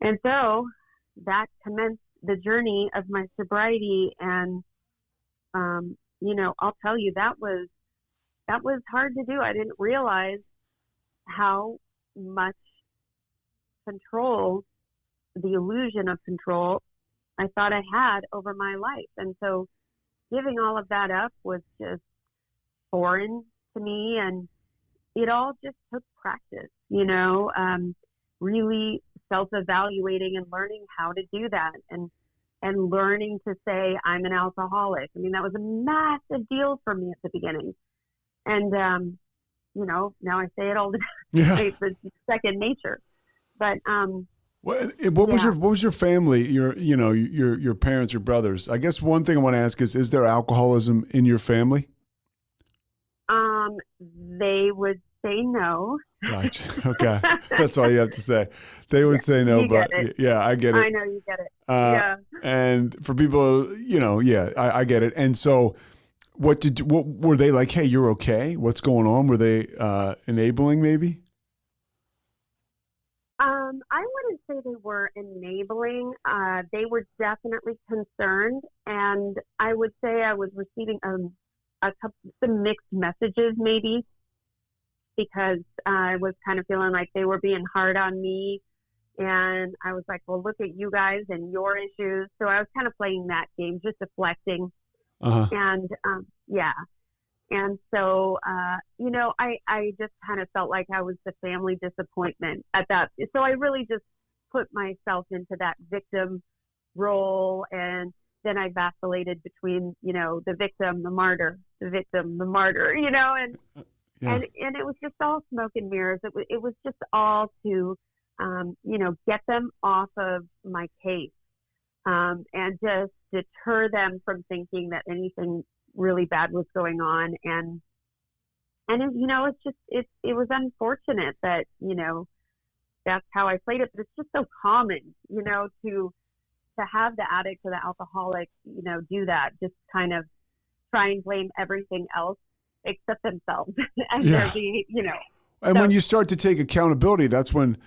And so that commenced the journey of my sobriety. And, I'll tell you, that was hard to do. I didn't realize how much control, the illusion of control, I thought I had over my life. And so giving all of that up was just foreign to me. And it all just took practice, really self-evaluating and learning how to do that, and learning to say, I'm an alcoholic. I mean, that was a massive deal for me at the beginning. And, now I say it all the time. Yeah. It's second nature. But, what was your family, your parents, your brothers? I guess one thing I want to ask is there alcoholism in your family? They would say no. Gotcha. Okay. That's all you have to say. They would say no, you but get it. yeah, I get it. I know you get it. Yeah. And for people, I get it. And so what were they like, hey, you're okay? What's going on? Were they enabling maybe? I wouldn't say they were enabling. They were definitely concerned, and I would say I was receiving some mixed messages maybe, because I was kind of feeling like they were being hard on me, and I was like, well, look at you guys and your issues. So I was kind of playing that game, just deflecting. And yeah. And so, I just kind of felt like I was the family disappointment at that. So I really just put myself into that victim role. And then I vacillated between, the victim, the martyr, and, and it was just all smoke and mirrors. It was just all to, get them off of my case, and just deter them from thinking that anything really bad was going on. And it was unfortunate that, that's how I played it, but it's just so common, to have the addict or the alcoholic, do that, just kind of try and blame everything else except themselves and their behavior, And when you start to take accountability, that's when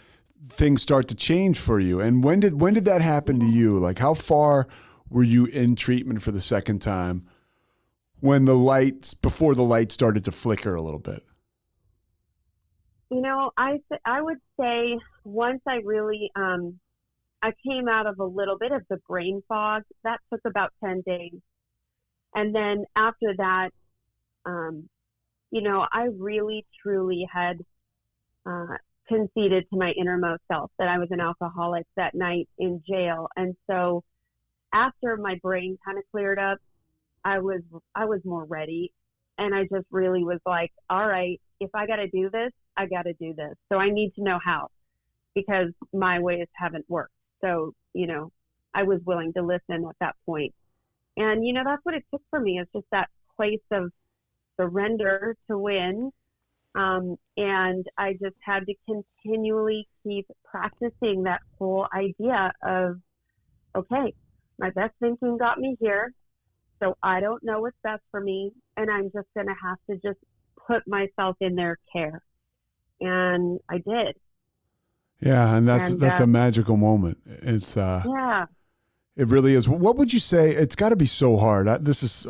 things start to change for you. And when did that happen to you? Like, how far were you in treatment for the second time before the lights started to flicker a little bit? I would say once I really, I came out of a little bit of the brain fog. That took about 10 days. And then after that, I really, truly had conceded to my innermost self that I was an alcoholic that night in jail. And so after my brain kind of cleared up, I was more ready. And I just really was like, all right, if I got to do this, I got to do this. So I need to know how, because my ways haven't worked. So, I was willing to listen at that point. And, that's what it took for me, is just that place of surrender to win. And I just had to continually keep practicing that whole idea of, okay, my best thinking got me here. So I don't know what's best for me. And I'm just going to have to just put myself in their care. And I did. Yeah. And that's a magical moment. It's, yeah. It really is. What would you say? It's got to be so hard. This is,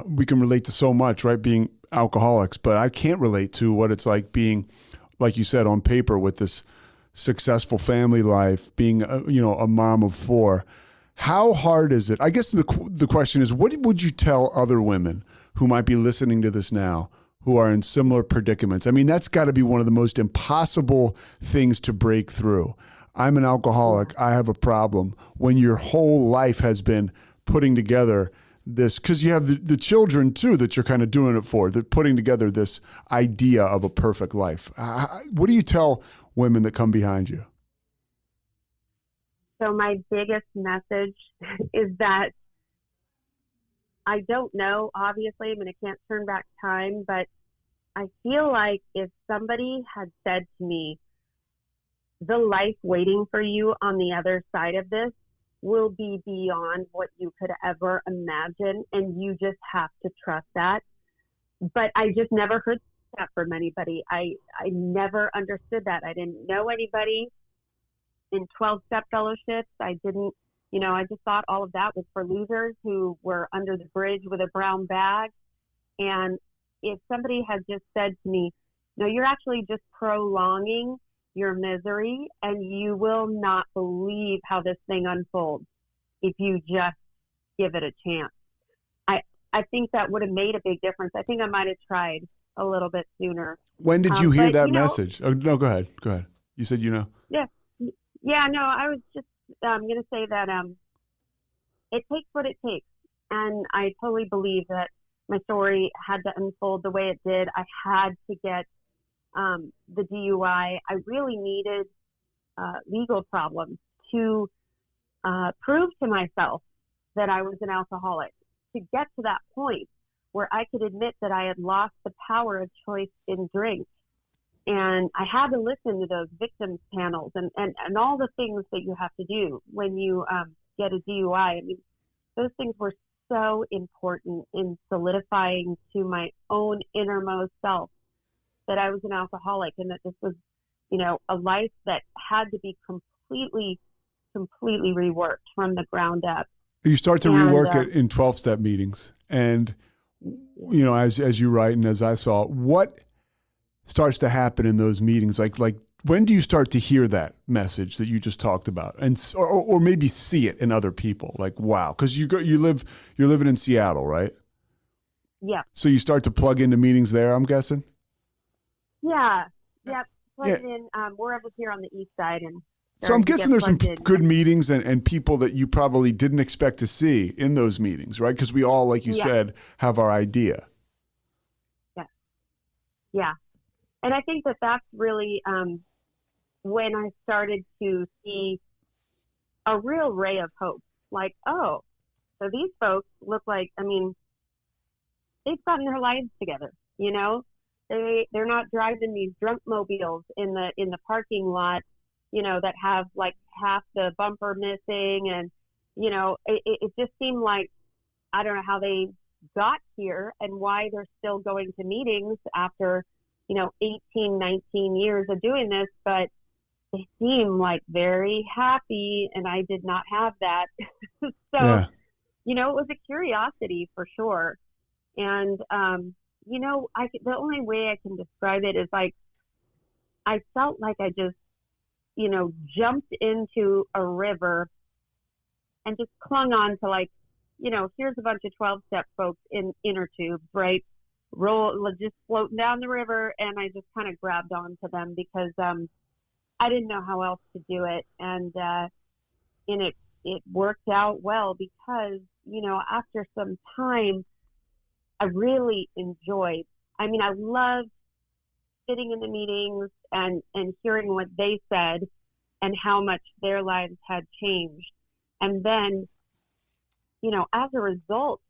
we can relate to so much, right? Being alcoholics, but I can't relate to what it's like being, like you said, on paper with this successful family life, being, a mom of 4. How hard is it? I guess the question is, what would you tell other women who might be listening to this now, who are in similar predicaments? I mean, that's got to be one of the most impossible things to break through. I'm an alcoholic. I have a problem. When your whole life has been putting together this, because you have the children too that you're kind of doing it for. They're putting together this idea of a perfect life. What do you tell women that come behind you? So my biggest message is that I don't know, obviously, I can't turn back time, but I feel like if somebody had said to me, the life waiting for you on the other side of this will be beyond what you could ever imagine, and you just have to trust that. But I just never heard that from anybody. I never understood that. I didn't know anybody in 12-step fellowships. I didn't, I just thought all of that was for losers who were under the bridge with a brown bag. And if somebody had just said to me, no, you're actually just prolonging your misery, and you will not believe how this thing unfolds if you just give it a chance. I think that would have made a big difference. I think I might have tried a little bit sooner. When did you hear that message? Oh, no, go ahead. You said, Yeah. Yeah, no, I was just going to say that it takes what it takes. And I totally believe that my story had to unfold the way it did. I had to get the DUI. I really needed legal problems to prove to myself that I was an alcoholic. To get to that point, where I could admit that I had lost the power of choice in drink. And I had to listen to those victims panels and all the things that you have to do when you get a DUI. I mean, those things were so important in solidifying to my own innermost self that I was an alcoholic and that this was, you know, a life that had to be completely reworked from the ground up. You start to rework it in 12-step meetings. And, you know, as you write and as I saw, what starts to happen in those meetings? Like when do you start to hear that message that you just talked about, and or maybe see it in other people? Like, wow, because you're living in Seattle, right? Yeah. So you start to plug into meetings there, I'm guessing. Yeah. Yep. Plugged in. We're over here on the east side, and so I'm guessing there's some good meetings and people that you probably didn't expect to see in those meetings, right? Because we all, like you said, have our idea. Yeah. Yeah. And I think that that's really when I started to see a real ray of hope. Like, oh, so these folks look like, I mean, they've gotten their lives together, you know? They're not driving these drunk mobiles in the parking lot, you know, that have like half the bumper missing. And, you know, it just seemed like, I don't know how they got here and why they're still going to meetings after, you know, 18, 19 years of doing this, but they seem like very happy, and I did not have that. So, you know, it was a curiosity for sure. And, you know, the only way I can describe it is like, I felt like I just, you know, jumped into a river and just clung on to, like, you know, here's a bunch of 12-step folks in inner tubes, right? Just floating down the river, and I just kind of grabbed onto them because I didn't know how else to do it, and it worked out well because, you know, after some time, I really enjoyed. I mean, I loved sitting in the meetings and hearing what they said and how much their lives had changed, and then, you know, as a result,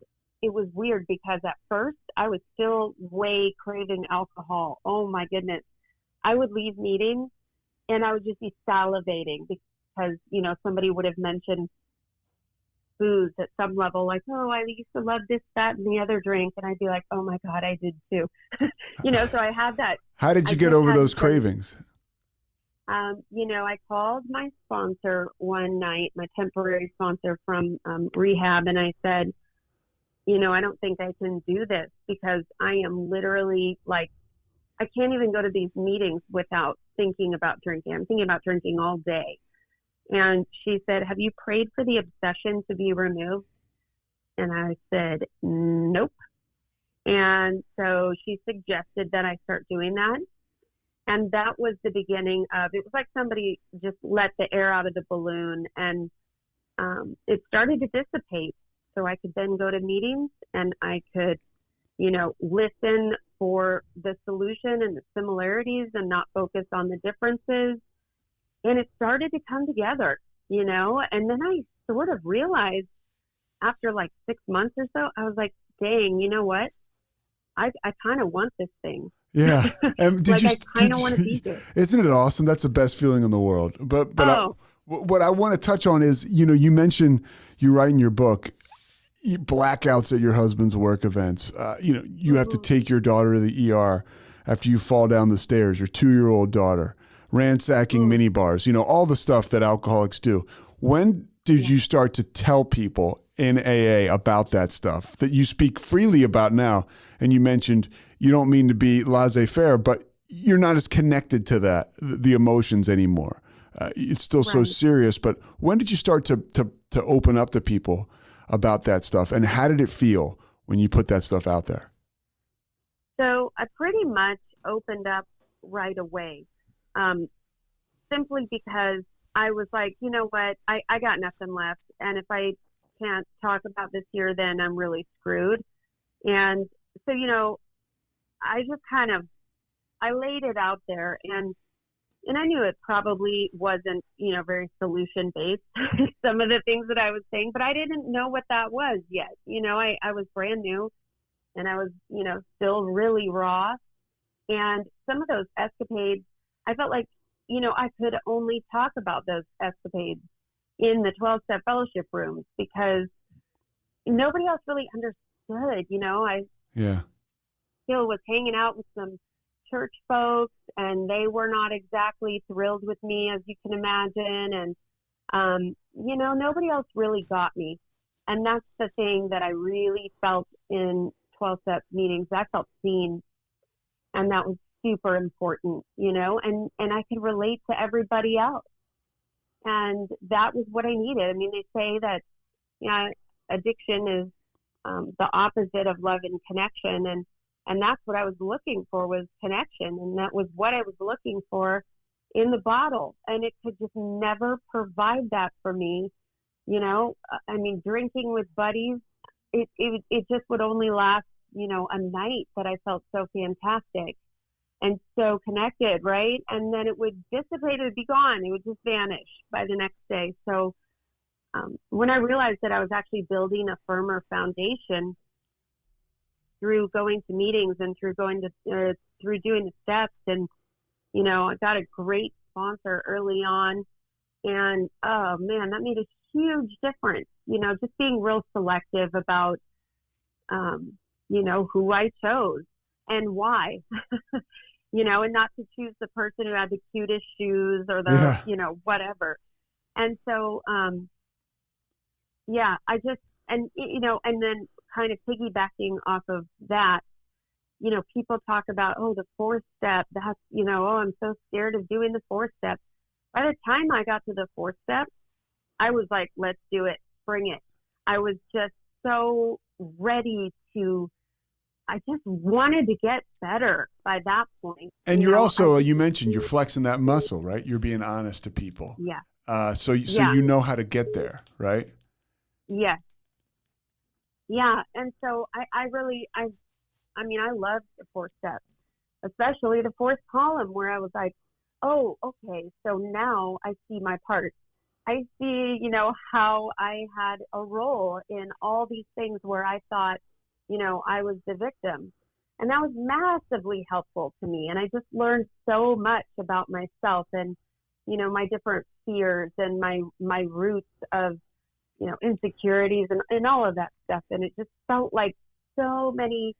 it was weird because at first I was still way craving alcohol. Oh my goodness. I would leave meetings and I would just be salivating because, you know, somebody would have mentioned booze at some level, like, oh, I used to love this, that, and the other drink. And I'd be like, oh my God, I did too. You know, so I had that. How did you get over those cravings? You know, I called my sponsor one night, my temporary sponsor from rehab, and I said, you know, I don't think I can do this because I am literally like, I can't even go to these meetings without thinking about drinking. I'm thinking about drinking all day. And she said, have you prayed for the obsession to be removed? And I said, nope. And so she suggested that I start doing that. And that was the beginning of, it was like somebody just let the air out of the balloon, and it started to dissipate. So I could then go to meetings and I could, you know, listen for the solution and the similarities and not focus on the differences. And it started to come together, you know, and then I sort of realized after like 6 months or so, I was like, dang, you know what? I kind of want this thing. Yeah. And I kind of want to be here. Isn't it awesome? That's the best feeling in the world. But what I want to touch on is, you know, you mentioned, you write in your book, blackouts at your husband's work events. You know, you have to take your daughter to the ER after you fall down the stairs, your 2-year-old daughter, ransacking mini bars, you know, all the stuff that alcoholics do. When did you start to tell people in AA about that stuff that you speak freely about now? And you mentioned you don't mean to be laissez-faire, but you're not as connected to that, the emotions anymore. It's still so serious. But when did you start to open up to people about that stuff, and how did it feel when you put that stuff out there? So I pretty much opened up right away, simply because I was like, you know what, I got nothing left, and if I can't talk about this here, then I'm really screwed. And so, you know, I just kind of, I laid it out there, and I knew it probably wasn't, you know, very solution based, some of the things that I was saying, but I didn't know what that was yet. You know, I was brand new, and I was, still really raw. And some of those escapades, I felt like, I could only talk about those escapades in the 12-step fellowship rooms because nobody else really understood. I Yeah. still was hanging out with some church folks, and they were not exactly thrilled with me, as you can imagine. And, nobody else really got me. And that's the thing that I really felt in 12-step meetings. I felt seen, and that was super important, and I could relate to everybody else. And that was what I needed. I mean, they say that, addiction is the opposite of love and connection. And that's what I was looking for, was connection. And that was what I was looking for in the bottle. And it could just never provide that for me. I mean, drinking with buddies, it just would only last, a night that I felt so fantastic and so connected, right? And then it would dissipate, it would be gone. It would just vanish by the next day. So when I realized that I was actually building a firmer foundation through going to meetings and through doing the steps, and I got a great sponsor early on, and oh man, that made a huge difference. Just being real selective about who I chose and why. And not to choose the person who had the cutest shoes or the whatever. And so I just, and then kind of piggybacking off of that, people talk about, the 4th step, that's, I'm so scared of doing the 4th step. By the time I got to the 4th step, I was like, let's do it, bring it. I was just so ready to, I just wanted to get better by that point. And you're also, you mentioned you're flexing that muscle, right? You're being honest to people. Yeah. So you know how to get there, right? Yeah. Yeah. And so I love the 4th step, especially the 4th column, where I was like, oh, okay, so now I see my part. I see, how I had a role in all these things where I thought, I was the victim. And that was massively helpful to me. And I just learned so much about myself and, my different fears and my roots of, insecurities and all of that stuff. And it just felt like so many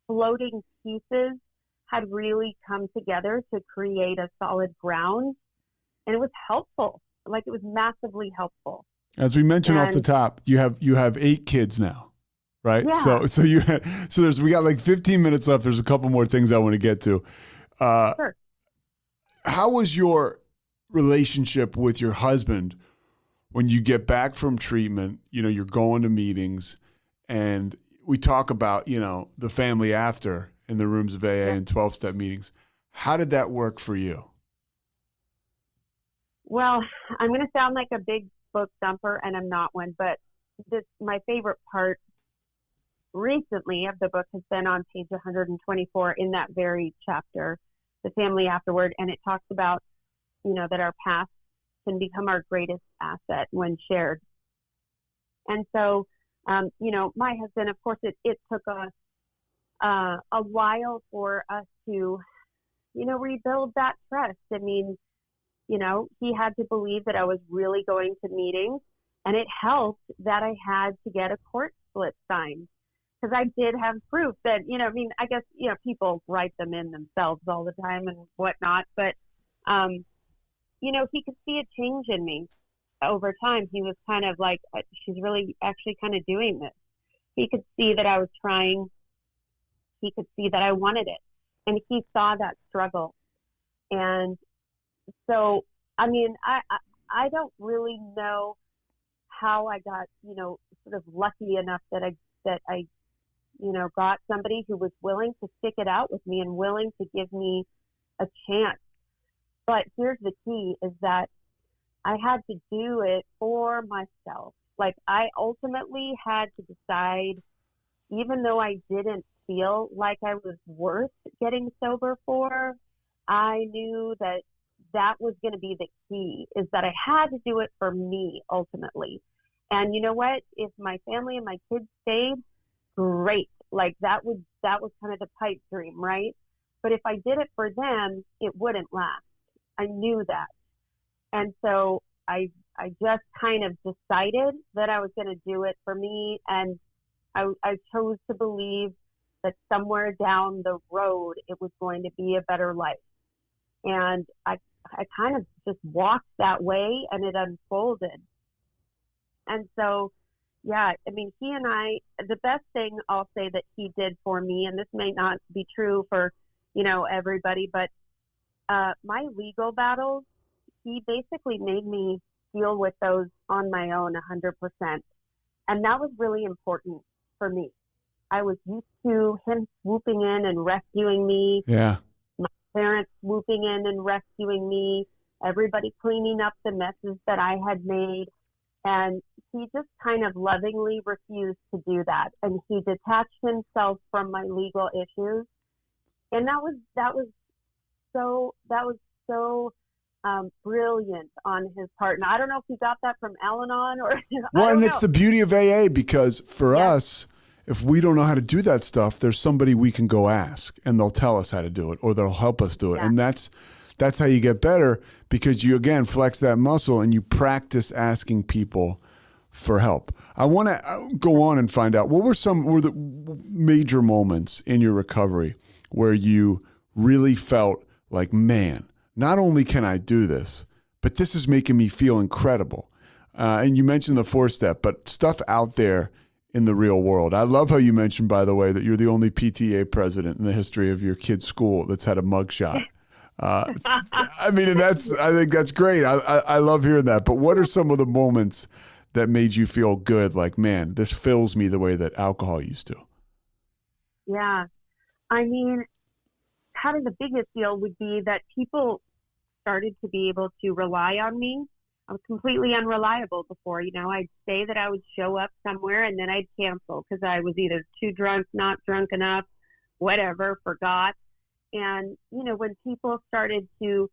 floating pieces had really come together to create a solid ground. And it was helpful. Like, it was massively helpful. As we mentioned off the top, you have 8 kids now, right? Yeah. So we got like 15 minutes left. There's a couple more things I want to get to. Sure. How was your relationship with your husband when you get back from treatment? You're going to meetings, and we talk about, the family after in the rooms of AA and 12-step meetings. How did that work for you? Well, I'm going to sound like a big book thumper, and I'm not one, but my favorite part recently of the book has been on page 124 in that very chapter, The Family Afterward, and it talks about, that our past can become our greatest asset when shared. And so, my husband, of course, it took us a while for us to, rebuild that trust. I mean, he had to believe that I was really going to meetings, and it helped that I had to get a court split signed, because I did have proof that, I guess, people write them in themselves all the time and whatnot, but, he could see a change in me over time. He was kind of like, she's really actually kind of doing this. He could see that I was trying. He could see that I wanted it, and he saw that struggle. And so, I mean, I don't really know how I got, sort of lucky enough that I got somebody who was willing to stick it out with me and willing to give me a chance. But here's the key, is that I had to do it for myself. Like, I ultimately had to decide, even though I didn't feel like I was worth getting sober for, I knew that was going to be the key, is that I had to do it for me ultimately. And you know what? If my family and my kids stayed, great. Like that was kind of the pipe dream, right? But if I did it for them, it wouldn't last. I knew that. And so I just kind of decided that I was going to do it for me. And I chose to believe that somewhere down the road, it was going to be a better life. And I kind of just walked that way, and it unfolded. And so, yeah, I mean, he and I, the best thing I'll say that he did for me, and this may not be true for, everybody, but my legal battles, he basically made me deal with those on my own 100%. And that was really important for me. I was used to him swooping in and rescuing me. Yeah. My parents swooping in and rescuing me. Everybody cleaning up the messes that I had made. And he just kind of lovingly refused to do that. And he detached himself from my legal issues. And that was so brilliant on his part. And I don't know if he got that from Al-Anon or Well, and it's the beauty of AA, because for us, if we don't know how to do that stuff, there's somebody we can go ask, and they'll tell us how to do it, or they'll help us do it. And that's how you get better, because you, again, flex that muscle and you practice asking people for help. I want to go on and find out, what were the major moments in your recovery where you really felt like, man, not only can I do this, but this is making me feel incredible. And you mentioned the 4-step, but stuff out there in the real world. I love how you mentioned, by the way, that you're the only PTA president in the history of your kid's school that's had a mugshot. I mean, and I think that's great. I love hearing that. But what are some of the moments that made you feel good? Like, man, this fills me the way that alcohol used to. Yeah. I mean, kind of the biggest deal would be that people started to be able to rely on me. I was completely unreliable before. I'd say that I would show up somewhere and then I'd cancel because I was either too drunk, not drunk enough, whatever, forgot. And, when people started to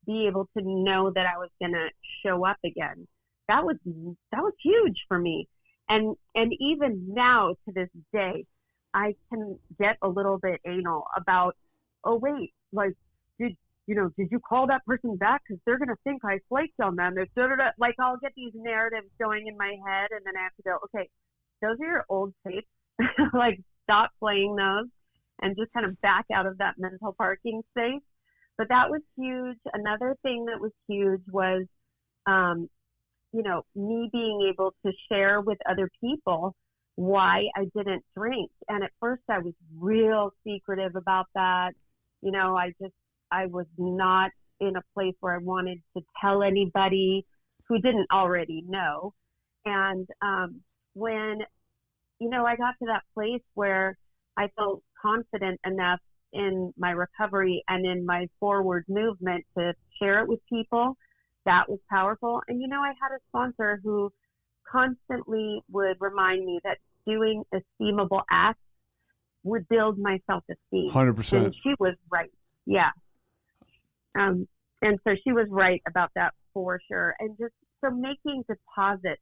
be able to know that I was going to show up again, that was huge for me. And even now to this day, I can get a little bit anal about, oh, wait, like, did you call that person back? Because they're going to think I flaked on them. Like, I'll get these narratives going in my head, and then I have to go, okay, those are your old tapes. Like, stop playing those and just kind of back out of that mental parking space. But that was huge. Another thing that was huge was, me being able to share with other people why I didn't drink. And at first I was real secretive about that. I was not in a place where I wanted to tell anybody who didn't already know. And when, I got to that place where I felt confident enough in my recovery and in my forward movement to share it with people, that was powerful. And, I had a sponsor who constantly would remind me that doing esteemable acts would build my self-esteem. 100%. And she was right. Yeah. And so she was right about that for sure. And just so making deposits,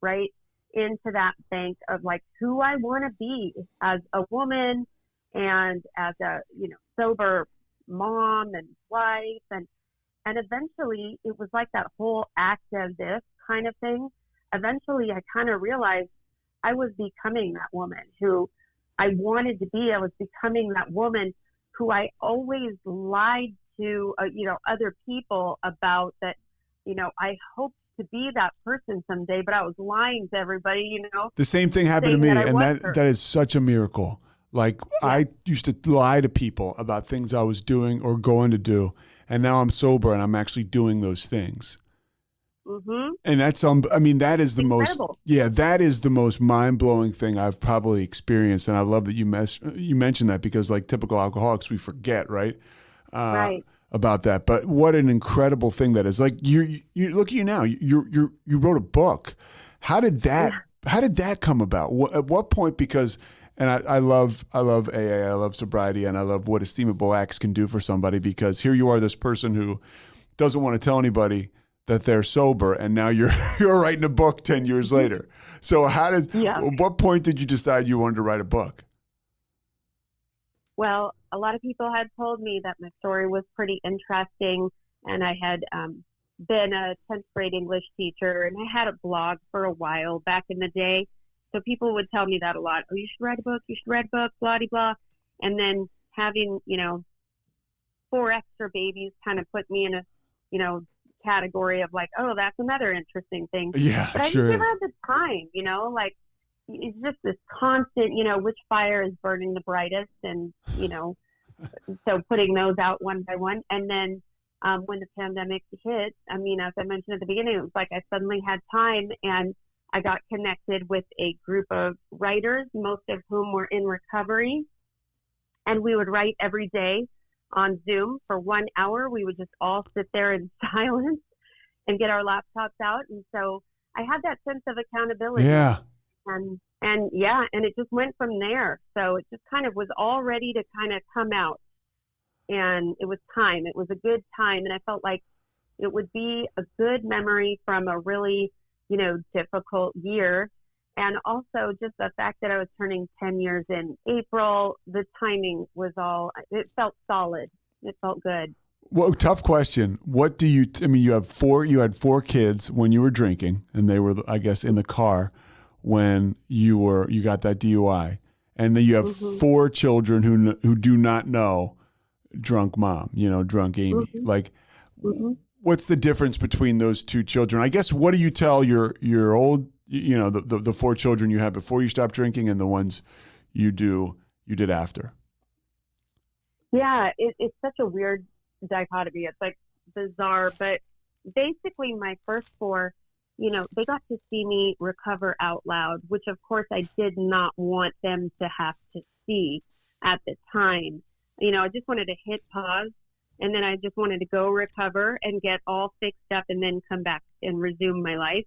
right, into that bank of like who I want to be as a woman and as a, sober mom and wife. And eventually it was like that whole act of this kind of thing. Eventually I kind of realized I was becoming that woman who I wanted to be. I was becoming that woman who I always lied to, other people about that, I hoped to be that person someday, but I was lying to everybody, The same thing happened to me, and that is such a miracle. Like, I used to lie to people about things I was doing or going to do, and now I'm sober and I'm actually doing those things. Mm-hmm. And that's, that is the incredible. That is the most mind-blowing thing I've probably experienced. And I love that you mentioned that, because like typical alcoholics, we forget, right? Right. About that. But what an incredible thing that is. Like, you look at you now, you wrote a book. How did that come about? At what point? Because, and I love AA, I love sobriety, and I love what esteemable acts can do for somebody, because here you are, this person who doesn't want to tell anybody that they're sober, and now you're writing a book 10 years later. So at what point did you decide you wanted to write a book? Well, a lot of people had told me that my story was pretty interesting, and I had been a 10th grade English teacher, and I had a blog for a while back in the day. So people would tell me that a lot. Oh, you should write a book. You should write a book. Blah de blah. And then having 4 extra babies kind of put me in a category of like, oh, that's another interesting thing. Yeah, but I sure just never is. had the time. Like it's just this constant, which fire is burning the brightest, and so putting those out one by one. And then when the pandemic hit, I mean, as I mentioned at the beginning, it was like I suddenly had time, and I got connected with a group of writers, most of whom were in recovery, and we would write every day on Zoom for 1 hour. We would just all sit there in silence and get our laptops out. And so I had that sense of accountability. Yeah. And it just went from there. So it just kind of was all ready to kind of come out. And it was time. It was a good time. And I felt like it would be a good memory from a really, difficult year. And also just the fact that I was turning 10 years in April, the timing was it felt solid. It felt good. Well, tough question. What do you had 4 kids when you were drinking, and they were, I guess, in the car when you got that DUI. And then you have 4 children who do not know drunk mom, drunk Amy. Like, what's the difference between those 2 children? I guess, what do you tell your old, the 4 children you had before you stopped drinking and the ones you did after? Yeah, it's such a weird dichotomy. It's like bizarre, but basically my first 4, they got to see me recover out loud, which of course I did not want them to have to see at the time. I just wanted to hit pause, and then I just wanted to go recover and get all fixed up and then come back and resume my life.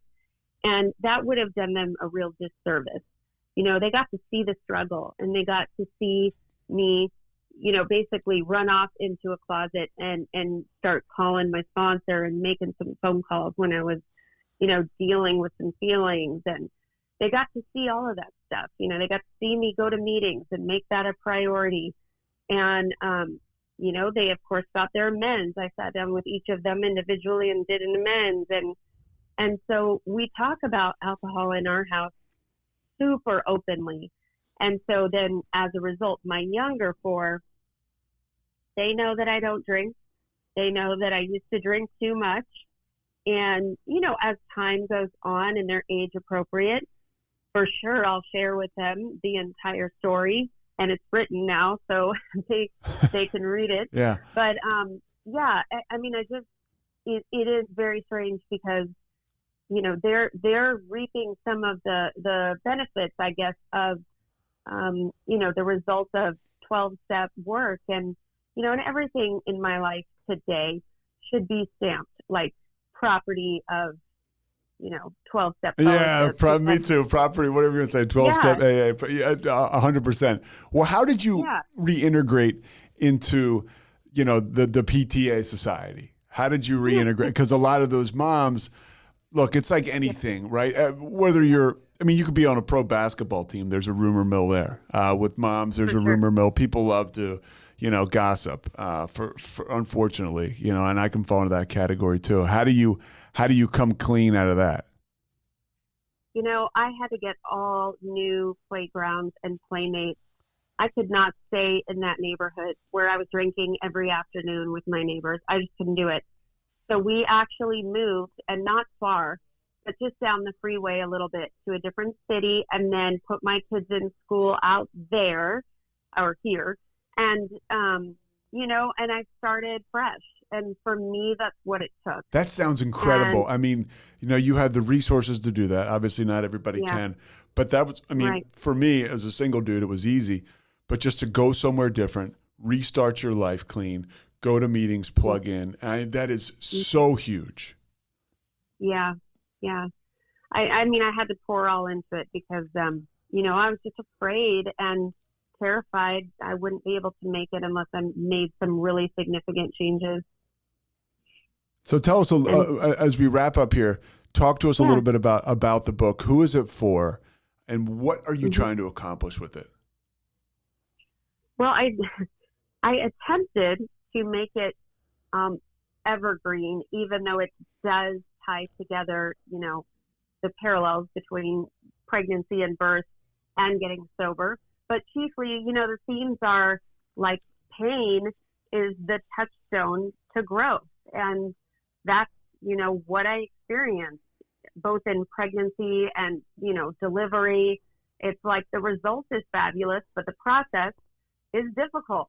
And that would have done them a real disservice. They got to see the struggle, and they got to see me, basically run off into a closet and start calling my sponsor and making some phone calls when I was, dealing with some feelings. And they got to see all of that stuff. They got to see me go to meetings and make that a priority. And, they of course got their amends. I sat down with each of them individually and did an amends. And so we talk about alcohol in our house super openly. And so then as a result, my younger 4, they know that I don't drink. They know that I used to drink too much. And, as time goes on and they're age appropriate, for sure I'll share with them the entire story. And it's written now, so they can read it. Yeah. But, it is very strange because, they're reaping some of the benefits, I guess, of, the results of 12-step work. And, and everything in my life today should be stamped like property of, 12-step. Yeah, me too. Property, whatever you want to say, 12-step AA, 100%. Well, how did you reintegrate into, the PTA society? How did you reintegrate? Because a lot of those moms, look, it's like anything, right? Whether you could be on a pro basketball team. There's a rumor mill there. With moms, there's a rumor mill. People love to, gossip. For unfortunately, and I can fall into that category too. How do you come clean out of that? I had to get all new playgrounds and playmates. I could not stay in that neighborhood where I was drinking every afternoon with my neighbors. I just couldn't do it. So we actually moved, and not far, but just down the freeway a little bit, to a different city, and then put my kids in school out there or here. And, and I started fresh. And for me, that's what it took. That sounds incredible. You have the resources to do that. Obviously, not everybody can. But that was, for me, as a single dude, it was easy. But just to go somewhere different, restart your life clean, go to meetings, plug in. That is so huge. Yeah. I had to pour all into it because, I was just afraid and terrified I wouldn't be able to make it unless I made some really significant changes. So tell us, as we wrap up here, talk to us a little bit about the book. Who is it for, and what are you trying to accomplish with it? Well, I attempted to make it evergreen, even though it does tie together, the parallels between pregnancy and birth and getting sober. But chiefly, the themes are like pain is the touchstone to growth. And that's, what I experienced both in pregnancy and, delivery. It's like the result is fabulous, but the process is difficult.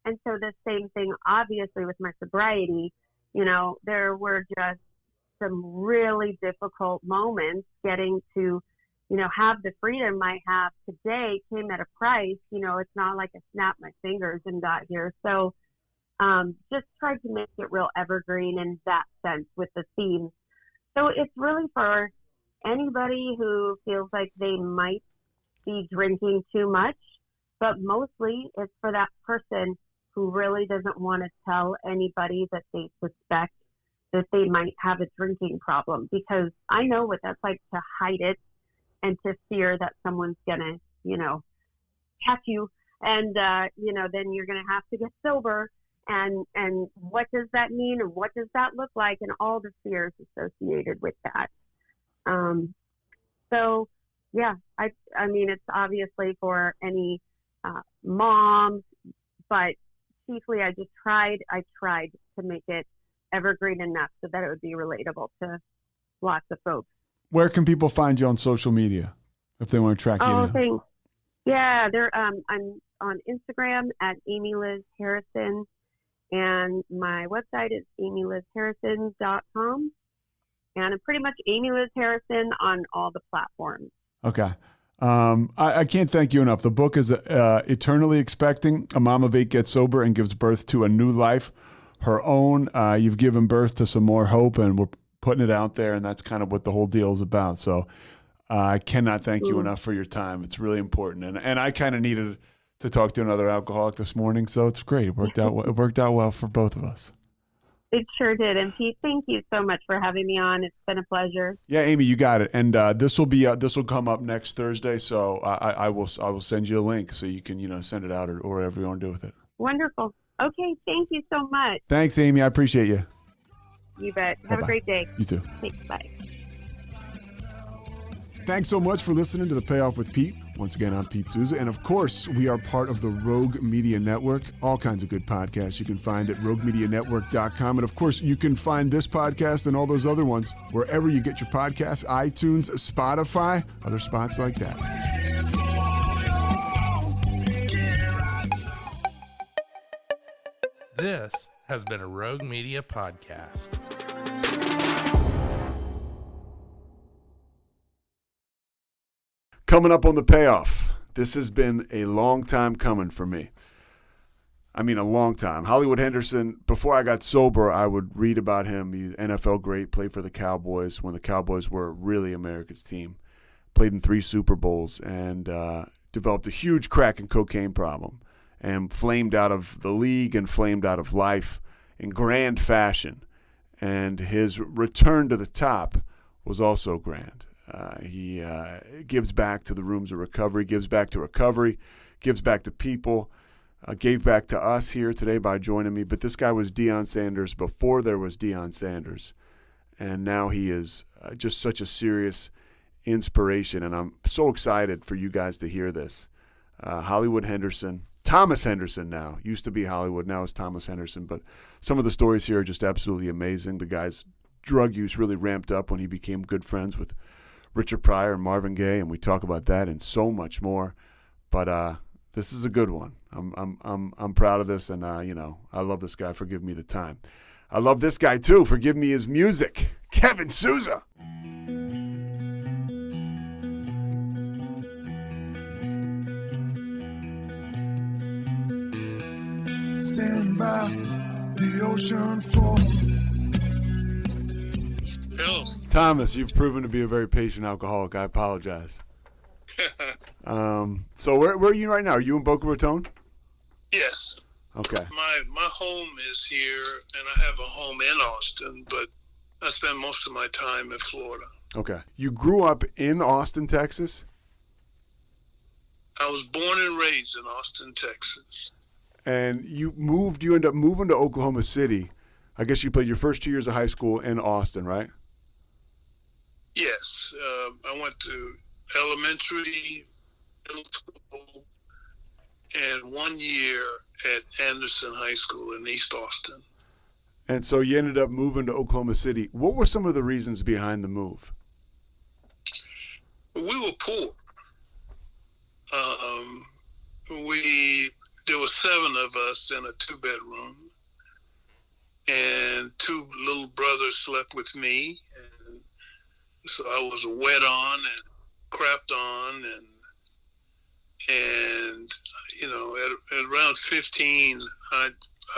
And so the same thing, obviously, with my sobriety, there were just some really difficult moments getting to, have the freedom I have today came at a price. It's not like I snapped my fingers and got here. So just tried to make it real evergreen in that sense with the themes. So it's really for anybody who feels like they might be drinking too much, but mostly it's for that person who really doesn't want to tell anybody that they suspect that they might have a drinking problem, because I know what that's like to hide it and to fear that someone's going to, catch you and, then you're going to have to get sober. And what does that mean? And what does that look like? And all the fears associated with that. So yeah, I mean, it's obviously for any, moms, but chiefly I tried to make it evergreen enough so that it would be relatable to lots of folks. Where can people find you on social media if they want to track you down? Thanks. Yeah, I'm on Instagram at Amy Liz Harrison, and my website is amylizharrison.com, and I'm pretty much Amy Liz Harrison on all the platforms. Okay. I can't thank you enough. The book is Eternally Expecting. A Mom of 8 Gets Sober and Gives Birth to a New Life, her own. You've given birth to some more hope, and we're putting it out there, and that's kind of what the whole deal is about. So I cannot thank you enough for your time. It's really important. And I kind of needed to talk to another alcoholic this morning, so it's great. It worked out well for both of us. It sure did. And Pete, thank you so much for having me on. It's been a pleasure. Yeah, Amy, you got it. And this will come up next Thursday, so I will send you a link so you can send it out or whatever you want to do with it. Wonderful. Okay, thank you so much. Thanks, Amy. I appreciate you. You bet. Have Bye-bye. a great day. You too. Thanks. Bye. Thanks so much for listening to The Payoff with Pete. Once again, I'm Pete Souza. And of course, we are part of the Rogue Media Network. All kinds of good podcasts you can find at RogueMediaNetwork.com. And of course, you can find this podcast and all those other ones wherever you get your podcasts, iTunes, Spotify, other spots like that. This has been a Rogue Media podcast. Coming up on The Payoff, this has been a long time coming for me. I mean, a long time. Hollywood Henderson, before I got sober, I would read about him. He's an NFL great, played for the Cowboys when the Cowboys were really America's team. Played in 3 Super Bowls and developed a huge crack and cocaine problem and flamed out of the league and flamed out of life in grand fashion. And his return to the top was also grand. He gives back to the rooms of recovery, gives back to recovery, gives back to people, gave back to us here today by joining me. But this guy was Deion Sanders before there was Deion Sanders. And now he is just such a serious inspiration. And I'm so excited for you guys to hear this. Hollywood Henderson, Thomas Henderson now, used to be Hollywood, now is Thomas Henderson. But some of the stories here are just absolutely amazing. The guy's drug use really ramped up when he became good friends with Richard Pryor and Marvin Gaye, and we talk about that and so much more. But this is a good one. I'm proud of this, and I love this guy for giving me the time. I love this guy too for giving me his music, Kevin Souza. Stand by the ocean floor. Thomas, you've proven to be a very patient alcoholic. I apologize. So where are you right now? Are you in Boca Raton? Yes. Okay. My home is here, and I have a home in Austin, but I spend most of my time in Florida. Okay. You grew up in Austin, Texas? I was born and raised in Austin, Texas. And you end up moving to Oklahoma City. I guess you played your first 2 years of high school in Austin, right? Yes. I went to elementary, middle school, and 1 year at Anderson High School in East Austin. And so you ended up moving to Oklahoma City. What were some of the reasons behind the move? We were poor. There were 7 of us in a 2-bedroom, and 2 little brothers slept with me, and so I was wet on and crapped on, and you know, at around 15, I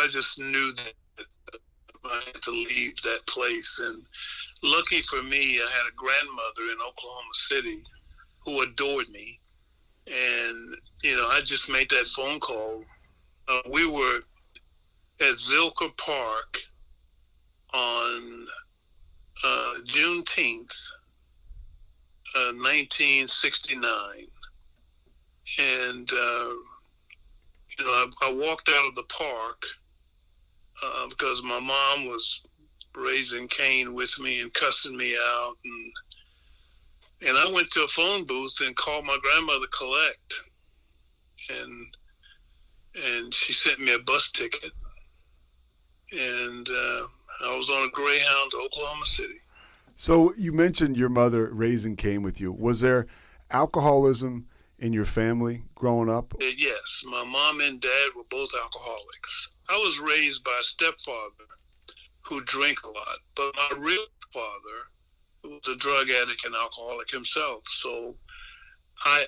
just knew that I had to leave that place. And lucky for me, I had a grandmother in Oklahoma City who adored me. And, you know, I just made that phone call. We were at Zilker Park on Juneteenth, 1969. And, you know, I walked out of the park because my mom was raising Cain with me and cussing me out. And I went to a phone booth and called my grandmother Collect. And she sent me a bus ticket. And I was on a Greyhound to Oklahoma City. So you mentioned your mother raising Cain with you. Was there alcoholism in your family growing up? Yes, my mom and dad were both alcoholics. I was raised by a stepfather who drank a lot, but my real father was a drug addict and alcoholic himself. So I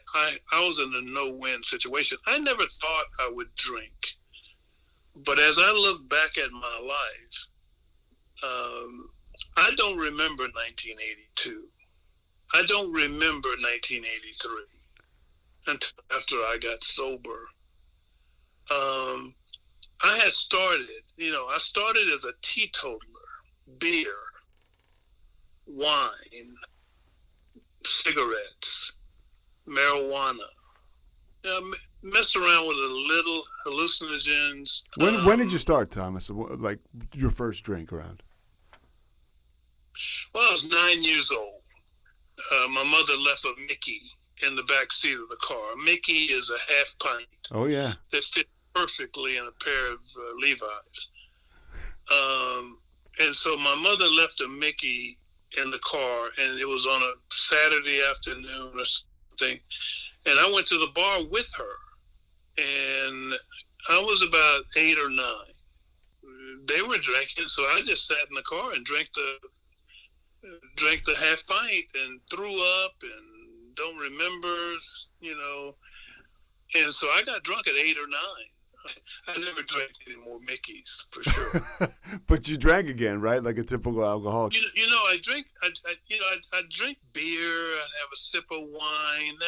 was in a no-win situation. I never thought I would drink. But as I look back at my life, I don't remember 1982. I don't remember 1983 until after I got sober. I had started, I started as a teetotaler, beer, wine, cigarettes, marijuana. Messed around with a little hallucinogens. When did you start, Thomas? Like your first drink around? Well, I was 9 years old. My mother left a Mickey in the back seat of the car. Mickey is a half pint. Oh, yeah. That fit perfectly in a pair of Levi's. And so my mother left a Mickey in the car, and it was on a Saturday afternoon or something. And I went to the bar with her, and I was about 8 or 9. They were drinking, so I just sat in the car and drank the half pint and threw up and don't remember, And so I got drunk at 8 or 9. I never drank any more Mickeys, for sure. But you drank again, right? Like a typical alcoholic. I drink. I drink beer. I'd have a sip of wine.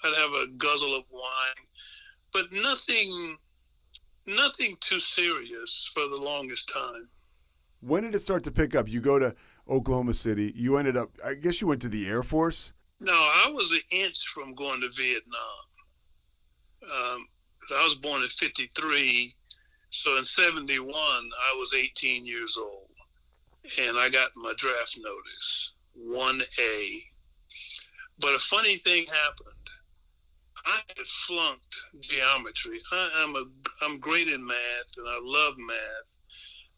I'd have a guzzle of wine, but nothing too serious for the longest time. When did it start to pick up? You go to Oklahoma City. You ended up. I guess you went to the Air Force. No, I was an inch from going to Vietnam. I was born in 53, so in 71, I was 18 years old, and I got my draft notice, 1A. But a funny thing happened. I had flunked geometry. I'm great in math, and I love math,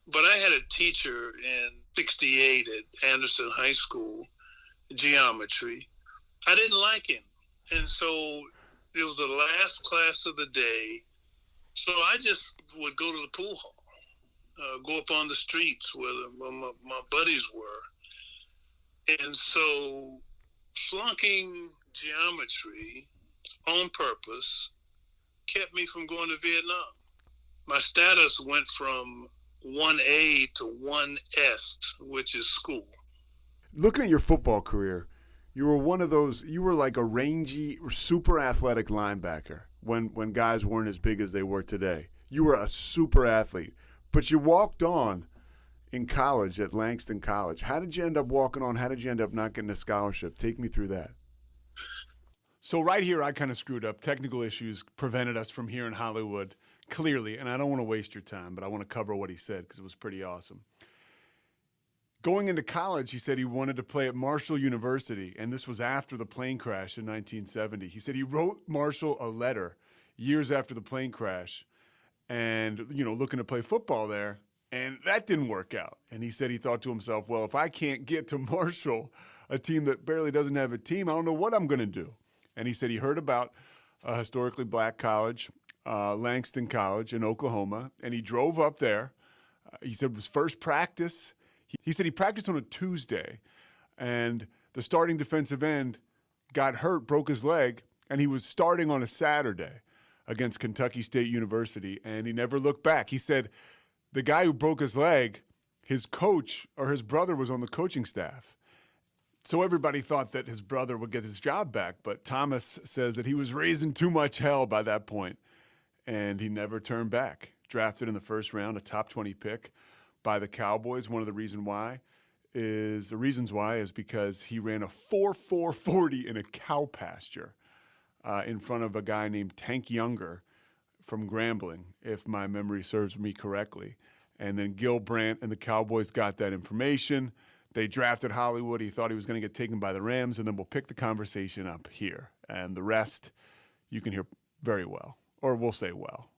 but I had a teacher in 68 at Anderson High School, geometry. I didn't like him, and so it was the last class of the day, so I just would go to the pool hall, go up on the streets where my buddies were. And so flunking geometry on purpose kept me from going to Vietnam. My status went from 1A to 1S, which is school. Looking at your football career, you were one of those, you were like a rangy, super athletic linebacker when guys weren't as big as they were today. You were a super athlete, but you walked on in college at Langston College. How did you end up walking on? How did you end up not getting a scholarship? Take me through that. So right here, I kind of screwed up. Technical issues prevented us from here in Hollywood clearly, and I don't want to waste your time, but I want to cover what he said because it was pretty awesome. Going into college, he said he wanted to play at Marshall University, and this was after the plane crash in 1970. He said he wrote Marshall a letter years after the plane crash and, looking to play football there, and that didn't work out. And he said he thought to himself, well, if I can't get to Marshall, a team that barely doesn't have a team, I don't know what I'm going to do. And he said he heard about a historically black college, Langston College in Oklahoma, and he drove up there. He said it was first practice. He said he practiced on a Tuesday, and the starting defensive end got hurt, broke his leg, and he was starting on a Saturday against Kentucky State University, and he never looked back. He said the guy who broke his leg, his coach or his brother was on the coaching staff. So everybody thought that his brother would get his job back, but Thomas says that he was raising too much hell by that point, and he never turned back. Drafted in the first round, a top 20 pick by the Cowboys. One of the reasons why is because he ran a 4.440 in a cow pasture in front of a guy named Tank Younger from Grambling, if my memory serves me correctly. And then Gil Brandt and the Cowboys got that information. They drafted Hollywood. He thought he was going to get taken by the Rams, and then we'll pick the conversation up here. And the rest you can hear very well, or we'll say well.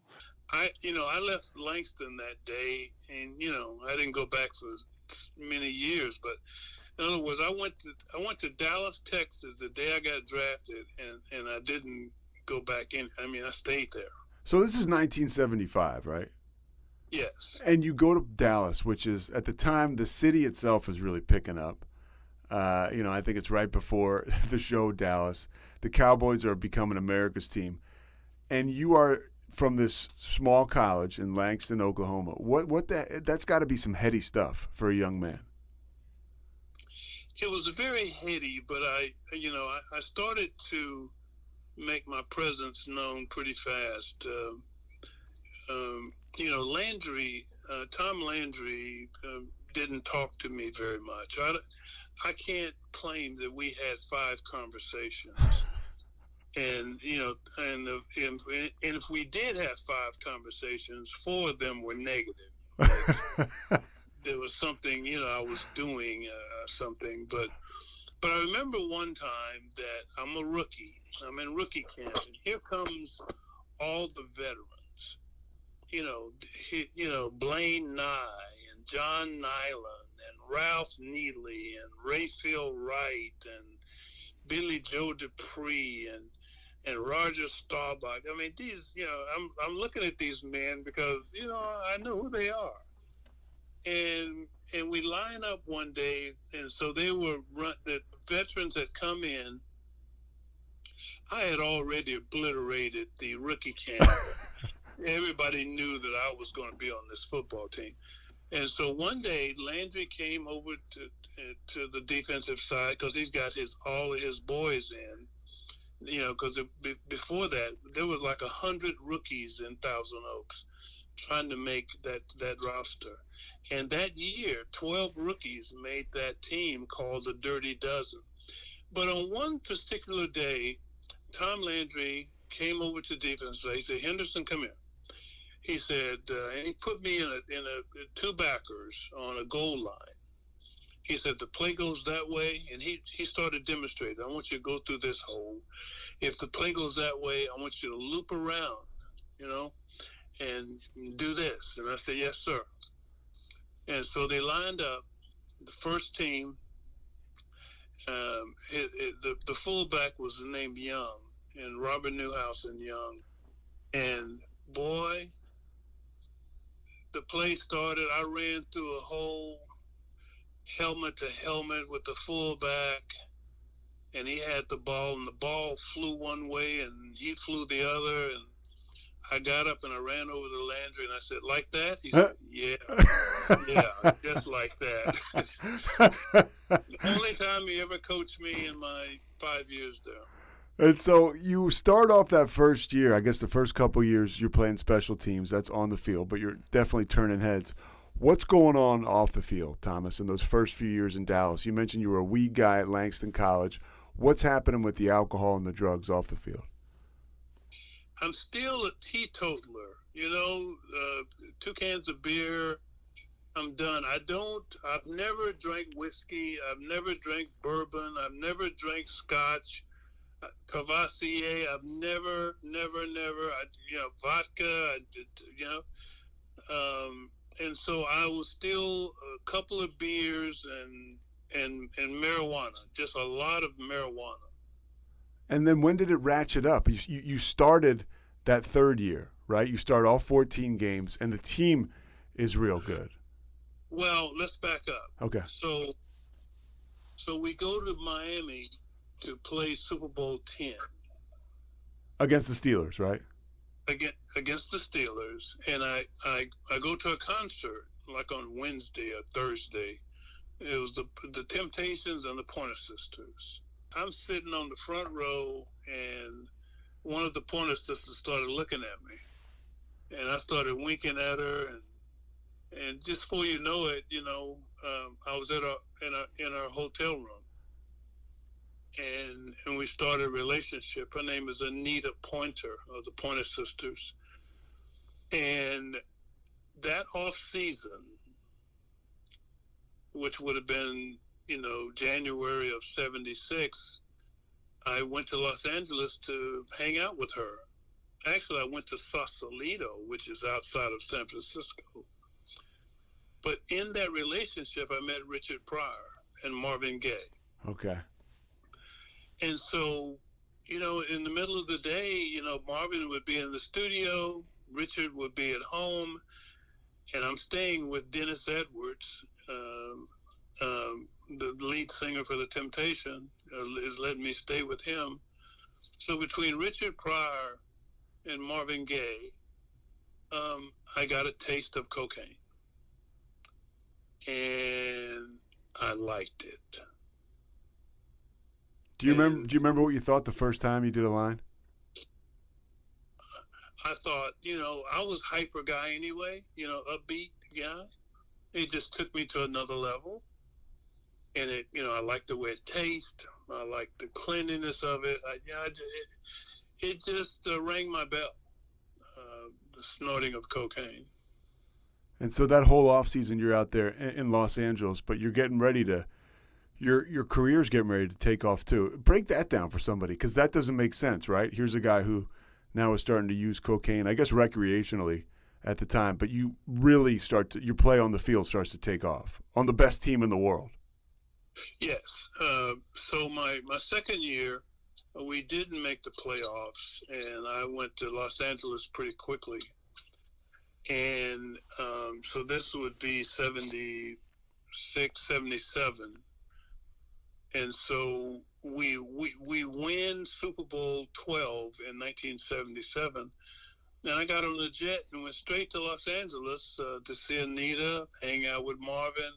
I left Langston that day, and I didn't go back for many years. But in other words, I went to Dallas, Texas, the day I got drafted, and I didn't go back in. I mean, I stayed there. So this is 1975, right? Yes. And you go to Dallas, which is at the time the city itself is really picking up. I think it's right before the show Dallas. The Cowboys are becoming America's team, and you are from this small college in Langston, Oklahoma. That's got to be some heady stuff for a young man. It was very heady, but I started to make my presence known pretty fast. Tom Landry didn't talk to me very much. I can't claim that we had 5 conversations. And if we did have 5 conversations, 4 of them were negative. Like, there was something I was doing something, but I remember one time that I'm a rookie. I'm in rookie camp, and here comes all the veterans. Blaine Nye and John Nyland and Ralph Neely and Rayfield Wright and Billy Joe Dupree and Roger Staubach. I mean, these, I'm looking at these men because, I know who they are. And we line up one day, and so the veterans had come in. I had already obliterated the rookie camp. Everybody knew that I was going to be on this football team. And so one day, Landry came over to the defensive side because he's got all of his boys in. Because before that, there was like 100 rookies in Thousand Oaks trying to make that roster. And that year, 12 rookies made that team called the Dirty Dozen. But on one particular day, Tom Landry came over to defense. He said, "Henderson, come here." He said, and he put me in a 2 backers on a goal line. He said, the play goes that way, and he started demonstrating. I want you to go through this hole. If the play goes that way, I want you to loop around, and do this. And I said, yes, sir. And so they lined up. The first team, the fullback was named Young, and Robert Newhouse and Young. And boy, the play started. I ran through a hole, helmet to helmet with the fullback, and he had the ball, and the ball flew one way, and he flew the other, and I got up and I ran over to Landry, and I said, "Like that?" He said, "Yeah, just like that." The only time he ever coached me in my 5 years there. And so you start off that first year, I guess the first couple years you're playing special teams, that's on the field, but you're definitely turning heads. What's going on off the field, Thomas, in those first few years in Dallas? You mentioned you were a weed guy at Langston College. What's happening with the alcohol and the drugs off the field? I'm still a teetotaler. 2 cans of beer, I'm done. I've never drank whiskey. I've never drank bourbon. I've never drank scotch, Cavassier. I've never, vodka, and so I was still a couple of beers and marijuana, just a lot of marijuana. And then when did it ratchet up? You started that third year, right? You start all 14 games, and the team is real good. Well, let's back up. Okay. So we go to Miami to play Super Bowl 10 Against the Steelers, right? against the Steelers, and I go to a concert like on Wednesday or Thursday. It was the Temptations and the Pointer Sisters. I'm sitting on the front row, and one of the Pointer Sisters started looking at me, and I started winking at her, and just before you know it, I was in our hotel room, and we started a relationship. Her name is Anita Pointer of the Pointer Sisters, and that off season, which would have been January of '76, I went to Los Angeles to hang out with her. Actually, I went to Sausalito, which is outside of San Francisco. But in that relationship, I met Richard Pryor and Marvin Gaye. Okay. And so, in the middle of the day, Marvin would be in the studio, Richard would be at home, and I'm staying with Dennis Edwards, the lead singer for the Temptation, is letting me stay with him. So between Richard Pryor and Marvin Gaye, I got a taste of cocaine, and I liked it. Do you remember what you thought the first time you did a line? I thought, I was hyper guy anyway, upbeat guy. It just took me to another level. And I liked the way it tastes. I liked the cleanliness of it. It just rang my bell, the snorting of cocaine. And so that whole off season, you're out there in Los Angeles, but you're getting ready to, your career's getting ready to take off too. Break that down for somebody, because that doesn't make sense, right? Here's a guy who now is starting to use cocaine, I guess recreationally at the time, but you really your play on the field starts to take off on the best team in the world. Yes. So my second year, we didn't make the playoffs, and I went to Los Angeles pretty quickly. And so this would be 76, 77. And so we win Super Bowl 12 in 1977. And I got on a jet and went straight to Los Angeles to see Anita, hang out with Marvin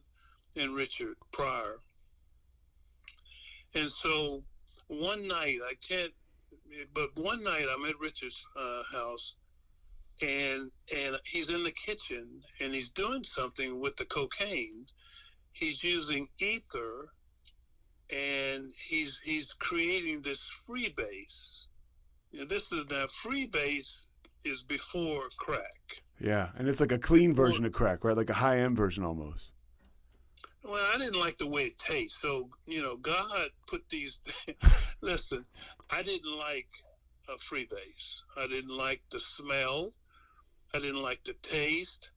and Richard Pryor. And so one night I'm at Richard's house, and he's in the kitchen, and he's doing something with the cocaine. He's using ether, and he's creating this freebase. Freebase is before crack. Yeah, and it's like a clean version of crack, right? Like a high-end version almost. Well, I didn't like the way it tastes. So, God put these... Listen, I didn't like a freebase. I didn't like the smell. I didn't like the taste.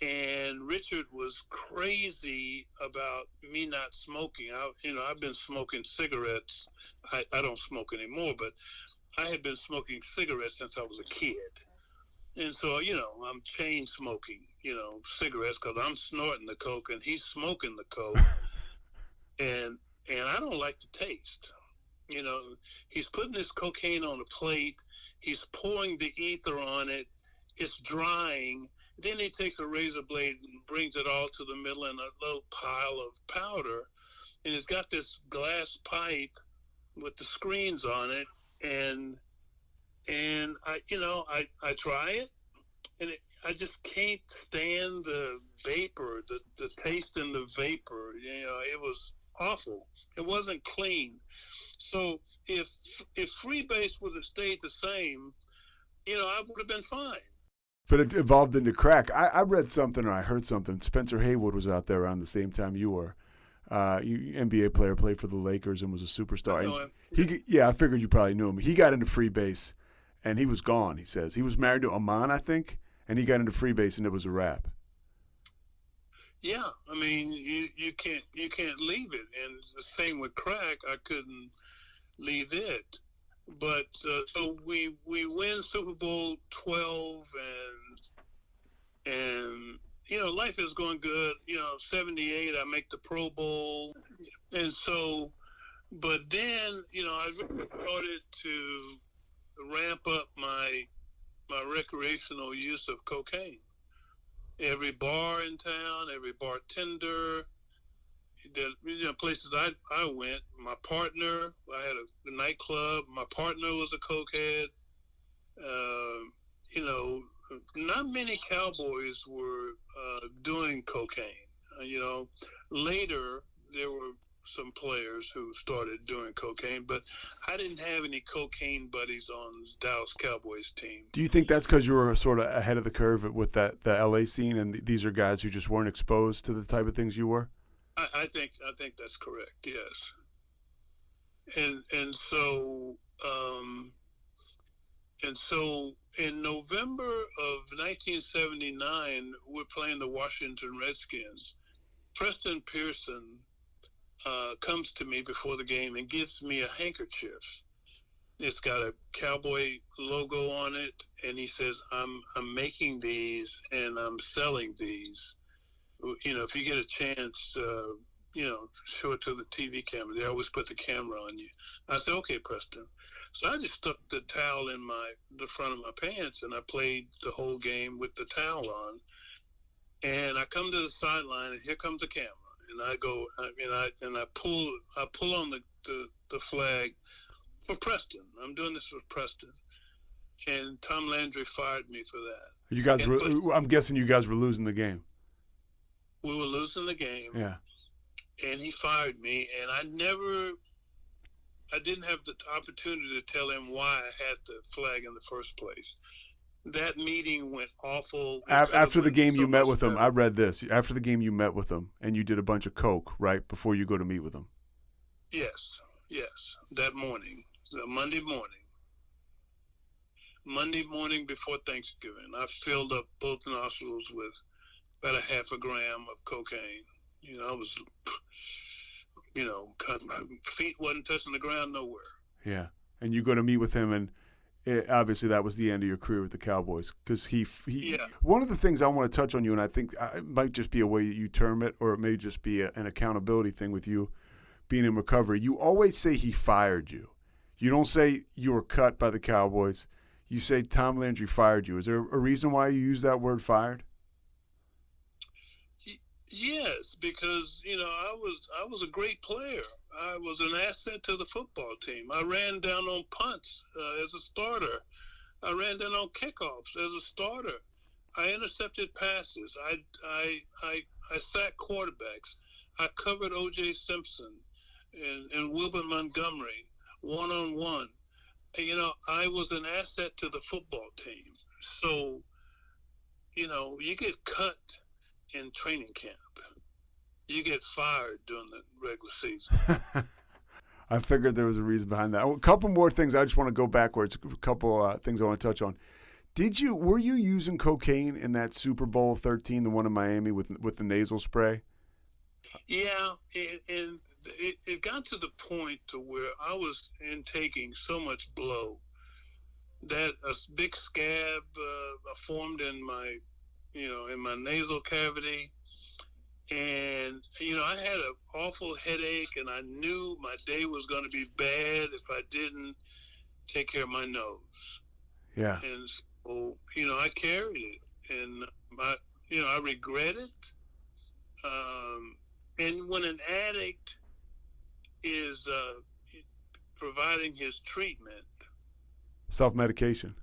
And Richard was crazy about me not smoking. I've been smoking cigarettes. I don't smoke anymore, but I had been smoking cigarettes since I was a kid. And so, I'm chain smoking, cigarettes, because I'm snorting the coke and he's smoking the coke. and I don't like the taste. He's putting this cocaine on a plate. He's pouring the ether on it. It's drying. Then he takes a razor blade and brings it all to the middle in a little pile of powder. And it's got this glass pipe with the screens on it. And I try it, and I just can't stand the vapor, the taste in the vapor. It was awful. It wasn't clean. So if freebase would have stayed the same, I would have been fine. But it evolved into crack. I read something or I heard something. Spencer Haywood was out there around the same time you were. NBA player, played for the Lakers and was a superstar. I know him. I figured you probably knew him. He got into freebase, and he was gone. He says he was married to Aman, I think, and he got into freebase, and it was a wrap. Yeah, I mean, you can't leave it, and the same with crack. I couldn't leave it, but so we win Super Bowl 12, and life is going good. 78, I make the Pro Bowl, and so, but then I really started to ramp up my recreational use of cocaine. Every bar in town, every bartender, the places I went, my partner, I had a nightclub, my partner was a cokehead. Not many Cowboys were doing cocaine. Later there were some players who started doing cocaine, but I didn't have any cocaine buddies on Dallas Cowboys team. Do you think that's because you were sort of ahead of the curve with the LA scene, and these are guys who just weren't exposed to the type of things you were? I think that's correct. Yes. And so in November of 1979, we're playing the Washington Redskins. Preston Pearson comes to me before the game and gives me a handkerchief. It's got a Cowboy logo on it, and he says, I'm making these and I'm selling these. If you get a chance, show it to the TV camera. They always put the camera on you. I said, okay, Preston. So I just stuck the towel in the front of my pants, and I played the whole game with the towel on. And I come to the sideline, and here comes the camera. And I go, I pull on the flag for Preston. I'm doing this for Preston. And Tom Landry fired me for that. You guys I'm guessing you guys were losing the game. We were losing the game. Yeah. And he fired me, and I didn't have the opportunity to tell him why I had the flag in the first place. That meeting went awful. After the game, you met with him. I read this. After the game, you met with him, and you did a bunch of coke, right, before you go to meet with him. Yes. That morning, Monday morning before Thanksgiving, I filled up both nostrils with about a half a gram of cocaine. I was, my feet wasn't touching the ground nowhere. Yeah, and you go to meet with him, and obviously that was the end of your career with the Cowboys, because he. One of the things I want to touch on you, and I think it might just be a way that you term it, or it may just be an accountability thing with you being in recovery. You always say he fired you. You don't say you were cut by the Cowboys. You say Tom Landry fired you. Is there a reason why you use that word fired? Yes, because I was a great player. I was an asset to the football team. I ran down on punts as a starter. I ran down on kickoffs as a starter. I intercepted passes. I sacked quarterbacks. I covered O.J. Simpson and Wilbert Montgomery one-on-one. I was an asset to the football team. So, you get cut in training camp. You get fired during the regular season. I figured there was a reason behind that. A couple more things. I just want to go backwards. A couple things I want to touch on. Were you using cocaine in that Super Bowl 13, the one in Miami with the nasal spray? Yeah, and it got to the point to where I was intaking so much blow that a big scab formed in my nasal cavity. And, I had an awful headache, and I knew my day was going to be bad if I didn't take care of my nose. Yeah. And so, I carried it, and I regret it. And when an addict is providing his treatment, self-medication,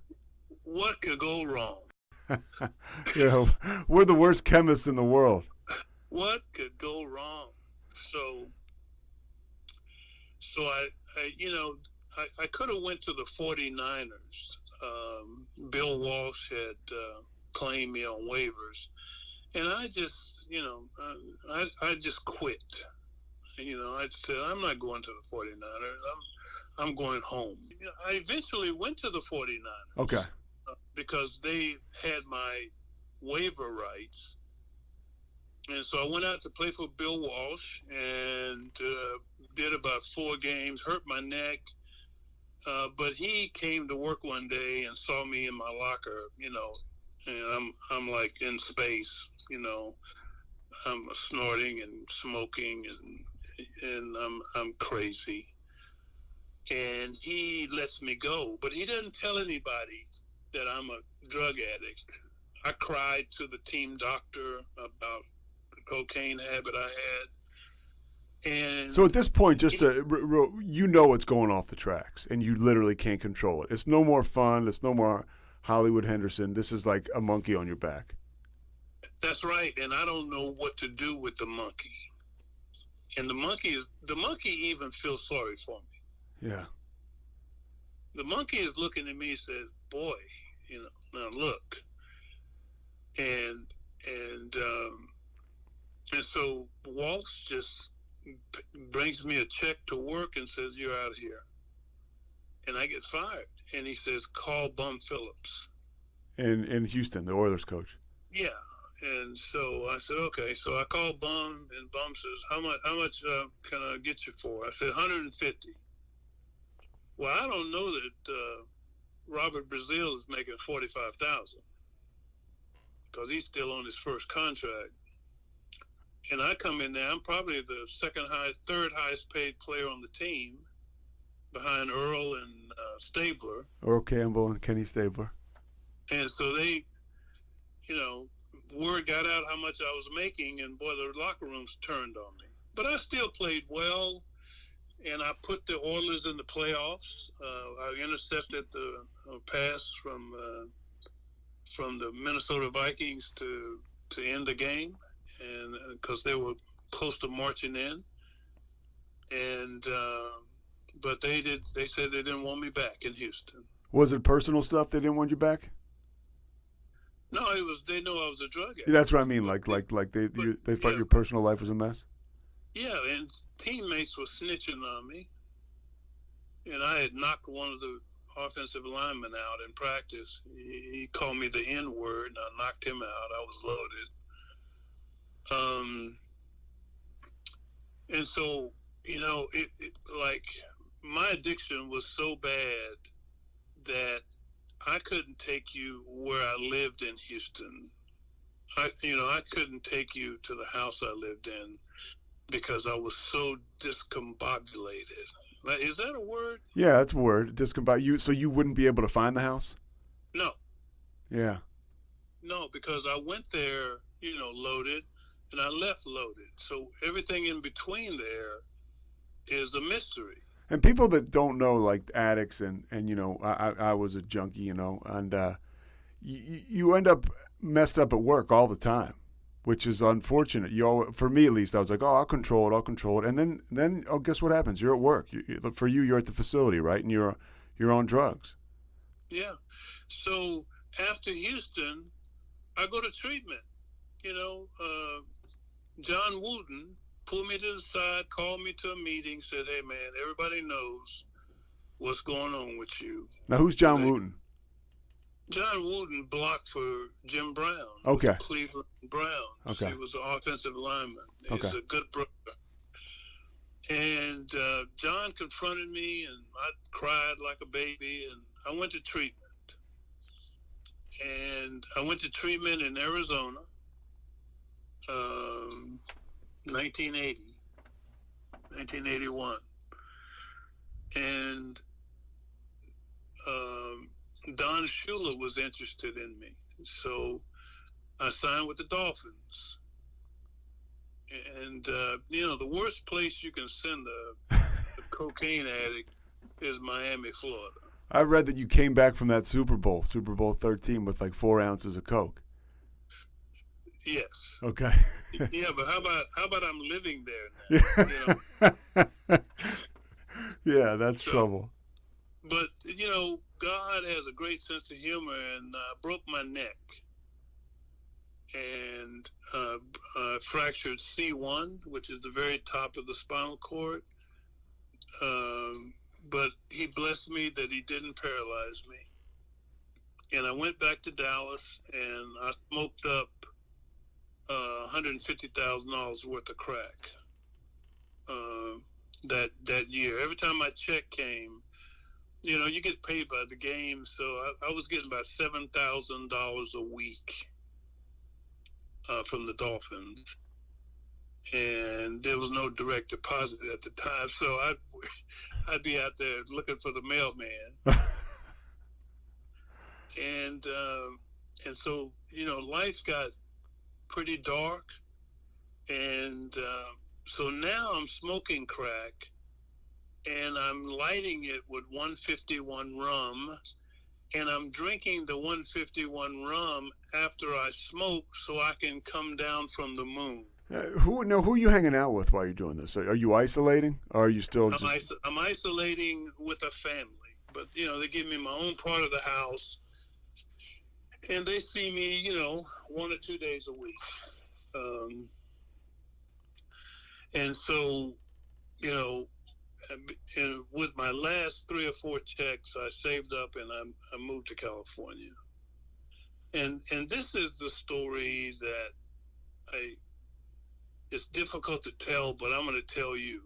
what could go wrong? We're the worst chemists in the world. What could go wrong? So I could have went to the 49ers. Bill Walsh had claim me on waivers. And I just, I just quit. I said, I'm not going to the 49ers. I'm going home. I eventually went to the 49ers. Okay. Because they had my waiver rights. And so I went out to play for Bill Walsh and did about 4 games, hurt my neck. But he came to work one day and saw me in my locker, and I'm like in space, I'm snorting and smoking and I'm crazy. And he lets me go, but he doesn't tell anybody that I'm a drug addict. I cried to the team doctor about the cocaine habit I had. And so at this point, just you know what's going off the tracks, and you literally can't control it. It's no more fun. It's no more Hollywood Henderson. This is like a monkey on your back. That's right, and I don't know what to do with the monkey. And the monkey even feels sorry for me. Yeah. The monkey is looking at me and says, "Boy, now look." And so Walsh just brings me a check to work and says, "You're out of here." And I get fired. And he says, "Call Bum Phillips." In Houston, the Oilers coach. Yeah. And so I said, okay. So I called Bum, and Bum says, how much can I get you for? I said, 150. Well, I don't know that Robert Brazil is making 45,000 because he's still on his first contract. And I come in there, I'm probably the third highest paid player on the team, behind Earl and Stabler. Earl Campbell and Kenny Stabler. And so they, word got out how much I was making, and boy, the locker rooms turned on me. But I still played well, and I put the Oilers in the playoffs. I intercepted the pass from the Minnesota Vikings to end the game, and because they were close to marching in. And but they said they didn't want me back in Houston. Was it personal stuff? They didn't want you back? No, they know I was a drug addict. Yeah, that's what I mean. Like they thought your personal life was a mess. Yeah, and teammates were snitching on me, and I had knocked one of the offensive linemen out in practice. He called me the N-word, and I knocked him out. I was loaded. And so, like my addiction was so bad that I couldn't take you where I lived in Houston. I couldn't take you to the house I lived in because I was so discombobulated. Is that a word? Yeah, that's a word. So you wouldn't be able to find the house? No. Yeah. No, because I went there, loaded, and I left loaded. So everything in between there is a mystery. And people that don't know, like addicts, and I was a junkie, and you end up messed up at work all the time, which is unfortunate. For me at least, I was like, oh, I'll control it, and then guess what happens? You're at work. For you, you're at the facility, right? And you're on drugs. Yeah. So after Houston, I go to treatment. John Wooten pulled me to the side, called me to a meeting, said, "Hey, man, everybody knows what's going on with you." Now, who's John Wooten? John Wooten blocked for Jim Brown. Okay. With the Cleveland Browns. Okay. He was an offensive lineman. He's Okay. a good brother. And John confronted me, and I cried like a baby, and I went to treatment. And I went to treatment in Arizona, 1981. And Don Shula was interested in me. So I signed with the Dolphins. And, the worst place you can send a cocaine addict is Miami, Florida. I read that you came back from that Super Bowl 13, with like 4 ounces of coke. Yes. Okay. Yeah, but how about I'm living there now? Yeah, that's trouble. But God has a great sense of humor, and I broke my neck. and fractured C1, which is the very top of the spinal cord. But he blessed me that he didn't paralyze me. And I went back to Dallas, and I smoked up $150,000 worth of crack that year. Every time my check came, you know, you get paid by the game, so I was getting about $7,000 a week from the Dolphins, and there was no direct deposit at the time, so I'd be out there looking for the mailman, and so, you know, life got pretty dark, and so now I'm smoking crack, and I'm lighting it with 151 rum, and I'm drinking the 151 rum after I smoke so I can come down from the moon. Who are you hanging out with while you're doing this? Are you isolating, or are you still just... I'm isolating with a family, but, you know, they give me my own part of the house, and they see me, you know, 1 or 2 days a week. And so, you know, and with my last 3 or 4 checks, I saved up and I moved to California. And this is the story that it's difficult to tell, but I'm going to tell you.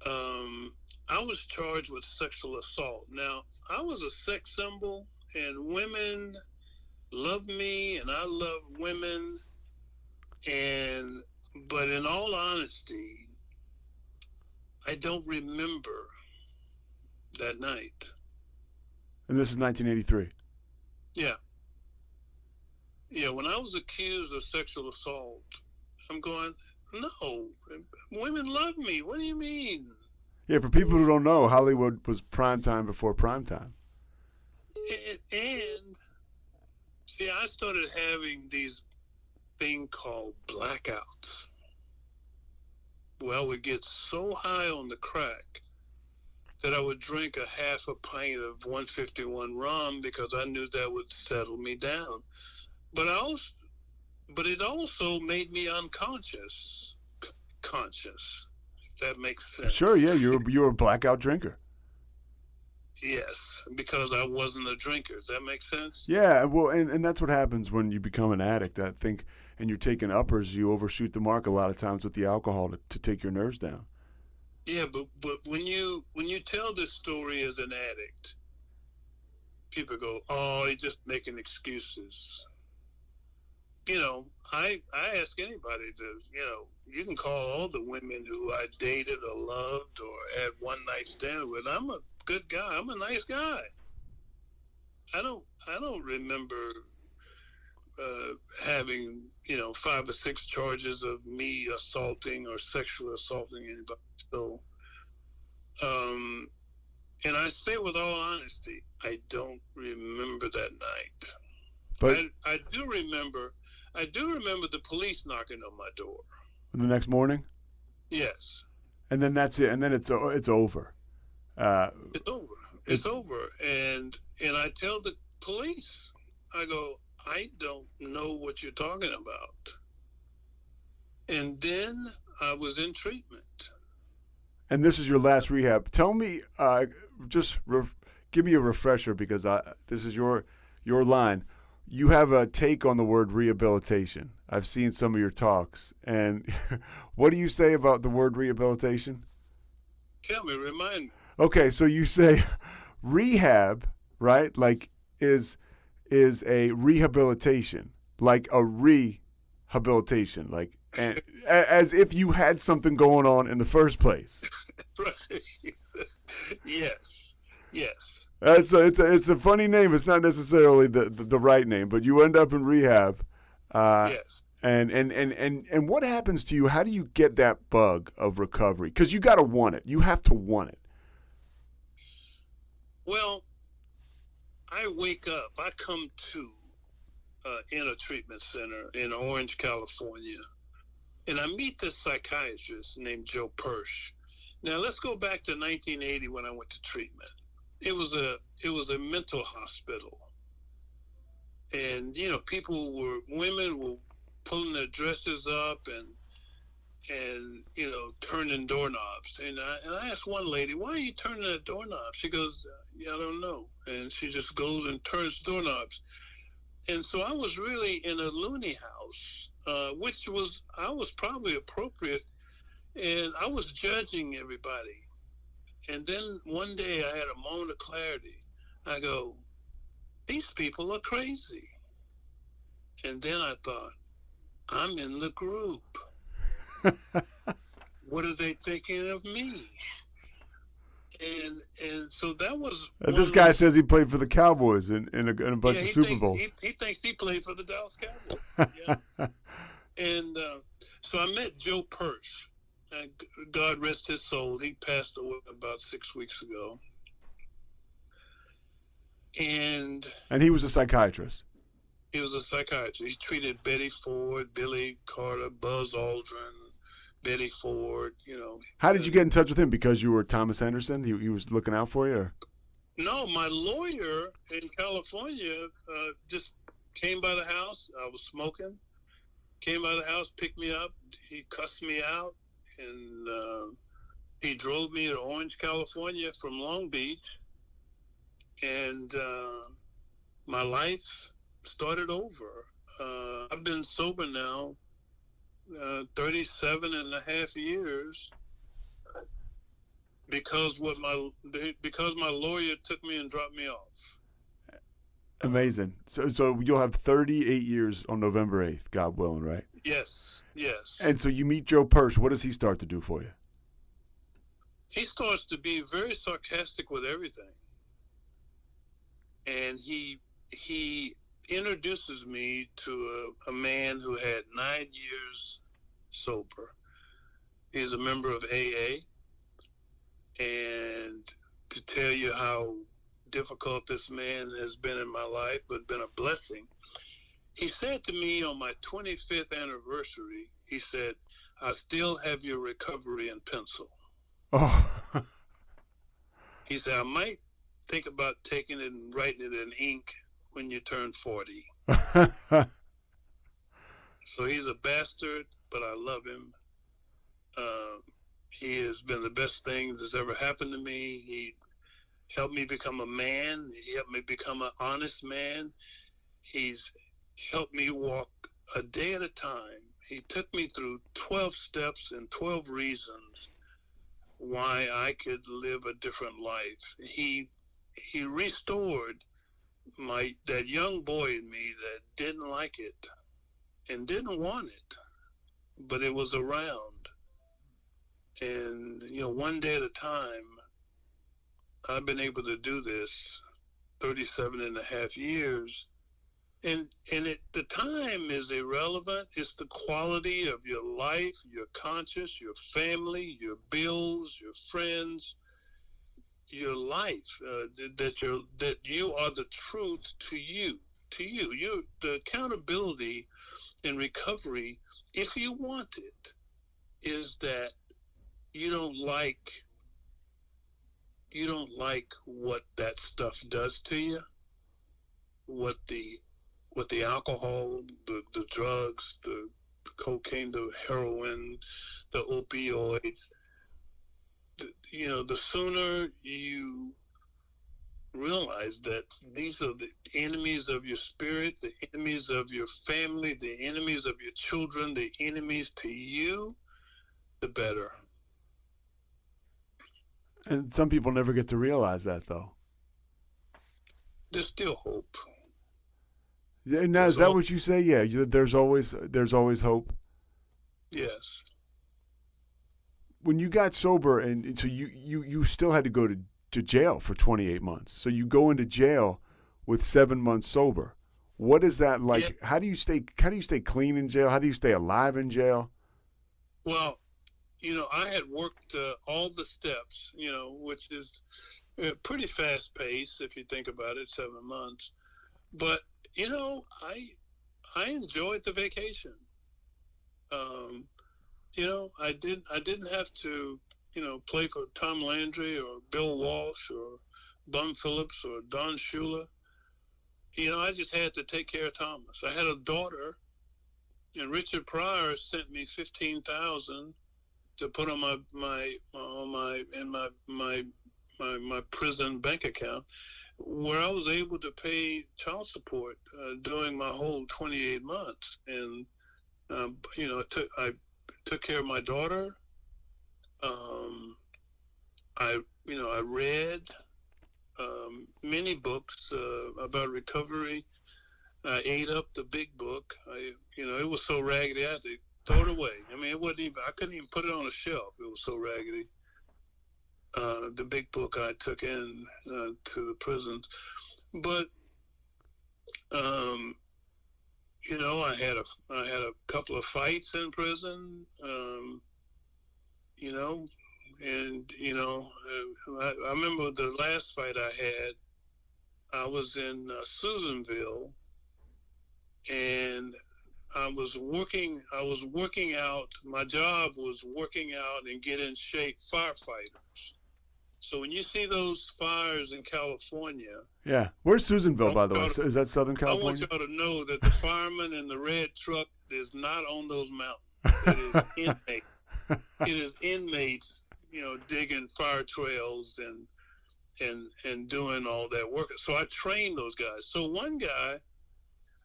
I was charged with sexual assault. Now, I was a sex symbol, and women love me, and I love women. But in all honesty, I don't remember that night. And this is 1983. Yeah. Yeah, when I was accused of sexual assault, I'm going, no, women love me. What do you mean? Yeah, for people who don't know, Hollywood was prime time before prime time. And see, I started having these thing called blackouts. Well, I would get so high on the crack that I would drink a half a pint of 151 rum because I knew that would settle me down. But it also made me unconscious, conscious, if that makes sense. Sure, yeah, you're a blackout drinker. Yes, because I wasn't a drinker. Does that make sense? Yeah, well, and that's what happens when you become an addict. I think, and you're taking uppers, you overshoot the mark a lot of times with the alcohol to take your nerves down. Yeah, but when you tell this story as an addict, people go, "Oh, he's just making excuses." You know, I ask anybody to, you know, you can call all the women who I dated or loved or had one night stand with. I'm a good guy. I'm a nice guy. I don't remember having, you know, 5 or 6 charges of me assaulting or sexually assaulting anybody. So, and I say with all honesty, I don't remember that night. But I do remember the police knocking on my door. The next morning? Yes. And then that's it. And then it's over. It's over. It's over. And I tell the police, I go, I don't know what you're talking about. And then I was in treatment. And this is your last rehab. Tell me, give me a refresher because this is your line. You have a take on the word rehabilitation. I've seen some of your talks. And what do you say about the word rehabilitation? Tell me, remind me. Okay, so you say rehab, right? Like is a rehabilitation, like a rehabilitation, like and, as if you had something going on in the first place. Yes. It's a funny name. It's not necessarily the right name, but you end up in rehab. Yes. And what happens to you? How do you get that bug of recovery? Because you got to want it. You have to want it. Well, I wake up. I come to in a treatment center in Orange, California, and I meet this psychiatrist named Joe Persh. Now let's go back to 1980 when I went to treatment. It was a mental hospital, and women were pulling their dresses up and turning doorknobs. And I asked one lady, "Why are you turning that doorknob?" She goes, "Yeah, I don't know." And she just goes and turns doorknobs. And so I was really in a loony house, which I was probably appropriate, and I was judging everybody. And then one day I had a moment of clarity. I go, "These people are crazy." And then I thought, I'm in the group. What are they thinking of me? And so that was. This guy says he played for the Cowboys in a bunch of Super Bowls. He thinks he played for the Dallas Cowboys. Yeah. And so I met Joe Purse. God rest his soul. He passed away about 6 weeks ago. And he was a psychiatrist. He was a psychiatrist. He treated Betty Ford, Billy Carter, Buzz Aldrin, Betty Ford, How did you get in touch with him? Because you were Thomas Anderson? He was looking out for you? Or? No, my lawyer in California just came by the house. I was smoking. Came by the house, picked me up. He cussed me out, and he drove me to Orange, California from Long Beach. And my life started over. I've been sober now 37 and a half years because my lawyer took me and dropped me off. Amazing. So you'll have 38 years on November 8th, God willing, right? Yes. And so you meet Joe Purse. What does he start to do for you? He starts to be very sarcastic with everything. And he introduces me to a man who had 9 years sober. He's a member of AA. And to tell you how difficult this man has been in my life, but been a blessing, he said to me on my 25th anniversary, he said, "I still have your recovery in pencil." Oh. He said, "I might think about taking it and writing it in ink when you turn 40. So he's a bastard, but I love him. He has been the best thing that's ever happened to me. He helped me become a man. He helped me become an honest man. He's helped me walk a day at a time. He took me through 12 steps and 12 reasons why I could live a different life. He restored that young boy in me that didn't like it and didn't want it, but it was around. And, one day at a time, I've been able to do this 37 and a half years. And the time is irrelevant. It's the quality of your life, your conscience, your family, your bills, your friends, your life, that you are the truth to you. The accountability in recovery, if you want it, is that you don't like what that stuff does to you, what the alcohol, the drugs, the cocaine, the heroin, the opioids. The sooner you realize that these are the enemies of your spirit, the enemies of your family, the enemies of your children, the enemies to you, the better. And some people never get to realize that, though. There's still hope. Now, is that what you say? Yeah, there's always hope. Yes. When you got sober, and so you still had to go to jail for 28 months. So you go into jail with 7 months sober. What is that like? Yeah. How do you stay clean in jail? How do you stay alive in jail? Well, I had worked all the steps, which is pretty fast pace if you think about it, 7 months. But I enjoyed the vacation. I didn't have to, play for Tom Landry or Bill Walsh or Bum Phillips or Don Shula. I just had to take care of Thomas. I had a daughter, and Richard Pryor sent me $15,000 to put on my prison bank account, where I was able to pay child support during my whole 28 months. And I took care of my daughter. I read many books about recovery. I ate up the big book. It was so raggedy I had to throw it away. I mean, I couldn't even put it on a shelf. It was so raggedy. The big book I took in to the prisons, but I had a couple of fights in prison. I remember the last fight I had. I was in Susanville, and I was working out. My job was working out and get in shape firefighters. So when you see those fires in California, Yeah. Where's Susanville, by the way? Is that Southern I want California? y'all to know that the fireman in the red truck is not on those mountains. It is inmates. It is inmates, digging fire trails and doing all that work. So I trained those guys. So one guy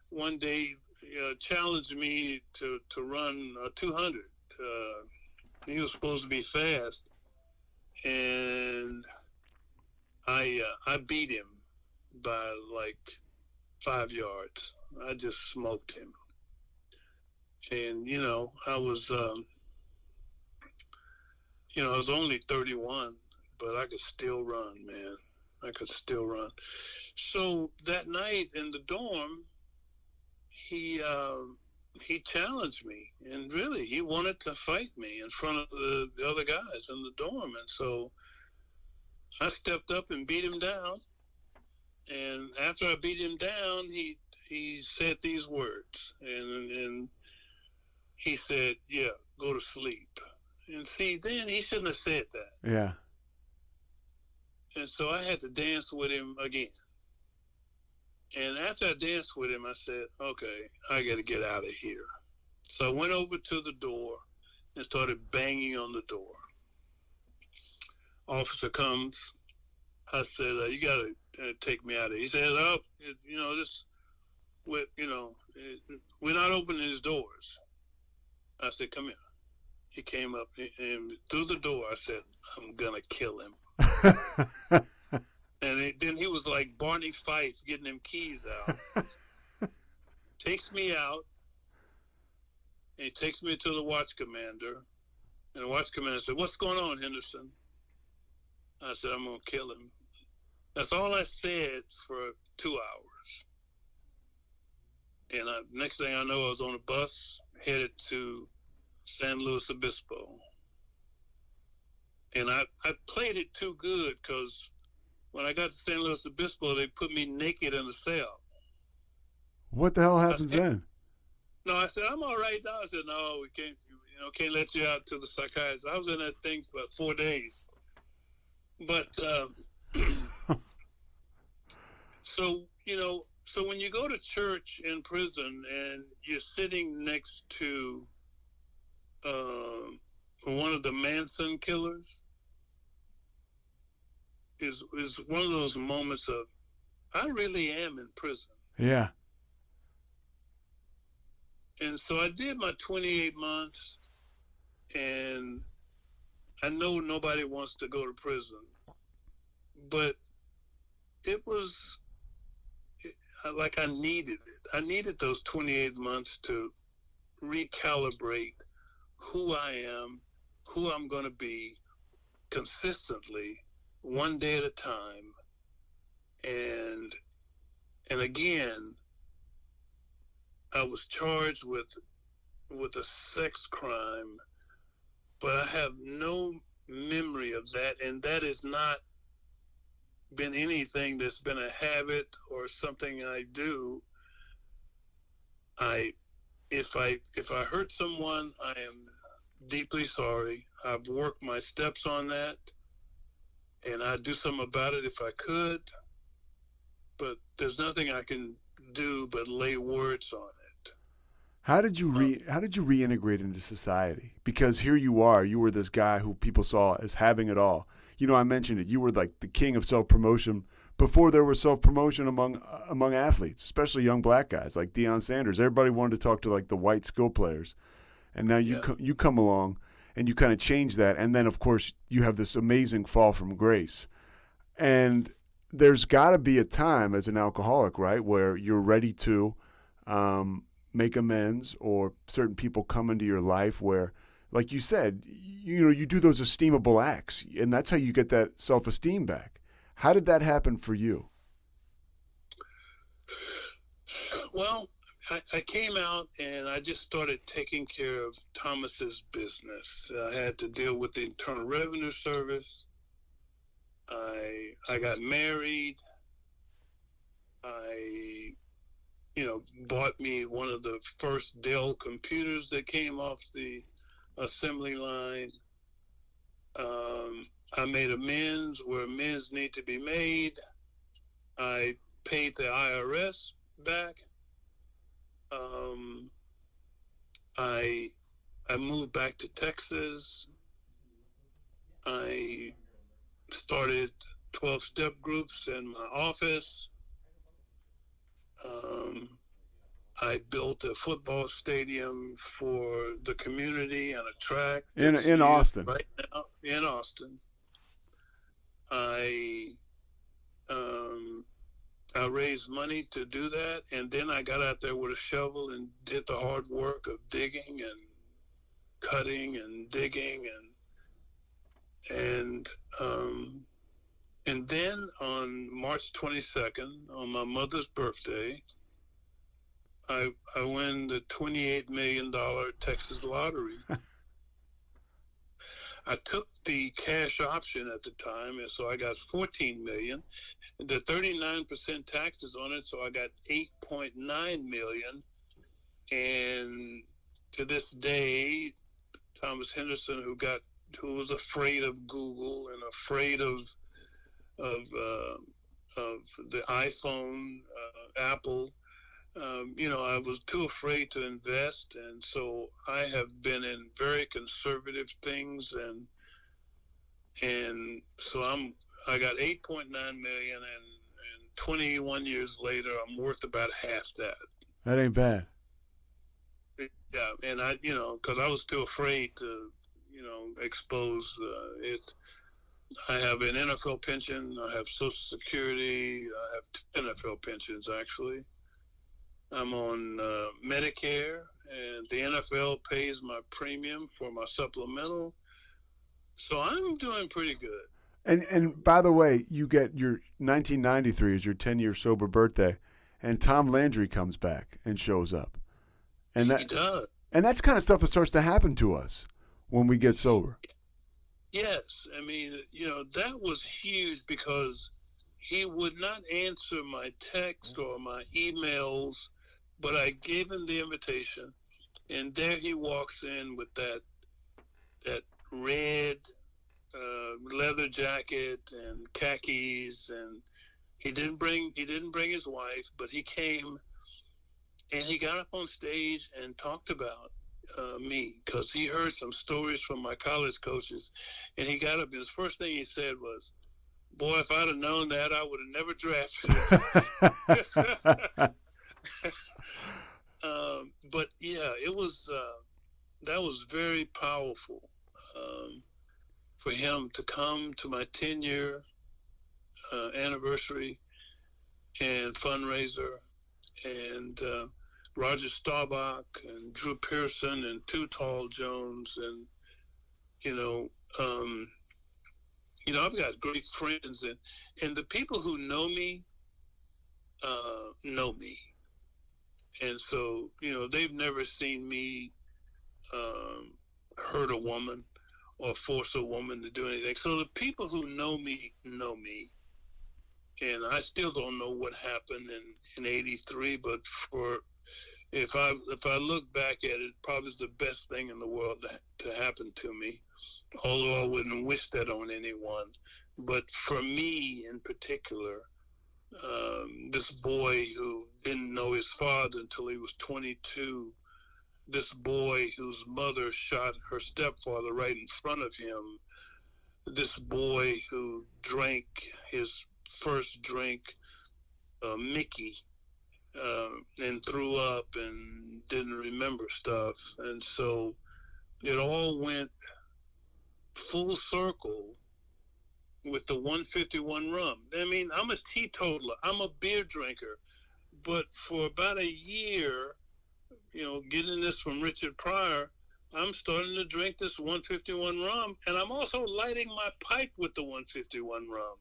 one day challenged me to run 200. He was supposed to be fast, and I beat him by like 5 yards. I just smoked him. And I was I was only 31, but I could still run, man. I could still run. So that night in the dorm, he challenged me, and really he wanted to fight me in front of the other guys in the dorm. And so I stepped up and beat him down. And after I beat him down, he said these words, and he said, "Yeah, go to sleep." And see, then he shouldn't have said that. Yeah. And so I had to dance with him again. And after I danced with him, I said, okay, I got to get out of here. So I went over to the door and started banging on the door. Officer comes. I said, you got to take me out of here. He said, we're not opening his doors. I said, come here. He came up, and through the door, I said, I'm going to kill him. And then he was like Barney Fife getting them keys out. Takes me out, and he takes me to the watch commander. And the watch commander said, what's going on, Henderson? I said, I'm going to kill him. That's all I said for 2 hours. And next thing I know, I was on a bus headed to San Luis Obispo. And I played it too good, because when I got to San Luis Obispo, they put me naked in a cell. What the hell happens then? No, I said, I'm all right now. I said, no, we can't let you out to the psychiatrist. I was in that thing for about 4 days. But, so when you go to church in prison and you're sitting next to one of the Manson killers, is one of those moments of, I really am in prison. Yeah. And so I did my 28 months, and I know nobody wants to go to prison, but it was like I needed it. I needed those 28 months to recalibrate who I am, who I'm going to be consistently, one day at a time. And again, I was charged with a sex crime, but I have no memory of that, and that has not been anything that's been a habit or something I do. If I hurt someone, I am deeply sorry. I've worked my steps on that, and I'd do something about it if I could. but there's nothing I can do but lay words on it. How did you reintegrate into society? Because here you are, you were this guy who people saw as having it all. You know, I mentioned it. You were like the king of self-promotion before there was self-promotion among athletes, especially young black guys like Deion Sanders. Everybody wanted to talk to like the white skill players, and now you come along and you kind of change that. And then of course you have this amazing fall from grace. And there's got to be a time as an alcoholic, right, where you're ready to make amends, or certain people come into your life where, like you said, you do those esteemable acts, and that's how you get that self-esteem back. How did that happen for you? Well, I came out and I just started taking care of Thomas's business. I had to deal with the Internal Revenue Service. I got married. I bought me one of the first Dell computers that came off the assembly line. I made amends where amends need to be made. I paid the IRS back. I moved back to Texas. I started 12-step groups in my office. I built a football stadium for the community and a track In Austin. right now in Austin. I raised money to do that, and then I got out there with a shovel and did the hard work of digging and cutting and digging and then on March 22nd, on my mother's birthday, I win the $28 million Texas lottery. I took the cash option at the time, and so I got $14 million. The 39% taxes on it, so I got $8.9 million. And to this day, Thomas Henderson, who was afraid of Google and afraid of the iPhone, Apple. I was too afraid to invest, and so I have been in very conservative things, and so I got 8.9 million, and 21 years later, I'm worth about half that. That ain't bad. Yeah, and because I was too afraid to, expose it. I have an NFL pension. I have Social Security. I have 2 NFL pensions, actually. I'm on Medicare, and the NFL pays my premium for my supplemental. So I'm doing pretty good. And by the way, you get your 1993 is your 10-year sober birthday, and Tom Landry comes back and shows up. And he does. And that's kind of stuff that starts to happen to us when we get sober. Yes. I mean, that was huge because he would not answer my text or my emails, but I gave him the invitation, and there he walks in with that red leather jacket and khakis, and he didn't bring his wife, but he came and he got up on stage and talked about me, because he heard some stories from my college coaches, and he got up and his first thing he said was, "Boy, if I'd have known that, I would have never drafted him." But yeah, it was that was very powerful for him to come to my 10-year anniversary and fundraiser, and Roger Staubach and Drew Pearson and Too Tall Jones, and I've got great friends, and the people who know me, and so they've never seen me hurt a woman or force a woman to do anything. So the people who know me, and I still don't know what happened in '83, but if I look back at it, probably the best thing in the world to happen to me, although I wouldn't wish that on anyone. But for me in particular, This boy who didn't know his father until he was 22. This boy whose mother shot her stepfather right in front of him. This boy who drank his first drink, Mickey, and threw up and didn't remember stuff. And so it all went full circle with the 151 rum. I mean, I'm a teetotaler. I'm a beer drinker. But for about a year, getting this from Richard Pryor, I'm starting to drink this 151 rum, and I'm also lighting my pipe with the 151 rum.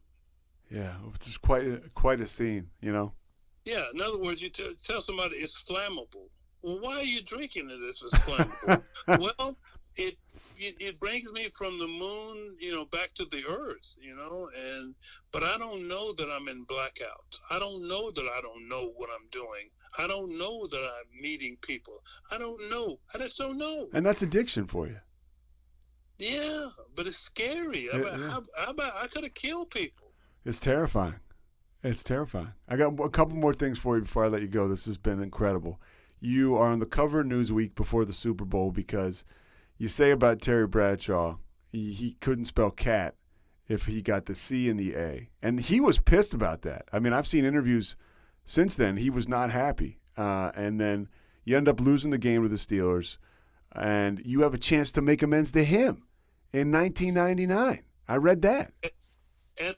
Yeah, which is quite a scene, Yeah, in other words, you tell somebody it's flammable. Well, why are you drinking it if it's flammable? Well, it brings me from the moon, back to the earth, but I don't know that I'm in blackout. I don't know that I don't know what I'm doing. I don't know that I'm meeting people. I don't know. I just don't know. And that's addiction for you. Yeah, but it's scary. How about I could have killed people? It's terrifying. It's terrifying. I got a couple more things for you before I let you go. This has been incredible. You are on the cover of Newsweek before the Super Bowl because you say about Terry Bradshaw, he couldn't spell cat if he got the C and the A. And he was pissed about that. I mean, I've seen interviews since then. He was not happy. And then you end up losing the game to the Steelers, and you have a chance to make amends to him in 1999. I read that. At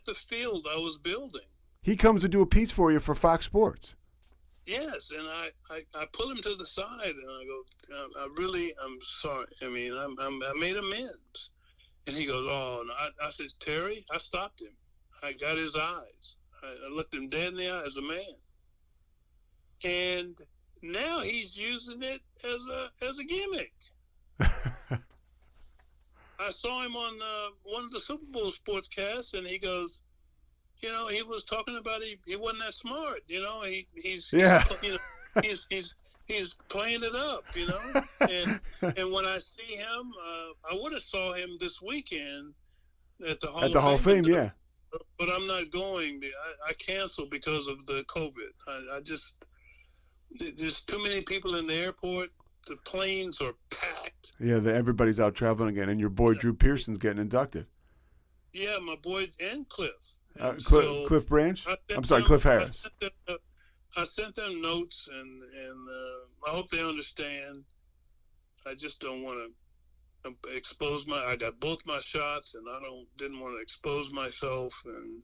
the field I was building. He comes to do a piece for you for Fox Sports. Yes, and I pull him to the side and I go, I'm sorry. I mean, I made amends. And he goes, oh, no. I said, Terry, I stopped him. I got his eyes. I looked him dead in the eye as a man. And now he's using it as a gimmick. I saw him on one of the Super Bowl sportscasts, and he goes, he was talking about he wasn't that smart. He's playing it up. And when I see him, I would have saw him this weekend at the Hall of Fame. Yeah. But I'm not going. I canceled because of the COVID. I just there's too many people in the airport. The planes are packed. Yeah, everybody's out traveling again, and your boy Drew Pearson's getting inducted. Yeah, my boy and Cliff. Cliff Branch? Cliff Harris. I sent them notes, and I hope they understand. I just don't want to expose I got both my shots, and I didn't want to expose myself, and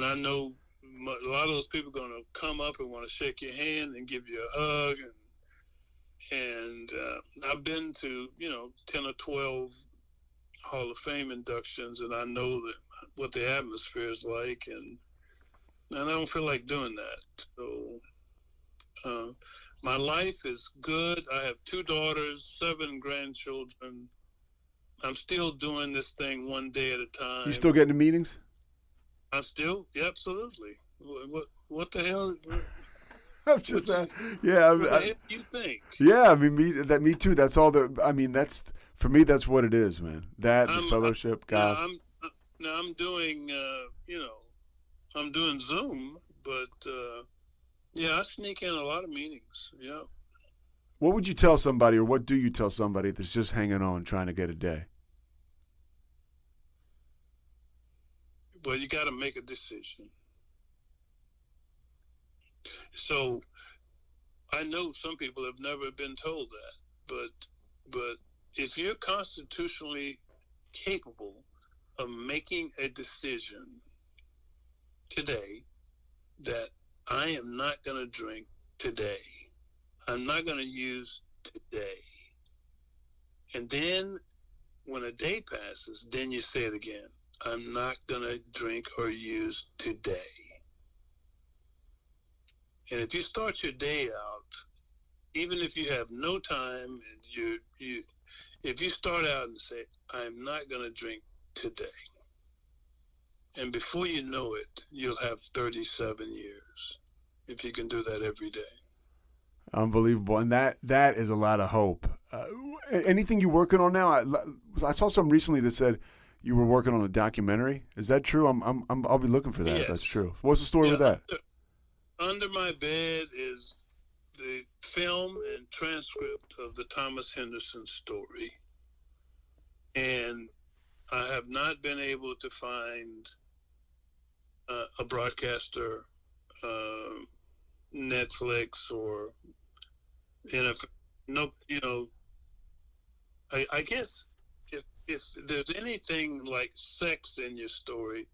I know a lot of those people are going to come up and want to shake your hand and give you a hug, and I've been to 10 or 12 Hall of Fame inductions, and I know what the atmosphere is like, and I don't feel like doing that. So my life is good. I have 2 daughters, 7 grandchildren. I'm still doing this thing one day at a time. You still getting to meetings? I'm still, yeah, absolutely. What the hell? I'm just yeah. What you think? Yeah, I mean, me too. That's all. That's for me. That's what it is, man. The fellowship, golf. I'm doing, I'm doing Zoom, but I sneak in a lot of meetings. Yeah. What would you tell somebody, or what do you tell somebody that's just hanging on, trying to get a day? Well, you got to make a decision. So I know some people have never been told that, but if you're constitutionally capable of making a decision today that I am not going to drink today, I'm not going to use today, and then when a day passes, then you say it again, I'm not going to drink or use today. And if you start your day out, even if you have no time, and if you start out and say, I'm not going to drink today, and before you know it, you'll have 37 years, if you can do that every day. Unbelievable. And that is a lot of hope. Anything you're working on now? I saw something recently that said you were working on a documentary. Is that true? I'll be looking for that. Yes. If that's true. What's the story with that? Under My Bed is the film and transcript of the Thomas Henderson story. And I have not been able to find a broadcaster, Netflix or I guess if there's anything like sex in your story,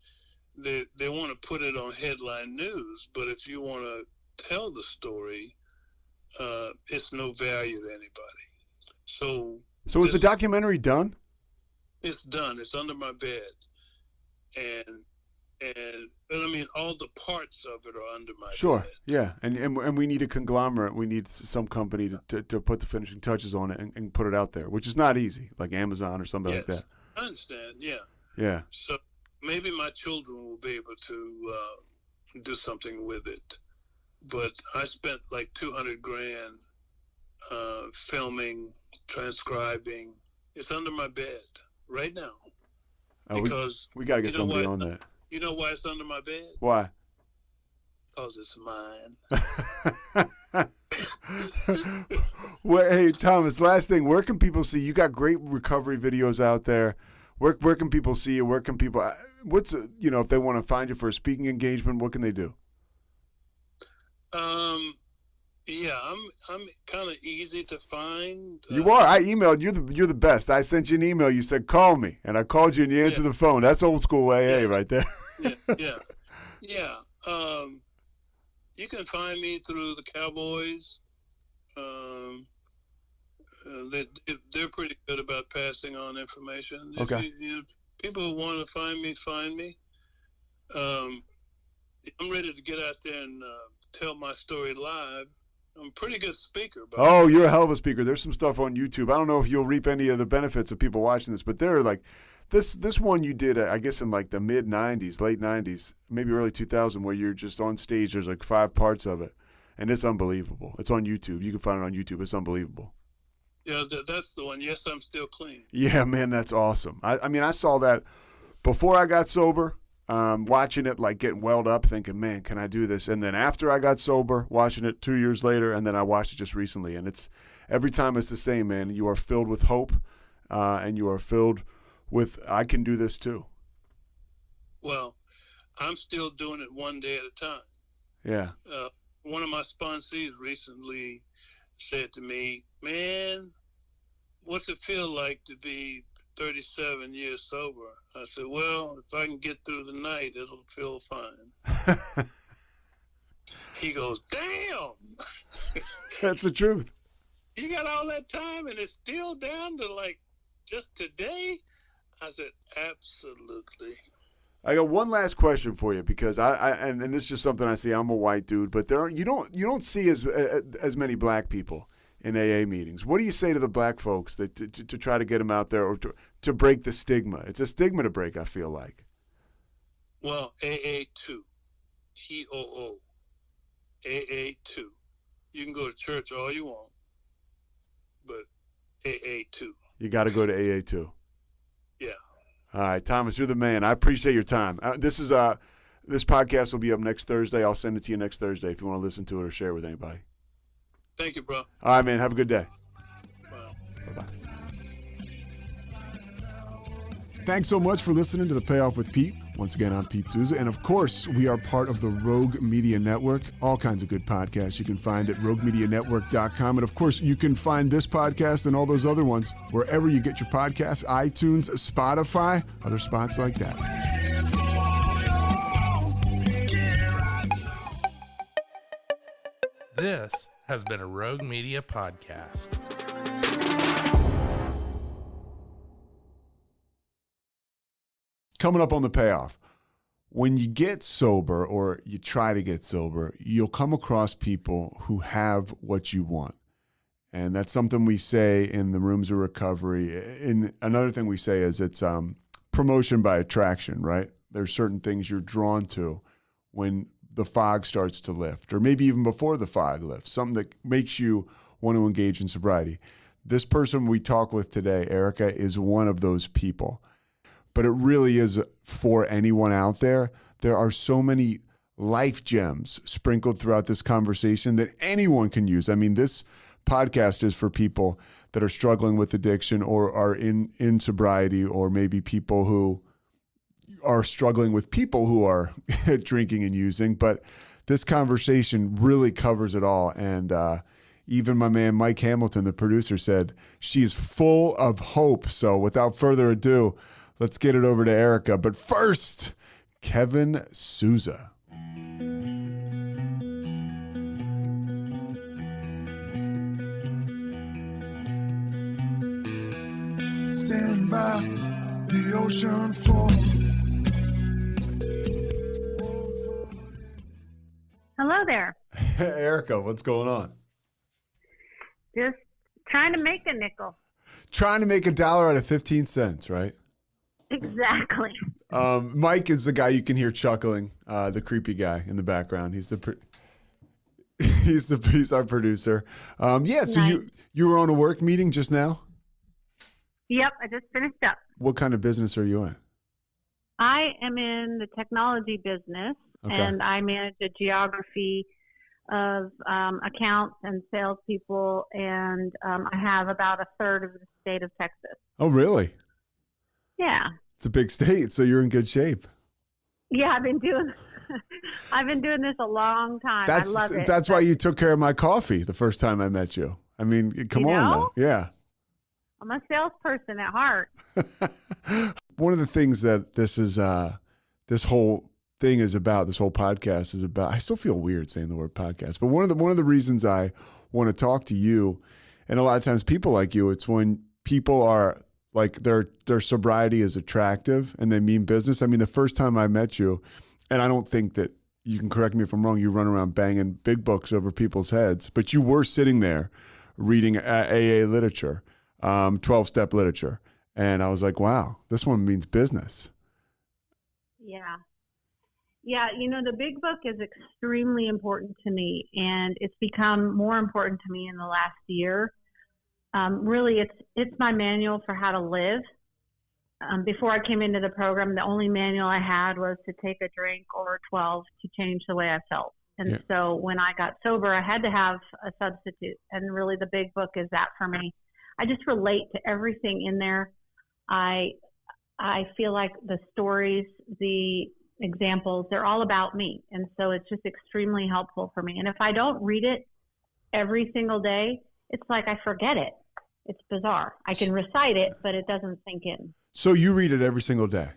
they want to put it on headline news. But if you want to tell the story, it's no value to anybody. So is the documentary done? It's done. It's Under My Bed, and I mean all the parts of it are under my bed. Yeah, and we need a conglomerate. We need some company to put the finishing touches on it and put it out there, which is not easy, like Amazon or something like that. I understand. Yeah. Yeah. So maybe my children will be able to do something with it, but I spent like $200,000 filming, transcribing. It's under my bed right now. Oh, because we got to get somebody on that. You know why it's under my bed? Why? Because it's mine. Well, hey, Thomas, last thing. Where can people see you? Got great recovery videos out there. Where can people see you? Where can people, if they want to find you for a speaking engagement, what can they do? Yeah, I'm kind of easy to find. You are. I emailed you. You're the best. I sent you an email. You said call me, and I called you, and you answered the phone. That's old school AA right there. Yeah. You can find me through the Cowboys. They're pretty good about passing on information. Okay. People who want to find me. I'm ready to get out there and tell my story live. I'm a pretty good speaker. Oh, you're a hell of a speaker. There's some stuff on YouTube. I don't know if you'll reap any of the benefits of people watching this, but they're like this one you did, I guess, in like the mid 90s, late 90s, maybe early 2000, where you're just on stage. There's like 5 parts of it, and it's unbelievable. It's on YouTube. You can find it on YouTube. It's unbelievable. Yeah, that's the one. Yes, I'm still clean. Yeah, man, that's awesome. I mean, I saw that before I got sober. Watching it, like getting welled up, thinking, man, can I do this? And then after I got sober, watching it 2 years later, and then I watched it just recently. And it's every time it's the same, man. You are filled with hope, and you are filled with, I can do this too. Well, I'm still doing it one day at a time. Yeah. One of my sponsees recently said to me, man, what's it feel like to be 37 years sober? I said, well, if I can get through the night, it'll feel fine. He goes, damn. That's the truth. You got all that time and it's still down to like just today? I said, absolutely. I got one last question for you, because and this is just something I see. I'm a white dude, but you don't see as many black people in AA meetings. What do you say to the black folks that to try to get them out there, or to break the stigma? It's a stigma to break, I feel like. Well, AA2, TOO, AA2. You can go to church all you want, but AA2. You got to go to AA2. Yeah. All right, Thomas, you're the man. I appreciate your time. This podcast will be up next Thursday. I'll send it to you next Thursday if you want to listen to it or share it with anybody. Thank you, bro. All right, man. Have a good day. Bye-bye. Thanks so much for listening to The Payoff with Pete. Once again, I'm Pete Souza. And of course, we are part of the Rogue Media Network. All kinds of good podcasts you can find at RogueMediaNetwork.com. And of course, you can find this podcast and all those other ones wherever you get your podcasts, iTunes, Spotify, other spots like that. This has been a Rogue Media podcast. Coming up on The Payoff. When you get sober, or you try to get sober, you'll come across people who have what you want. And that's something we say in the rooms of recovery. And another thing we say is it's promotion by attraction, right? There's certain things you're drawn to when the fog starts to lift, or maybe even before the fog lifts, something that makes you want to engage in sobriety. This person we talk with today, Erica, is one of those people. but it really is for anyone out there. There are so many life gems sprinkled throughout this conversation that anyone can use. I mean, this podcast is for people that are struggling with addiction or are in sobriety, or maybe people who are struggling with people who are drinking and using. But this conversation really covers it all. And even my man Mike Hamilton, the producer, said she's full of hope. So without further ado, let's get it over to Erica. But first, Kevin Souza. Stand by the ocean floor. Hello there. Erica, what's going on? Just trying to make a nickel. Trying to make $1 out of 15 cents, right? Exactly. Mike is the guy you can hear chuckling, the creepy guy in the background. He's he's our producer. So nice. You were on a work meeting just now? Yep, I just finished up. What kind of business are you in? I am in the technology business, and I manage a geography of accounts and salespeople, and I have about a third of the state of Texas. Oh, really? Yeah. It's a big state, so you're in good shape. Yeah, I've been doing this a long time. I love it. That's why you took care of my coffee the first time I met you. I mean, come on now. Yeah. I'm a salesperson at heart. One of the things that this whole thing is about, this whole podcast is about, I still feel weird saying the word podcast, but one of the reasons I want to talk to you, and a lot of times people like you, it's when people are like their sobriety is attractive and they mean business. I mean, the first time I met you, and I don't think that, you can correct me if I'm wrong, you run around banging big books over people's heads, but you were sitting there reading AA literature, 12-step literature. And I was like, wow, this one means business. Yeah. Yeah, the big book is extremely important to me, and it's become more important to me in the last year. Really, it's my manual for how to live. Before I came into the program, the only manual I had was to take a drink or 12 to change the way I felt. And so when I got sober, I had to have a substitute. And really, the big book is that for me. I just relate to everything in there. I feel like the stories, the examples, they're all about me. And so it's just extremely helpful for me. And if I don't read it every single day, it's like I forget it. It's bizarre. I can recite it, but it doesn't sink in. So you read it every single day?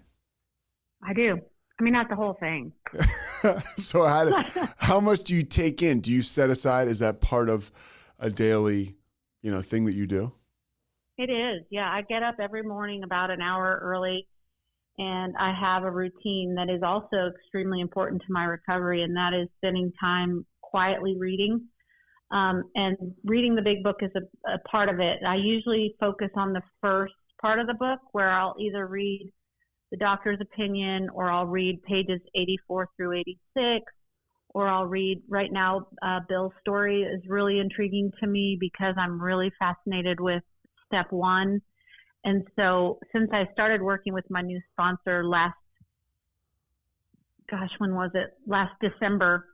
I do. I mean, not the whole thing. So how much do you take in? Do you set aside? Is that part of a daily, thing that you do? It is. Yeah. I get up every morning about an hour early, and I have a routine that is also extremely important to my recovery, and that is spending time quietly reading. And reading the big book is a part of it. I usually focus on the first part of the book, where I'll either read the doctor's opinion, or I'll read pages 84 through 86, or I'll read, right now, Bill's story is really intriguing to me because I'm really fascinated with step 1. And so since I started working with my new sponsor last December,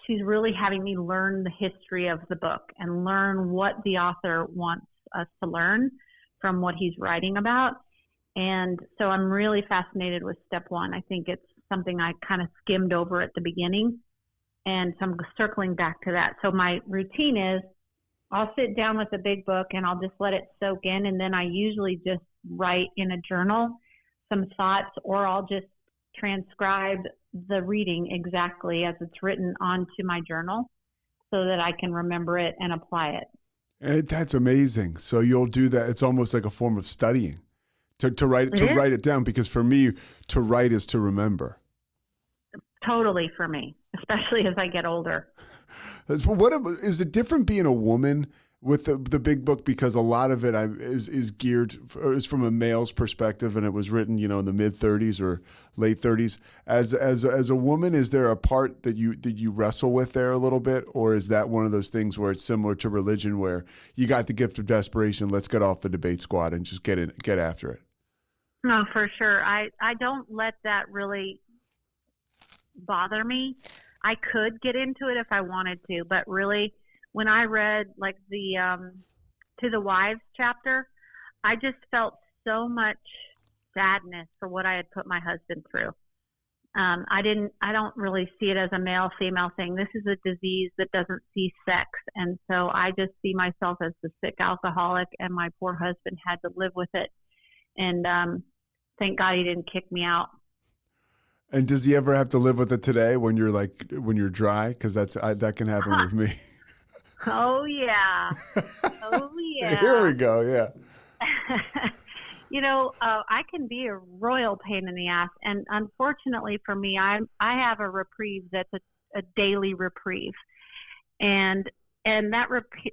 she's really having me learn the history of the book and learn what the author wants us to learn from what he's writing about. And so I'm really fascinated with step 1. I think it's something I kind of skimmed over at the beginning, and so I'm circling back to that. So my routine is I'll sit down with a big book and I'll just let it soak in, and then I usually just write in a journal some thoughts, or I'll just transcribe the reading exactly as it's written onto my journal so that I can remember it and apply it. And that's amazing. So you'll do that. It's almost like a form of studying to write it down, because for me, to write is to remember. Totally, for me, especially as I get older. What is it different being a woman with the big book, because a lot of it is geared is from a male's perspective, and it was written in the mid 30s or late 30s. As a woman, is there a part that you wrestle with there a little bit, or is that one of those things where it's similar to religion, where you got the gift of desperation, let's get off the debate squad and just get after it? No, for sure. I don't let that really bother me. I could get into it if I wanted to, but really, when I read like the To the Wives chapter, I just felt so much sadness for what I had put my husband through. I don't really see it as a male female thing. This is a disease that doesn't see sex. And so I just see myself as the sick alcoholic, and my poor husband had to live with it. And thank God he didn't kick me out. And does he ever have to live with it today when you're dry? Because that can happen with me. Oh, yeah. Oh, yeah. Here we go. Yeah. I can be a royal pain in the ass. And unfortunately for me, I have a reprieve that's a daily reprieve. And that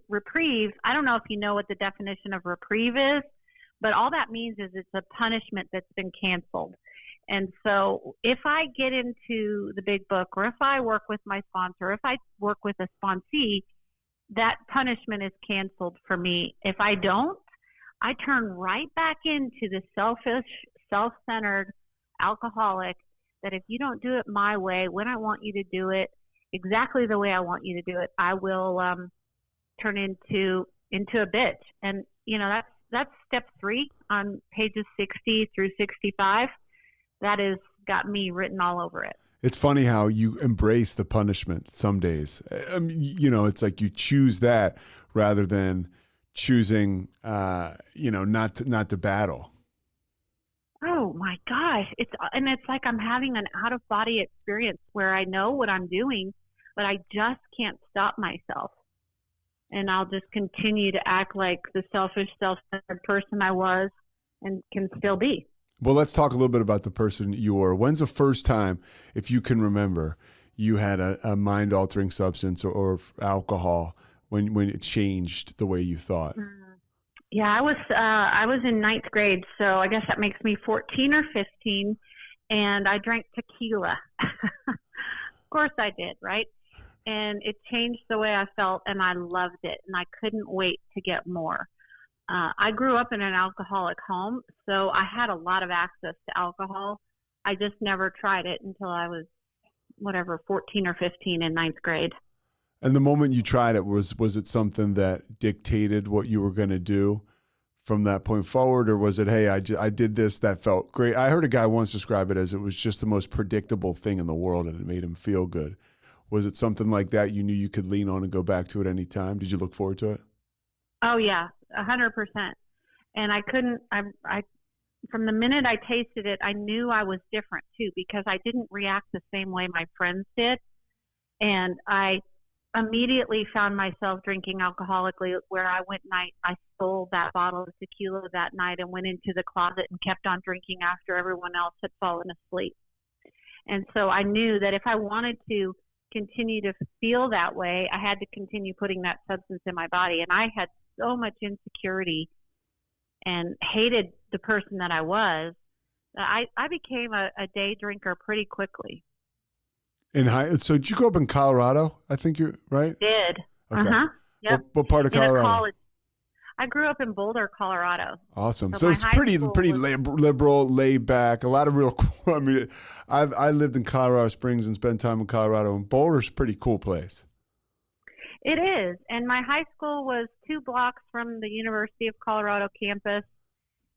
reprieve, I don't know if you know what the definition of reprieve is, but all that means is it's a punishment that's been canceled. And so if I get into the big book, or if I work with my sponsor, if I work with a sponsee, that punishment is canceled for me. If I don't, I turn right back into the selfish, self-centered alcoholic that if you don't do it my way, when I want you to do it, exactly the way I want you to do it, I will turn into a bitch. And, that's step 3 on pages 60 through 65. That has got me written all over it. It's funny how you embrace the punishment some days. It's like you choose that rather than choosing, not to battle. Oh my gosh. It's like I'm having an out of body experience where I know what I'm doing, but I just can't stop myself. And I'll just continue to act like the selfish, self-centered person I was and can still be. Well, let's talk a little bit about the person you were. When's the first time, if you can remember, you had a mind-altering substance or alcohol when it changed the way you thought? Yeah, I was in 9th grade, so I guess that makes me 14 or 15, and I drank tequila. Of course I did, right? And it changed the way I felt, and I loved it, and I couldn't wait to get more. I grew up in an alcoholic home, so I had a lot of access to alcohol. I just never tried it until I was, 14 or 15 in 9th grade. And the moment you tried it, was it something that dictated what you were going to do from that point forward? Or was it, hey, I did this, that felt great? I heard a guy once describe it as it was just the most predictable thing in the world and it made him feel good. Was it something like that you knew you could lean on and go back to at any time? Did you look forward to it? Oh, yeah, 100%. And I couldn't, from the minute I tasted it, I knew I was different too, because I didn't react the same way my friends did. And I immediately found myself drinking alcoholically, where I went night, I stole that bottle of tequila that night and went into the closet and kept on drinking after everyone else had fallen asleep. And so I knew that if I wanted to continue to feel that way, I had to continue putting that substance in my body. And I had so much insecurity and hated the person that I was, that I became a day drinker pretty quickly. So did you grow up in Colorado? I think you're right. Did. Okay. Yep. What part of Colorado? College. I grew up in Boulder, Colorado. Awesome. So it's pretty liberal, laid back. A lot of real. I mean, I lived in Colorado Springs and spent time in Colorado, and Boulder's a pretty cool place. It is, and my high school was 2 blocks from the University of Colorado campus,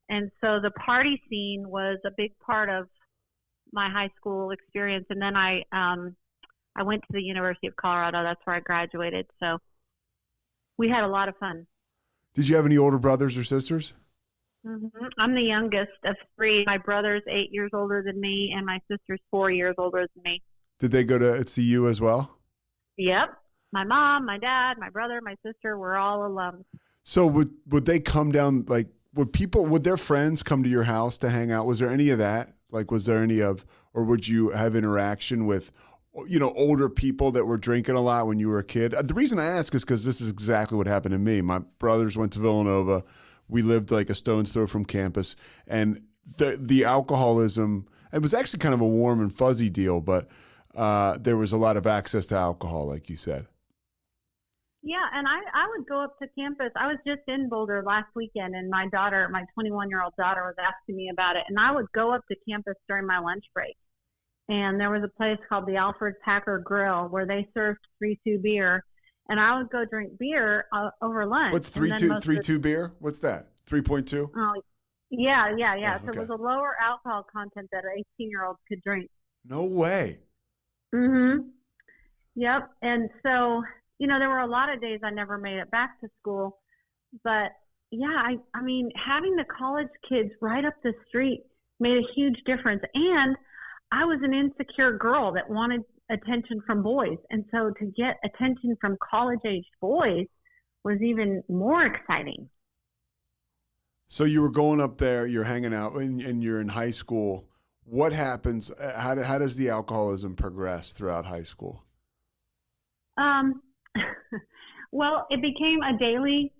and so the party scene was a big part of my high school experience. And then I went to the University of Colorado. That's where I graduated. So we had a lot of fun. Did you have any older brothers or sisters? Mm-hmm. I'm the youngest of 3. My brother's 8 years older than me, and my sister's 4 years older than me. Did they go to CU as well? Yep. My mom, my dad, my brother, my sister, we're all alums. So would they come down, like, would their friends come to your house to hang out? Was there any of that? Like, was there any of, or would you have interaction with, older people that were drinking a lot when you were a kid? The reason I ask is because this is exactly what happened to me. My brothers went to Villanova. We lived like a stone's throw from campus, and the alcoholism, it was actually kind of a warm and fuzzy deal, but there was a lot of access to alcohol, like you said. Yeah, and I would go up to campus. I was just in Boulder last weekend, and my 21-year-old daughter, was asking me about it. And I would go up to campus during my lunch break. And there was a place called the Alfred Packer Grill where they served 3-2 beer. And I would go drink beer over lunch. What's 3-2 beer? What's that? 3.2? Oh, yeah. Oh, So okay. it was a lower alcohol content that 18-year-olds could drink. No way. Mm-hmm. Yep. And so, there were a lot of days I never made it back to school. But, yeah, I mean, having the college kids right up the street made a huge difference. And I was an insecure girl that wanted attention from boys. And so to get attention from college-aged boys was even more exciting. So you were going up there, you're hanging out, and you're in high school. What happens? How does the alcoholism progress throughout high school? Well, it became a daily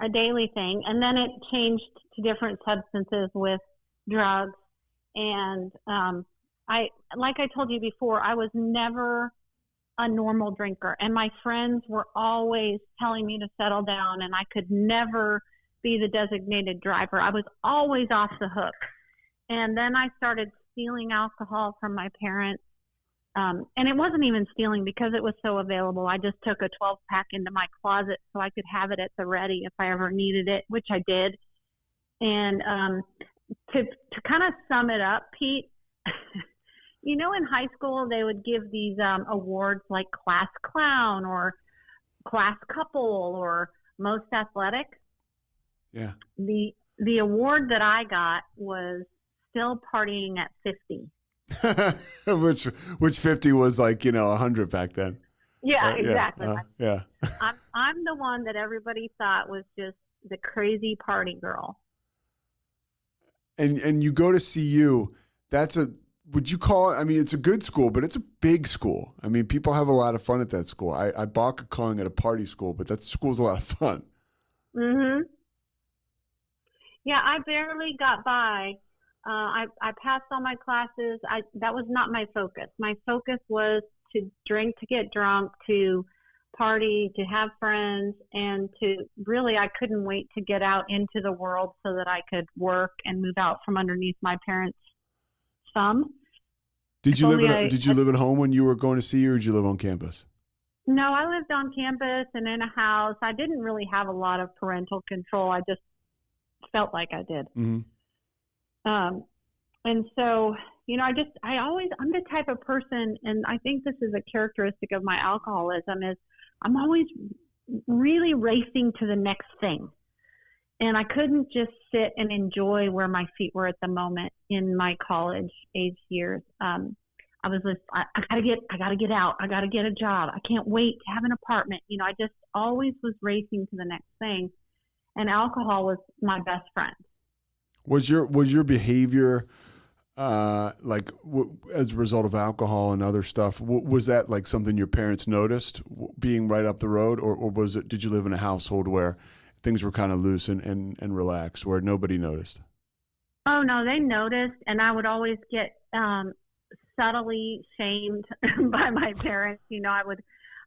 thing, and then it changed to different substances with drugs. And like I told you before, I was never a normal drinker, and my friends were always telling me to settle down, and I could never be the designated driver. I was always off the hook. And then I started stealing alcohol from my parents. And it wasn't even stealing because it was so available. I just took a 12-pack into my closet so I could have it at the ready if I ever needed it, which I did. And to kind of sum it up, Pete, in high school they would give these awards like class clown or class couple or most athletic. Yeah. The award that I got was still partying at 50. which 50 was like 100 back then. Yeah, exactly. Yeah. I'm the one that everybody thought was just the crazy party girl. And you go to CU. Would you call it? I mean, it's a good school, but it's a big school. I mean, people have a lot of fun at that school. I balk at calling it a party school, but that school's a lot of fun. Mhm. Yeah, I barely got by. I passed all my classes. That was not my focus. My focus was to drink, to get drunk, to party, to have friends, and I couldn't wait to get out into the world so that I could work and move out from underneath my parents' thumb. Did you live at home when you were going to CU, or did you live on campus? No, I lived on campus and in a house. I didn't really have a lot of parental control. I just felt like I did. Mm-hmm. And so, I'm the type of person, and I think this is a characteristic of my alcoholism, is I'm always really racing to the next thing. And I couldn't just sit and enjoy where my feet were at the moment in my college age years. I was just, I gotta get out. I gotta get a job. I can't wait to have an apartment. I just always was racing to the next thing. And alcohol was my best friend. Was your behavior as a result of alcohol and other stuff? Was that like something your parents noticed being right up the road, or was it? Did you live in a household where things were kind of loose and relaxed, where nobody noticed? Oh no, they noticed, and I would always get subtly shamed by my parents.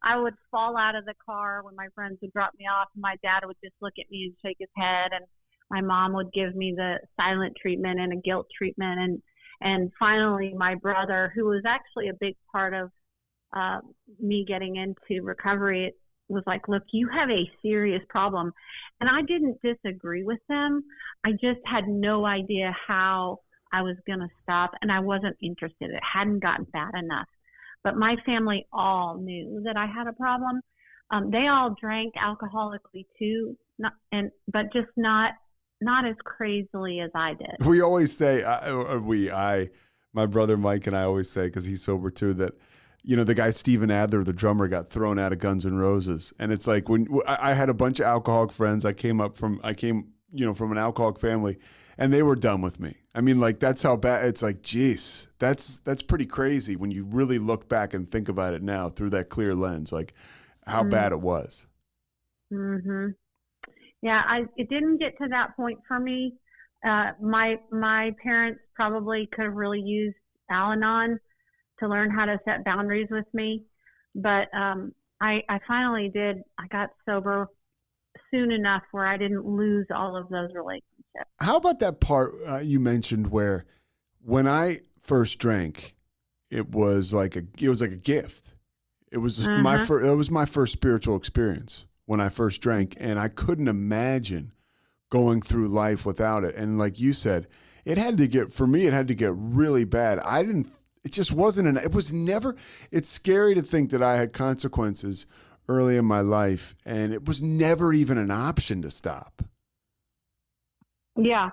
I would fall out of the car when my friends would drop me off, and my dad would just look at me and shake his head, and my mom would give me the silent treatment and a guilt treatment. And finally, my brother, who was actually a big part of me getting into recovery, was like, look, you have a serious problem. And I didn't disagree with them. I just had no idea how I was going to stop, and I wasn't interested. It hadn't gotten bad enough. But my family all knew that I had a problem. They all drank alcoholically too, but just not as crazily as I did. We always say, my brother Mike and I always say, because he's sober too, that the guy Steven Adler, the drummer, got thrown out of Guns N' Roses, and it's like when I had a bunch of alcoholic friends. I came from an alcoholic family, and they were done with me. I mean, like, that's how bad. It's like, geez, that's pretty crazy when you really look back and think about it now through that clear lens, like how bad it was. Mhm. Yeah, it didn't get to that point for me. My parents probably could have really used Al-Anon to learn how to set boundaries with me, but I finally did. I got sober soon enough where I didn't lose all of those relationships. How about that part you mentioned where when I first drank, it was like a gift. It was it was my first spiritual experience when I first drank, and I couldn't imagine going through life without it. And like you said, it had to get really bad. It just wasn't it was never, it's scary to think that I had consequences early in my life, and it was never even an option to stop. Yeah.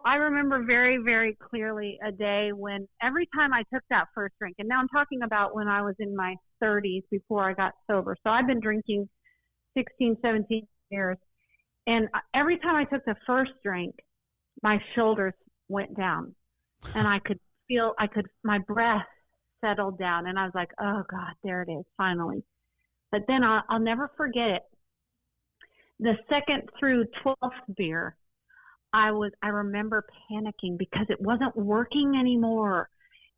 I remember very, very clearly a day when every time I took that first drink, and now I'm talking about when I was in my 30s before I got sober. So I've been drinking 16, 17 years. And every time I took the first drink, my shoulders went down and I could feel, my breath settled down. And I was like, oh God, there it is, finally. But then I'll never forget it. The second through 12th beer, I remember panicking because it wasn't working anymore.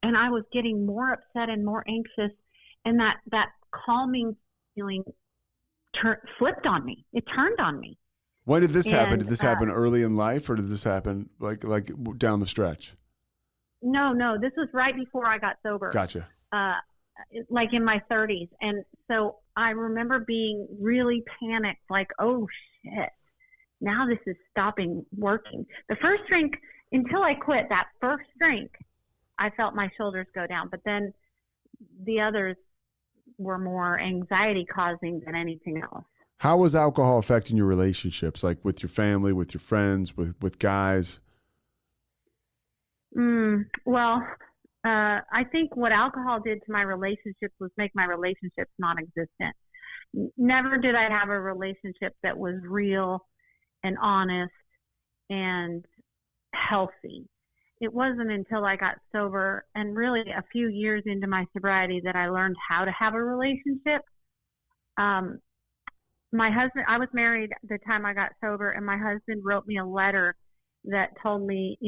And I was getting more upset and more anxious. And that calming feeling flipped on me. It turned on me. When did this happen? Did this happen early in life, or did this happen like down the stretch? No, this was right before I got sober. Gotcha. Like in my 30s. And so I remember being really panicked, like, oh shit, now this is stopping working. The first drink, until I quit that first drink, I felt my shoulders go down. But then the others were more anxiety causing than anything else. How was alcohol affecting your relationships, like with your family, with your friends, with guys? Well, I think what alcohol did to my relationships was make my relationships non-existent. Never did I have a relationship that was real and honest and healthy. It wasn't until I got sober and really a few years into my sobriety that I learned how to have a relationship. My husband, I was married the time I got sober, and my husband wrote me a letter that told me,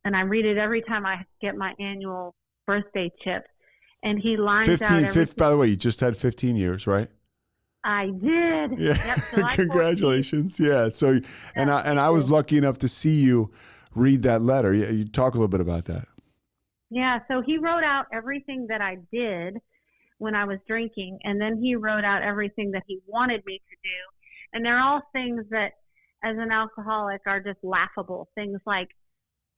and I read it every time I get my annual birthday chip, and he lines out everything. By the way, you just had 15 years, right? I did. Yeah. Yep, Congratulations. 14. Yeah. So, and I was lucky enough to see you read that letter. Yeah. You talk a little bit about that. Yeah. So he wrote out everything that I did when I was drinking, and then he wrote out everything that he wanted me to do. And they're all things that, as an alcoholic, are just laughable. Things like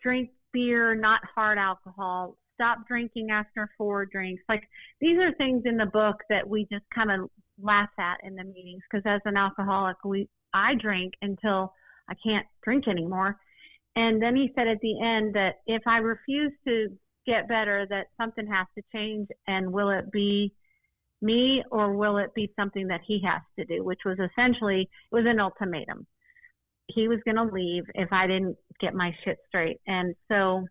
drink beer, not hard alcohol, stop drinking after 4 drinks. Like, these are things in the book that we just kind of laugh at in the meetings, because as an alcoholic, I drink until I can't drink anymore. And then he said at the end that if I refuse to get better, that something has to change, and will it be me or will it be something that he has to do, which was essentially, it was an ultimatum. He was going to leave if I didn't get my shit straight. And so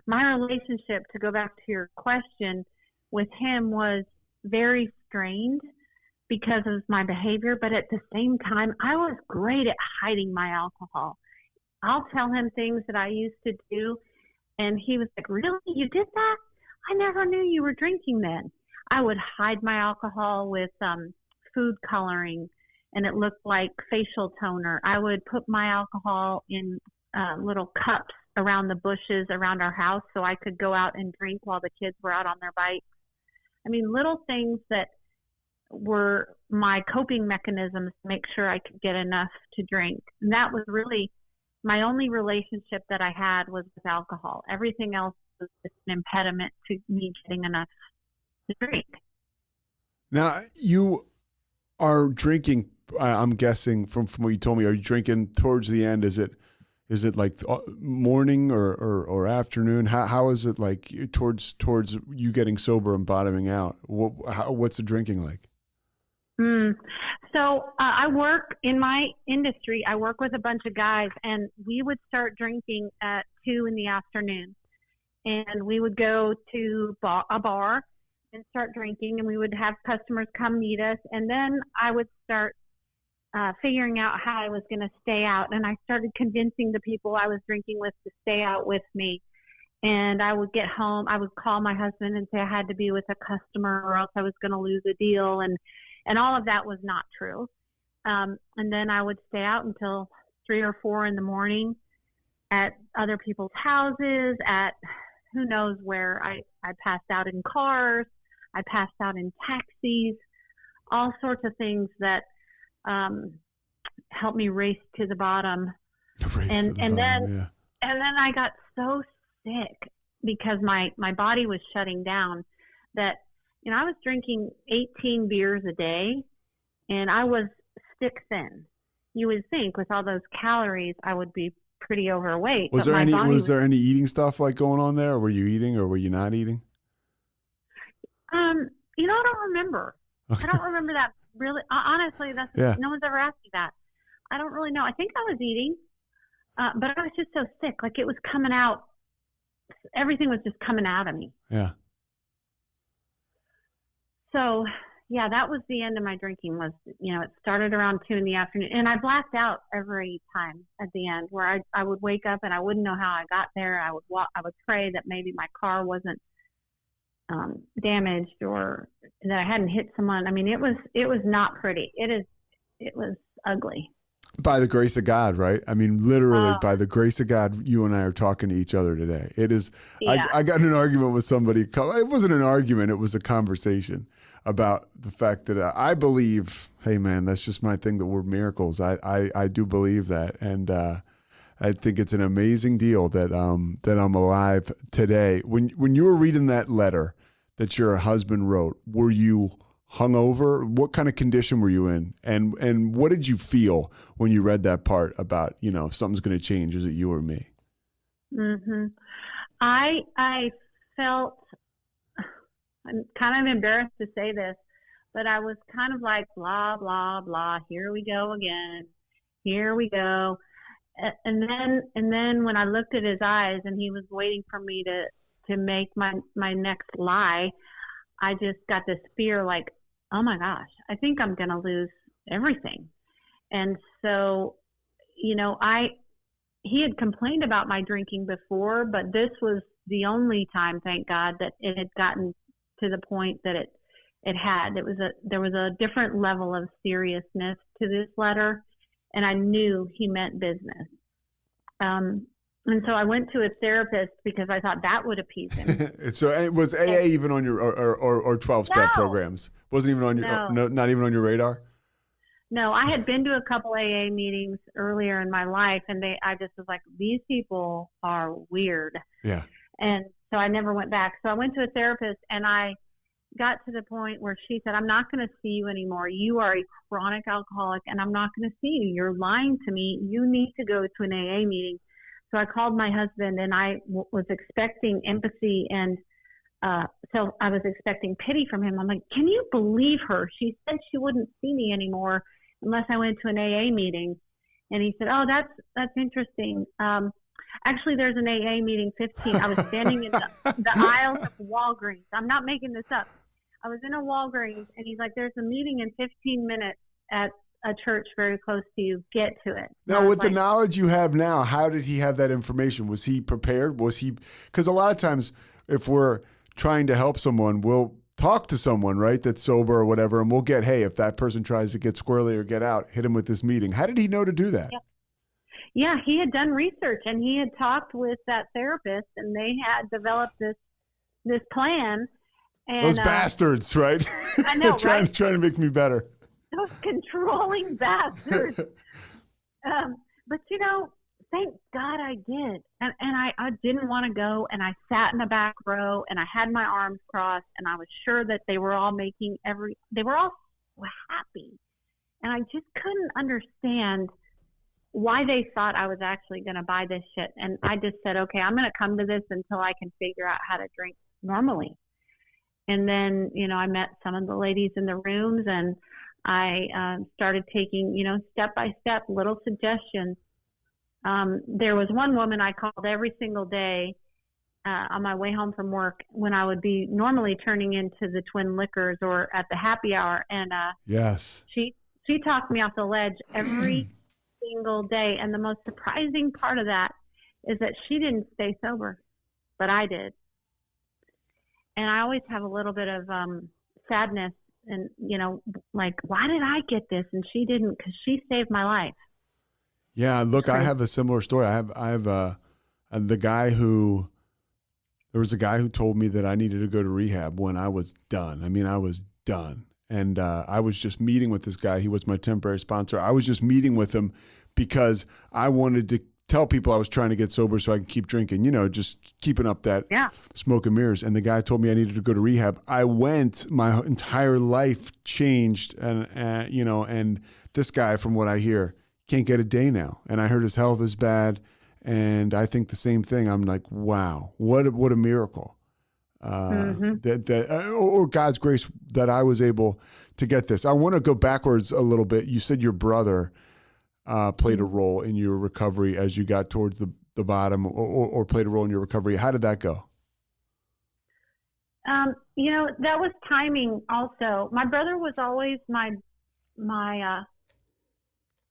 my relationship, to go back to your question, with him was very strained because of my behavior, but at the same time, I was great at hiding my alcohol. I'll tell him things that I used to do, and he was like, really? You did that? I never knew you were drinking then. I would hide my alcohol with food coloring, and it looked like facial toner. I would put my alcohol in little cups around the bushes around our house so I could go out and drink while the kids were out on their bikes. I mean, little things that were my coping mechanisms to make sure I could get enough to drink. And that was really my only relationship that I had was with alcohol. Everything else was just an impediment to me getting enough to drink. Now, you are drinking, I'm guessing from what you told me, are you drinking towards the end? Is it like morning or afternoon? How is it like towards you getting sober and bottoming out? What's the drinking like? So I work in my industry. I work with a bunch of guys, and we would start drinking at 2 p.m, and we would go to a bar and start drinking, and we would have customers come meet us, and then I would start figuring out how I was going to stay out, and I started convincing the people I was drinking with to stay out with me. And I would get home, I would call my husband and say I had to be with a customer or else I was going to lose a deal. And all of that was not true. And then I would stay out until 3 or 4 in the morning at other people's houses, at who knows where. I passed out in cars. I passed out in taxis, all sorts of things that helped me race to the bottom. And then I got so sick because my body was shutting down that, I was drinking 18 beers a day and I was stick thin. You would think with all those calories, I would be pretty overweight. Was there any eating stuff like going on there? Or were you eating or were you not eating? I don't remember. I don't remember that really. Honestly, no one's ever asked me that. I don't really know. I think I was eating, but I was just so sick. Like it was coming out. Everything was just coming out of me. Yeah. So, yeah, that was the end of my drinking. It started around 2 in the afternoon, and I blacked out every time at the end, where I would wake up and I wouldn't know how I got there. I would pray that maybe my car wasn't damaged or that I hadn't hit someone. I mean, it was not pretty. It was ugly. By the grace of God, right? I mean, literally, by the grace of God, you and I are talking to each other today. It is. Yeah. I got in an argument with somebody. It wasn't an argument. It was a conversation about the fact that I believe, hey, man, that's just my thing, that we're miracles. I do believe that. And I think it's an amazing deal that I'm alive today. When you were reading that letter that your husband wrote, were you hungover? What kind of condition were you in? And what did you feel when you read that part about, something's going to change? Is it you or me? Mm-hmm. I felt, I'm kind of embarrassed to say this, but I was kind of like, blah, blah, blah. Here we go again. Here we go. And then when I looked at his eyes and he was waiting for me to make my next lie, I just got this fear like, oh my gosh, I think I'm going to lose everything. And so, he had complained about my drinking before, but this was the only time, thank God, that it had gotten to the point that it had. There was a different level of seriousness to this letter, and I knew he meant business. And so I went to a therapist because I thought that would appease him. So was AA even on your or 12-step programs? Wasn't even on your not even on your radar? No, I had been to a couple AA meetings earlier in my life, and I just was like, these people are weird. Yeah. And so I never went back. So I went to a therapist, and I got to the point where she said, I'm not going to see you anymore. You are a chronic alcoholic, and I'm not going to see you. You're lying to me. You need to go to an AA meeting. So I called my husband, and I was expecting empathy, and so I was expecting pity from him. I'm like, can you believe her? She said she wouldn't see me anymore unless I went to an AA meeting. And he said, oh, that's interesting. Actually, there's an AA meeting 15. I was standing in the aisles of Walgreens. I'm not making this up. I was in a Walgreens, and he's like, there's a meeting in 15 minutes at a church very close to you. Get to it. Now, with the knowledge you have now, how did he have that information? Was he prepared? Because a lot of times if we're trying to help someone, we'll talk to someone, right, that's sober or whatever, and we'll get, hey, if that person tries to get squirrely or get out, hit him with this meeting. How did he know to do that? Yeah, he had done research, and he had talked with that therapist, and they had developed this plan. And those bastards, right? I know, trying right? to make me better. Those controlling bastards. But thank God I did. And I didn't want to go, and I sat in the back row, and I had my arms crossed, and I was sure that they were all they were all so happy. And I just couldn't understand why they thought I was actually going to buy this shit. And I just said, okay, I'm going to come to this until I can figure out how to drink normally. And then, I met some of the ladies in the rooms, and I started taking, step-by-step little suggestions. There was one woman I called every single day on my way home from work when I would be normally turning into the Twin Liquors or at the happy hour. And yes, she talked me off the ledge every single day. And the most surprising part of that is that she didn't stay sober. but I did. And I always have a little bit of sadness and, like, why did I get this and she didn't? Because she saved my life. Yeah, look, I have a similar story. I have the guy who, there was a guy who told me that I needed to go to rehab when I was done. I mean, I was done. And I was just meeting with this guy. He was my temporary sponsor. I was just meeting with him because I wanted to tell people I was trying to get sober so I can keep drinking, just keeping up that smoke and mirrors. And the guy told me I needed to go to rehab. I went, my entire life changed. And this guy, from what I hear, can't get a day now. And I heard his health is bad. And I think the same thing. I'm like, wow, what a miracle. Or God's grace that I was able to get this. I want to go backwards a little bit. You said your brother played a role in your recovery as you got towards the bottom, or played a role in your recovery. How did that go? That was timing also. My brother was always my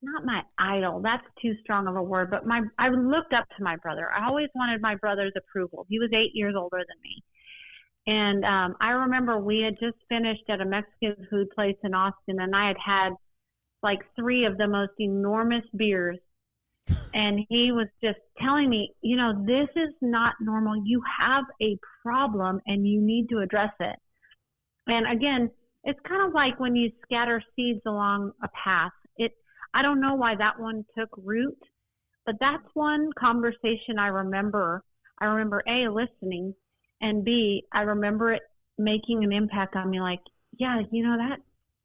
not my idol. That's too strong of a word, but I looked up to my brother. I always wanted my brother's approval. He was 8 years older than me. And I remember we had just finished at a Mexican food place in Austin, and I had like 3 of the most enormous beers. And he was just telling me, this is not normal. You have a problem and you need to address it. And again, it's kind of like when you scatter seeds along a path. I don't know why that one took root, but that's one conversation I remember. I remember A, listening, and B, I remember it making an impact on me, like, yeah,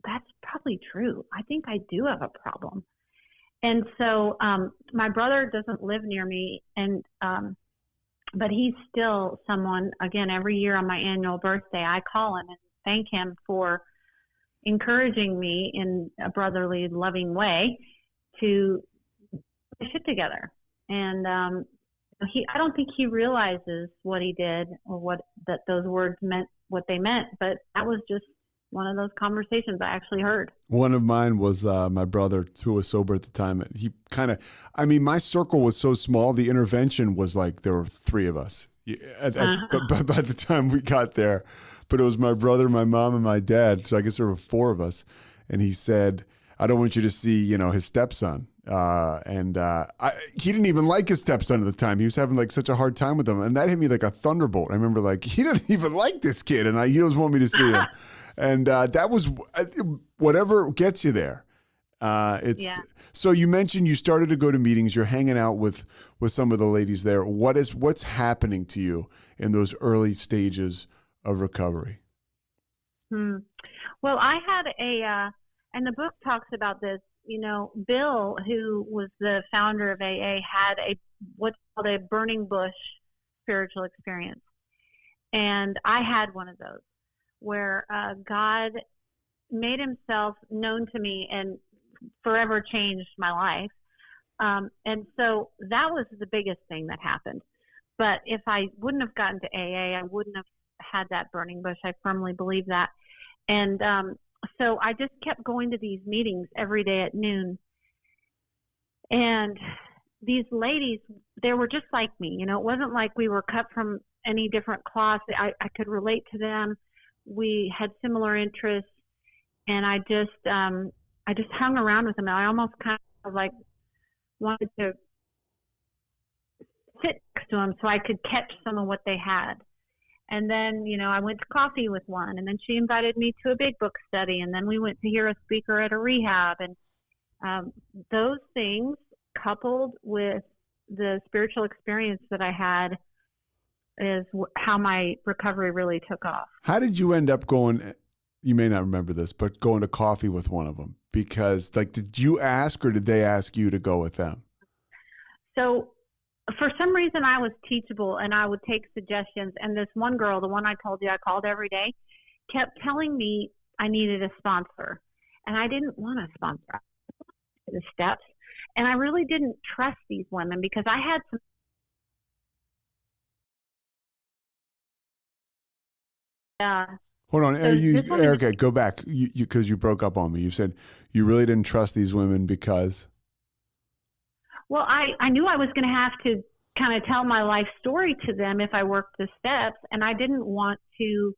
that's probably true. I think I do have a problem. And so my brother doesn't live near me, and but he's still someone, again, every year on my annual birthday, I call him and thank him for encouraging me in a brotherly, loving way to put shit together. And I don't think he realizes what he did or that those words meant, what they meant, but that was just one of those conversations I actually heard. One of mine was my brother, who was sober at the time. He my circle was so small, the intervention was like there were 3 of us. But by the time we got there, but it was my brother, my mom, and my dad. So I guess there were 4 of us. And he said, I don't want you to see, his stepson. He didn't even like his stepson at the time. He was having like such a hard time with him. And that hit me like a thunderbolt. I remember he didn't even like this kid. And he doesn't want me to see him. And that was whatever gets you there. So you mentioned you started to go to meetings. You're hanging out with some of the ladies there. What's happening to you in those early stages of recovery? Well, I had and the book talks about this, Bill, who was the founder of AA, had what's called a burning bush spiritual experience. And I had one of those where God made himself known to me and forever changed my life. And so that was the biggest thing that happened. But if I wouldn't have gotten to AA, I wouldn't have had that burning bush. I firmly believe that. And so I just kept going to these meetings every day at noon. And these ladies, they were just like me. It wasn't like we were cut from any different cloth. I could relate to them. We had similar interests. And I just hung around with them. And I almost kind of like wanted to sit next to them so I could catch some of what they had. And then, I went to coffee with one, and then she invited me to a big book study, and then we went to hear a speaker at a rehab. And those things, coupled with the spiritual experience that I had, is how my recovery really took off. How did you end up going, you may not remember this, but going to coffee with one of them? Because, did you ask, or did they ask you to go with them? So, for some reason, I was teachable and I would take suggestions. And this one girl, the one I told you I called every day, kept telling me I needed a sponsor. And I didn't want a sponsor. I wanted the steps. And I really didn't trust these women because I had some. Hold on, Erica, go back because you broke up on me. You said you really didn't trust these women because. Well, I knew I was going to have to kind of tell my life story to them if I worked the steps. And I didn't want to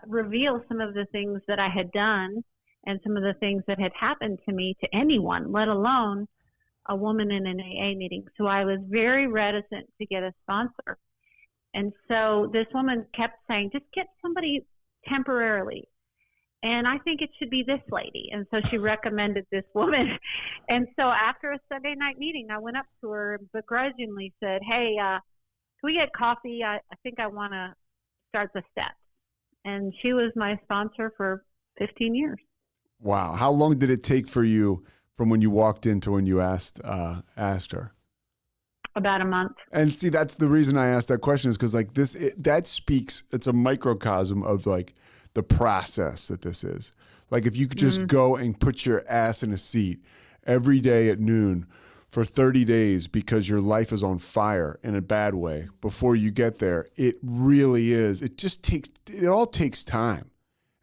reveal some of the things that I had done and some of the things that had happened to me to anyone, let alone a woman in an AA meeting. So I was very reticent to get a sponsor. And so this woman kept saying, just get somebody temporarily. And I think it should be this lady. And so she recommended this woman. And so after a Sunday night meeting, I went up to her and begrudgingly said, hey, can we get coffee? I think I want to start the steps. And she was my sponsor for 15 years. Wow. How long did it take for you from when you walked in to when you asked her? About a month. And see, that's the reason I asked that question is because like this, that speaks, it's a microcosm of like the process that this is. Like if you could just go and put your ass in a seat every day at noon for 30 days because your life is on fire in a bad way before you get there, it really is. It all takes time.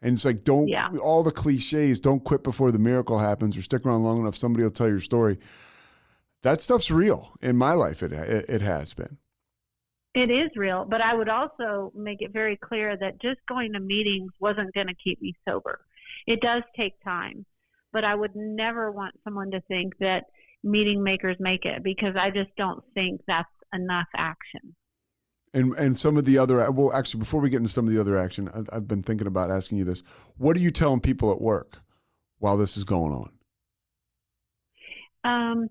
And it's like, all the cliches, don't quit before the miracle happens or stick around long enough, somebody will tell your story. That stuff's real. In my life, it has been. It is real, but I would also make it very clear that just going to meetings wasn't going to keep me sober. It does take time, but I would never want someone to think that meeting makers make it, because I just don't think that's enough action. And some of the other, well, actually, before we get into some of the other action, I've been thinking about asking you this. What are you telling people at work while this is going on?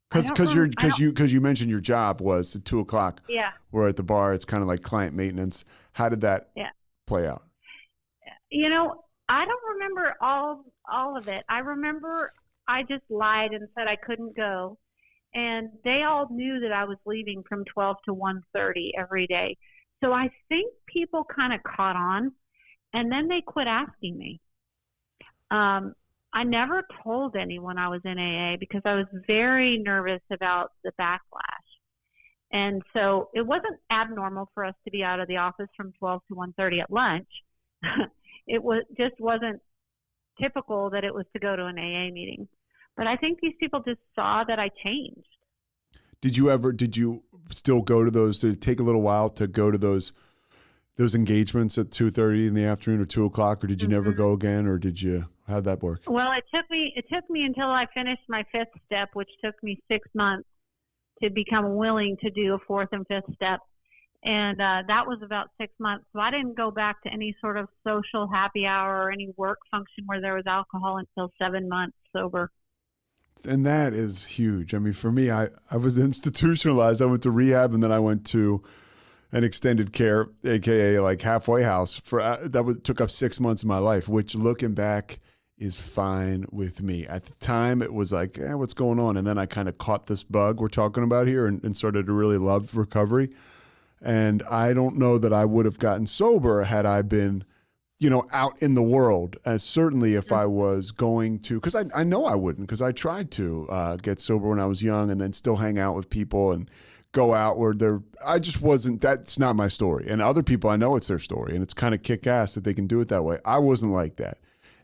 Because you mentioned your job was at 2:00. Yeah. We're at the bar. It's kind of like client maintenance. How did that play out? You know, I don't remember all of it. I remember I just lied and said I couldn't go, and they all knew that I was leaving from 12 to 1:30 every day. So I think people kind of caught on, and then they quit asking me. I never told anyone I was in AA because I was very nervous about the backlash. And so it wasn't abnormal for us to be out of the office from 12 to 1:30 at lunch. It wasn't typical that it was to go to an AA meeting. But I think these people just saw that I changed. Did you still go to those? Did it take a little while to go to those engagements at 2:30 in the afternoon or 2:00, or did you never go again, or how'd that work? Well, it took me until I finished my 5th step, which took me 6 months to become willing to do a 4th and 5th step. And that was about 6 months. So I didn't go back to any sort of social happy hour or any work function where there was alcohol until 7 months sober. And that is huge. I mean, for me, I was institutionalized. I went to rehab, and then I went to an extended care, AKA like halfway house took up 6 months of my life, which looking back is fine with me. At the time, it was like, what's going on? And then I kind of caught this bug we're talking about here and started to really love recovery. And I don't know that I would have gotten sober had I been, out in the world. As certainly if I was going to, because I know I wouldn't, because I tried to get sober when I was young and then still hang out with people and go out where I just wasn't, that's not my story. And other people, I know it's their story, and it's kind of kick ass that they can do it that way. I wasn't like that.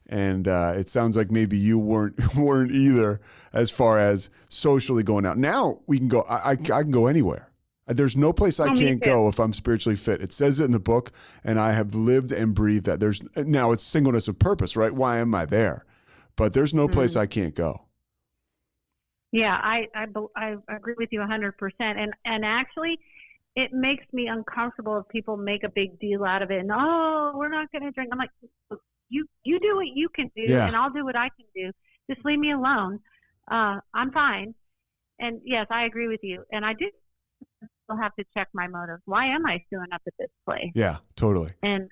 And it sounds like maybe you weren't either as far as socially going out. Now we can go, I can go anywhere. There's no place I can't go if I'm spiritually fit. It says it in the book, and I have lived and breathed that. Now it's singleness of purpose, right? Why am I there? But there's no place I can't go. Yeah, I agree with you 100%. And actually, it makes me uncomfortable if people make a big deal out of it. And, we're not going to drink. I'm like, you do what you can do, and I'll do what I can do. Just leave me alone. I'm fine. And, yes, I agree with you. And I do still have to check my motives. Why am I showing up at this place? Yeah, totally. And,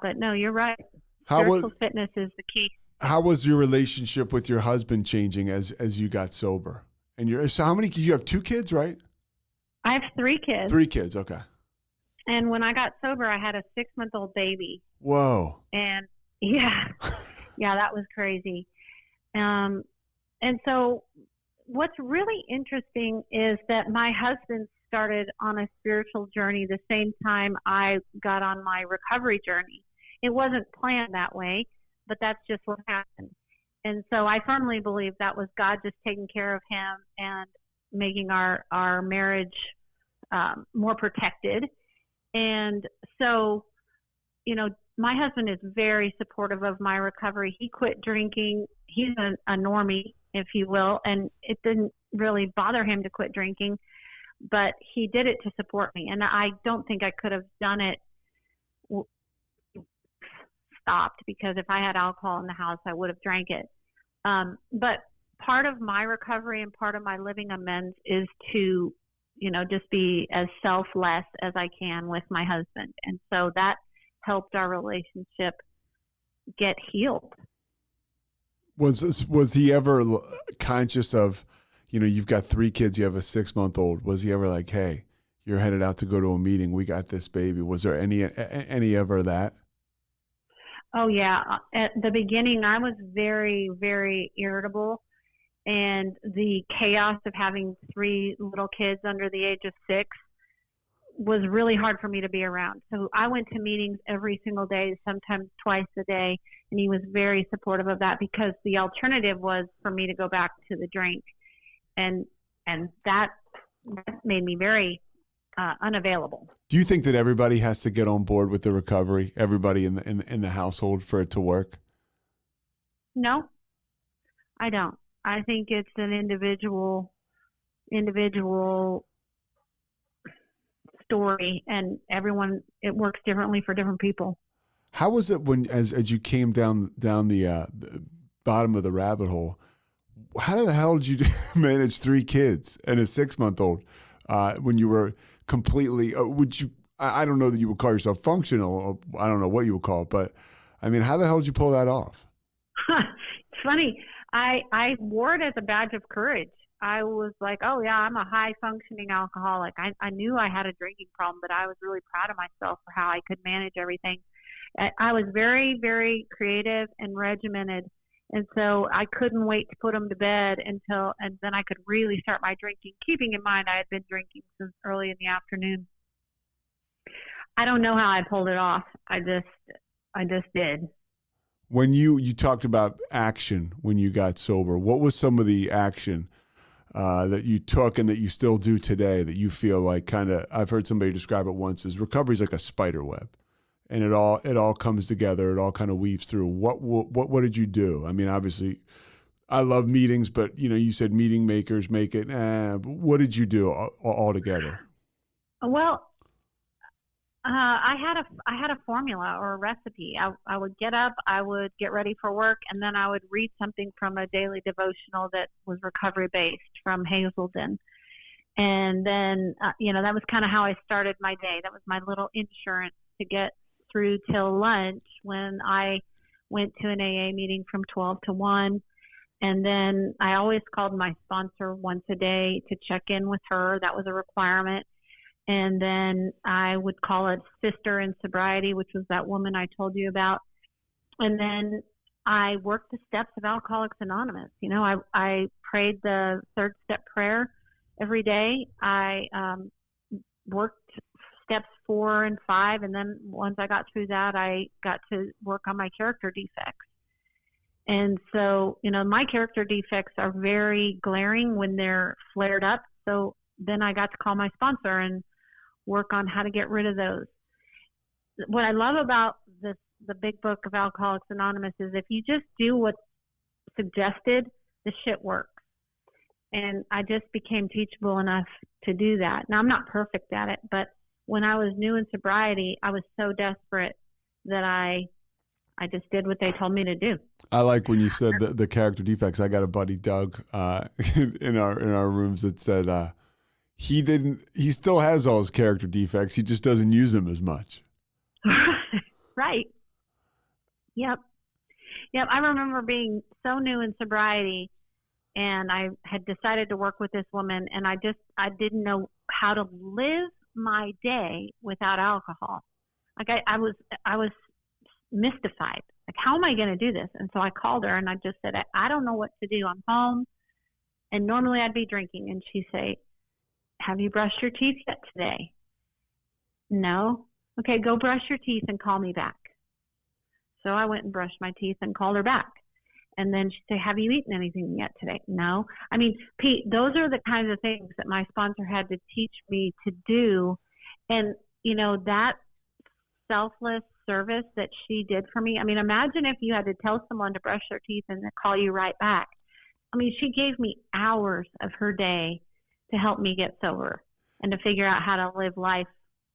but no, you're right. Spiritual fitness is the key. How was your relationship with your husband changing as you got sober? And so how many? You have 2 kids, right? I have 3 kids. 3 kids, okay. And when I got sober, I had a 6-month-old baby. Whoa. And that was crazy. And so what's really interesting is that my husband started on a spiritual journey the same time I got on my recovery journey. It wasn't planned that way, but that's just what happened. And so I firmly believe that was God just taking care of him and making our marriage more protected. And so, my husband is very supportive of my recovery. He quit drinking. He's a normie, if you will, and it didn't really bother him to quit drinking, but he did it to support me. And I don't think I could have done it stopped, because if I had alcohol in the house, I would have drank it. But part of my recovery and part of my living amends is to, just be as selfless as I can with my husband. And so that helped our relationship get healed. Was he ever conscious of, you've got 3 kids, you have a 6-month-old. Was he ever like, hey, you're headed out to go to a meeting, we got this baby? Was there any ever that? Oh yeah. At the beginning, I was very, very irritable, and the chaos of having 3 little kids under the age of 6 was really hard for me to be around. So I went to meetings every single day, sometimes twice a day, and he was very supportive of that, because the alternative was for me to go back to the drink, and that made me very unavailable. Do you think that everybody has to get on board with the recovery? Everybody in the household for it to work? No, I don't. I think it's an individual story, and it works differently for different people. How was it when, as you came down the bottom of the rabbit hole? How the hell did you manage 3 kids and a 6-month-old when you were completely? I don't know that you would call yourself functional, or I don't know what you would call it, but I mean, how the hell did you pull that off? It's funny. I wore it as a badge of courage. I was like, oh yeah, I'm a high functioning alcoholic. I knew I had a drinking problem, but I was really proud of myself for how I could manage everything. I was very, very creative and regimented. And so I couldn't wait to put them to bed and then I could really start my drinking, keeping in mind I had been drinking since early in the afternoon. I don't know how I pulled it off. I just did. When you talked about action when you got sober, what was some of the action that you took and that you still do today that you feel like I've heard somebody describe it once as recovery is like a spider web, and it all comes together, it all kind of weaves through. What did you do? I mean, obviously I love meetings, but you said meeting makers make it. But what did you do all together? Well, I had a formula or a recipe. I would get up, I would get ready for work, and then I would read something from a daily devotional that was recovery based from Hazelden. And then, that was kind of how I started my day. That was my little insurance to get through till lunch, when I went to an AA meeting from 12 to 1. And then I always called my sponsor once a day to check in with her. That was a requirement. And then I would call it Sister in Sobriety, which was that woman I told you about. And then I worked the steps of Alcoholics Anonymous. I prayed the 3rd step prayer every day. I worked steps 4 and 5. And then once I got through that, I got to work on my character defects. And so, my character defects are very glaring when they're flared up. So then I got to call my sponsor and work on how to get rid of those. What I love about the big book of Alcoholics Anonymous is if you just do what's suggested, the shit works. And I just became teachable enough to do that. Now, I'm not perfect at it, but when I was new in sobriety, I was so desperate that I just did what they told me to do. I like when you said the character defects. I got a buddy, Doug, in our rooms that said he still has all his character defects. He just doesn't use them as much. Right. Yep. I remember being so new in sobriety, and I had decided to work with this woman, and I didn't know how to live my day without alcohol. Like I was mystified. Like, how am I going to do this? And so I called her and I just said, I don't know what to do. I'm home, and normally I'd be drinking. And she'd say, have you brushed your teeth yet today? No. Okay, go brush your teeth and call me back. So I went and brushed my teeth and called her back. And then she'd say, have you eaten anything yet today? No. I mean, Pete, those are the kinds of things that my sponsor had to teach me to do. And, you know, that selfless service that she did for me. I mean, imagine if you had to tell someone to brush their teeth and then call you right back. I mean, she gave me hours of her day to help me get sober and to figure out how to live life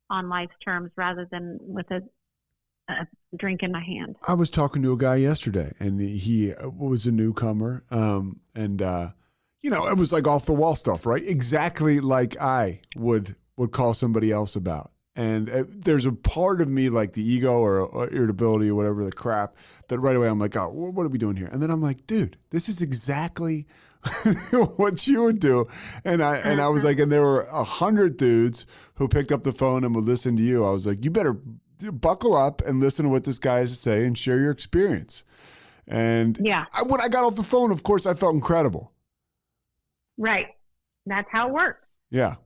on life's terms rather than with a drink in my hand. I was talking to a guy yesterday, and he was a newcomer, and you know, it was like off the wall stuff, right? Exactly like I would call somebody else about. And there's a part of me, like the ego or irritability or whatever the crap, that right away I'm like, oh, what are we doing here? And then I'm like, dude, this is exactly what you would do. And I was like, and there were 100 dudes who picked up the phone and would listen to you. I was like, you better buckle up and listen to what this guy has to say and share your experience. And when I got off the phone, of course, I felt incredible. Right. That's how it works. Yeah.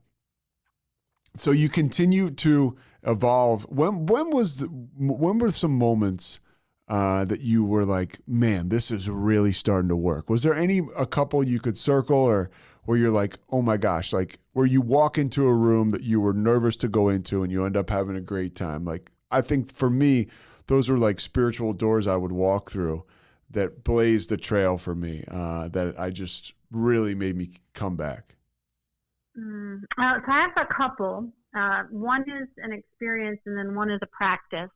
So you continue to evolve. When were some moments that you were like, man, this is really starting to work? Was there a couple you could circle, or where you're like, oh my gosh, like where you walk into a room that you were nervous to go into and you end up having a great time? Like, I think for me, those were like spiritual doors I would walk through that blazed the trail for me, that I just really made me come back. So I have a couple. One is an experience and then one is a practice.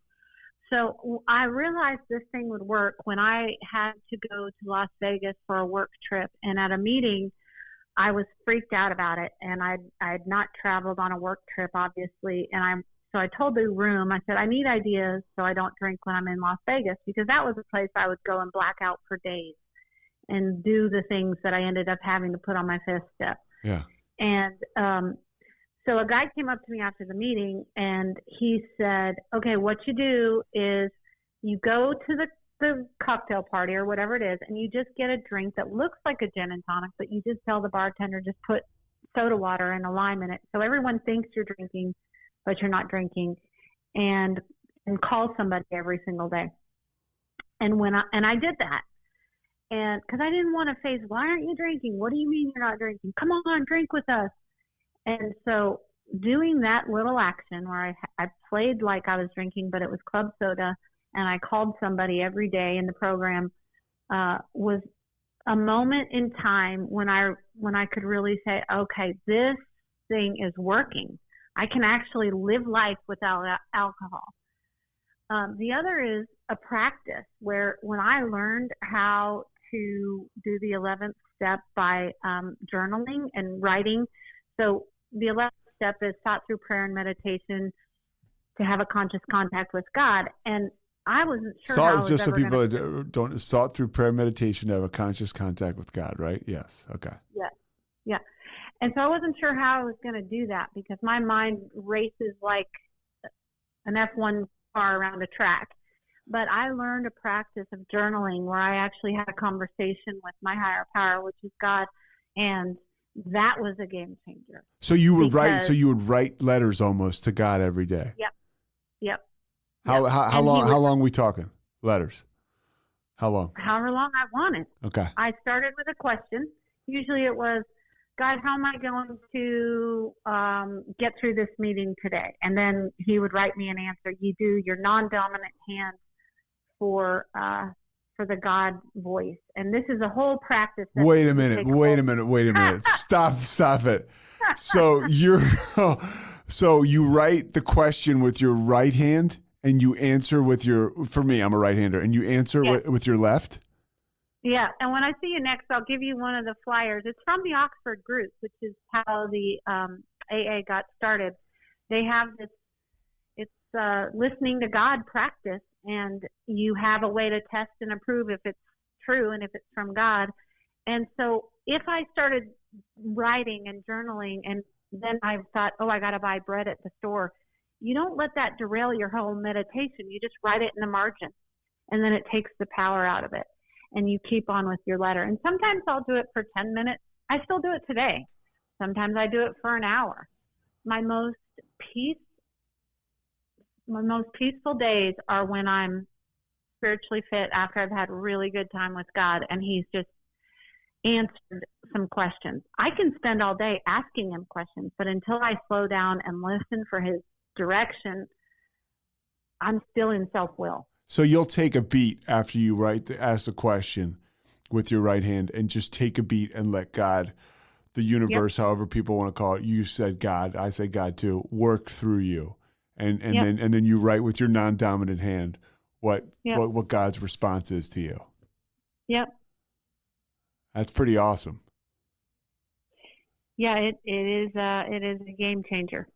So I realized this thing would work when I had to go to Las Vegas for a work trip. And at a meeting, I was freaked out about it. And I had not traveled on a work trip, obviously. And so I told the room, I said, I need ideas so I don't drink when I'm in Las Vegas, because that was a place I would go and black out for days and do the things that I ended up having to put on my fifth step. Yeah. And so a guy came up to me after the meeting and he said, okay, what you do is you go to the cocktail party or whatever it is, and you just get a drink that looks like a gin and tonic, but you just tell the bartender, just put soda water and a lime in it. So everyone thinks you're drinking, but you're not drinking, and call somebody every single day. And I did that. And because I didn't want to face, why aren't you drinking? What do you mean you're not drinking? Come on, drink with us. And so doing that little action where I played like I was drinking, but it was club soda, and I called somebody every day in the program, was a moment in time when I could really say, okay, this thing is working. I can actually live life without alcohol. The other is a practice where when I learned how to do the 11th step by journaling and writing. So the 11th step is thought through prayer and meditation to have a conscious contact with God. And I wasn't sure how I was just so ever people gonna... don't thought through prayer and meditation to have a conscious contact with God, right? Yes. Okay. Yeah. And so I wasn't sure how I was going to do that, because my mind races like an F1 car around a track. But I learned a practice of journaling where I actually had a conversation with my higher power, which is God, and that was a game changer. So you would write letters almost to God every day. Yep. How long are we talking? Letters. How long? However long I wanted. Okay. I started with a question. Usually it was, God, how am I going to get through this meeting today? And then he would write me an answer. You do your non-dominant hand for the God voice. And this is a whole practice. Wait a minute. Stop it. So you write the question with your right hand and you answer with for me, I'm a right-hander, and you answer with your left? Yeah. And when I see you next, I'll give you one of the flyers. It's from the Oxford group, which is how the AA got started. They have this, it's listening to God practice, and you have a way to test and approve if it's true and if it's from God. And so if I started writing and journaling and then I thought, oh, I got to buy bread at the store, you don't let that derail your whole meditation. You just write it in the margin, and then it takes the power out of it, and you keep on with your letter. And sometimes I'll do it for 10 minutes. I still do it today. Sometimes I do it for an hour. My most peaceful days are when I'm spiritually fit after I've had really good time with God, and He's just answered some questions. I can spend all day asking Him questions, but until I slow down and listen for His direction, I'm still in self-will. So you'll take a beat after you ask the question with your right hand, and just take a beat and let God, the universe, however people want to call it, you said God, I say God too, work through you. And then you write with your non-dominant hand what God's response is to you. Yep. That's pretty awesome. Yeah, it is a game changer.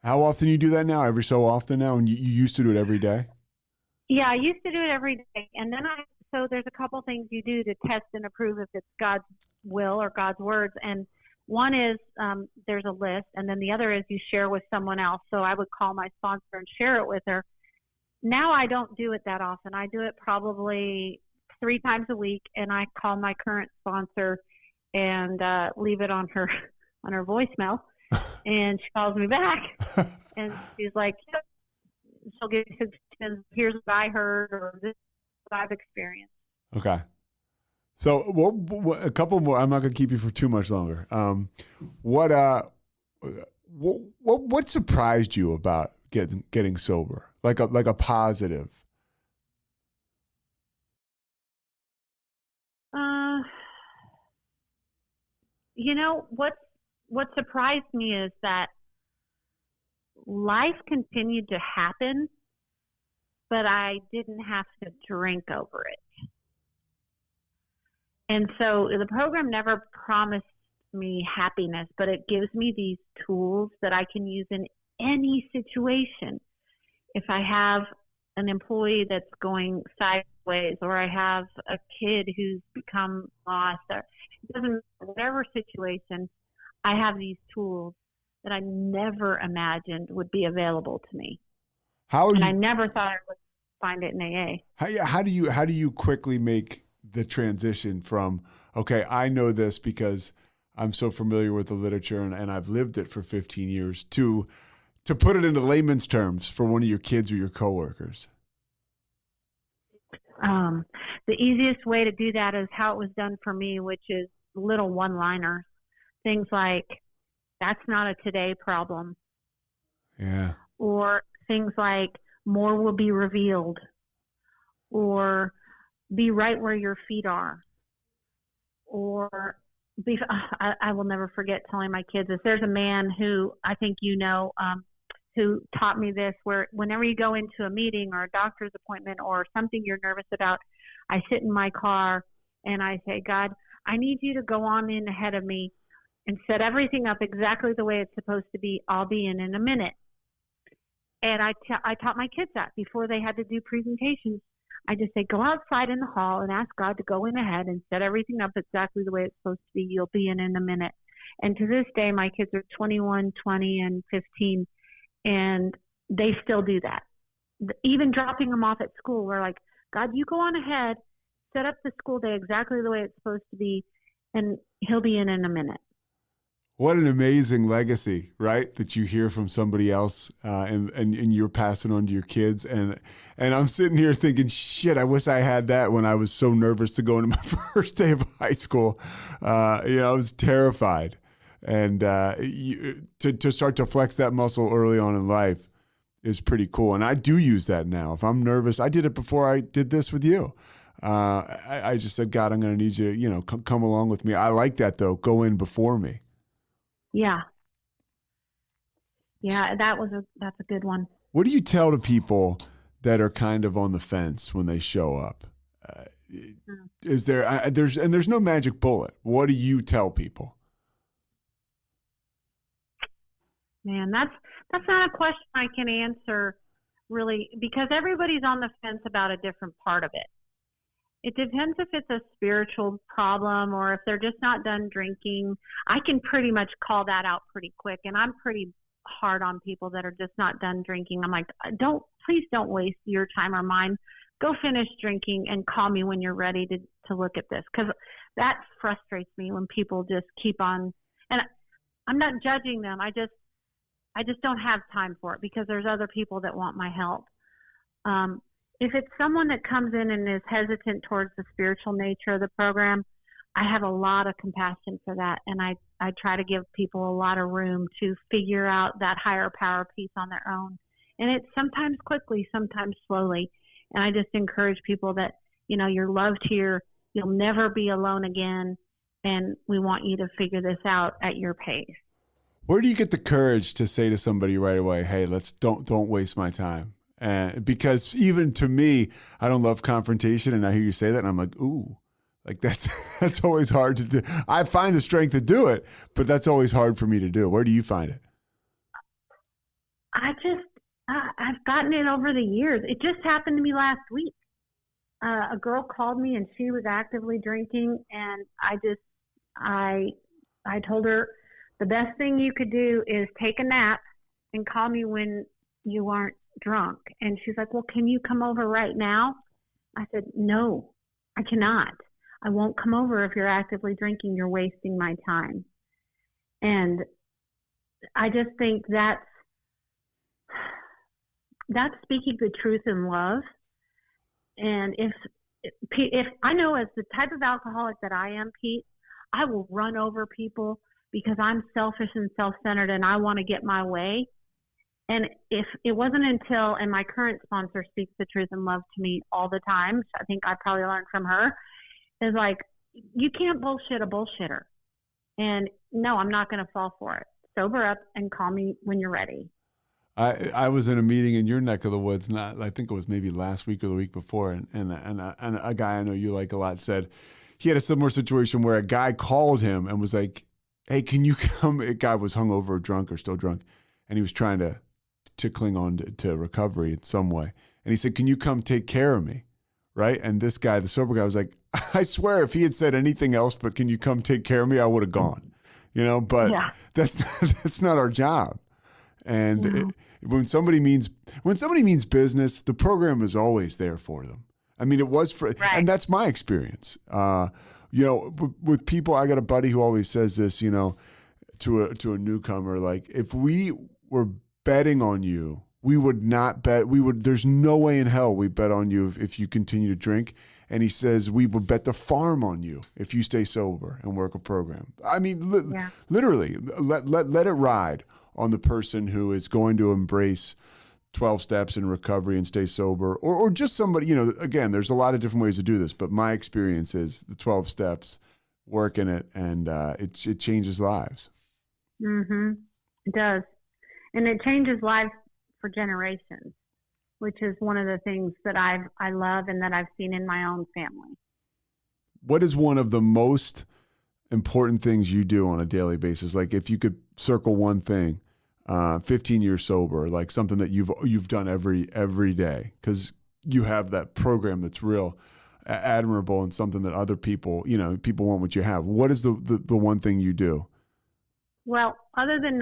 How often do you do that now? Every so often now? And you used to do it every day? Yeah, I used to do it every day. And then so there's a couple things you do to test and approve if it's God's will or God's words. And one is there's a list, and then the other is you share with someone else. So I would call my sponsor and share it with her. Now I don't do it that often. I do it probably 3 times a week, and I call my current sponsor and leave it on her voicemail. And she calls me back, and she's like, she'll give me suggestions. Here's what I heard, or this is what I've experienced. Okay. So a couple more. I'm not going to keep you for too much longer. What surprised you about getting sober? Like a positive. You know what surprised me is that life continued to happen, but I didn't have to drink over it. And so the program never promised me happiness, but it gives me these tools that I can use in any situation. If I have an employee that's going sideways, or I have a kid who's become lost, or it doesn't matter, whatever situation, I have these tools that I never imagined would be available to me. I never thought I would find it in AA. How do you quickly make the transition from, okay, I know this because I'm so familiar with the literature and I've lived it for 15 years, to put it into layman's terms for one of your kids or your coworkers? The easiest way to do that is how it was done for me, which is little one-liners. Things like, that's not a today problem. Yeah. Or things like, more will be revealed. Or be right where your feet are. Or I will never forget telling my kids this. There's a man who I think you know, who taught me this, where whenever you go into a meeting or a doctor's appointment or something you're nervous about, I sit in my car and I say, God, I need you to go on in ahead of me and set everything up exactly the way it's supposed to be. I'll be in a minute. And I taught my kids that before they had to do presentations. I just say, go outside in the hall and ask God to go in ahead and set everything up exactly the way it's supposed to be. You'll be in a minute. And to this day, my kids are 21, 20, and 15, and they still do that. Even dropping them off at school, we're like, God, you go on ahead, set up the school day exactly the way it's supposed to be, and he'll be in a minute. What an amazing legacy, right? That you hear from somebody else, and you're passing on to your kids. And I'm sitting here thinking, shit, I wish I had that when I was so nervous to go into my first day of high school. I was terrified. And to start to flex that muscle early on in life is pretty cool. And I do use that now. If I'm nervous, I did it before I did this with you. I just said, God, I'm going to need you to, come along with me. I like that, though. Go in before me. Yeah. Yeah, that's a good one. What do you tell to people that are kind of on the fence when they show up? Is there's no magic bullet. What do you tell people? Man, that's not a question I can answer really, because everybody's on the fence about a different part of it. It depends if it's a spiritual problem or if they're just not done drinking. I can pretty much call that out pretty quick, and I'm pretty hard on people that are just not done drinking. I'm like, please don't waste your time or mine. Go finish drinking and call me when you're ready to look at this, because that frustrates me when people just keep on. And I'm not judging them. I just don't have time for it because there's other people that want my help. if it's someone that comes in and is hesitant towards the spiritual nature of the program, I have a lot of compassion for that. And I try to give people a lot of room to figure out that higher power piece on their own. And it's sometimes quickly, sometimes slowly. And I just encourage people that, you're loved here. You'll never be alone again. And we want you to figure this out at your pace. Where do you get the courage to say to somebody right away, hey, don't waste my time? Because even to me, I don't love confrontation. And I hear you say that and I'm like, ooh, like that's always hard to do. I find the strength to do it, but that's always hard for me to do. Where do you find it? I've gotten it over the years. It just happened to me last week. A girl called me and she was actively drinking, and I told her the best thing you could do is take a nap and call me when you aren't drunk. And she's like, well, can you come over right now? I said, no, I cannot. I won't come over if you're actively drinking. You're wasting my time. And I just think that's speaking the truth in love. And if I know, as the type of alcoholic that I am, Pete, I will run over people because I'm selfish and self-centered and I want to get my way. And if it wasn't until, and my current sponsor speaks the truth in love to me all the time, so I think I probably learned from her, is like, you can't bullshit a bullshitter. And no, I'm not going to fall for it. Sober up and call me when you're ready. I was in a meeting in your neck of the woods, I think it was maybe last week or the week before, and a guy I know you like a lot said he had a similar situation where a guy called him and was like, hey, can you come? A guy was hungover or drunk or still drunk, and he was trying to cling on to recovery in some way. And he said, can you come take care of me? Right? And this guy, the sober guy, was like, I swear if he had said anything else but can you come take care of me, I would have gone. But yeah. That's not our job. And when somebody means business, the program is always there for them. I mean, it was for, right. And that's my experience. With people, I got a buddy who always says this, to a newcomer, like, if we were betting on you, we would not bet. There's no way in hell we bet on you if you continue to drink. And he says, we would bet the farm on you if you stay sober and work a program. I mean, literally, let it ride on the person who is going to embrace 12 steps in recovery and stay sober, or just somebody, again, there's a lot of different ways to do this, but my experience is the 12 steps, working it, and it changes lives. Mm-hmm. It does. And it changes lives for generations, which is one of the things that I love and that I've seen in my own family. What is one of the most important things you do on a daily basis? Like, if you could circle one thing, 15 years sober, like something that you've done every day, because you have that program that's real admirable and something that other people, people want what you have. What is the one thing you do? Well, other than